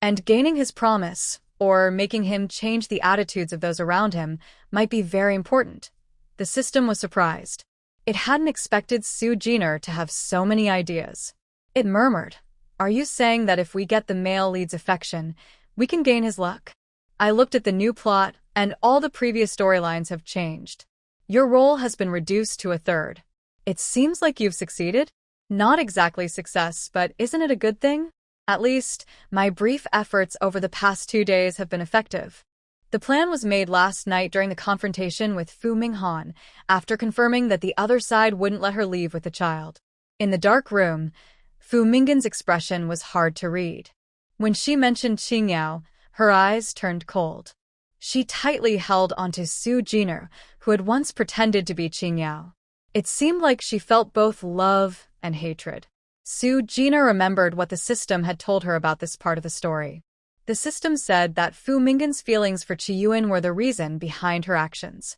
And gaining his promise, or making him change the attitudes of those around him, might be very important. The system was surprised. It hadn't expected Su Jiner to have so many ideas. It murmured, Are you saying that if we get the male lead's affection, we can gain his luck? I looked at the new plot, and all the previous storylines have changed. Your role has been reduced to a third. It seems like you've succeeded? Not exactly success, but isn't it a good thing? At least, my brief efforts over the past 2 days have been effective. The plan was made last night during the confrontation with Fu Minghan, after confirming that the other side wouldn't let her leave with the child. In the dark room, Fu Minghan's expression was hard to read. When she mentioned Qingyao, Her eyes turned cold. She tightly held onto Su Jiner, who had once pretended to be Qing Yao. It seemed like she felt both love and hatred. Su Jiner remembered what the system had told her about this part of the story. The system said that Fu Mingan's feelings for Qi Yuan were the reason behind her actions.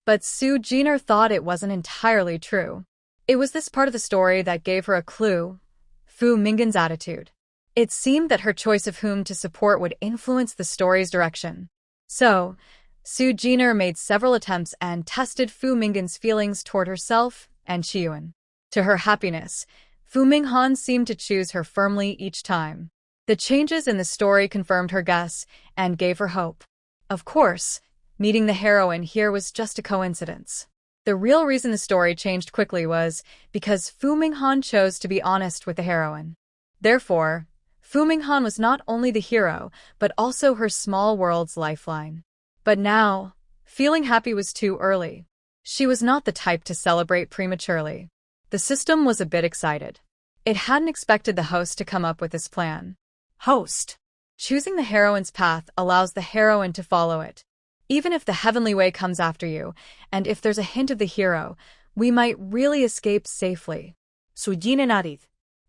But Su Jiner thought it wasn't entirely true. It was this part of the story that gave her a clue: Fu Mingan's attitude. It seemed that her choice of whom to support would influence the story's direction. So, Su Jiner made several attempts and tested Fu Mingan's feelings toward herself and Qi Yuan. To her happiness, Fu Minghan seemed to choose her firmly each time. The changes in the story confirmed her guess and gave her hope. Of course, meeting the heroine here was just a coincidence. The real reason the story changed quickly was because Fu Minghan chose to be honest with the heroine. Therefore, Fu Minghan was not only the hero, but also her small world's lifeline. But now, feeling happy was too early. She was not the type to celebrate prematurely. The system was a bit excited. It hadn't expected the host to come up with this plan. Host. Choosing the heroine's path allows the heroine to follow it. Even if the heavenly way comes after you, and if there's a hint of the hero, we might really escape safely. Sujine narid.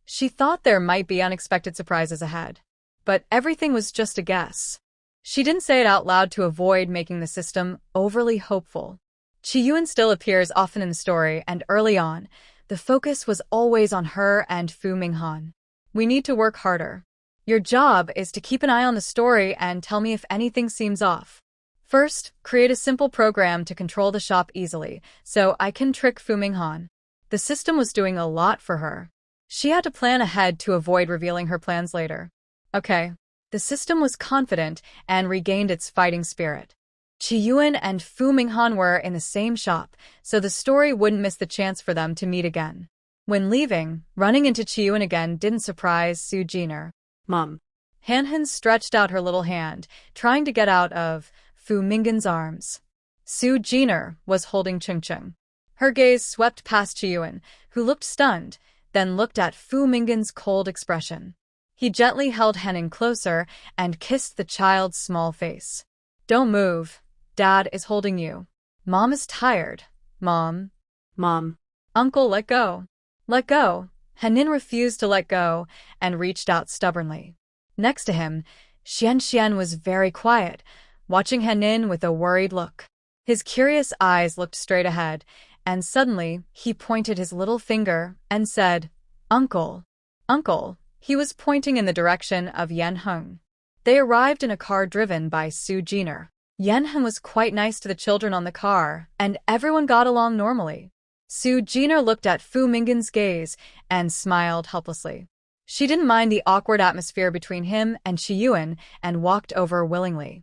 She thought there might be unexpected surprises ahead. But everything was just a guess. She didn't say it out loud to avoid making the system overly hopeful. Qi Yuan still appears often in the story, and early on, the focus was always on her and Fu Minghan. We need to work harder. Your job is to keep an eye on the story and tell me if anything seems off. First, create a simple program to control the shop easily, so I can trick Fu Minghan. The system was doing a lot for her. She had to plan ahead to avoid revealing her plans later. Okay. The system was confident and regained its fighting spirit. Qi Yuan and Fu Minghan were in the same shop, so the story wouldn't miss the chance for them to meet again. When leaving, running into Qi Yuan again didn't surprise Su Jiner. Mom. Han stretched out her little hand, trying to get out of Fu Minggan's arms. Su Jiner was holding Chung Chung. Her gaze swept past Qi Yuan, who looked stunned, then looked at Fu Minggan's cold expression. He gently held Han closer and kissed the child's small face. Don't move. Dad is holding you. Mom is tired. Mom. Mom. Uncle, let go. Let go. Hanin refused to let go and reached out stubbornly. Next to him, Xian was very quiet, watching Hanin with a worried look. His curious eyes looked straight ahead, and suddenly he pointed his little finger and said, Uncle. Uncle. He was pointing in the direction of Yan Heng. They arrived in a car driven by Su Jiner. Yan Heng was quite nice to the children on the car, and everyone got along normally. Su Jiner looked at Fu Minggan's gaze and smiled helplessly. She didn't mind the awkward atmosphere between him and Qi Yuan and walked over willingly.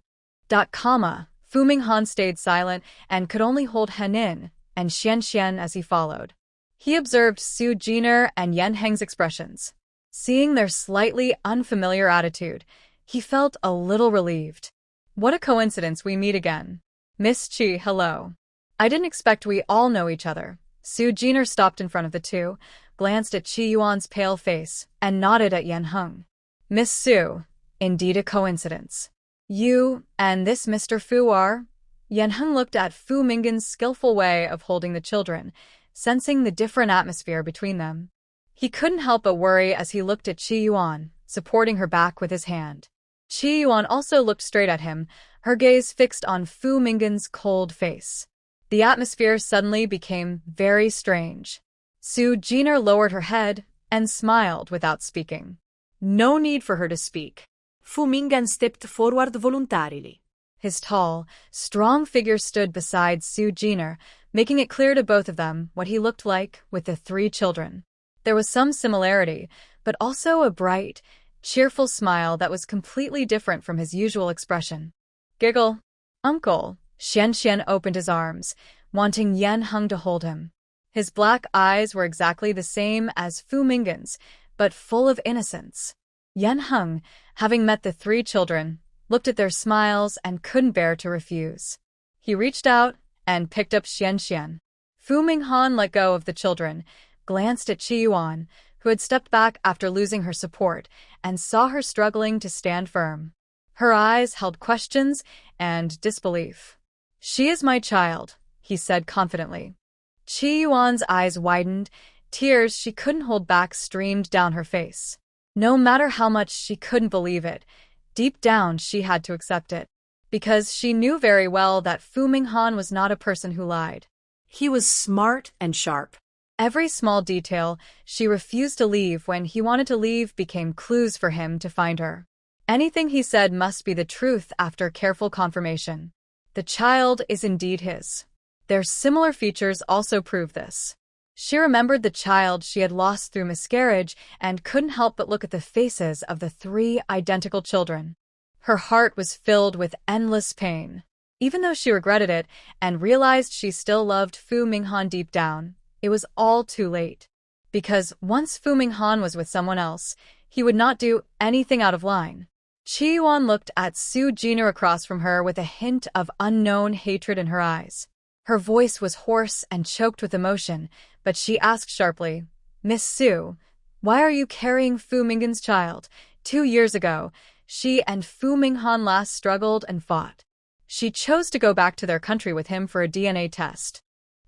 Fu Minghan stayed silent and could only hold Hanin and Xian as he followed. He observed Su Jiner and Yan Heng's expressions. Seeing their slightly unfamiliar attitude, he felt a little relieved. What a coincidence we meet again. Miss Qi, hello. I didn't expect we all know each other. Su Jiner stopped in front of the two, glanced at Qi Yuan's pale face, and nodded at Yan Heng. Miss Su, indeed a coincidence. You and this Mr. Fu are? Yan Heng looked at Fu Minggan's skillful way of holding the children, sensing the different atmosphere between them. He couldn't help but worry as he looked at Qi Yuan, supporting her back with his hand. Qi Yuan also looked straight at him, her gaze fixed on Fu Minggan's cold face. The atmosphere suddenly became very strange. Su Jiner lowered her head and smiled without speaking. No need for her to speak. Fu Minggan stepped forward voluntarily. His tall, strong figure stood beside Su Jiner, making it clear to both of them what he looked like with the three children. There was some similarity, but also a bright, cheerful smile that was completely different from his usual expression. Giggle. Uncle. Xian opened his arms, wanting Yan Heng to hold him. His black eyes were exactly the same as Fu Minggan's, but full of innocence. Yan Heng, having met the three children, looked at their smiles and couldn't bear to refuse. He reached out and picked up Xian. Fu Minghan let go of the children, glanced at Qi Yuan, who had stepped back after losing her support, and saw her struggling to stand firm. Her eyes held questions and disbelief. "She is my child," he said confidently. Chi Yuan's eyes widened. Tears she couldn't hold back streamed down her face. No matter how much she couldn't believe it, deep down she had to accept it. Because she knew very well that Fu Minghan was not a person who lied. He was smart and sharp. Every small detail she refused to leave when he wanted to leave became clues for him to find her. Anything he said must be the truth after careful confirmation. The child is indeed his. Their similar features also prove this. She remembered the child she had lost through miscarriage and couldn't help but look at the faces of the 3 identical children. Her heart was filled with endless pain. Even though she regretted it and realized she still loved Fu Minghan deep down, it was all too late. Because once Fu Minghan was with someone else, he would not do anything out of line. Chi Yuan looked at Su Jiner across from her with a hint of unknown hatred in her eyes. Her voice was hoarse and choked with emotion, but she asked sharply, "Miss Su, why are you carrying Fu Minghan's child? 2 years ago, she and Fu Minghan last struggled and fought. She chose to go back to their country with him for a DNA test.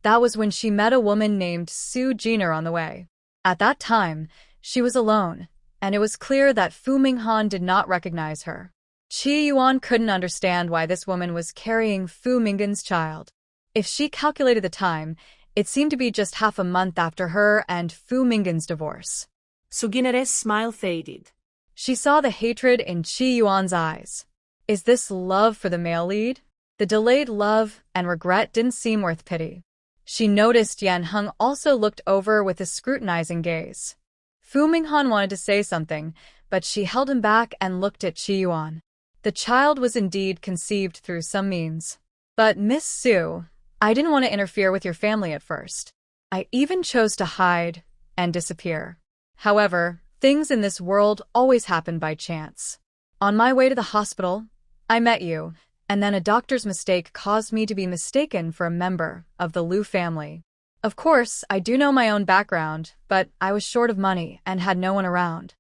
That was when she met a woman named Su Jiner on the way. At that time, she was alone, and it was clear that Fu Minghan did not recognize her. Chi Yuan couldn't understand why this woman was carrying Fu Minghan's child. If she calculated the time, it seemed to be just half a month after her and Fu Minghan's divorce. Su Jiner's smile faded. She saw the hatred in Chi Yuan's eyes. Is this love for the male lead? The delayed love and regret didn't seem worth pity. She noticed Yan Heng also looked over with a scrutinizing gaze. Fu Minghan wanted to say something, but she held him back and looked at Chi Yuan. The child was indeed conceived through some means. But Miss Su, I didn't want to interfere with your family at first. I even chose to hide and disappear. However, things in this world always happen by chance. On my way to the hospital, I met you, and then a doctor's mistake caused me to be mistaken for a member of the Liu family. Of course, I do know my own background, but I was short of money and had no one around.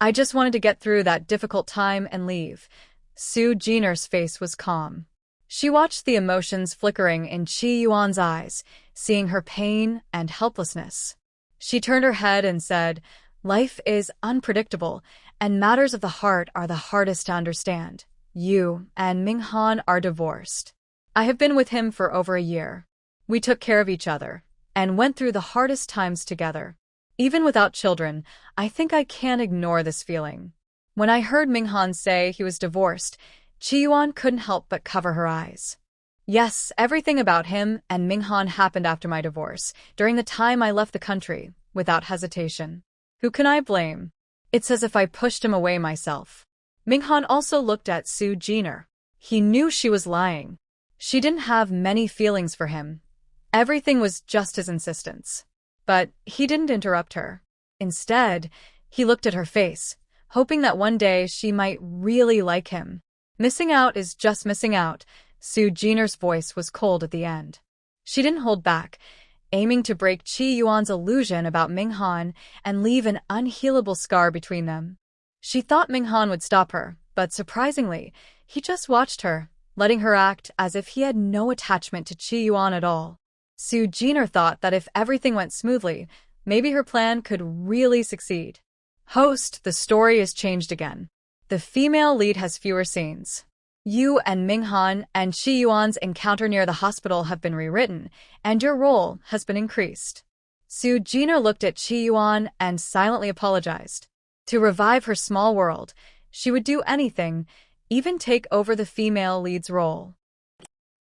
I just wanted to get through that difficult time and leave." Su Jiner's face was calm. She watched the emotions flickering in Chi Yuan's eyes, seeing her pain and helplessness. She turned her head and said, "Life is unpredictable, and matters of the heart are the hardest to understand. You and Minghan are divorced. I have been with him for over a year. We took care of each other and went through the hardest times together. Even without children, I think I can't ignore this feeling." When I heard Minghan say he was divorced, Chi Yuan couldn't help but cover her eyes. "Yes, everything about him and Minghan happened after my divorce, during the time I left the country, without hesitation. Who can I blame? It's as if I pushed him away myself." Minghan also looked at Su Jiner. He knew she was lying. She didn't have many feelings for him. Everything was just his insistence. But he didn't interrupt her. Instead, he looked at her face, hoping that one day she might really like him. Missing out is just missing out. Su Jiner's voice was cold at the end. She didn't hold back, aiming to break Chi Yuan's illusion about Minghan and leave an unhealable scar between them. She thought Minghan would stop her, but surprisingly, he just watched her, letting her act as if he had no attachment to Chi Yuan at all. Su Jiner thought that if everything went smoothly, maybe her plan could really succeed. Host, the story is changed again. The female lead has fewer scenes. You and Minghan and Chi Yuan's encounter near the hospital have been rewritten, and your role has been increased. Su Jiner looked at Chi Yuan and silently apologized. To revive her small world, she would do anything, even take over the female lead's role.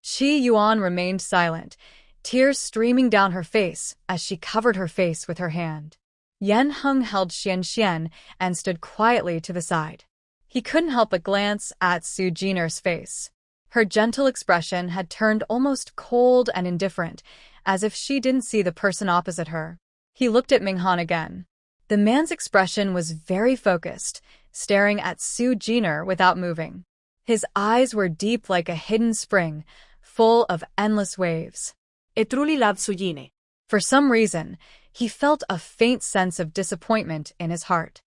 Chi Yuan remained silent, tears streaming down her face as she covered her face with her hand. Yan Heng held Xian and stood quietly to the side. He couldn't help but glance at Su Jiner's face. Her gentle expression had turned almost cold and indifferent, as if she didn't see the person opposite her. He looked at Minghan again. The man's expression was very focused, staring at Su Jiner without moving. His eyes were deep like a hidden spring, full of endless waves. "I truly love Su Jiner." For some reason, he felt a faint sense of disappointment in his heart.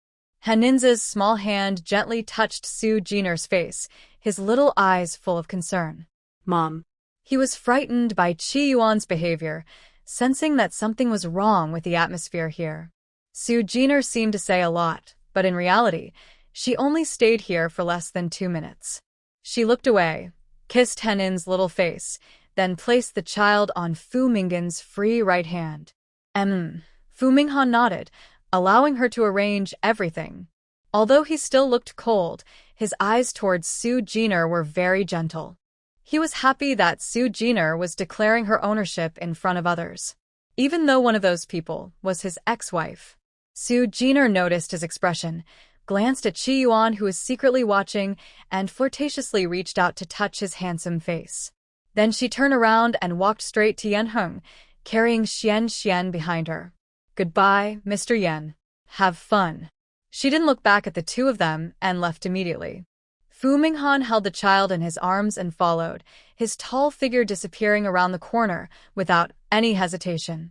Hanin's small hand gently touched Su Jiner's face, his little eyes full of concern. Mom. He was frightened by Qi Yuan's behavior, sensing that something was wrong with the atmosphere here. Su Jiner seemed to say a lot, but in reality, she only stayed here for less than 2 minutes. She looked away, kissed Hanin's little face, then placed the child on Fu Minghan's free right hand. Fu Minghan nodded, allowing her to arrange everything. Although he still looked cold, his eyes towards Su Jiner were very gentle. He was happy that Su Jiner was declaring her ownership in front of others. Even though one of those people was his ex-wife. Su Jiner noticed his expression, glanced at Qi Yuan who was secretly watching, and flirtatiously reached out to touch his handsome face. Then she turned around and walked straight to Yan Heng, carrying Xian behind her. Goodbye, Mr. Yan. Have fun. She didn't look back at the two of them and left immediately. Fu Minghan held the child in his arms and followed, his tall figure disappearing around the corner without any hesitation.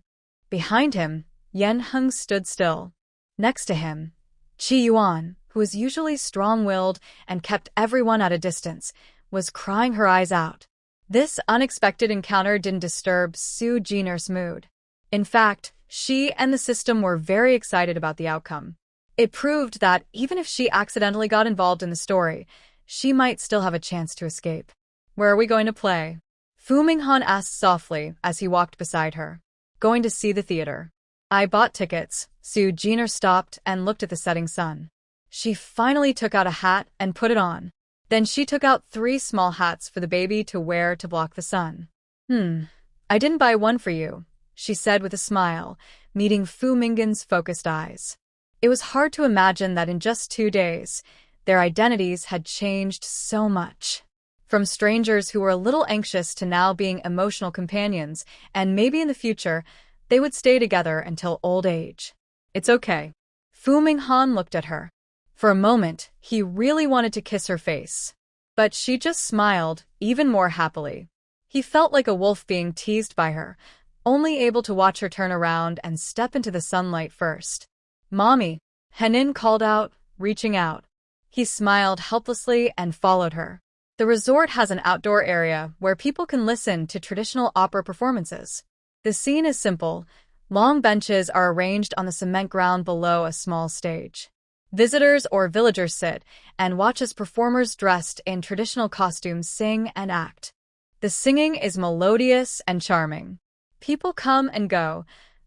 Behind him, Yan Heng stood still. Next to him, Qi Yuan, who was usually strong-willed and kept everyone at a distance, was crying her eyes out. This unexpected encounter didn't disturb Su Jiner's mood. In fact, she and the system were very excited about the outcome. It proved that even if she accidentally got involved in the story, she might still have a chance to escape. Where are we going to play? Fu Minghan asked softly as he walked beside her. Going to see the theater. I bought tickets. Su Jiner stopped and looked at the setting sun. She finally took out a hat and put it on. Then she took out 3 small hats for the baby to wear to block the sun. I didn't buy one for you, she said with a smile, meeting Fu Minghan's focused eyes. It was hard to imagine that in just 2 days, their identities had changed so much. From strangers who were a little anxious to now being emotional companions, and maybe in the future, they would stay together until old age. It's okay. Fu Minghan looked at her. For a moment, he really wanted to kiss her face. But she just smiled, even more happily. He felt like a wolf being teased by her, only able to watch her turn around and step into the sunlight first. Mommy, Hanin called out, reaching out. He smiled helplessly and followed her. The resort has an outdoor area where people can listen to traditional opera performances. The scene is simple. Long benches are arranged on the cement ground below a small stage. Visitors or villagers sit and watch as performers dressed in traditional costumes sing and act. The singing is melodious and charming. People come and go.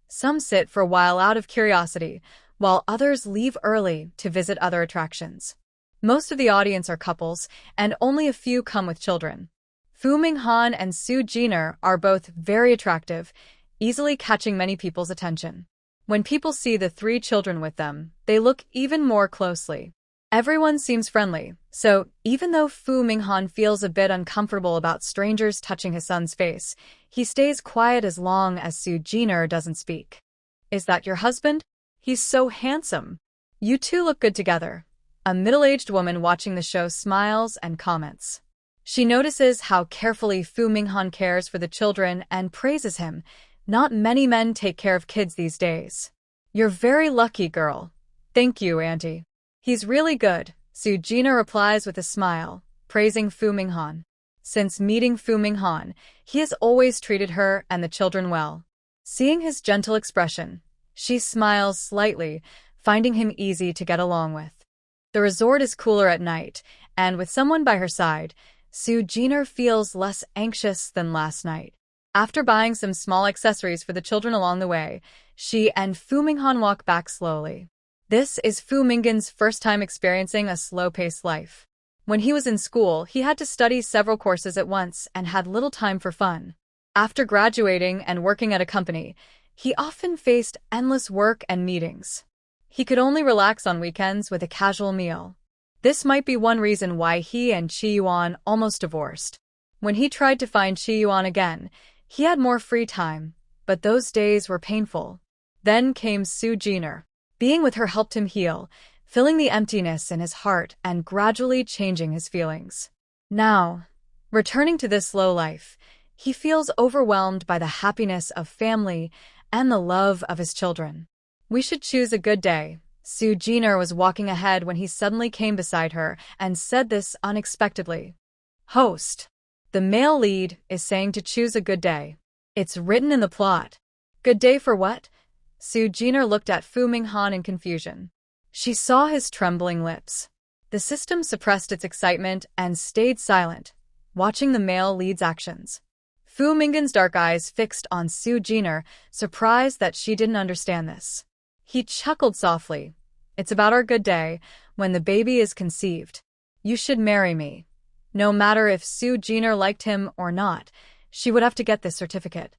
Some sit for a while out of curiosity, while others leave early to visit other attractions. Most of the audience are couples, and only a few come with children. Fu Minghan and Su Jiner are both very attractive, easily catching many people's attention. When people see the 3 children with them, they look even more closely. Everyone seems friendly, so even though Fu Minghan feels a bit uncomfortable about strangers touching his son's face, he stays quiet as long as Su Jiner doesn't speak. Is that your husband? He's so handsome. You two look good together. A middle-aged woman watching the show smiles and comments. She notices how carefully Fu Minghan cares for the children and praises him. Not many men take care of kids these days. You're very lucky, girl. Thank you, Auntie. He's really good, Su Jiner replies with a smile, praising Fu Minghan. Since meeting Fu Minghan, he has always treated her and the children well. Seeing his gentle expression, she smiles slightly, finding him easy to get along with. The resort is cooler at night, and with someone by her side, Su Jiner feels less anxious than last night. After buying some small accessories for the children along the way, she and Fu Minghan walk back slowly. This is Fu Minghan's first time experiencing a slow-paced life. When he was in school, he had to study several courses at once and had little time for fun. After graduating and working at a company, he often faced endless work and meetings. He could only relax on weekends with a casual meal. This might be one reason why he and Qi Yuan almost divorced. When he tried to find Qi Yuan again, he had more free time, but those days were painful. Then came Su Jiner. Being with her helped him heal, filling the emptiness in his heart and gradually changing his feelings. Now, returning to this slow life, he feels overwhelmed by the happiness of family and the love of his children. We should choose a good day, Soo Jiner was walking ahead when he suddenly came beside her and said this unexpectedly. Host. The male lead is saying to choose a good day. It's written in the plot. Good day for what? Soo Jiner looked at Fu Minghan in confusion. She saw his trembling lips. The system suppressed its excitement and stayed silent, watching the male lead's actions. Fu Minghan's dark eyes fixed on Soo Jiner, surprised that she didn't understand this. He chuckled softly. It's about our good day, when the baby is conceived. You should marry me. No matter if Soo Jiner liked him or not, she would have to get this certificate.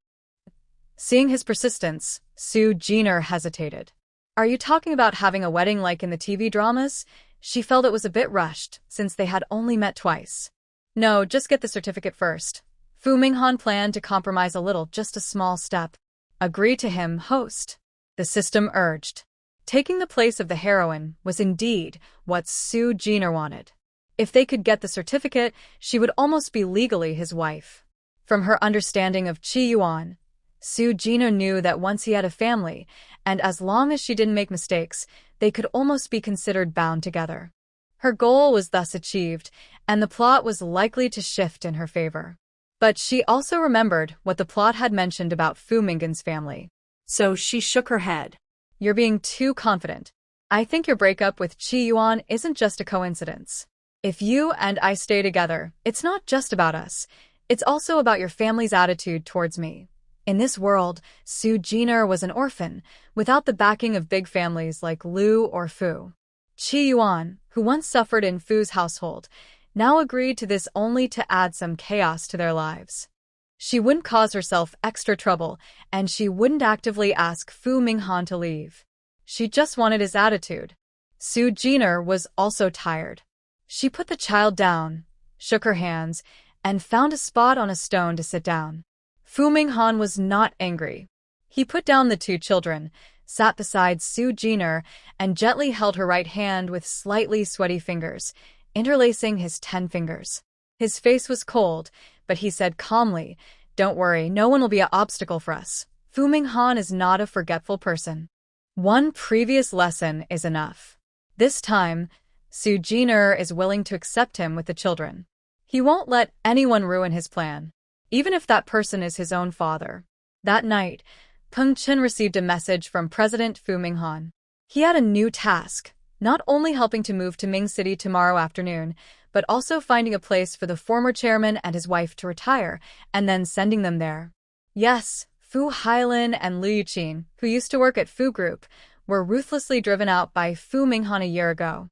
Seeing his persistence, Soo Jiner hesitated. Are you talking about having a wedding like in the TV dramas? She felt it was a bit rushed, since they had only met twice. No, just get the certificate first. Fu Minghan planned to compromise a little, just a small step. Agree to him, host. The system urged. Taking the place of the heroine was indeed what Soo Jiner wanted. If they could get the certificate, she would almost be legally his wife. From her understanding of Chi Yuan, Soo Jiner knew that once he had a family, and as long as she didn't make mistakes, they could almost be considered bound together. Her goal was thus achieved, and the plot was likely to shift in her favor. But she also remembered what the plot had mentioned about Fu Minghan's family. So she shook her head. You're being too confident. I think your breakup with Chi Yuan isn't just a coincidence. If you and I stay together, it's not just about us. It's also about your family's attitude towards me. In this world, Soo Jiner was an orphan, without the backing of big families like Liu or Fu. Chi Yuan, who once suffered in Fu's household, now agreed to this only to add some chaos to their lives. She wouldn't cause herself extra trouble, and she wouldn't actively ask Fu Minghan to leave. She just wanted his attitude. Soo Jiner was also tired. She put the child down, shook her hands, and found a spot on a stone to sit down. Fu Minghan was not angry. He put down the two children, sat beside Soo Jiner, and gently held her right hand with slightly sweaty fingers, interlacing his 10 fingers. His face was cold, but he said calmly, "Don't worry, no one will be an obstacle for us. Fu Minghan is not a forgetful person. One previous lesson is enough. This time, Soo Jiner is willing to accept him with the children. He won't let anyone ruin his plan, even if that person is his own father." That night, Peng Chen received a message from President Fu Minghan. He had a new task, not only helping to move to Ming City tomorrow afternoon, but also finding a place for the former chairman and his wife to retire, and then sending them there. Yes, Fu Hailin and Liu Yuqin, who used to work at Fu Group, were ruthlessly driven out by Fu Minghan a year ago.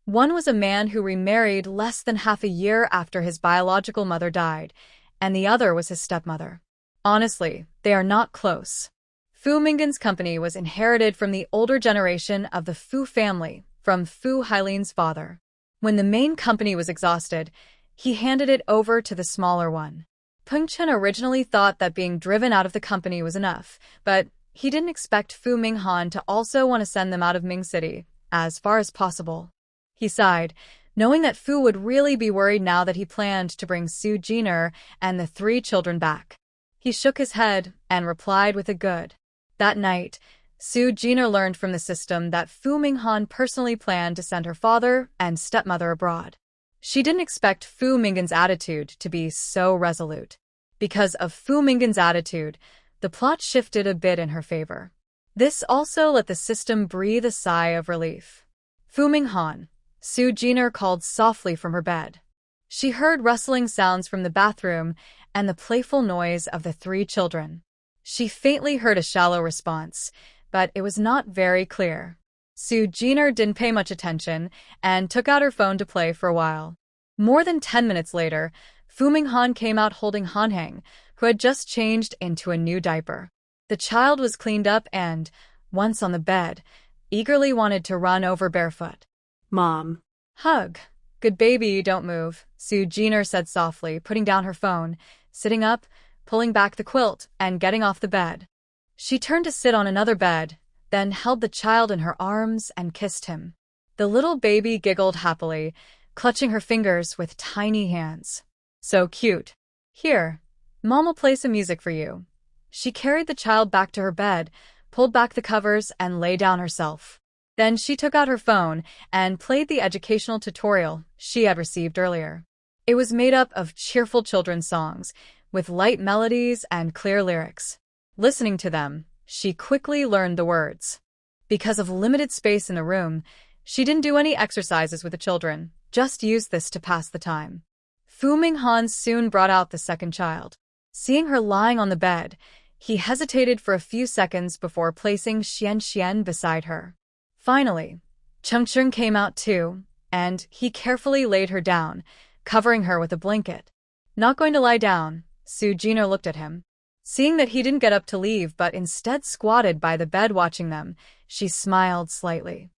One was a man who remarried less than half a year after his biological mother died, and the other was his stepmother. Honestly, they are not close. Fu Minghan's company was inherited from the older generation of the Fu family, from Fu Hailin's father. When the main company was exhausted, he handed it over to the smaller one. Peng Chen originally thought that being driven out of the company was enough, but he didn't expect Fu Minghan to also want to send them out of Ming City, as far as possible. He sighed, knowing that Fu would really be worried now that he planned to bring Soo Jiner and the 3 children back. He shook his head and replied with a good. That night, Soo Jiner learned from the system that Fu Minghan personally planned to send her father and stepmother abroad. She didn't expect Fu Minghan's attitude to be so resolute. Because of Fu Minghan's attitude, the plot shifted a bit in her favor. This also let the system breathe a sigh of relief. Fu Minghan, Soo Jiner called softly from her bed. She heard rustling sounds from the bathroom and the playful noise of the 3 children. She faintly heard a shallow response, but it was not very clear. Soo Jiner didn't pay much attention and took out her phone to play for a while. More than 10 minutes later, Fu Minghan came out holding Hanheng, who had just changed into a new diaper. The child was cleaned up and, once on the bed, eagerly wanted to run over barefoot. Mom. Hug. Good baby, don't move, Soo Jiner said softly, putting down her phone, sitting up, pulling back the quilt, and getting off the bed. She turned to sit on another bed, then held the child in her arms and kissed him. The little baby giggled happily, clutching her fingers with tiny hands. So cute. Here, Mom will play some music for you. She carried the child back to her bed, pulled back the covers, and lay down herself. Then she took out her phone and played the educational tutorial she had received earlier. It was made up of cheerful children's songs, with light melodies and clear lyrics. Listening to them, she quickly learned the words. Because of limited space in the room, she didn't do any exercises with the children, just used this to pass the time. Fu Minghan soon brought out the second child. Seeing her lying on the bed, he hesitated for a few seconds before placing Xian Xian beside her. Finally, Chengcheng came out too, and he carefully laid her down, covering her with a blanket. Not going to lie down, Su Jiner looked at him. Seeing that he didn't get up to leave but instead squatted by the bed watching them, she smiled slightly.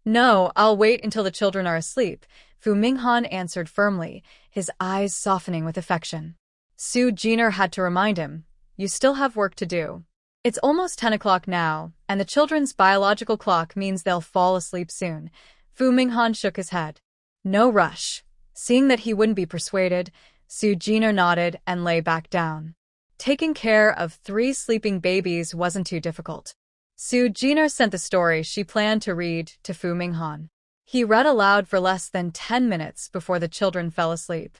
No, I'll wait until the children are asleep, Fu Minghan answered firmly, his eyes softening with affection. Su Jiner had to remind him, you still have work to do. It's almost 10 o'clock now, and the children's biological clock means they'll fall asleep soon. Fu Minghan shook his head. No rush. Seeing that he wouldn't be persuaded, Su Jiner nodded and lay back down. Taking care of 3 sleeping babies wasn't too difficult. Su Jiner sent the story she planned to read to Fu Minghan. He read aloud for less than 10 minutes before the children fell asleep.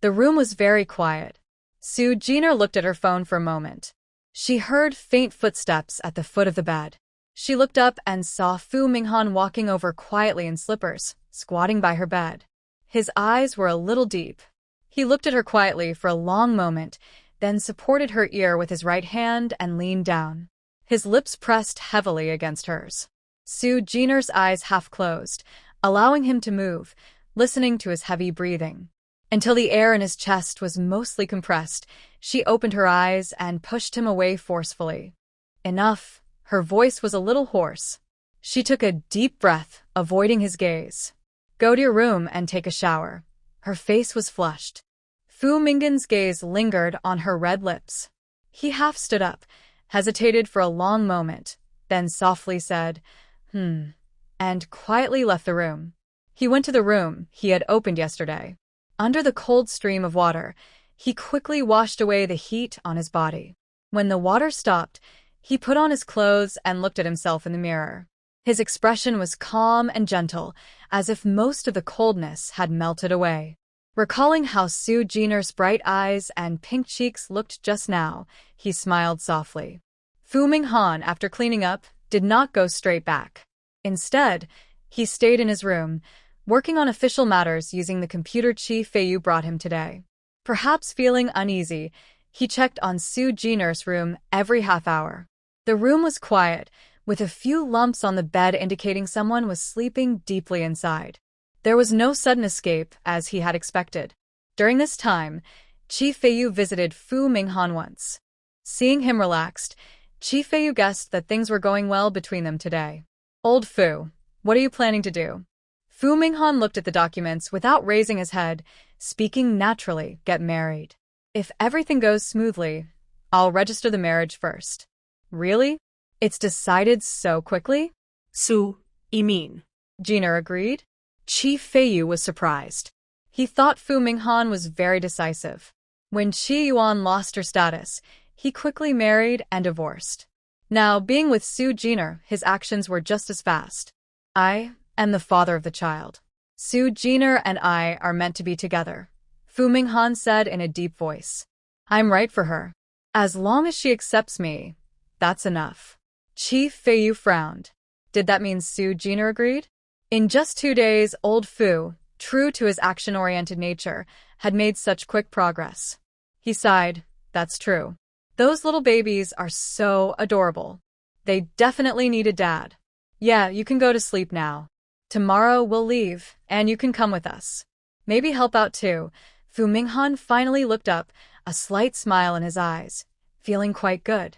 The room was very quiet. Su Jiner looked at her phone for a moment. She heard faint footsteps at the foot of the bed. She looked up and saw Fu Minghan walking over quietly in slippers, squatting by her bed. His eyes were a little deep. He looked at her quietly for a long moment, then supported her ear with his right hand and leaned down. His lips pressed heavily against hers. Su Jiner's eyes half closed, allowing him to move, listening to his heavy breathing. Until the air in his chest was mostly compressed, she opened her eyes and pushed him away forcefully. Enough. Her voice was a little hoarse. She took a deep breath, avoiding his gaze. Go to your room and take a shower. Her face was flushed. Fu Minghan's gaze lingered on her red lips. He half stood up, hesitated for a long moment, then softly said, and quietly left the room. He went to the room he had opened yesterday. Under the cold stream of water, he quickly washed away the heat on his body. When the water stopped, he put on his clothes and looked at himself in the mirror. His expression was calm and gentle, as if most of the coldness had melted away. Recalling how Su Jiner's bright eyes and pink cheeks looked just now, he smiled softly. Fu Minghan, after cleaning up, did not go straight back. Instead, he stayed in his room, working on official matters using the computer Chi Feiyu brought him today. Perhaps feeling uneasy, he checked on Su Jiner's room every half hour. The room was quiet, with a few lumps on the bed indicating someone was sleeping deeply inside. There was no sudden escape, as he had expected. During this time, Chi Feiyu visited Fu Minghan once. Seeing him relaxed, Chi Feiyu guessed that things were going well between them today. Old Fu, what are you planning to do? Fu Minghan looked at the documents without raising his head, speaking naturally, get married. If everything goes smoothly, I'll register the marriage first. Really? It's decided so quickly? Su, Imin. Jiner agreed. Chi Feiyu was surprised. He thought Fu Minghan was very decisive. When Qi Yuan lost her status, he quickly married and divorced. Now, being with Su Jiner, his actions were just as fast. I am the father of the child. Su Jiner and I are meant to be together, Fu Minghan said in a deep voice. I'm right for her. As long as she accepts me, that's enough. Chi Feiyu frowned. Did that mean Su Jiner agreed? In just 2 days, old Fu, true to his action-oriented nature, had made such quick progress. He sighed. That's true. Those little babies are so adorable. They definitely need a dad. Yeah, you can go to sleep now. Tomorrow we'll leave, and you can come with us. Maybe help out too. Fu Minghan finally looked up, a slight smile in his eyes, feeling quite good.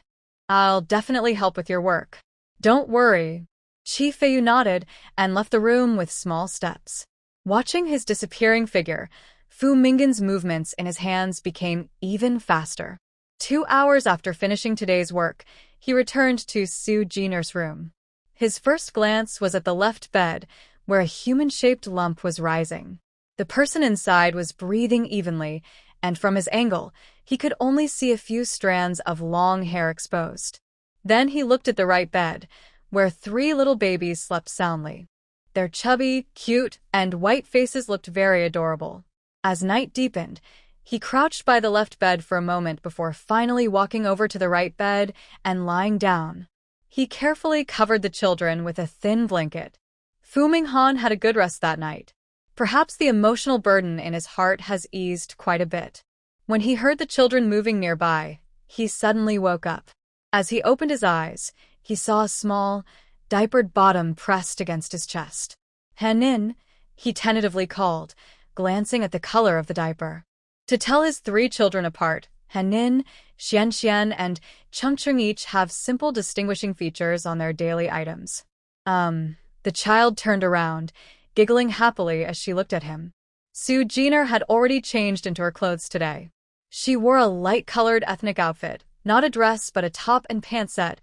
I'll definitely help with your work. Don't worry. Chi Feiyu nodded and left the room with small steps. Watching his disappearing figure, Fu Minghan's movements in his hands became even faster. 2 hours after finishing today's work, he returned to Su Jiner's room. His first glance was at the left bed, where a human-shaped lump was rising. The person inside was breathing evenly, and from his angle, he could only see a few strands of long hair exposed. Then he looked at the right bed, where 3 little babies slept soundly. Their chubby, cute, and white faces looked very adorable. As night deepened, he crouched by the left bed for a moment before finally walking over to the right bed and lying down. He carefully covered the children with a thin blanket. Fu Minghan had a good rest that night. Perhaps the emotional burden in his heart has eased quite a bit. When he heard the children moving nearby, he suddenly woke up. As he opened his eyes, he saw a small, diapered bottom pressed against his chest. "Henin," he tentatively called, glancing at the color of the diaper. To tell his 3 children apart, Henin, Xianxian, and Chengcheng each have simple distinguishing features on their daily items. The child turned around, giggling happily as she looked at him. Su Jiner had already changed into her clothes today. She wore a light-colored ethnic outfit, not a dress but a top and pants set,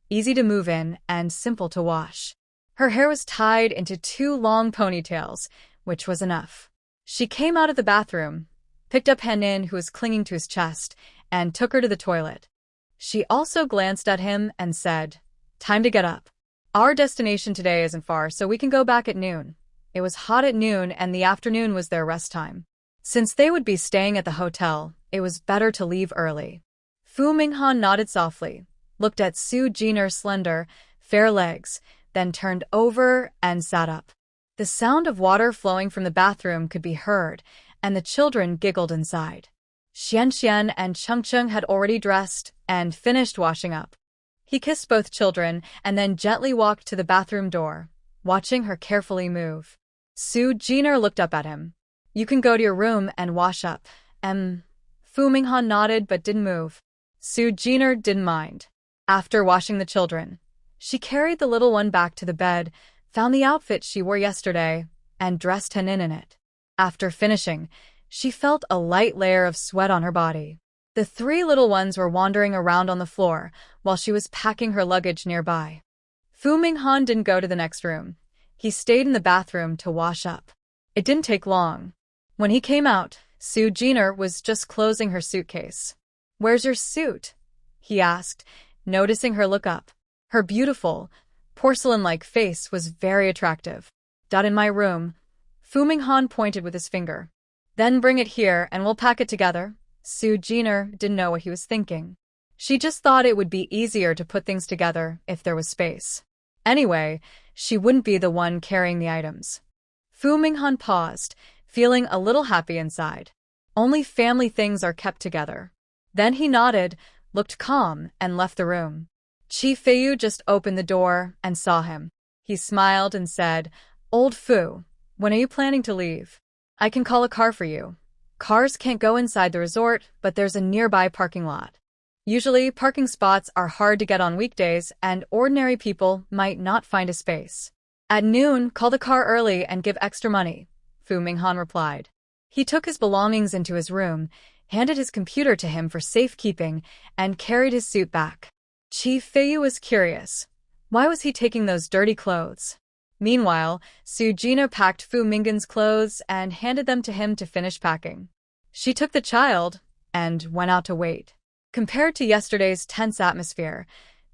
easy to move in and simple to wash. Her hair was tied into 2 long ponytails, which was enough. She came out of the bathroom, picked up Henin, who was clinging to his chest, and took her to the toilet. She also glanced at him and said, "Time to get up. Our destination today isn't far, so we can go back at noon." It was hot at noon and the afternoon was their rest time. Since they would be staying at the hotel, it was better to leave early. Fu Minghan nodded softly, looked at Su Jiner's slender, fair legs, then turned over and sat up. The sound of water flowing from the bathroom could be heard, and the children giggled inside. Xianxian and Chengcheng had already dressed and finished washing up. He kissed both children and then gently walked to the bathroom door, watching her carefully move. Su Jiner looked up at him. "You can go to your room and wash up." Fu Minghan nodded but didn't move. Su Jiner didn't mind. After washing the children, she carried the little one back to the bed, found the outfit she wore yesterday, and dressed Henin in it. After finishing, she felt a light layer of sweat on her body. The 3 little ones were wandering around on the floor while she was packing her luggage nearby. Fu Minghan didn't go to the next room. He stayed in the bathroom to wash up. It didn't take long. When he came out, Su Jiner was just closing her suitcase. "Where's your suit?" he asked, noticing her look up. Her beautiful, porcelain-like face was very attractive. "Dot in my room." Fu Minghan pointed with his finger. "Then bring it here and we'll pack it together." Su Jiner didn't know what he was thinking. She just thought it would be easier to put things together if there was space. Anyway, she wouldn't be the one carrying the items. Fu Minghan paused, feeling a little happy inside. Only family things are kept together. Then he nodded, looked calm, and left the room. Chi Feiyu just opened the door and saw him. He smiled and said, "Old Fu, when are you planning to leave? I can call a car for you. Cars can't go inside the resort, but there's a nearby parking lot. Usually, parking spots are hard to get on weekdays, and ordinary people might not find a space. At noon, call the car early and give extra money," Fu Minghan replied. He took his belongings into his room, handed his computer to him for safekeeping, and carried his suit back. Chi Feiyu was curious. Why was he taking those dirty clothes? Meanwhile, Su Jiner packed Fu Minghan's clothes and handed them to him to finish packing. She took the child and went out to wait. Compared to yesterday's tense atmosphere,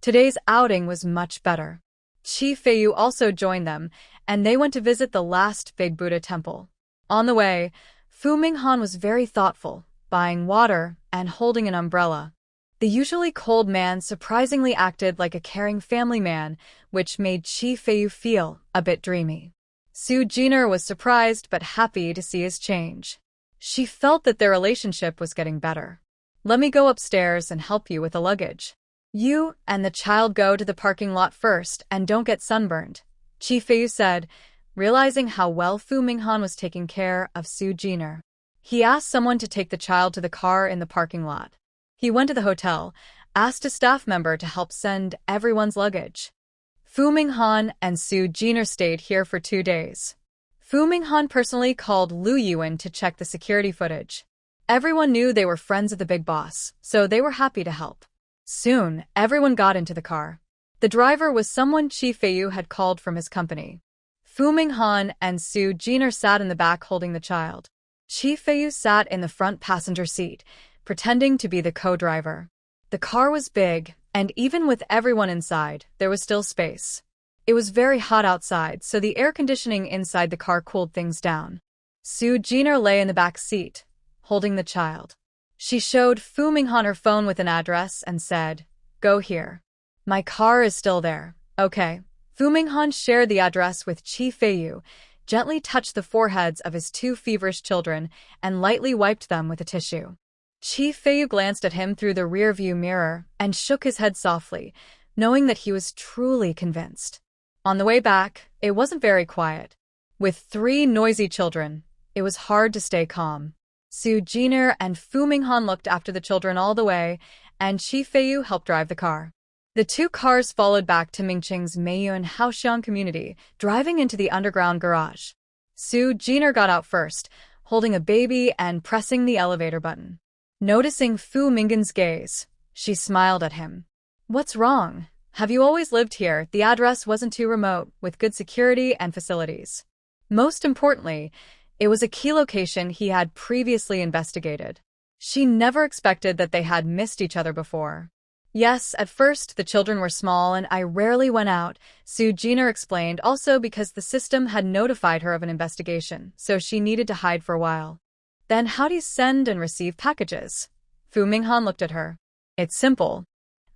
today's outing was much better. Chi Feiyu also joined them, and they went to visit the last big Buddha temple. On the way, Fu Minghan was very thoughtful, buying water and holding an umbrella. The usually cold man surprisingly acted like a caring family man, which made Chi Feiyu feel a bit dreamy. Su Jiner was surprised but happy to see his change. She felt that their relationship was getting better. "Let me go upstairs and help you with the luggage. You and the child go to the parking lot first and don't get sunburned," Chi Feiyu said, realizing how well Fu Minghan was taking care of Su Jiner. He asked someone to take the child to the car in the parking lot. He went to the hotel, asked a staff member to help send everyone's luggage. Fu Minghan and Su Jiner stayed here for 2 days. Fu Minghan personally called Lu Yuan to check the security footage. Everyone knew they were friends of the big boss, so they were happy to help. Soon, everyone got into the car. The driver was someone Chi Feiyu had called from his company. Fu Minghan and Su Jiner sat in the back holding the child. Chi Feiyu sat in the front passenger seat, pretending to be the co-driver. The car was big, and even with everyone inside, there was still space. It was very hot outside, so the air conditioning inside the car cooled things down. Soo Jiner lay in the back seat, holding the child. She showed Fu Minghan her phone with an address and said, "Go here." "My car is still there." "Okay." Fu Minghan shared the address with Chi Feiyu, gently touched the foreheads of his two feverish children, and lightly wiped them with a tissue. Chi Feiyu glanced at him through the rearview mirror and shook his head softly, knowing that he was truly convinced. On the way back, it wasn't very quiet. With 3 noisy children, it was hard to stay calm. Soo Jiner and Fu Minghan looked after the children all the way, and Chi Feiyu helped drive the car. The 2 cars followed back to Mingqing's Meiyuan Haoxiang community, driving into the underground garage. Soo Jiner got out first, holding a baby and pressing the elevator button. Noticing Fu Minghan's gaze, she smiled at him. "What's wrong? Have you always lived here?" The address wasn't too remote, with good security and facilities. Most importantly, it was a key location he had previously investigated. She never expected that they had missed each other before. "Yes, at first the children were small and I rarely went out," Soo Jiner explained, also because the system had notified her of an investigation, so she needed to hide for a while. "Then how do you send and receive packages?" Fu Minghan looked at her. "It's simple.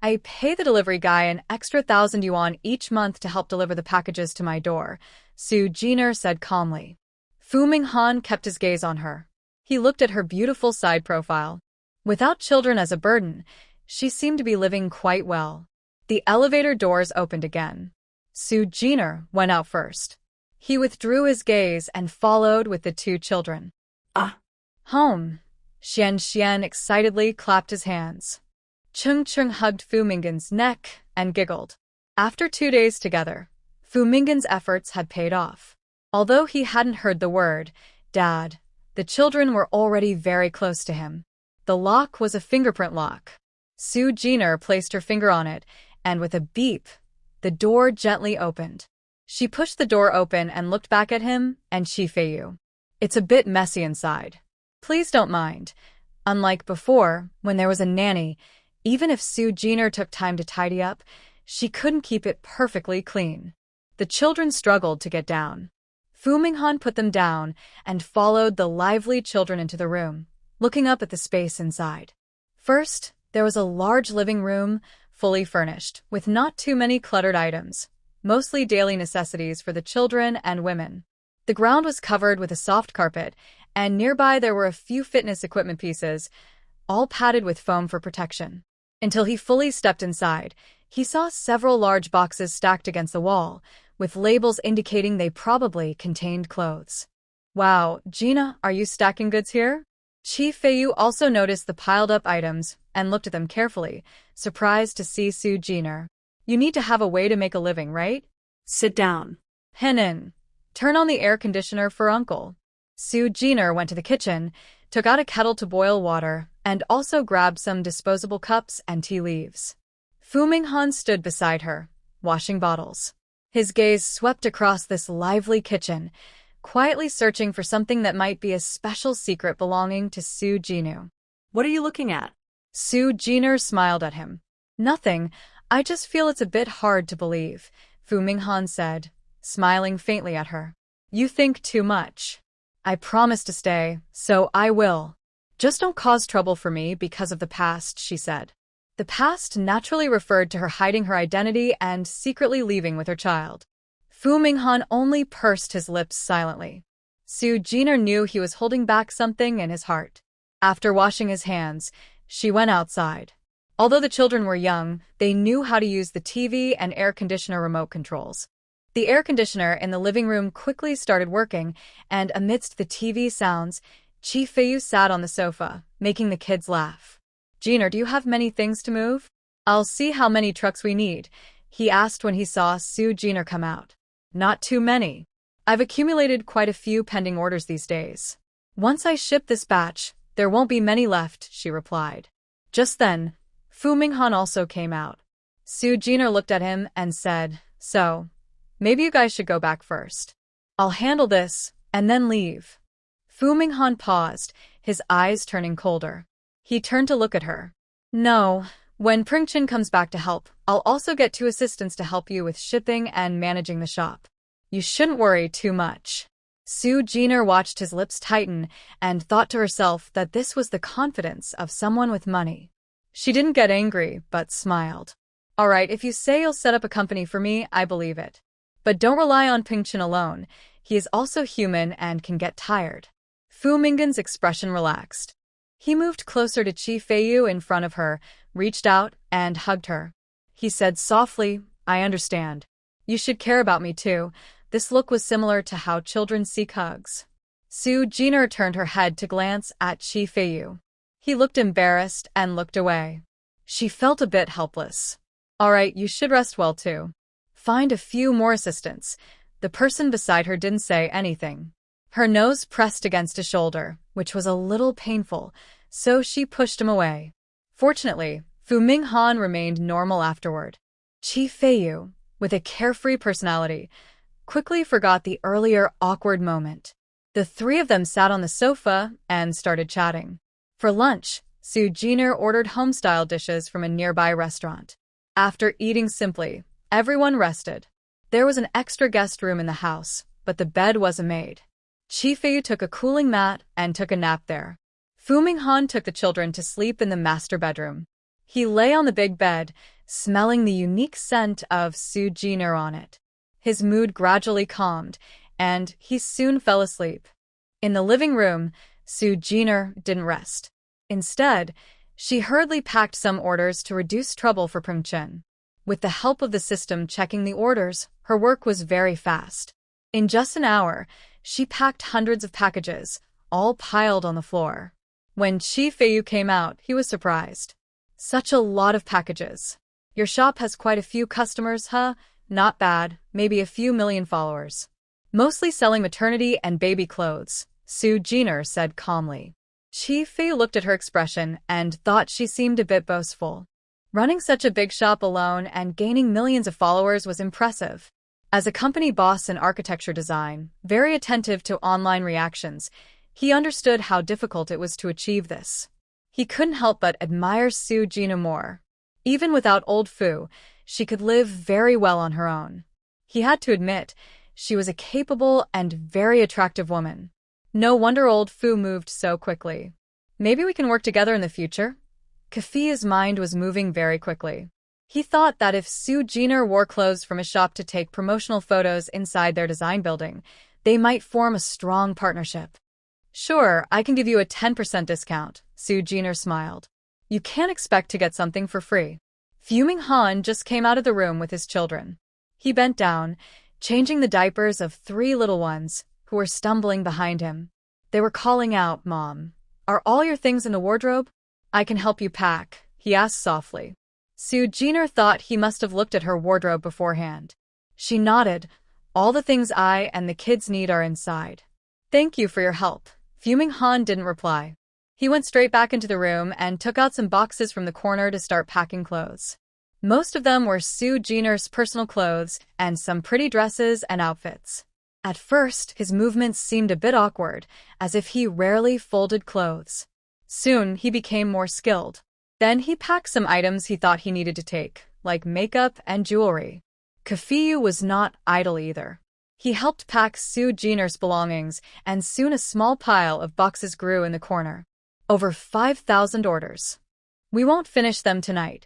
I pay the delivery guy an extra 1,000 yuan each month to help deliver the packages to my door," Soo Jiner said calmly. Fu Minghan kept his gaze on her. He looked at her beautiful side profile. Without children as a burden, she seemed to be living quite well. The elevator doors opened again. Soo Jiner went out first. He withdrew his gaze and followed with the 2 children. Home. Xian excitedly clapped his hands. Chung hugged Fu Minghan's neck and giggled. After 2 days together, Fu Minghan's efforts had paid off. Although he hadn't heard the word, Dad, the children were already very close to him. The lock was a fingerprint lock. Soo Jiner placed her finger on it, and with a beep, the door gently opened. She pushed the door open and looked back at him and Chi Feiyu. "It's a bit messy inside. Please don't mind." Unlike before, when there was a nanny, even if Soo Jiner took time to tidy up, she couldn't keep it perfectly clean. The children struggled to get down. Fu Minghan put them down and followed the lively children into the room, looking up at the space inside. First, there was a large living room, fully furnished, with not too many cluttered items, mostly daily necessities for the children and women. The ground was covered with a soft carpet, and nearby there were a few fitness equipment pieces, all padded with foam for protection. Until he fully stepped inside, he saw several large boxes stacked against the wall, with labels indicating they probably contained clothes. "Wow, Gina, are you stacking goods here?" Chi Feiyu also noticed the piled-up items and looked at them carefully, surprised to see Soo Jiner. "You need to have a way to make a living, right?" Sit down. Henin, turn on the air conditioner for Uncle. Soo Jiner went to the kitchen, took out a kettle to boil water, and also grabbed some disposable cups and tea leaves. Fu Minghan stood beside her, washing bottles. His gaze swept across this lively kitchen, quietly searching for something that might be a special secret belonging to Soo Jiner. "What are you looking at?" Soo Jiner smiled at him. "Nothing, I just feel it's a bit hard to believe," Fu Minghan said, smiling faintly at her. "You think too much. I promise to stay, so I will. Just don't cause trouble for me because of the past," she said. The past naturally referred to her hiding her identity and secretly leaving with her child. Fu Minghan only pursed his lips silently. Soo Jiner knew he was holding back something in his heart. After washing his hands, she went outside. Although the children were young, they knew how to use the TV and air conditioner remote controls. The air conditioner in the living room quickly started working, and amidst the TV sounds, Chi Feiyu sat on the sofa, making the kids laugh. "Jiner, do you have many things to move?" "I'll see how many trucks we need," he asked when he saw Soo Jiner come out. "Not too many. I've accumulated quite a few pending orders these days. Once I ship this batch, there won't be many left," she replied. Just then, Fu Minghan also came out. Soo Jiner looked at him and said, "So, maybe you guys should go back first. I'll handle this, and then leave." Fu Minghan paused, his eyes turning colder. He turned to look at her. "No, When Pringchin comes back to help, I'll also get 2 assistants to help you with shipping and managing the shop. You shouldn't worry too much. Sue Jenner watched his lips tighten and thought to herself that this was the confidence of someone with money. She didn't get angry, but smiled. All right, if you say you'll set up a company for me, I believe it. But don't rely on Pingchen alone. He is also human and can get tired. Fu Minggen's expression relaxed. He moved closer to Qi Feiyu in front of her, reached out, and hugged her. He said softly, I understand. You should care about me too. This look was similar to how children seek hugs. Sue Jenner turned her head to glance at Qi Feiyu. He looked embarrassed and looked away. She felt a bit helpless. All right, you should rest well too. Find a few more assistants. The person beside her didn't say anything. Her nose pressed against his shoulder, which was a little painful, so she pushed him away. Fortunately, Fu Minghan remained normal afterward. Qi Feiyu, with a carefree personality, quickly forgot the earlier awkward moment. The 3 of them sat on the sofa and started chatting. For lunch, Sue Jenner ordered home-style dishes from a nearby restaurant. After eating simply, everyone rested. There was an extra guest room in the house, but the bed wasn't made. Qi Feiyu took a cooling mat and took a nap there. Fu Minghan took the children to sleep in the master bedroom. He lay on the big bed, smelling the unique scent of Sue Jenner on it. His mood gradually calmed, and he soon fell asleep. In the living room, Sue Jenner didn't rest. Instead, she hurriedly packed some orders to reduce trouble for Pringchen. With the help of the system checking the orders, her work was very fast. In just an hour, she packed hundreds of packages, all piled on the floor. When Qi Feiyu came out, he was surprised. Such a lot of packages. Your shop has quite a few customers, huh? Not bad, maybe a few million followers. Mostly selling maternity and baby clothes, Sue Jenner said calmly. Qi Feiyu looked at her expression and thought she seemed a bit boastful. Running such a big shop alone and gaining millions of followers was impressive. As a company boss in architecture design, very attentive to online reactions, he understood how difficult it was to achieve this. He couldn't help but admire Sue Jenner more. Even without old Fu, she could live very well on her own. He had to admit, she was a capable and very attractive woman. No wonder old Fu moved so quickly. Maybe we can work together in the future? Kafia's mind was moving very quickly. He thought that if Sue Jenner wore clothes from a shop to take promotional photos inside their design building, they might form a strong partnership. Sure, I can give you a 10% discount, Sue Jenner smiled. You can't expect to get something for free. Fu Minghan just came out of the room with his children. He bent down, changing the diapers of 3 little ones, who were stumbling behind him. They were calling out, Mom. Are all your things in the wardrobe? I can help you pack, he asked softly. Sue Jenner thought he must have looked at her wardrobe beforehand. She nodded. All the things I and the kids need are inside. Thank you for your help. Fu Minghan didn't reply. He went straight back into the room and took out some boxes from the corner to start packing clothes. Most of them were Sue Jenner's personal clothes and some pretty dresses and outfits. At first, his movements seemed a bit awkward, as if he rarely folded clothes. Soon, he became more skilled. Then he packed some items he thought he needed to take, like makeup and jewelry. Kafiyu was not idle either. He helped pack Sue Jenner's belongings, and soon a small pile of boxes grew in the corner. Over 5,000 orders. We won't finish them tonight.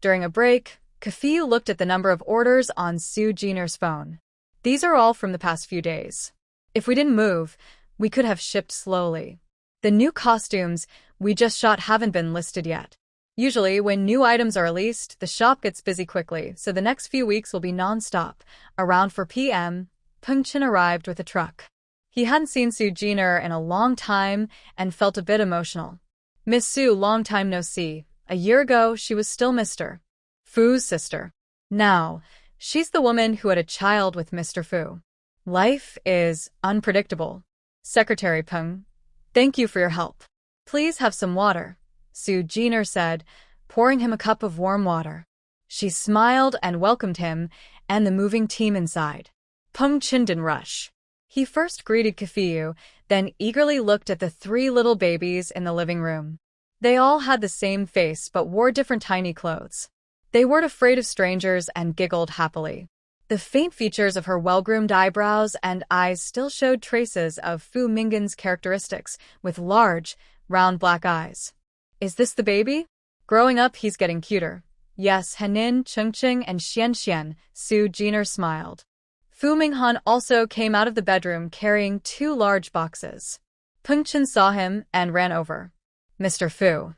During a break, Kafiyu looked at the number of orders on Sue Jenner's phone. These are all from the past few days. If we didn't move, we could have shipped slowly. The new costumes we just shot haven't been listed yet. Usually, when new items are released, the shop gets busy quickly, so the next few weeks will be non-stop. Around 4 p.m., Pengchen arrived with a truck. He hadn't seen Sue Jenner in a long time and felt a bit emotional. Miss Sue, long time no see. A year ago, she was still Mr. Fu's sister. Now, she's the woman who had a child with Mr. Fu. Life is unpredictable. Secretary Peng, thank you for your help. Please have some water, Sue Jenner said, pouring him a cup of warm water. She smiled and welcomed him and the moving team inside. Pengchen didn't rush. He first greeted Kafiyu, then eagerly looked at the 3 little babies in the living room. They all had the same face but wore different tiny clothes. They weren't afraid of strangers and giggled happily. The faint features of her well-groomed eyebrows and eyes still showed traces of Fu Mingan's characteristics, with large, round black eyes. Is this the baby? Growing up, he's getting cuter. Yes, Henin, Chengqing, and Xian, Su Jiner smiled. Fu Minghan also came out of the bedroom carrying 2 large boxes. Peng Chen saw him and ran over. Mr. Fu,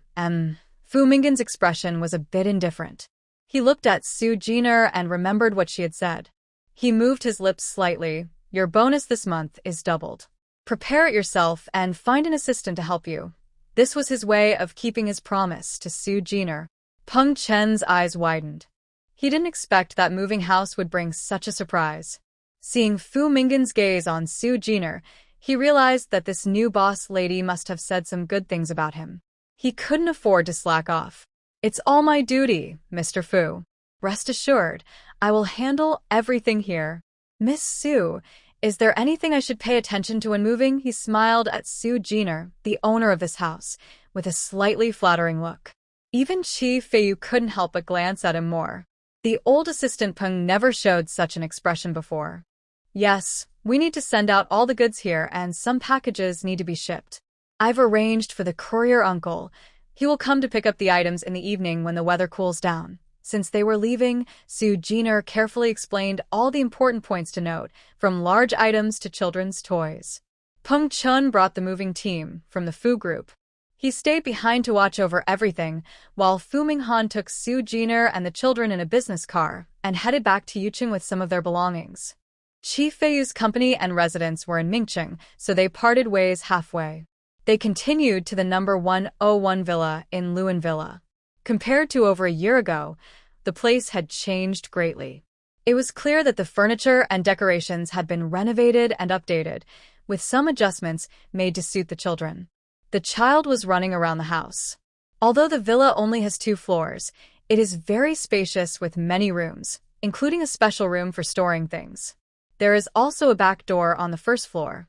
Fu Minggan's expression was a bit indifferent. He looked at Su Jiner and remembered what she had said. He moved his lips slightly. Your bonus this month is doubled. Prepare it yourself and find an assistant to help you. This was his way of keeping his promise to Su Jiner. Peng Chen's eyes widened. He didn't expect that moving house would bring such a surprise. Seeing Fu Minggan's gaze on Su Jiner, he realized that this new boss lady must have said some good things about him. He couldn't afford to slack off. It's all my duty, Mr. Fu. Rest assured, I will handle everything here. Miss Su, is there anything I should pay attention to when moving? He smiled at Su Jiner, the owner of this house, with a slightly flattering look. Even Chi Feiyu couldn't help but glance at him more. The old assistant Peng never showed such an expression before. Yes, we need to send out all the goods here and some packages need to be shipped. I've arranged for the courier uncle. He will come to pick up the items in the evening when the weather cools down. Since they were leaving, Su Jiner carefully explained all the important points to note, from large items to children's toys. Peng Chun brought the moving team from the Fu group. He stayed behind to watch over everything, while Fu Minghan took Su Jiner and the children in a business car and headed back to Yuqing with some of their belongings. Chi Feiyu's company and residence were in Mingcheng, so they parted ways halfway. They continued to the number 101 villa in Luan Villa. Compared to over a year ago, the place had changed greatly. It was clear that the furniture and decorations had been renovated and updated, with some adjustments made to suit the children. The child was running around the house. Although the villa only has 2 floors, it is very spacious with many rooms, including a special room for storing things. There is also a back door on the first floor.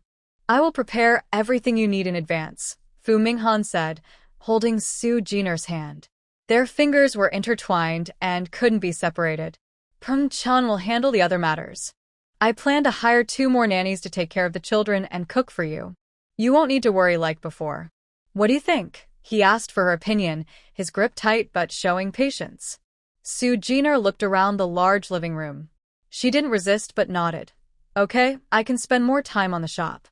I will prepare everything you need in advance, Fu Minghan said, holding Su Jiner's hand. Their fingers were intertwined and couldn't be separated. Peng Chan will handle the other matters. I plan to hire 2 more nannies to take care of the children and cook for you. You won't need to worry like before. What do you think? He asked for her opinion, his grip tight but showing patience. Su Jiner looked around the large living room. She didn't resist but nodded. Okay, I can spend more time on the shop.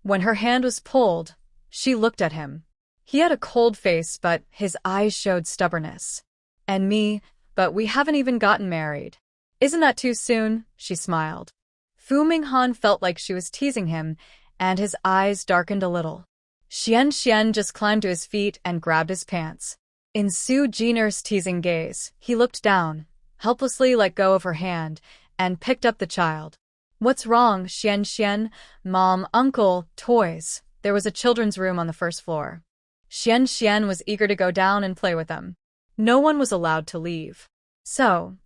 When her hand was pulled, she looked at him. He had a cold face, but his eyes showed stubbornness. And me, but we haven't even gotten married. Isn't that too soon? She smiled. Fu Minghan felt like she was teasing him, and his eyes darkened a little. Xian just climbed to his feet and grabbed his pants. In Su Jiner's teasing gaze, he looked down, helplessly let go of her hand, and picked up the child. What's wrong, Xian? Mom, uncle, toys. There was a children's room on the first floor. Xian was eager to go down and play with them. No one was allowed to leave. So,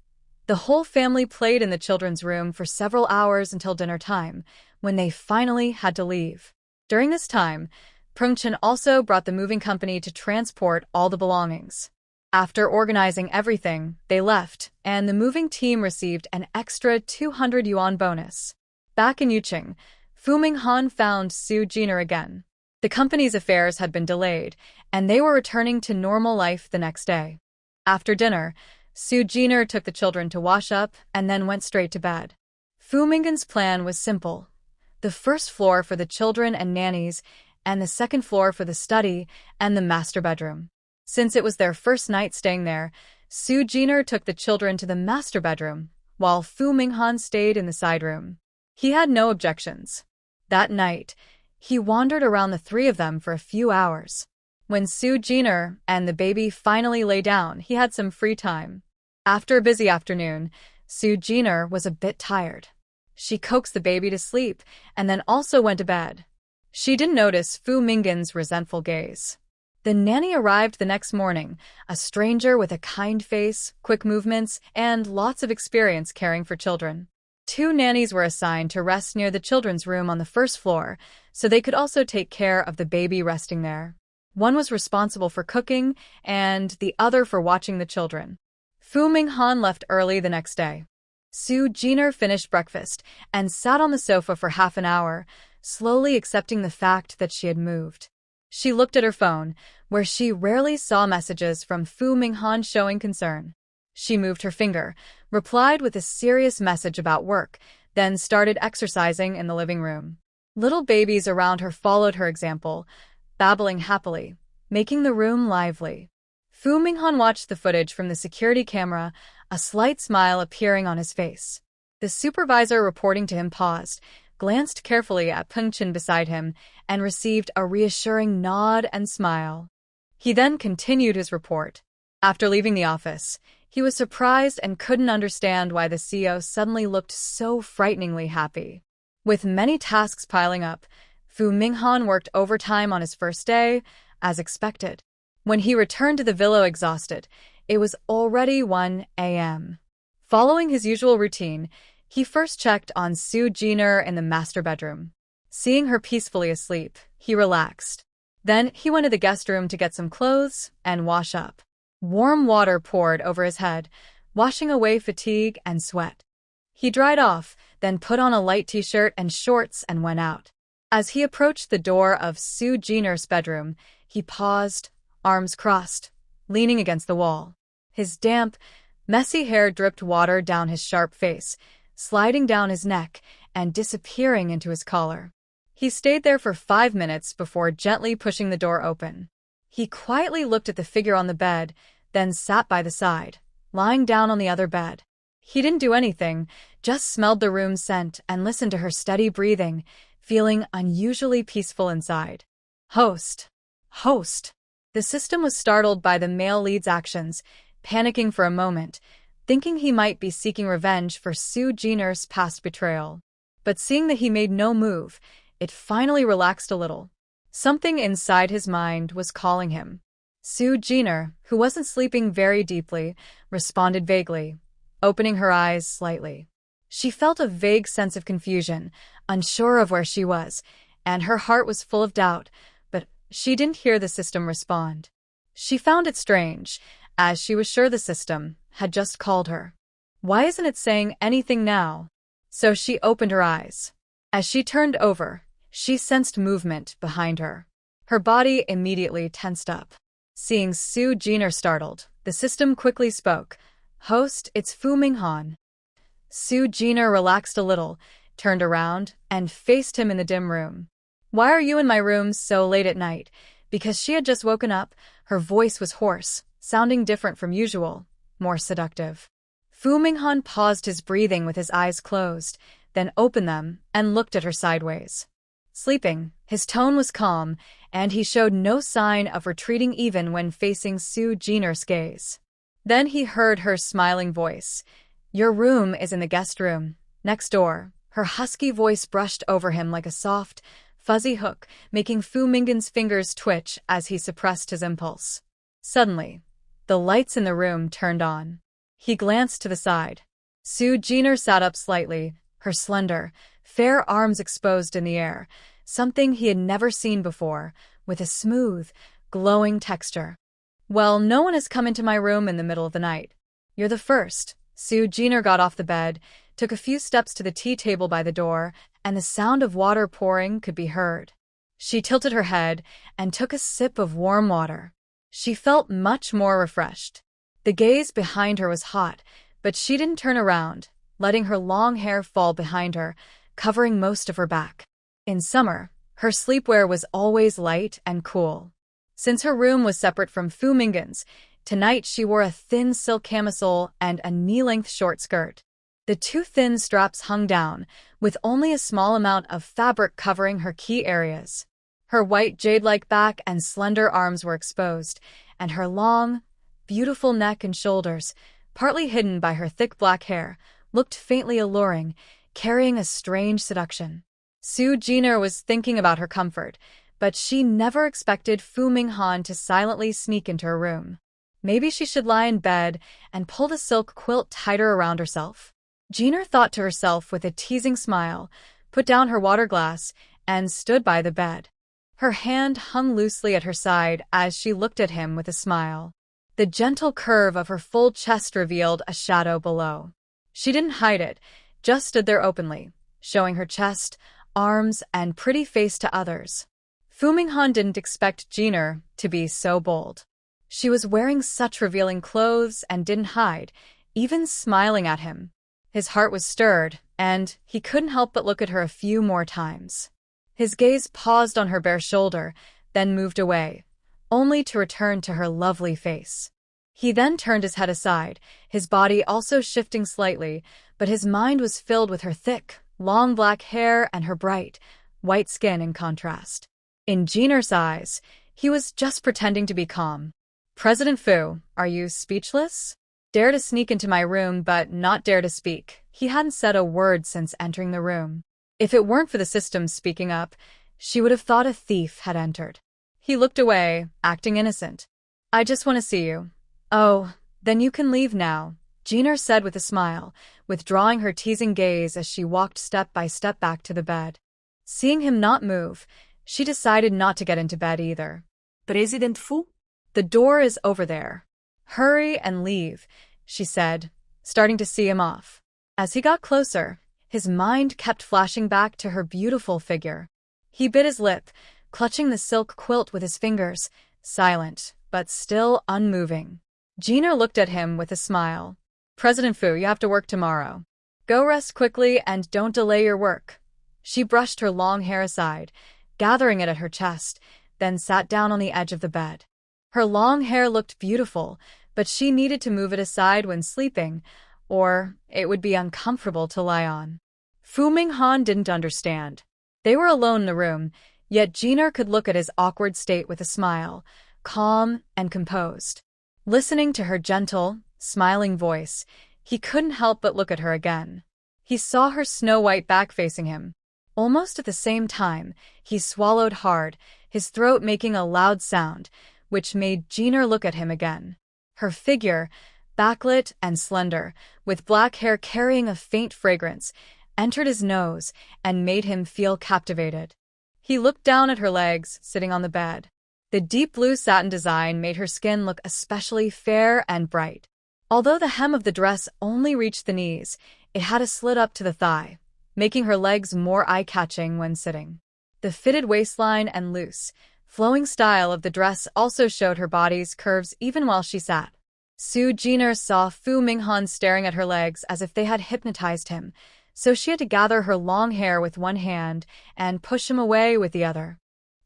the whole family played in the children's room for several hours until dinner time, when they finally had to leave. During this time, Peng Chen also brought the moving company to transport all the belongings. After organizing everything, they left, and the moving team received an extra 200 yuan bonus. Back in Yuqing, Fu Minghan found Su Jiner again. The company's affairs had been delayed, and they were returning to normal life the next day. After dinner, Su Jiner took the children to wash up and then went straight to bed. Fu Minghan's plan was simple. The first floor for the children and nannies, and the second floor for the study and the master bedroom. Since it was their first night staying there, Su Jiner took the children to the master bedroom, while Fu Minghan stayed in the side room. He had no objections. That night, he wandered around the 3 of them for a few hours. When Su Jiner and the baby finally lay down, he had some free time. After a busy afternoon, Su Jiner was a bit tired. She coaxed the baby to sleep and then also went to bed. She didn't notice Fu Minghan's resentful gaze. The nanny arrived the next morning, a stranger with a kind face, quick movements, and lots of experience caring for children. 2 nannies were assigned to rest near the children's room on the first floor, so they could also take care of the baby resting there. One was responsible for cooking, and the other for watching the children. Fu Minghan left early the next day. Su Jiner finished breakfast and sat on the sofa for half an hour, slowly accepting the fact that she had moved. She looked at her phone, where she rarely saw messages from Fu Minghan showing concern. She moved her finger, replied with a serious message about work, then started exercising in the living room. Little babies around her followed her example, babbling happily, making the room lively. Fu Minghan watched the footage from the security camera, a slight smile appearing on his face. The supervisor reporting to him paused, glanced carefully at Peng Chen beside him, and received a reassuring nod and smile. He then continued his report. After leaving the office, he was surprised and couldn't understand why the CEO suddenly looked so frighteningly happy. With many tasks piling up, Fu Minghan worked overtime on his first day, as expected. When he returned to the villa exhausted, it was already 1 a.m. Following his usual routine, he first checked on Su Jiner in the master bedroom. Seeing her peacefully asleep, he relaxed. Then he went to the guest room to get some clothes and wash up. Warm water poured over his head, washing away fatigue and sweat. He dried off, then put on a light t-shirt and shorts and went out. As he approached the door of Su Jiner's bedroom, he paused, arms crossed, leaning against the wall. His damp, messy hair dripped water down his sharp face, sliding down his neck and disappearing into his collar. He stayed there for 5 minutes before gently pushing the door open. He quietly looked at the figure on the bed, then sat by the side, lying down on the other bed. He didn't do anything, just smelled the room's scent and listened to her steady breathing, feeling unusually peaceful inside. Host. Host. The system was startled by the male lead's actions, panicking for a moment, thinking he might be seeking revenge for Su Jiner's past betrayal. But seeing that he made no move, it finally relaxed a little. Something inside his mind was calling him. Su Jiner, who wasn't sleeping very deeply, responded vaguely, opening her eyes slightly. She felt a vague sense of confusion, unsure of where she was, and her heart was full of doubt, but she didn't hear the system respond. She found it strange, as she was sure the system had just called her. Why isn't it saying anything now? So she opened her eyes. As she turned over, she sensed movement behind her. Her body immediately tensed up. Seeing Su Jiner startled, the system quickly spoke. Host, it's Fu Minghan. Su Jiner relaxed a little, turned around, and faced him in the dim room. Why are you in my room so late at night? Because she had just woken up, her voice was hoarse, sounding different from usual, more seductive. Fu Minghan paused his breathing with his eyes closed, then opened them and looked at her sideways. Sleeping, his tone was calm, and he showed no sign of retreating even when facing Su Jiner's gaze. Then he heard her smiling voice. Your room is in the guest room, next door. Her husky voice brushed over him like a soft, fuzzy hook, making Fu Minghan's fingers twitch as he suppressed his impulse. Suddenly, the lights in the room turned on. He glanced to the side. Su Jiner sat up slightly, her slender, fair arms exposed in the air, something he had never seen before, with a smooth, glowing texture. Well, no one has come into my room in the middle of the night. You're the first. Su Jiner got off the bed, took a few steps to the tea table by the door, and the sound of water pouring could be heard. She tilted her head and took a sip of warm water. She felt much more refreshed. The gaze behind her was hot, but she didn't turn around, letting her long hair fall behind her, covering most of her back. In summer, her sleepwear was always light and cool. Since her room was separate from Fu Minghan's, tonight she wore a thin silk camisole and a knee-length short skirt. The two thin straps hung down, with only a small amount of fabric covering her key areas. Her white jade-like back and slender arms were exposed, and her long, beautiful neck and shoulders, partly hidden by her thick black hair, looked faintly alluring, carrying a strange seduction. Su Jiner was thinking about her comfort, but she never expected Fu Minghan to silently sneak into her room. Maybe she should lie in bed and pull the silk quilt tighter around herself. Jiner thought to herself with a teasing smile, put down her water glass, and stood by the bed. Her hand hung loosely at her side as she looked at him with a smile. The gentle curve of her full chest revealed a shadow below. She didn't hide it, just stood there openly, showing her chest, arms, and pretty face to others. Fu Minghan didn't expect Jiner to be so bold. She was wearing such revealing clothes and didn't hide, even smiling at him. His heart was stirred, and he couldn't help but look at her a few more times. His gaze paused on her bare shoulder, then moved away, only to return to her lovely face. He then turned his head aside, his body also shifting slightly, but his mind was filled with her thick, long black hair and her bright, white skin in contrast. In Jiner's eyes, he was just pretending to be calm. "President Fu, are you speechless? Dare to sneak into my room but not dare to speak." He hadn't said a word since entering the room. If it weren't for the system speaking up, she would have thought a thief had entered. He looked away, acting innocent. "I just want to see you." "Oh, then you can leave now," Jiner said with a smile, withdrawing her teasing gaze as she walked step by step back to the bed. Seeing him not move, she decided not to get into bed either. "President Fu?" "The door is over there. Hurry and leave," she said, starting to see him off. As he got closer, his mind kept flashing back to her beautiful figure. He bit his lip, clutching the silk quilt with his fingers, silent, but still unmoving. Jiner looked at him with a smile. "President Fu, you have to work tomorrow. Go rest quickly and don't delay your work." She brushed her long hair aside, gathering it at her chest, then sat down on the edge of the bed. Her long hair looked beautiful, but she needed to move it aside when sleeping, or it would be uncomfortable to lie on. Fu Minghan didn't understand. They were alone in the room, yet Jiner could look at his awkward state with a smile, calm and composed. Listening to her gentle, smiling voice, he couldn't help but look at her again. He saw her snow-white back facing him. Almost at the same time, he swallowed hard, his throat making a loud sound, which made Jiner look at him again. Her figure, backlit and slender, with black hair carrying a faint fragrance, entered his nose and made him feel captivated. He looked down at her legs, sitting on the bed. The deep blue satin design made her skin look especially fair and bright. Although the hem of the dress only reached the knees, it had a slit up to the thigh, making her legs more eye-catching when sitting. The fitted waistline and loose, flowing style of the dress also showed her body's curves even while she sat. Jiner saw Fu Minghan staring at her legs as if they had hypnotized him, so she had to gather her long hair with one hand and push him away with the other.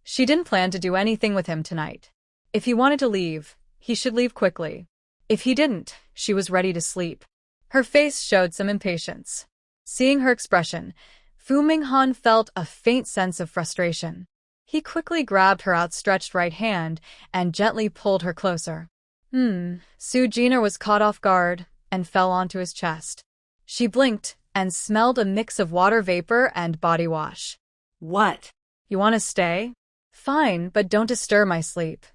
She didn't plan to do anything with him tonight. If he wanted to leave, he should leave quickly. If he didn't, she was ready to sleep. Her face showed some impatience. Seeing her expression, Fu Minghan felt a faint sense of frustration. He quickly grabbed her outstretched right hand and gently pulled her closer. Jiner was caught off guard and fell onto his chest. She blinked and smelled a mix of water vapor and body wash. "What? You want to stay? Fine, but don't disturb my sleep."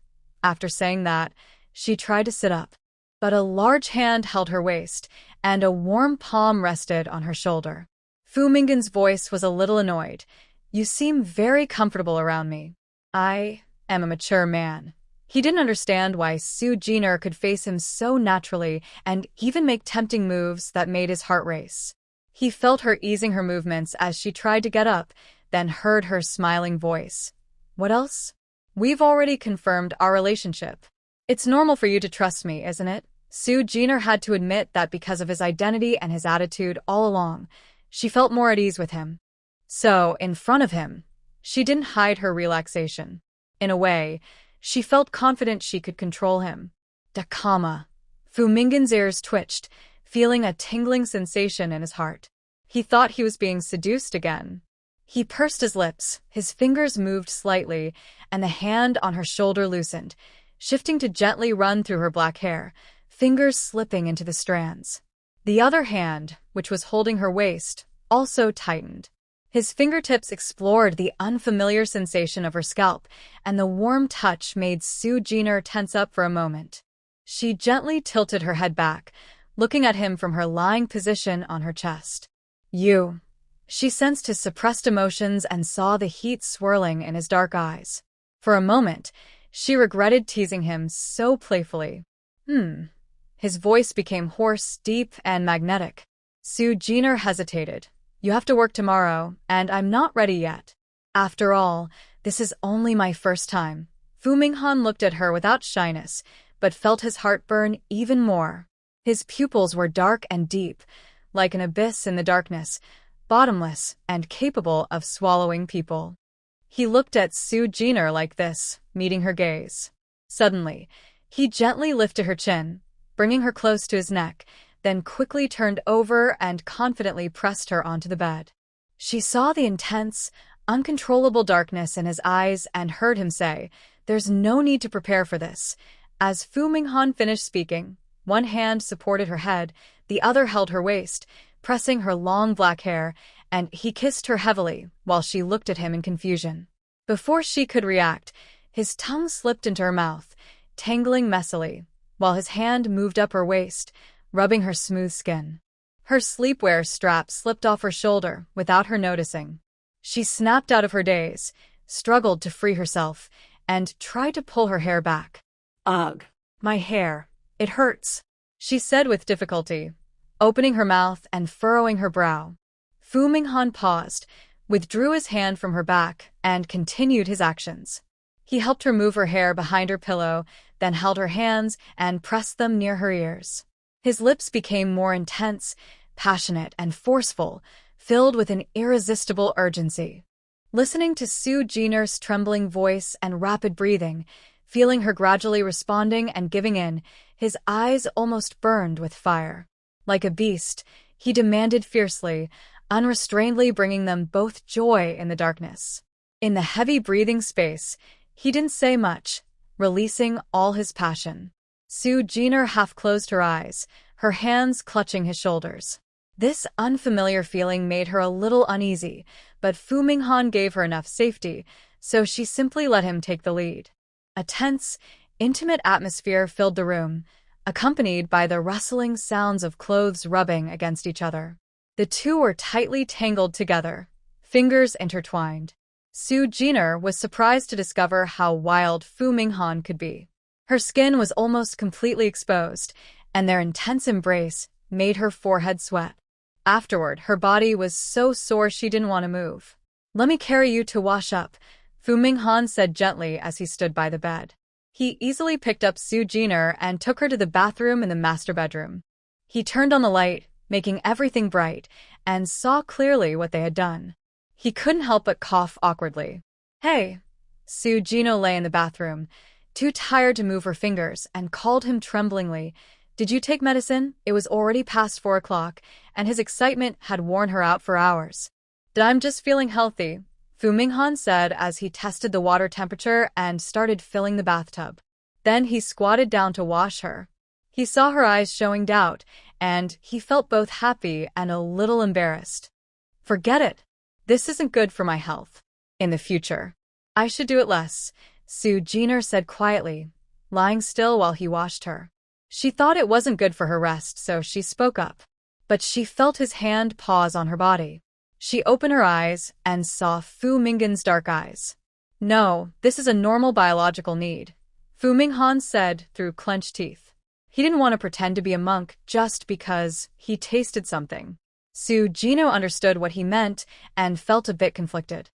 After saying that, she tried to sit up, but a large hand held her waist, and a warm palm rested on her shoulder. Fu Minghan's voice was a little annoyed. "You seem very comfortable around me. I am a mature man." He didn't understand why Jiner could face him so naturally and even make tempting moves that made his heart race. He felt her easing her movements as she tried to get up, then heard her smiling voice. "What else? We've already confirmed our relationship. It's normal for you to trust me, isn't it?" Jiner had to admit that because of his identity and his attitude all along, she felt more at ease with him. So, in front of him, she didn't hide her relaxation. In a way, she felt confident she could control him. Dakama. Fu Minghan's ears twitched, feeling a tingling sensation in his heart. He thought he was being seduced again. He pursed his lips, his fingers moved slightly, and the hand on her shoulder loosened, shifting to gently run through her black hair, fingers slipping into the strands. The other hand, which was holding her waist, also tightened. His fingertips explored the unfamiliar sensation of her scalp, and the warm touch made Jiner tense up for a moment. She gently tilted her head back, looking at him from her lying position on her chest. "You." She sensed his suppressed emotions and saw the heat swirling in his dark eyes. For a moment, she regretted teasing him so playfully. His voice became hoarse, deep, and magnetic. Soo Jiner hesitated. You have to work tomorrow, and I'm not ready yet. After all, this is only my first time. Fu Minghan looked at her without shyness, but felt his heart burn even more. His pupils were dark and deep, like an abyss in the darkness, bottomless and capable of swallowing people. He looked at Soo Jiner like this, meeting her gaze. Suddenly, he gently lifted her chin, bringing her close to his neck, then quickly turned over and confidently pressed her onto the bed. She saw the intense, uncontrollable darkness in his eyes and heard him say, "There's no need to prepare for this." As Fu Minghan finished speaking, one hand supported her head, the other held her waist, pressing her long black hair, and he kissed her heavily while she looked at him in confusion. Before she could react, his tongue slipped into her mouth, tangling messily, while his hand moved up her waist, rubbing her smooth skin. Her sleepwear strap slipped off her shoulder without her noticing. She snapped out of her daze, struggled to free herself, and tried to pull her hair back. Ugh. My hair. It hurts, she said with difficulty, opening her mouth and furrowing her brow. Fu Minghan paused, withdrew his hand from her back, and continued his actions. He helped her move her hair behind her pillow, then held her hands and pressed them near her ears. His lips became more intense, passionate, and forceful, filled with an irresistible urgency. Listening to Soo Jiner's trembling voice and rapid breathing, feeling her gradually responding and giving in, his eyes almost burned with fire. Like a beast, he demanded fiercely, unrestrainedly, bringing them both joy in the darkness. In the heavy breathing space, he didn't say much, releasing all his passion. Soo Jiner half closed her eyes, her hands clutching his shoulders. This unfamiliar feeling made her a little uneasy, but Fu Minghan gave her enough safety, so she simply let him take the lead. A tense, intimate atmosphere filled the room, accompanied by the rustling sounds of clothes rubbing against each other. The two were tightly tangled together, fingers intertwined. Soo Jiner was surprised to discover how wild Fu Minghan could be. Her skin was almost completely exposed, and their intense embrace made her forehead sweat. Afterward, her body was so sore she didn't want to move. "Let me carry you to wash up," Fu Minghan said gently as he stood by the bed. He easily picked up Soo Jiner and took her to the bathroom in the master bedroom. He turned on the light, making everything bright, and saw clearly what they had done. He couldn't help but cough awkwardly. "Hey!" Soo Jiner lay in the bathroom, too tired to move her fingers, and called him tremblingly. "Did you take medicine?" It was already past 4 o'clock, and his excitement had worn her out for hours. "I'm just feeling healthy," Fu Minghan said as he tested the water temperature and started filling the bathtub. Then he squatted down to wash her. He saw her eyes showing doubt, and he felt both happy and a little embarrassed. "Forget it. This isn't good for my health. In the future, I should do it less," Soo Jiner said quietly, lying still while he washed her. She thought it wasn't good for her rest, so she spoke up. But she felt his hand pause on her body. She opened her eyes and saw Fu Minghan's dark eyes. "No, this is a normal biological need," Fu Minghan said through clenched teeth. He didn't want to pretend to be a monk just because he tasted something. Soo Jiner understood what he meant and felt a bit conflicted.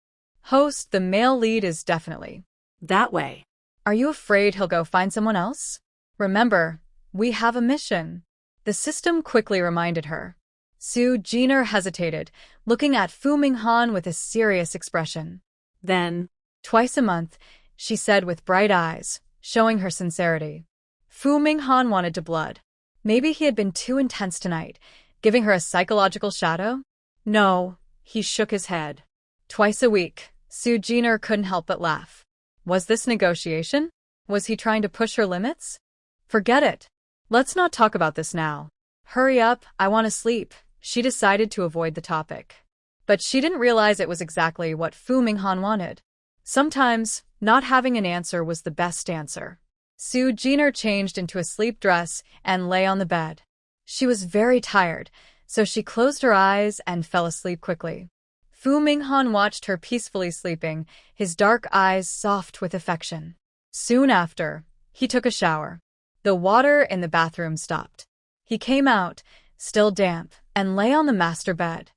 "Host, the male lead is definitely That way. Are you afraid he'll go find someone else? Remember, we have a mission," the system quickly reminded her. Soo Jiner hesitated, looking at Fu Minghan with a serious expression. Then, "Twice a month," she said with bright eyes, showing her sincerity. Fu Minghan wanted to blood. Maybe he had been too intense tonight, giving her a psychological shadow? "No," he shook his head. "Twice a week," Soo Jiner couldn't help but laugh. Was this negotiation? Was he trying to push her limits? "Forget it. Let's not talk about this now. Hurry up, I want to sleep." She decided to avoid the topic. But she didn't realize it was exactly what Fu Minghan wanted. Sometimes, not having an answer was the best answer. Soo Jiner changed into a sleep dress and lay on the bed. She was very tired, so she closed her eyes and fell asleep quickly. Fu Minghan watched her peacefully sleeping, his dark eyes soft with affection. Soon after, he took a shower. The water in the bathroom stopped. He came out, still damp, and lay on the master bed.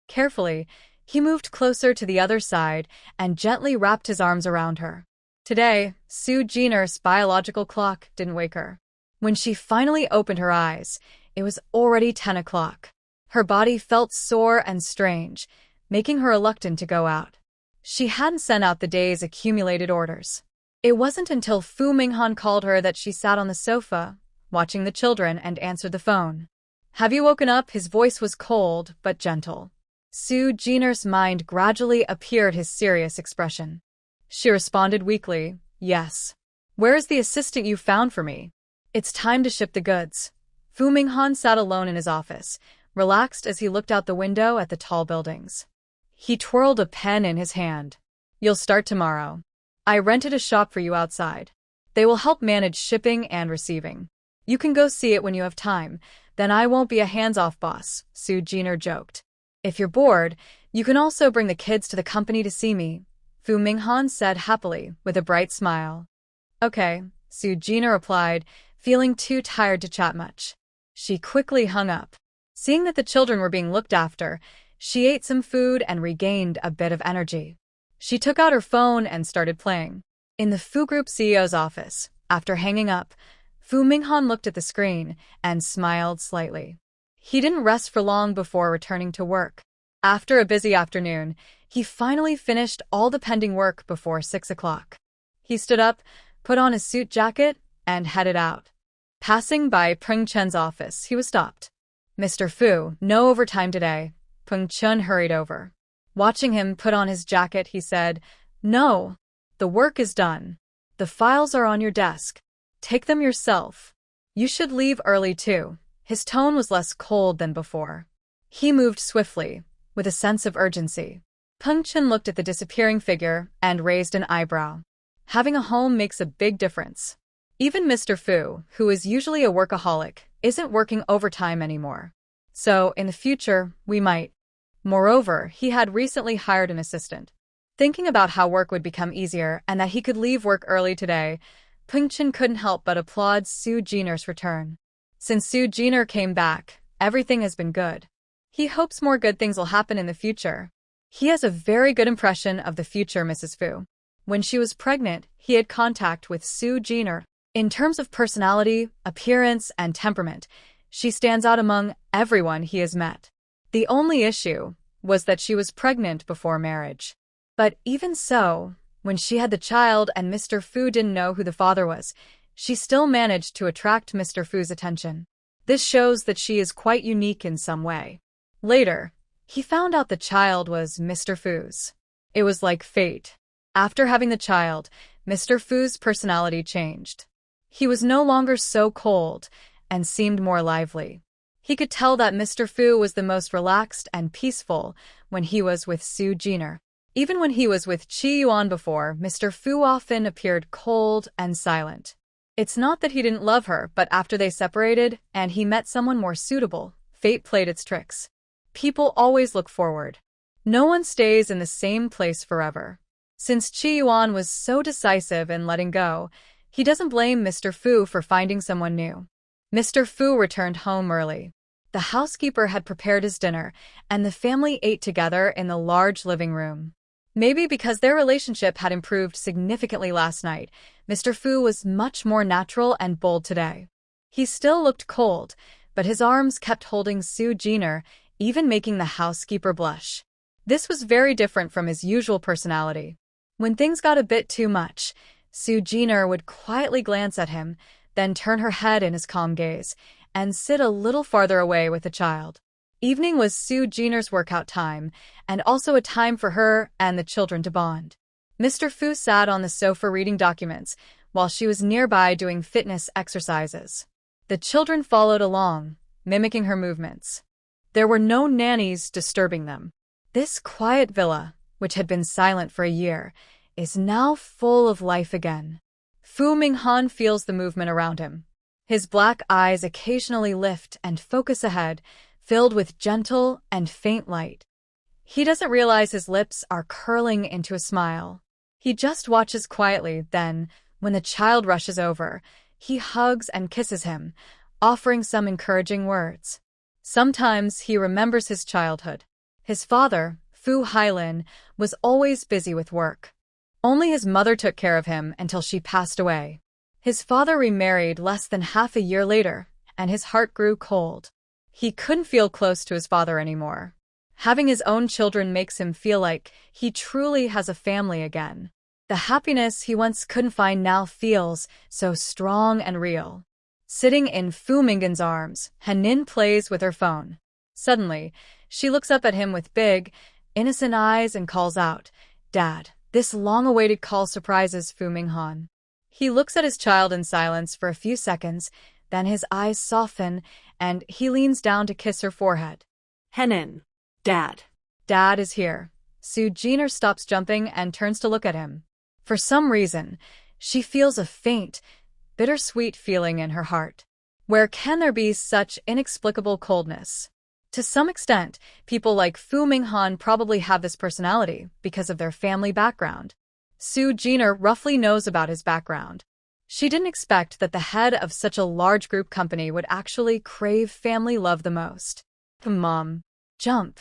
Carefully, he moved closer to the other side and gently wrapped his arms around her. Today, Soo Ji-ner's biological clock didn't wake her. When she finally opened her eyes, it was already 10 o'clock. Her body felt sore and strange, making her reluctant to go out. She hadn't sent out the day's accumulated orders. It wasn't until Fu Minghan called her that she sat on the sofa, watching the children, and answered the phone. "Have you woken up?" His voice was cold but gentle. Soo Ji-ner's mind gradually appeared his serious expression. She responded weakly, "Yes." "Where is the assistant you found for me?" "It's time to ship the goods." Fu Minghan sat alone in his office, relaxed as he looked out the window at the tall buildings. He twirled a pen in his hand. "You'll start tomorrow. I rented a shop for you outside. They will help manage shipping and receiving. You can go see it when you have time, then I won't be a hands-off boss," Soo Ji-ner joked. "If you're bored, you can also bring the kids to the company to see me," Fu Minghan said happily, with a bright smile. "Okay," Soo Ji-ner replied, feeling too tired to chat much. She quickly hung up. Seeing that the children were being looked after, she ate some food and regained a bit of energy. She took out her phone and started playing. In the Fu Group CEO's office, after hanging up, Fu Minghan looked at the screen and smiled slightly. He didn't rest for long before returning to work. After a busy afternoon, he finally finished all the pending work before 6 o'clock. He stood up, put on his suit jacket, and headed out. Passing by Peng Chen's office, he was stopped. "Mr. Fu, no overtime today." Peng Chen hurried over. Watching him put on his jacket, he said, "No, the work is done. The files are on your desk. Take them yourself. You should leave early too." His tone was less cold than before. He moved swiftly, with a sense of urgency. Peng Chen looked at the disappearing figure and raised an eyebrow. Having a home makes a big difference. Even Mr. Fu, who is usually a workaholic, isn't working overtime anymore. So, in the future, we might. Moreover, he had recently hired an assistant. Thinking about how work would become easier and that he could leave work early today, Peng Chen couldn't help but applaud Soo Ji-ner's return. Since Soo Ji-ner came back, everything has been good. He hopes more good things will happen in the future. He has a very good impression of the future Mrs. Fu. When she was pregnant, he had contact with Soo Ji-ner. In terms of personality, appearance, and temperament, she stands out among everyone he has met. The only issue was that she was pregnant before marriage. But even so, when she had the child and Mr. Fu didn't know who the father was, she still managed to attract Mr. Fu's attention. This shows that she is quite unique in some way. Later, he found out the child was Mr. Fu's. It was like fate. After having the child, Mr. Fu's personality changed. He was no longer so cold and seemed more lively. He could tell that Mr. Fu was the most relaxed and peaceful when he was with Soo Ji-ner. Even when he was with Chi Yuan before, Mr. Fu often appeared cold and silent. It's not that he didn't love her, but after they separated and he met someone more suitable, fate played its tricks. People always look forward. No one stays in the same place forever. Since Chi Yuan was so decisive in letting go, he doesn't blame Mr. Fu for finding someone new. Mr. Fu returned home early. The housekeeper had prepared his dinner, and the family ate together in the large living room. Maybe because their relationship had improved significantly last night, Mr. Fu was much more natural and bold today. He still looked cold, but his arms kept holding Soo Ji-ner, even making the housekeeper blush. This was very different from his usual personality. When things got a bit too much, Soo Ji-ner would quietly glance at him, then turn her head in his calm gaze, and sit a little farther away with the child. Evening was Soo Ji-ner's workout time, and also a time for her and the children to bond. Mr. Fu sat on the sofa reading documents, while she was nearby doing fitness exercises. The children followed along, mimicking her movements. There were no nannies disturbing them. This quiet villa, which had been silent for a year, is now full of life again. Fu Minghan feels the movement around him. His black eyes occasionally lift and focus ahead, filled with gentle and faint light. He doesn't realize his lips are curling into a smile. He just watches quietly, then, when the child rushes over, he hugs and kisses him, offering some encouraging words. Sometimes he remembers his childhood. His father, Fu Hailin, was always busy with work. Only his mother took care of him until she passed away. His father remarried less than half a year later, and his heart grew cold. He couldn't feel close to his father anymore. Having his own children makes him feel like he truly has a family again. The happiness he once couldn't find now feels so strong and real. Sitting in Fu Minggen's arms, Henin plays with her phone. Suddenly, she looks up at him with big, innocent eyes and calls out, "Dad." This long-awaited call surprises Fu Minghan. He looks at his child in silence for a few seconds, then his eyes soften and he leans down to kiss her forehead. Henin. Dad. Dad is here. Su Jiner stops jumping and turns to look at him. For some reason, she feels a faint, bittersweet feeling in her heart. Where can there be such inexplicable coldness? To some extent, people like Fu Minghan probably have this personality because of their family background. Su Jiner roughly knows about his background. She didn't expect that the head of such a large group company would actually crave family love the most. Mom. Jump.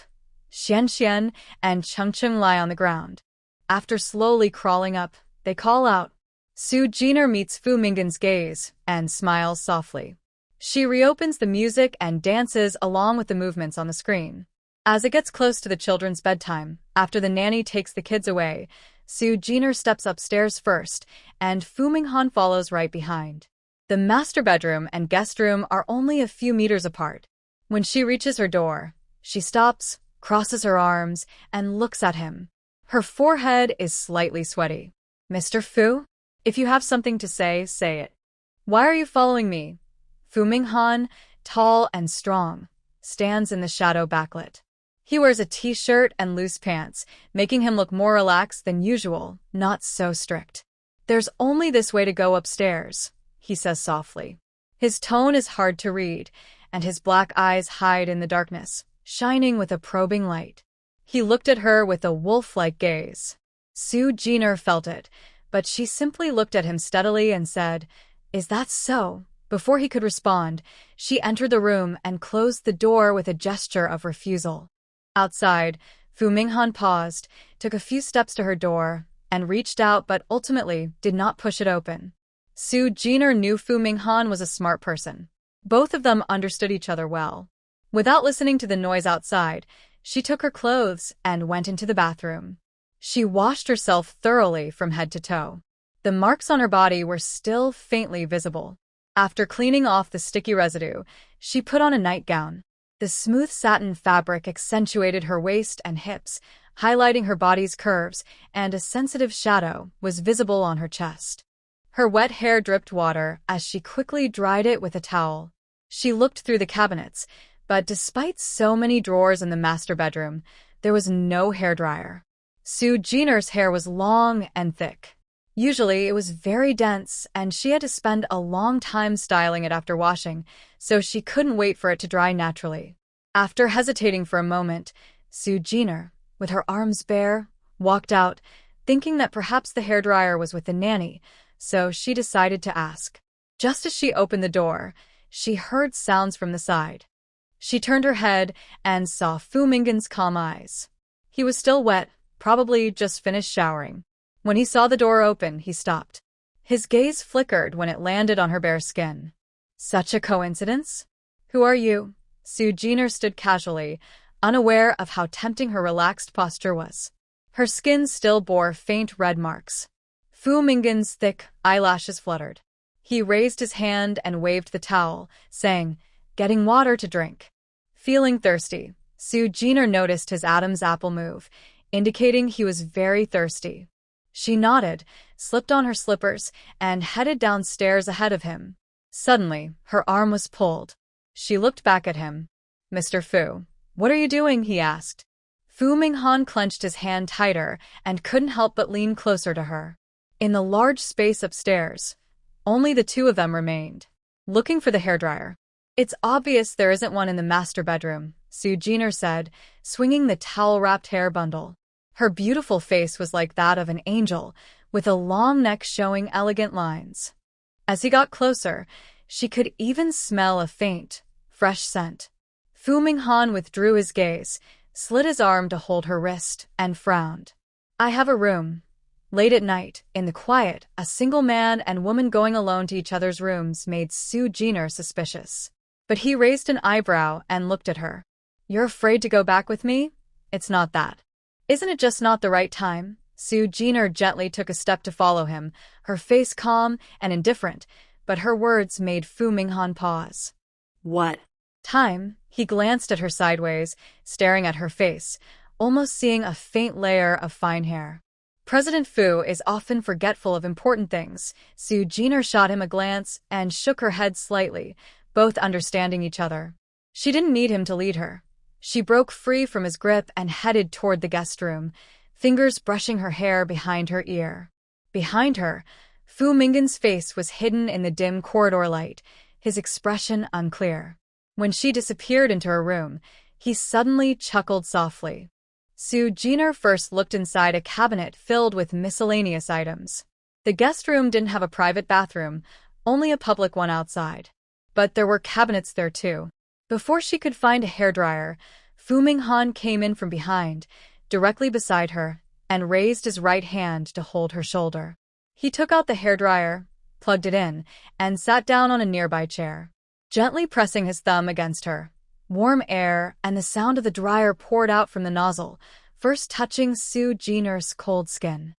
Xian and Cheng lie on the ground. After slowly crawling up, they call out. Su Jiner meets Fu Minggen's gaze and smiles softly. She reopens the music and dances along with the movements on the screen. As it gets close to the children's bedtime, after the nanny takes the kids away, Su Jiner steps upstairs first, and Fu Minghan follows right behind. The master bedroom and guest room are only a few meters apart. When she reaches her door, she stops, crosses her arms, and looks at him. Her forehead is slightly sweaty. "Mr. Fu? If you have something to say, say it." "Why are you following me?" Fu Minghan, tall and strong, stands in the shadow backlit. He wears a t-shirt and loose pants, making him look more relaxed than usual, not so strict. "There's only this way to go upstairs," he says softly. His tone is hard to read, and his black eyes hide in the darkness, shining with a probing light. He looked at her with a wolf-like gaze. Su Jiner felt it, but she simply looked at him steadily and said, "Is that so?" Before he could respond, she entered the room and closed the door with a gesture of refusal. Outside, Fu Minghan paused, took a few steps to her door, and reached out but ultimately did not push it open. Su Jiner knew Fu Minghan was a smart person. Both of them understood each other well. Without listening to the noise outside, she took her clothes and went into the bathroom. She washed herself thoroughly from head to toe. The marks on her body were still faintly visible. After cleaning off the sticky residue, she put on a nightgown. The smooth satin fabric accentuated her waist and hips, highlighting her body's curves, and a sensitive shadow was visible on her chest. Her wet hair dripped water as she quickly dried it with a towel. She looked through the cabinets, but despite so many drawers in the master bedroom, there was no hairdryer. Su Jiner's hair was long and thick. Usually, it was very dense, and she had to spend a long time styling it after washing, so she couldn't wait for it to dry naturally. After hesitating for a moment, Su Jiner, with her arms bare, walked out, thinking that perhaps the hairdryer was with the nanny, so she decided to ask. Just as she opened the door, she heard sounds from the side. She turned her head and saw Fu Minggen's calm eyes. He was still wet, probably just finished showering. When he saw the door open, he stopped. His gaze flickered when it landed on her bare skin. "Such a coincidence? Who are you?" Su Jiner stood casually, unaware of how tempting her relaxed posture was. Her skin still bore faint red marks. Fu Minggen's thick eyelashes fluttered. He raised his hand and waved the towel, saying, "Getting water to drink." Feeling thirsty, Su Jiner noticed his Adam's apple move, indicating he was very thirsty. She nodded, slipped on her slippers, and headed downstairs ahead of him. Suddenly, her arm was pulled. She looked back at him. "Mr. Fu, what are you doing?" he asked. Fu Minghan clenched his hand tighter and couldn't help but lean closer to her. In the large space upstairs, only the two of them remained. "Looking for the hairdryer." It's obvious there isn't one in the master bedroom, Sue Jenner said, swinging the towel-wrapped hair bundle. Her beautiful face was like that of an angel, with a long neck showing elegant lines. As he got closer, she could even smell a faint, fresh scent. Fu Minghan withdrew his gaze, slid his arm to hold her wrist, and frowned. I have a room. Late at night, in the quiet, a single man and woman going alone to each other's rooms made Sue Jenner suspicious. But he raised an eyebrow and looked at her. You're afraid to go back with me? It's not that. Isn't it just not the right time? Sue Jenner gently took a step to follow him, her face calm and indifferent, but her words made Fu Minghan pause. What? Time? He glanced at her sideways, staring at her face, almost seeing a faint layer of fine hair. President Fu is often forgetful of important things. Sue Jenner shot him a glance and shook her head slightly, both understanding each other. She didn't need him to lead her. She broke free from his grip and headed toward the guest room, fingers brushing her hair behind her ear. Behind her, Fu Minghan's face was hidden in the dim corridor light, his expression unclear. When she disappeared into her room, he suddenly chuckled softly. Sue Jenner first looked inside a cabinet filled with miscellaneous items. The guest room didn't have a private bathroom, only a public one outside. But there were cabinets there too. Before she could find a hairdryer, Fu Minghan came in from behind, directly beside her, and raised his right hand to hold her shoulder. He took out the hairdryer, plugged it in, and sat down on a nearby chair, gently pressing his thumb against her. Warm air and the sound of the dryer poured out from the nozzle, first touching Sue Jenner's cold skin.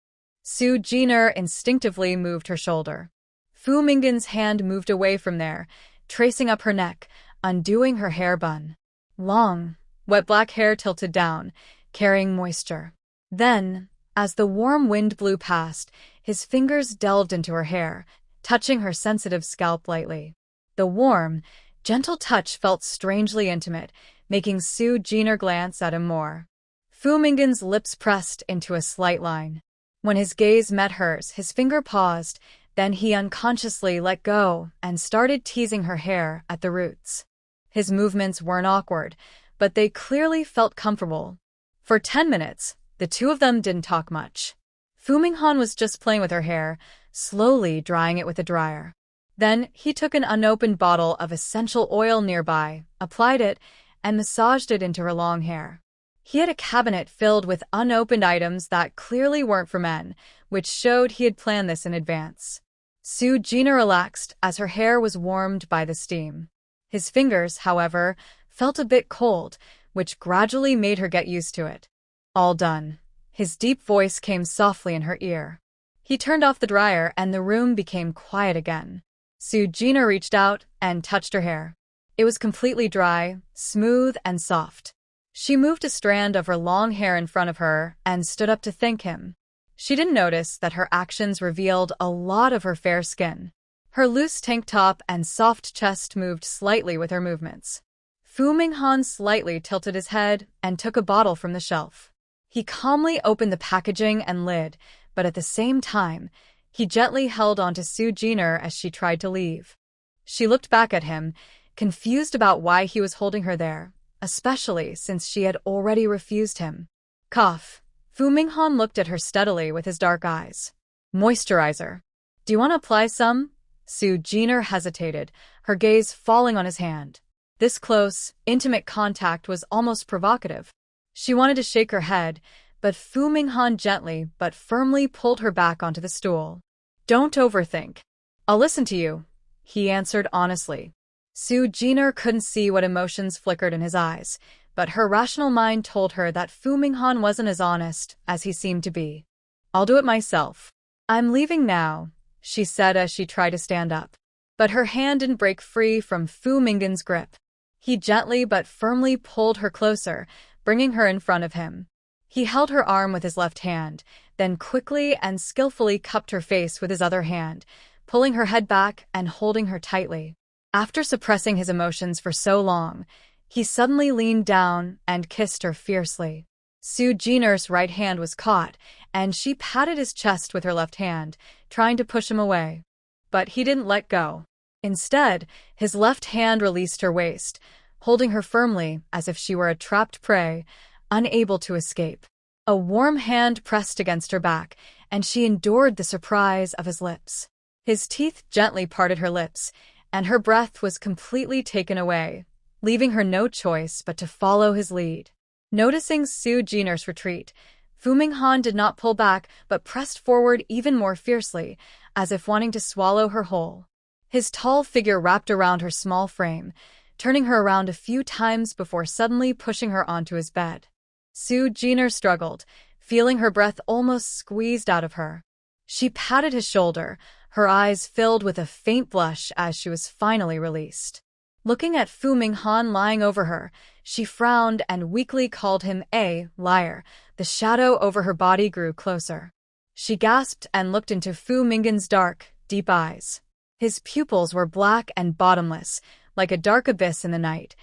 Sue Jenner instinctively moved her shoulder. Fu Minghan's hand moved away from there, tracing up her neck, undoing her hair bun. Long, wet black hair tilted down, carrying moisture. Then, as the warm wind blew past, his fingers delved into her hair, touching her sensitive scalp lightly. The warm, gentle touch felt strangely intimate, making Sue Jenner glance at him more. Fu Minghan's lips pressed into a slight line. When his gaze met hers, his finger paused, then he unconsciously let go and started teasing her hair at the roots. His movements weren't awkward, but they clearly felt comfortable. For 10 minutes, the two of them didn't talk much. Fu Minghan was just playing with her hair, slowly drying it with a dryer. Then he took an unopened bottle of essential oil nearby, applied it, and massaged it into her long hair. He had a cabinet filled with unopened items that clearly weren't for men, which showed he had planned this in advance. Sue Jenner relaxed as her hair was warmed by the steam. His fingers, however, felt a bit cold, which gradually made her get used to it. All done. His deep voice came softly in her ear. He turned off the dryer and the room became quiet again. Sue Jenner reached out and touched her hair. It was completely dry, smooth, and soft. She moved a strand of her long hair in front of her and stood up to thank him. She didn't notice that her actions revealed a lot of her fair skin. Her loose tank top and soft chest moved slightly with her movements. Fu Minghan slightly tilted his head and took a bottle from the shelf. He calmly opened the packaging and lid, but at the same time, he gently held onto Sue Jenner as she tried to leave. She looked back at him, confused about why he was holding her there, especially since she had already refused him. Cough. Fu Minghan looked at her steadily with his dark eyes. Moisturizer. Do you want to apply some? Sue Jenner hesitated, her gaze falling on his hand. This close, intimate contact was almost provocative. She wanted to shake her head, but Fu Minghan gently but firmly pulled her back onto the stool. Don't overthink. I'll listen to you, he answered honestly. Sue Jenner couldn't see what emotions flickered in his eyes, but her rational mind told her that Fu Minghan wasn't as honest as he seemed to be. I'll do it myself. I'm leaving now, she said as she tried to stand up. But her hand didn't break free from Fu Minghan's grip. He gently but firmly pulled her closer, bringing her in front of him. He held her arm with his left hand, then quickly and skillfully cupped her face with his other hand, pulling her head back and holding her tightly. After suppressing his emotions for so long, he suddenly leaned down and kissed her fiercely. Sue Jenner's right hand was caught, and she patted his chest with her left hand, trying to push him away. But he didn't let go. Instead, his left hand released her waist, holding her firmly as if she were a trapped prey, unable to escape. A warm hand pressed against her back, and she endured the surprise of his lips. His teeth gently parted her lips, and her breath was completely taken away, leaving her no choice but to follow his lead. Noticing Su Jiner's retreat, Fu Minghan did not pull back but pressed forward even more fiercely, as if wanting to swallow her whole. His tall figure wrapped around her small frame, turning her around a few times before suddenly pushing her onto his bed. Su Jiner struggled, feeling her breath almost squeezed out of her. She patted his shoulder, her eyes filled with a faint blush as she was finally released. Looking at Fu Minghan lying over her, she frowned and weakly called him a liar. The shadow over her body grew closer. She gasped and looked into Fu Minghan's dark, deep eyes. His pupils were black and bottomless, like a dark abyss in the night,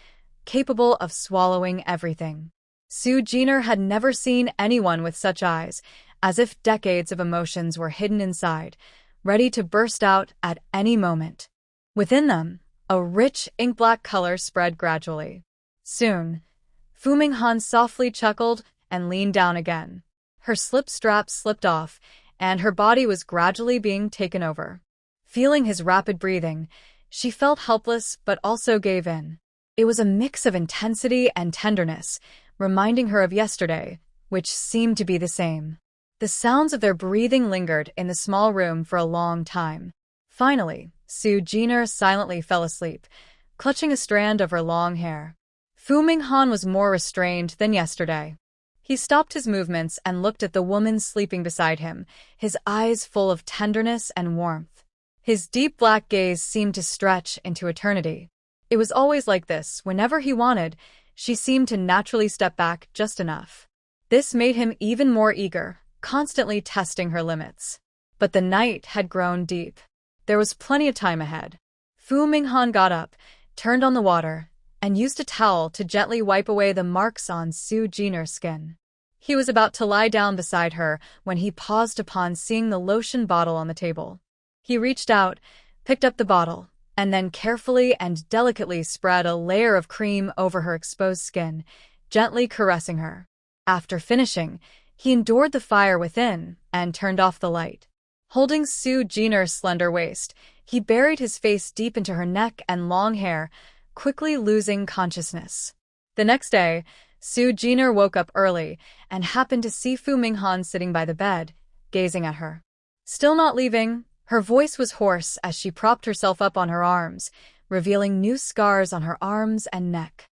capable of swallowing everything. Su Jiner had never seen anyone with such eyes, as if decades of emotions were hidden inside, ready to burst out at any moment. Within them, a rich ink-black color spread gradually. Soon, Fu Minghan softly chuckled and leaned down again. Her slip strap slipped off, and her body was gradually being taken over. Feeling his rapid breathing, she felt helpless but also gave in. It was a mix of intensity and tenderness, reminding her of yesterday, which seemed to be the same. The sounds of their breathing lingered in the small room for a long time. Finally, Su Jiner silently fell asleep, clutching a strand of her long hair. Fu Minghan was more restrained than yesterday. He stopped his movements and looked at the woman sleeping beside him, his eyes full of tenderness and warmth. His deep black gaze seemed to stretch into eternity. It was always like this. Whenever he wanted, she seemed to naturally step back just enough. This made him even more eager, constantly testing her limits. But the night had grown deep. There was plenty of time ahead. Fu Minghan got up, turned on the water, and used a towel to gently wipe away the marks on Su Jiner's skin. He was about to lie down beside her when he paused upon seeing the lotion bottle on the table. He reached out, picked up the bottle, and then carefully and delicately spread a layer of cream over her exposed skin, gently caressing her. After finishing, he endured the fire within and turned off the light. Holding Su Jiner's slender waist, he buried his face deep into her neck and long hair, quickly losing consciousness. The next day, Su Jiner woke up early and happened to see Fu Minghan sitting by the bed, gazing at her. Still not leaving, her voice was hoarse as she propped herself up on her arms, revealing new scars on her arms and neck.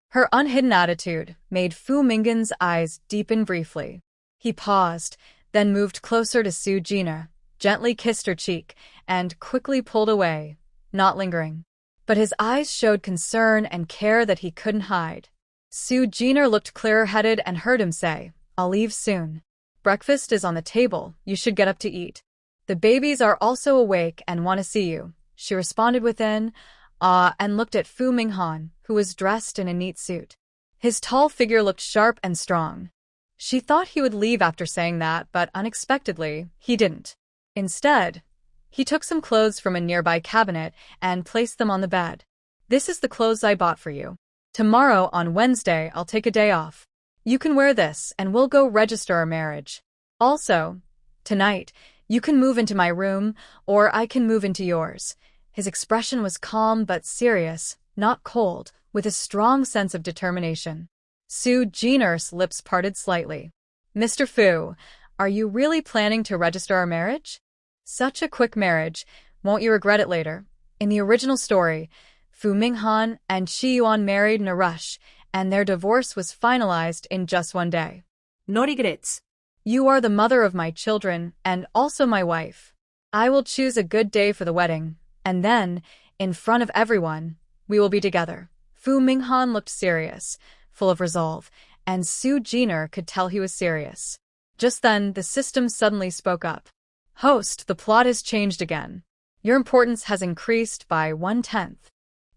Her unhidden attitude made Fu Minghan's eyes deepen briefly. He paused, then moved closer to Su Jiner, gently kissed her cheek, and quickly pulled away, not lingering. But his eyes showed concern and care that he couldn't hide. Su Jiner looked clear-headed and heard him say, "I'll leave soon. Breakfast is on the table, you should get up to eat. The babies are also awake and want to see you," she responded within awe and looked at Fu Minghan, who was dressed in a neat suit. His tall figure looked sharp and strong. She thought he would leave after saying that, but unexpectedly, he didn't. Instead, he took some clothes from a nearby cabinet and placed them on the bed. "This is the clothes I bought for you. Tomorrow, on Wednesday, I'll take a day off. You can wear this and we'll go register our marriage. Also, tonight, you can move into my room, or I can move into yours." His expression was calm but serious, not cold, with a strong sense of determination. Su Jiner's lips parted slightly. "Mr. Fu, are you really planning to register our marriage? Such a quick marriage, won't you regret it later?" In the original story, Fu Minghan and Shi Yuan married in a rush, and their divorce was finalized in just one day. No regrets. "You are the mother of my children and also my wife. I will choose a good day for the wedding, and then, in front of everyone, we will be together." Fu Minghan looked serious, full of resolve, and Su Jiner could tell he was serious. Just then, the system suddenly spoke up. "Host, the plot has changed again. Your importance has increased by 1/10.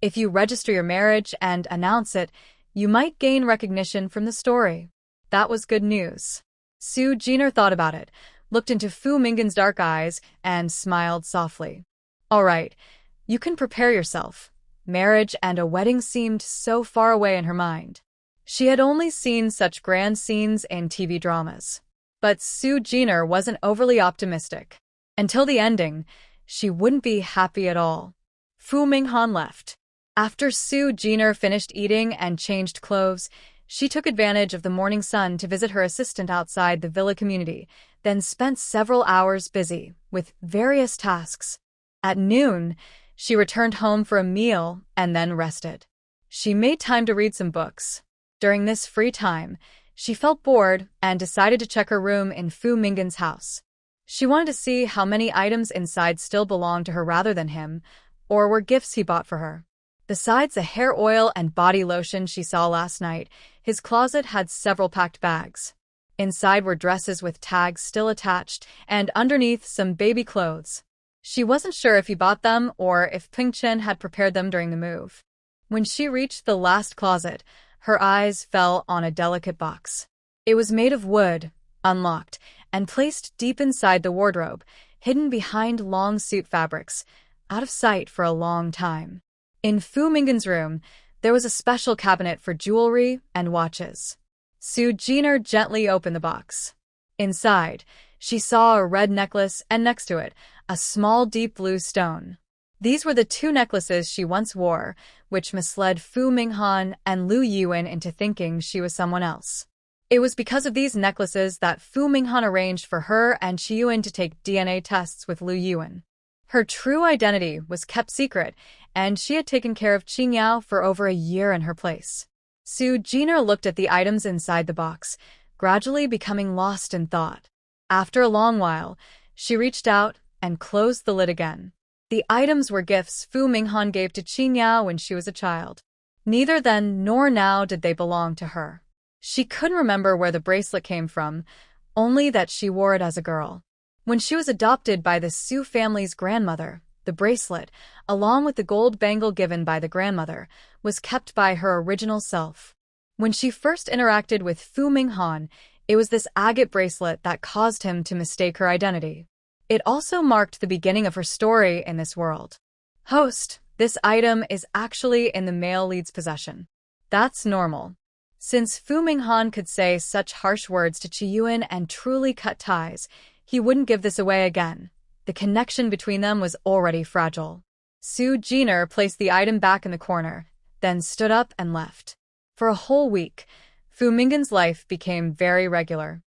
If you register your marriage and announce it, you might gain recognition from the story." That was good news. Su Jiner thought about it, looked into Fu Minghan's dark eyes, and smiled softly. "All right, You can prepare yourself. Marriage and a wedding seemed so far away in her mind. She had only seen such grand scenes in TV dramas. But Soo Jiner wasn't overly optimistic. Until the ending, she wouldn't be happy at all. Fu Minghan left. After Soo Jiner finished eating and changed clothes, she took advantage of the morning sun to visit her assistant outside the villa community, then spent several hours busy with various tasks. At noon, she returned home for a meal and then rested. She made time to read some books. During this free time, she felt bored and decided to check her room in Fu Minghan's house. She wanted to see how many items inside still belonged to her rather than him, or were gifts he bought for her. Besides the hair oil and body lotion she saw last night, his closet had several packed bags. Inside were dresses with tags still attached, and underneath some baby clothes. She wasn't sure if he bought them or if Peng-chen had prepared them during the move. When she reached the last closet, her eyes fell on a delicate box. It was made of wood, unlocked, and placed deep inside the wardrobe, hidden behind long suit fabrics, out of sight for a long time. In Fu Minghan's room, there was a special cabinet for jewelry and watches. Soo Jiner gently opened the box. Inside, she saw a red necklace and next to it, a small deep blue stone. These were the two necklaces she once wore, which misled Fu Minghan and Lu Yuan into thinking she was someone else. It was because of these necklaces that Fu Minghan arranged for her and Chi Yuan to take DNA tests with Lu Yuan. Her true identity was kept secret, and she had taken care of Qing Yao for over a year in her place. Soo Jiner looked at the items inside the box, gradually becoming lost in thought. After a long while, she reached out and closed the lid again. The items were gifts Fu Minghan gave to Qing Yao when she was a child. Neither then nor now did they belong to her. She couldn't remember where the bracelet came from, only that she wore it as a girl. When she was adopted by the Su family's grandmother, the bracelet, along with the gold bangle given by the grandmother, was kept by her original self. When she first interacted with Fu Minghan, it was this agate bracelet that caused him to mistake her identity. It also marked the beginning of her story in this world. Host, this item is actually in the male lead's possession. That's normal. Since Fu Minghan could say such harsh words to Chi Yuan and truly cut ties, he wouldn't give this away again. The connection between them was already fragile. Soo Jiner placed the item back in the corner, then stood up and left. For a whole week, Fu Minghan's life became very regular.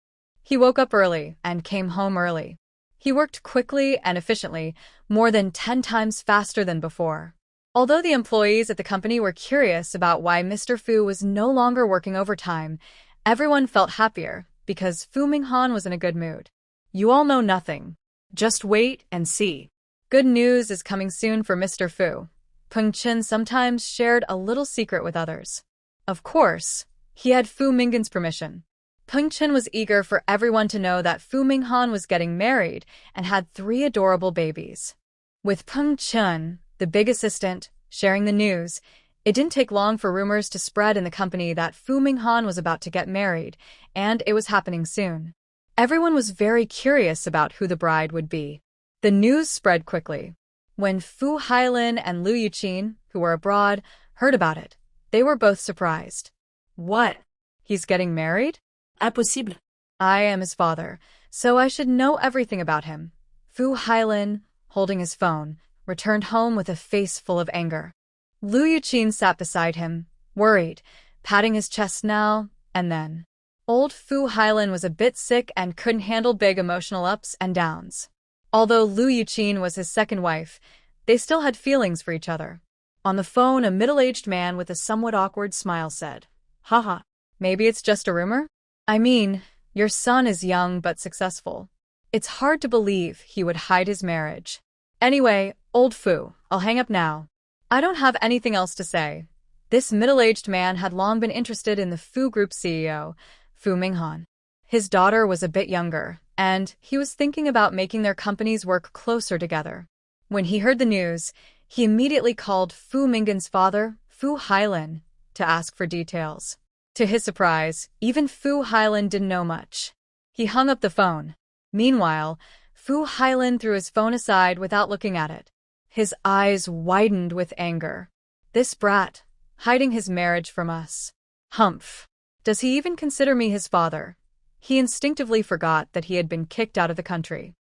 He woke up early and came home early. He worked quickly and efficiently, more than 10 times faster than before. Although the employees at the company were curious about why Mr. Fu was no longer working overtime, everyone felt happier because Fu Minghan was in a good mood. You all know nothing. Just wait and see. Good news is coming soon for Mr. Fu. Peng-chen sometimes shared a little secret with others. Of course, he had Fu Minghan's permission. Peng-chen was eager for everyone to know that Fu Minghan was getting married and had 3 adorable babies. With Peng-chen, the big assistant, sharing the news, it didn't take long for rumors to spread in the company that Fu Minghan was about to get married, and it was happening soon. Everyone was very curious about who the bride would be. The news spread quickly. When Fu Hailin and Lu Yuqin, who were abroad, heard about it, they were both surprised. What? He's getting married? Impossible. I am his father, so I should know everything about him. Fu Hailin, holding his phone, returned home with a face full of anger. Lu Yuqin sat beside him, worried, patting his chest now and then. Old Fu Hailin was a bit sick and couldn't handle big emotional ups and downs. Although Lu Yuqin was his second wife, they still had feelings for each other. On the phone, a middle-aged man with a somewhat awkward smile said, "Haha, maybe it's just a rumor? I mean, your son is young but successful. It's hard to believe he would hide his marriage. Anyway, old Fu, I'll hang up now. I don't have anything else to say." This middle-aged man had long been interested in the Fu Group CEO, Fu Minghan. His daughter was a bit younger, and he was thinking about making their companies work closer together. When he heard the news, he immediately called Fu Minghan's father, Fu Hailin, to ask for details. To his surprise, even Fu Hailin didn't know much. He hung up the phone. Meanwhile, Fu Hailin threw his phone aside without looking at it. His eyes widened with anger. This brat, hiding his marriage from us. Humph. Does he even consider me his father? He instinctively forgot that he had been kicked out of the country.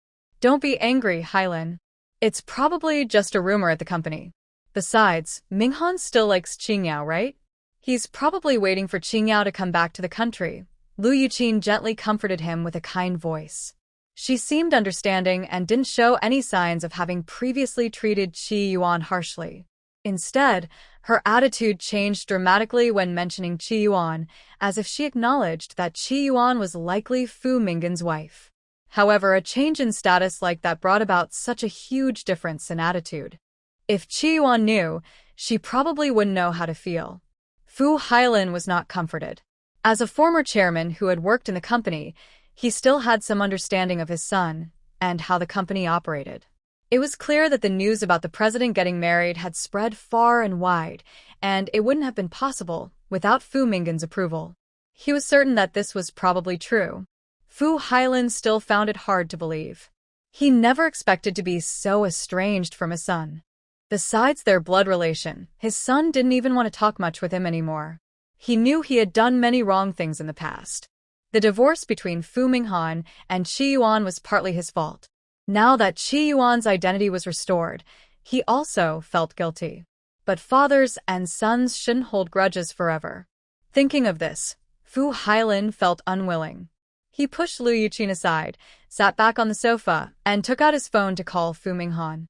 Don't be angry, Hylan. It's probably just a rumor at the company. Besides, Minghan still likes Qingyao, right? He's probably waiting for Qingyao to come back to the country. Lu Yuqin gently comforted him with a kind voice. She seemed understanding and didn't show any signs of having previously treated Qi Yuan harshly. Instead, her attitude changed dramatically when mentioning Qi Yuan, as if she acknowledged that Qi Yuan was likely Fu Minggan's wife. However, a change in status like that brought about such a huge difference in attitude. If Qi Yuan knew, she probably wouldn't know how to feel. Fu Hailan was not comforted. As a former chairman who had worked in the company, he still had some understanding of his son and how the company operated. It was clear that the news about the president getting married had spread far and wide, and it wouldn't have been possible without Fu Minggan's approval. He was certain that this was probably true. Fu Hailan still found it hard to believe. He never expected to be so estranged from his son. Besides their blood relation, his son didn't even want to talk much with him anymore. He knew he had done many wrong things in the past. The divorce between Fu Minghan and Qi Yuan was partly his fault. Now that Qi Yuan's identity was restored, he also felt guilty. But fathers and sons shouldn't hold grudges forever. Thinking of this, Fu Hailan felt unwilling. He pushed Lu Yuqin aside, sat back on the sofa, and took out his phone to call Fu Minghan.